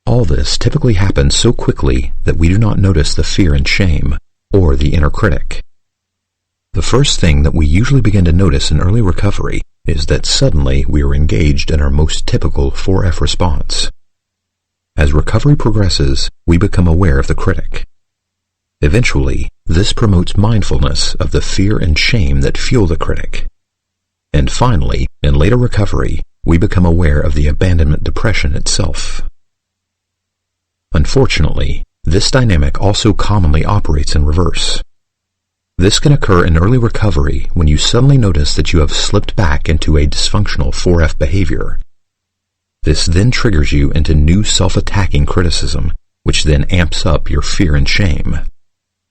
All this typically happens so quickly that we do not notice the fear and shame, or the inner critic. The first thing that we usually begin to notice in early recovery is that suddenly we are engaged in our most typical 4F response. As recovery progresses, we become aware of the critic. Eventually, this promotes mindfulness of the fear and shame that fuel the critic. And finally, in later recovery, we become aware of the abandonment depression itself. Unfortunately, this dynamic also commonly operates in reverse. This can occur in early recovery when you suddenly notice that you have slipped back into a dysfunctional 4F behavior. This then triggers you into new self-attacking criticism, which then amps up your fear and shame.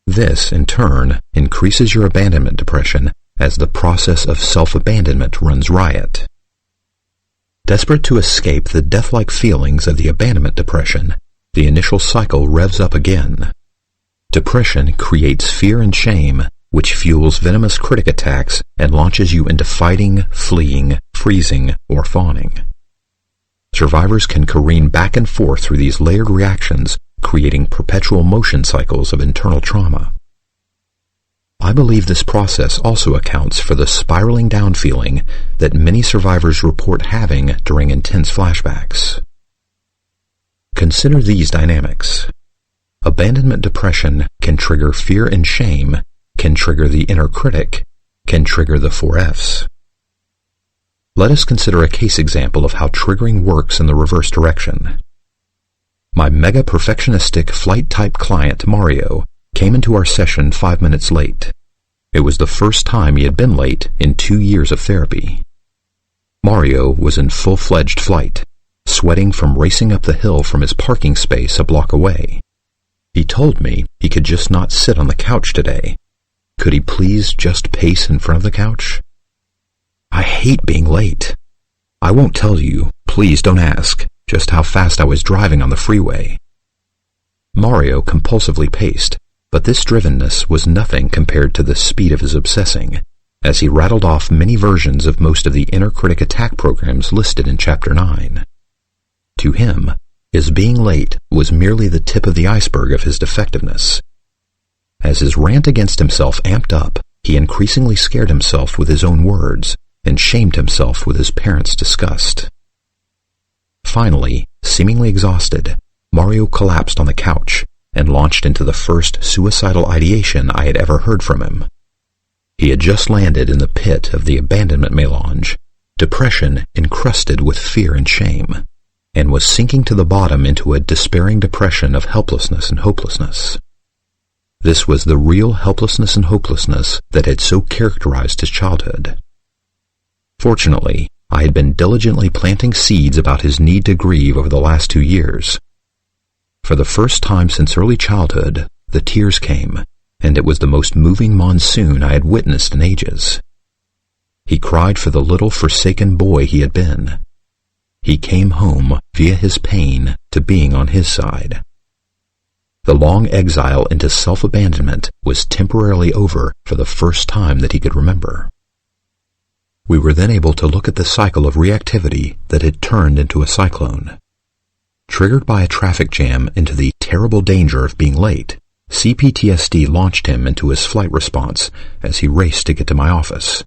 This, in turn, increases your abandonment depression as the process of self-abandonment runs riot. Desperate to escape the death-like feelings of the abandonment depression, the initial cycle revs up again. Depression creates fear and shame which fuels venomous critic attacks and launches you into fighting, fleeing, freezing, or fawning. Survivors can careen back and forth through these layered reactions, creating perpetual motion cycles of internal trauma. I believe this process also accounts for the spiraling down feeling that many survivors report having during intense flashbacks. Consider these dynamics. Abandonment depression can trigger fear and shame, can trigger the inner critic, can trigger the 4Fs. Let us consider a case example of how triggering works in the reverse direction. My mega perfectionistic flight-type client, Mario, came into our session 5 minutes late. It was the first time he had been late in 2 years of therapy. Mario was in full-fledged flight, sweating from racing up the hill from his parking space a block away. He told me he could just not sit on the couch today. Could he please just pace in front of the couch? I hate being late. I won't tell you, please don't ask, just how fast I was driving on the freeway. Mario compulsively paced, but this drivenness was nothing compared to the speed of his obsessing, as he rattled off many versions of most of the inner critic attack programs listed in Chapter 9. To him, his being late was merely the tip of the iceberg of his defectiveness. As his rant against himself amped up, he increasingly scared himself with his own words and shamed himself with his parents' disgust. Finally, seemingly exhausted, Mario collapsed on the couch and launched into the first suicidal ideation I had ever heard from him. He had just landed in the pit of the abandonment melange, depression encrusted with fear and shame, and was sinking to the bottom into a despairing depression of helplessness and hopelessness. This was the real helplessness and hopelessness that had so characterized his childhood. Fortunately, I had been diligently planting seeds about his need to grieve over the last 2 years. For the first time since early childhood, the tears came, and it was the most moving monsoon I had witnessed in ages. He cried for the little forsaken boy he had been. He came home via his pain to being on his side. The long exile into self-abandonment was temporarily over for the first time that he could remember. We were then able to look at the cycle of reactivity that had turned into a cyclone. Triggered by a traffic jam into the terrible danger of being late, PTSD launched him into his flight response as he raced to get to my office.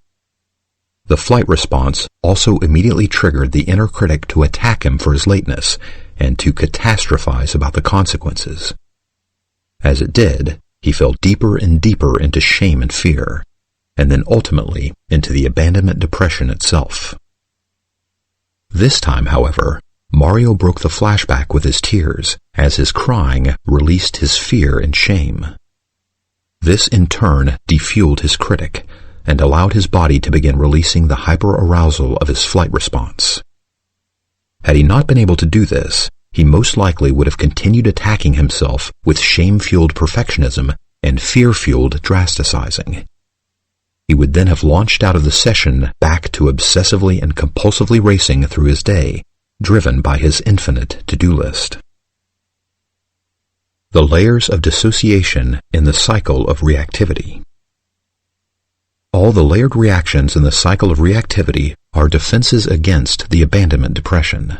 The flight response also immediately triggered the inner critic to attack him for his lateness and to catastrophize about the consequences. As it did, he fell deeper and deeper into shame and fear, and then ultimately into the abandonment depression itself. This time, however, Mario broke the flashback with his tears, as his crying released his fear and shame. This in turn defueled his critic, and allowed his body to begin releasing the hyperarousal of his flight response. Had he not been able to do this, he most likely would have continued attacking himself with shame-fueled perfectionism and fear-fueled drasticizing. He would then have launched out of the session back to obsessively and compulsively racing through his day, driven by his infinite to-do list. The layers of dissociation in the cycle of reactivity. All the layered reactions in the cycle of reactivity are defenses against the abandonment depression.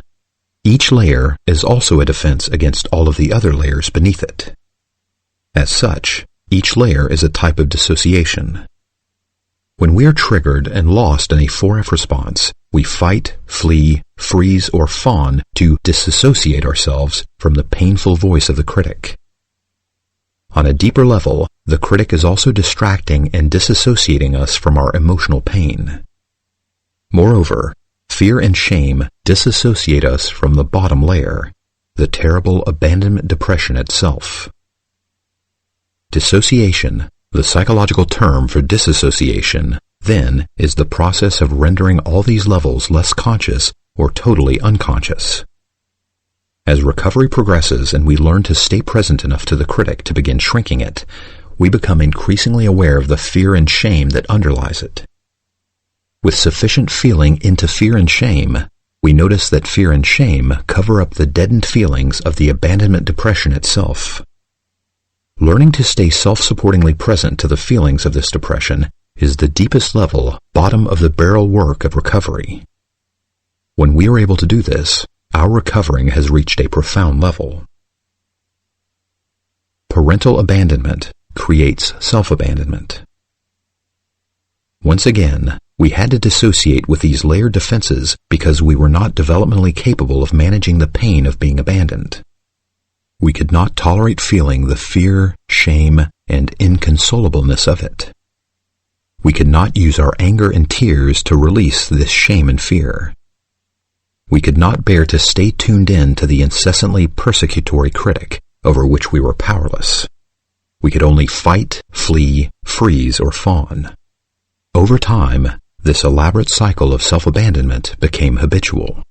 Each layer is also a defense against all of the other layers beneath it. As such, each layer is a type of dissociation. When we are triggered and lost in a 4F response, we fight, flee, freeze, or fawn to disassociate ourselves from the painful voice of the critic. On a deeper level, the critic is also distracting and disassociating us from our emotional pain. Moreover, fear and shame disassociate us from the bottom layer, the terrible abandonment depression itself. Dissociation, the psychological term for disassociation, then is the process of rendering all these levels less conscious or totally unconscious. As recovery progresses and we learn to stay present enough to the critic to begin shrinking it, we become increasingly aware of the fear and shame that underlies it. With sufficient feeling into fear and shame, we notice that fear and shame cover up the deadened feelings of the abandonment depression itself. Learning to stay self-supportingly present to the feelings of this depression is the deepest level, bottom-of-the-barrel work of recovery. When we are able to do this, our recovering has reached a profound level. Parental abandonment creates self-abandonment. Once again, we had to dissociate with these layered defenses because we were not developmentally capable of managing the pain of being abandoned. We could not tolerate feeling the fear, shame, and inconsolableness of it. We could not use our anger and tears to release this shame and fear. We could not bear to stay tuned in to the incessantly persecutory critic over which we were powerless. We could only fight, flee, freeze, or fawn. Over time, this elaborate cycle of self-abandonment became habitual.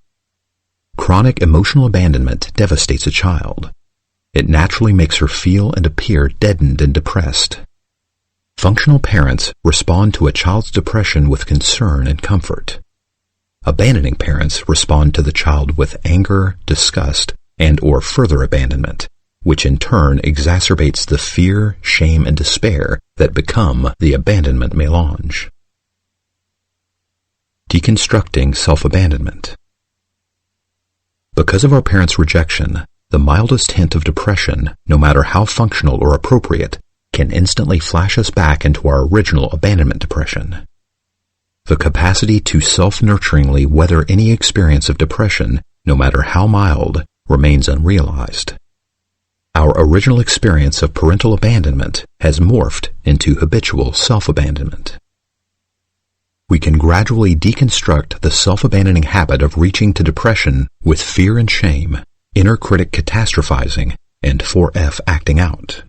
Chronic emotional abandonment devastates a child. It naturally makes her feel and appear deadened and depressed. Functional parents respond to a child's depression with concern and comfort. Abandoning parents respond to the child with anger, disgust, and/or further abandonment, which in turn exacerbates the fear, shame, and despair that become the abandonment melange. Deconstructing self-abandonment. Because of our parents' rejection, the mildest hint of depression, no matter how functional or appropriate, can instantly flash us back into our original abandonment depression. The capacity to self-nurturingly weather any experience of depression, no matter how mild, remains unrealized. Our original experience of parental abandonment has morphed into habitual self-abandonment. We can gradually deconstruct the self-abandoning habit of reaching to depression with fear and shame, inner critic catastrophizing, and 4F acting out.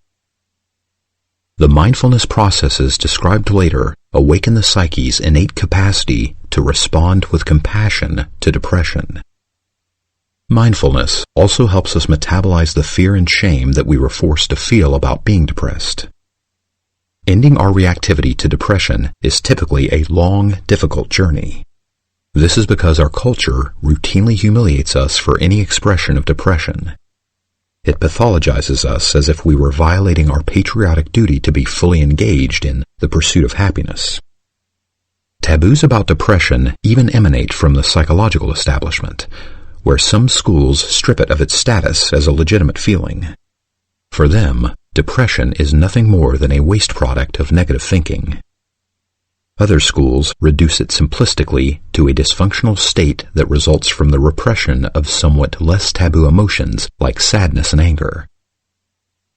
The mindfulness processes described later awaken the psyche's innate capacity to respond with compassion to depression. Mindfulness also helps us metabolize the fear and shame that we were forced to feel about being depressed. Ending our reactivity to depression is typically a long, difficult journey. This is because our culture routinely humiliates us for any expression of depression. It pathologizes us as if we were violating our patriotic duty to be fully engaged in the pursuit of happiness. Taboos about depression even emanate from the psychological establishment, where some schools strip it of its status as a legitimate feeling. For them, depression is nothing more than a waste product of negative thinking. Other schools reduce it simplistically to a dysfunctional state that results from the repression of somewhat less taboo emotions like sadness and anger.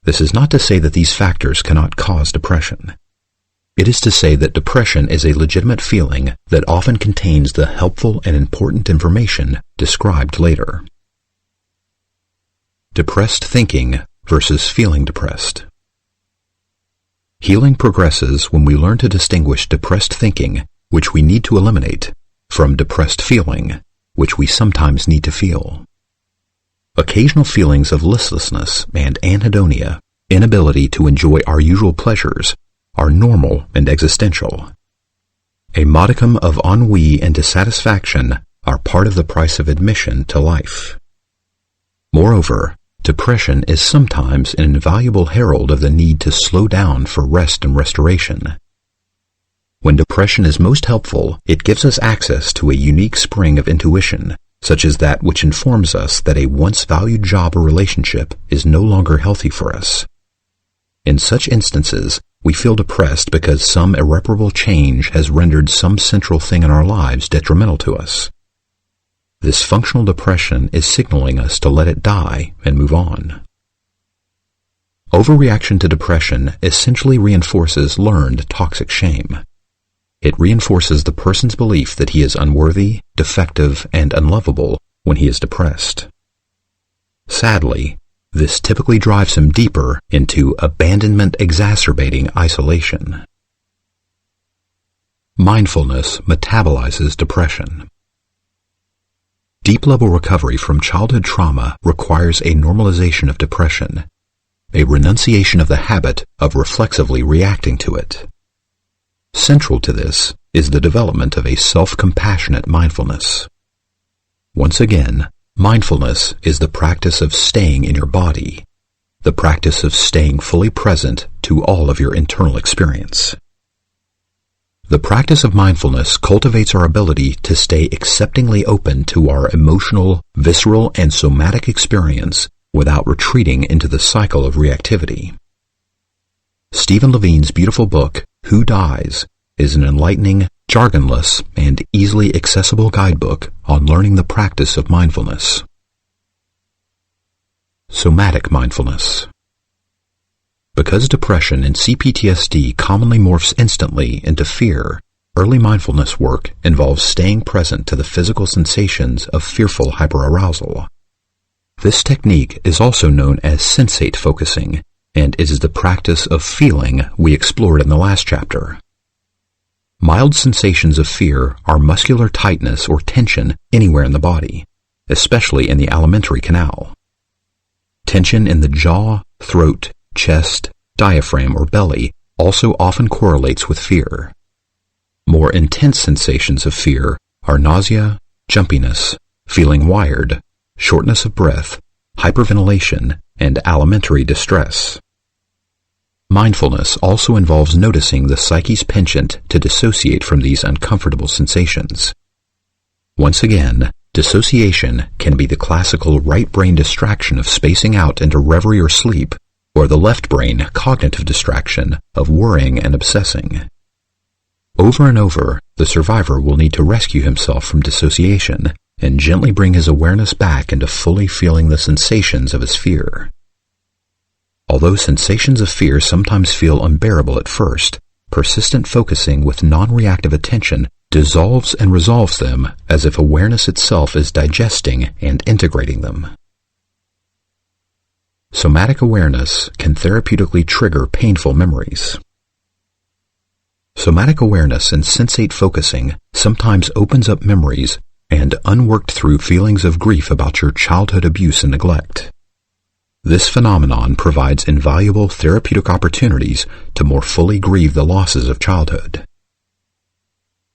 This is not to say that these factors cannot cause depression. It is to say that depression is a legitimate feeling that often contains the helpful and important information described later. Depressed thinking versus feeling depressed. Healing progresses when we learn to distinguish depressed thinking, which we need to eliminate, from depressed feeling, which we sometimes need to feel. Occasional feelings of listlessness and anhedonia, inability to enjoy our usual pleasures, are normal and existential. A modicum of ennui and dissatisfaction are part of the price of admission to life. Moreover, depression is sometimes an invaluable herald of the need to slow down for rest and restoration. When depression is most helpful, it gives us access to a unique spring of intuition, such as that which informs us that a once valued job or relationship is no longer healthy for us. In such instances, we feel depressed because some irreparable change has rendered some central thing in our lives detrimental to us. This functional depression is signaling us to let it die and move on. Overreaction to depression essentially reinforces learned toxic shame. It reinforces the person's belief that he is unworthy, defective, and unlovable when he is depressed. Sadly, this typically drives him deeper into abandonment-exacerbating isolation. Mindfulness metabolizes depression. Deep-level recovery from childhood trauma requires a normalization of depression, a renunciation of the habit of reflexively reacting to it. Central to this is the development of a self-compassionate mindfulness. Once again, mindfulness is the practice of staying in your body, the practice of staying fully present to all of your internal experience. The practice of mindfulness cultivates our ability to stay acceptingly open to our emotional, visceral, and somatic experience without retreating into the cycle of reactivity. Stephen Levine's beautiful book, Who Dies?, is an enlightening, jargonless, and easily accessible guidebook on learning the practice of mindfulness. Somatic mindfulness. Because depression and PTSD commonly morphs instantly into fear, early mindfulness work involves staying present to the physical sensations of fearful hyperarousal. This technique is also known as sensate focusing, and it is the practice of feeling we explored in the last chapter. Mild sensations of fear are muscular tightness or tension anywhere in the body, especially in the alimentary canal. Tension in the jaw, throat, chest, diaphragm, or belly also often correlates with fear. More intense sensations of fear are nausea, jumpiness, feeling wired, shortness of breath, hyperventilation, and alimentary distress. Mindfulness also involves noticing the psyche's penchant to dissociate from these uncomfortable sensations. Once again, dissociation can be the classical right brain distraction of spacing out into reverie or sleep, or the left brain cognitive distraction of worrying and obsessing. Over and over, the survivor will need to rescue himself from dissociation and gently bring his awareness back into fully feeling the sensations of his fear. Although sensations of fear sometimes feel unbearable at first, persistent focusing with non-reactive attention dissolves and resolves them as if awareness itself is digesting and integrating them. Somatic awareness can therapeutically trigger painful memories. Somatic awareness and sensate focusing sometimes opens up memories and unworked through feelings of grief about your childhood abuse and neglect. This phenomenon provides invaluable therapeutic opportunities to more fully grieve the losses of childhood.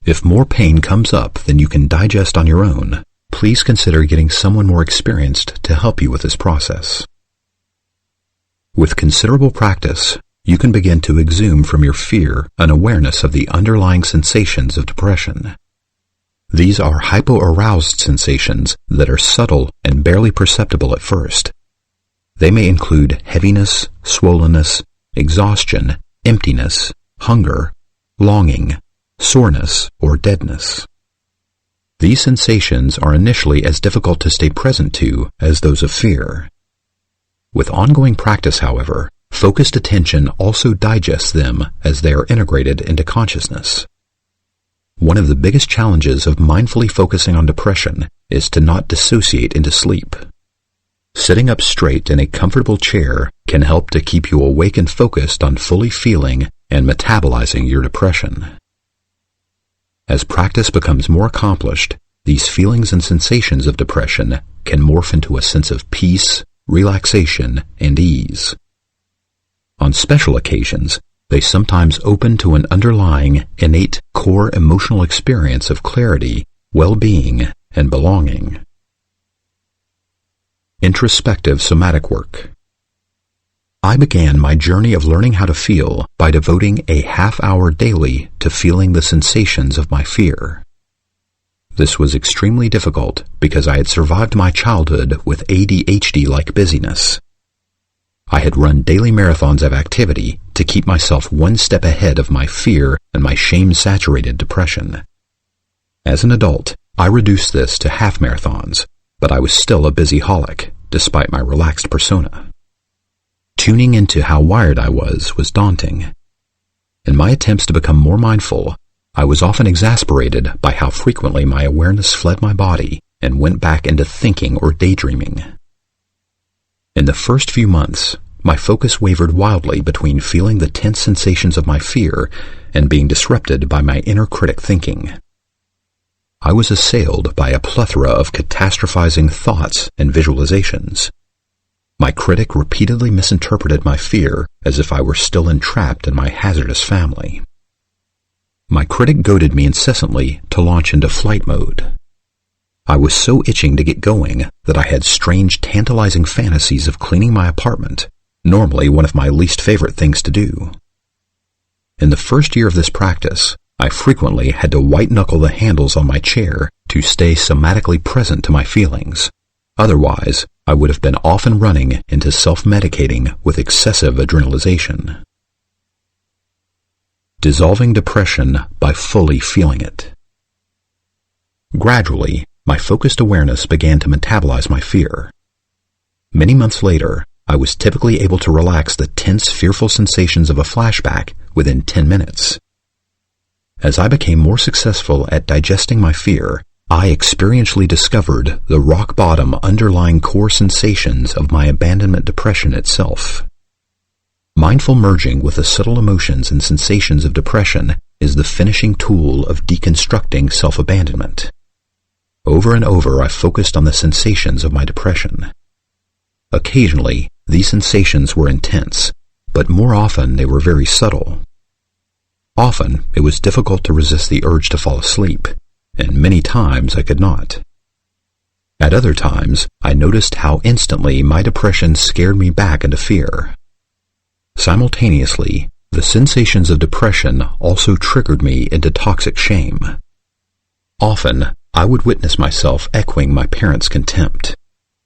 If more pain comes up than you can digest on your own, please consider getting someone more experienced to help you with this process. With considerable practice, you can begin to exhume from your fear an awareness of the underlying sensations of depression. These are hypo-aroused sensations that are subtle and barely perceptible at first. They may include heaviness, swollenness, exhaustion, emptiness, hunger, longing, soreness, or deadness. These sensations are initially as difficult to stay present to as those of fear. With ongoing practice, however, focused attention also digests them as they are integrated into consciousness. One of the biggest challenges of mindfully focusing on depression is to not dissociate into sleep. Sitting up straight in a comfortable chair can help to keep you awake and focused on fully feeling and metabolizing your depression. As practice becomes more accomplished, these feelings and sensations of depression can morph into a sense of peace, relaxation, and ease. On special occasions, they sometimes open to an underlying, innate core emotional experience of clarity, well-being, and belonging. Introspective somatic work. I began my journey of learning how to feel by devoting a half-hour daily to feeling the sensations of my fear. This was extremely difficult because I had survived my childhood with ADHD-like busyness. I had run daily marathons of activity to keep myself one step ahead of my fear and my shame-saturated depression. As an adult, I reduced this to half marathons, but I was still a busyholic, despite my relaxed persona. Tuning into how wired I was daunting. In my attempts to become more mindful, I was often exasperated by how frequently my awareness fled my body and went back into thinking or daydreaming. In the first few months, my focus wavered wildly between feeling the tense sensations of my fear and being disrupted by my inner critic thinking. I was assailed by a plethora of catastrophizing thoughts and visualizations. My critic repeatedly misinterpreted my fear as if I were still entrapped in my hazardous family. My critic goaded me incessantly to launch into flight mode. I was so itching to get going that I had strange, tantalizing fantasies of cleaning my apartment, normally one of my least favorite things to do. In the first year of this practice, I frequently had to white-knuckle the handles on my chair to stay somatically present to my feelings. Otherwise, I would have been often running into self-medicating with excessive adrenalization. Dissolving depression by fully feeling it. Gradually, my focused awareness began to metabolize my fear. Many months later, I was typically able to relax the tense, fearful sensations of a flashback within 10 minutes. As I became more successful at digesting my fear, I experientially discovered the rock-bottom underlying core sensations of my abandonment depression itself. Mindful merging with the subtle emotions and sensations of depression is the finishing tool of deconstructing self-abandonment. Over and over, I focused on the sensations of my depression. Occasionally, these sensations were intense, but more often they were very subtle. Often, it was difficult to resist the urge to fall asleep, and many times I could not. At other times, I noticed how instantly my depression scared me back into fear. Simultaneously, the sensations of depression also triggered me into toxic shame. Often, I would witness myself echoing my parents' contempt.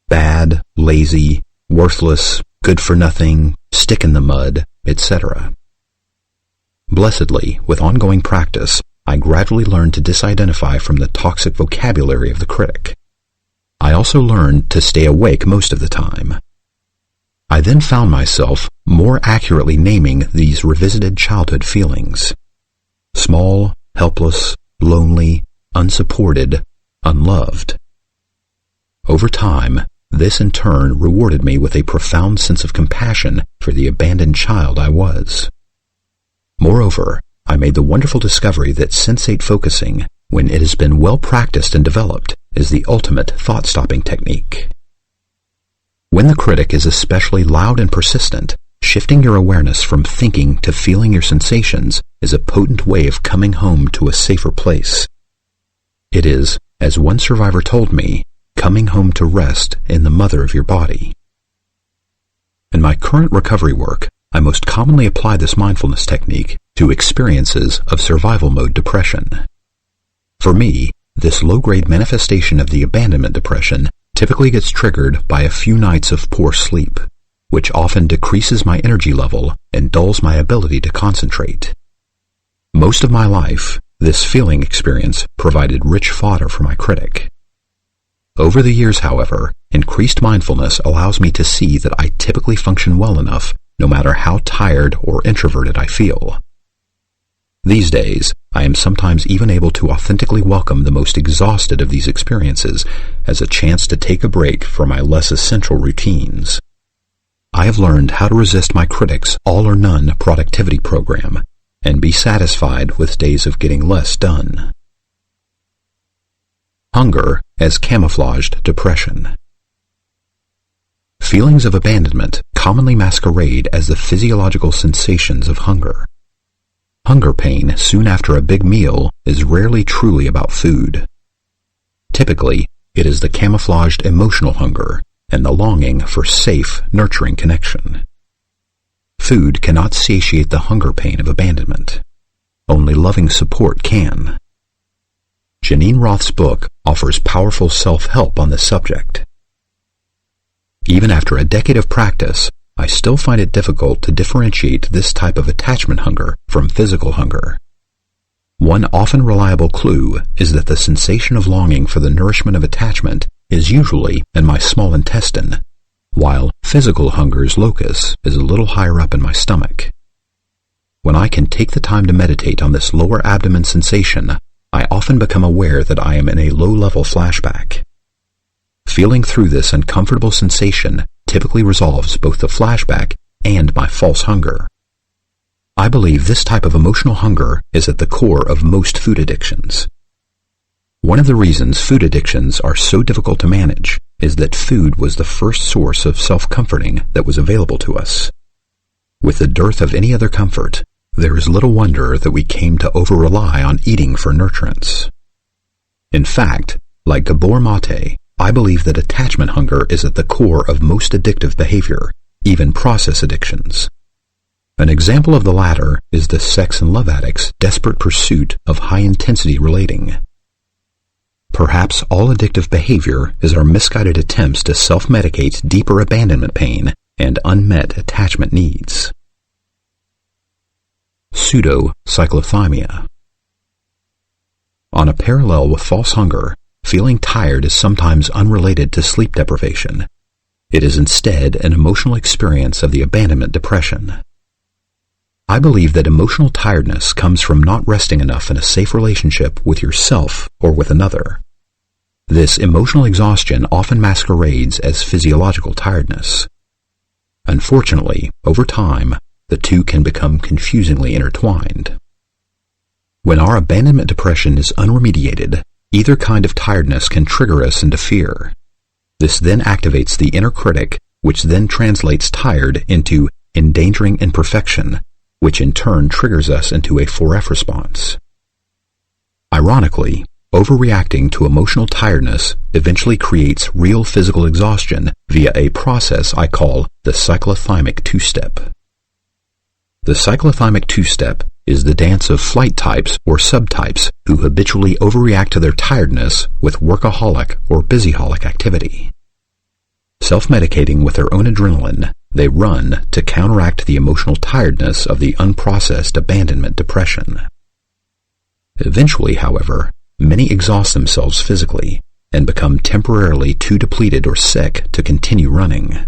Bad, lazy, worthless, good for nothing, stick in the mud, etc. Blessedly, with ongoing practice, I gradually learned to disidentify from the toxic vocabulary of the critic. I also learned to stay awake most of the time. I then found myself more accurately naming these revisited childhood feelings. Small, helpless, lonely, unsupported, unloved. Over time, this in turn rewarded me with a profound sense of compassion for the abandoned child I was. Moreover, I made the wonderful discovery that sensate focusing, when it has been well practiced and developed, is the ultimate thought-stopping technique. When the critic is especially loud and persistent, shifting your awareness from thinking to feeling your sensations is a potent way of coming home to a safer place. It is, as one survivor told me, coming home to rest in the mother of your body. In my current recovery work, I most commonly apply this mindfulness technique to experiences of survival mode depression. For me, this low-grade manifestation of the abandonment depression typically gets triggered by a few nights of poor sleep, which often decreases my energy level and dulls my ability to concentrate. Most of my life, this feeling experience provided rich fodder for my critic. Over the years, however, increased mindfulness allows me to see that I typically function well enough no matter how tired or introverted I feel. These days, I am sometimes even able to authentically welcome the most exhausted of these experiences as a chance to take a break from my less essential routines. I have learned how to resist my critics' all-or-none productivity program and be satisfied with days of getting less done. Hunger as camouflaged depression. Feelings of abandonment commonly masquerade as the physiological sensations of hunger. Hunger pain soon after a big meal is rarely truly about food. Typically, it is the camouflaged emotional hunger and the longing for safe, nurturing connection. Food cannot satiate the hunger pain of abandonment. Only loving support can. Janine Roth's book offers powerful self-help on this subject. Even after a decade of practice, I still find it difficult to differentiate this type of attachment hunger from physical hunger. One often reliable clue is that the sensation of longing for the nourishment of attachment is usually in my small intestine, while physical hunger's locus is a little higher up in my stomach. When I can take the time to meditate on this lower abdomen sensation, I often become aware that I am in a low-level flashback. Feeling through this uncomfortable sensation typically resolves both the flashback and my false hunger. I believe this type of emotional hunger is at the core of most food addictions. One of the reasons food addictions are so difficult to manage is that food was the first source of self-comforting that was available to us. With the dearth of any other comfort, there is little wonder that we came to over-rely on eating for nurturance. In fact, like Gabor Mate, I believe that attachment hunger is at the core of most addictive behavior, even process addictions. An example of the latter is the sex and love addict's desperate pursuit of high-intensity relating. Perhaps all addictive behavior is our misguided attempts to self-medicate deeper abandonment pain and unmet attachment needs. Pseudo-cyclothymia. On a parallel with false hunger, feeling tired is sometimes unrelated to sleep deprivation. It is instead an emotional experience of the abandonment depression. I believe that emotional tiredness comes from not resting enough in a safe relationship with yourself or with another. This emotional exhaustion often masquerades as physiological tiredness. Unfortunately, over time, the two can become confusingly intertwined. When our abandonment depression is unremediated, either kind of tiredness can trigger us into fear. This then activates the inner critic, which then translates tired into endangering imperfection, which in turn triggers us into a 4F response. Ironically, overreacting to emotional tiredness eventually creates real physical exhaustion via a process I call the cyclothymic two-step. The cyclothymic two-step is the dance of flight types or subtypes who habitually overreact to their tiredness with workaholic or busyholic activity. Self-medicating with their own adrenaline, they run to counteract the emotional tiredness of the unprocessed abandonment depression. Eventually, however, many exhaust themselves physically and become temporarily too depleted or sick to continue running.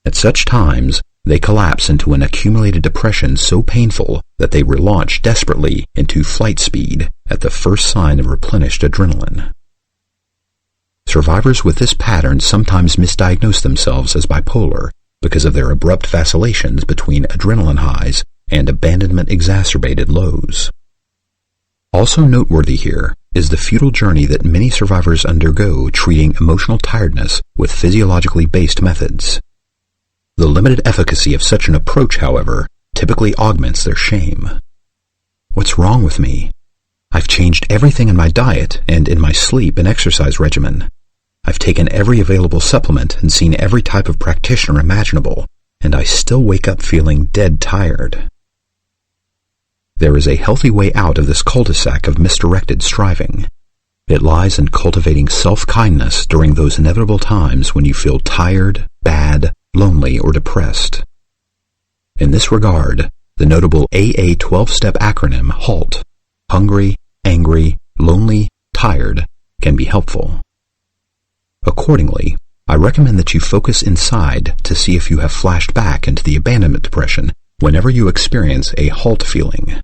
At such times, they collapse into an accumulated depression so painful that they relaunch desperately into flight speed at the first sign of replenished adrenaline. Survivors with this pattern sometimes misdiagnose themselves as bipolar because of their abrupt vacillations between adrenaline highs and abandonment-exacerbated lows. Also noteworthy here is the futile journey that many survivors undergo treating emotional tiredness with physiologically based methods. The limited efficacy of such an approach, however, typically augments their shame. What's wrong with me? I've changed everything in my diet and in my sleep and exercise regimen. I've taken every available supplement and seen every type of practitioner imaginable, and I still wake up feeling dead tired. There is a healthy way out of this cul-de-sac of misdirected striving. It lies in cultivating self-kindness during those inevitable times when you feel tired, bad, lonely, or depressed. In this regard, the notable AA 12-step acronym HALT, hungry, angry, lonely, tired, can be helpful. Accordingly, I recommend that you focus inside to see if you have flashed back into the abandonment depression whenever you experience a HALT feeling.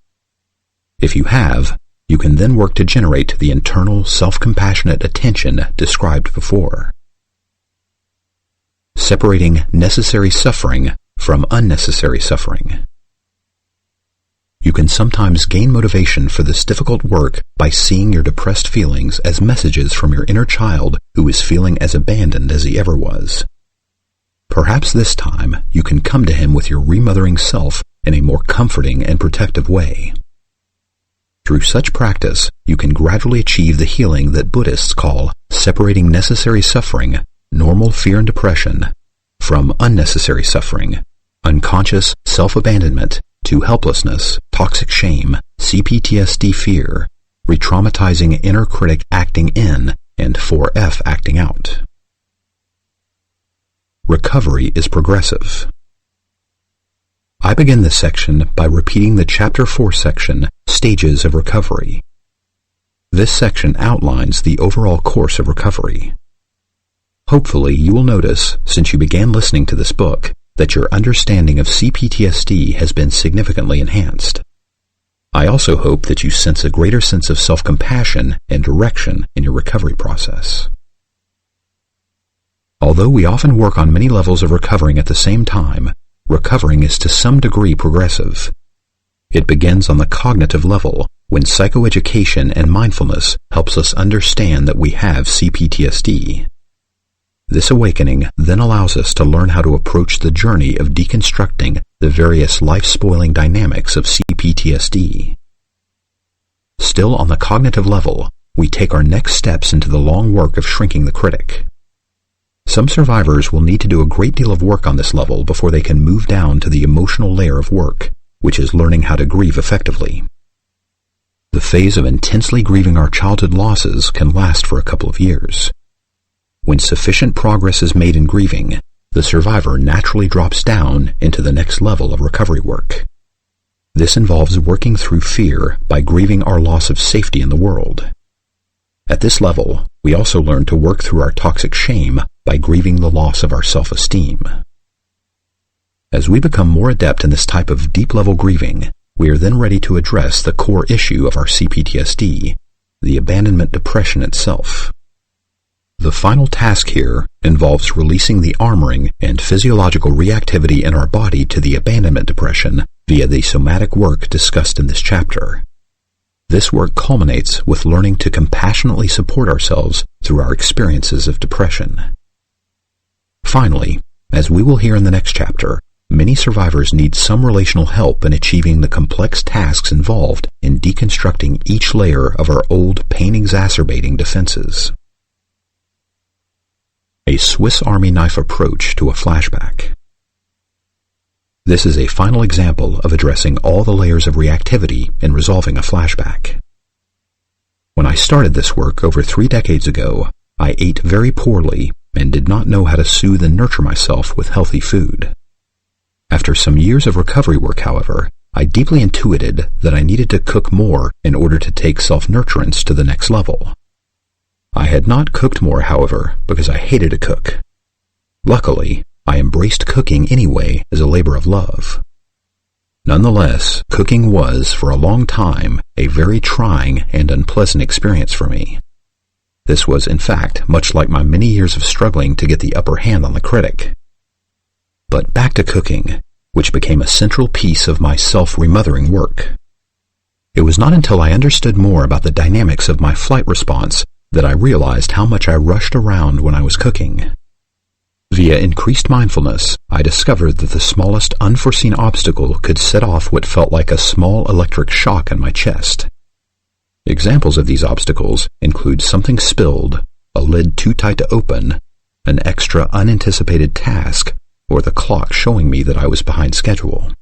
If you have, you can then work to generate the internal self-compassionate attention described before. Separating necessary suffering from unnecessary suffering. You can sometimes gain motivation for this difficult work by seeing your depressed feelings as messages from your inner child who is feeling as abandoned as he ever was. Perhaps this time you can come to him with your remothering self in a more comforting and protective way. Through such practice, you can gradually achieve the healing that Buddhists call separating necessary suffering, normal fear and depression, from unnecessary suffering, unconscious self-abandonment, to helplessness, toxic shame, CPTSD fear, re-traumatizing inner critic acting in, and 4F acting out. Recovery is progressive. I begin this section by repeating the Chapter 4 section, Stages of Recovery. This section outlines the overall course of recovery. Hopefully you will notice, since you began listening to this book, that your understanding of CPTSD has been significantly enhanced. I also hope that you sense a greater sense of self-compassion and direction in your recovery process. Although we often work on many levels of recovering at the same time, recovering is to some degree progressive. It begins on the cognitive level, when psychoeducation and mindfulness helps us understand that we have CPTSD. This awakening then allows us to learn how to approach the journey of deconstructing the various life-spoiling dynamics of CPTSD. Still on the cognitive level, we take our next steps into the long work of shrinking the critic. Some survivors will need to do a great deal of work on this level before they can move down to the emotional layer of work, which is learning how to grieve effectively. The phase of intensely grieving our childhood losses can last for a couple of years. When sufficient progress is made in grieving, the survivor naturally drops down into the next level of recovery work. This involves working through fear by grieving our loss of safety in the world. At this level, we also learn to work through our toxic shame by grieving the loss of our self-esteem. As we become more adept in this type of deep-level grieving, we are then ready to address the core issue of our CPTSD, the abandonment depression itself. The final task here involves releasing the armoring and physiological reactivity in our body to the abandonment depression via the somatic work discussed in this chapter. This work culminates with learning to compassionately support ourselves through our experiences of depression. Finally, as we will hear in the next chapter, many survivors need some relational help in achieving the complex tasks involved in deconstructing each layer of our old pain-exacerbating defenses. A Swiss Army knife approach to a flashback. This is a final example of addressing all the layers of reactivity in resolving a flashback. When I started this work over 3 decades ago, I ate very poorly and did not know how to soothe and nurture myself with healthy food. After some years of recovery work, however, I deeply intuited that I needed to cook more in order to take self-nurturance to the next level. I had not cooked more, however, because I hated to cook. Luckily, I embraced cooking anyway as a labor of love. Nonetheless, cooking was, for a long time, a very trying and unpleasant experience for me. This was, in fact, much like my many years of struggling to get the upper hand on the critic. But back to cooking, which became a central piece of my self-remothering work. It was not until I understood more about the dynamics of my flight response that I realized how much I rushed around when I was cooking. Via increased mindfulness, I discovered that the smallest unforeseen obstacle could set off what felt like a small electric shock in my chest. Examples of these obstacles include something spilled, a lid too tight to open, an extra unanticipated task, or the clock showing me that I was behind schedule.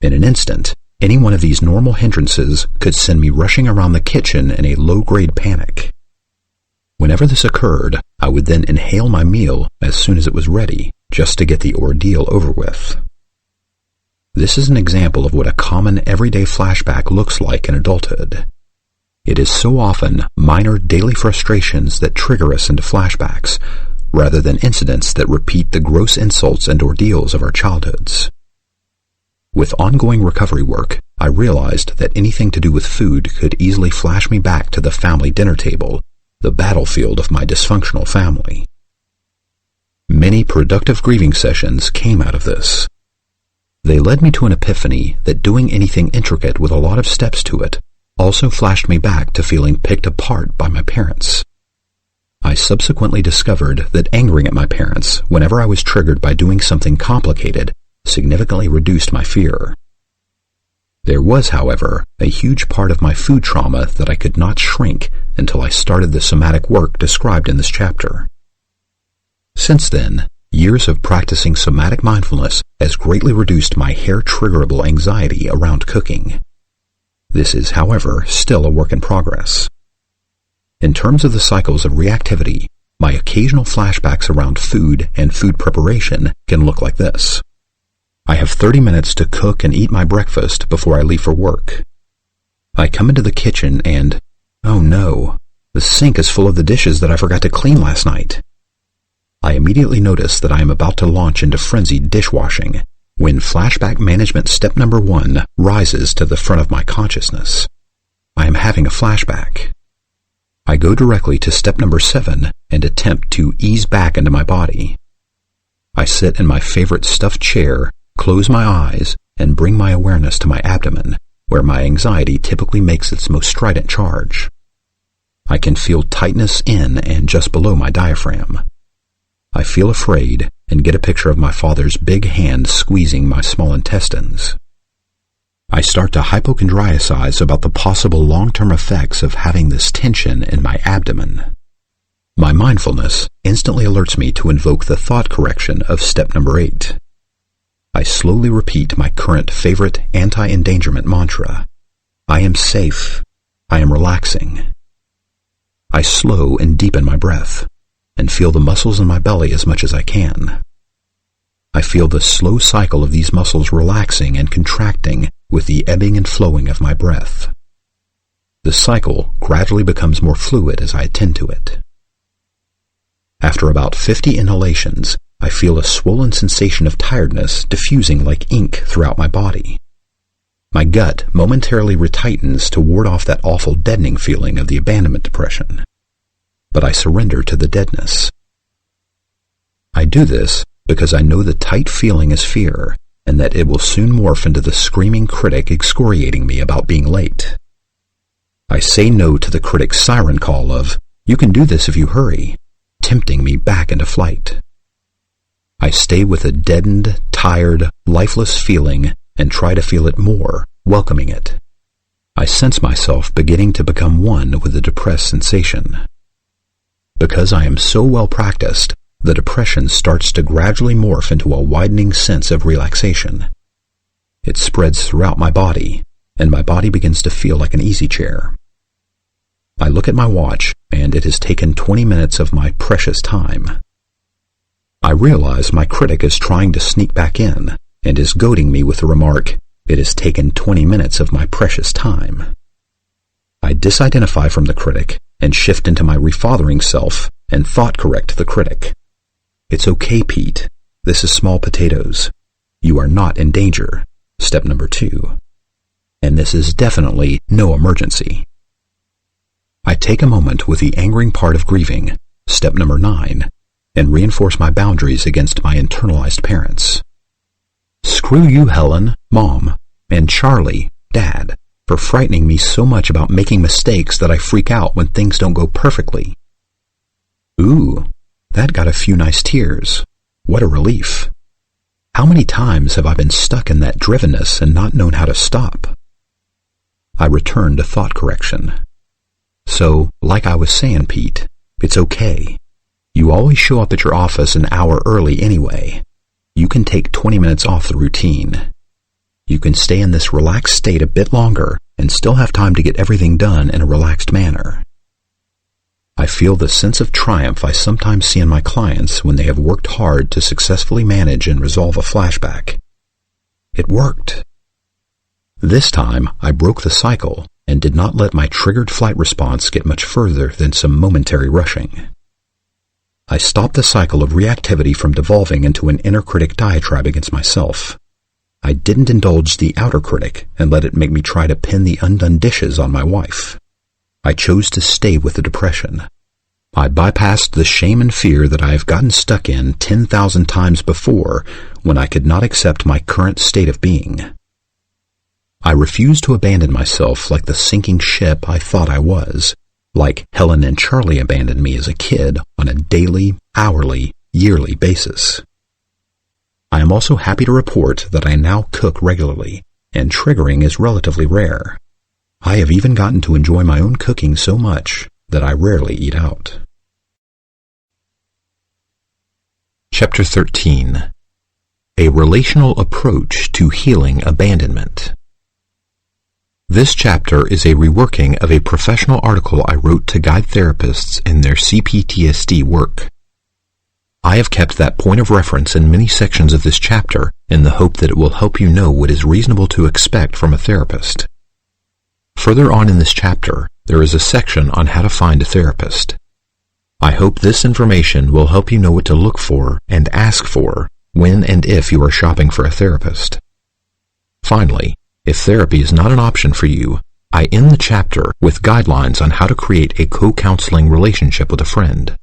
In an instant, any one of these normal hindrances could send me rushing around the kitchen in a low-grade panic. Whenever this occurred, I would then inhale my meal as soon as it was ready, just to get the ordeal over with. This is an example of what a common everyday flashback looks like in adulthood. It is so often minor daily frustrations that trigger us into flashbacks, rather than incidents that repeat the gross insults and ordeals of our childhoods. With ongoing recovery work, I realized that anything to do with food could easily flash me back to the family dinner table, the battlefield of my dysfunctional family. Many productive grieving sessions came out of this. They led me to an epiphany that doing anything intricate with a lot of steps to it also flashed me back to feeling picked apart by my parents. I subsequently discovered that angering at my parents whenever I was triggered by doing something complicated significantly reduced my fear. There was, however, a huge part of my food trauma that I could not shrink until I started the somatic work described in this chapter. Since then, years of practicing somatic mindfulness has greatly reduced my hair-triggerable anxiety around cooking. This is, however, still a work in progress. In terms of the cycles of reactivity, my occasional flashbacks around food and food preparation can look like this. I have 30 minutes to cook and eat my breakfast before I leave for work. I come into the kitchen and, oh no, the sink is full of the dishes that I forgot to clean last night. I immediately notice that I am about to launch into frenzied dishwashing when flashback management step number 1 rises to the front of my consciousness. I am having a flashback. I go directly to step number 7 and attempt to ease back into my body. I sit in my favorite stuffed chair, close my eyes, and bring my awareness to my abdomen, where my anxiety typically makes its most strident charge. I can feel tightness in and just below my diaphragm. I feel afraid and get a picture of my father's big hand squeezing my small intestines. I start to hypochondriacize about the possible long-term effects of having this tension in my abdomen. My mindfulness instantly alerts me to invoke the thought correction of step number 8. I slowly repeat my current favorite anti-endangerment mantra. I am safe. I am relaxing. I slow and deepen my breath and feel the muscles in my belly as much as I can. I feel the slow cycle of these muscles relaxing and contracting with the ebbing and flowing of my breath. The cycle gradually becomes more fluid as I attend to it. After about 50 inhalations, I feel a swollen sensation of tiredness diffusing like ink throughout my body. My gut momentarily retightens to ward off that awful deadening feeling of the abandonment depression. But I surrender to the deadness. I do this because I know the tight feeling is fear, and that it will soon morph into the screaming critic excoriating me about being late. I say no to the critic's siren call of, "You can do this if you hurry," tempting me back into flight. I stay with a deadened, tired, lifeless feeling and try to feel it more, welcoming it. I sense myself beginning to become one with the depressed sensation. Because I am so well practiced, the depression starts to gradually morph into a widening sense of relaxation. It spreads throughout my body, and my body begins to feel like an easy chair. I look at my watch, and it has taken 20 minutes of my precious time. I realize my critic is trying to sneak back in, and is goading me with the remark, "It has taken 20 minutes of my precious time." I disidentify from the critic, and shift into my refathering self, and thought correct the critic. "It's okay, Pete. This is small potatoes. You are not in danger." Step number 2. And this is definitely no emergency. I take a moment with the angering part of grieving, step number 9, and reinforce my boundaries against my internalized parents. Screw you, Helen, Mom, and Charlie, Dad, for frightening me so much about making mistakes that I freak out when things don't go perfectly. Ooh, that got a few nice tears. What a relief. How many times have I been stuck in that drivenness and not known how to stop? I return to thought correction. So, like I was saying, Pete, it's okay. You always show up at your office an hour early anyway. You can take 20 minutes off the routine. You can stay in this relaxed state a bit longer and still have time to get everything done in a relaxed manner. I feel the sense of triumph I sometimes see in my clients when they have worked hard to successfully manage and resolve a flashback. It worked. This time, I broke the cycle and did not let my triggered flight response get much further than some momentary rushing. I stopped the cycle of reactivity from devolving into an inner critic diatribe against myself. I didn't indulge the outer critic and let it make me try to pin the undone dishes on my wife. I chose to stay with the depression. I bypassed the shame and fear that I have gotten stuck in 10,000 times before when I could not accept my current state of being. I refused to abandon myself like the sinking ship I thought I was, like Helen and Charlie abandoned me as a kid on a daily, hourly, yearly basis. I am also happy to report that I now cook regularly, and triggering is relatively rare. I have even gotten to enjoy my own cooking so much that I rarely eat out. Chapter 13. A Relational Approach to Healing Abandonment. This chapter is a reworking of a professional article I wrote to guide therapists in their CPTSD work. I have kept that point of reference in many sections of this chapter in the hope that it will help you know what is reasonable to expect from a therapist. Further on in this chapter, there is a section on how to find a therapist. I hope this information will help you know what to look for and ask for when and if you are shopping for a therapist. Finally, if therapy is not an option for you, I end the chapter with guidelines on how to create a co-counseling relationship with a friend.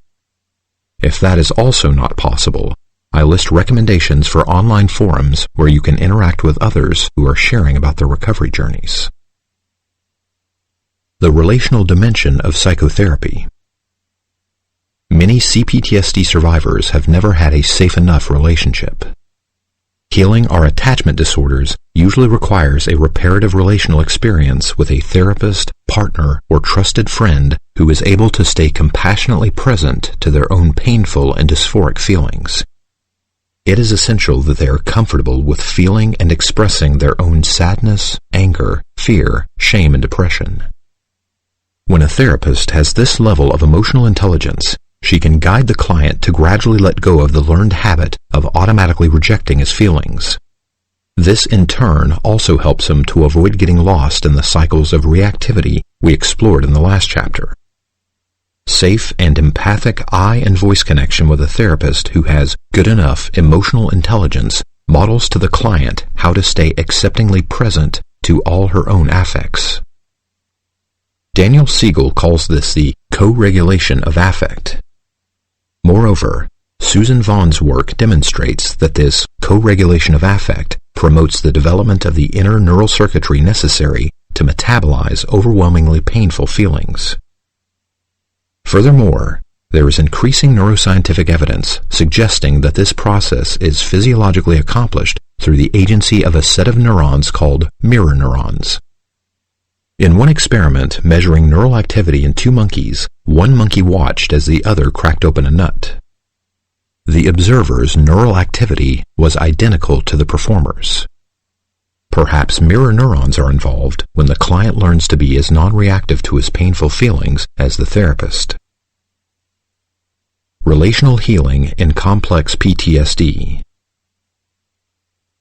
If that is also not possible, I list recommendations for online forums where you can interact with others who are sharing about their recovery journeys. The relational dimension of psychotherapy. Many CPTSD survivors have never had a safe enough relationship. Healing our attachment disorders usually requires a reparative relational experience with a therapist, partner, or trusted friend who is able to stay compassionately present to their own painful and dysphoric feelings. It is essential that they are comfortable with feeling and expressing their own sadness, anger, fear, shame, and depression. When a therapist has this level of emotional intelligence, she can guide the client to gradually let go of the learned habit of automatically rejecting his feelings. This in turn also helps him to avoid getting lost in the cycles of reactivity we explored in the last chapter. Safe and empathic eye and voice connection with a therapist who has good enough emotional intelligence models to the client how to stay acceptingly present to all her own affects. Daniel Siegel calls this the co-regulation of affect. Moreover, Susan Vaughn's work demonstrates that this co-regulation of affect promotes the development of the inner neural circuitry necessary to metabolize overwhelmingly painful feelings. Furthermore, there is increasing neuroscientific evidence suggesting that this process is physiologically accomplished through the agency of a set of neurons called mirror neurons. In one experiment measuring neural activity in 2 monkeys, one monkey watched as the other cracked open a nut. The observer's neural activity was identical to the performer's. Perhaps mirror neurons are involved when the client learns to be as non-reactive to his painful feelings as the therapist. Relational healing in complex PTSD.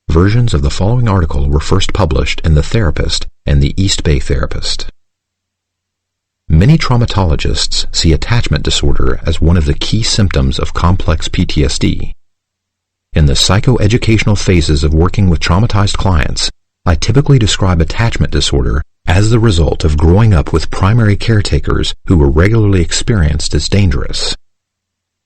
Versions of the following article were first published in The Therapist and the East Bay Therapist. Many traumatologists see attachment disorder as one of the key symptoms of complex PTSD. In the psychoeducational phases of working with traumatized clients, I typically describe attachment disorder as the result of growing up with primary caretakers who were regularly experienced as dangerous.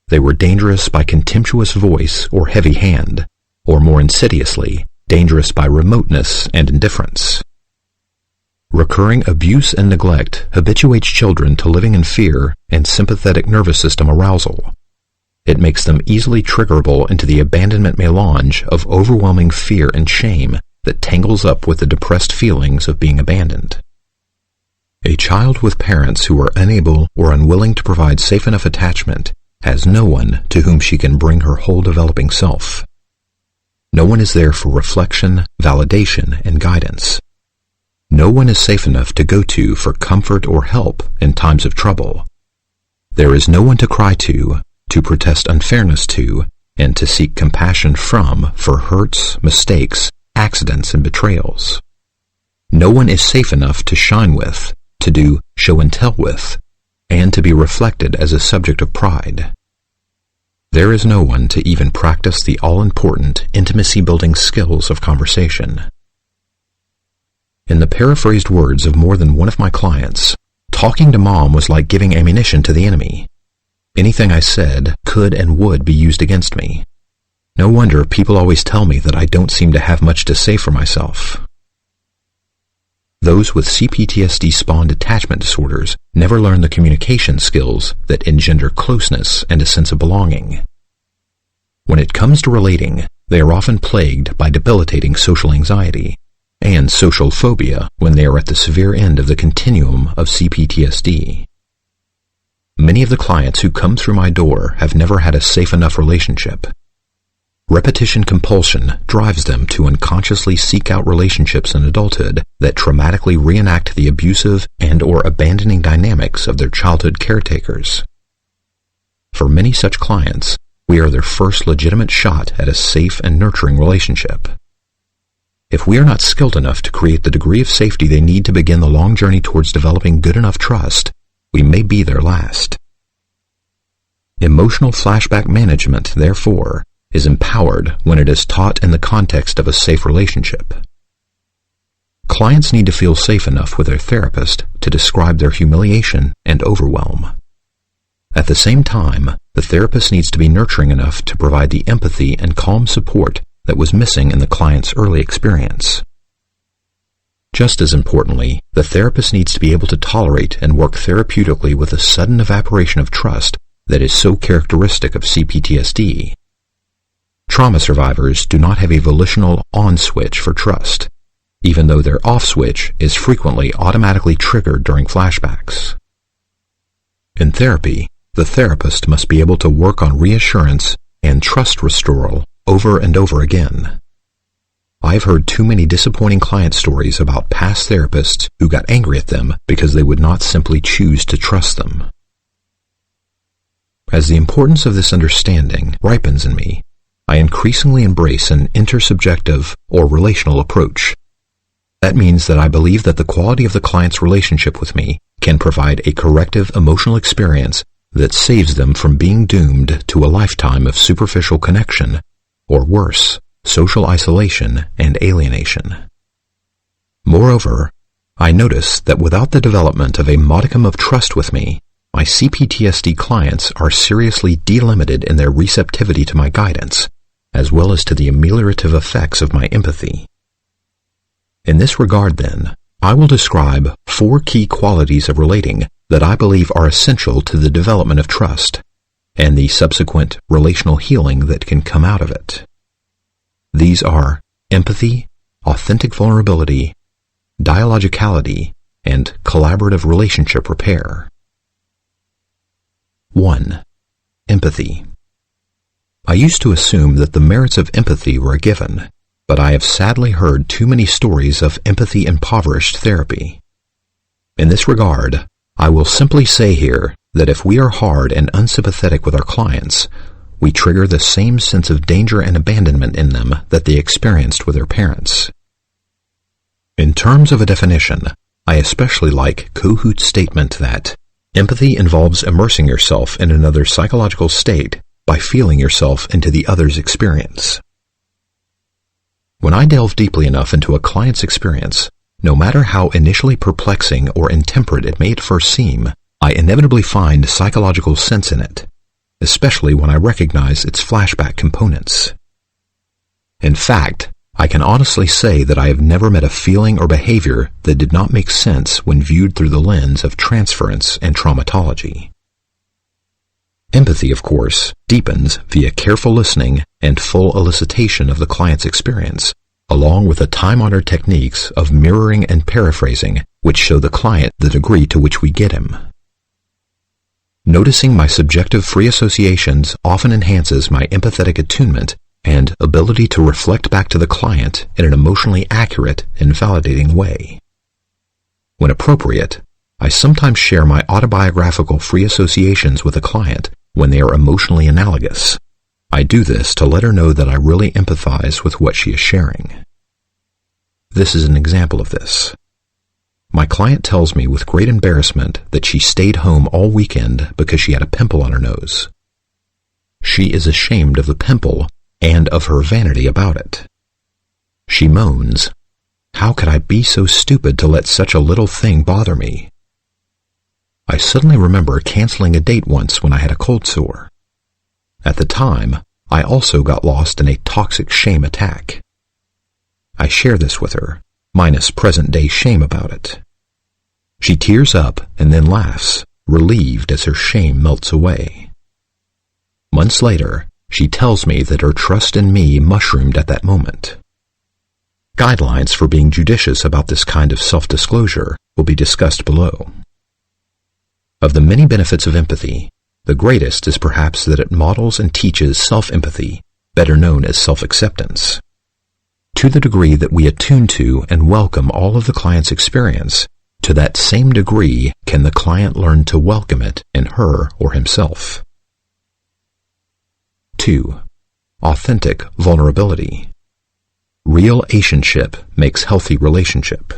They were dangerous by contemptuous voice or heavy hand, or more insidiously, dangerous by remoteness and indifference. Recurring abuse and neglect habituates children to living in fear and sympathetic nervous system arousal. It makes them easily triggerable into the abandonment melange of overwhelming fear and shame that tangles up with the depressed feelings of being abandoned. A child with parents who are unable or unwilling to provide safe enough attachment has no one to whom she can bring her whole developing self. No one is there for reflection, validation, and guidance. No one is safe enough to go to for comfort or help in times of trouble. There is no one to cry to protest unfairness to, and to seek compassion from for hurts, mistakes, accidents, and betrayals. No one is safe enough to shine with, to do show and tell with, and to be reflected as a subject of pride. There is no one to even practice the all-important intimacy-building skills of conversation. In the paraphrased words of more than one of my clients, talking to Mom was like giving ammunition to the enemy. Anything I said could and would be used against me. No wonder people always tell me that I don't seem to have much to say for myself. Those with CPTSD-spawned attachment disorders never learn the communication skills that engender closeness and a sense of belonging. When it comes to relating, they are often plagued by debilitating social anxiety and social phobia when they are at the severe end of the continuum of CPTSD. Many of the clients who come through my door have never had a safe enough relationship. Repetition compulsion drives them to unconsciously seek out relationships in adulthood that traumatically reenact the abusive and/or abandoning dynamics of their childhood caretakers. For many such clients, we are their first legitimate shot at a safe and nurturing relationship. If we are not skilled enough to create the degree of safety they need to begin the long journey towards developing good enough trust, we may be their last. Emotional flashback management, therefore, is empowered when it is taught in the context of a safe relationship. Clients need to feel safe enough with their therapist to describe their humiliation and overwhelm. At the same time, the therapist needs to be nurturing enough to provide the empathy and calm support that was missing in the client's early experience. Just as importantly, the therapist needs to be able to tolerate and work therapeutically with a sudden evaporation of trust that is so characteristic of CPTSD. Trauma survivors do not have a volitional on switch for trust, even though their off switch is frequently automatically triggered during flashbacks. In therapy, the therapist must be able to work on reassurance and trust restoral over and over again. I've heard too many disappointing client stories about past therapists who got angry at them because they would not simply choose to trust them. As the importance of this understanding ripens in me, I increasingly embrace an intersubjective or relational approach. That means that I believe that the quality of the client's relationship with me can provide a corrective emotional experience that saves them from being doomed to a lifetime of superficial connection, or worse, social isolation and alienation. Moreover, I notice that without the development of a modicum of trust with me, my CPTSD clients are seriously delimited in their receptivity to my guidance, as well as to the ameliorative effects of my empathy. In this regard, then, I will describe 4 key qualities of relating that I believe are essential to the development of trust, and the subsequent relational healing that can come out of it. These are empathy, authentic vulnerability, dialogicality, and collaborative relationship repair. 1. Empathy. I used to assume that the merits of empathy were a given, but I have sadly heard too many stories of empathy-impoverished therapy. In this regard, I will simply say here that if we are hard and unsympathetic with our clients, we trigger the same sense of danger and abandonment in them that they experienced with their parents. In terms of a definition, I especially like Kohut's statement that empathy involves immersing yourself in another's psychological state by feeling yourself into the other's experience. When I delve deeply enough into a client's experience, no matter how initially perplexing or intemperate it may at first seem, I inevitably find psychological sense in it, especially when I recognize its flashback components. In fact, I can honestly say that I have never met a feeling or behavior that did not make sense when viewed through the lens of transference and traumatology. Empathy, of course, deepens via careful listening and full elicitation of the client's experience, along with the time-honored techniques of mirroring and paraphrasing, which show the client the degree to which we get him. Noticing my subjective free associations often enhances my empathetic attunement and ability to reflect back to the client in an emotionally accurate and validating way. When appropriate, I sometimes share my autobiographical free associations with a client when they are emotionally analogous. I do this to let her know that I really empathize with what she is sharing. This is an example of this. My client tells me with great embarrassment that she stayed home all weekend because she had a pimple on her nose. She is ashamed of the pimple and of her vanity about it. She moans, "How could I be so stupid to let such a little thing bother me?" I suddenly remember canceling a date once when I had a cold sore. At the time, I also got lost in a toxic shame attack. I share this with her, minus present-day shame about it. She tears up and then laughs, relieved as her shame melts away. Months later, she tells me that her trust in me mushroomed at that moment. Guidelines for being judicious about this kind of self-disclosure will be discussed below. Of the many benefits of empathy, the greatest is perhaps that it models and teaches self-empathy, better known as self-acceptance. To the degree that we attune to and welcome all of the client's experience, to that same degree can the client learn to welcome it in her or himself. 2. Authentic vulnerability. Real-ationship makes healthy relationship.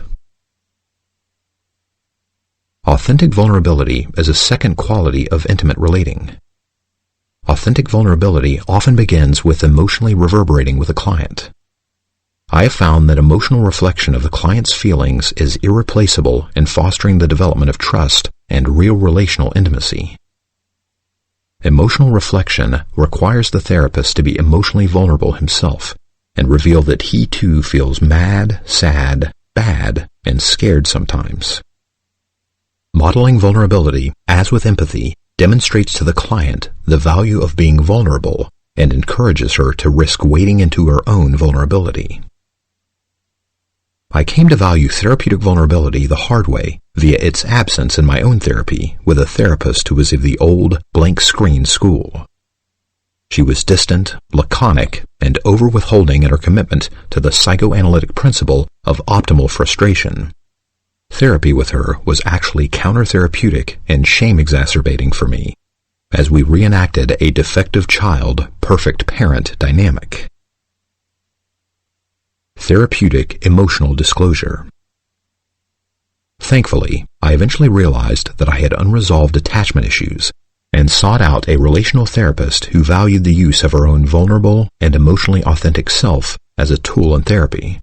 Authentic vulnerability is a second quality of intimate relating. Authentic vulnerability often begins with emotionally reverberating with a client. I have found that emotional reflection of the client's feelings is irreplaceable in fostering the development of trust and real relational intimacy. Emotional reflection requires the therapist to be emotionally vulnerable himself and reveal that he too feels mad, sad, bad, and scared sometimes. Modeling vulnerability, as with empathy, demonstrates to the client the value of being vulnerable and encourages her to risk wading into her own vulnerability. I came to value therapeutic vulnerability the hard way via its absence in my own therapy with a therapist who was of the old blank screen school. She was distant, laconic, and over-withholding in her commitment to the psychoanalytic principle of optimal frustration. Therapy with her was actually counter-therapeutic and shame-exacerbating for me, as we reenacted a defective child, perfect parent dynamic. Therapeutic emotional disclosure. Thankfully, I eventually realized that I had unresolved attachment issues and sought out a relational therapist who valued the use of her own vulnerable and emotionally authentic self as a tool in therapy.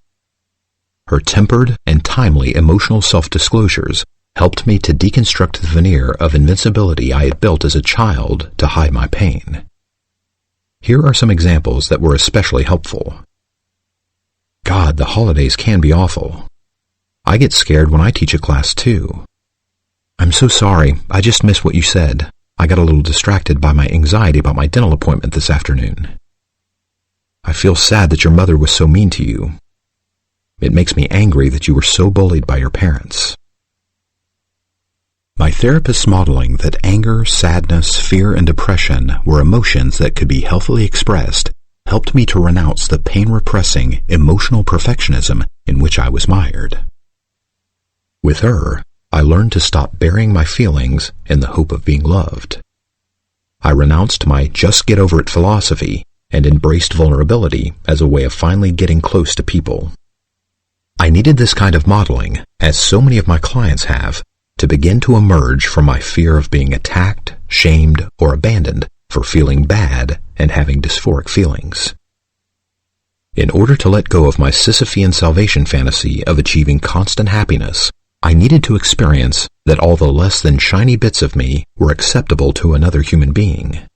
Her tempered and timely emotional self-disclosures helped me to deconstruct the veneer of invincibility I had built as a child to hide my pain. Here are some examples that were especially helpful. God, the holidays can be awful. I get scared when I teach a class too. I'm so sorry, I just missed what you said. I got a little distracted by my anxiety about my dental appointment this afternoon. I feel sad that your mother was so mean to you. It makes me angry that you were so bullied by your parents. My therapist's modeling that anger, sadness, fear, and depression were emotions that could be healthily expressed helped me to renounce the pain-repressing, emotional perfectionism in which I was mired. With her, I learned to stop burying my feelings in the hope of being loved. I renounced my just-get-over-it philosophy and embraced vulnerability as a way of finally getting close to people. I needed this kind of modeling, as so many of my clients have, to begin to emerge from my fear of being attacked, shamed, or abandoned for feeling bad and having dysphoric feelings. In order to let go of my Sisyphean salvation fantasy of achieving constant happiness, I needed to experience that all the less than shiny bits of me were acceptable to another human being.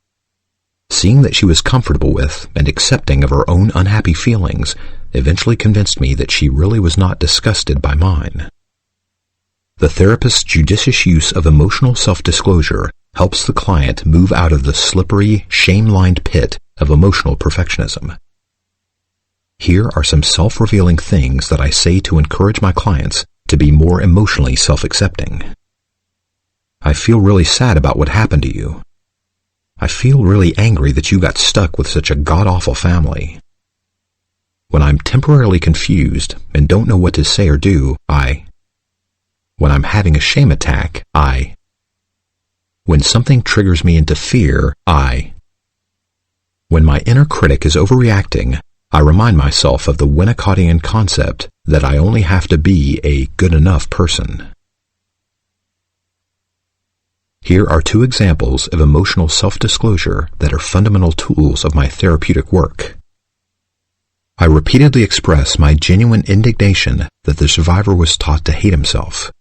Seeing that she was comfortable with and accepting of her own unhappy feelings eventually convinced me that she really was not disgusted by mine. The therapist's judicious use of emotional self-disclosure helps the client move out of the slippery, shame-lined pit of emotional perfectionism. Here are some self-revealing things that I say to encourage my clients to be more emotionally self-accepting. I feel really sad about what happened to you. I feel really angry that you got stuck with such a god-awful family. When I'm temporarily confused and don't know what to say or do, When I'm having a shame attack, When something triggers me into fear, When my inner critic is overreacting, I remind myself of the Winnicottian concept that I only have to be a good enough person. Here are two examples of emotional self-disclosure that are fundamental tools of my therapeutic work. I repeatedly express my genuine indignation that the survivor was taught to hate himself.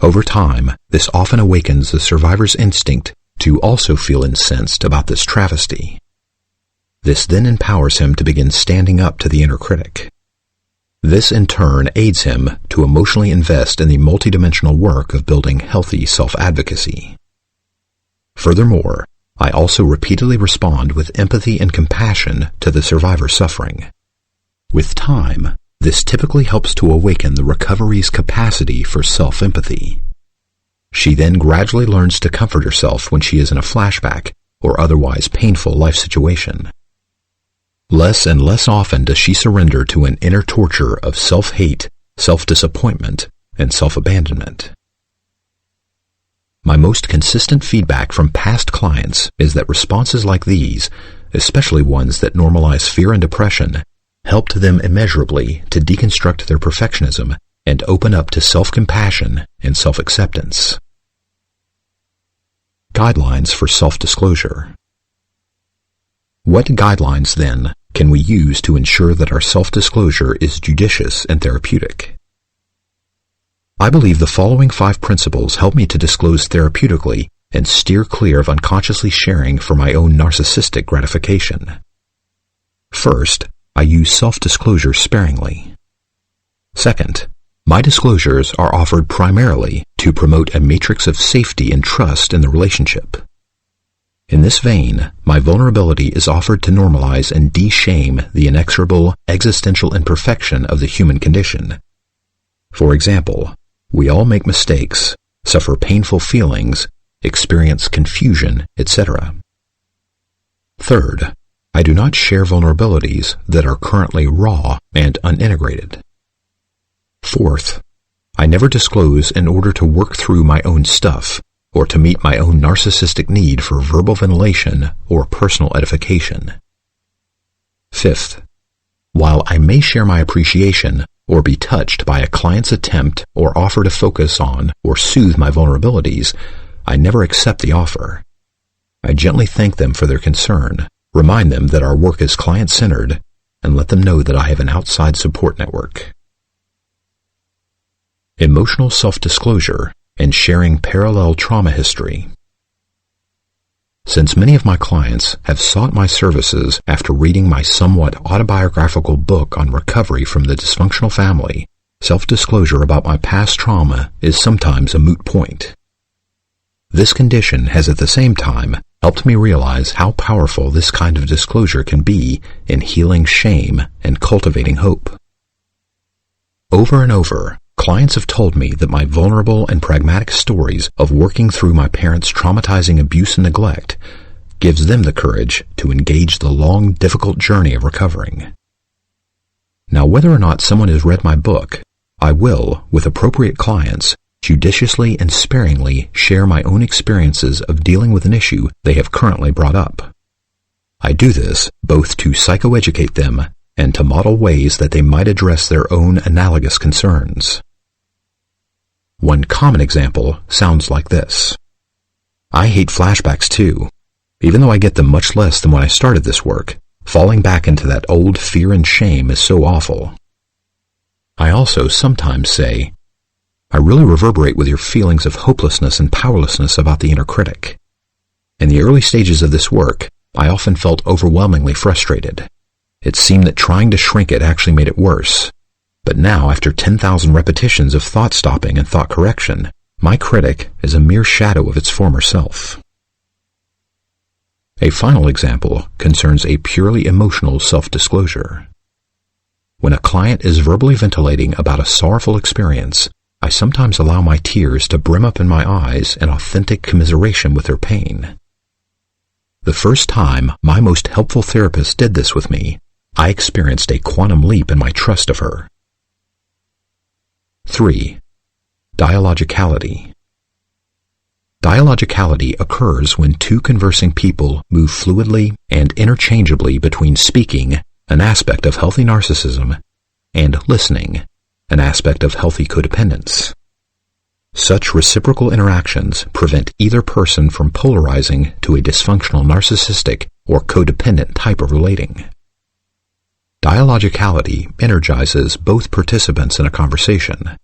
Over time, this often awakens the survivor's instinct to also feel incensed about this travesty. This then empowers him to begin standing up to the inner critic. This in turn aids him to emotionally invest in the multidimensional work of building healthy self-advocacy. Furthermore, I also repeatedly respond with empathy and compassion to the survivor's suffering. With time, this typically helps to awaken the recovery's capacity for self-empathy. She then gradually learns to comfort herself when she is in a flashback or otherwise painful life situation. Less and less often does she surrender to an inner torture of self-hate, self-disappointment, and self-abandonment. My most consistent feedback from past clients is that responses like these, especially ones that normalize fear and depression, helped them immeasurably to deconstruct their perfectionism and open up to self-compassion and self-acceptance. Guidelines for self-disclosure. What guidelines, then, can we use to ensure that our self-disclosure is judicious and therapeutic? I believe the following 5 principles help me to disclose therapeutically and steer clear of unconsciously sharing for my own narcissistic gratification. First, I use self-disclosure sparingly. Second, my disclosures are offered primarily to promote a matrix of safety and trust in the relationship. In this vein, my vulnerability is offered to normalize and de-shame the inexorable existential imperfection of the human condition, For example, we all make mistakes, suffer painful feelings, experience confusion, etc. Third, I do not share vulnerabilities that are currently raw and unintegrated. Fourth, I never disclose in order to work through my own stuff or to meet my own narcissistic need for verbal ventilation or personal edification. Fifth, while I may share my appreciation or be touched by a client's attempt or offer to focus on or soothe my vulnerabilities, I never accept the offer. I gently thank them for their concern, remind them that our work is client-centered, and let them know that I have an outside support network. Emotional self-disclosure and sharing parallel trauma history. Since many of my clients have sought my services after reading my somewhat autobiographical book on recovery from the dysfunctional family, self-disclosure about my past trauma is sometimes a moot point. This condition has at the same time helped me realize how powerful this kind of disclosure can be in healing shame and cultivating hope. Over and over, clients have told me that my vulnerable and pragmatic stories of working through my parents' traumatizing abuse and neglect gives them the courage to engage the long, difficult journey of recovering. Now, whether or not someone has read my book, I will, with appropriate clients, judiciously and sparingly share my own experiences of dealing with an issue they have currently brought up. I do this both to psychoeducate them and to model ways that they might address their own analogous concerns. One common example sounds like this. I hate flashbacks too. Even though I get them much less than when I started this work, falling back into that old fear and shame is so awful. I also sometimes say, I really reverberate with your feelings of hopelessness and powerlessness about the inner critic. In the early stages of this work, I often felt overwhelmingly frustrated. It seemed that trying to shrink it actually made it worse. But now, after 10,000 repetitions of thought stopping and thought correction, my critic is a mere shadow of its former self. A final example concerns a purely emotional self-disclosure. When a client is verbally ventilating about a sorrowful experience, I sometimes allow my tears to brim up in my eyes in authentic commiseration with their pain. The first time my most helpful therapist did this with me, I experienced a quantum leap in my trust of her. 3. Dialogicality. Dialogicality occurs when two conversing people move fluidly and interchangeably between speaking, an aspect of healthy narcissism, and listening, an aspect of healthy codependence. Such reciprocal interactions prevent either person from polarizing to a dysfunctional narcissistic or codependent type of relating. Dialogicality energizes both participants in a conversation.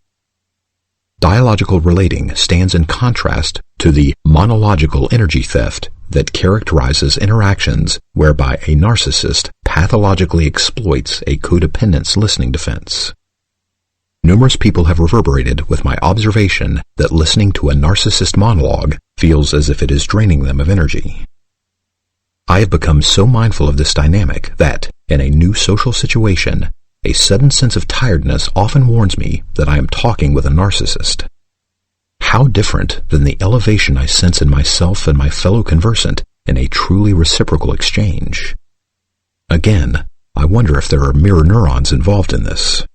Dialogical relating stands in contrast to the monological energy theft that characterizes interactions whereby a narcissist pathologically exploits a codependent's listening defense. Numerous people have reverberated with my observation that listening to a narcissist monologue feels as if it is draining them of energy. I have become so mindful of this dynamic that, in a new social situation, a sudden sense of tiredness often warns me that I am talking with a narcissist. How different than the elevation I sense in myself and my fellow conversant in a truly reciprocal exchange. Again, I wonder if there are mirror neurons involved in this.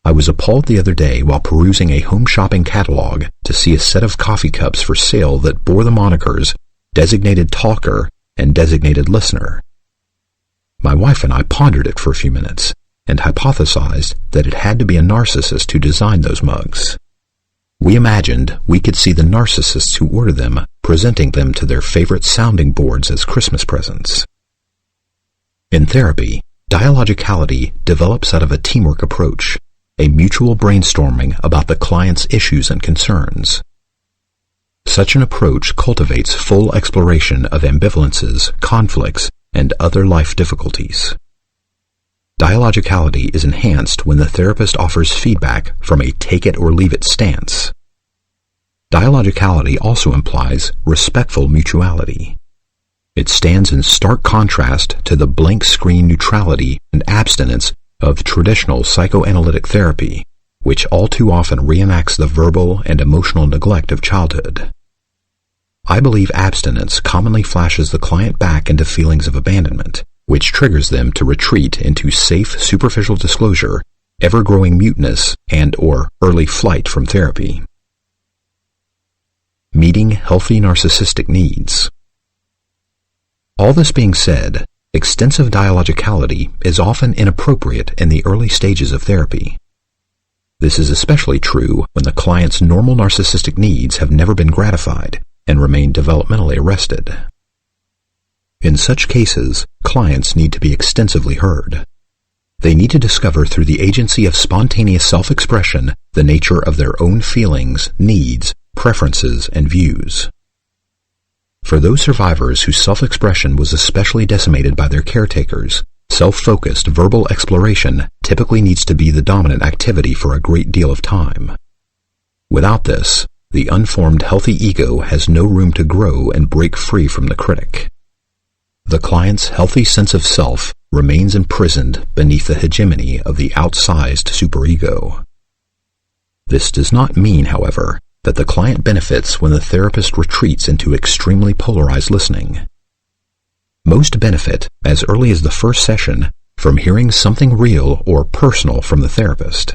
I was appalled the other day while perusing a home shopping catalog to see a set of coffee cups for sale that bore the monikers Designated Talker and Designated Listener. My wife and I pondered it for a few minutes and hypothesized that it had to be a narcissist who designed those mugs. We imagined we could see the narcissists who order them presenting them to their favorite sounding boards as Christmas presents. In therapy, dialogicality develops out of a teamwork approach, a mutual brainstorming about the client's issues and concerns. Such an approach cultivates full exploration of ambivalences, conflicts, and other life difficulties. Dialogicality is enhanced when the therapist offers feedback from a take-it-or-leave-it stance. Dialogicality also implies respectful mutuality. It stands in stark contrast to the blank screen neutrality and abstinence of traditional psychoanalytic therapy, which all too often reenacts the verbal and emotional neglect of childhood. I believe abstinence commonly flashes the client back into feelings of abandonment, which triggers them to retreat into safe superficial disclosure, ever-growing muteness, and/or early flight from therapy. Meeting healthy narcissistic needs. All this being said, extensive dialogicality is often inappropriate in the early stages of therapy. This is especially true when the client's normal narcissistic needs have never been gratified and remain developmentally arrested. In such cases, clients need to be extensively heard. They need to discover through the agency of spontaneous self-expression the nature of their own feelings, needs, preferences, and views. For those survivors whose self-expression was especially decimated by their caretakers, self-focused verbal exploration typically needs to be the dominant activity for a great deal of time. Without this, the unformed healthy ego has no room to grow and break free from the critic. The client's healthy sense of self remains imprisoned beneath the hegemony of the outsized superego. This does not mean, however, that the client benefits when the therapist retreats into extremely polarized listening. Most benefit, as early as the first session, from hearing something real or personal from the therapist.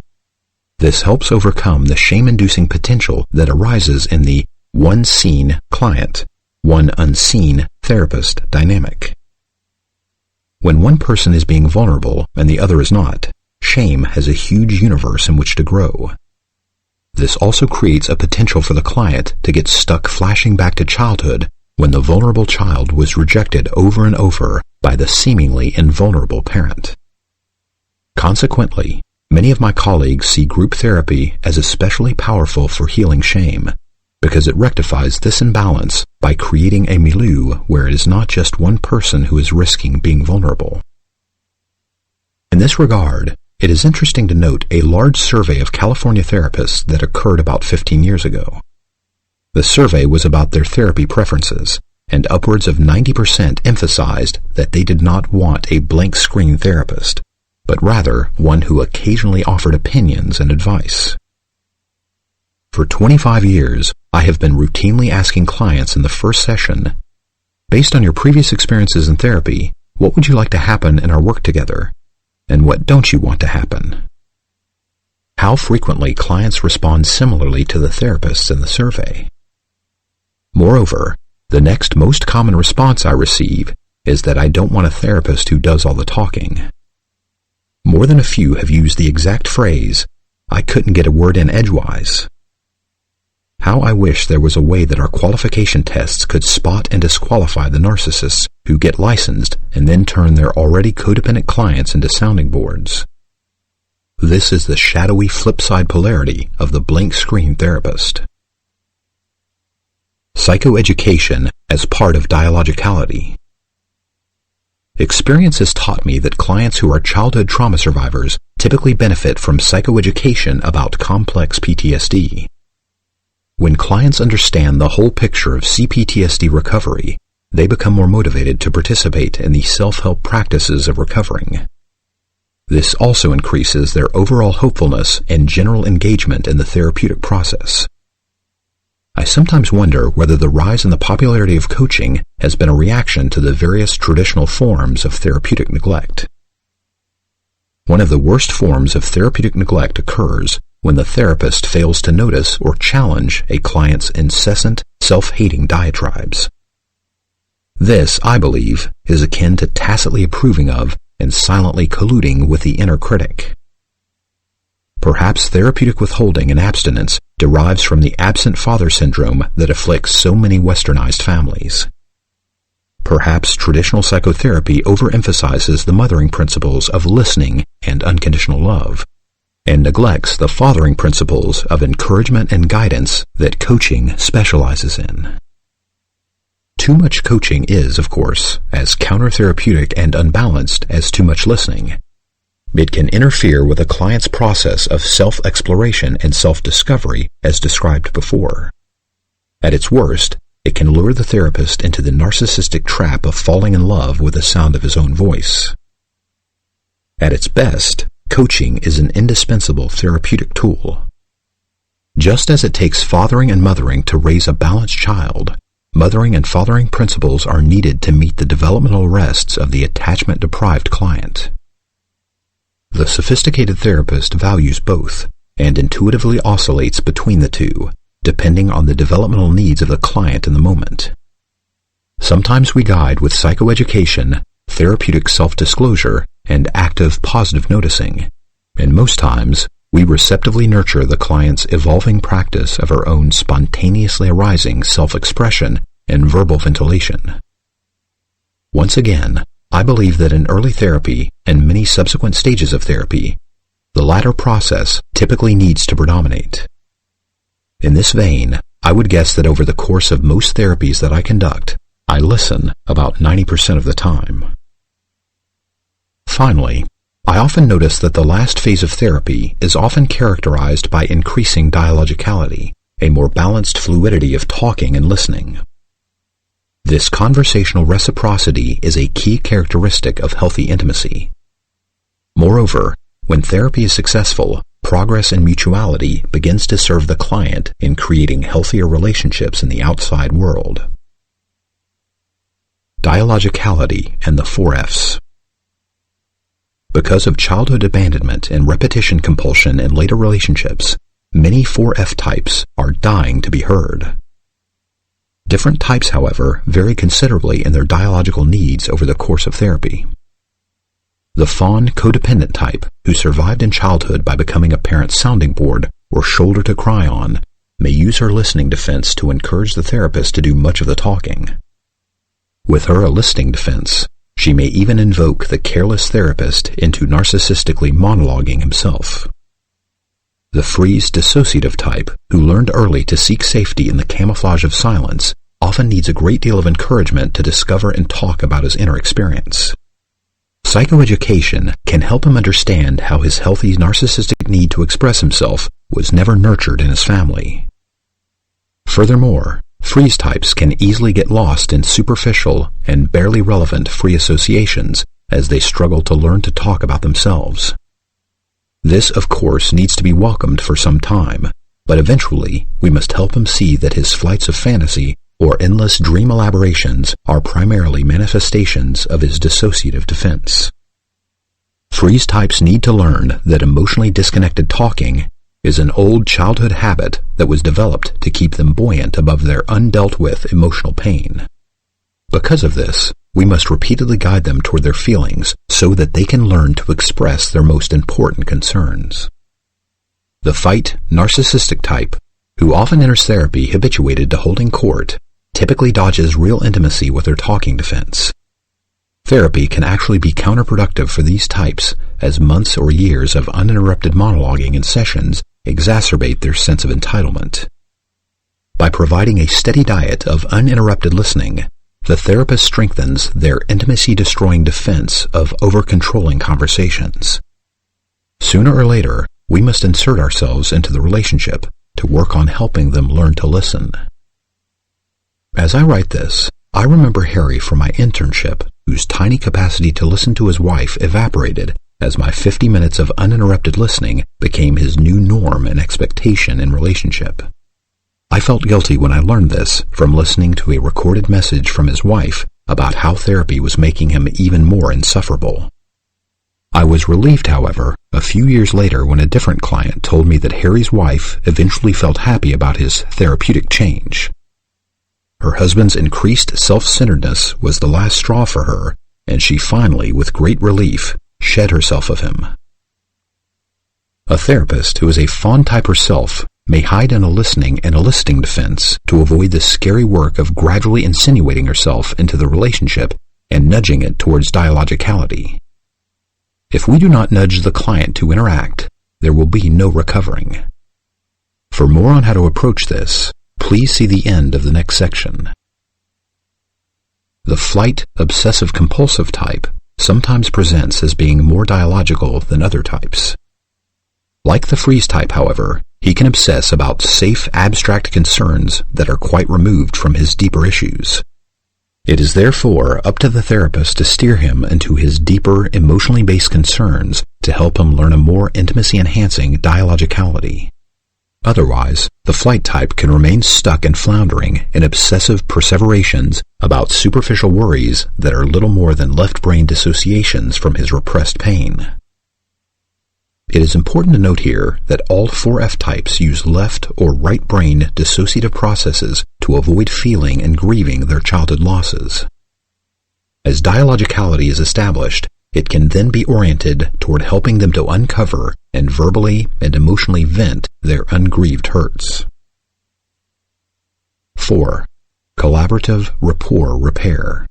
This helps overcome the shame-inducing potential that arises in the one-seen client, one unseen therapist dynamic. When one person is being vulnerable and the other is not, shame has a huge universe in which to grow. This also creates a potential for the client to get stuck flashing back to childhood when the vulnerable child was rejected over and over by the seemingly invulnerable parent. Consequently, many of my colleagues see group therapy as especially powerful for healing shame, because it rectifies this imbalance by creating a milieu where it is not just one person who is risking being vulnerable. In this regard, it is interesting to note a large survey of California therapists that occurred about 15 years ago. The survey was about their therapy preferences, and upwards of 90% emphasized that they did not want a blank screen therapist, but rather one who occasionally offered opinions and advice. For 25 years, I have been routinely asking clients in the first session, based on your previous experiences in therapy, what would you like to happen in our work together? And what don't you want to happen? How frequently clients respond similarly to the therapists in the survey. Moreover, the next most common response I receive is that I don't want a therapist who does all the talking. More than a few have used the exact phrase, I couldn't get a word in edgewise. How I wish there was a way that our qualification tests could spot and disqualify the narcissists who get licensed and then turn their already codependent clients into sounding boards. This is the shadowy flip side polarity of the blank screen therapist. Psychoeducation as part of dialogicality. Experience has taught me that clients who are childhood trauma survivors typically benefit from psychoeducation about complex PTSD. When clients understand the whole picture of CPTSD recovery, they become more motivated to participate in the self-help practices of recovering. This also increases their overall hopefulness and general engagement in the therapeutic process. I sometimes wonder whether the rise in the popularity of coaching has been a reaction to the various traditional forms of therapeutic neglect. One of the worst forms of therapeutic neglect occurs when the therapist fails to notice or challenge a client's incessant, self-hating diatribes. This, I believe, is akin to tacitly approving of and silently colluding with the inner critic. Perhaps therapeutic withholding and abstinence derives from the absent father syndrome that afflicts so many westernized families. Perhaps traditional psychotherapy overemphasizes the mothering principles of listening and unconditional love, and neglects the fathering principles of encouragement and guidance that coaching specializes in. Too much coaching is, of course, as counter-therapeutic and unbalanced as too much listening. It can interfere with a client's process of self-exploration and self-discovery as described before. At its worst, it can lure the therapist into the narcissistic trap of falling in love with the sound of his own voice. At its best, coaching is an indispensable therapeutic tool. Just as it takes fathering and mothering to raise a balanced child, mothering and fathering principles are needed to meet the developmental arrests of the attachment-deprived client. The sophisticated therapist values both and intuitively oscillates between the two, depending on the developmental needs of the client in the moment. Sometimes we guide with psychoeducation, therapeutic self-disclosure, and active positive noticing, and most times we receptively nurture the client's evolving practice of her own spontaneously arising self-expression and verbal ventilation. Once again, I believe that in early therapy and many subsequent stages of therapy, the latter process typically needs to predominate. In this vein, I would guess that over the course of most therapies that I conduct, I listen about 90% of the time. Finally, I often notice that the last phase of therapy is often characterized by increasing dialogicality, a more balanced fluidity of talking and listening. This conversational reciprocity is a key characteristic of healthy intimacy. Moreover, when therapy is successful, progress in mutuality begins to serve the client in creating healthier relationships in the outside world. Dialogicality and the 4 F's. Because of childhood abandonment and repetition compulsion in later relationships, many 4F types are dying to be heard. Different types, however, vary considerably in their dialogical needs over the course of therapy. The fawn codependent type, who survived in childhood by becoming a parent's sounding board or shoulder to cry on, may use her listening defense to encourage the therapist to do much of the talking. With her a listening defense, she may even invoke the careless therapist into narcissistically monologuing himself. The freeze dissociative type, who learned early to seek safety in the camouflage of silence, often needs a great deal of encouragement to discover and talk about his inner experience. Psychoeducation can help him understand how his healthy narcissistic need to express himself was never nurtured in his family. Furthermore, freeze types can easily get lost in superficial and barely relevant free associations as they struggle to learn to talk about themselves. This, of course, needs to be welcomed for some time, but eventually we must help him see that his flights of fantasy or endless dream elaborations are primarily manifestations of his dissociative defense. Freeze types need to learn that emotionally disconnected talking is an old childhood habit that was developed to keep them buoyant above their undealt with emotional pain. Because of this, we must repeatedly guide them toward their feelings so that they can learn to express their most important concerns. The fight narcissistic type, who often enters therapy habituated to holding court, typically dodges real intimacy with their talking defense. Therapy can actually be counterproductive for these types, as months or years of uninterrupted monologuing in sessions exacerbate their sense of entitlement. By providing a steady diet of uninterrupted listening, the therapist strengthens their intimacy-destroying defense of over-controlling conversations. Sooner or later, we must insert ourselves into the relationship to work on helping them learn to listen. As I write this, I remember Harry from my internship, whose tiny capacity to listen to his wife evaporated as my 50 minutes of uninterrupted listening became his new norm and expectation in relationship. I felt guilty when I learned this from listening to a recorded message from his wife about how therapy was making him even more insufferable. I was relieved, however, a few years later when a different client told me that Harry's wife eventually felt happy about his therapeutic change. Her husband's increased self-centeredness was the last straw for her, and she finally, with great relief, shed herself of him. A therapist who is a fawn type herself may hide in a listening and a listening defense to avoid the scary work of gradually insinuating herself into the relationship and nudging it towards dialogicality. If we do not nudge the client to interact, there will be no recovering. For more on how to approach this, please see the end of the next section. The flight obsessive-compulsive type sometimes presents as being more dialogical than other types. Like the freeze type, however, he can obsess about safe, abstract concerns that are quite removed from his deeper issues. It is therefore up to the therapist to steer him into his deeper, emotionally based concerns to help him learn a more intimacy-enhancing dialogicality. Otherwise, the flight type can remain stuck and floundering in obsessive perseverations about superficial worries that are little more than left-brain dissociations from his repressed pain. It is important to note here that all 4 F types use left or right brain dissociative processes to avoid feeling and grieving their childhood losses. As dialogicality is established, it can then be oriented toward helping them to uncover and verbally and emotionally vent their ungrieved hurts. 4. Collaborative rapport repair.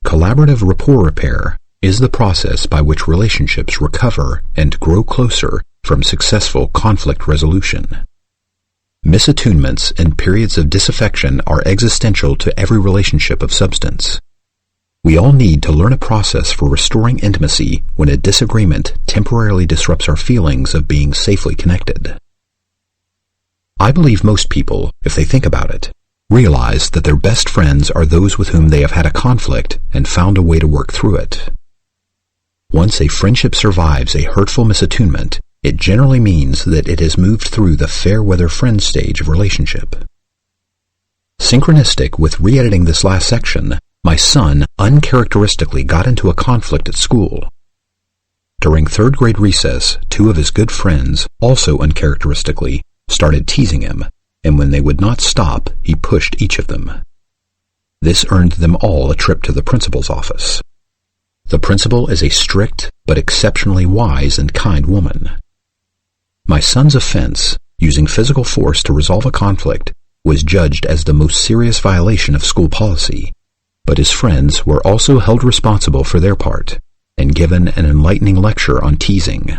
Collaborative rapport repair is the process by which relationships recover and grow closer from successful conflict resolution. Misattunements and periods of disaffection are existential to every relationship of substance. We all need to learn a process for restoring intimacy when a disagreement temporarily disrupts our feelings of being safely connected. I believe most people, if they think about it, realize that their best friends are those with whom they have had a conflict and found a way to work through it. Once a friendship survives a hurtful misattunement, it generally means that it has moved through the fair-weather friend stage of relationship. Synchronistic with re-editing this last section, my son uncharacteristically got into a conflict at school. During 3rd grade recess, 2 of his good friends, also uncharacteristically, started teasing him, and when they would not stop, he pushed each of them. This earned them all a trip to the principal's office. The principal is a strict but exceptionally wise and kind woman. My son's offense, using physical force to resolve a conflict, was judged as the most serious violation of school policy, but his friends were also held responsible for their part and given an enlightening lecture on teasing.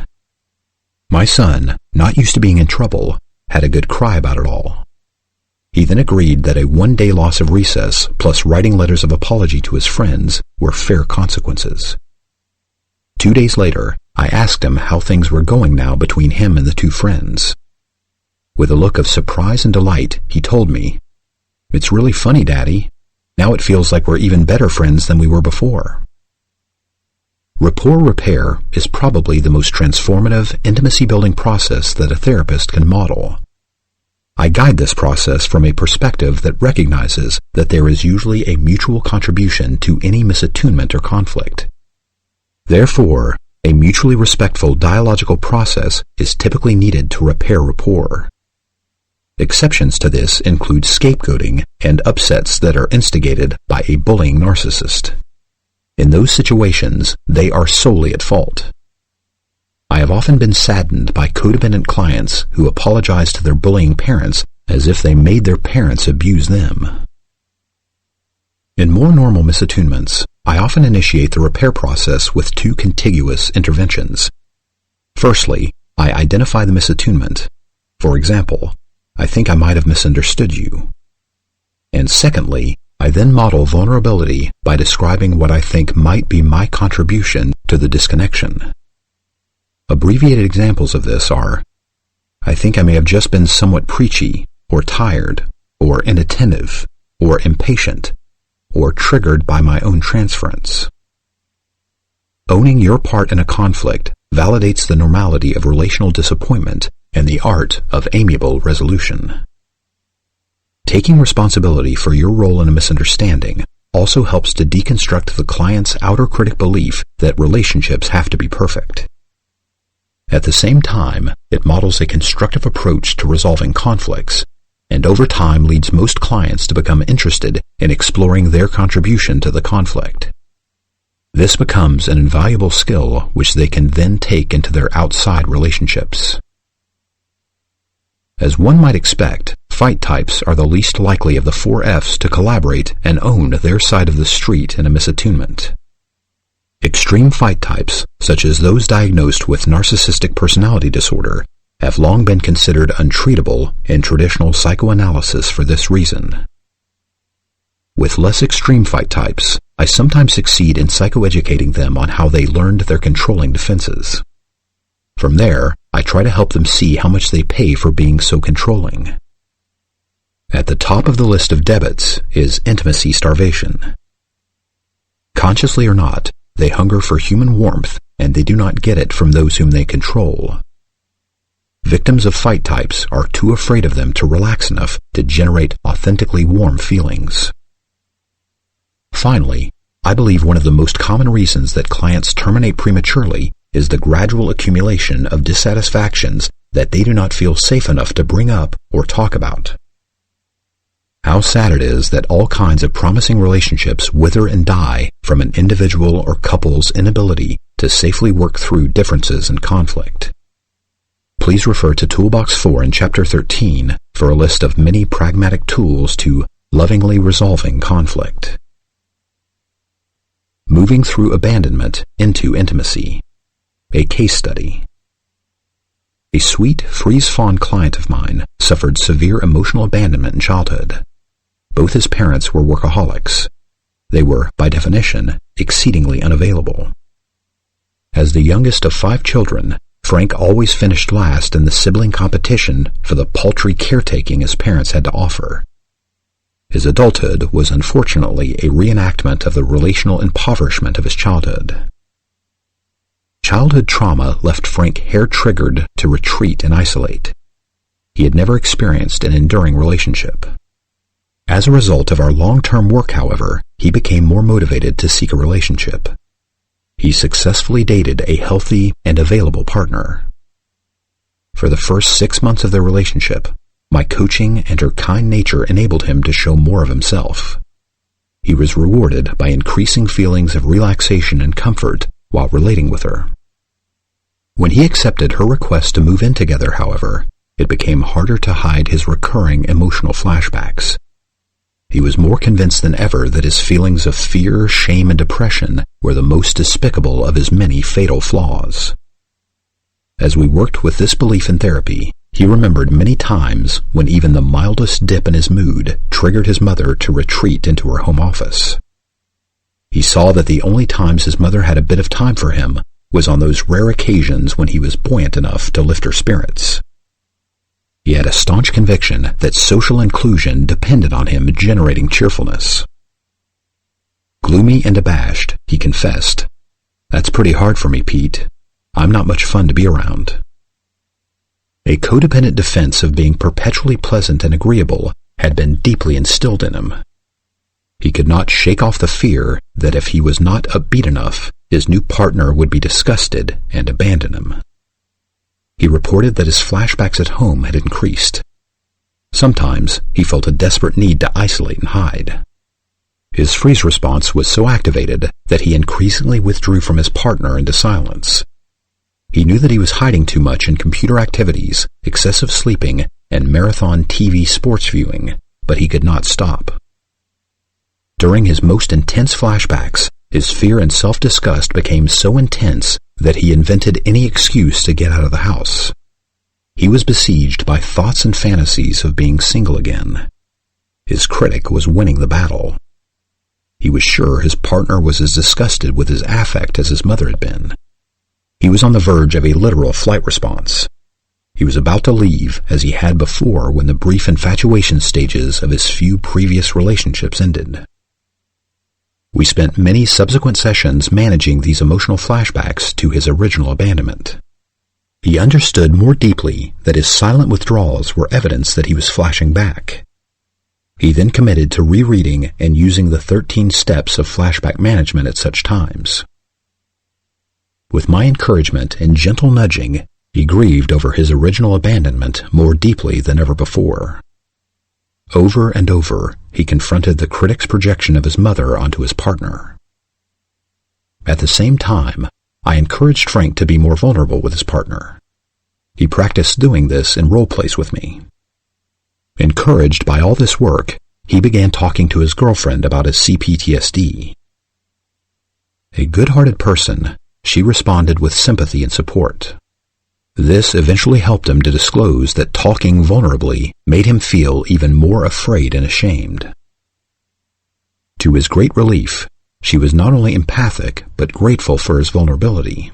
My son, not used to being in trouble, had a good cry about it all. He then agreed that a 1-day loss of recess plus writing letters of apology to his friends were fair consequences. 2 days later, I asked him how things were going now between him and the 2 friends. With a look of surprise and delight, he told me, "It's really funny, Daddy. Now it feels like we're even better friends than we were before." Rapport repair is probably the most transformative intimacy-building process that a therapist can model. I guide this process from a perspective that recognizes that there is usually a mutual contribution to any misattunement or conflict. Therefore, a mutually respectful dialogical process is typically needed to repair rapport. Exceptions to this include scapegoating and upsets that are instigated by a bullying narcissist. In those situations, they are solely at fault. I have often been saddened by codependent clients who apologize to their bullying parents as if they made their parents abuse them. In more normal misattunements, I often initiate the repair process with 2 contiguous interventions. Firstly, I identify the misattunement. For example, "I think I might have misunderstood you." And secondly, I then model vulnerability by describing what I think might be my contribution to the disconnection. Abbreviated examples of this are, "I think I may have just been somewhat preachy, or tired, or inattentive, or impatient, or triggered by my own transference." Owning your part in a conflict validates the normality of relational disappointment and the art of amiable resolution. Taking responsibility for your role in a misunderstanding also helps to deconstruct the client's outer critic belief that relationships have to be perfect. At the same time, it models a constructive approach to resolving conflicts, and over time leads most clients to become interested in exploring their contribution to the conflict. This becomes an invaluable skill which they can then take into their outside relationships. As one might expect, fight types are the least likely of the 4 Fs to collaborate and own their side of the street in a misattunement. Extreme fight types, such as those diagnosed with narcissistic personality disorder, have long been considered untreatable in traditional psychoanalysis for this reason. With less extreme fight types, I sometimes succeed in psychoeducating them on how they learned their controlling defenses. From there, I try to help them see how much they pay for being so controlling. At the top of the list of debits is intimacy starvation. Consciously or not, they hunger for human warmth, and they do not get it from those whom they control. Victims of fight types are too afraid of them to relax enough to generate authentically warm feelings. Finally, I believe one of the most common reasons that clients terminate prematurely is the gradual accumulation of dissatisfactions that they do not feel safe enough to bring up or talk about. How sad it is that all kinds of promising relationships wither and die from an individual or couple's inability to safely work through differences and conflict. Please refer to Toolbox 4 in Chapter 13 for a list of many pragmatic tools to lovingly resolving conflict. Moving through abandonment into intimacy. A case study. A sweet, freeze-fawn client of mine suffered severe emotional abandonment in childhood. Both his parents were workaholics. They were, by definition, exceedingly unavailable. As the youngest of 5 children, Frank always finished last in the sibling competition for the paltry caretaking his parents had to offer. His adulthood was unfortunately a reenactment of the relational impoverishment of his childhood. Childhood trauma left Frank hair-triggered to retreat and isolate. He had never experienced an enduring relationship. As a result of our long-term work, however, he became more motivated to seek a relationship. He successfully dated a healthy and available partner. For the first 6 months of their relationship, my coaching and her kind nature enabled him to show more of himself. He was rewarded by increasing feelings of relaxation and comfort while relating with her. When he accepted her request to move in together, however, it became harder to hide his recurring emotional flashbacks. He was more convinced than ever that his feelings of fear, shame, and depression were the most despicable of his many fatal flaws. As we worked with this belief in therapy, he remembered many times when even the mildest dip in his mood triggered his mother to retreat into her home office. He saw that the only times his mother had a bit of time for him was on those rare occasions when he was buoyant enough to lift her spirits. He had a staunch conviction that social inclusion depended on him generating cheerfulness. Gloomy and abashed, he confessed, "That's pretty hard for me, Pete. I'm not much fun to be around." A codependent defense of being perpetually pleasant and agreeable had been deeply instilled in him. He could not shake off the fear that if he was not upbeat enough, his new partner would be disgusted and abandon him. He reported that his flashbacks at home had increased. Sometimes he felt a desperate need to isolate and hide. His freeze response was so activated that he increasingly withdrew from his partner into silence. He knew that he was hiding too much in computer activities, excessive sleeping, and marathon TV sports viewing, but he could not stop. During his most intense flashbacks, his fear and self-disgust became so intense that he invented any excuse to get out of the house. He was besieged by thoughts and fantasies of being single again. His critic was winning the battle. He was sure his partner was as disgusted with his affect as his mother had been. He was on the verge of a literal flight response. He was about to leave as he had before when the brief infatuation stages of his few previous relationships ended. We spent many subsequent sessions managing these emotional flashbacks to his original abandonment. He understood more deeply that his silent withdrawals were evidence that he was flashing back. He then committed to rereading and using the 13 steps of flashback management at such times. With my encouragement and gentle nudging, he grieved over his original abandonment more deeply than ever before. Over and over, he confronted the critic's projection of his mother onto his partner. At the same time, I encouraged Frank to be more vulnerable with his partner. He practiced doing this in role plays with me. Encouraged by all this work, he began talking to his girlfriend about his PTSD. A good-hearted person, she responded with sympathy and support. This eventually helped him to disclose that talking vulnerably made him feel even more afraid and ashamed. To his great relief, she was not only empathic but grateful for his vulnerability.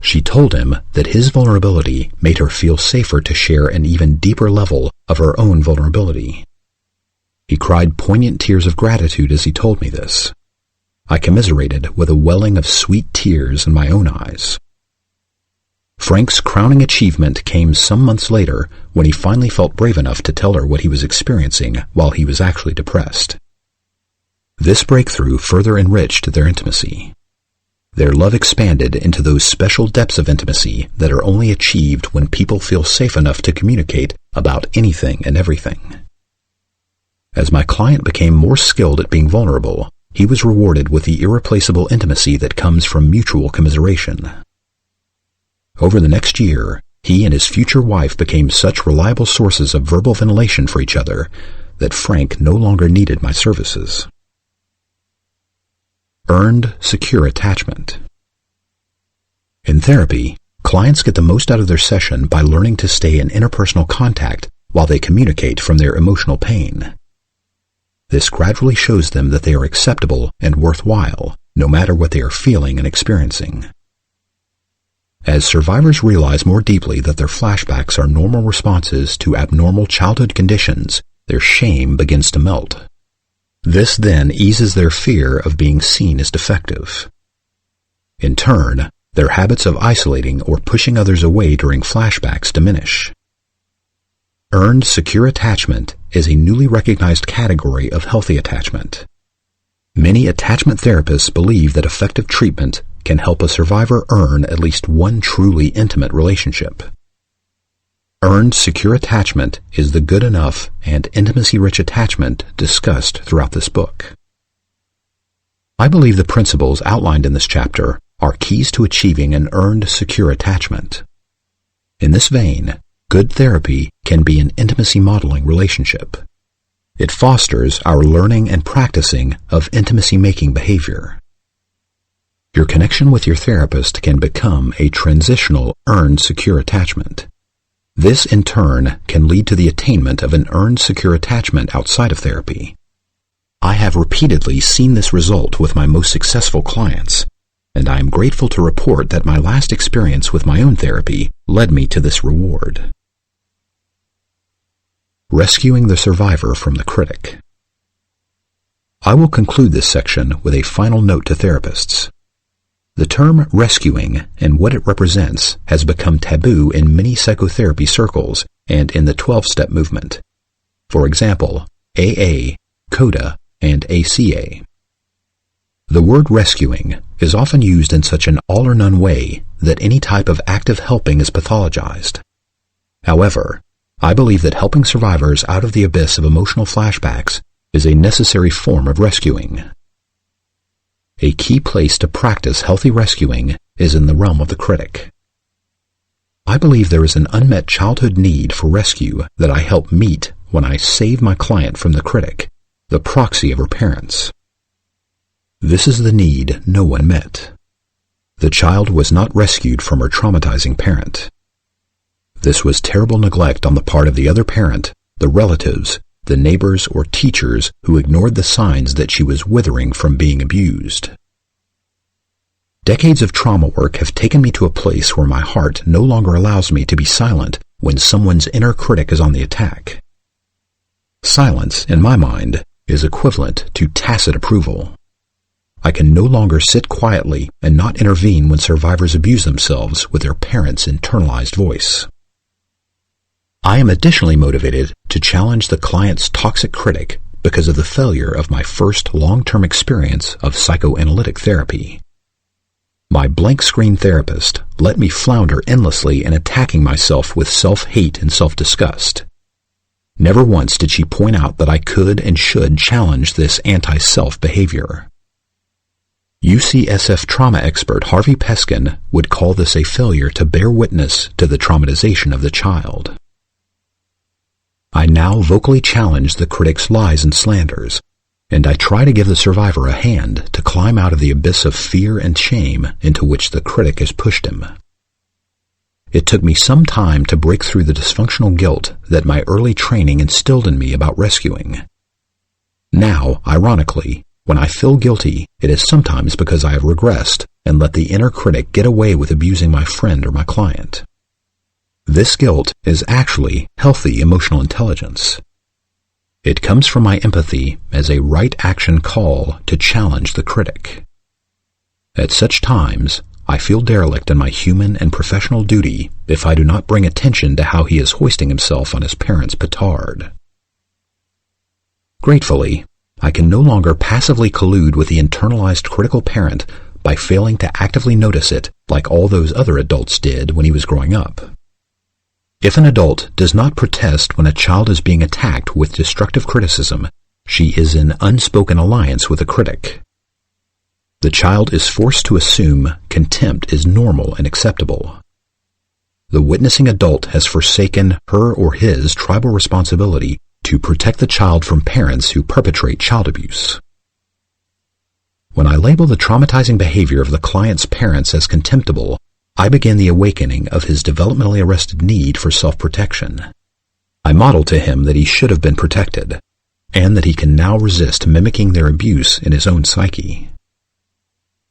She told him that his vulnerability made her feel safer to share an even deeper level of her own vulnerability. He cried poignant tears of gratitude as he told me this. I commiserated with a welling of sweet tears in my own eyes. Frank's crowning achievement came some months later when he finally felt brave enough to tell her what he was experiencing while he was actually depressed. This breakthrough further enriched their intimacy. Their love expanded into those special depths of intimacy that are only achieved when people feel safe enough to communicate about anything and everything. As my client became more skilled at being vulnerable, he was rewarded with the irreplaceable intimacy that comes from mutual commiseration. Over the next year, he and his future wife became such reliable sources of verbal ventilation for each other that Frank no longer needed my services. Earned secure attachment. In therapy, clients get the most out of their session by learning to stay in interpersonal contact while they communicate from their emotional pain. This gradually shows them that they are acceptable and worthwhile, no matter what they are feeling and experiencing. As survivors realize more deeply that their flashbacks are normal responses to abnormal childhood conditions, their shame begins to melt. This then eases their fear of being seen as defective. In turn, their habits of isolating or pushing others away during flashbacks diminish. Earned secure attachment is a newly recognized category of healthy attachment. Many attachment therapists believe that effective treatment can help a survivor earn at least one truly intimate relationship. Earned secure attachment is the good enough and intimacy-rich attachment discussed throughout this book. I believe the principles outlined in this chapter are keys to achieving an earned secure attachment. In this vein, good therapy can be an intimacy modeling relationship. It fosters our learning and practicing of intimacy-making behavior. Your connection with your therapist can become a transitional earned secure attachment. This, in turn, can lead to the attainment of an earned secure attachment outside of therapy. I have repeatedly seen this result with my most successful clients, and I am grateful to report that my last experience with my own therapy led me to this reward. Rescuing the survivor from the critic. I will conclude this section with a final note to therapists. The term rescuing and what it represents has become taboo in many psychotherapy circles and in the 12-step movement. For example, AA, CODA, and ACA. The word rescuing is often used in such an all-or-none way that any type of active helping is pathologized. However, I believe that helping survivors out of the abyss of emotional flashbacks is a necessary form of rescuing. A key place to practice healthy rescuing is in the realm of the critic. I believe there is an unmet childhood need for rescue that I help meet when I save my client from the critic, the proxy of her parents. This is the need no one met. The child was not rescued from her traumatizing parent. This was terrible neglect on the part of the other parent, the relatives, the neighbors or teachers who ignored the signs that she was withering from being abused. Decades of trauma work have taken me to a place where my heart no longer allows me to be silent when someone's inner critic is on the attack. Silence, in my mind, is equivalent to tacit approval. I can no longer sit quietly and not intervene when survivors abuse themselves with their parents' internalized voice. I am additionally motivated to challenge the client's toxic critic because of the failure of my first long-term experience of psychoanalytic therapy. My blank screen therapist let me flounder endlessly in attacking myself with self-hate and self-disgust. Never once did she point out that I could and should challenge this anti-self behavior. UCSF trauma expert Harvey Peskin would call this a failure to bear witness to the traumatization of the child. I now vocally challenge the critic's lies and slanders, and I try to give the survivor a hand to climb out of the abyss of fear and shame into which the critic has pushed him. It took me some time to break through the dysfunctional guilt that my early training instilled in me about rescuing. Now, ironically, when I feel guilty, it is sometimes because I have regressed and let the inner critic get away with abusing my friend or my client. This guilt is actually healthy emotional intelligence. It comes from my empathy as a right action call to challenge the critic. At such times, I feel derelict in my human and professional duty if I do not bring attention to how he is hoisting himself on his parents' petard. Gratefully, I can no longer passively collude with the internalized critical parent by failing to actively notice it like all those other adults did when he was growing up. If an adult does not protest when a child is being attacked with destructive criticism, she is in unspoken alliance with a critic. The child is forced to assume contempt is normal and acceptable. The witnessing adult has forsaken her or his tribal responsibility to protect the child from parents who perpetrate child abuse. When I label the traumatizing behavior of the client's parents as contemptible, I begin the awakening of his developmentally arrested need for self-protection. I model to him that he should have been protected, and that he can now resist mimicking their abuse in his own psyche.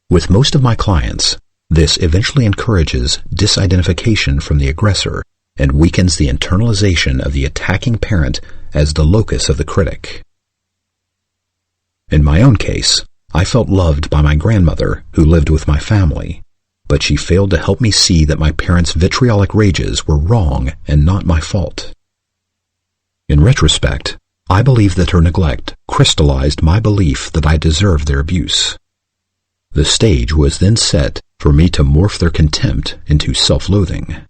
With most of my clients, this eventually encourages disidentification from the aggressor and weakens the internalization of the attacking parent as the locus of the critic. In my own case, I felt loved by my grandmother who lived with my family, but she failed to help me see that my parents' vitriolic rages were wrong and not my fault. In retrospect, I believe that her neglect crystallized my belief that I deserved their abuse. The stage was then set for me to morph their contempt into self-loathing.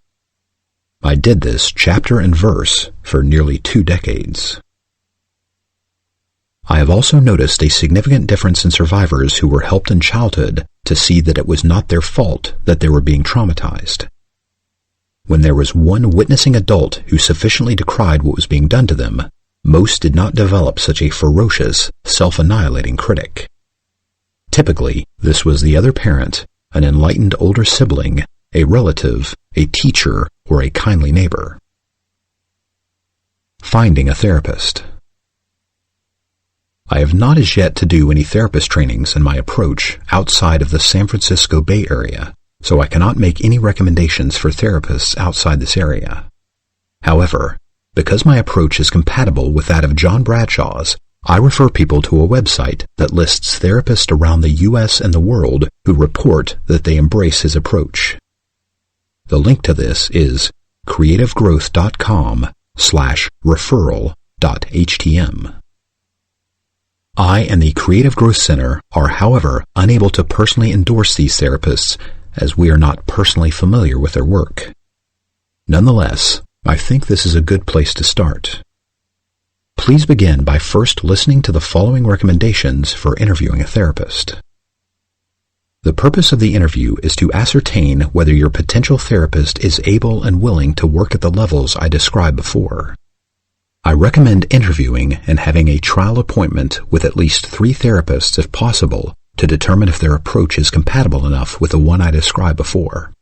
I did this chapter and verse for nearly 2 decades. I have also noticed a significant difference in survivors who were helped in childhood to see that it was not their fault that they were being traumatized. When there was one witnessing adult who sufficiently decried what was being done to them, most did not develop such a ferocious, self-annihilating critic. Typically, this was the other parent, an enlightened older sibling, a relative, a teacher, or a kindly neighbor. Finding a therapist. I have not as yet to do any therapist trainings in my approach outside of the San Francisco Bay Area, so I cannot make any recommendations for therapists outside this area. However, because my approach is compatible with that of John Bradshaw's, I refer people to a website that lists therapists around the U.S. and the world who report that they embrace his approach. The link to this is creativegrowth.com/referral.htm. I and the Creative Growth Center are, however, unable to personally endorse these therapists as we are not personally familiar with their work. Nonetheless, I think this is a good place to start. Please begin by first listening to the following recommendations for interviewing a therapist. The purpose of the interview is to ascertain whether your potential therapist is able and willing to work at the levels I described before. I recommend interviewing and having a trial appointment with at least 3 therapists if possible to determine if their approach is compatible enough with the one I described before.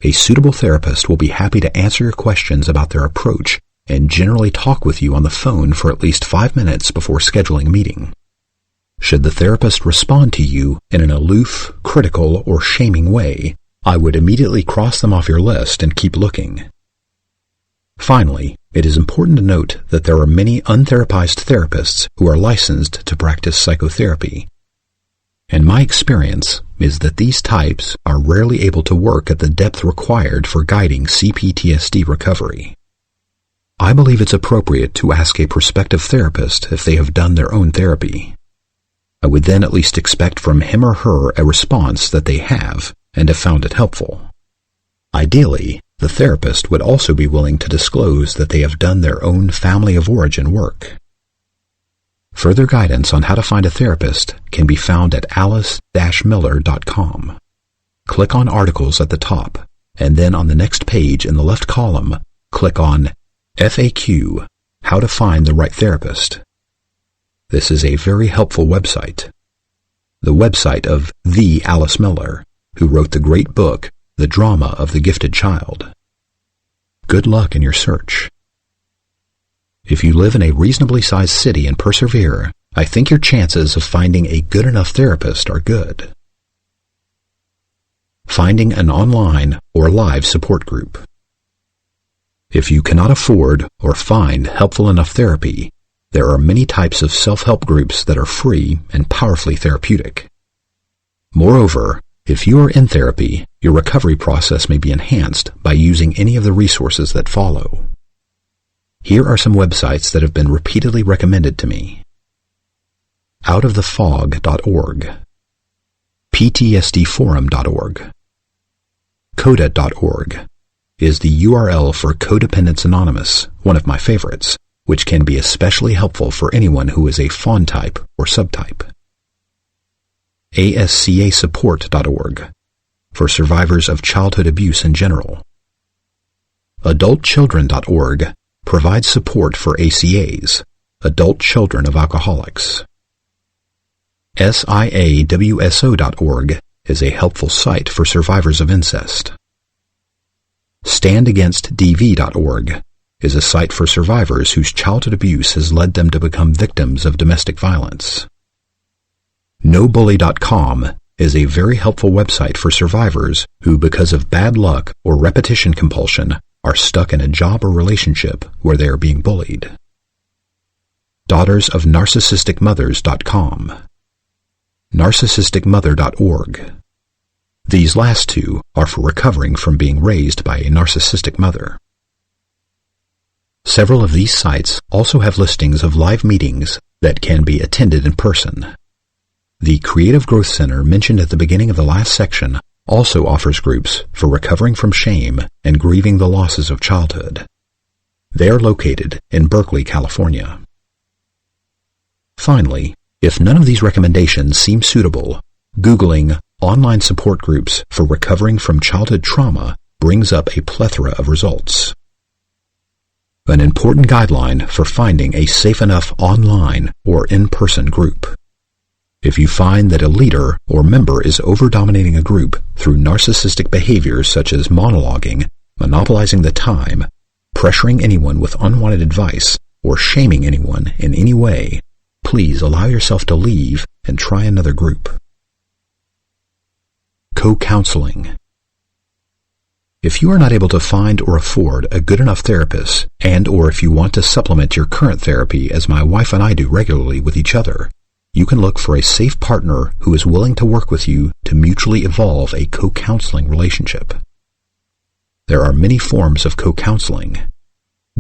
A suitable therapist will be happy to answer your questions about their approach and generally talk with you on the phone for at least 5 minutes before scheduling a meeting. Should the therapist respond to you in an aloof, critical, or shaming way, I would immediately cross them off your list and keep looking. Finally, it is important to note that there are many untherapized therapists who are licensed to practice psychotherapy. And my experience is that these types are rarely able to work at the depth required for guiding CPTSD recovery. I believe it's appropriate to ask a prospective therapist if they have done their own therapy. I would then at least expect from him or her a response that they have and have found it helpful. Ideally, the therapist would also be willing to disclose that they have done their own family of origin work. Further guidance on how to find a therapist can be found at alice-miller.com. Click on Articles at the top, and then on the next page in the left column, click on FAQ, How to Find the Right Therapist. This is a very helpful website. The website of the Alice Miller, who wrote the great book, The Drama of the Gifted Child. Good luck in your search. If you live in a reasonably sized city and persevere, I think your chances of finding a good enough therapist are good. Finding an online or live support group. If you cannot afford or find helpful enough therapy, There are many types of self-help groups that are free and powerfully therapeutic. Moreover, if you are in therapy, your recovery process may be enhanced by using any of the resources that follow. Here are some websites that have been repeatedly recommended to me. outofthefog.org, ptsdforum.org, coda.org is the URL for Codependence Anonymous, one of my favorites, which can be especially helpful for anyone who is a fawn type or subtype. ASCAsupport.org for survivors of childhood abuse in general. AdultChildren.org provides support for ACAs, adult children of alcoholics. SIAWSO.org is a helpful site for survivors of incest. StandAgainstDV.org is a site for survivors whose childhood abuse has led them to become victims of domestic violence. NoBully.com is a very helpful website for survivors who, because of bad luck or repetition compulsion, are stuck in a job or relationship where they are being bullied. DaughtersOfNarcissisticMothers.com, NarcissisticMother.org. These last two are for recovering from being raised by a narcissistic mother. Several of these sites also have listings of live meetings that can be attended in person. The Creative Growth Center mentioned at the beginning of the last section also offers groups for recovering from shame and grieving the losses of childhood. They are located in Berkeley, California. Finally, if none of these recommendations seem suitable, Googling online support groups for recovering from childhood trauma brings up a plethora of results. An important guideline for finding a safe enough online or in-person group. If you find that a leader or member is over-dominating a group through narcissistic behaviors such as monologuing, monopolizing the time, pressuring anyone with unwanted advice, or shaming anyone in any way, please allow yourself to leave and try another group. Co-counseling. If you are not able to find or afford a good enough therapist, or if you want to supplement your current therapy as my wife and I do regularly with each other, you can look for a safe partner who is willing to work with you to mutually evolve a co-counseling relationship. There are many forms of co-counseling.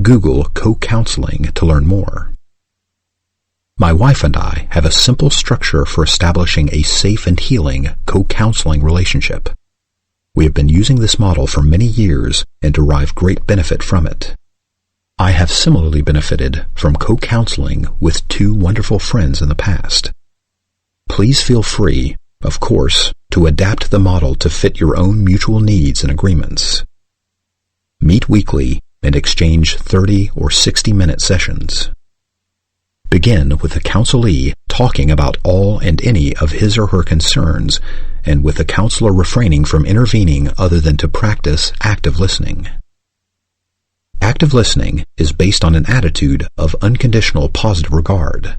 Google co-counseling to learn more. My wife and I have a simple structure for establishing a safe and healing co-counseling relationship. We have been using this model for many years and derive great benefit from it. I have similarly benefited from co-counseling with two wonderful friends in the past. Please feel free, of course, to adapt the model to fit your own mutual needs and agreements. Meet weekly and exchange 30 or 60-minute sessions. Begin with the counselee talking about all and any of his or her concerns, and with the counselor refraining from intervening other than to practice active listening. Active listening is based on an attitude of unconditional positive regard.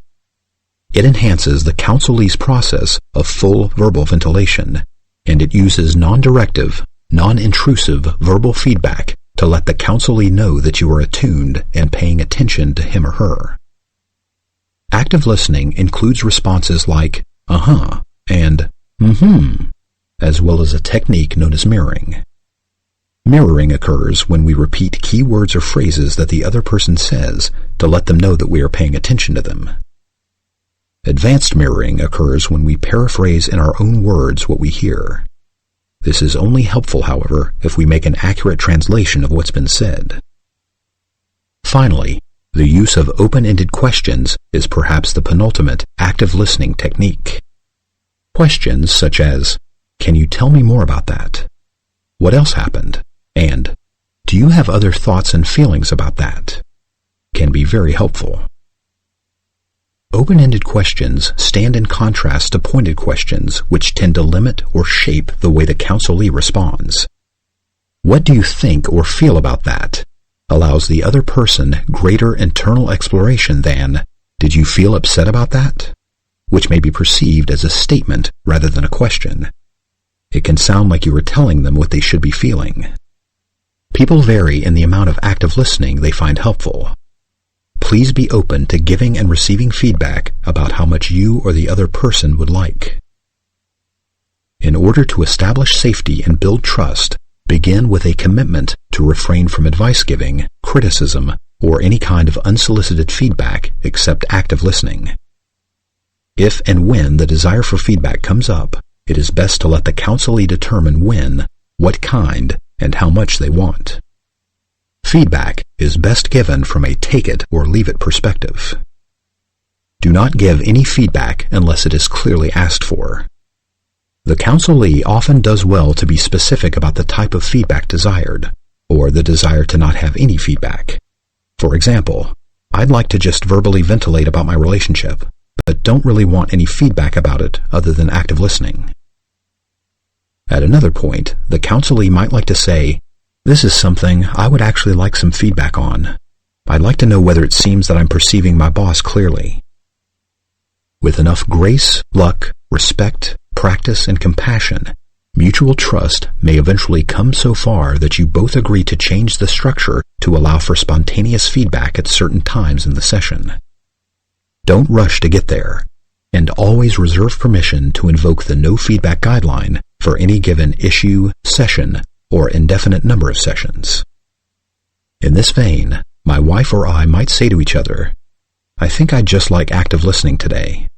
It enhances the counselee's process of full verbal ventilation, and it uses non-directive, non-intrusive verbal feedback to let the counselee know that you are attuned and paying attention to him or her. Active listening includes responses like, uh-huh, and mm-hmm, as well as a technique known as mirroring. Mirroring occurs when we repeat key words or phrases that the other person says to let them know that we are paying attention to them. Advanced mirroring occurs when we paraphrase in our own words what we hear. This is only helpful, however, if we make an accurate translation of what's been said. Finally, the use of open-ended questions is perhaps the penultimate active listening technique. Questions such as, "Can you tell me more about that? What else happened?" and "Do you have other thoughts and feelings about that?" can be very helpful. Open-ended questions stand in contrast to pointed questions, which tend to limit or shape the way the counselee responds. "What do you think or feel about that?" allows the other person greater internal exploration than, "Did you feel upset about that?" which may be perceived as a statement rather than a question. It can sound like you are telling them what they should be feeling. People vary in the amount of active listening they find helpful. please be open to giving and receiving feedback about how much you or the other person would like. In order to establish safety and build trust, begin with a commitment to refrain from advice giving, criticism, or any kind of unsolicited feedback except active listening. If and when the desire for feedback comes up, it is best to let the counselee determine when, what kind, and how much they want. Feedback is best given from a take-it-or-leave-it perspective. Do not give any feedback unless it is clearly asked for. The counselee often does well to be specific about the type of feedback desired, or the desire to not have any feedback. For example, I'd like to just verbally ventilate about my relationship, but don't really want any feedback about it other than active listening. At another point, the counselee might like to say, "This is something I would actually like some feedback on. I'd like to know whether it seems that I'm perceiving my boss clearly." With enough grace, luck, respect, practice, and compassion, mutual trust may eventually come so far that you both agree to change the structure to allow for spontaneous feedback at certain times in the session. Don't rush to get there, and always reserve permission to invoke the no feedback guideline for any given issue, session, or indefinite number of sessions. In this vein, my wife or I might say to each other, "I think I'd just like active listening today.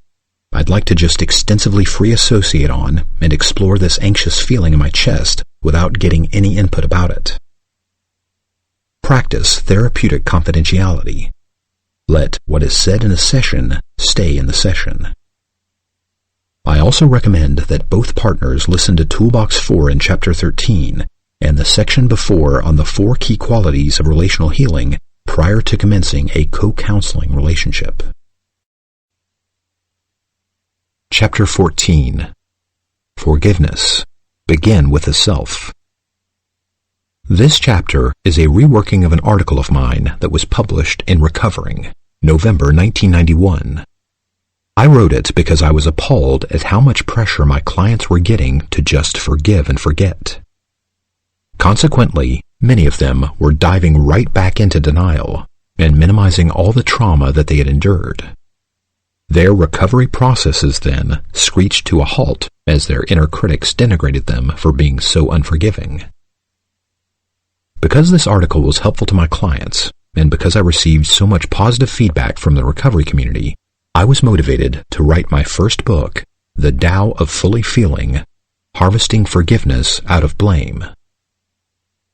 I'd like to just extensively free associate on and explore this anxious feeling in my chest without getting any input about it." Practice therapeutic confidentiality. Let what is said in a session stay in the session. I also recommend that both partners listen to Toolbox 4 in Chapter 13 and the section before on the 4 key qualities of relational healing prior to commencing a co-counseling relationship. Chapter 14. Forgiveness. Begin with the self. This chapter is a reworking of an article of mine that was published in Recovering, November 1991. I wrote it because I was appalled at how much pressure my clients were getting to just forgive and forget. Consequently, many of them were diving right back into denial and minimizing all the trauma that they had endured. Their recovery processes then screeched to a halt as their inner critics denigrated them for being so unforgiving. Because this article was helpful to my clients, and because I received so much positive feedback from the recovery community, I was motivated to write my first book, The Tao of Fully Feeling, Harvesting Forgiveness Out of Blame.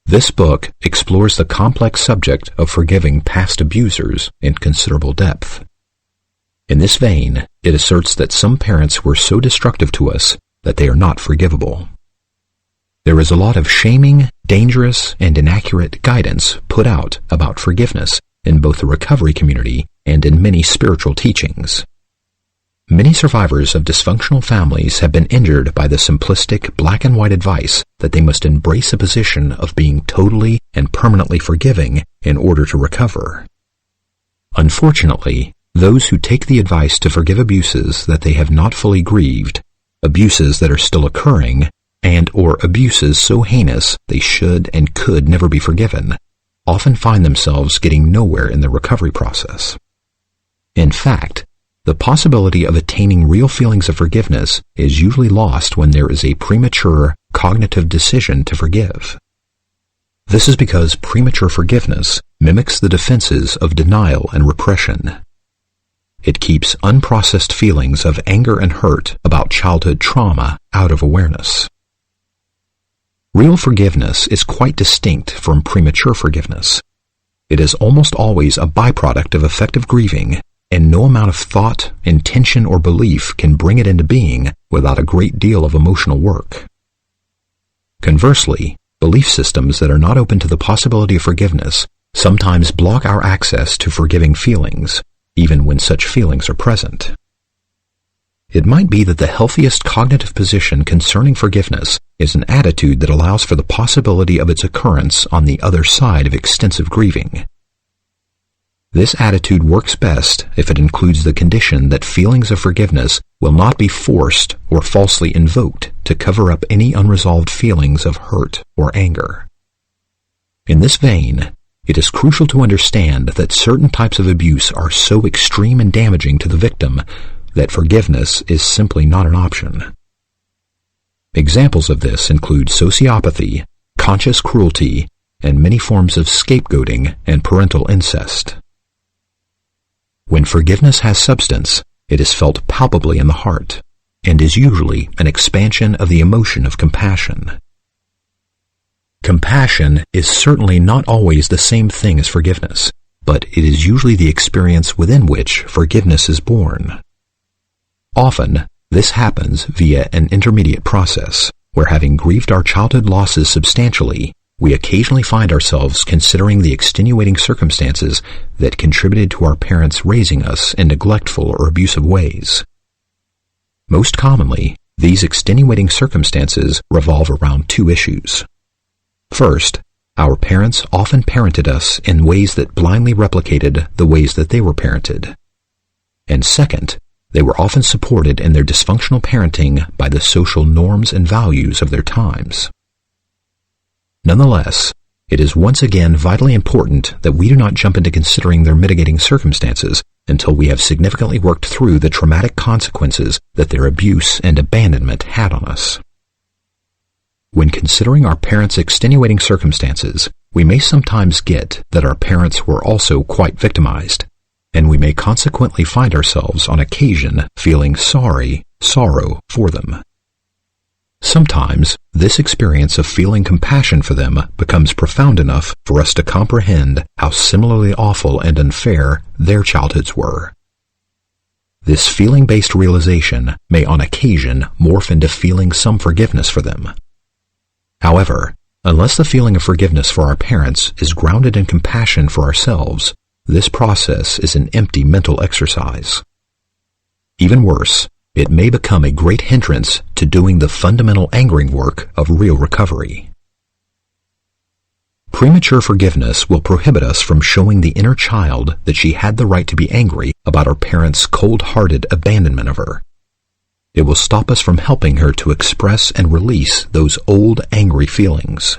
This book explores the complex subject of forgiving past abusers in considerable depth. In this vein, it asserts that some parents were so destructive to us that they are not forgivable. There is a lot of shaming, dangerous, and inaccurate guidance put out about forgiveness in both the recovery community and in many spiritual teachings. Many survivors of dysfunctional families have been injured by the simplistic black and white advice that they must embrace a position of being totally and permanently forgiving in order to recover. Unfortunately, those who take the advice to forgive abuses that they have not fully grieved, abuses that are still occurring, and/or abuses so heinous they should and could never be forgiven, often find themselves getting nowhere in the recovery process. In fact, the possibility of attaining real feelings of forgiveness is usually lost when there is a premature cognitive decision to forgive. This is because premature forgiveness mimics the defenses of denial and repression. It keeps unprocessed feelings of anger and hurt about childhood trauma out of awareness. Real forgiveness is quite distinct from premature forgiveness. It is almost always a byproduct of effective grieving, and no amount of thought, intention, or belief can bring it into being without a great deal of emotional work. Conversely, belief systems that are not open to the possibility of forgiveness sometimes block our access to forgiving feelings, even when such feelings are present. It might be that the healthiest cognitive position concerning forgiveness is an attitude that allows for the possibility of its occurrence on the other side of extensive grieving. This attitude works best if it includes the condition that feelings of forgiveness will not be forced or falsely invoked to cover up any unresolved feelings of hurt or anger. In this vein, it is crucial to understand that certain types of abuse are so extreme and damaging to the victim that forgiveness is simply not an option. Examples of this include sociopathy, conscious cruelty, and many forms of scapegoating and parental incest. When forgiveness has substance, it is felt palpably in the heart, and is usually an expansion of the emotion of compassion. Compassion is certainly not always the same thing as forgiveness, but it is usually the experience within which forgiveness is born. Often, this happens via an intermediate process, where having grieved our childhood losses substantially, we occasionally find ourselves considering the extenuating circumstances that contributed to our parents raising us in neglectful or abusive ways. Most commonly, these extenuating circumstances revolve around two issues. First, our parents often parented us in ways that blindly replicated the ways that they were parented. And second, they were often supported in their dysfunctional parenting by the social norms and values of their times. Nonetheless, it is once again vitally important that we do not jump into considering their mitigating circumstances until we have significantly worked through the traumatic consequences that their abuse and abandonment had on us. When considering our parents' extenuating circumstances, we may sometimes get that our parents were also quite victimized, and we may consequently find ourselves on occasion feeling sorrow for them. Sometimes, this experience of feeling compassion for them becomes profound enough for us to comprehend how similarly awful and unfair their childhoods were. This feeling-based realization may on occasion morph into feeling some forgiveness for them. However, unless the feeling of forgiveness for our parents is grounded in compassion for ourselves, this process is an empty mental exercise. Even worse, it may become a great hindrance to doing the fundamental angering work of real recovery. Premature forgiveness will prohibit us from showing the inner child that she had the right to be angry about our parents' cold-hearted abandonment of her. It will stop us from helping her to express and release those old angry feelings.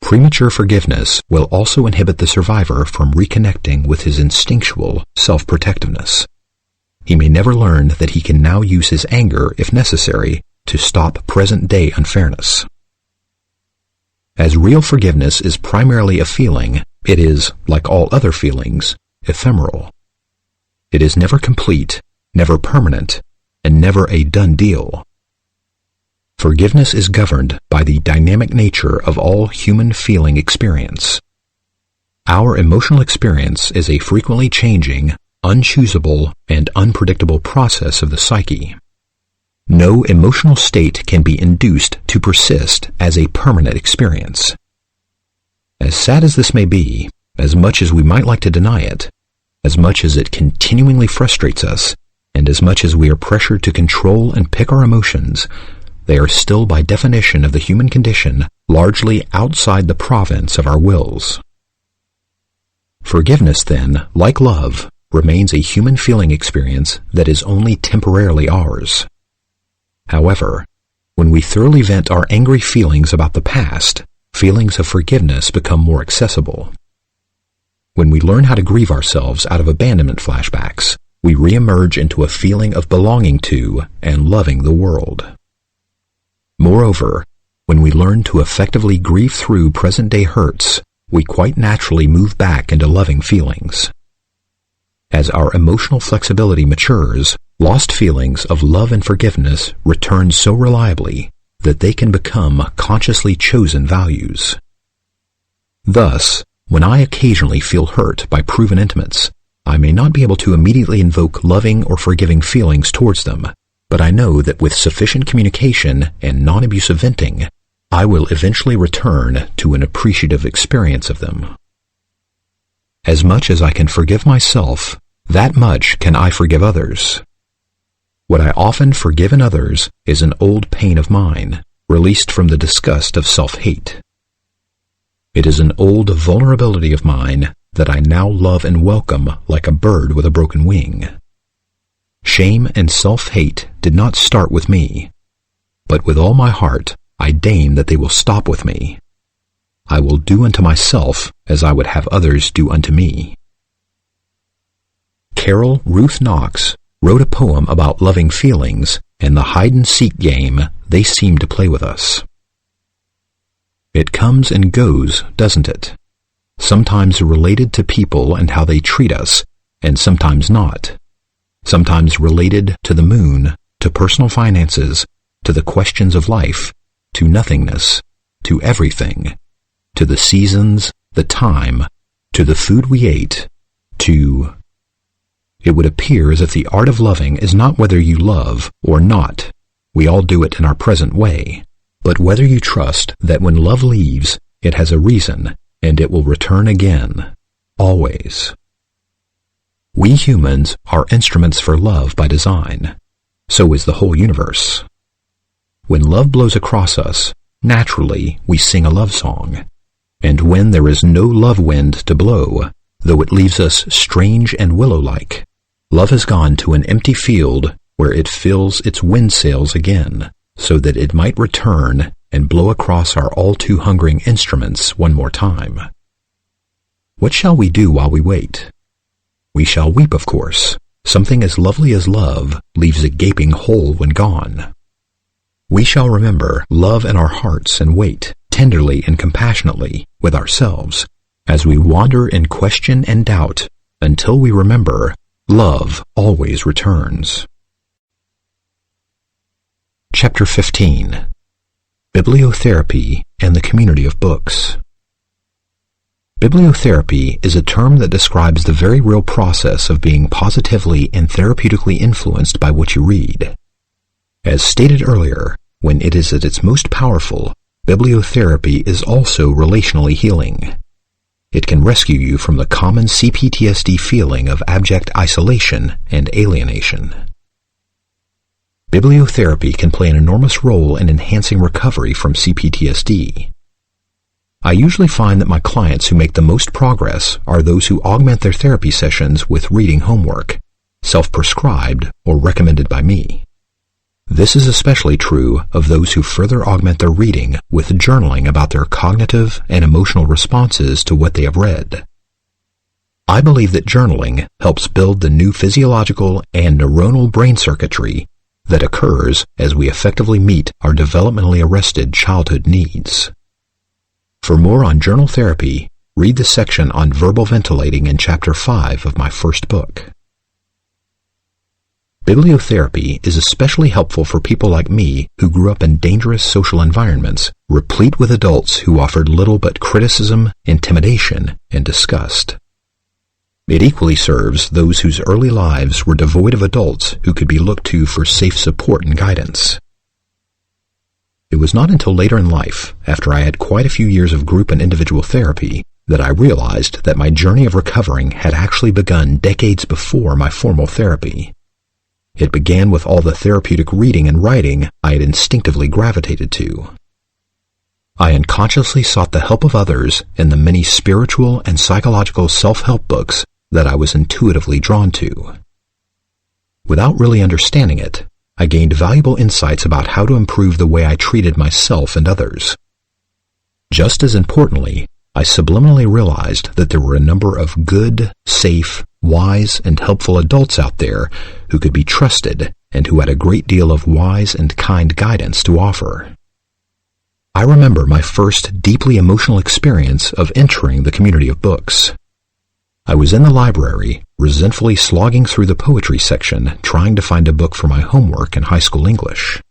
Premature forgiveness will also inhibit the survivor from reconnecting with his instinctual self-protectiveness. He may never learn that he can now use his anger, if necessary, to stop present-day unfairness. As real forgiveness is primarily a feeling, it is, like all other feelings, ephemeral. It is never complete, never permanent, and never a done deal. Forgiveness is governed by the dynamic nature of all human feeling experience. Our emotional experience is a frequently changing, unchoosable, and unpredictable process of the psyche. No emotional state can be induced to persist as a permanent experience. As sad as this may be, as much as we might like to deny it, as much as it continually frustrates us, and as much as we are pressured to control and pick our emotions, they are still by definition of the human condition largely outside the province of our wills. Forgiveness, then, like love, remains a human feeling experience that is only temporarily ours. However, when we thoroughly vent our angry feelings about the past, feelings of forgiveness become more accessible. When we learn how to grieve ourselves out of abandonment flashbacks, we re-emerge into a feeling of belonging to and loving the world. Moreover, when we learn to effectively grieve through present-day hurts, we quite naturally move back into loving feelings. As our emotional flexibility matures, lost feelings of love and forgiveness return so reliably that they can become consciously chosen values. Thus, when I occasionally feel hurt by proven intimates, I may not be able to immediately invoke loving or forgiving feelings towards them, but I know that with sufficient communication and non-abusive venting, I will eventually return to an appreciative experience of them. As much as I can forgive myself, that much can I forgive others. What I often forgive in others is an old pain of mine, released from the disgust of self-hate. It is an old vulnerability of mine that I now love and welcome like a bird with a broken wing. Shame and self-hate did not start with me, but with all my heart I deign that they will stop with me. I will do unto myself as I would have others do unto me. Carol Ruth Knox wrote a poem about loving feelings and the hide-and-seek game they seem to play with us. It comes and goes, doesn't it? Sometimes related to people and how they treat us, and sometimes not. Sometimes related to the moon, to personal finances, to the questions of life, to nothingness, to everything, to the seasons, the time, to the food we ate, to... It would appear as if the art of loving is not whether you love or not. We all do it in our present way. But whether you trust that when love leaves, it has a reason, and it will return again. Always. We humans are instruments for love by design. So is the whole universe. When love blows across us, naturally we sing a love song. And when there is no love wind to blow, though it leaves us strange and willow-like, love has gone to an empty field where it fills its wind sails again, so that it might return and blow across our all-too-hungering instruments one more time. What shall we do while we wait? We shall weep, of course. Something as lovely as love leaves a gaping hole when gone. We shall remember love in our hearts and wait, tenderly and compassionately, with ourselves, as we wander in question and doubt, until we remember love always returns. Chapter 15. Bibliotherapy and the Community of Books. Bibliotherapy is a term that describes the very real process of being positively and therapeutically influenced by what you read. As stated earlier, when it is at its most powerful, bibliotherapy is also relationally healing. It can rescue you from the common PTSD feeling of abject isolation and alienation. Bibliotherapy can play an enormous role in enhancing recovery from PTSD. I usually find that my clients who make the most progress are those who augment their therapy sessions with reading homework, self-prescribed or recommended by me. This is especially true of those who further augment their reading with journaling about their cognitive and emotional responses to what they have read. I believe that journaling helps build the new physiological and neuronal brain circuitry that occurs as we effectively meet our developmentally arrested childhood needs. For more on journal therapy, read the section on verbal ventilating in Chapter 5 of my first book. Bibliotherapy is especially helpful for people like me who grew up in dangerous social environments, replete with adults who offered little but criticism, intimidation, and disgust. It equally serves those whose early lives were devoid of adults who could be looked to for safe support and guidance. It was not until later in life, after I had quite a few years of group and individual therapy, that I realized that my journey of recovering had actually begun decades before my formal therapy. It began with all the therapeutic reading and writing I had instinctively gravitated to. I unconsciously sought the help of others in the many spiritual and psychological self-help books that I was intuitively drawn to. Without really understanding it, I gained valuable insights about how to improve the way I treated myself and others. Just as importantly, I subliminally realized that there were a number of good, safe, wise, and helpful adults out there who could be trusted and who had a great deal of wise and kind guidance to offer. I remember my first deeply emotional experience of entering the community of books. I was in the library, resentfully slogging through the poetry section, trying to find a book for my homework in high school English.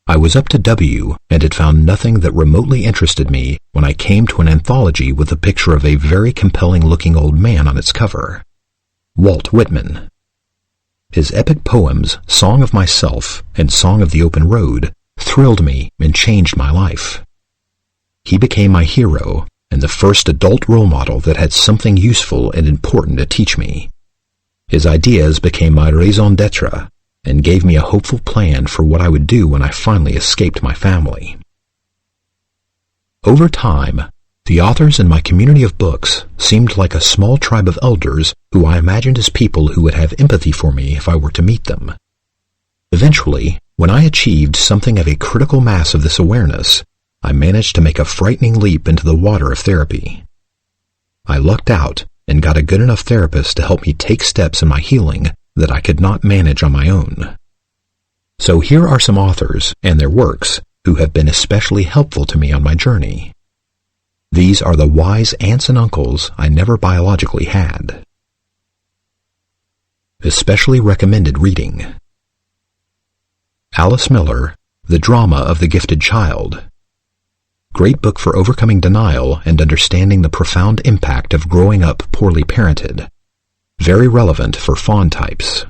I was up to W and had found nothing that remotely interested me when I came to an anthology with a picture of a very compelling-looking old man on its cover. Walt Whitman. His epic poems, Song of Myself and Song of the Open Road, thrilled me and changed my life. He became my hero and the first adult role model that had something useful and important to teach me. His ideas became my raison d'etre and gave me a hopeful plan for what I would do when I finally escaped my family. Over time, the authors in my community of books seemed like a small tribe of elders who I imagined as people who would have empathy for me if I were to meet them. Eventually, when I achieved something of a critical mass of this awareness, I managed to make a frightening leap into the water of therapy. I lucked out and got a good enough therapist to help me take steps in my healing that I could not manage on my own. So here are some authors and their works who have been especially helpful to me on my journey. These are the wise aunts and uncles I never biologically had. Especially recommended reading: Alice Miller, The Drama of the Gifted Child. Great book for overcoming denial and understanding the profound impact of growing up poorly parented. Very relevant for fawn types.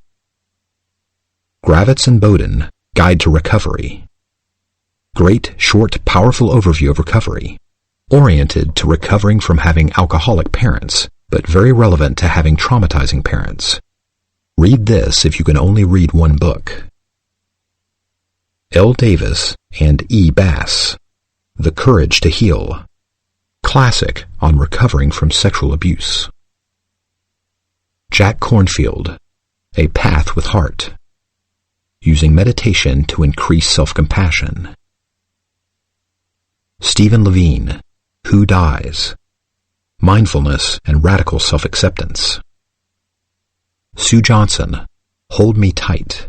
Gravitz and Bowden, Guide to Recovery. Great, short, powerful overview of recovery. Oriented to recovering from having alcoholic parents, but very relevant to having traumatizing parents. Read this if you can only read one book. L. Davis and E. Bass, The Courage to Heal. Classic on recovering from sexual abuse. Jack Kornfield, A Path with Heart. Using meditation to increase self-compassion. Stephen Levine, Who Dies? Mindfulness and Radical Self-Acceptance. Sue Johnson, Hold Me Tight.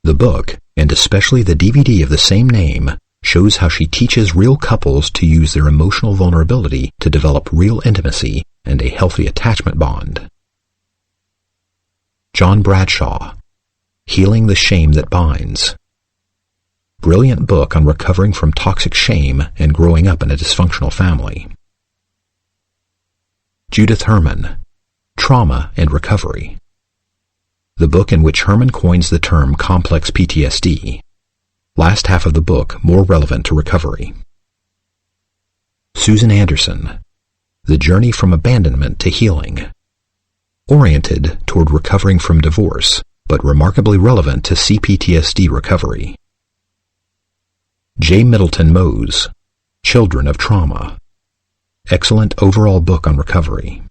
The book, and especially the DVD of the same name, shows how she teaches real couples to use their emotional vulnerability to develop real intimacy and a healthy attachment bond. John Bradshaw, Healing the Shame That Binds. Brilliant book on recovering from toxic shame and growing up in a dysfunctional family. Judith Herman, Trauma and Recovery. The book in which Herman coins the term complex PTSD. Last half of the book more relevant to recovery. Susan Anderson, The Journey from Abandonment to Healing. Oriented toward recovering from divorce, but remarkably relevant to CPTSD recovery. J. Middleton Mose, Children of Trauma. Excellent overall book on recovery.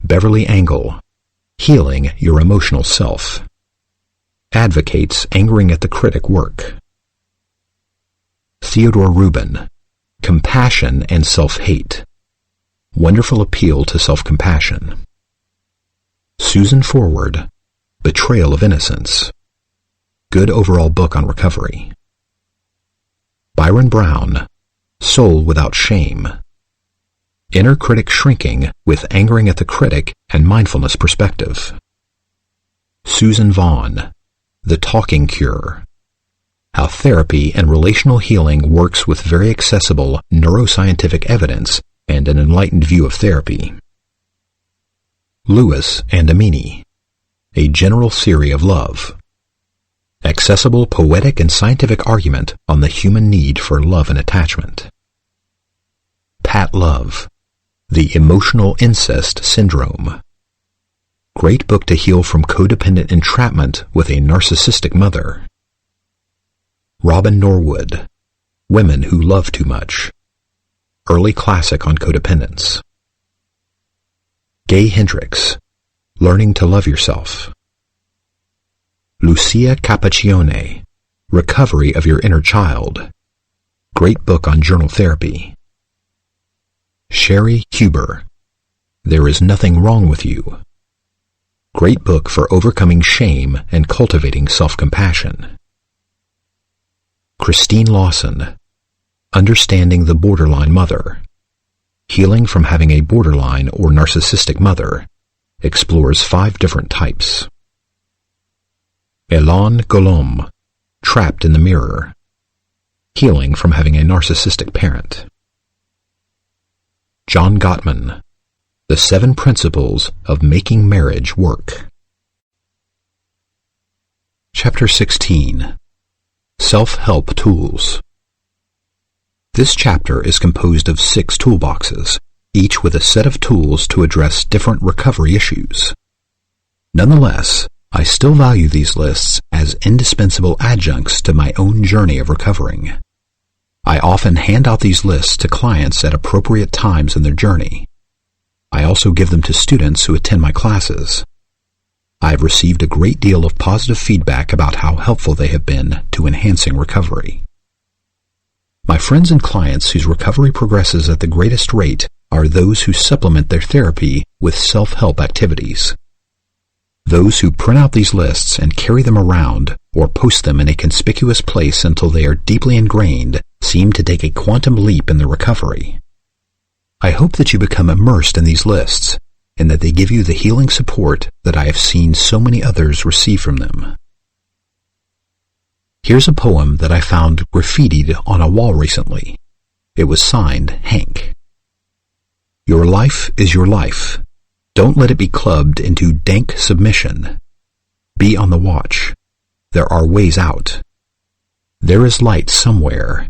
Beverly Angle, Healing Your Emotional Self. Advocates angering at the critic work. Theodore Rubin, Compassion and Self-Hate. Wonderful appeal to self-compassion. Susan Forward, Betrayal of Innocence. Good overall book on recovery. Byron Brown, Soul Without Shame. Inner critic shrinking with angering at the critic and mindfulness perspective. Susan Vaughn, The Talking Cure. How therapy and relational healing works with very accessible neuroscientific evidence and an enlightened view of therapy. Lewis and Amini, A General Theory of Love. Accessible poetic and scientific argument on the human need for love and attachment. Pat Love, The Emotional Incest Syndrome. Great book to heal from codependent entrapment with a narcissistic mother. Robin Norwood, Women Who Love Too Much. Early classic on codependence. Gay Hendricks, Learning to Love Yourself. Lucia Capacchione, Recovery of Your Inner Child. Great book on journal therapy. Sherry Huber, There Is Nothing Wrong With You. Great book for overcoming shame and cultivating self-compassion. Christine Lawson, Understanding the Borderline Mother. Healing from having a borderline or narcissistic mother. Explores 5 different types. Elan Golom, Trapped in the Mirror. Healing from having a narcissistic parent. John Gottman, The 7 Principles of Making Marriage Work. Chapter 16. Self-Help Tools. This chapter is composed of 6 toolboxes, each with a set of tools to address different recovery issues. Nonetheless, I still value these lists as indispensable adjuncts to my own journey of recovering. I often hand out these lists to clients at appropriate times in their journey. I also give them to students who attend my classes. I have received a great deal of positive feedback about how helpful they have been to enhancing recovery. My friends and clients whose recovery progresses at the greatest rate are those who supplement their therapy with self-help activities. Those who print out these lists and carry them around or post them in a conspicuous place until they are deeply ingrained seem to take a quantum leap in their recovery. I hope that you become immersed in these lists and that they give you the healing support that I have seen so many others receive from them. Here's a poem that I found graffitied on a wall recently. It was signed Hank. Your life is your life. Don't let it be clubbed into dank submission. Be on the watch. There are ways out. There is light somewhere.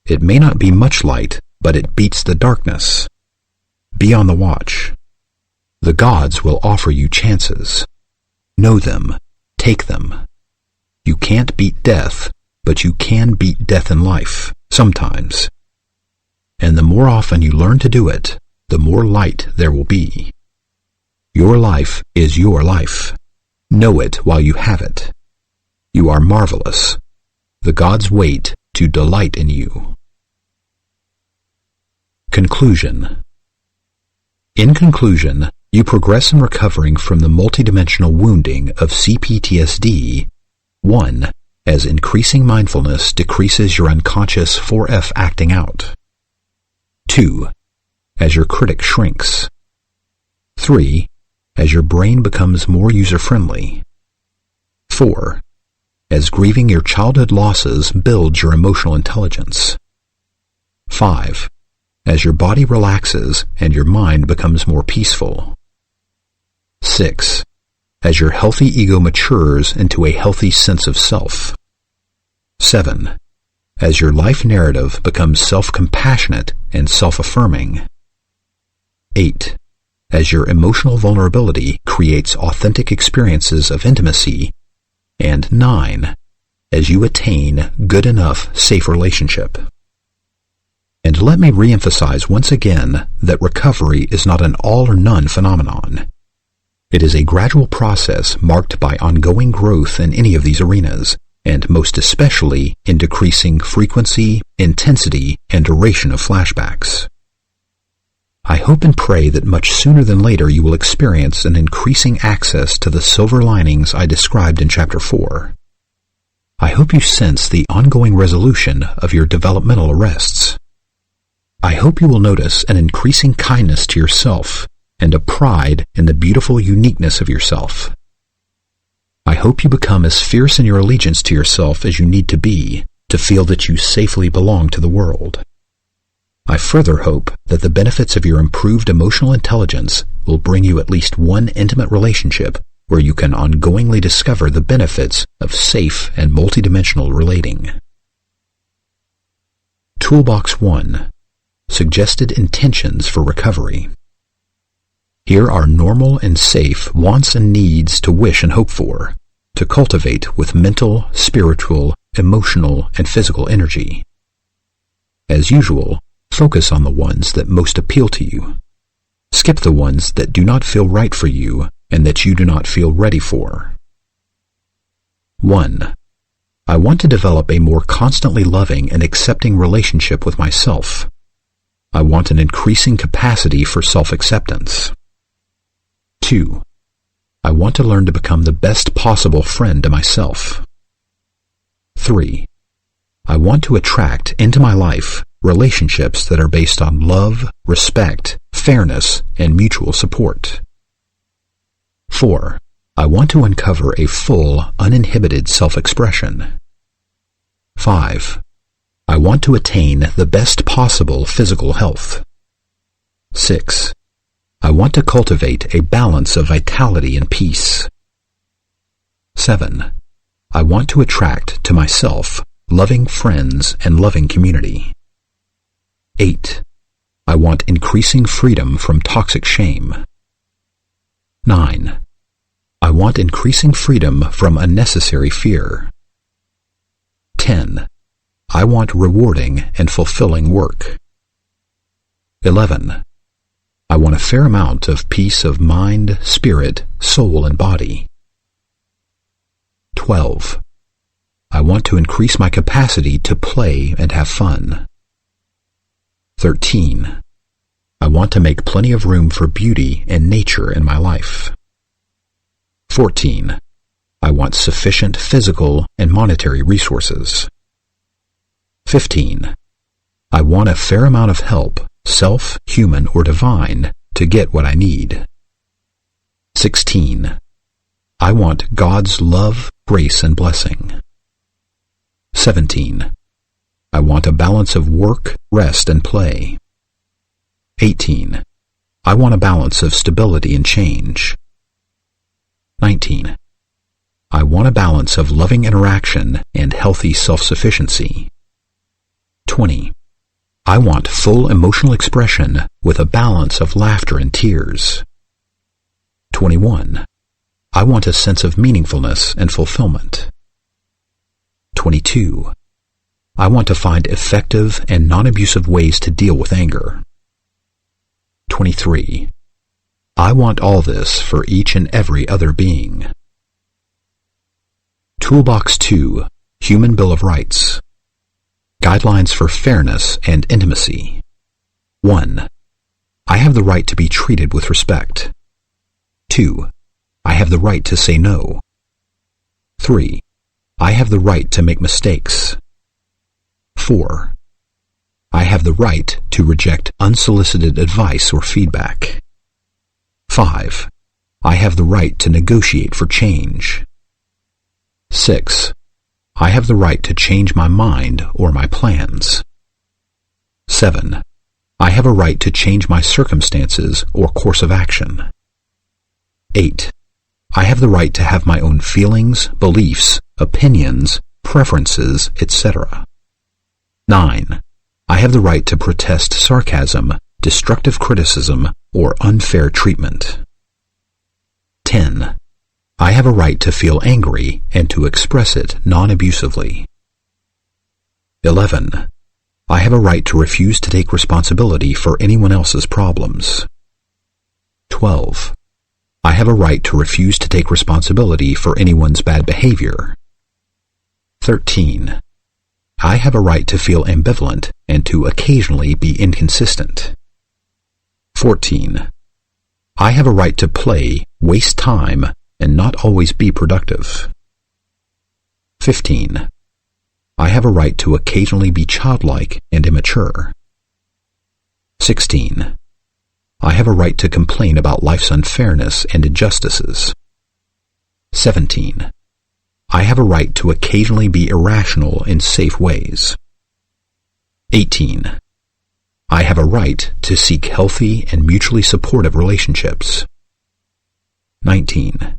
It may not be much light, but it beats the darkness. Be on the watch. The gods will offer you chances. Know them. Take them. You can't beat death, but you can beat death in life, sometimes. And the more often you learn to do it, the more light there will be. Your life is your life. Know it while you have it. You are marvelous. The gods wait to delight in you. Conclusion. In conclusion, you progress in recovering from the multidimensional wounding of CPTSD. 1. As increasing mindfulness decreases your unconscious 4F acting out. 2. As your critic shrinks. 3. As your brain becomes more user-friendly. 4. As grieving your childhood losses builds your emotional intelligence. 5. As your body relaxes and your mind becomes more peaceful. 6. As your healthy ego matures into a healthy sense of self. 7. As your life narrative becomes self-compassionate and self-affirming. 8. As your emotional vulnerability creates authentic experiences of intimacy. And 9. As you attain good enough safe relationship. And let me reemphasize once again that recovery is not an all-or-none phenomenon. It is a gradual process marked by ongoing growth in any of these arenas, and most especially in decreasing frequency, intensity, and duration of flashbacks. I hope and pray that much sooner than later you will experience an increasing access to the silver linings I described in Chapter 4. I hope you sense the ongoing resolution of your developmental arrests. I hope you will notice an increasing kindness to yourself and a pride in the beautiful uniqueness of yourself. I hope you become as fierce in your allegiance to yourself as you need to be to feel that you safely belong to the world. I further hope that the benefits of your improved emotional intelligence will bring you at least one intimate relationship where you can ongoingly discover the benefits of safe and multidimensional relating. Toolbox 1. Suggested intentions for recovery. Here are normal and safe wants and needs to wish and hope for, to cultivate with mental, spiritual, emotional, and physical energy. As usual, focus on the ones that most appeal to you. Skip the ones that do not feel right for you and that you do not feel ready for. 1. I want to develop a more constantly loving and accepting relationship with myself. I want an increasing capacity for self-acceptance. 2. I want to learn to become the best possible friend to myself. 3. I want to attract into my life relationships that are based on love, respect, fairness, and mutual support. 4. I want to uncover a full, uninhibited self-expression. 5. I want to attain the best possible physical health. 6. I want to cultivate a balance of vitality and peace. 7. I want to attract to myself loving friends and loving community. 8. I want increasing freedom from toxic shame. 9. I want increasing freedom from unnecessary fear. 10. I want rewarding and fulfilling work. 11. I want a fair amount of peace of mind, spirit, soul, and body. 12. I want to increase my capacity to play and have fun. 13. I want to make plenty of room for beauty and nature in my life. 14. I want sufficient physical and monetary resources. 15. I want a fair amount of help, self, human, or divine, to get what I need. 16. I want God's love, grace, and blessing. 17. I want a balance of work, rest, and play. 18. I want a balance of stability and change. 19. I want a balance of loving interaction and healthy self-sufficiency. 20. I want full emotional expression with a balance of laughter and tears. 21. I want a sense of meaningfulness and fulfillment. 22. I want to find effective and non-abusive ways to deal with anger. 23. I want all this for each and every other being. Toolbox 2. Human Bill of Rights. Guidelines for fairness and intimacy. 1. I have the right to be treated with respect. 2. I have the right to say no. 3. I have the right to make mistakes. 4. I have the right to reject unsolicited advice or feedback. 5. I have the right to negotiate for change. 6. I have the right to change my mind or my plans. 7. I have a right to change my circumstances or course of action. 8. I have the right to have my own feelings, beliefs, opinions, preferences, etc. 9. I have the right to protest sarcasm, destructive criticism, or unfair treatment. 10. I have a right to feel angry and to express it non-abusively. 11. I have a right to refuse to take responsibility for anyone else's problems. 12. I have a right to refuse to take responsibility for anyone's bad behavior. 13. I have a right to feel ambivalent and to occasionally be inconsistent. 14. I have a right to play, waste time, and not always be productive. 15. I have a right to occasionally be childlike and immature. 16. I have a right to complain about life's unfairness and injustices. 17. I have a right to occasionally be irrational in safe ways. 18. I have a right to seek healthy and mutually supportive relationships. 19.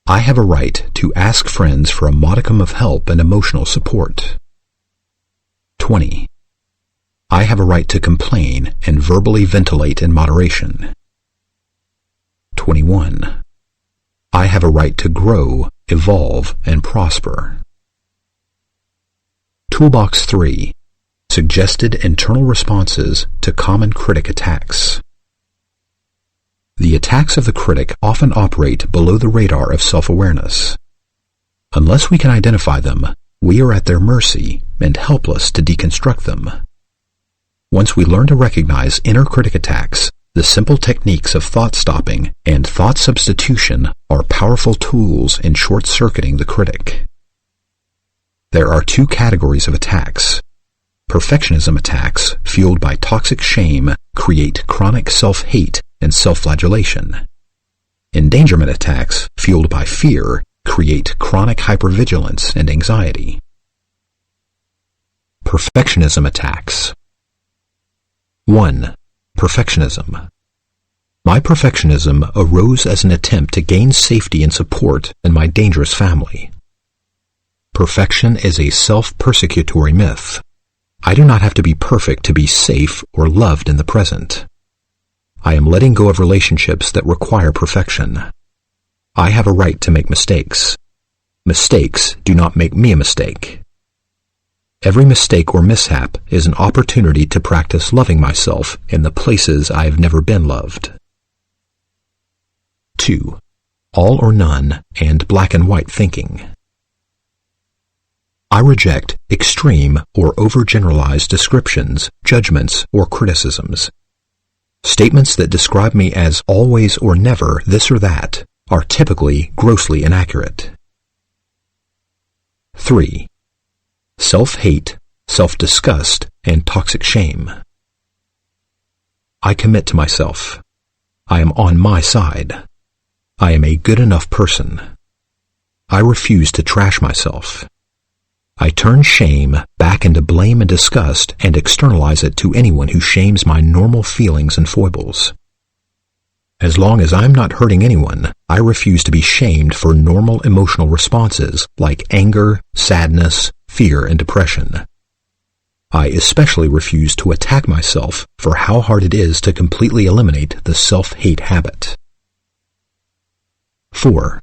I have a right to ask friends for a modicum of help and emotional support. 20. I have a right to complain and verbally ventilate in moderation. 21. I have a right to grow, evolve, and prosper. Toolbox 3. Suggested internal responses to common critic attacks. The attacks of the critic often operate below the radar of self-awareness. Unless we can identify them, we are at their mercy and helpless to deconstruct them. Once we learn to recognize inner critic attacks, the simple techniques of thought stopping and thought substitution are powerful tools in short-circuiting the critic. There are two categories of attacks. Perfectionism attacks, fueled by toxic shame, create chronic self-hate and self-flagellation. Endangerment attacks, fueled by fear, create chronic hypervigilance and anxiety. Perfectionism attacks. 1. Perfectionism. My perfectionism arose as an attempt to gain safety and support in my dangerous family. Perfection is a self-persecutory myth. I do not have to be perfect to be safe or loved in the present. I am letting go of relationships that require perfection. I have a right to make mistakes. Mistakes do not make me a mistake. Every mistake or mishap is an opportunity to practice loving myself in the places I have never been loved. 2. All or none and black and white thinking. I reject extreme or overgeneralized descriptions, judgments, or criticisms. Statements that describe me as always or never this or that are typically grossly inaccurate. 3. Self-hate, self-disgust, and toxic shame. I commit to myself. I am on my side. I am a good enough person. I refuse to trash myself. I turn shame back into blame and disgust and externalize it to anyone who shames my normal feelings and foibles. As long as I'm not hurting anyone, I refuse to be shamed for normal emotional responses like anger, sadness, fear, and depression. I especially refuse to attack myself for how hard it is to completely eliminate the self-hate habit. 4.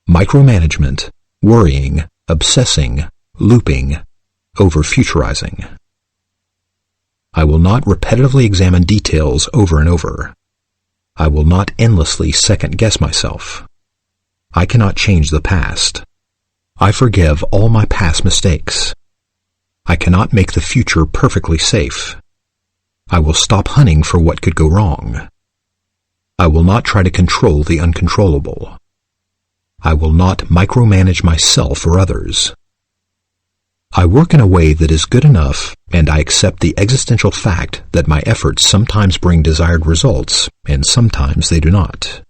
Micromanagement, worrying, obsessing, looping, over-futurizing. I will not repetitively examine details over and over. I will not endlessly second-guess myself. I cannot change the past. I forgive all my past mistakes. I cannot make the future perfectly safe. I will stop hunting for what could go wrong. I will not try to control the uncontrollable. I will not micromanage myself or others. I work in a way that is good enough, and I accept the existential fact that my efforts sometimes bring desired results, and sometimes they do not.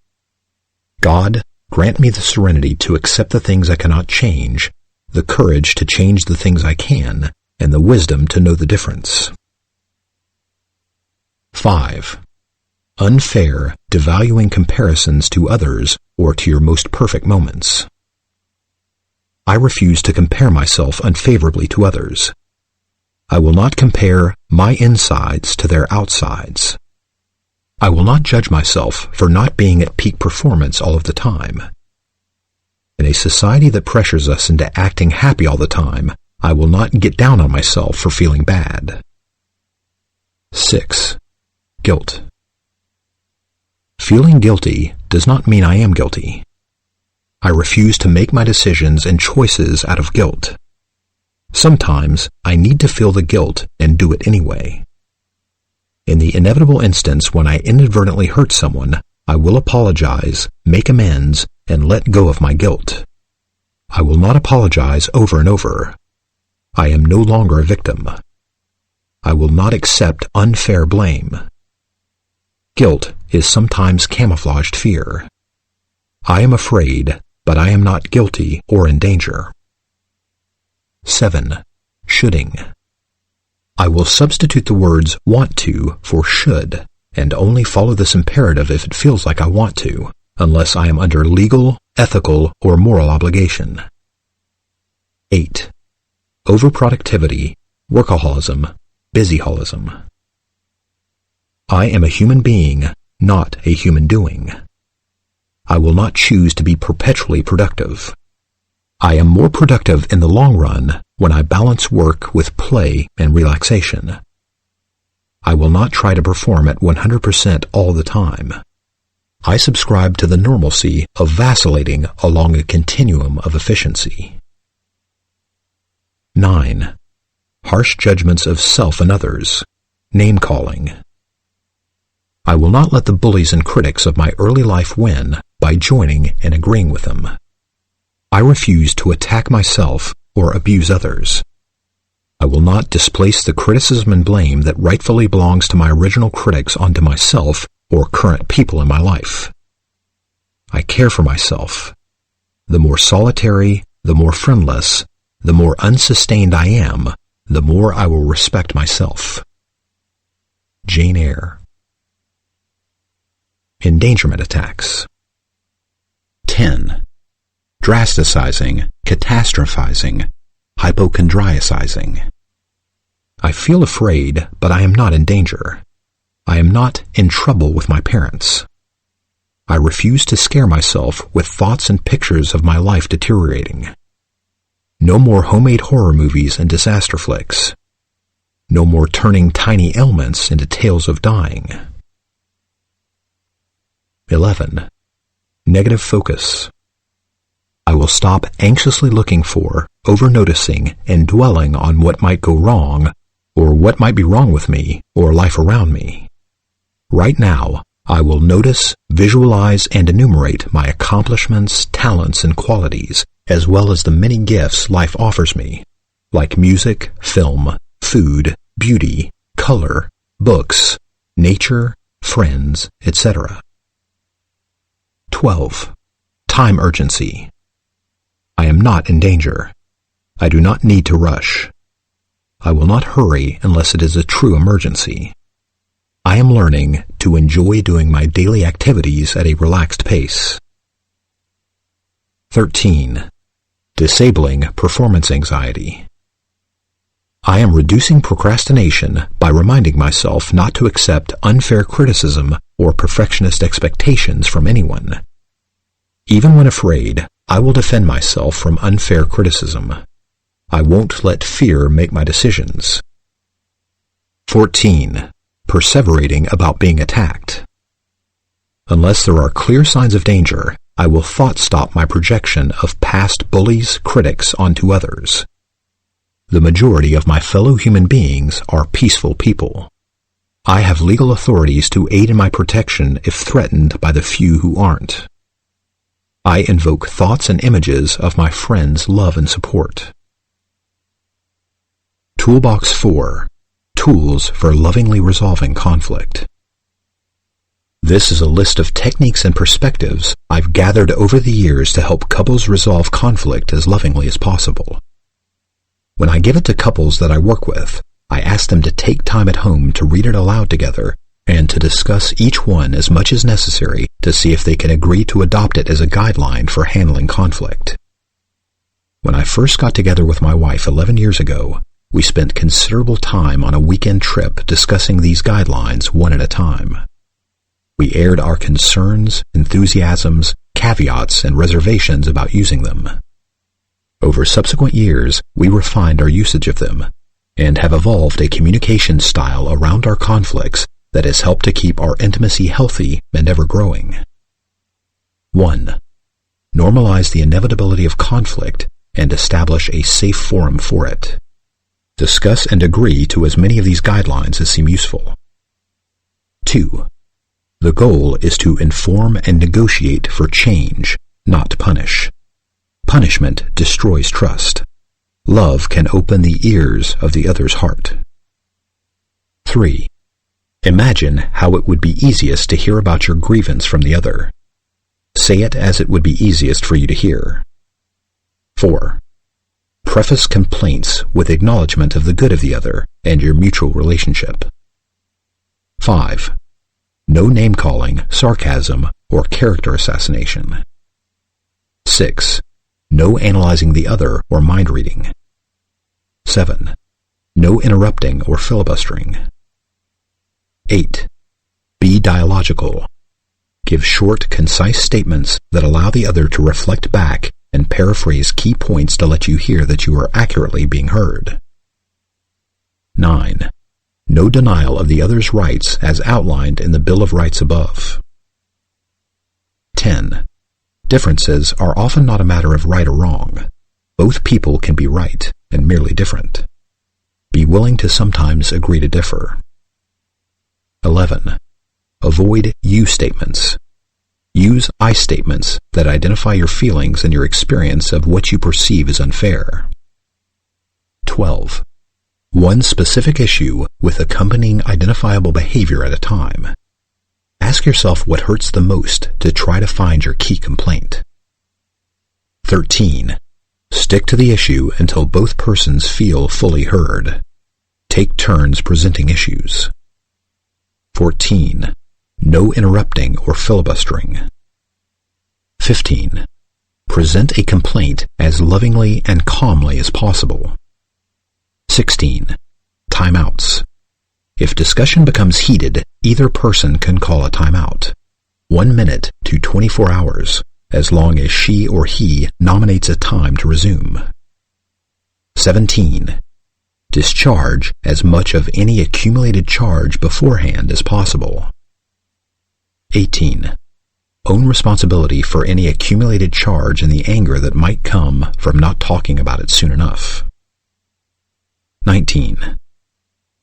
God, grant me the serenity to accept the things I cannot change, the courage to change the things I can, and the wisdom to know the difference. 5. Unfair, devaluing comparisons to others or to your most perfect moments. I refuse to compare myself unfavorably to others. I will not compare my insides to their outsides. I will not judge myself for not being at peak performance all of the time. In a society that pressures us into acting happy all the time, I will not get down on myself for feeling bad. 6. Guilt. Feeling guilty does not mean I am guilty. I refuse to make my decisions and choices out of guilt. Sometimes I need to feel the guilt and do it anyway. In the inevitable instance when I inadvertently hurt someone, I will apologize, make amends, and let go of my guilt. I will not apologize over and over. I am no longer a victim. I will not accept unfair blame. Guilt is sometimes camouflaged fear. I am afraid, but I am not guilty or in danger. 7. Shoulding. I will substitute the words want to for should, and only follow this imperative if it feels like I want to, unless I am under legal, ethical, or moral obligation. 8. Overproductivity, workaholism, busyholism. I am a human being, not a human doing. I will not choose to be perpetually productive. I am more productive in the long run when I balance work with play and relaxation. I will not try to perform at 100% all the time. I subscribe to the normalcy of vacillating along a continuum of efficiency. 9. Harsh judgments of self and others, name-calling. I will not let the bullies and critics of my early life win by joining and agreeing with them. I refuse to attack myself or abuse others. I will not displace the criticism and blame that rightfully belongs to my original critics onto myself or current people in my life. I care for myself. The more solitary, the more friendless, the more unsustained I am, the more I will respect myself. Jane Eyre. Endangerment attacks. 10. Drasticizing, catastrophizing, hypochondriacizing. I feel afraid, but I am not in danger. I am not in trouble with my parents. I refuse to scare myself with thoughts and pictures of my life deteriorating. No more homemade horror movies and disaster flicks. No more turning tiny ailments into tales of dying. 11. Negative focus. I will stop anxiously looking for over-noticing and dwelling on what might go wrong, or what might be wrong with me or life around me. Right now, I will notice, visualize, and enumerate my accomplishments, talents, and qualities, as well as the many gifts life offers me, like music, film, food, beauty, color, books, nature, friends, etc. 12. Time urgency. I am not in danger. I do not need to rush. I will not hurry unless it is a true emergency. I am learning to enjoy doing my daily activities at a relaxed pace. 13. Disabling performance anxiety. I am reducing procrastination by reminding myself not to accept unfair criticism or perfectionist expectations from anyone. Even when afraid, I will defend myself from unfair criticism. I won't let fear make my decisions. 14. Perseverating about being attacked. Unless there are clear signs of danger, I will thought stop my projection of past bullies, critics onto others. The majority of my fellow human beings are peaceful people. I have legal authorities to aid in my protection if threatened by the few who aren't. I invoke thoughts and images of my friends' love and support. Toolbox 4. Tools for lovingly resolving conflict. This is a list of techniques and perspectives I've gathered over the years to help couples resolve conflict as lovingly as possible. When I give it to couples that I work with, I ask them to take time at home to read it aloud together and to discuss each one as much as necessary to see if they can agree to adopt it as a guideline for handling conflict. When I first got together with my wife 11 years ago, we spent considerable time on a weekend trip discussing these guidelines one at a time. We aired our concerns, enthusiasms, caveats, and reservations about using them. Over subsequent years, we refined our usage of them and have evolved a communication style around our conflicts that has helped to keep our intimacy healthy and ever-growing. 1. Normalize the inevitability of conflict and establish a safe forum for it. Discuss and agree to as many of these guidelines as seem useful. 2. The goal is to inform and negotiate for change, not punish. Punishment destroys trust. Love can open the ears of the other's heart. 3. Imagine how it would be easiest to hear about your grievance from the other. Say it as it would be easiest for you to hear. 4. Preface complaints with acknowledgement of the good of the other and your mutual relationship. 5. No name-calling, sarcasm, or character assassination. 6. No analyzing the other or mind-reading. 7. No interrupting or filibustering. 8. Be dialogical. Give short, concise statements that allow the other to reflect back and paraphrase key points to let you hear that you are accurately being heard. 9. No denial of the other's rights as outlined in the Bill of Rights above. 10. Differences are often not a matter of right or wrong. Both people can be right and merely different. Be willing to sometimes agree to differ. 11. Avoid you statements. Use I statements that identify your feelings and your experience of what you perceive as unfair. 12. One specific issue with accompanying identifiable behavior at a time. Ask yourself what hurts the most to try to find your key complaint. 13. Stick to the issue until both persons feel fully heard. Take turns presenting issues. 14. No interrupting or filibustering. 15. Present a complaint as lovingly and calmly as possible. 16. Timeouts. If discussion becomes heated, either person can call a timeout. 1 minute to 24 hours, as long as she or he nominates a time to resume. 17. Discharge as much of any accumulated charge beforehand as possible. 18. own responsibility for any accumulated charge and the anger that might come from not talking about it soon enough. 19.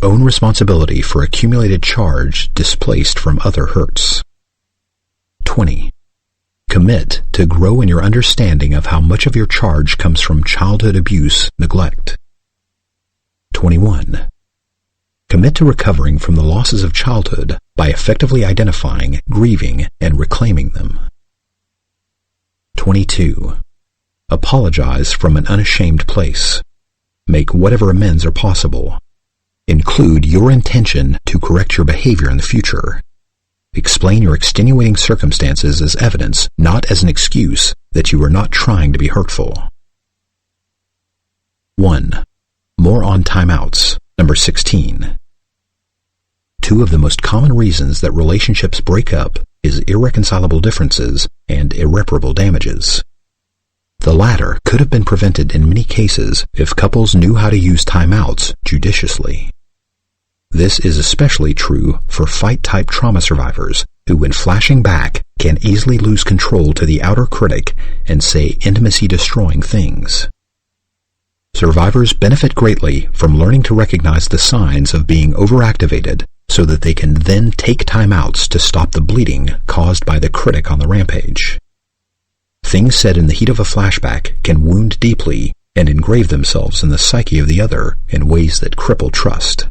Own responsibility for accumulated charge displaced from other hurts. 20. Commit to grow in your understanding of how much of your charge comes from childhood abuse, neglect. 21. Commit to recovering from the losses of childhood by effectively identifying, grieving, and reclaiming them. 22. Apologize from an unashamed place. Make whatever amends are possible. Include your intention to correct your behavior in the future. Explain your extenuating circumstances as evidence, not as an excuse, that you are not trying to be hurtful. 1. More on timeouts. Number 16. 2 of the most common reasons that relationships break up is irreconcilable differences and irreparable damages. The latter could have been prevented in many cases if couples knew how to use timeouts judiciously. This is especially true for fight-type trauma survivors who, when flashing back, can easily lose control to the outer critic and say intimacy-destroying things. Survivors benefit greatly from learning to recognize the signs of being overactivated so that they can then take timeouts to stop the bleeding caused by the critic on the rampage. Things said in the heat of a flashback can wound deeply and engrave themselves in the psyche of the other in ways that cripple trust.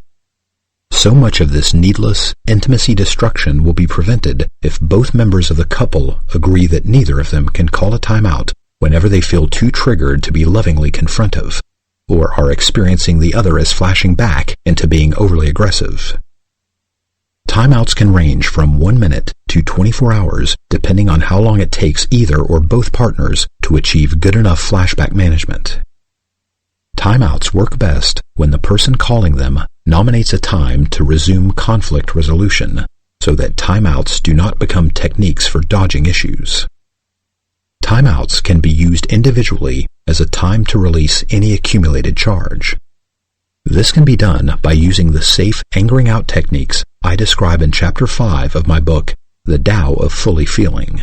So much of this needless intimacy destruction will be prevented if both members of the couple agree that neither of them can call a timeout whenever they feel too triggered to be lovingly confrontive, or are experiencing the other as flashing back into being overly aggressive. Timeouts can range from 1 minute to 24 hours depending on how long it takes either or both partners to achieve good enough flashback management. Timeouts work best when the person calling them nominates a time to resume conflict resolution so that timeouts do not become techniques for dodging issues. Timeouts can be used individually as a time to release any accumulated charge. This can be done by using the safe angering out techniques I describe in Chapter 5 of my book, The Tao of Fully Feeling.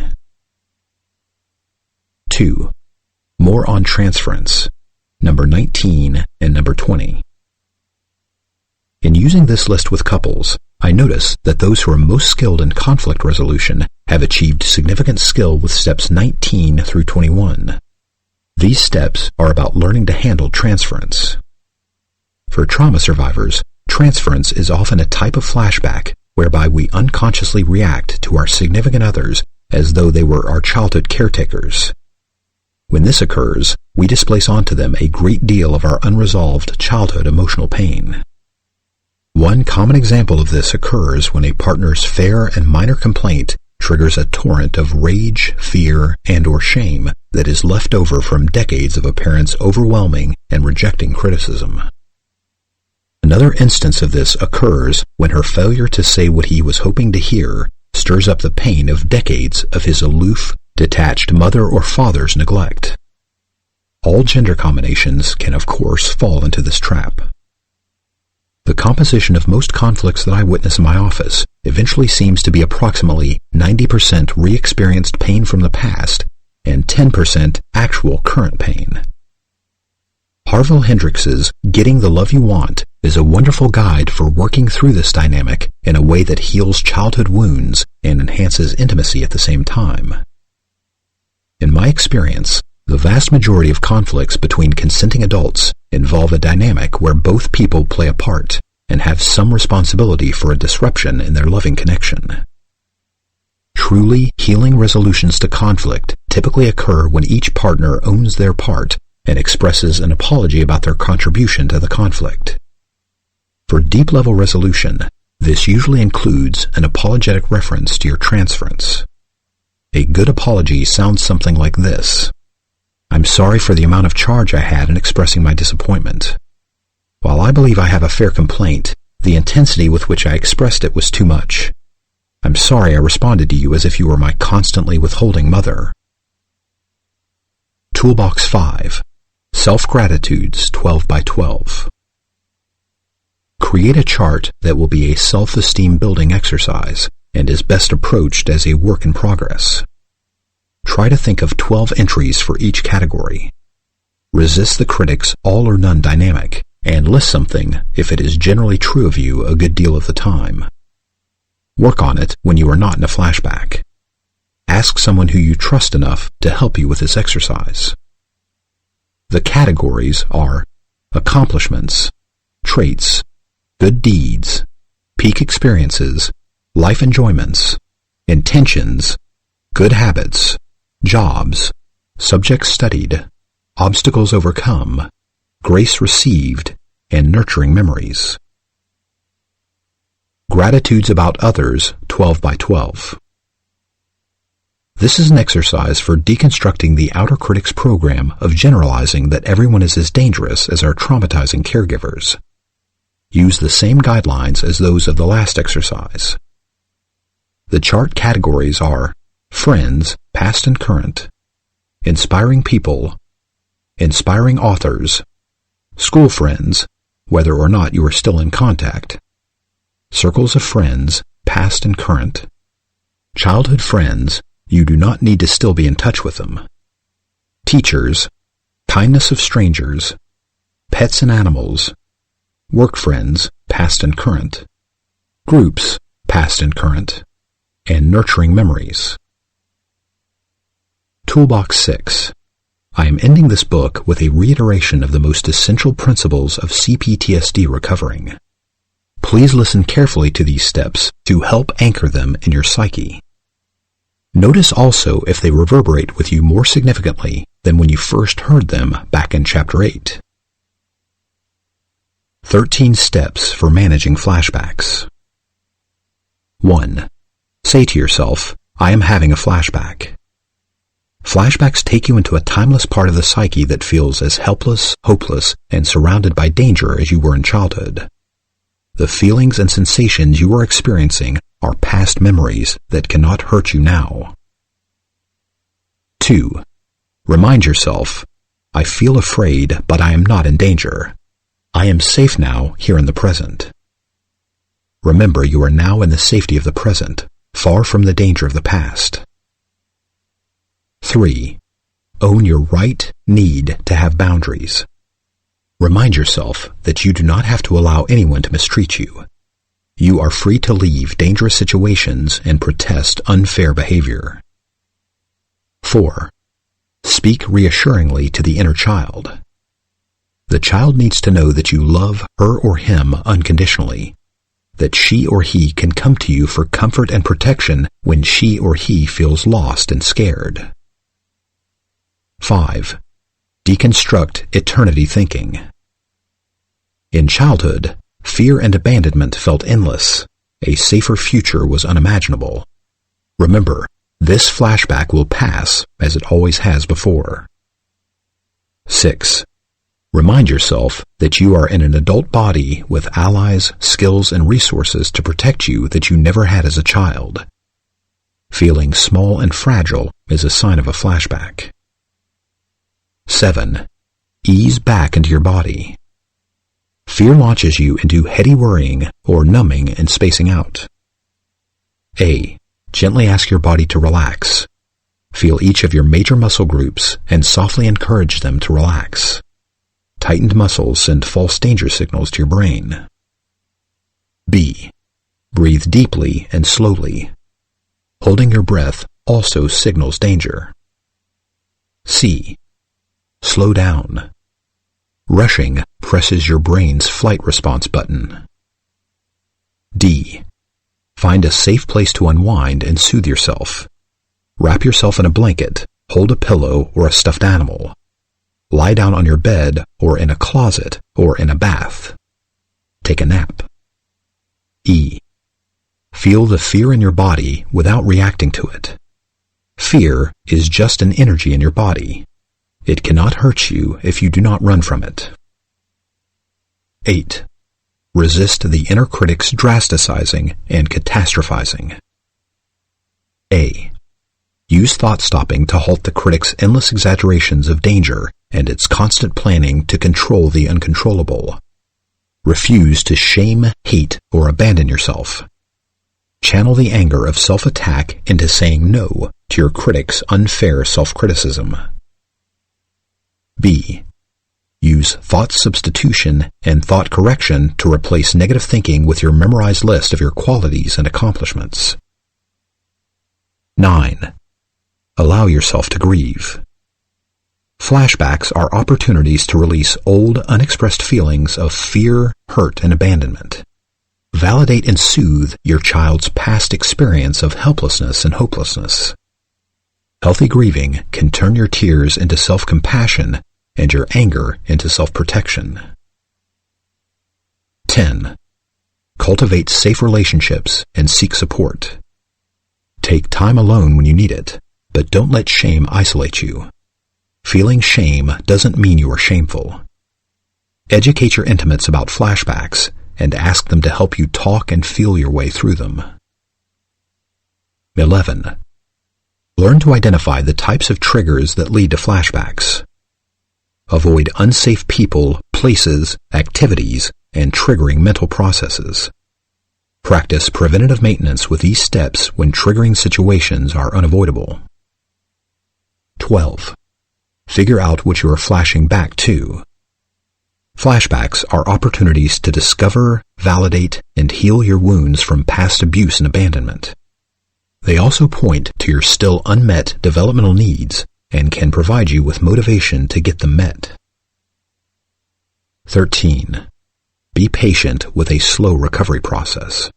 2. More on transference. Number 19 and number 20. In using this list with couples, I notice that those who are most skilled in conflict resolution have achieved significant skill with steps 19 through 21. These steps are about learning to handle transference. For trauma survivors, transference is often a type of flashback whereby we unconsciously react to our significant others as though they were our childhood caretakers. When this occurs, we displace onto them a great deal of our unresolved childhood emotional pain. One common example of this occurs when a partner's fair and minor complaint triggers a torrent of rage, fear, and/or shame that is left over from decades of a parent's overwhelming and rejecting criticism. Another instance of this occurs when her failure to say what he was hoping to hear stirs up the pain of decades of his aloof, detached mother or father's neglect. All gender combinations can, of course, fall into this trap. The composition of most conflicts that I witness in my office eventually seems to be approximately 90% re-experienced pain from the past and 10% actual current pain. Harville Hendrix's Getting the Love You Want is a wonderful guide for working through this dynamic in a way that heals childhood wounds and enhances intimacy at the same time. In my experience, the vast majority of conflicts between consenting adults involve a dynamic where both people play a part and have some responsibility for a disruption in their loving connection. Truly healing resolutions to conflict typically occur when each partner owns their part and expresses an apology about their contribution to the conflict. For deep-level resolution, this usually includes an apologetic reference to your transference. A good apology sounds something like this: I'm sorry for the amount of charge I had in expressing my disappointment. While I believe I have a fair complaint, the intensity with which I expressed it was too much. I'm sorry I responded to you as if you were my constantly withholding mother. Toolbox 5. Self-Gratitudes 12 by 12. Create a chart that will be a self-esteem building exercise and is best approached as a work in progress. Try to think of 12 entries for each category. Resist the critic's all or none dynamic, and list something if it is generally true of you a good deal of the time. Work on it when you are not in a flashback. Ask someone who you trust enough to help you with this exercise. The categories are accomplishments, traits, good deeds, peak experiences, life enjoyments, intentions, good habits, jobs, subjects studied, obstacles overcome, grace received, and nurturing memories. Gratitudes about others, 12 by 12. This is an exercise for deconstructing the outer critic's program of generalizing that everyone is as dangerous as our traumatizing caregivers. Use the same guidelines as those of the last exercise. The chart categories are friends, past and current, inspiring people, inspiring authors, school friends, whether or not you are still in contact, circles of friends, past and current, childhood friends, you do not need to still be in touch with them, teachers, kindness of strangers, pets and animals, work friends, past and current, groups, past and current, and nurturing memories. Toolbox 6. I am ending this book with a reiteration of the most essential principles of CPTSD recovering. Please listen carefully to these steps to help anchor them in your psyche. Notice also if they reverberate with you more significantly than when you first heard them back in Chapter 8. 13 Steps for Managing Flashbacks. 1. Say to yourself, I am having a flashback. Flashbacks take you into a timeless part of the psyche that feels as helpless, hopeless, and surrounded by danger as you were in childhood. The feelings and sensations you are experiencing are past memories that cannot hurt you now. 2. Remind yourself, I feel afraid, but I am not in danger. I am safe now, here in the present. Remember, you are now in the safety of the present, far from the danger of the past. 3. Own your right, need to have boundaries. Remind yourself that you do not have to allow anyone to mistreat you. You are free to leave dangerous situations and protest unfair behavior. 4. Speak reassuringly to the inner child. The child needs to know that you love her or him unconditionally, that she or he can come to you for comfort and protection when she or he feels lost and scared. 5. Deconstruct eternity thinking. In childhood, fear and abandonment felt endless. A safer future was unimaginable. Remember, this flashback will pass as it always has before. 6. Remind yourself that you are in an adult body with allies, skills, and resources to protect you that you never had as a child. Feeling small and fragile is a sign of a flashback. 7. Ease back into your body. Fear launches you into heady worrying or numbing and spacing out. A. Gently ask your body to relax. Feel each of your major muscle groups and softly encourage them to relax. Tightened muscles send false danger signals to your brain. B. Breathe deeply and slowly. Holding your breath also signals danger. C. Slow down. Rushing presses your brain's flight response button. D. Find a safe place to unwind and soothe yourself. Wrap yourself in a blanket, hold a pillow or a stuffed animal. Lie down on your bed or in a closet or in a bath. Take a nap. E. Feel the fear in your body without reacting to it. Fear is just an energy in your body. It cannot hurt you if you do not run from it. 8. Resist the inner critic's drasticizing and catastrophizing. A. Use thought stopping to halt the critic's endless exaggerations of danger and its constant planning to control the uncontrollable. Refuse to shame, hate, or abandon yourself. channel the anger of self-attack into saying no to your critic's unfair self-criticism. B. Use thought substitution and thought correction to replace negative thinking with your memorized list of your qualities and accomplishments. 9. Allow yourself to grieve. Flashbacks are opportunities to release old, unexpressed feelings of fear, hurt, and abandonment. Validate and soothe your child's past experience of helplessness and hopelessness. Healthy grieving can turn your tears into self-compassion and your anger into self-protection. 10. Cultivate safe relationships and seek support. Take time alone when you need it, but don't let shame isolate you. Feeling shame doesn't mean you are shameful. Educate your intimates about flashbacks and ask them to help you talk and feel your way through them. 11. Learn to identify the types of triggers that lead to flashbacks. Avoid unsafe people, places, activities, and triggering mental processes. Practice preventative maintenance with these steps when triggering situations are unavoidable. 12. Figure out what you are flashing back to. Flashbacks are opportunities to discover, validate, and heal your wounds from past abuse and abandonment. They also point to your still unmet developmental needs and can provide you with motivation to get them met. 13. Be patient with a slow recovery process.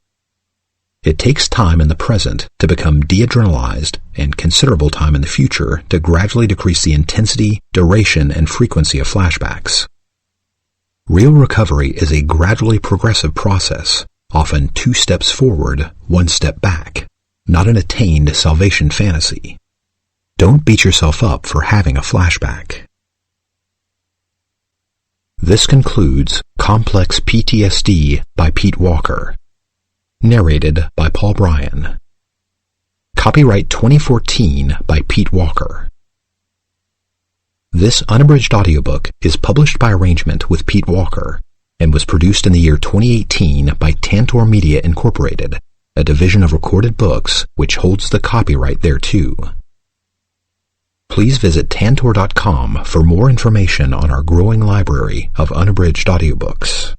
It takes time in the present to become de-adrenalized and considerable time in the future to gradually decrease the intensity, duration, and frequency of flashbacks. Real recovery is a gradually progressive process, often 2 steps forward, 1 step back, not an attained salvation fantasy. Don't beat yourself up for having a flashback. This concludes Complex PTSD by Pete Walker. Narrated by Paul Brion. Copyright 2014 by Pete Walker. This unabridged audiobook is published by arrangement with Pete Walker and was produced in the year 2018 by Tantor Media Incorporated, a division of Recorded Books which holds the copyright thereto. Please visit Tantor.com for more information on our growing library of unabridged audiobooks.